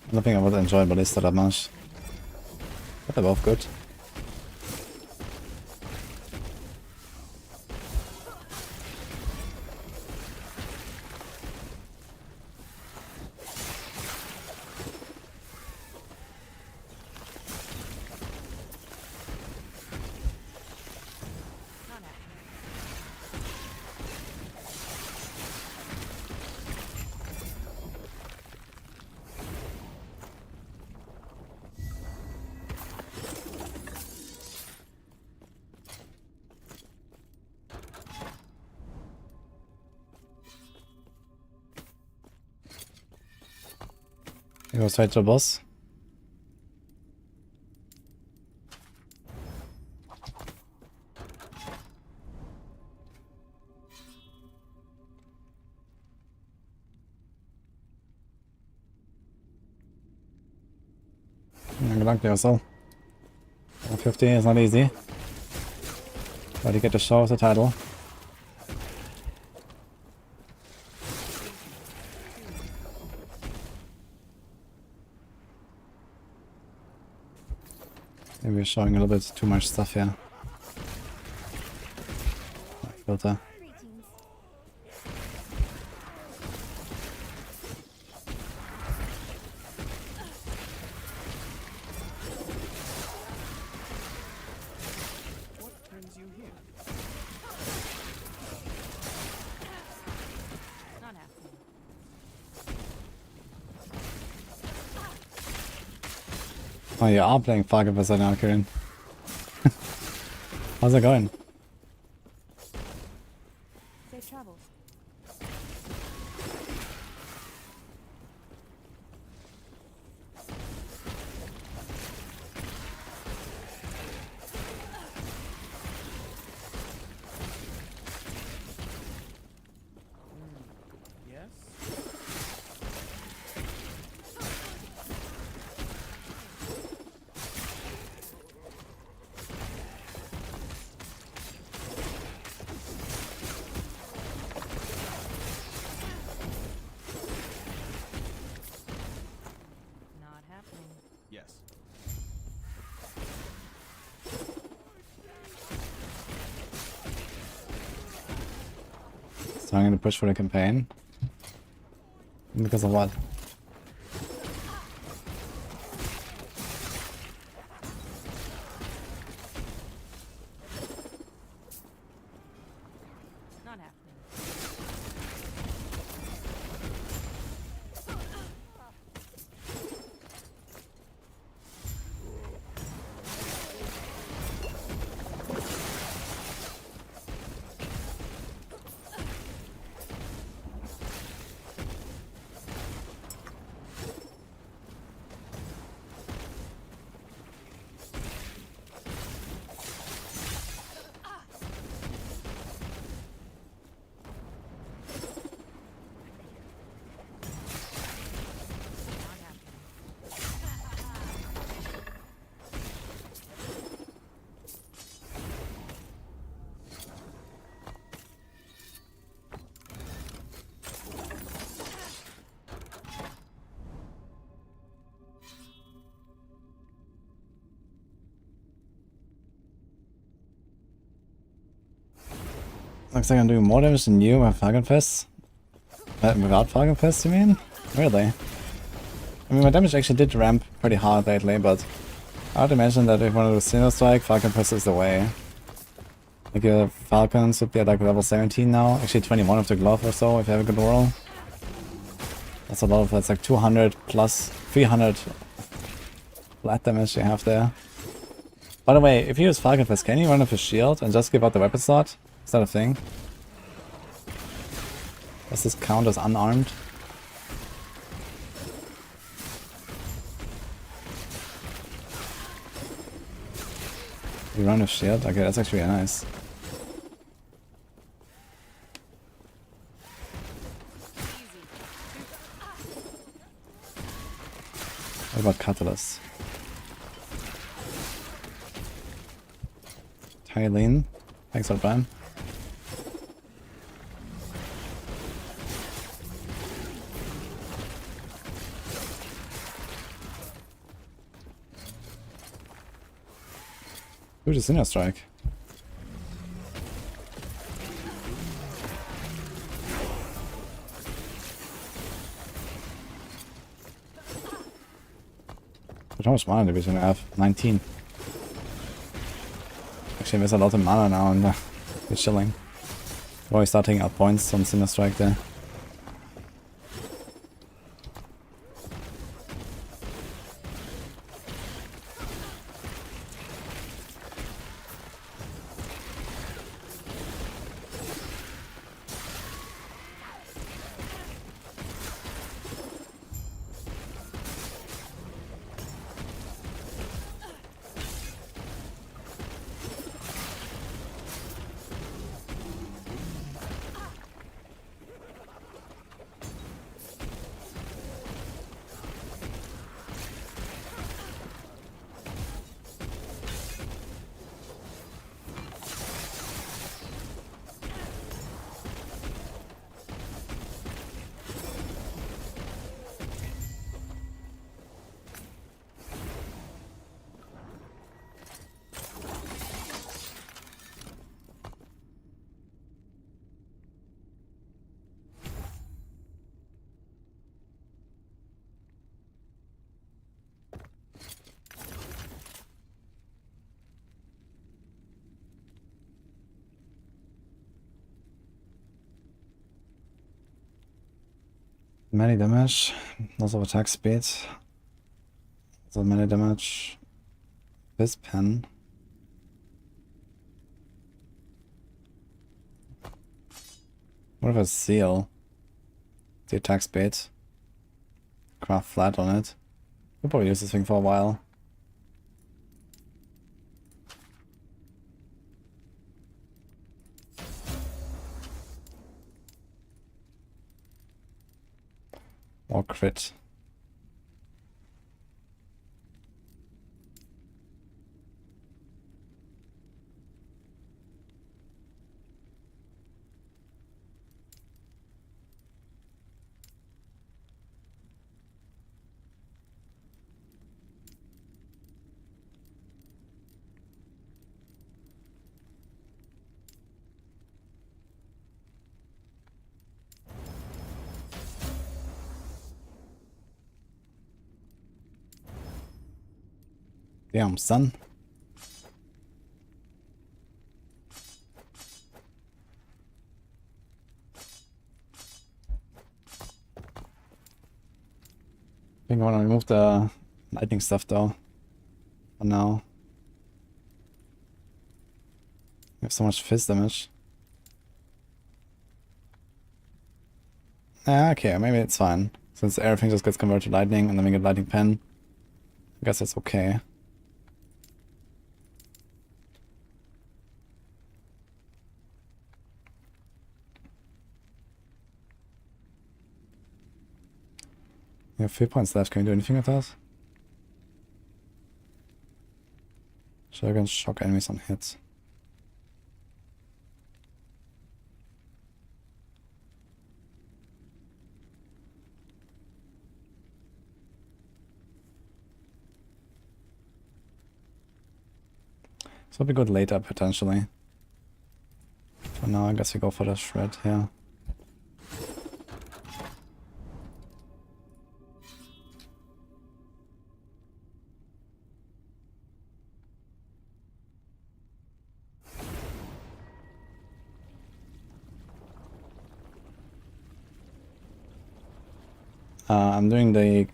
I don't think I would enjoy Ballista that much. But they're both good. You go straight to the boss. Good luck there, so. 50 is not easy. But you get to show us the title. Maybe we're showing a little bit too much stuff here. Filter. Oh, you are playing Falcon Fest now, Kieran. How's it going? Safe travels. Yes? Not happening. Yes. So I'm gonna push for the campaign. Because of what? Not happening. Looks like I'm doing more damage than you with Falcon Fest. Without Falcon Fest, you mean? Really? I mean, my damage actually did ramp pretty hard lately, but I would imagine that if I want to do Sinner Strike, Falcon Fest is the way. Like your Falcons would be at like level 17 now. Actually 21 of the glove or so if you have a good roll. That's a lot of, that's like 200 plus 300 flat damage you have there. By the way, if you use Falcon Fest, can you run with a shield and just give out the weapon slot? Is that a thing? Does this count as unarmed? You run with shield? Okay, that's actually really nice. What about Catalyst? Tylene? Thanks for the plan. Ooh, the Sinner Strike. But how much mana do we have? 19. Actually, there's a lot of mana now and we're chilling. Before we start taking out points on Sinner Strike there. Many damage, lots of attack speed. So melee damage. This pen. What if I seal? The attack speed. Craft flat on it. We'll probably use this thing for a while. Or crit. Damn, son. I think I want to remove the lightning stuff though. For now. We have so much fizz damage. Okay, maybe it's fine. Since everything just gets converted to lightning and then we get lightning pen. I guess that's okay. We have 3 points left. Can we do anything with that? Shogun shock enemies on hit. This will be good later, potentially. For now, I guess we go for the shred here. I'm doing the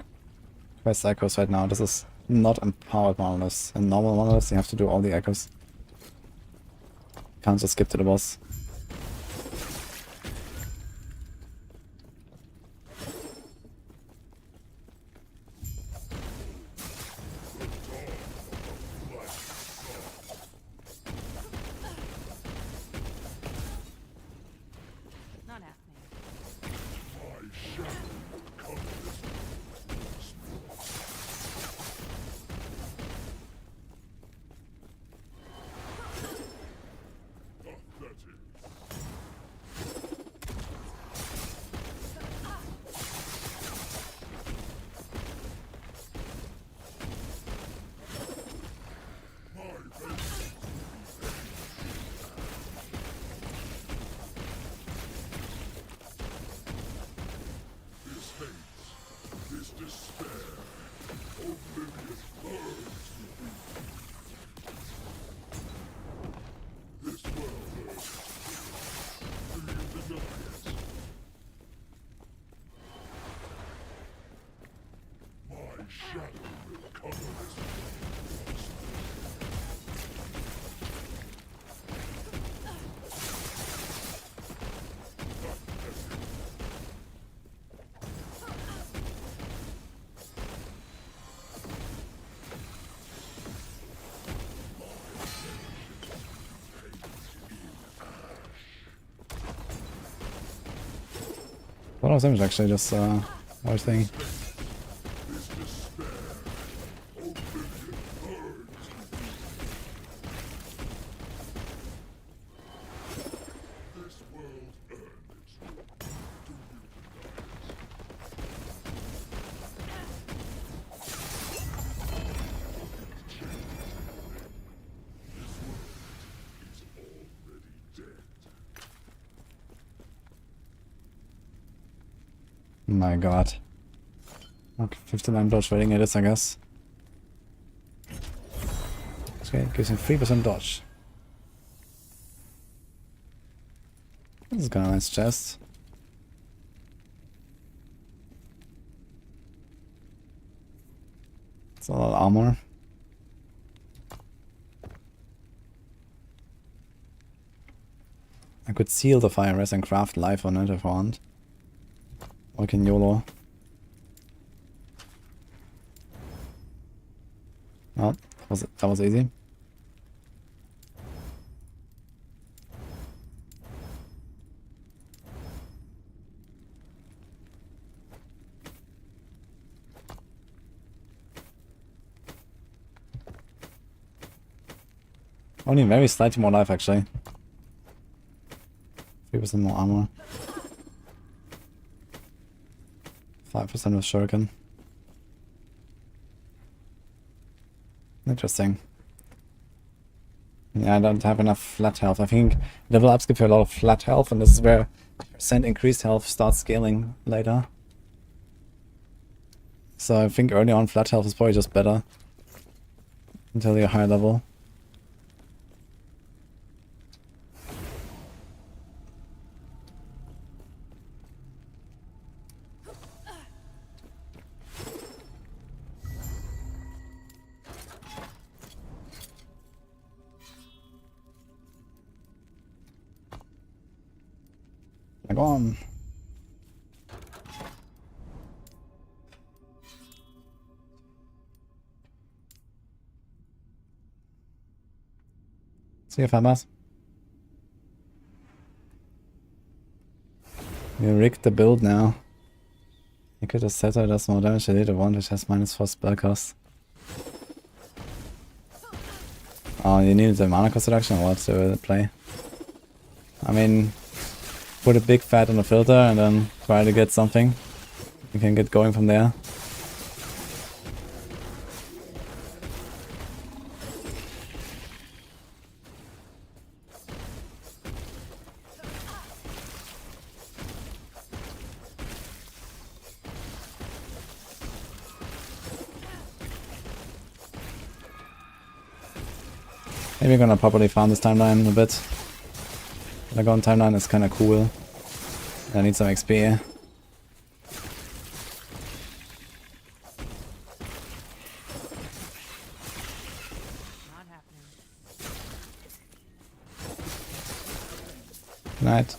quest echoes right now. This is not empowered monoliths. In normal monoliths, you have to do all the echoes. Can't just skip to the boss. Not happening. A lot of damage actually, just one thing. My god. Okay, 59 dodge rating it is, I guess. Okay, gives him 3% dodge. This is kind of a nice chest. It's a lot of armor. I could seal the fire res and craft life on it if I want. Or I can YOLO. Well, that was easy. Only very slightly more life actually. 3% more armor. 5% of shuriken. Interesting. Yeah, I don't have enough flat health. I think level ups give you a lot of flat health, and this is where percent increased health starts scaling later. So I think early on flat health is probably just better until you're higher level. Go on. See you, farmers. We rigged the build now. You could have set it as more damage than the one which has -4 spell cost. Oh, you needed the mana cost reduction or what to play? I mean, put a big fat on the filter and then try to get something. You can get going from there. Maybe we're gonna properly farm this timeline a bit. The Lagoon timeline is kinda cool. I need some XP. Night.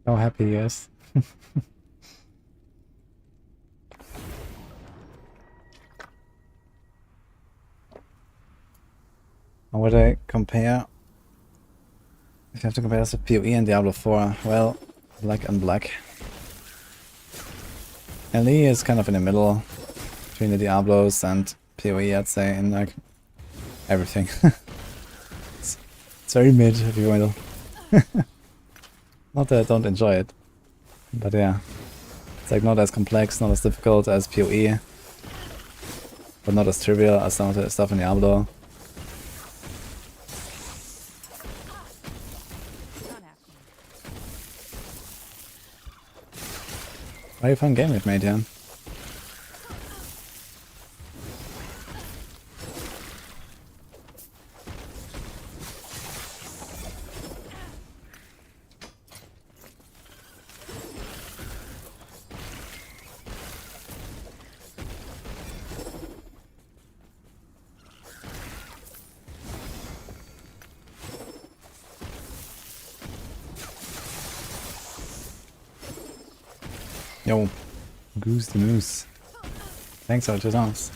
How happy he is. How would I compare? If you have to compare this to PoE and Diablo 4, well, black and black. LE is kind of in the middle between the Diablos and PoE, I'd say, in like everything. It's very mid, if you will. Not that I don't enjoy it, but yeah. It's like not as complex, not as difficult as PoE, but not as trivial as some of the stuff in Diablo. Very fun game we've made, yeah. Yo, Goose the Moose. Thanks, Artisans.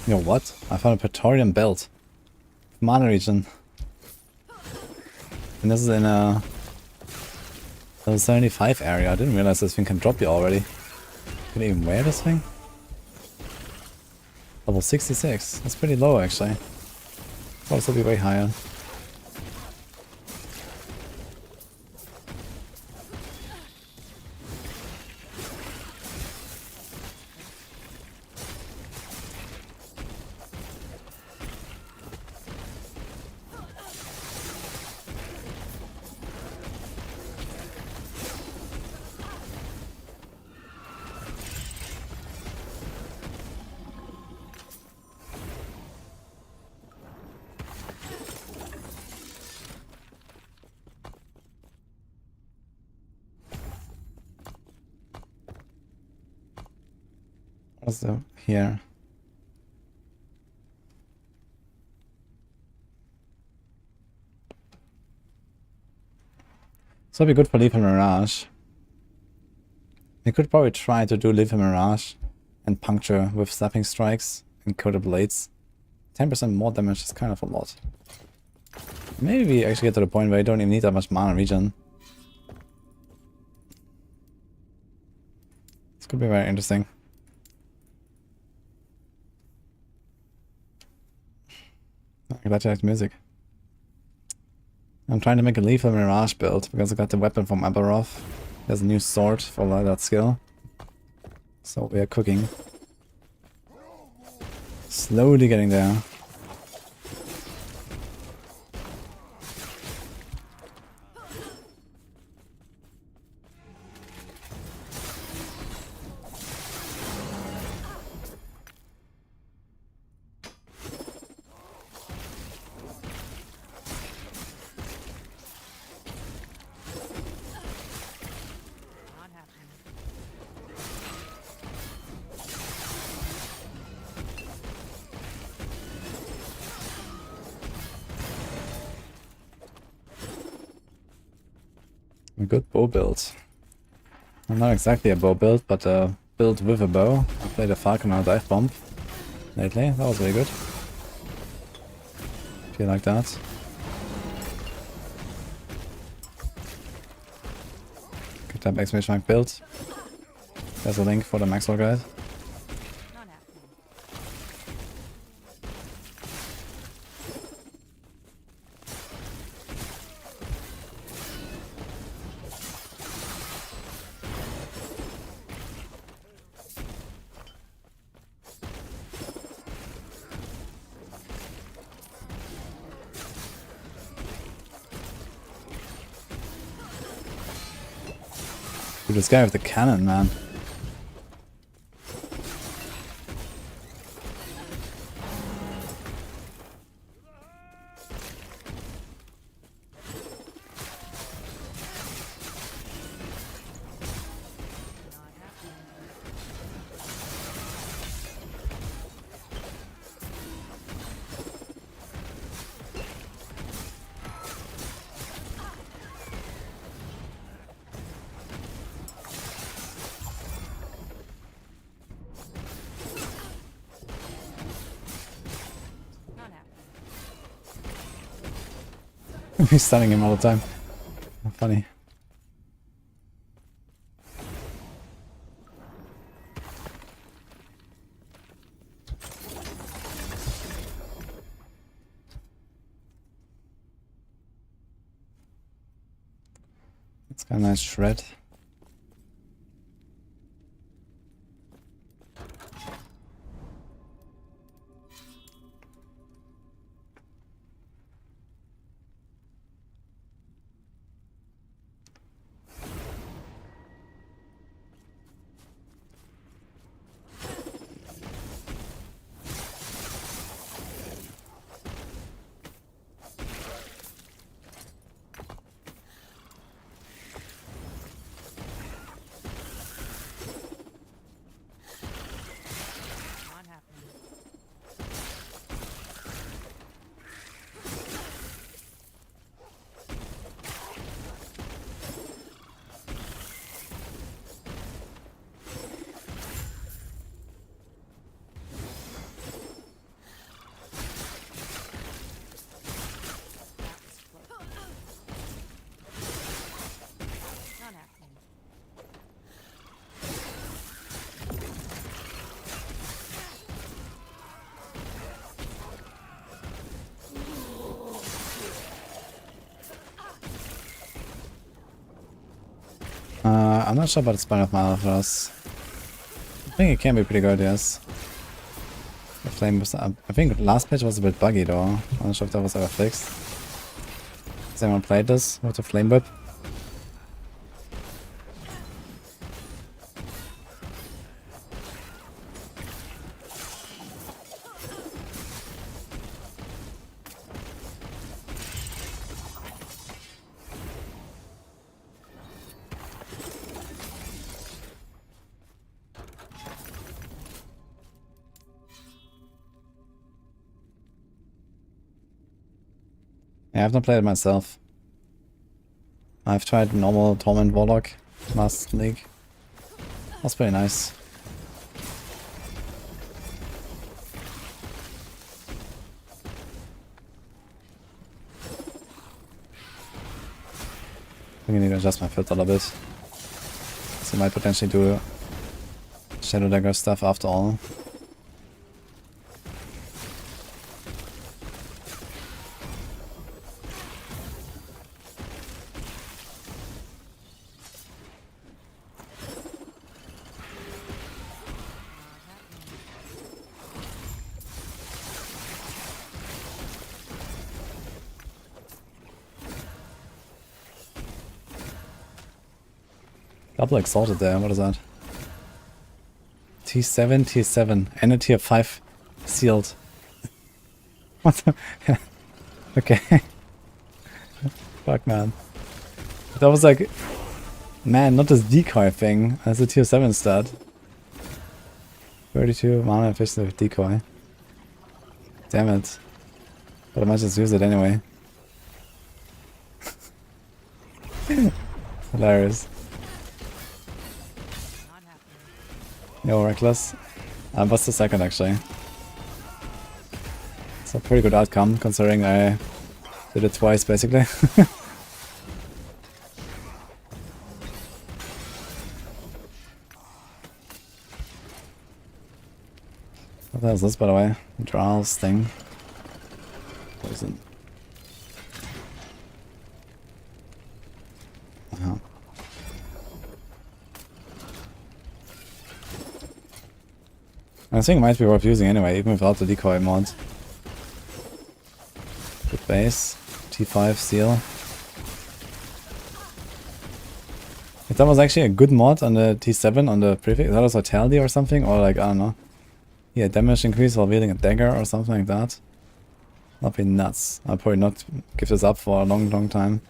Yo, what? I found a Praetorian belt. Mana region. And this is in a Level 75 area. I didn't realize this thing can drop you already. Can you even wear this thing? Level 66. That's pretty low actually. Thought this would be way higher. What's the here? So it'd be good for Leaf and Mirage. We could probably try to do Leaf and Mirage and puncture with snapping strikes and coated blades. 10% more damage is kind of a lot. Maybe we actually get to the point where you don't even need that much mana regen. This could be very interesting. I'm glad you like the music. I'm trying to make a Lethal Mirage build because I got the weapon from Aberroth. There's a new sword for that skill. So we are cooking. Slowly getting there. A good bow build. Well, not exactly a bow build, but a build with a bow. I played a Falcon on a dive bomb lately. That was really good. If you like that. Good type exclamation mark build. There's a link for the Maxwell guide. Dude, this guy with the cannon, man. He's stunning him all the time. How funny. It's got a nice shred. I'm not sure about the Spine of Monolith. I think it can be pretty good, yes. The flame was, I think last patch was a bit buggy though. I'm not sure if that was ever fixed. Has anyone played this with the flame whip? Yeah, I've not played it myself. I've tried normal Torment Warlock last league. That's pretty nice. I think I need to adjust my filter a little bit. So I might potentially do Shadow Dagger stuff after all. Double exalted there, what is that? T7, T7, and a tier 5 sealed. What the? Yeah. Okay. Fuck man. That was like, man, not this decoy thing, as a tier 7 stat. 32 mana efficiency with decoy. Damn it. But I might just use it anyway. Hilarious. Yo, reckless. What's the second actually? It's a pretty good outcome considering I did it twice basically. What the hell is this by the way? Drow's thing. Poison. I think it might be worth using anyway, even without the decoy mod. Good base. T5 seal. If that was actually a good mod on the T7 on the prefix, that was Vitality or something, or like, I don't know. Yeah, damage increase while wielding a dagger or something like that. That'd be nuts. I'll probably not give this up for a long, long time.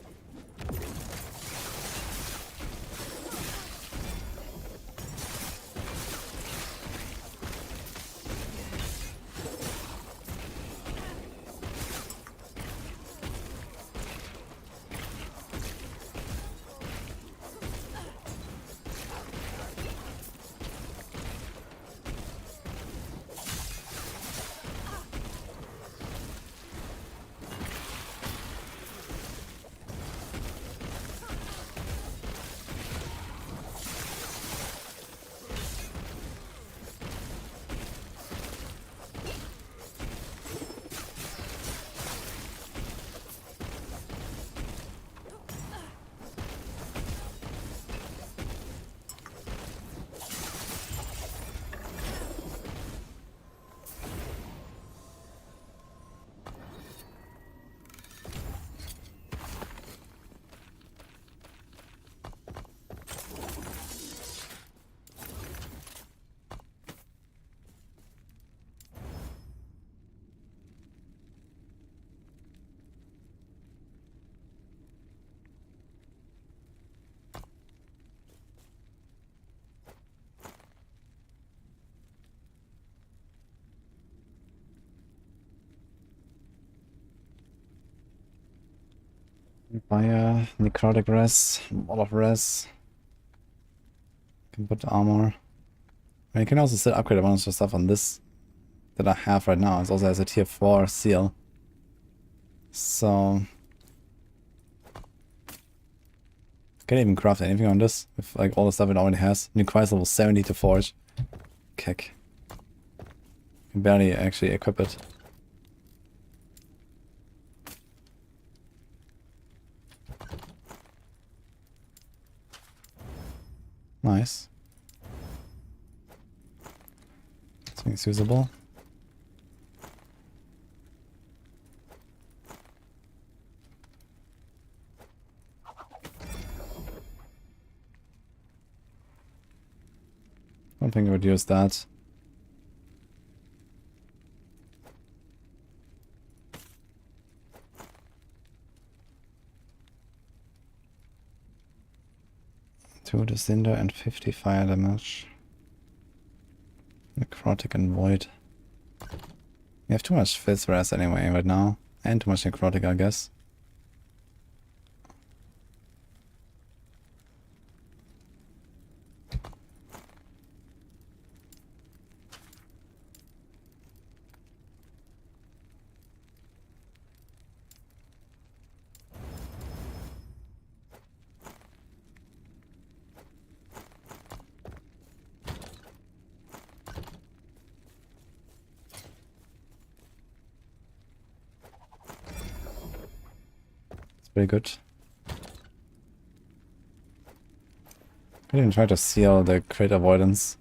Fire, necrotic res, wall of res. Can put armor. I mean, you can also still upgrade a bunch of stuff on this that I have right now. It also has a tier 4 seal. So can't even craft anything on this with like all the stuff it already has. It requires level 70 to forge. Kick. Can barely actually equip it. Nice. Something's usable. I don't think I would use that. Two to Cinder and 50 fire damage. Necrotic and Void. We have too much Fizz Res anyway right now. And too much Necrotic, I guess. Pretty good. I didn't try to seal the crit avoidance.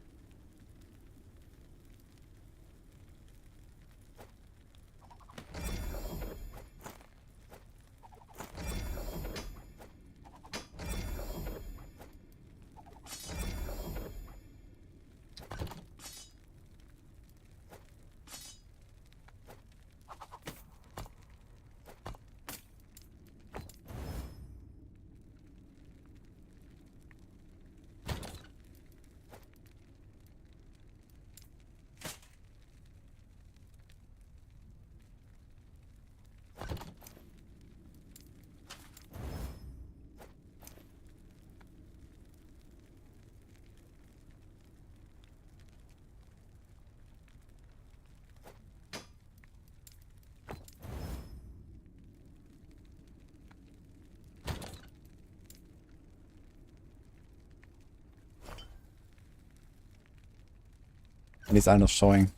At least I'm not showing.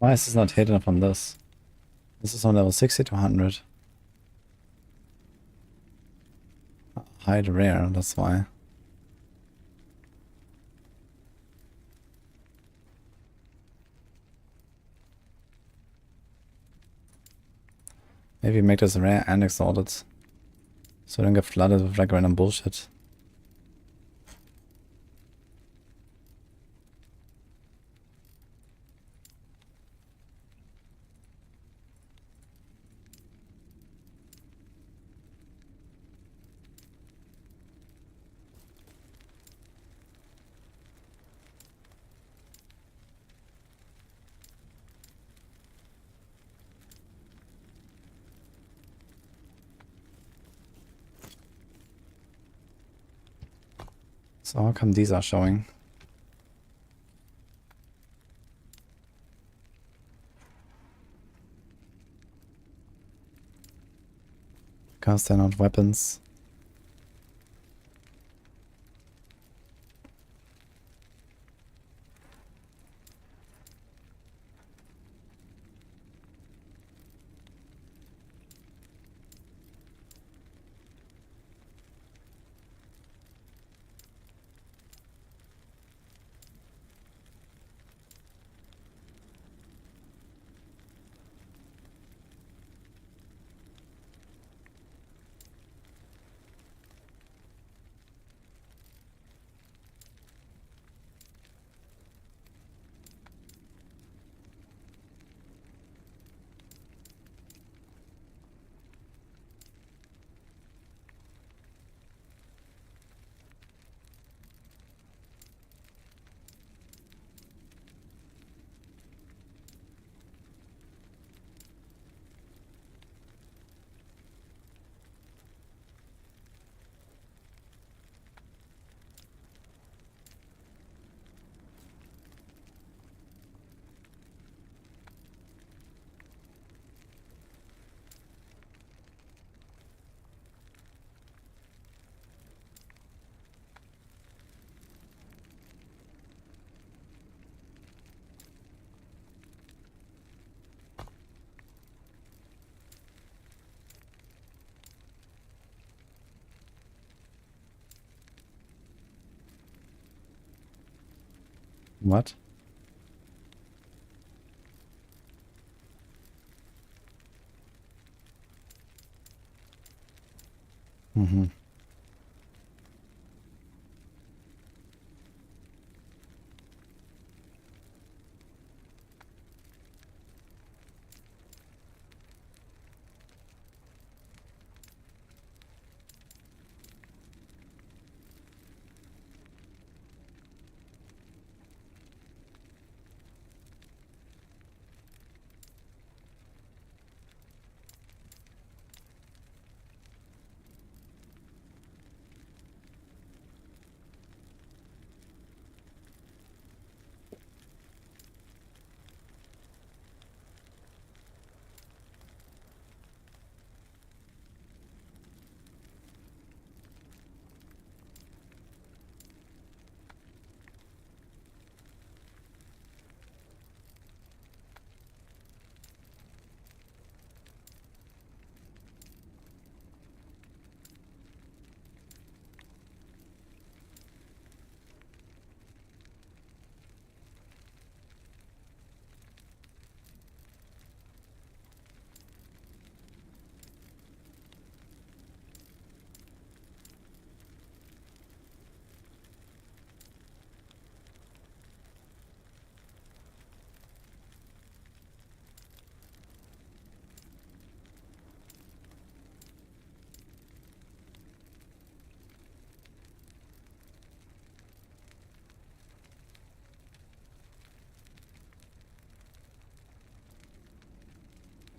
Why is this not hidden from this? This is on level 60 to 100. Hide rare, that's why. Maybe make this rare and exalted. So I don't get flooded with like random bullshit. So how come these are showing? Because they're not weapons. What? Mm-hmm.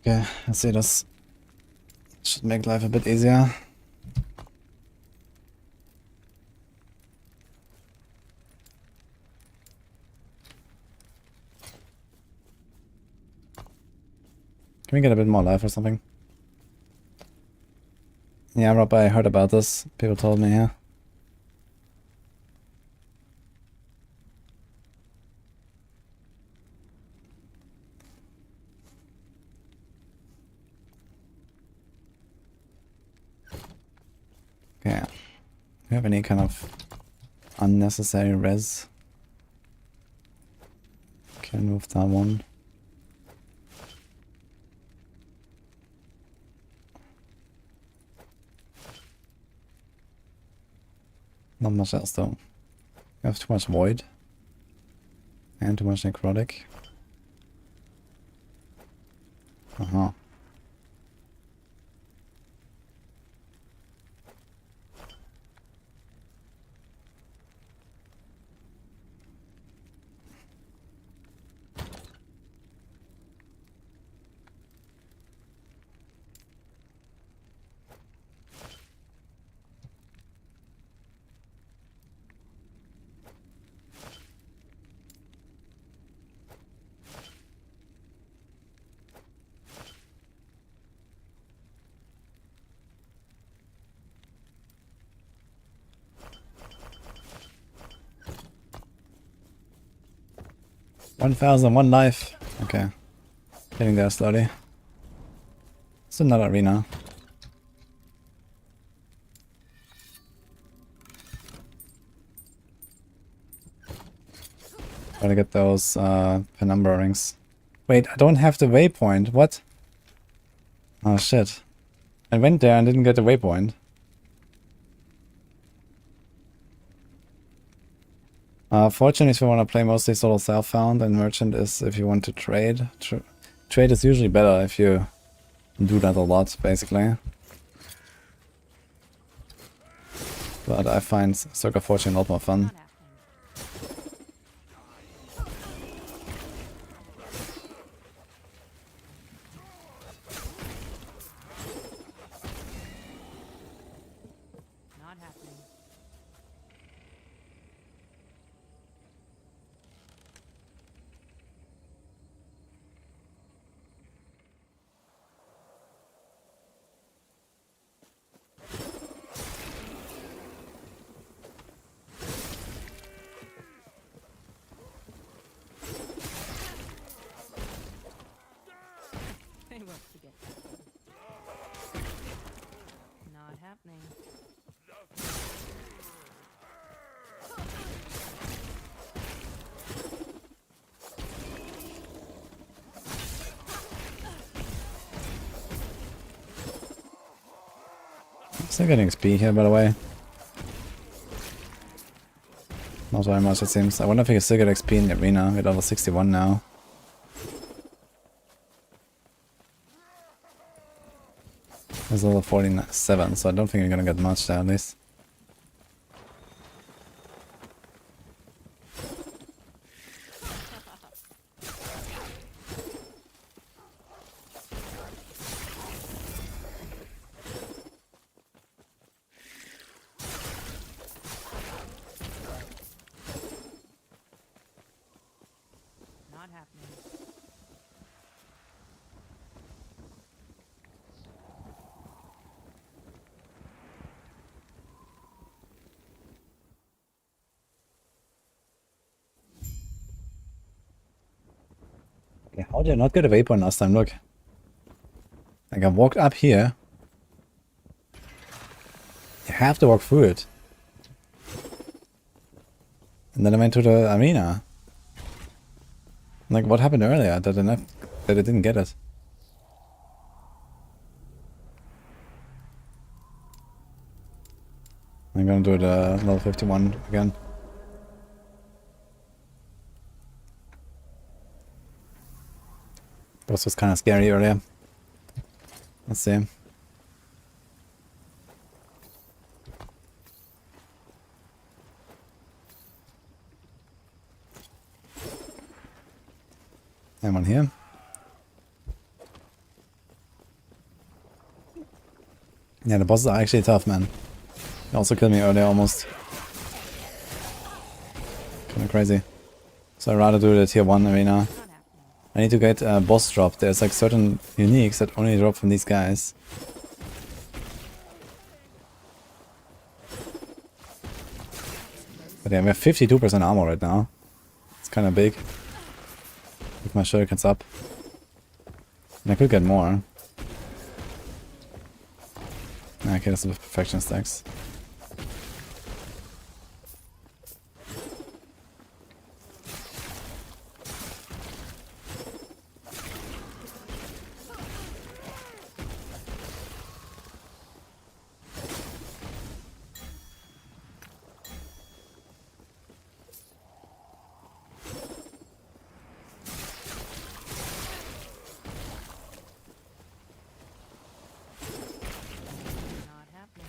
Okay, I see this. Should make life a bit easier. Can we get a bit more life or something? Yeah, Rob, I heard about this. People told me, yeah. Okay. Do you have any kind of unnecessary res? Can move that one. Not much else though. You have too much void. And too much necrotic. Uh-huh. 1,001 life. Okay. Getting there slowly. It's another arena. Gotta get those penumbra rings. Wait, I don't have the waypoint. What? Oh shit. I went there and didn't get the waypoint. Fortunately, if you want to play mostly solo self-found, and merchant is if you want to trade. Trade is usually better if you do that a lot, basically. But I find Circa Fortune a lot more fun. Not happening. They won't forget that. Not happening. Still getting XP here, by the way. Not very much, it seems. I wonder if we can still get XP in the arena. We're level 61 now. There's level 47, so I don't think we're gonna get much there at least. Not happening. Okay, how did I not get a waypoint last time? Look. Like I walked up here. You have to walk through it. And then I went to the arena. Like what happened earlier that I didn't get it? I'm gonna do the level 51 again. This was kind of scary earlier. Let's see. Anyone here? Yeah, the bosses are actually tough, man. They also killed me earlier almost. Kinda crazy. So I'd rather do the tier 1 arena. I need to get a boss drop. There's like certain uniques that only drop from these guys. But yeah, we have 52% armor right now. It's kinda big. With my shurikens up. And I could get more. Okay, that's the perfection stacks. Not happening.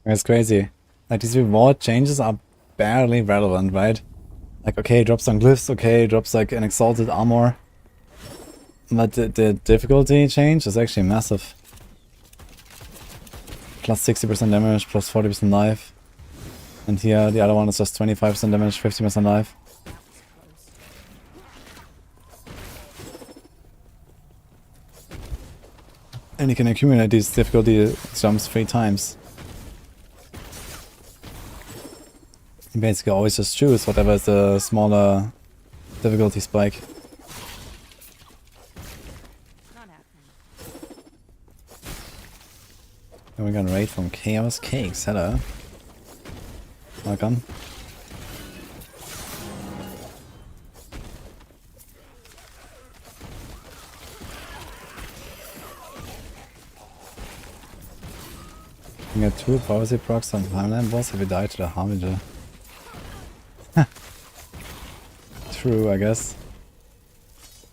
It's crazy. Like, these reward changes are barely relevant, right? Like, okay, drops some glyphs, okay, drops like an exalted armor. But the difficulty change is actually massive. Plus 60% damage, plus 40% life. And here, the other one is just 25% damage, 50% life. And you can accumulate these difficulty jumps 3 times. You basically always just choose whatever is the smaller difficulty spike. And we got a raid from Chaos Cakes. Hello. Welcome. You get 2 prophecy procs on Timeline boss if you die to the Harbinger. True, I guess.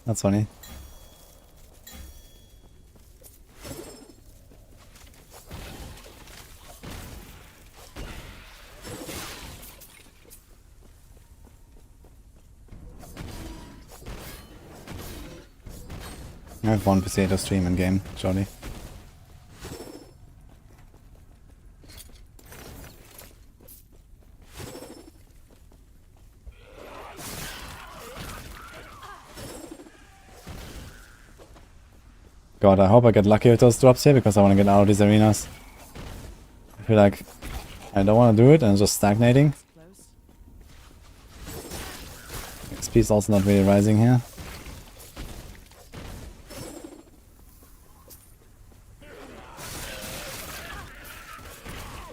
That's funny. I have one potato stream in game, Jolly. God, I hope I get lucky with those drops here because I want to get out of these arenas. I feel like I don't want to do it and it's just stagnating. XP is also not really rising here.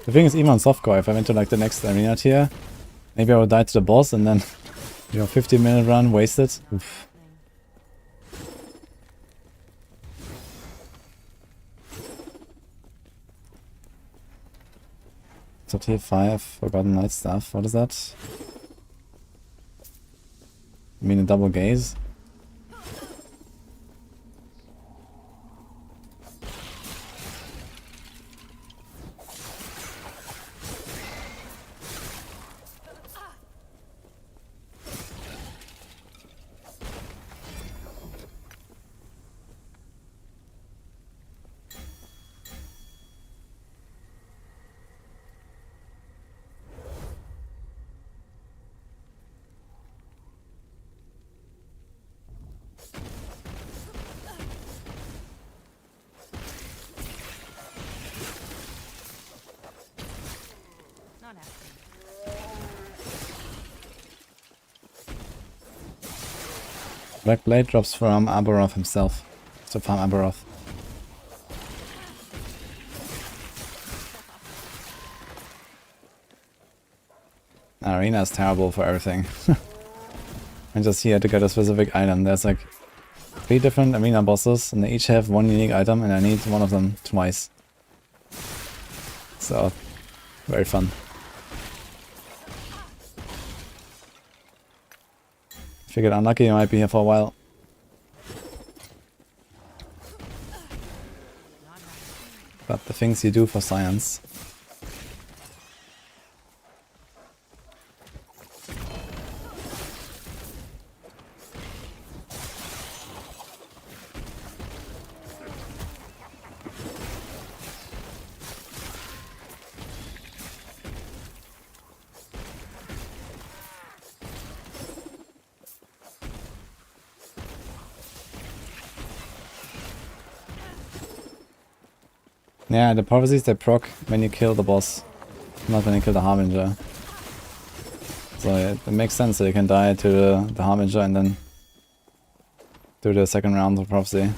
The thing is, even on softcore, if I went to like the next arena tier, maybe I would die to the boss and then, 50-minute run wasted. Oof. So tier 5, Forgotten Night stuff. What is that? I mean a double gaze? Black Blade drops from Aberroth himself. So farm Aberroth. Arena is terrible for everything. I'm just here to get a specific item. There's like 3 different arena bosses and they each have 1 unique item and I need one of them twice. So, very fun. If you get unlucky, you might be here for a while. But the things you do for science. Yeah, the prophecies they proc when you kill the boss, not when you kill the Harbinger. So it makes sense that you can die to the Harbinger and then do the second round of prophecy.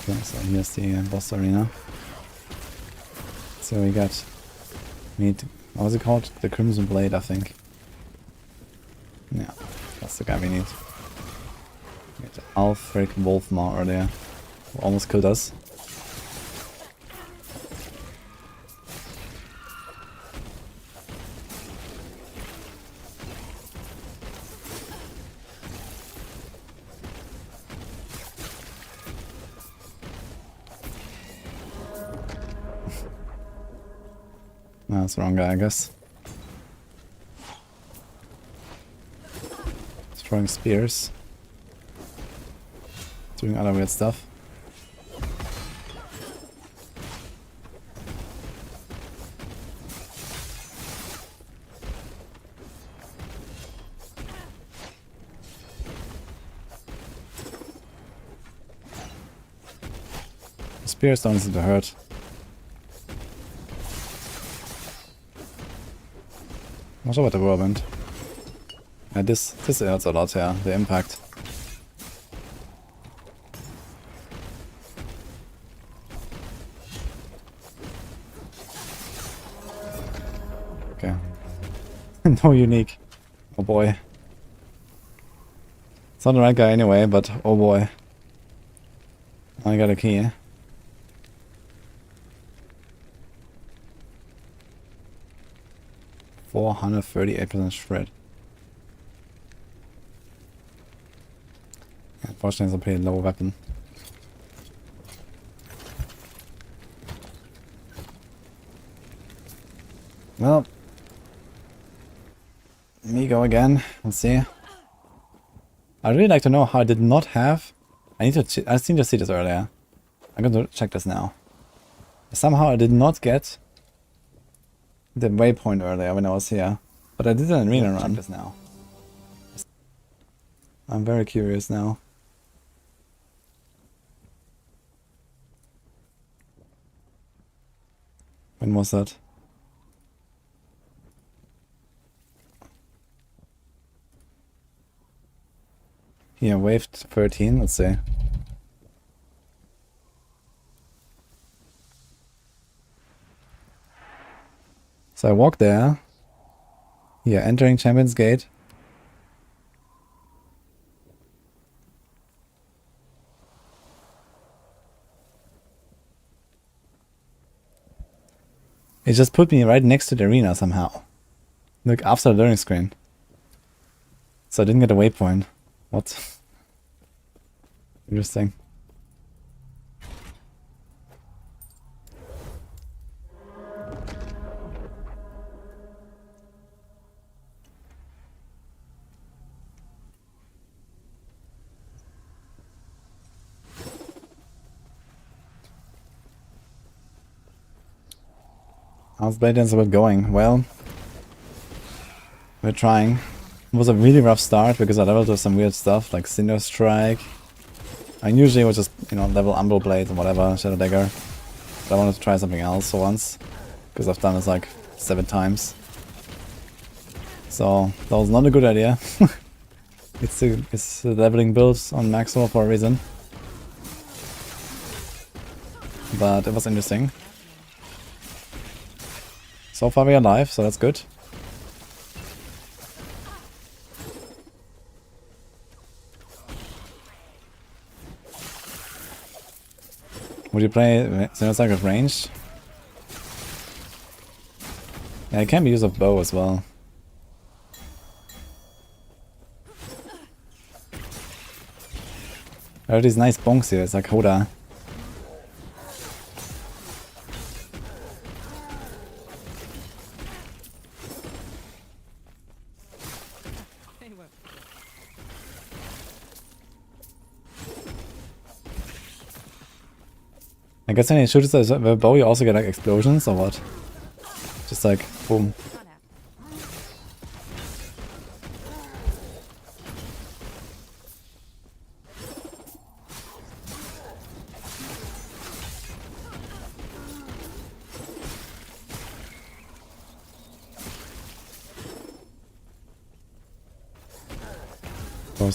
Okay, so here's the boss arena. So we got, what was it called? The Crimson Blade, I think. Yeah, that's the guy we need. We got the Alfric Wolfmaw earlier, who almost killed us. That's the wrong guy, I guess. Throwing spears. Doing other weird stuff. Spears don't seem to hurt. Not sure about the whirlwind. Yeah, this hurts a lot, yeah, the impact. Okay. No unique. Oh boy. It's not the right guy anyway, but oh boy. I got a key. 438% shred. Unfortunately, it's a pretty low weapon. Well, me go again. Let's see. I'd really like to know how I did not have. I seem to see this earlier. I'm going to check this now. Somehow I did not get the waypoint earlier when I was here, but I did an arena run. Check this now. I'm very curious now. When was that? Here, wave 13, let's see. So I walk there. Here, entering Champion's Gate. It just put me right next to the arena somehow. Look, after the learning screen. So I didn't get a waypoint. What? Interesting. How's Blade Dance about going? Well, we're trying. It was a really rough start because I leveled with some weird stuff like Cinder Strike. I usually would just, you know, level Umbral Blade and whatever, Shadow Dagger. But I wanted to try something else for once. Because I've done this like 7 times. So, that was not a good idea. It's leveling builds on Maxwell for a reason. But it was interesting. So far we are alive, so that's good. Would you play Xenosaga with range? Yeah, it can be used of bow as well. There are these nice bonks here, it's like Hoda. I guess when you shoot with the bow you also get like explosions or what? Just like, boom.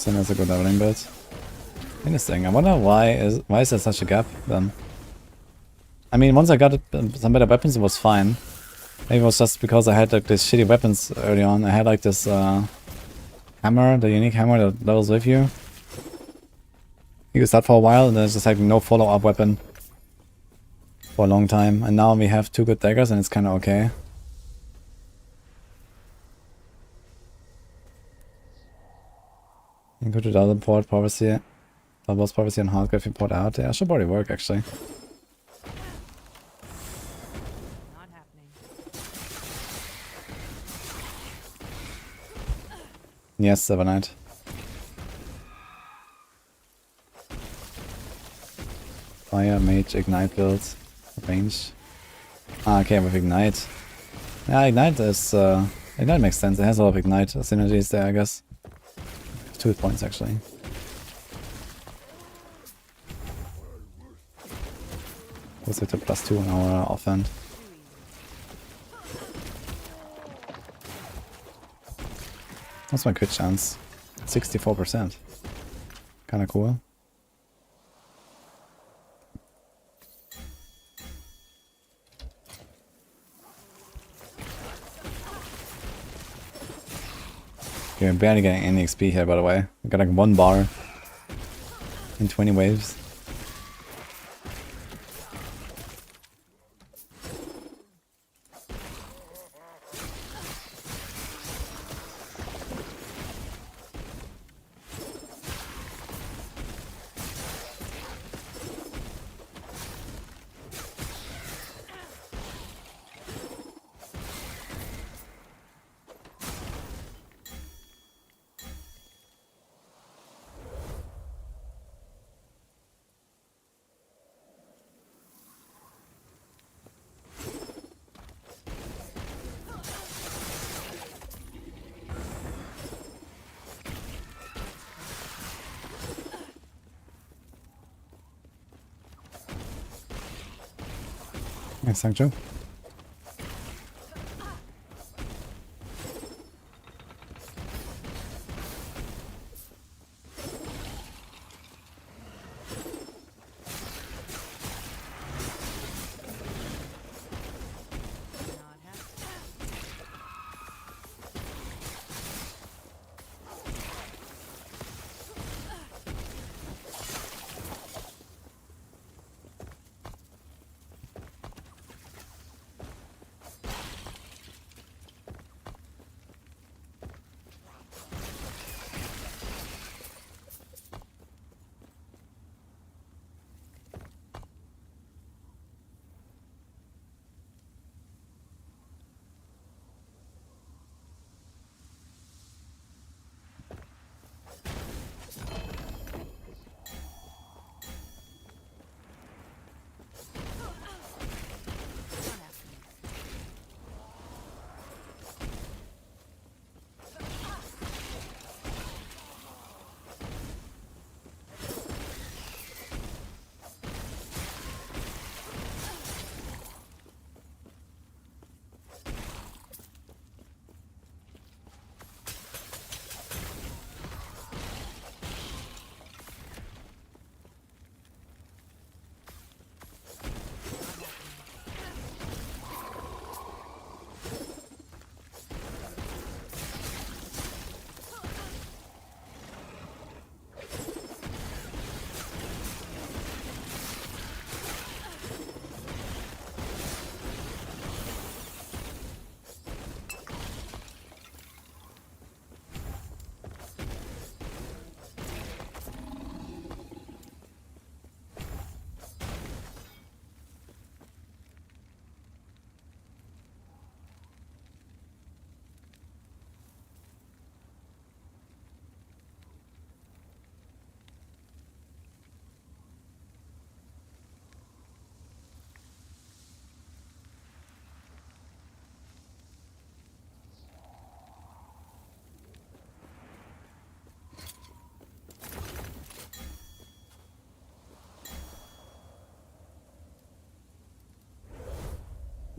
Then has a good leveling build. Interesting. I wonder why is there such a gap then? I mean, once I got some better weapons, it was fine. Maybe it was just because I had like these shitty weapons early on. I had like this hammer, the unique hammer that levels with you. You use that for a while, and there's just like no follow-up weapon for a long time. And now we have 2 good daggers, and it's kind of okay. You go to the other port, prophecy. That was prophecy and hardcore if you port out. Yeah, should probably work actually. Not happening. Yes, 7 Knight. Fire, Mage, Ignite build. Range. Ah, okay, with Ignite. Yeah, Ignite is... Ignite makes sense. It has a lot of Ignite synergies there, I guess. 2 points, actually. Was it a +2 on our offhand? That's my crit chance. 64%. Kinda cool. Okay, I'm barely getting any XP here, by the way. We got like 1 bar in 20 waves. Nice, thank you.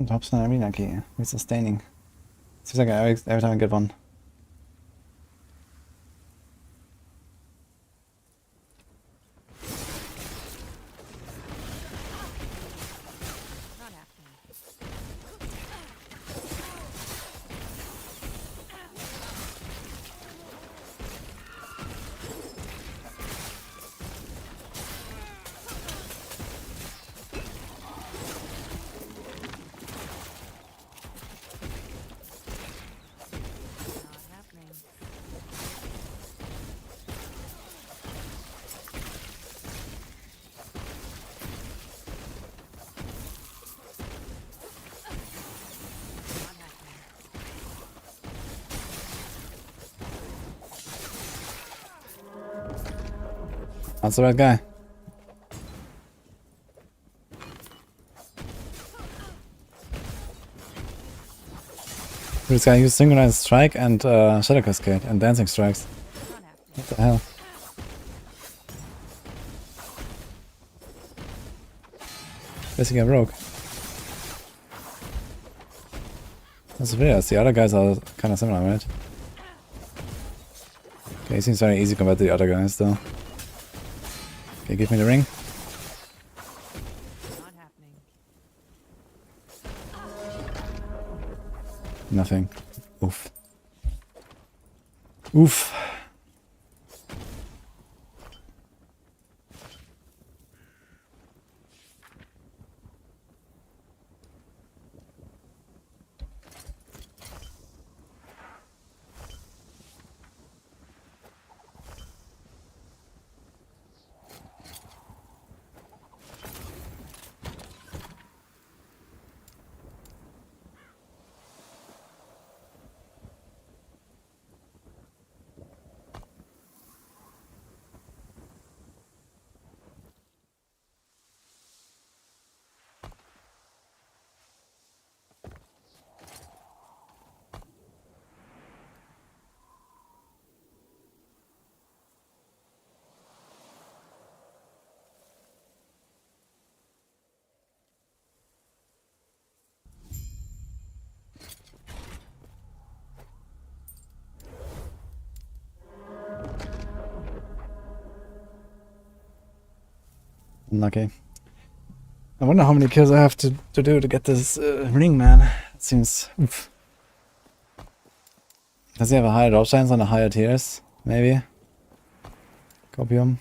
Drops an arena key with sustaining. Seems like every time I get one. That's the right guy. This guy used Synchronized Strike and Shadow Cascade and Dancing Strikes. What the hell? Basically a rogue. That's weird, the other guys are kinda similar, right? Okay, he seems very easy compared to the other guys though. Okay, give me the ring. Not happening. Nothing. Oof. Oof. Unlucky. I wonder how many kills I have to do to get this ring, man. It seems... Oof. Does he have a higher drop chance on the higher tiers? Maybe? Copium.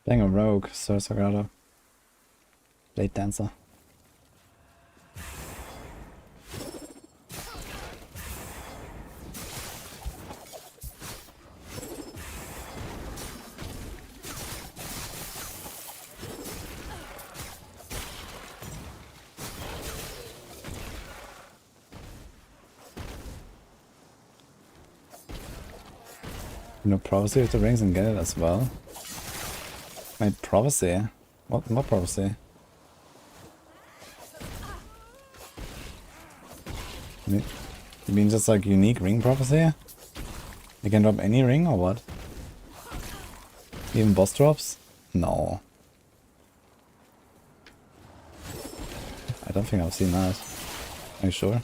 Playing a rogue, Sorc. Blade Dancer. No prophecy with the rings and get it as well. Wait, prophecy? What prophecy? You mean just like unique ring prophecy? You can drop any ring or what? Even boss drops? No. I don't think I've seen that. Are you sure?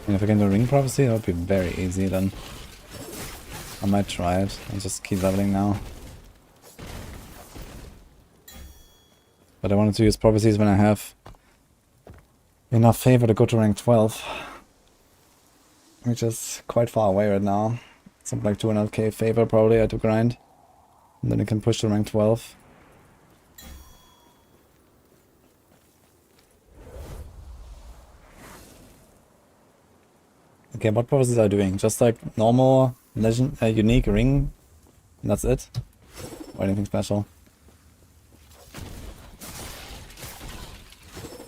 And if I can do Ring Prophecy, that would be very easy then. I might try it and just keep leveling now. But I wanted to use Prophecies when I have enough favor to go to rank 12. Which is quite far away right now. Something like 200k favor probably I have to grind. And then I can push to rank 12. Okay, what prophecies are you doing? Just like normal, legend, unique ring, and that's it? Or anything special?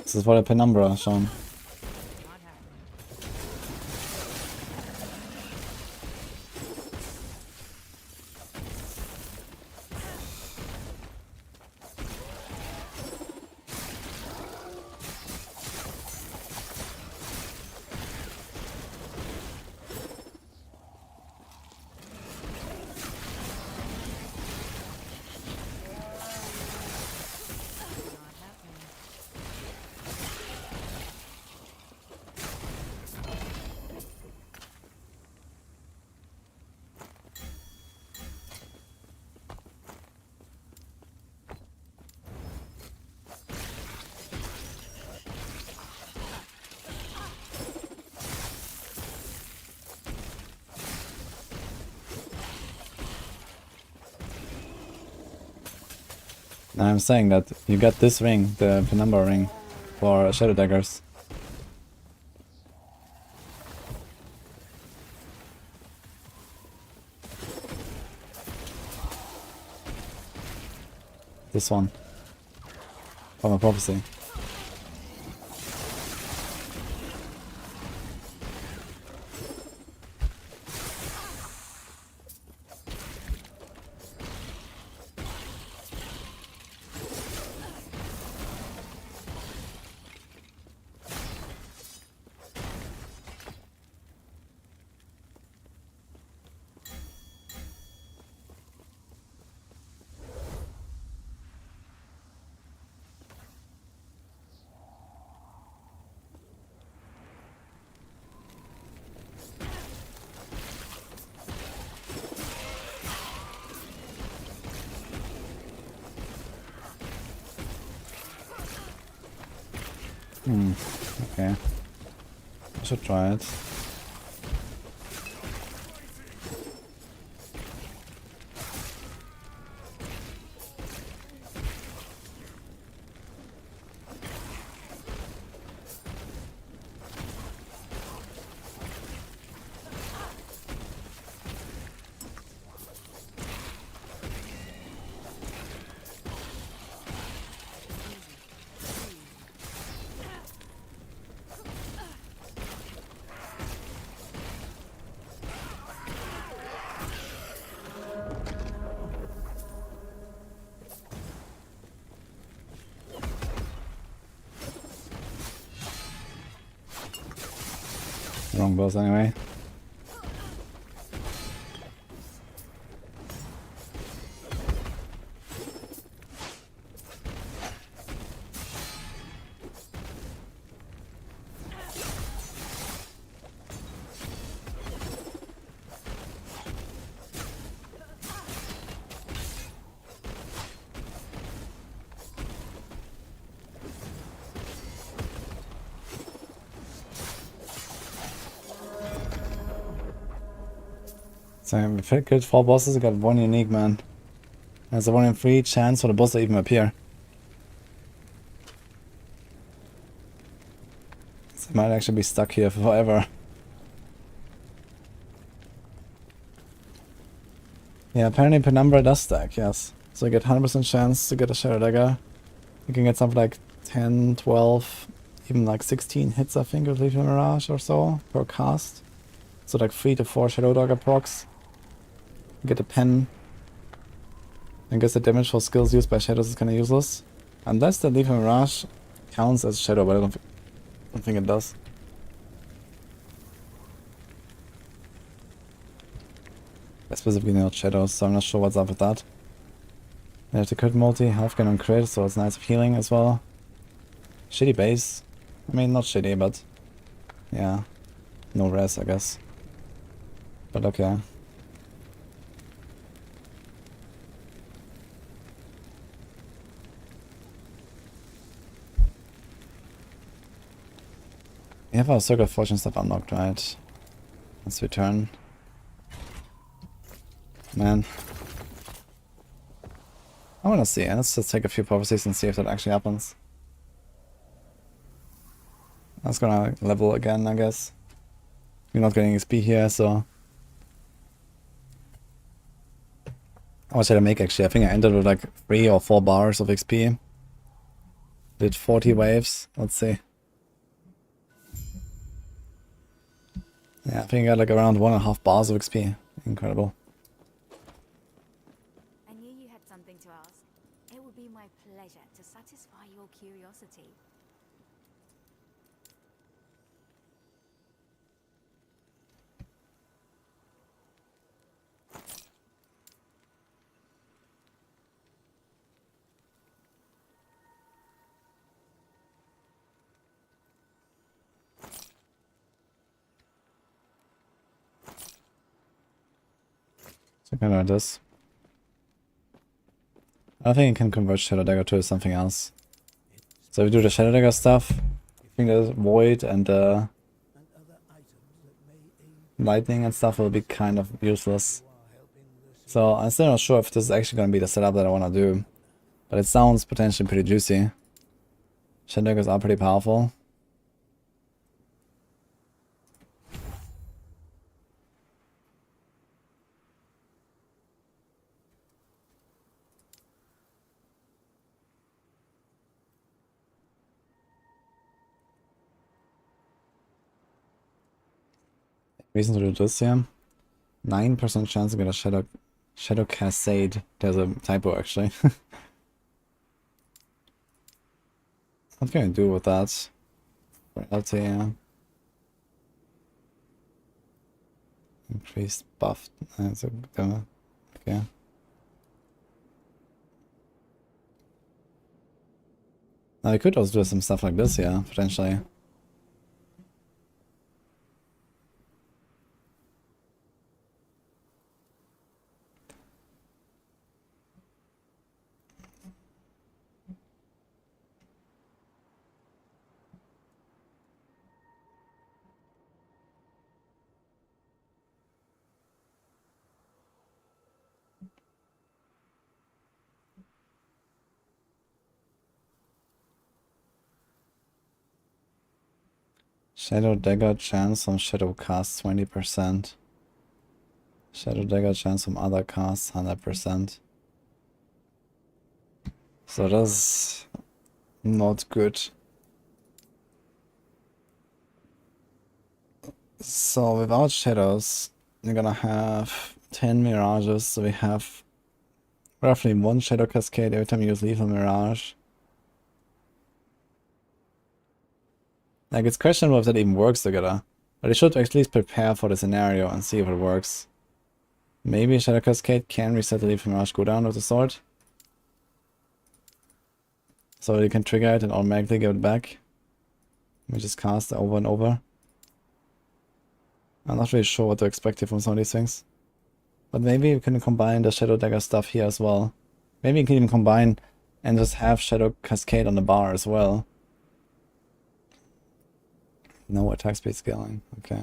This is for the penumbra, Sean. And I'm saying that you get this ring, the penumbra ring, for Shadow Daggers. This one. From a prophecy. Okay. I should try it. Wrong boss anyway. So if I killed 4 bosses, I got 1 unique, man. There's a 1 in 3 chance for the boss to even appear. So I might actually be stuck here forever. Yeah, apparently Penumbra does stack, yes. So I get 100% chance to get a Shadow Dagger. You can get something like 10, 12, even like 16 hits, I think, with Lethal Mirage or so per cast. So like 3 to 4 Shadow Dagger procs. Get a pen. I guess the damage for skills used by shadows is kinda useless. Unless the Lethal Mirage counts as shadow, but I don't think it does. That's specifically not shadows, so I'm not sure what's up with that. I have the crit multi, health gain on crit, so it's nice healing as well. Shitty base. I mean, not shitty, but yeah. No res, I guess. But okay. We have our Circle of Fortune stuff unlocked, right? Let's return. Man. I wanna see. Let's just take a few prophecies and see if that actually happens. That's gonna level again, I guess. We're not getting XP here, so... How much did I make actually? I think I ended with like 3 or 4 bars of XP. Did 40 waves. Let's see. Yeah, I think I got like around 1.5 bars of XP. Incredible. I knew you had something to ask. It would be my pleasure to satisfy your curiosity. So kind of like this. I think I can convert Shadow Dagger to something else. So we do the Shadow Dagger stuff. I think the Void and the Lightning and stuff will be kind of useless. So I'm still not sure if this is actually going to be the setup that I want to do. But it sounds potentially pretty juicy. Shadow Daggers are pretty powerful. Reason to do this here. 9% chance to get a Shadow Cascade. There's a typo actually. What can I do with that? Reality, increased buff. That's a okay. Now I could also do some stuff like this, yeah, potentially. Shadow Dagger chance from Shadow Cast 20%. Shadow Dagger chance from other casts 100%. So that's not good. So without shadows, you're gonna have 10 mirages, so we have roughly 1 Shadow Cascade every time you use Lethal Mirage. Like, it's questionable if that even works together. But I should at least prepare for the scenario and see if it works. Maybe Shadow Cascade can reset the Lethal Mirage cooldown with the sword. So you can trigger it and automatically give it back. We just cast it over and over. I'm not really sure what to expect here from some of these things. But maybe we can combine the Shadow Dagger stuff here as well. Maybe you can even combine and just have Shadow Cascade on the bar as well. No attack speed scaling, okay.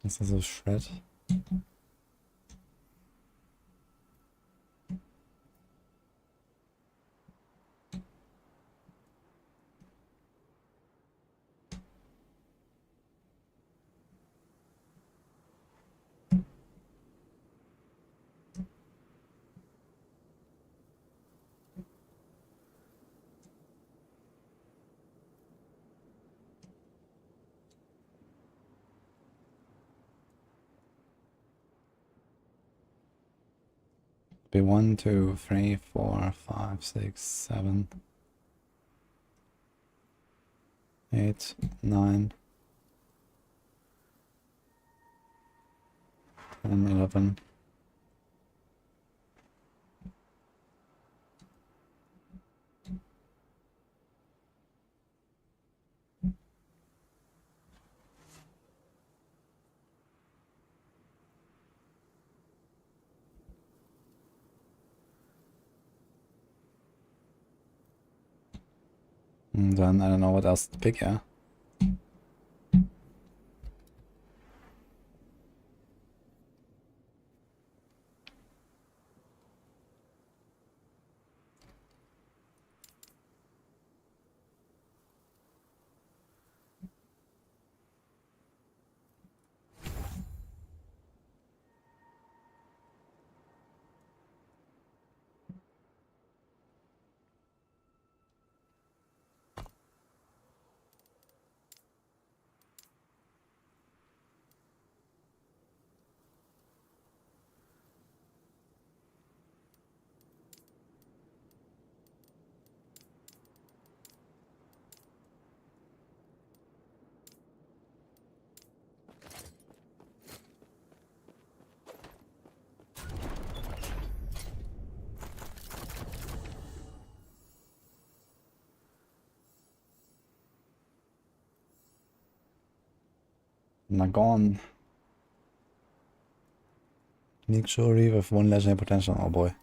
This is a shred. Be 1, 2, 3, 4, 5, 6, 7. 8, 9, 10, 11. And then I don't know what else to pick, yeah. Nagon. Unique jewelry with 1 legendary potential. Oh boy.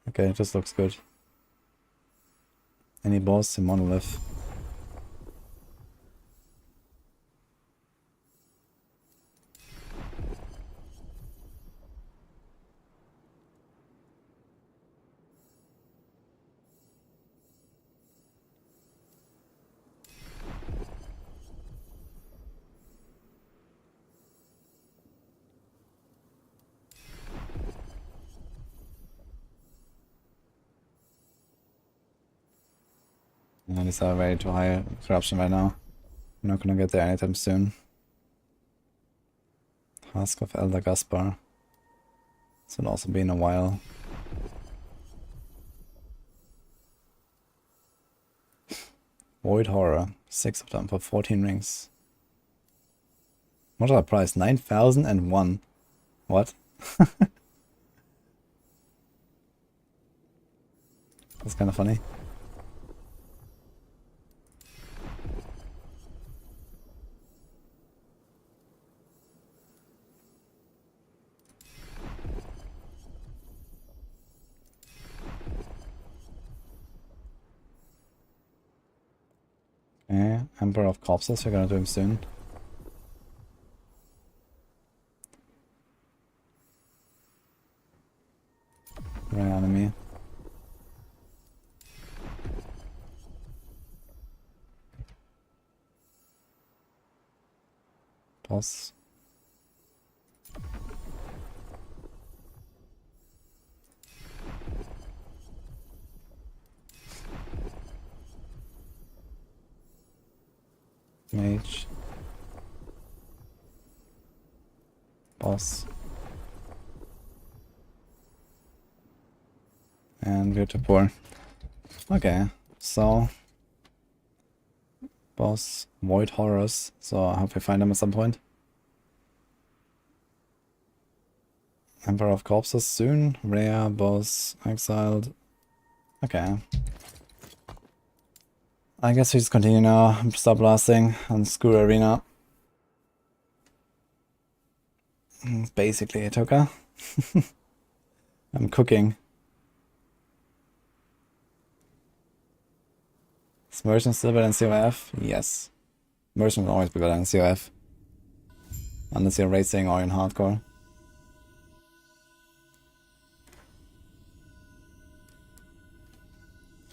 Okay, this looks good. Any boss in Monolith. Yeah, these are way too high corruption right now. I'm not gonna get there anytime soon. Husk of Elder Gaspar. This will also be in a while. Void Horror. 6 of them for 14 rings. What is our price? 9,001. What? That's kind of funny. Okay, Emperor of Corpses, we're gonna do him soon. Rare enemy. Boss. Mage. Boss. And we're to poor. Okay, so boss, Void Horrors, so I hope we find them at some point. Emperor of Corpses soon, rare, boss, exiled. Okay. I guess we just continue now, stop blasting, and screw arena. Basically, Toka. I'm cooking. Is Merchant still better than COF? Yes. Merchant will always be better than COF. Unless you're racing or in hardcore.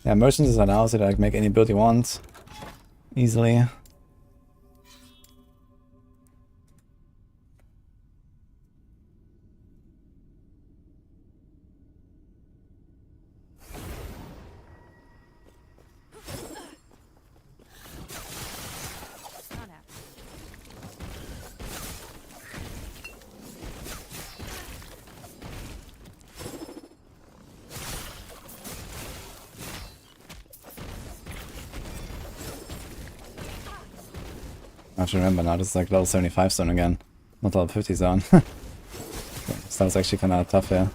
Yeah, Merchant is allows you to like make any build you want. Easily. I have to remember now, this is like level 75 zone again, not level 50 zone. So that's actually kinda tough here.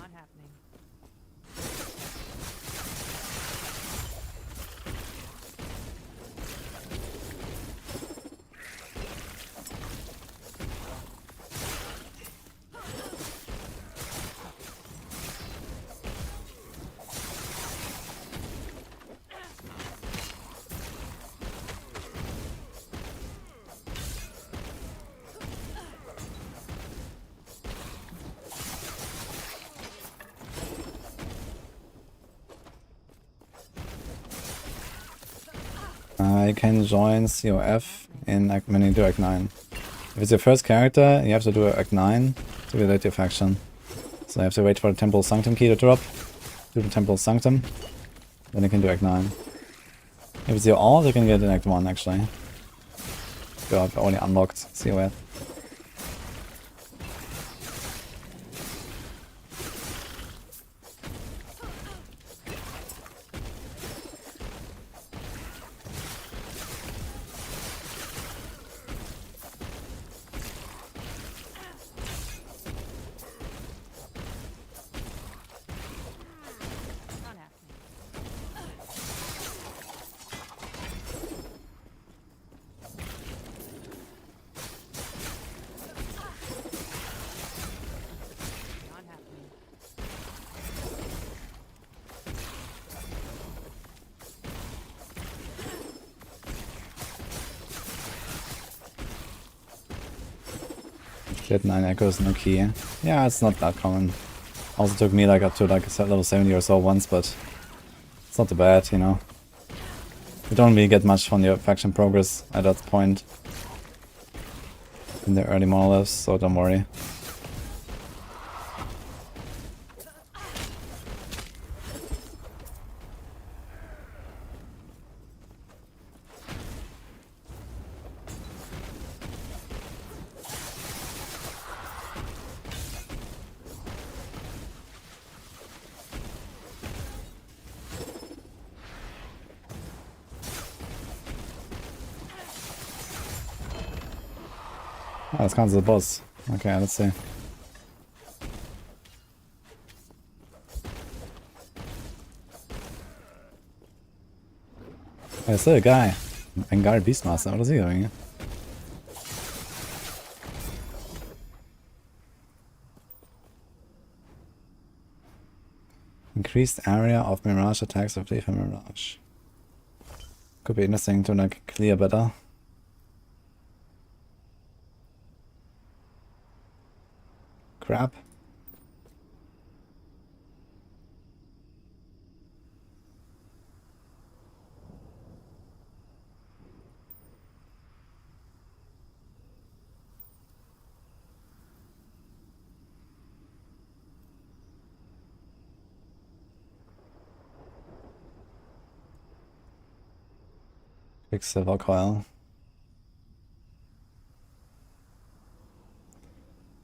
You can join COF in when you do Act 9. If it's your first character, you have to do Act 9 to get your faction. So you have to wait for the Temple Sanctum key to drop, do the Temple Sanctum, then you can do Act 9. If it's your alt, you can get in Act 1 actually. You have only unlocked COF. Get 9 echoes, no key. Yeah, it's not that common. Also took me like up to like level 70 or so once, but it's not too bad, you know. You don't really get much from your faction progress at that point in the early monoliths, so don't worry. Oh, this counts as a boss. Okay, let's see. There's still a guy. Enquiries Beastmaster, what is he doing here? Increased area of mirage attacks of Lethal Mirage. Could be interesting to like clear better. Crap. Quicksilver coil.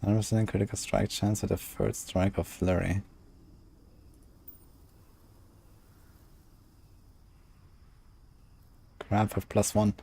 100% critical strike chance at the first strike of flurry. Crap with +1.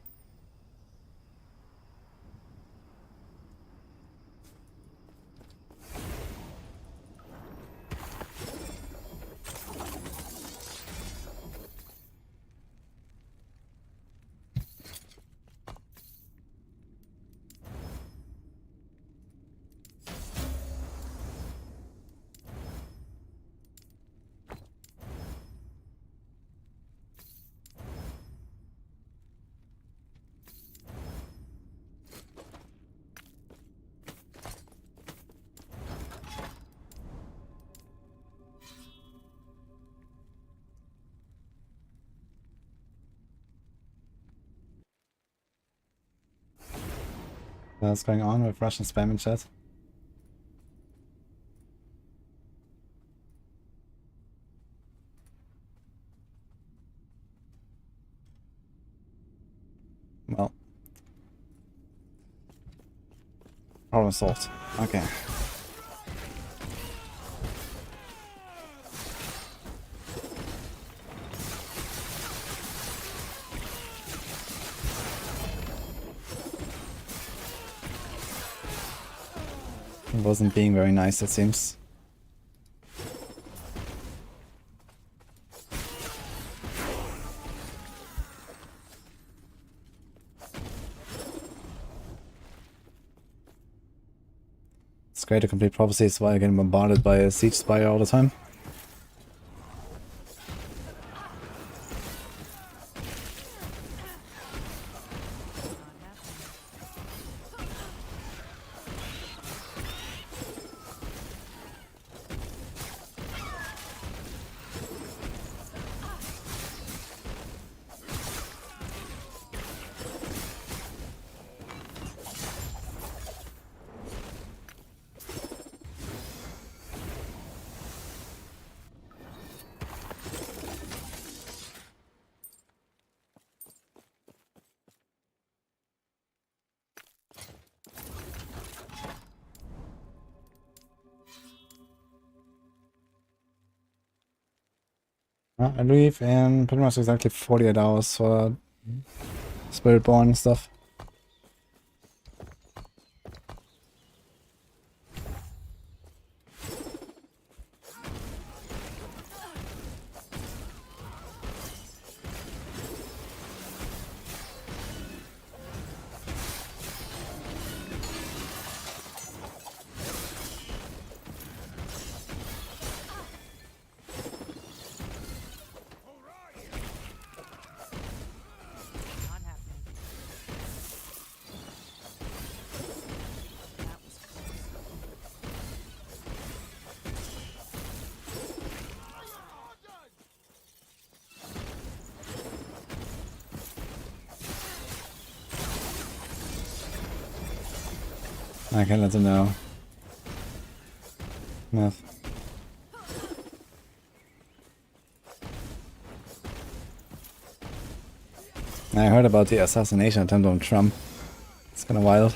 What's going on with Russian spam in chat? Well. Problem solved. Okay. It wasn't being very nice, it seems. It's great to complete prophecies while getting bombarded by a siege spire all the time. I leave in pretty much exactly 48 hours for Spiritborn and stuff. I can let them know. Math. I heard about the assassination attempt on Trump. It's kinda wild.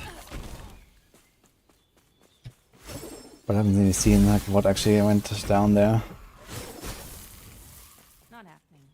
But I haven't really seen like what actually went down there. Not happening.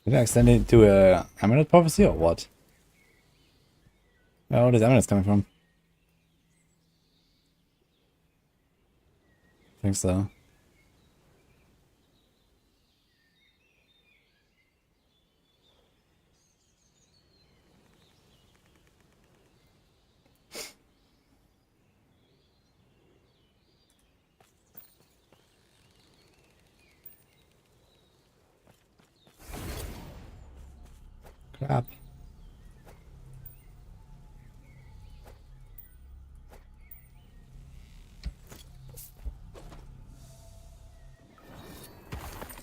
Did I accidentally do a Amulet prophecy or what? Where are all these amulets coming from? I think so. Crap.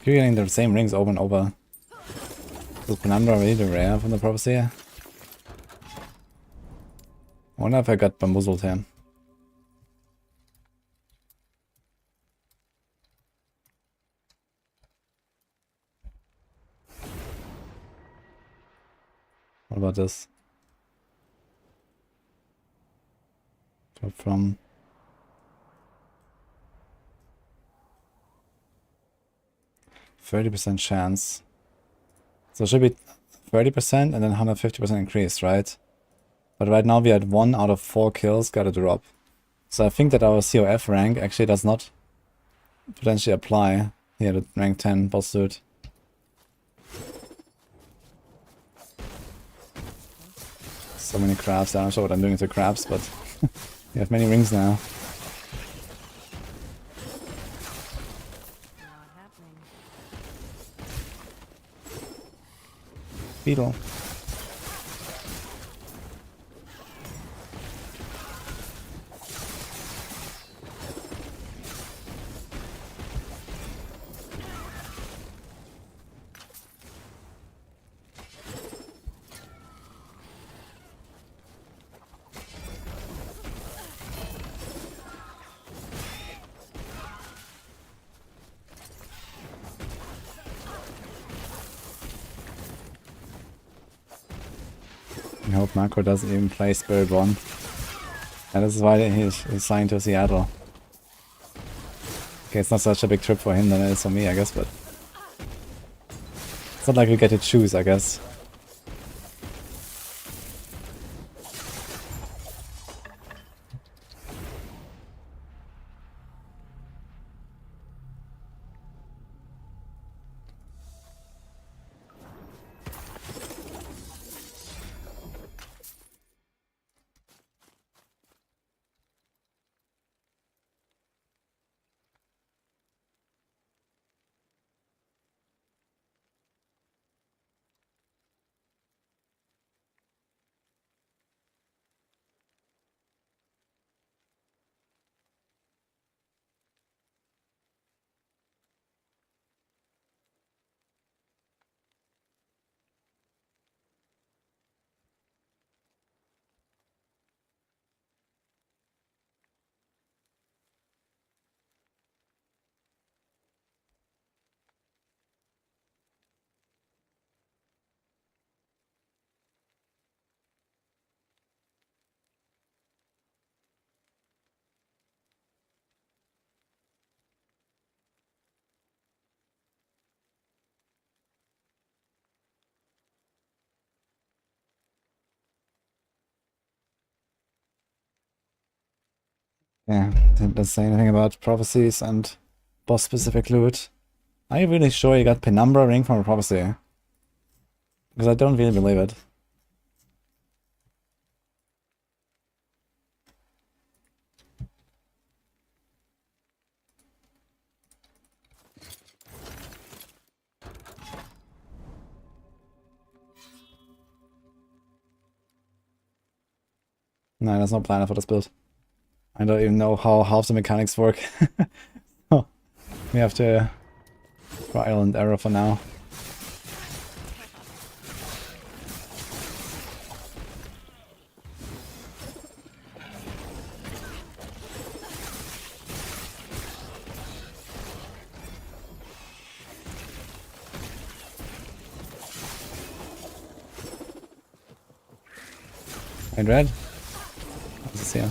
You're getting the same rings over and over. Is Penumbra really the rare from the prophecy? I wonder if I got bamboozled here. What about this? Drop from 30% chance. So it should be 30% and then 150% increase, right? But right now we had 1 out of 4 kills got a drop. So I think that our COF rank actually does not potentially apply here to rank 10 boss suit. So many crabs. I'm not sure what I'm doing to crabs, but we have many rings now. Beetle. I hope Macro doesn't even play Spirit 1. And this is why he's signed to Seattle. Okay, it's not such a big trip for him than it is for me, I guess, but... It's not like we get to choose, I guess. Yeah, didn't say anything about prophecies and boss-specific loot. Are you really sure you got Penumbra Ring from a prophecy? Because I don't really believe it. No, there's no planner for this build. I don't even know how half the mechanics work. So, we have to trial and error for now. Hey, Red? How's this here?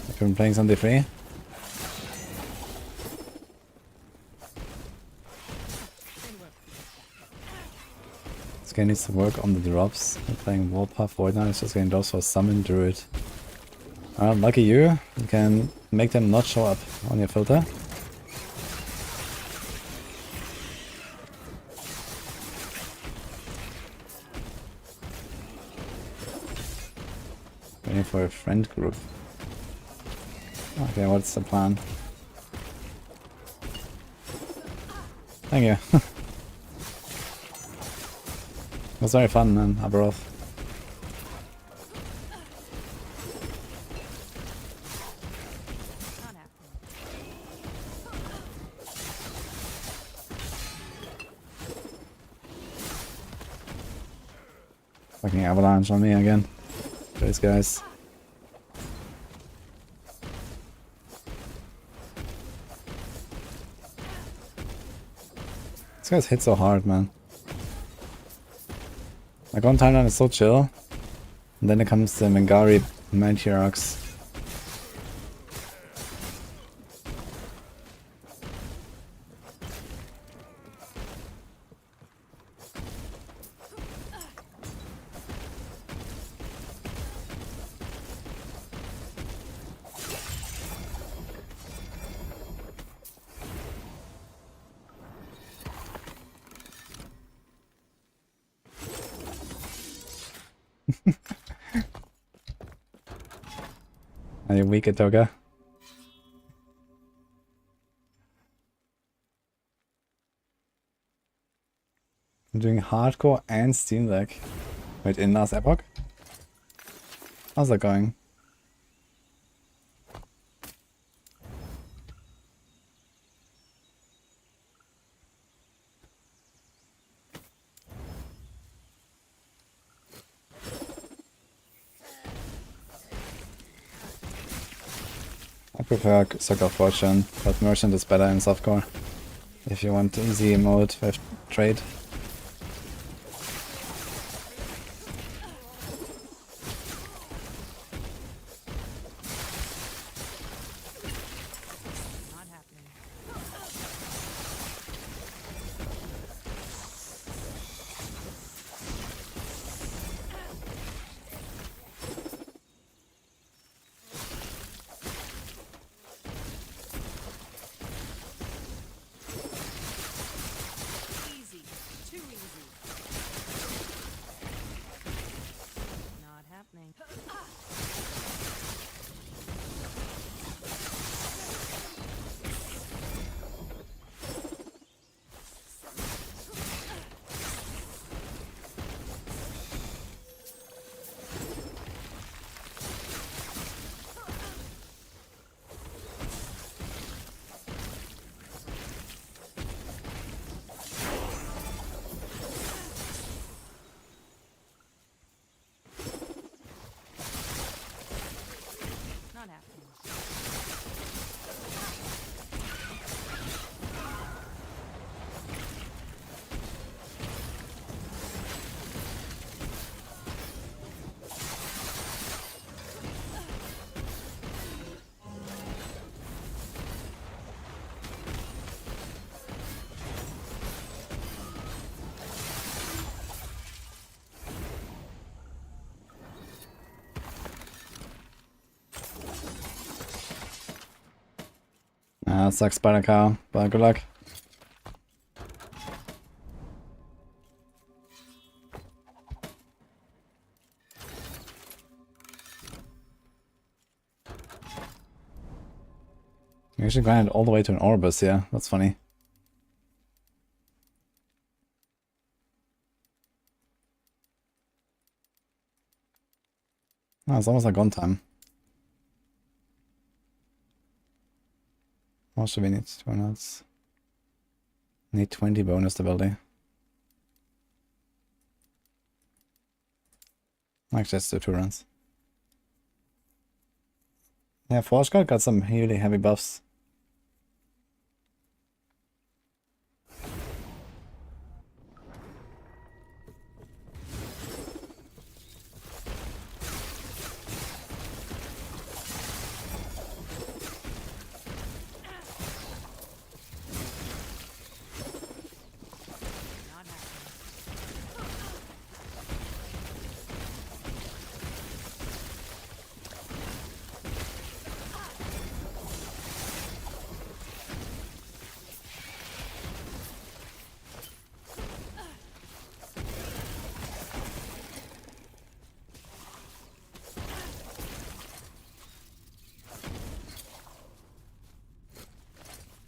I've been playing Sunday free. This guy needs to work on the drops. We're playing Warpath right now, it's just getting drops for Summon Druid. Lucky you, you can make them not show up on your filter. Waiting for a friend group. Okay, what's the plan? Thank you. It was very fun, man, Aberroth. Fucking avalanche on me again. These guys. These guys hit so hard, man. Like, one timeline is so chill, and then it comes the Mengari Mantiarchs. Are you weak, Atoga? I'm doing hardcore and Steam Deck. Wait, in last Epoch? How's that going? I prefer Circle of Fortune, but Merchant is better in softcore. If you want easy mode with trade. Yeah, it sucks Spider Cow, but good luck. You actually grinded all the way to an Orbis, yeah, that's funny. Oh, it's almost like gun time. What should we need? 2 minutes. Need 20 bonus stability. Actually, let's do 2 runs. Yeah, Forge God got some really heavy buffs.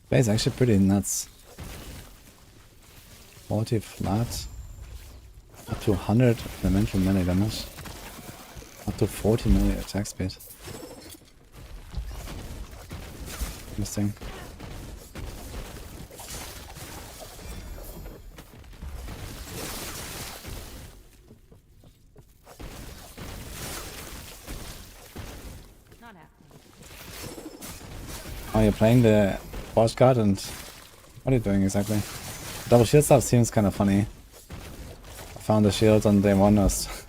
That is actually pretty nuts. 40 flat. Up to 100 elemental melee damage. Up to 40 melee attack speed. Interesting. Oh, you're playing the Forge Guard and what are you doing exactly? Double shield stuff seems kind of funny. I found the shield on day 1, I was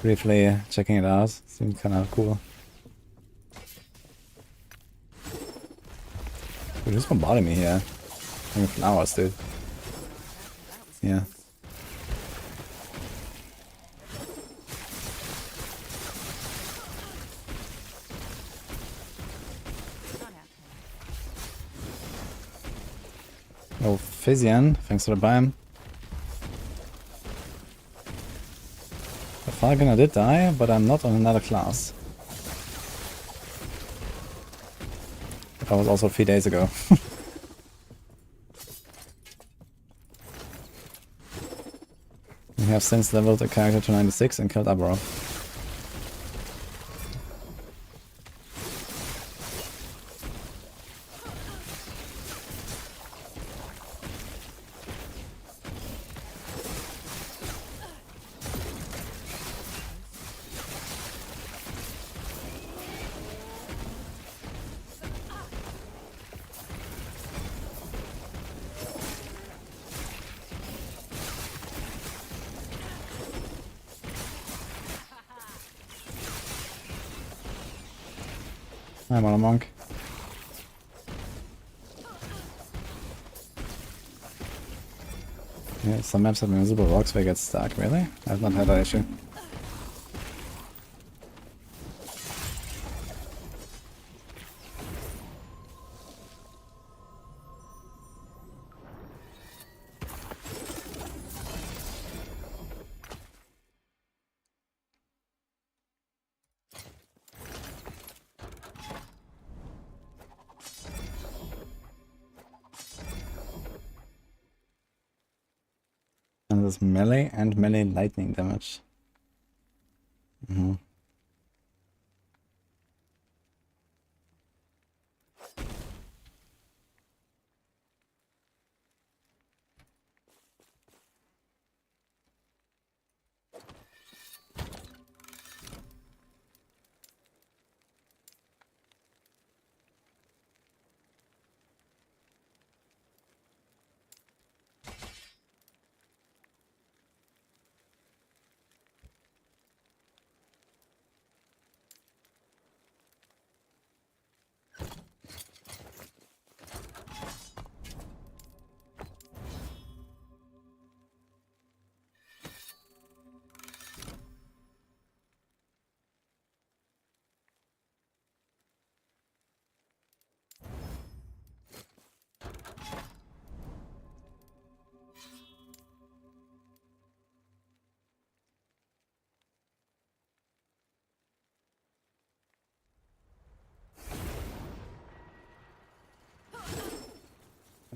briefly checking it out. Seemed kind of cool. Dude, who's bombarding me here? Like flowers, dude. Yeah. Oh, Physian, thanks for the bime. The Falconer did die, but I'm not on another class. That was also 3 days ago. We have since leveled the character to 96 and killed Aberroth. I'm on a monk. Yeah, some maps have invisible rocks where it gets stuck, really? I've not had that issue. And there's melee and melee lightning damage.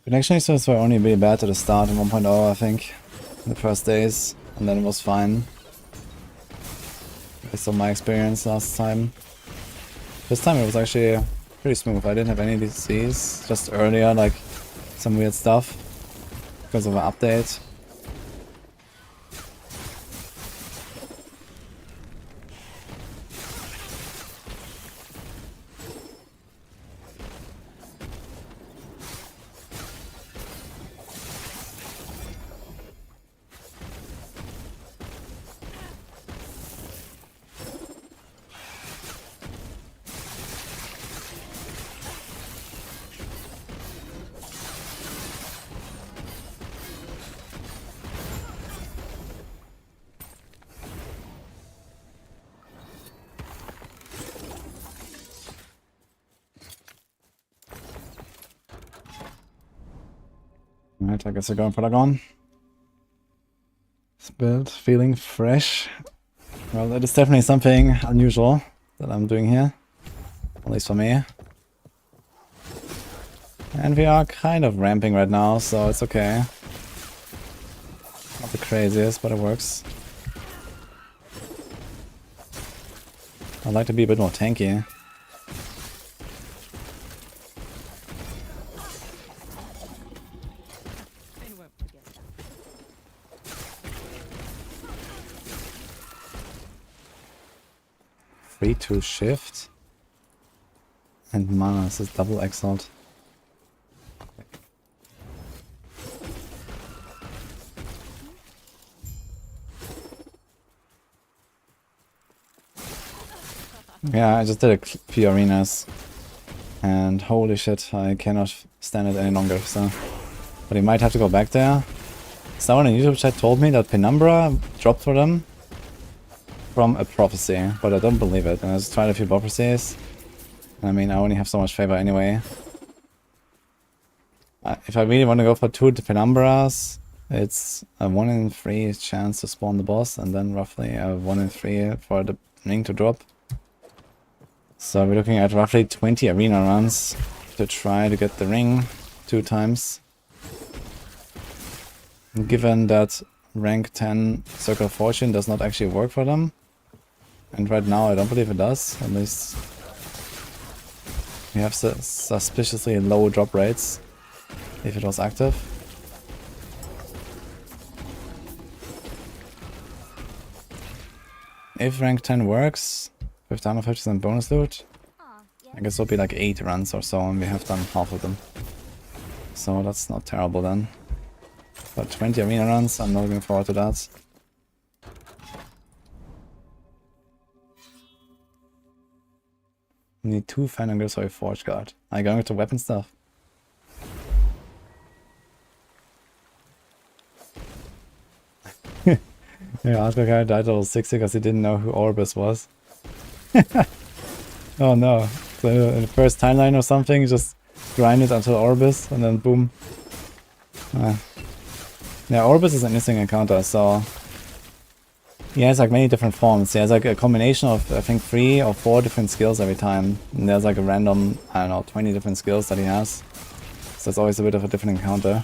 Connection issues were only really bad at the start in 1.0, I think. In the first days. And then it was fine. Based on my experience last time. This time it was actually pretty smooth. I didn't have any disease. Just earlier, like, some weird stuff. Because of an update. Alright, I guess we're going for Lagon. This build feeling fresh. Well, that is definitely something unusual that I'm doing here. At least for me. And we are kind of ramping right now, so it's okay. Not the craziest, but it works. I'd like to be a bit more tanky. Free to shift. And mana, this is double exalt. Yeah, I just did a few arenas. And holy shit, I cannot stand it any longer, so... But he might have to go back there. Someone in YouTube chat told me that Penumbra dropped for them from a prophecy, but I don't believe it. And I just tried a few prophecies. I mean, I only have so much favor anyway. If I really want to go for 2 Penumbras, it's a 1 in 3 chance to spawn the boss, and then roughly a 1 in 3 for the ring to drop. So we're looking at roughly 20 arena runs to try to get the ring 2 times. And given that rank 10 Circle of Fortune does not actually work for them, and right now I don't believe it does, at least we have suspiciously low drop rates if it was active. If rank 10 works, with down 50% bonus loot, I guess it'll be like 8 runs or so, and we have done half of them. So that's not terrible then. But 20 arena runs, I'm not looking forward to that. Need 2 Phantom Grips for a Forge Guard. Are you going with the weapon stuff? Yeah, Hardcore guy died level 60 because he didn't know who Orbis was. Oh no. So in the first timeline or something, you just grind it until Orbis and then boom. Yeah, Orbis is an interesting encounter, so... He has like many different forms. He has like a combination of, I think, 3 or 4 different skills every time. And there's like a random, I don't know, 20 different skills that he has. So it's always a bit of a different encounter.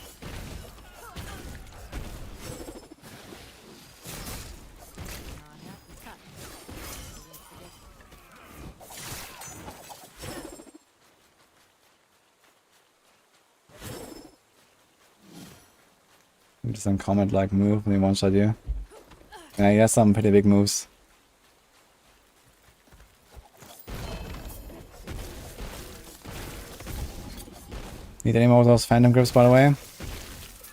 Just uncomment like move when he one-shot you. Yeah, he has some pretty big moves. Need any more of those Phantom Grips, by the way?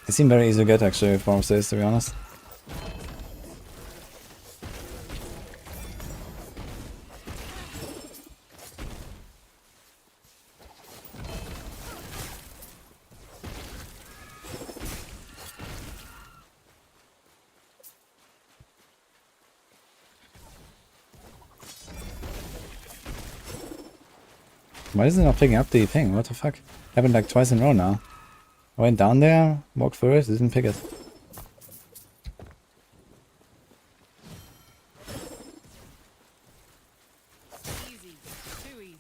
They seem very easy to get actually from this, to be honest. Why is it not picking up the thing? What the fuck? Happened like twice in a row now. I went down there, walked through it, didn't pick it. Easy. Too easy.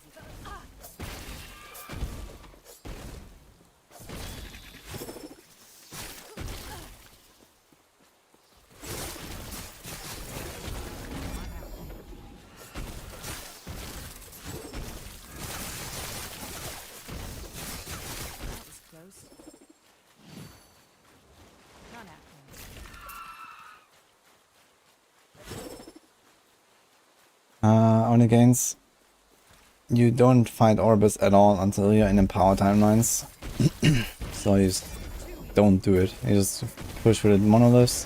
money gains. You don't find Orbis at all until you're in Empower timelines. So you just don't do it. You just push with the Monoliths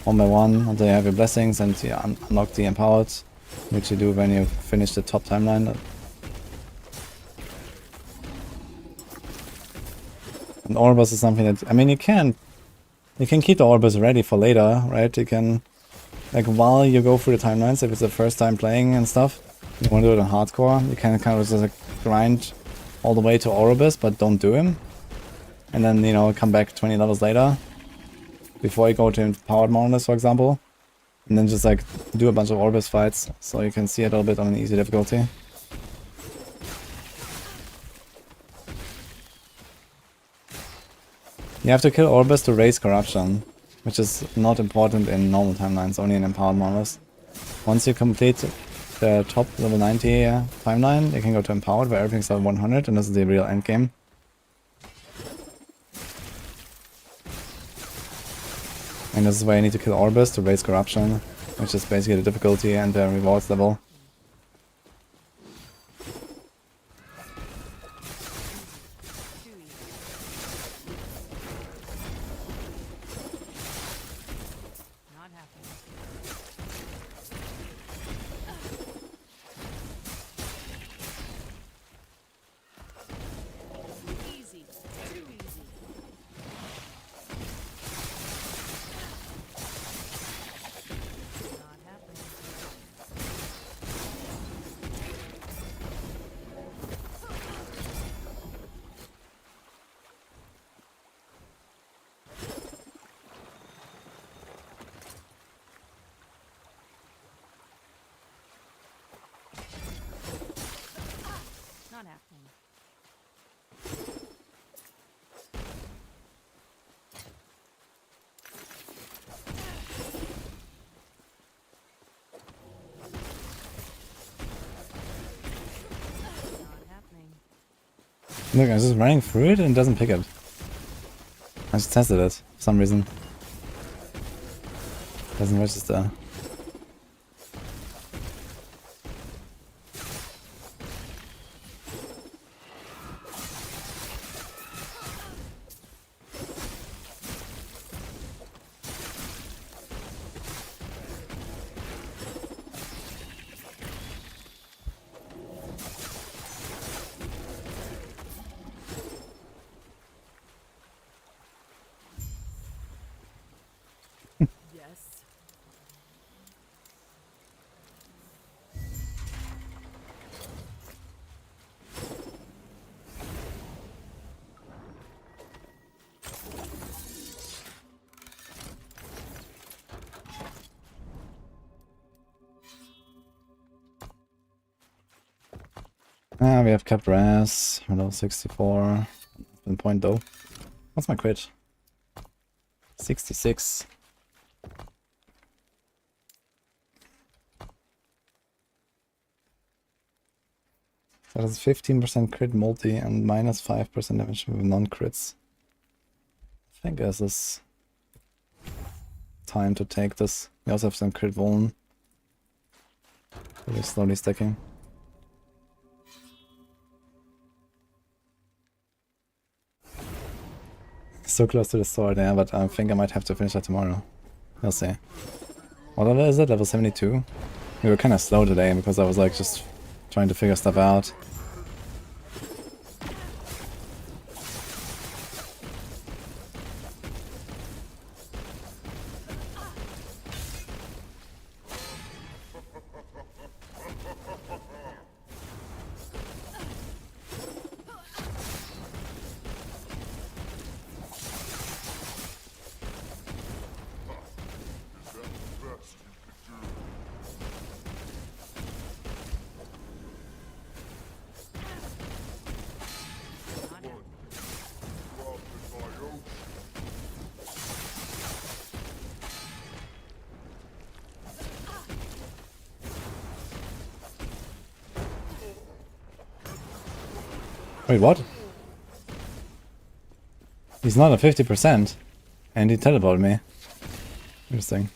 one by one until you have your blessings and you unlock the Empowered, which you do when you finish the top timeline. And Orbis is something that, I mean, you can keep the Orbis ready for later, right? You can, like, while you go through the timelines, if it's the first time playing and stuff, you want to do it on hardcore, you can kind of just like grind all the way to Orbis, but don't do him. And then, you know, come back 20 levels later, before you go to Empowered Monolith, for example. And then just like do a bunch of Orbis fights, so you can see it a little bit on an easy difficulty. You have to kill Orbis to raise corruption, which is not important in normal timelines, only in Empowered Monoliths. Once you complete the top level 90 timeline, you can go to Empowered where everything's level 100, and this is the real endgame. And this is where you need to kill Orbis to raise corruption, which is basically the difficulty and the rewards level. Look, I was just running through it and it doesn't pick it. I just tested it for some reason. Doesn't register. We have kept Raz, level 64. In point though. What's my crit? 66. That is 15% crit multi and minus 5% damage with non-crits. I think this is time to take this. We also have some crit vuln. Really slowly stacking. So close to the sword, yeah, but I think I might have to finish that tomorrow. We'll see. What level is it? Level 72? We were kind of slow today because I was like just trying to figure stuff out. Wait, what? He's not at 50%. And he teleported me. Interesting.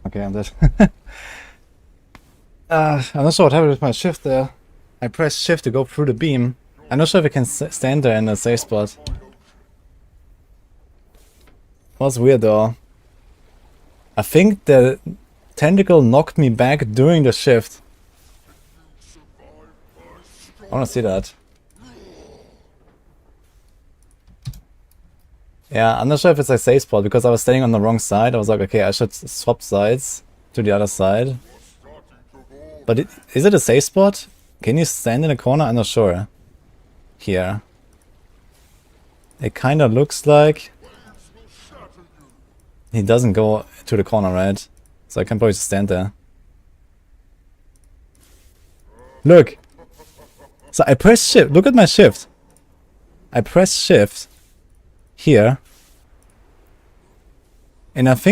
Okay, I'm dead. I'm not sure what happened with my shift there. I pressed shift to go through the beam. I'm not sure if I can stand there in a safe spot. Was weird though. I think the tentacle knocked me back during the shift. I wanna see that. Yeah, I'm not sure if it's a safe spot because I was standing on the wrong side. I was like, okay, I should swap sides to the other side. But is it a safe spot? Can you stand in a corner? I'm not sure. Here. It kinda looks like... He doesn't go to the corner, right? So I can probably just stand there. Look! So I press shift. Look at my shift. I press shift here. And I think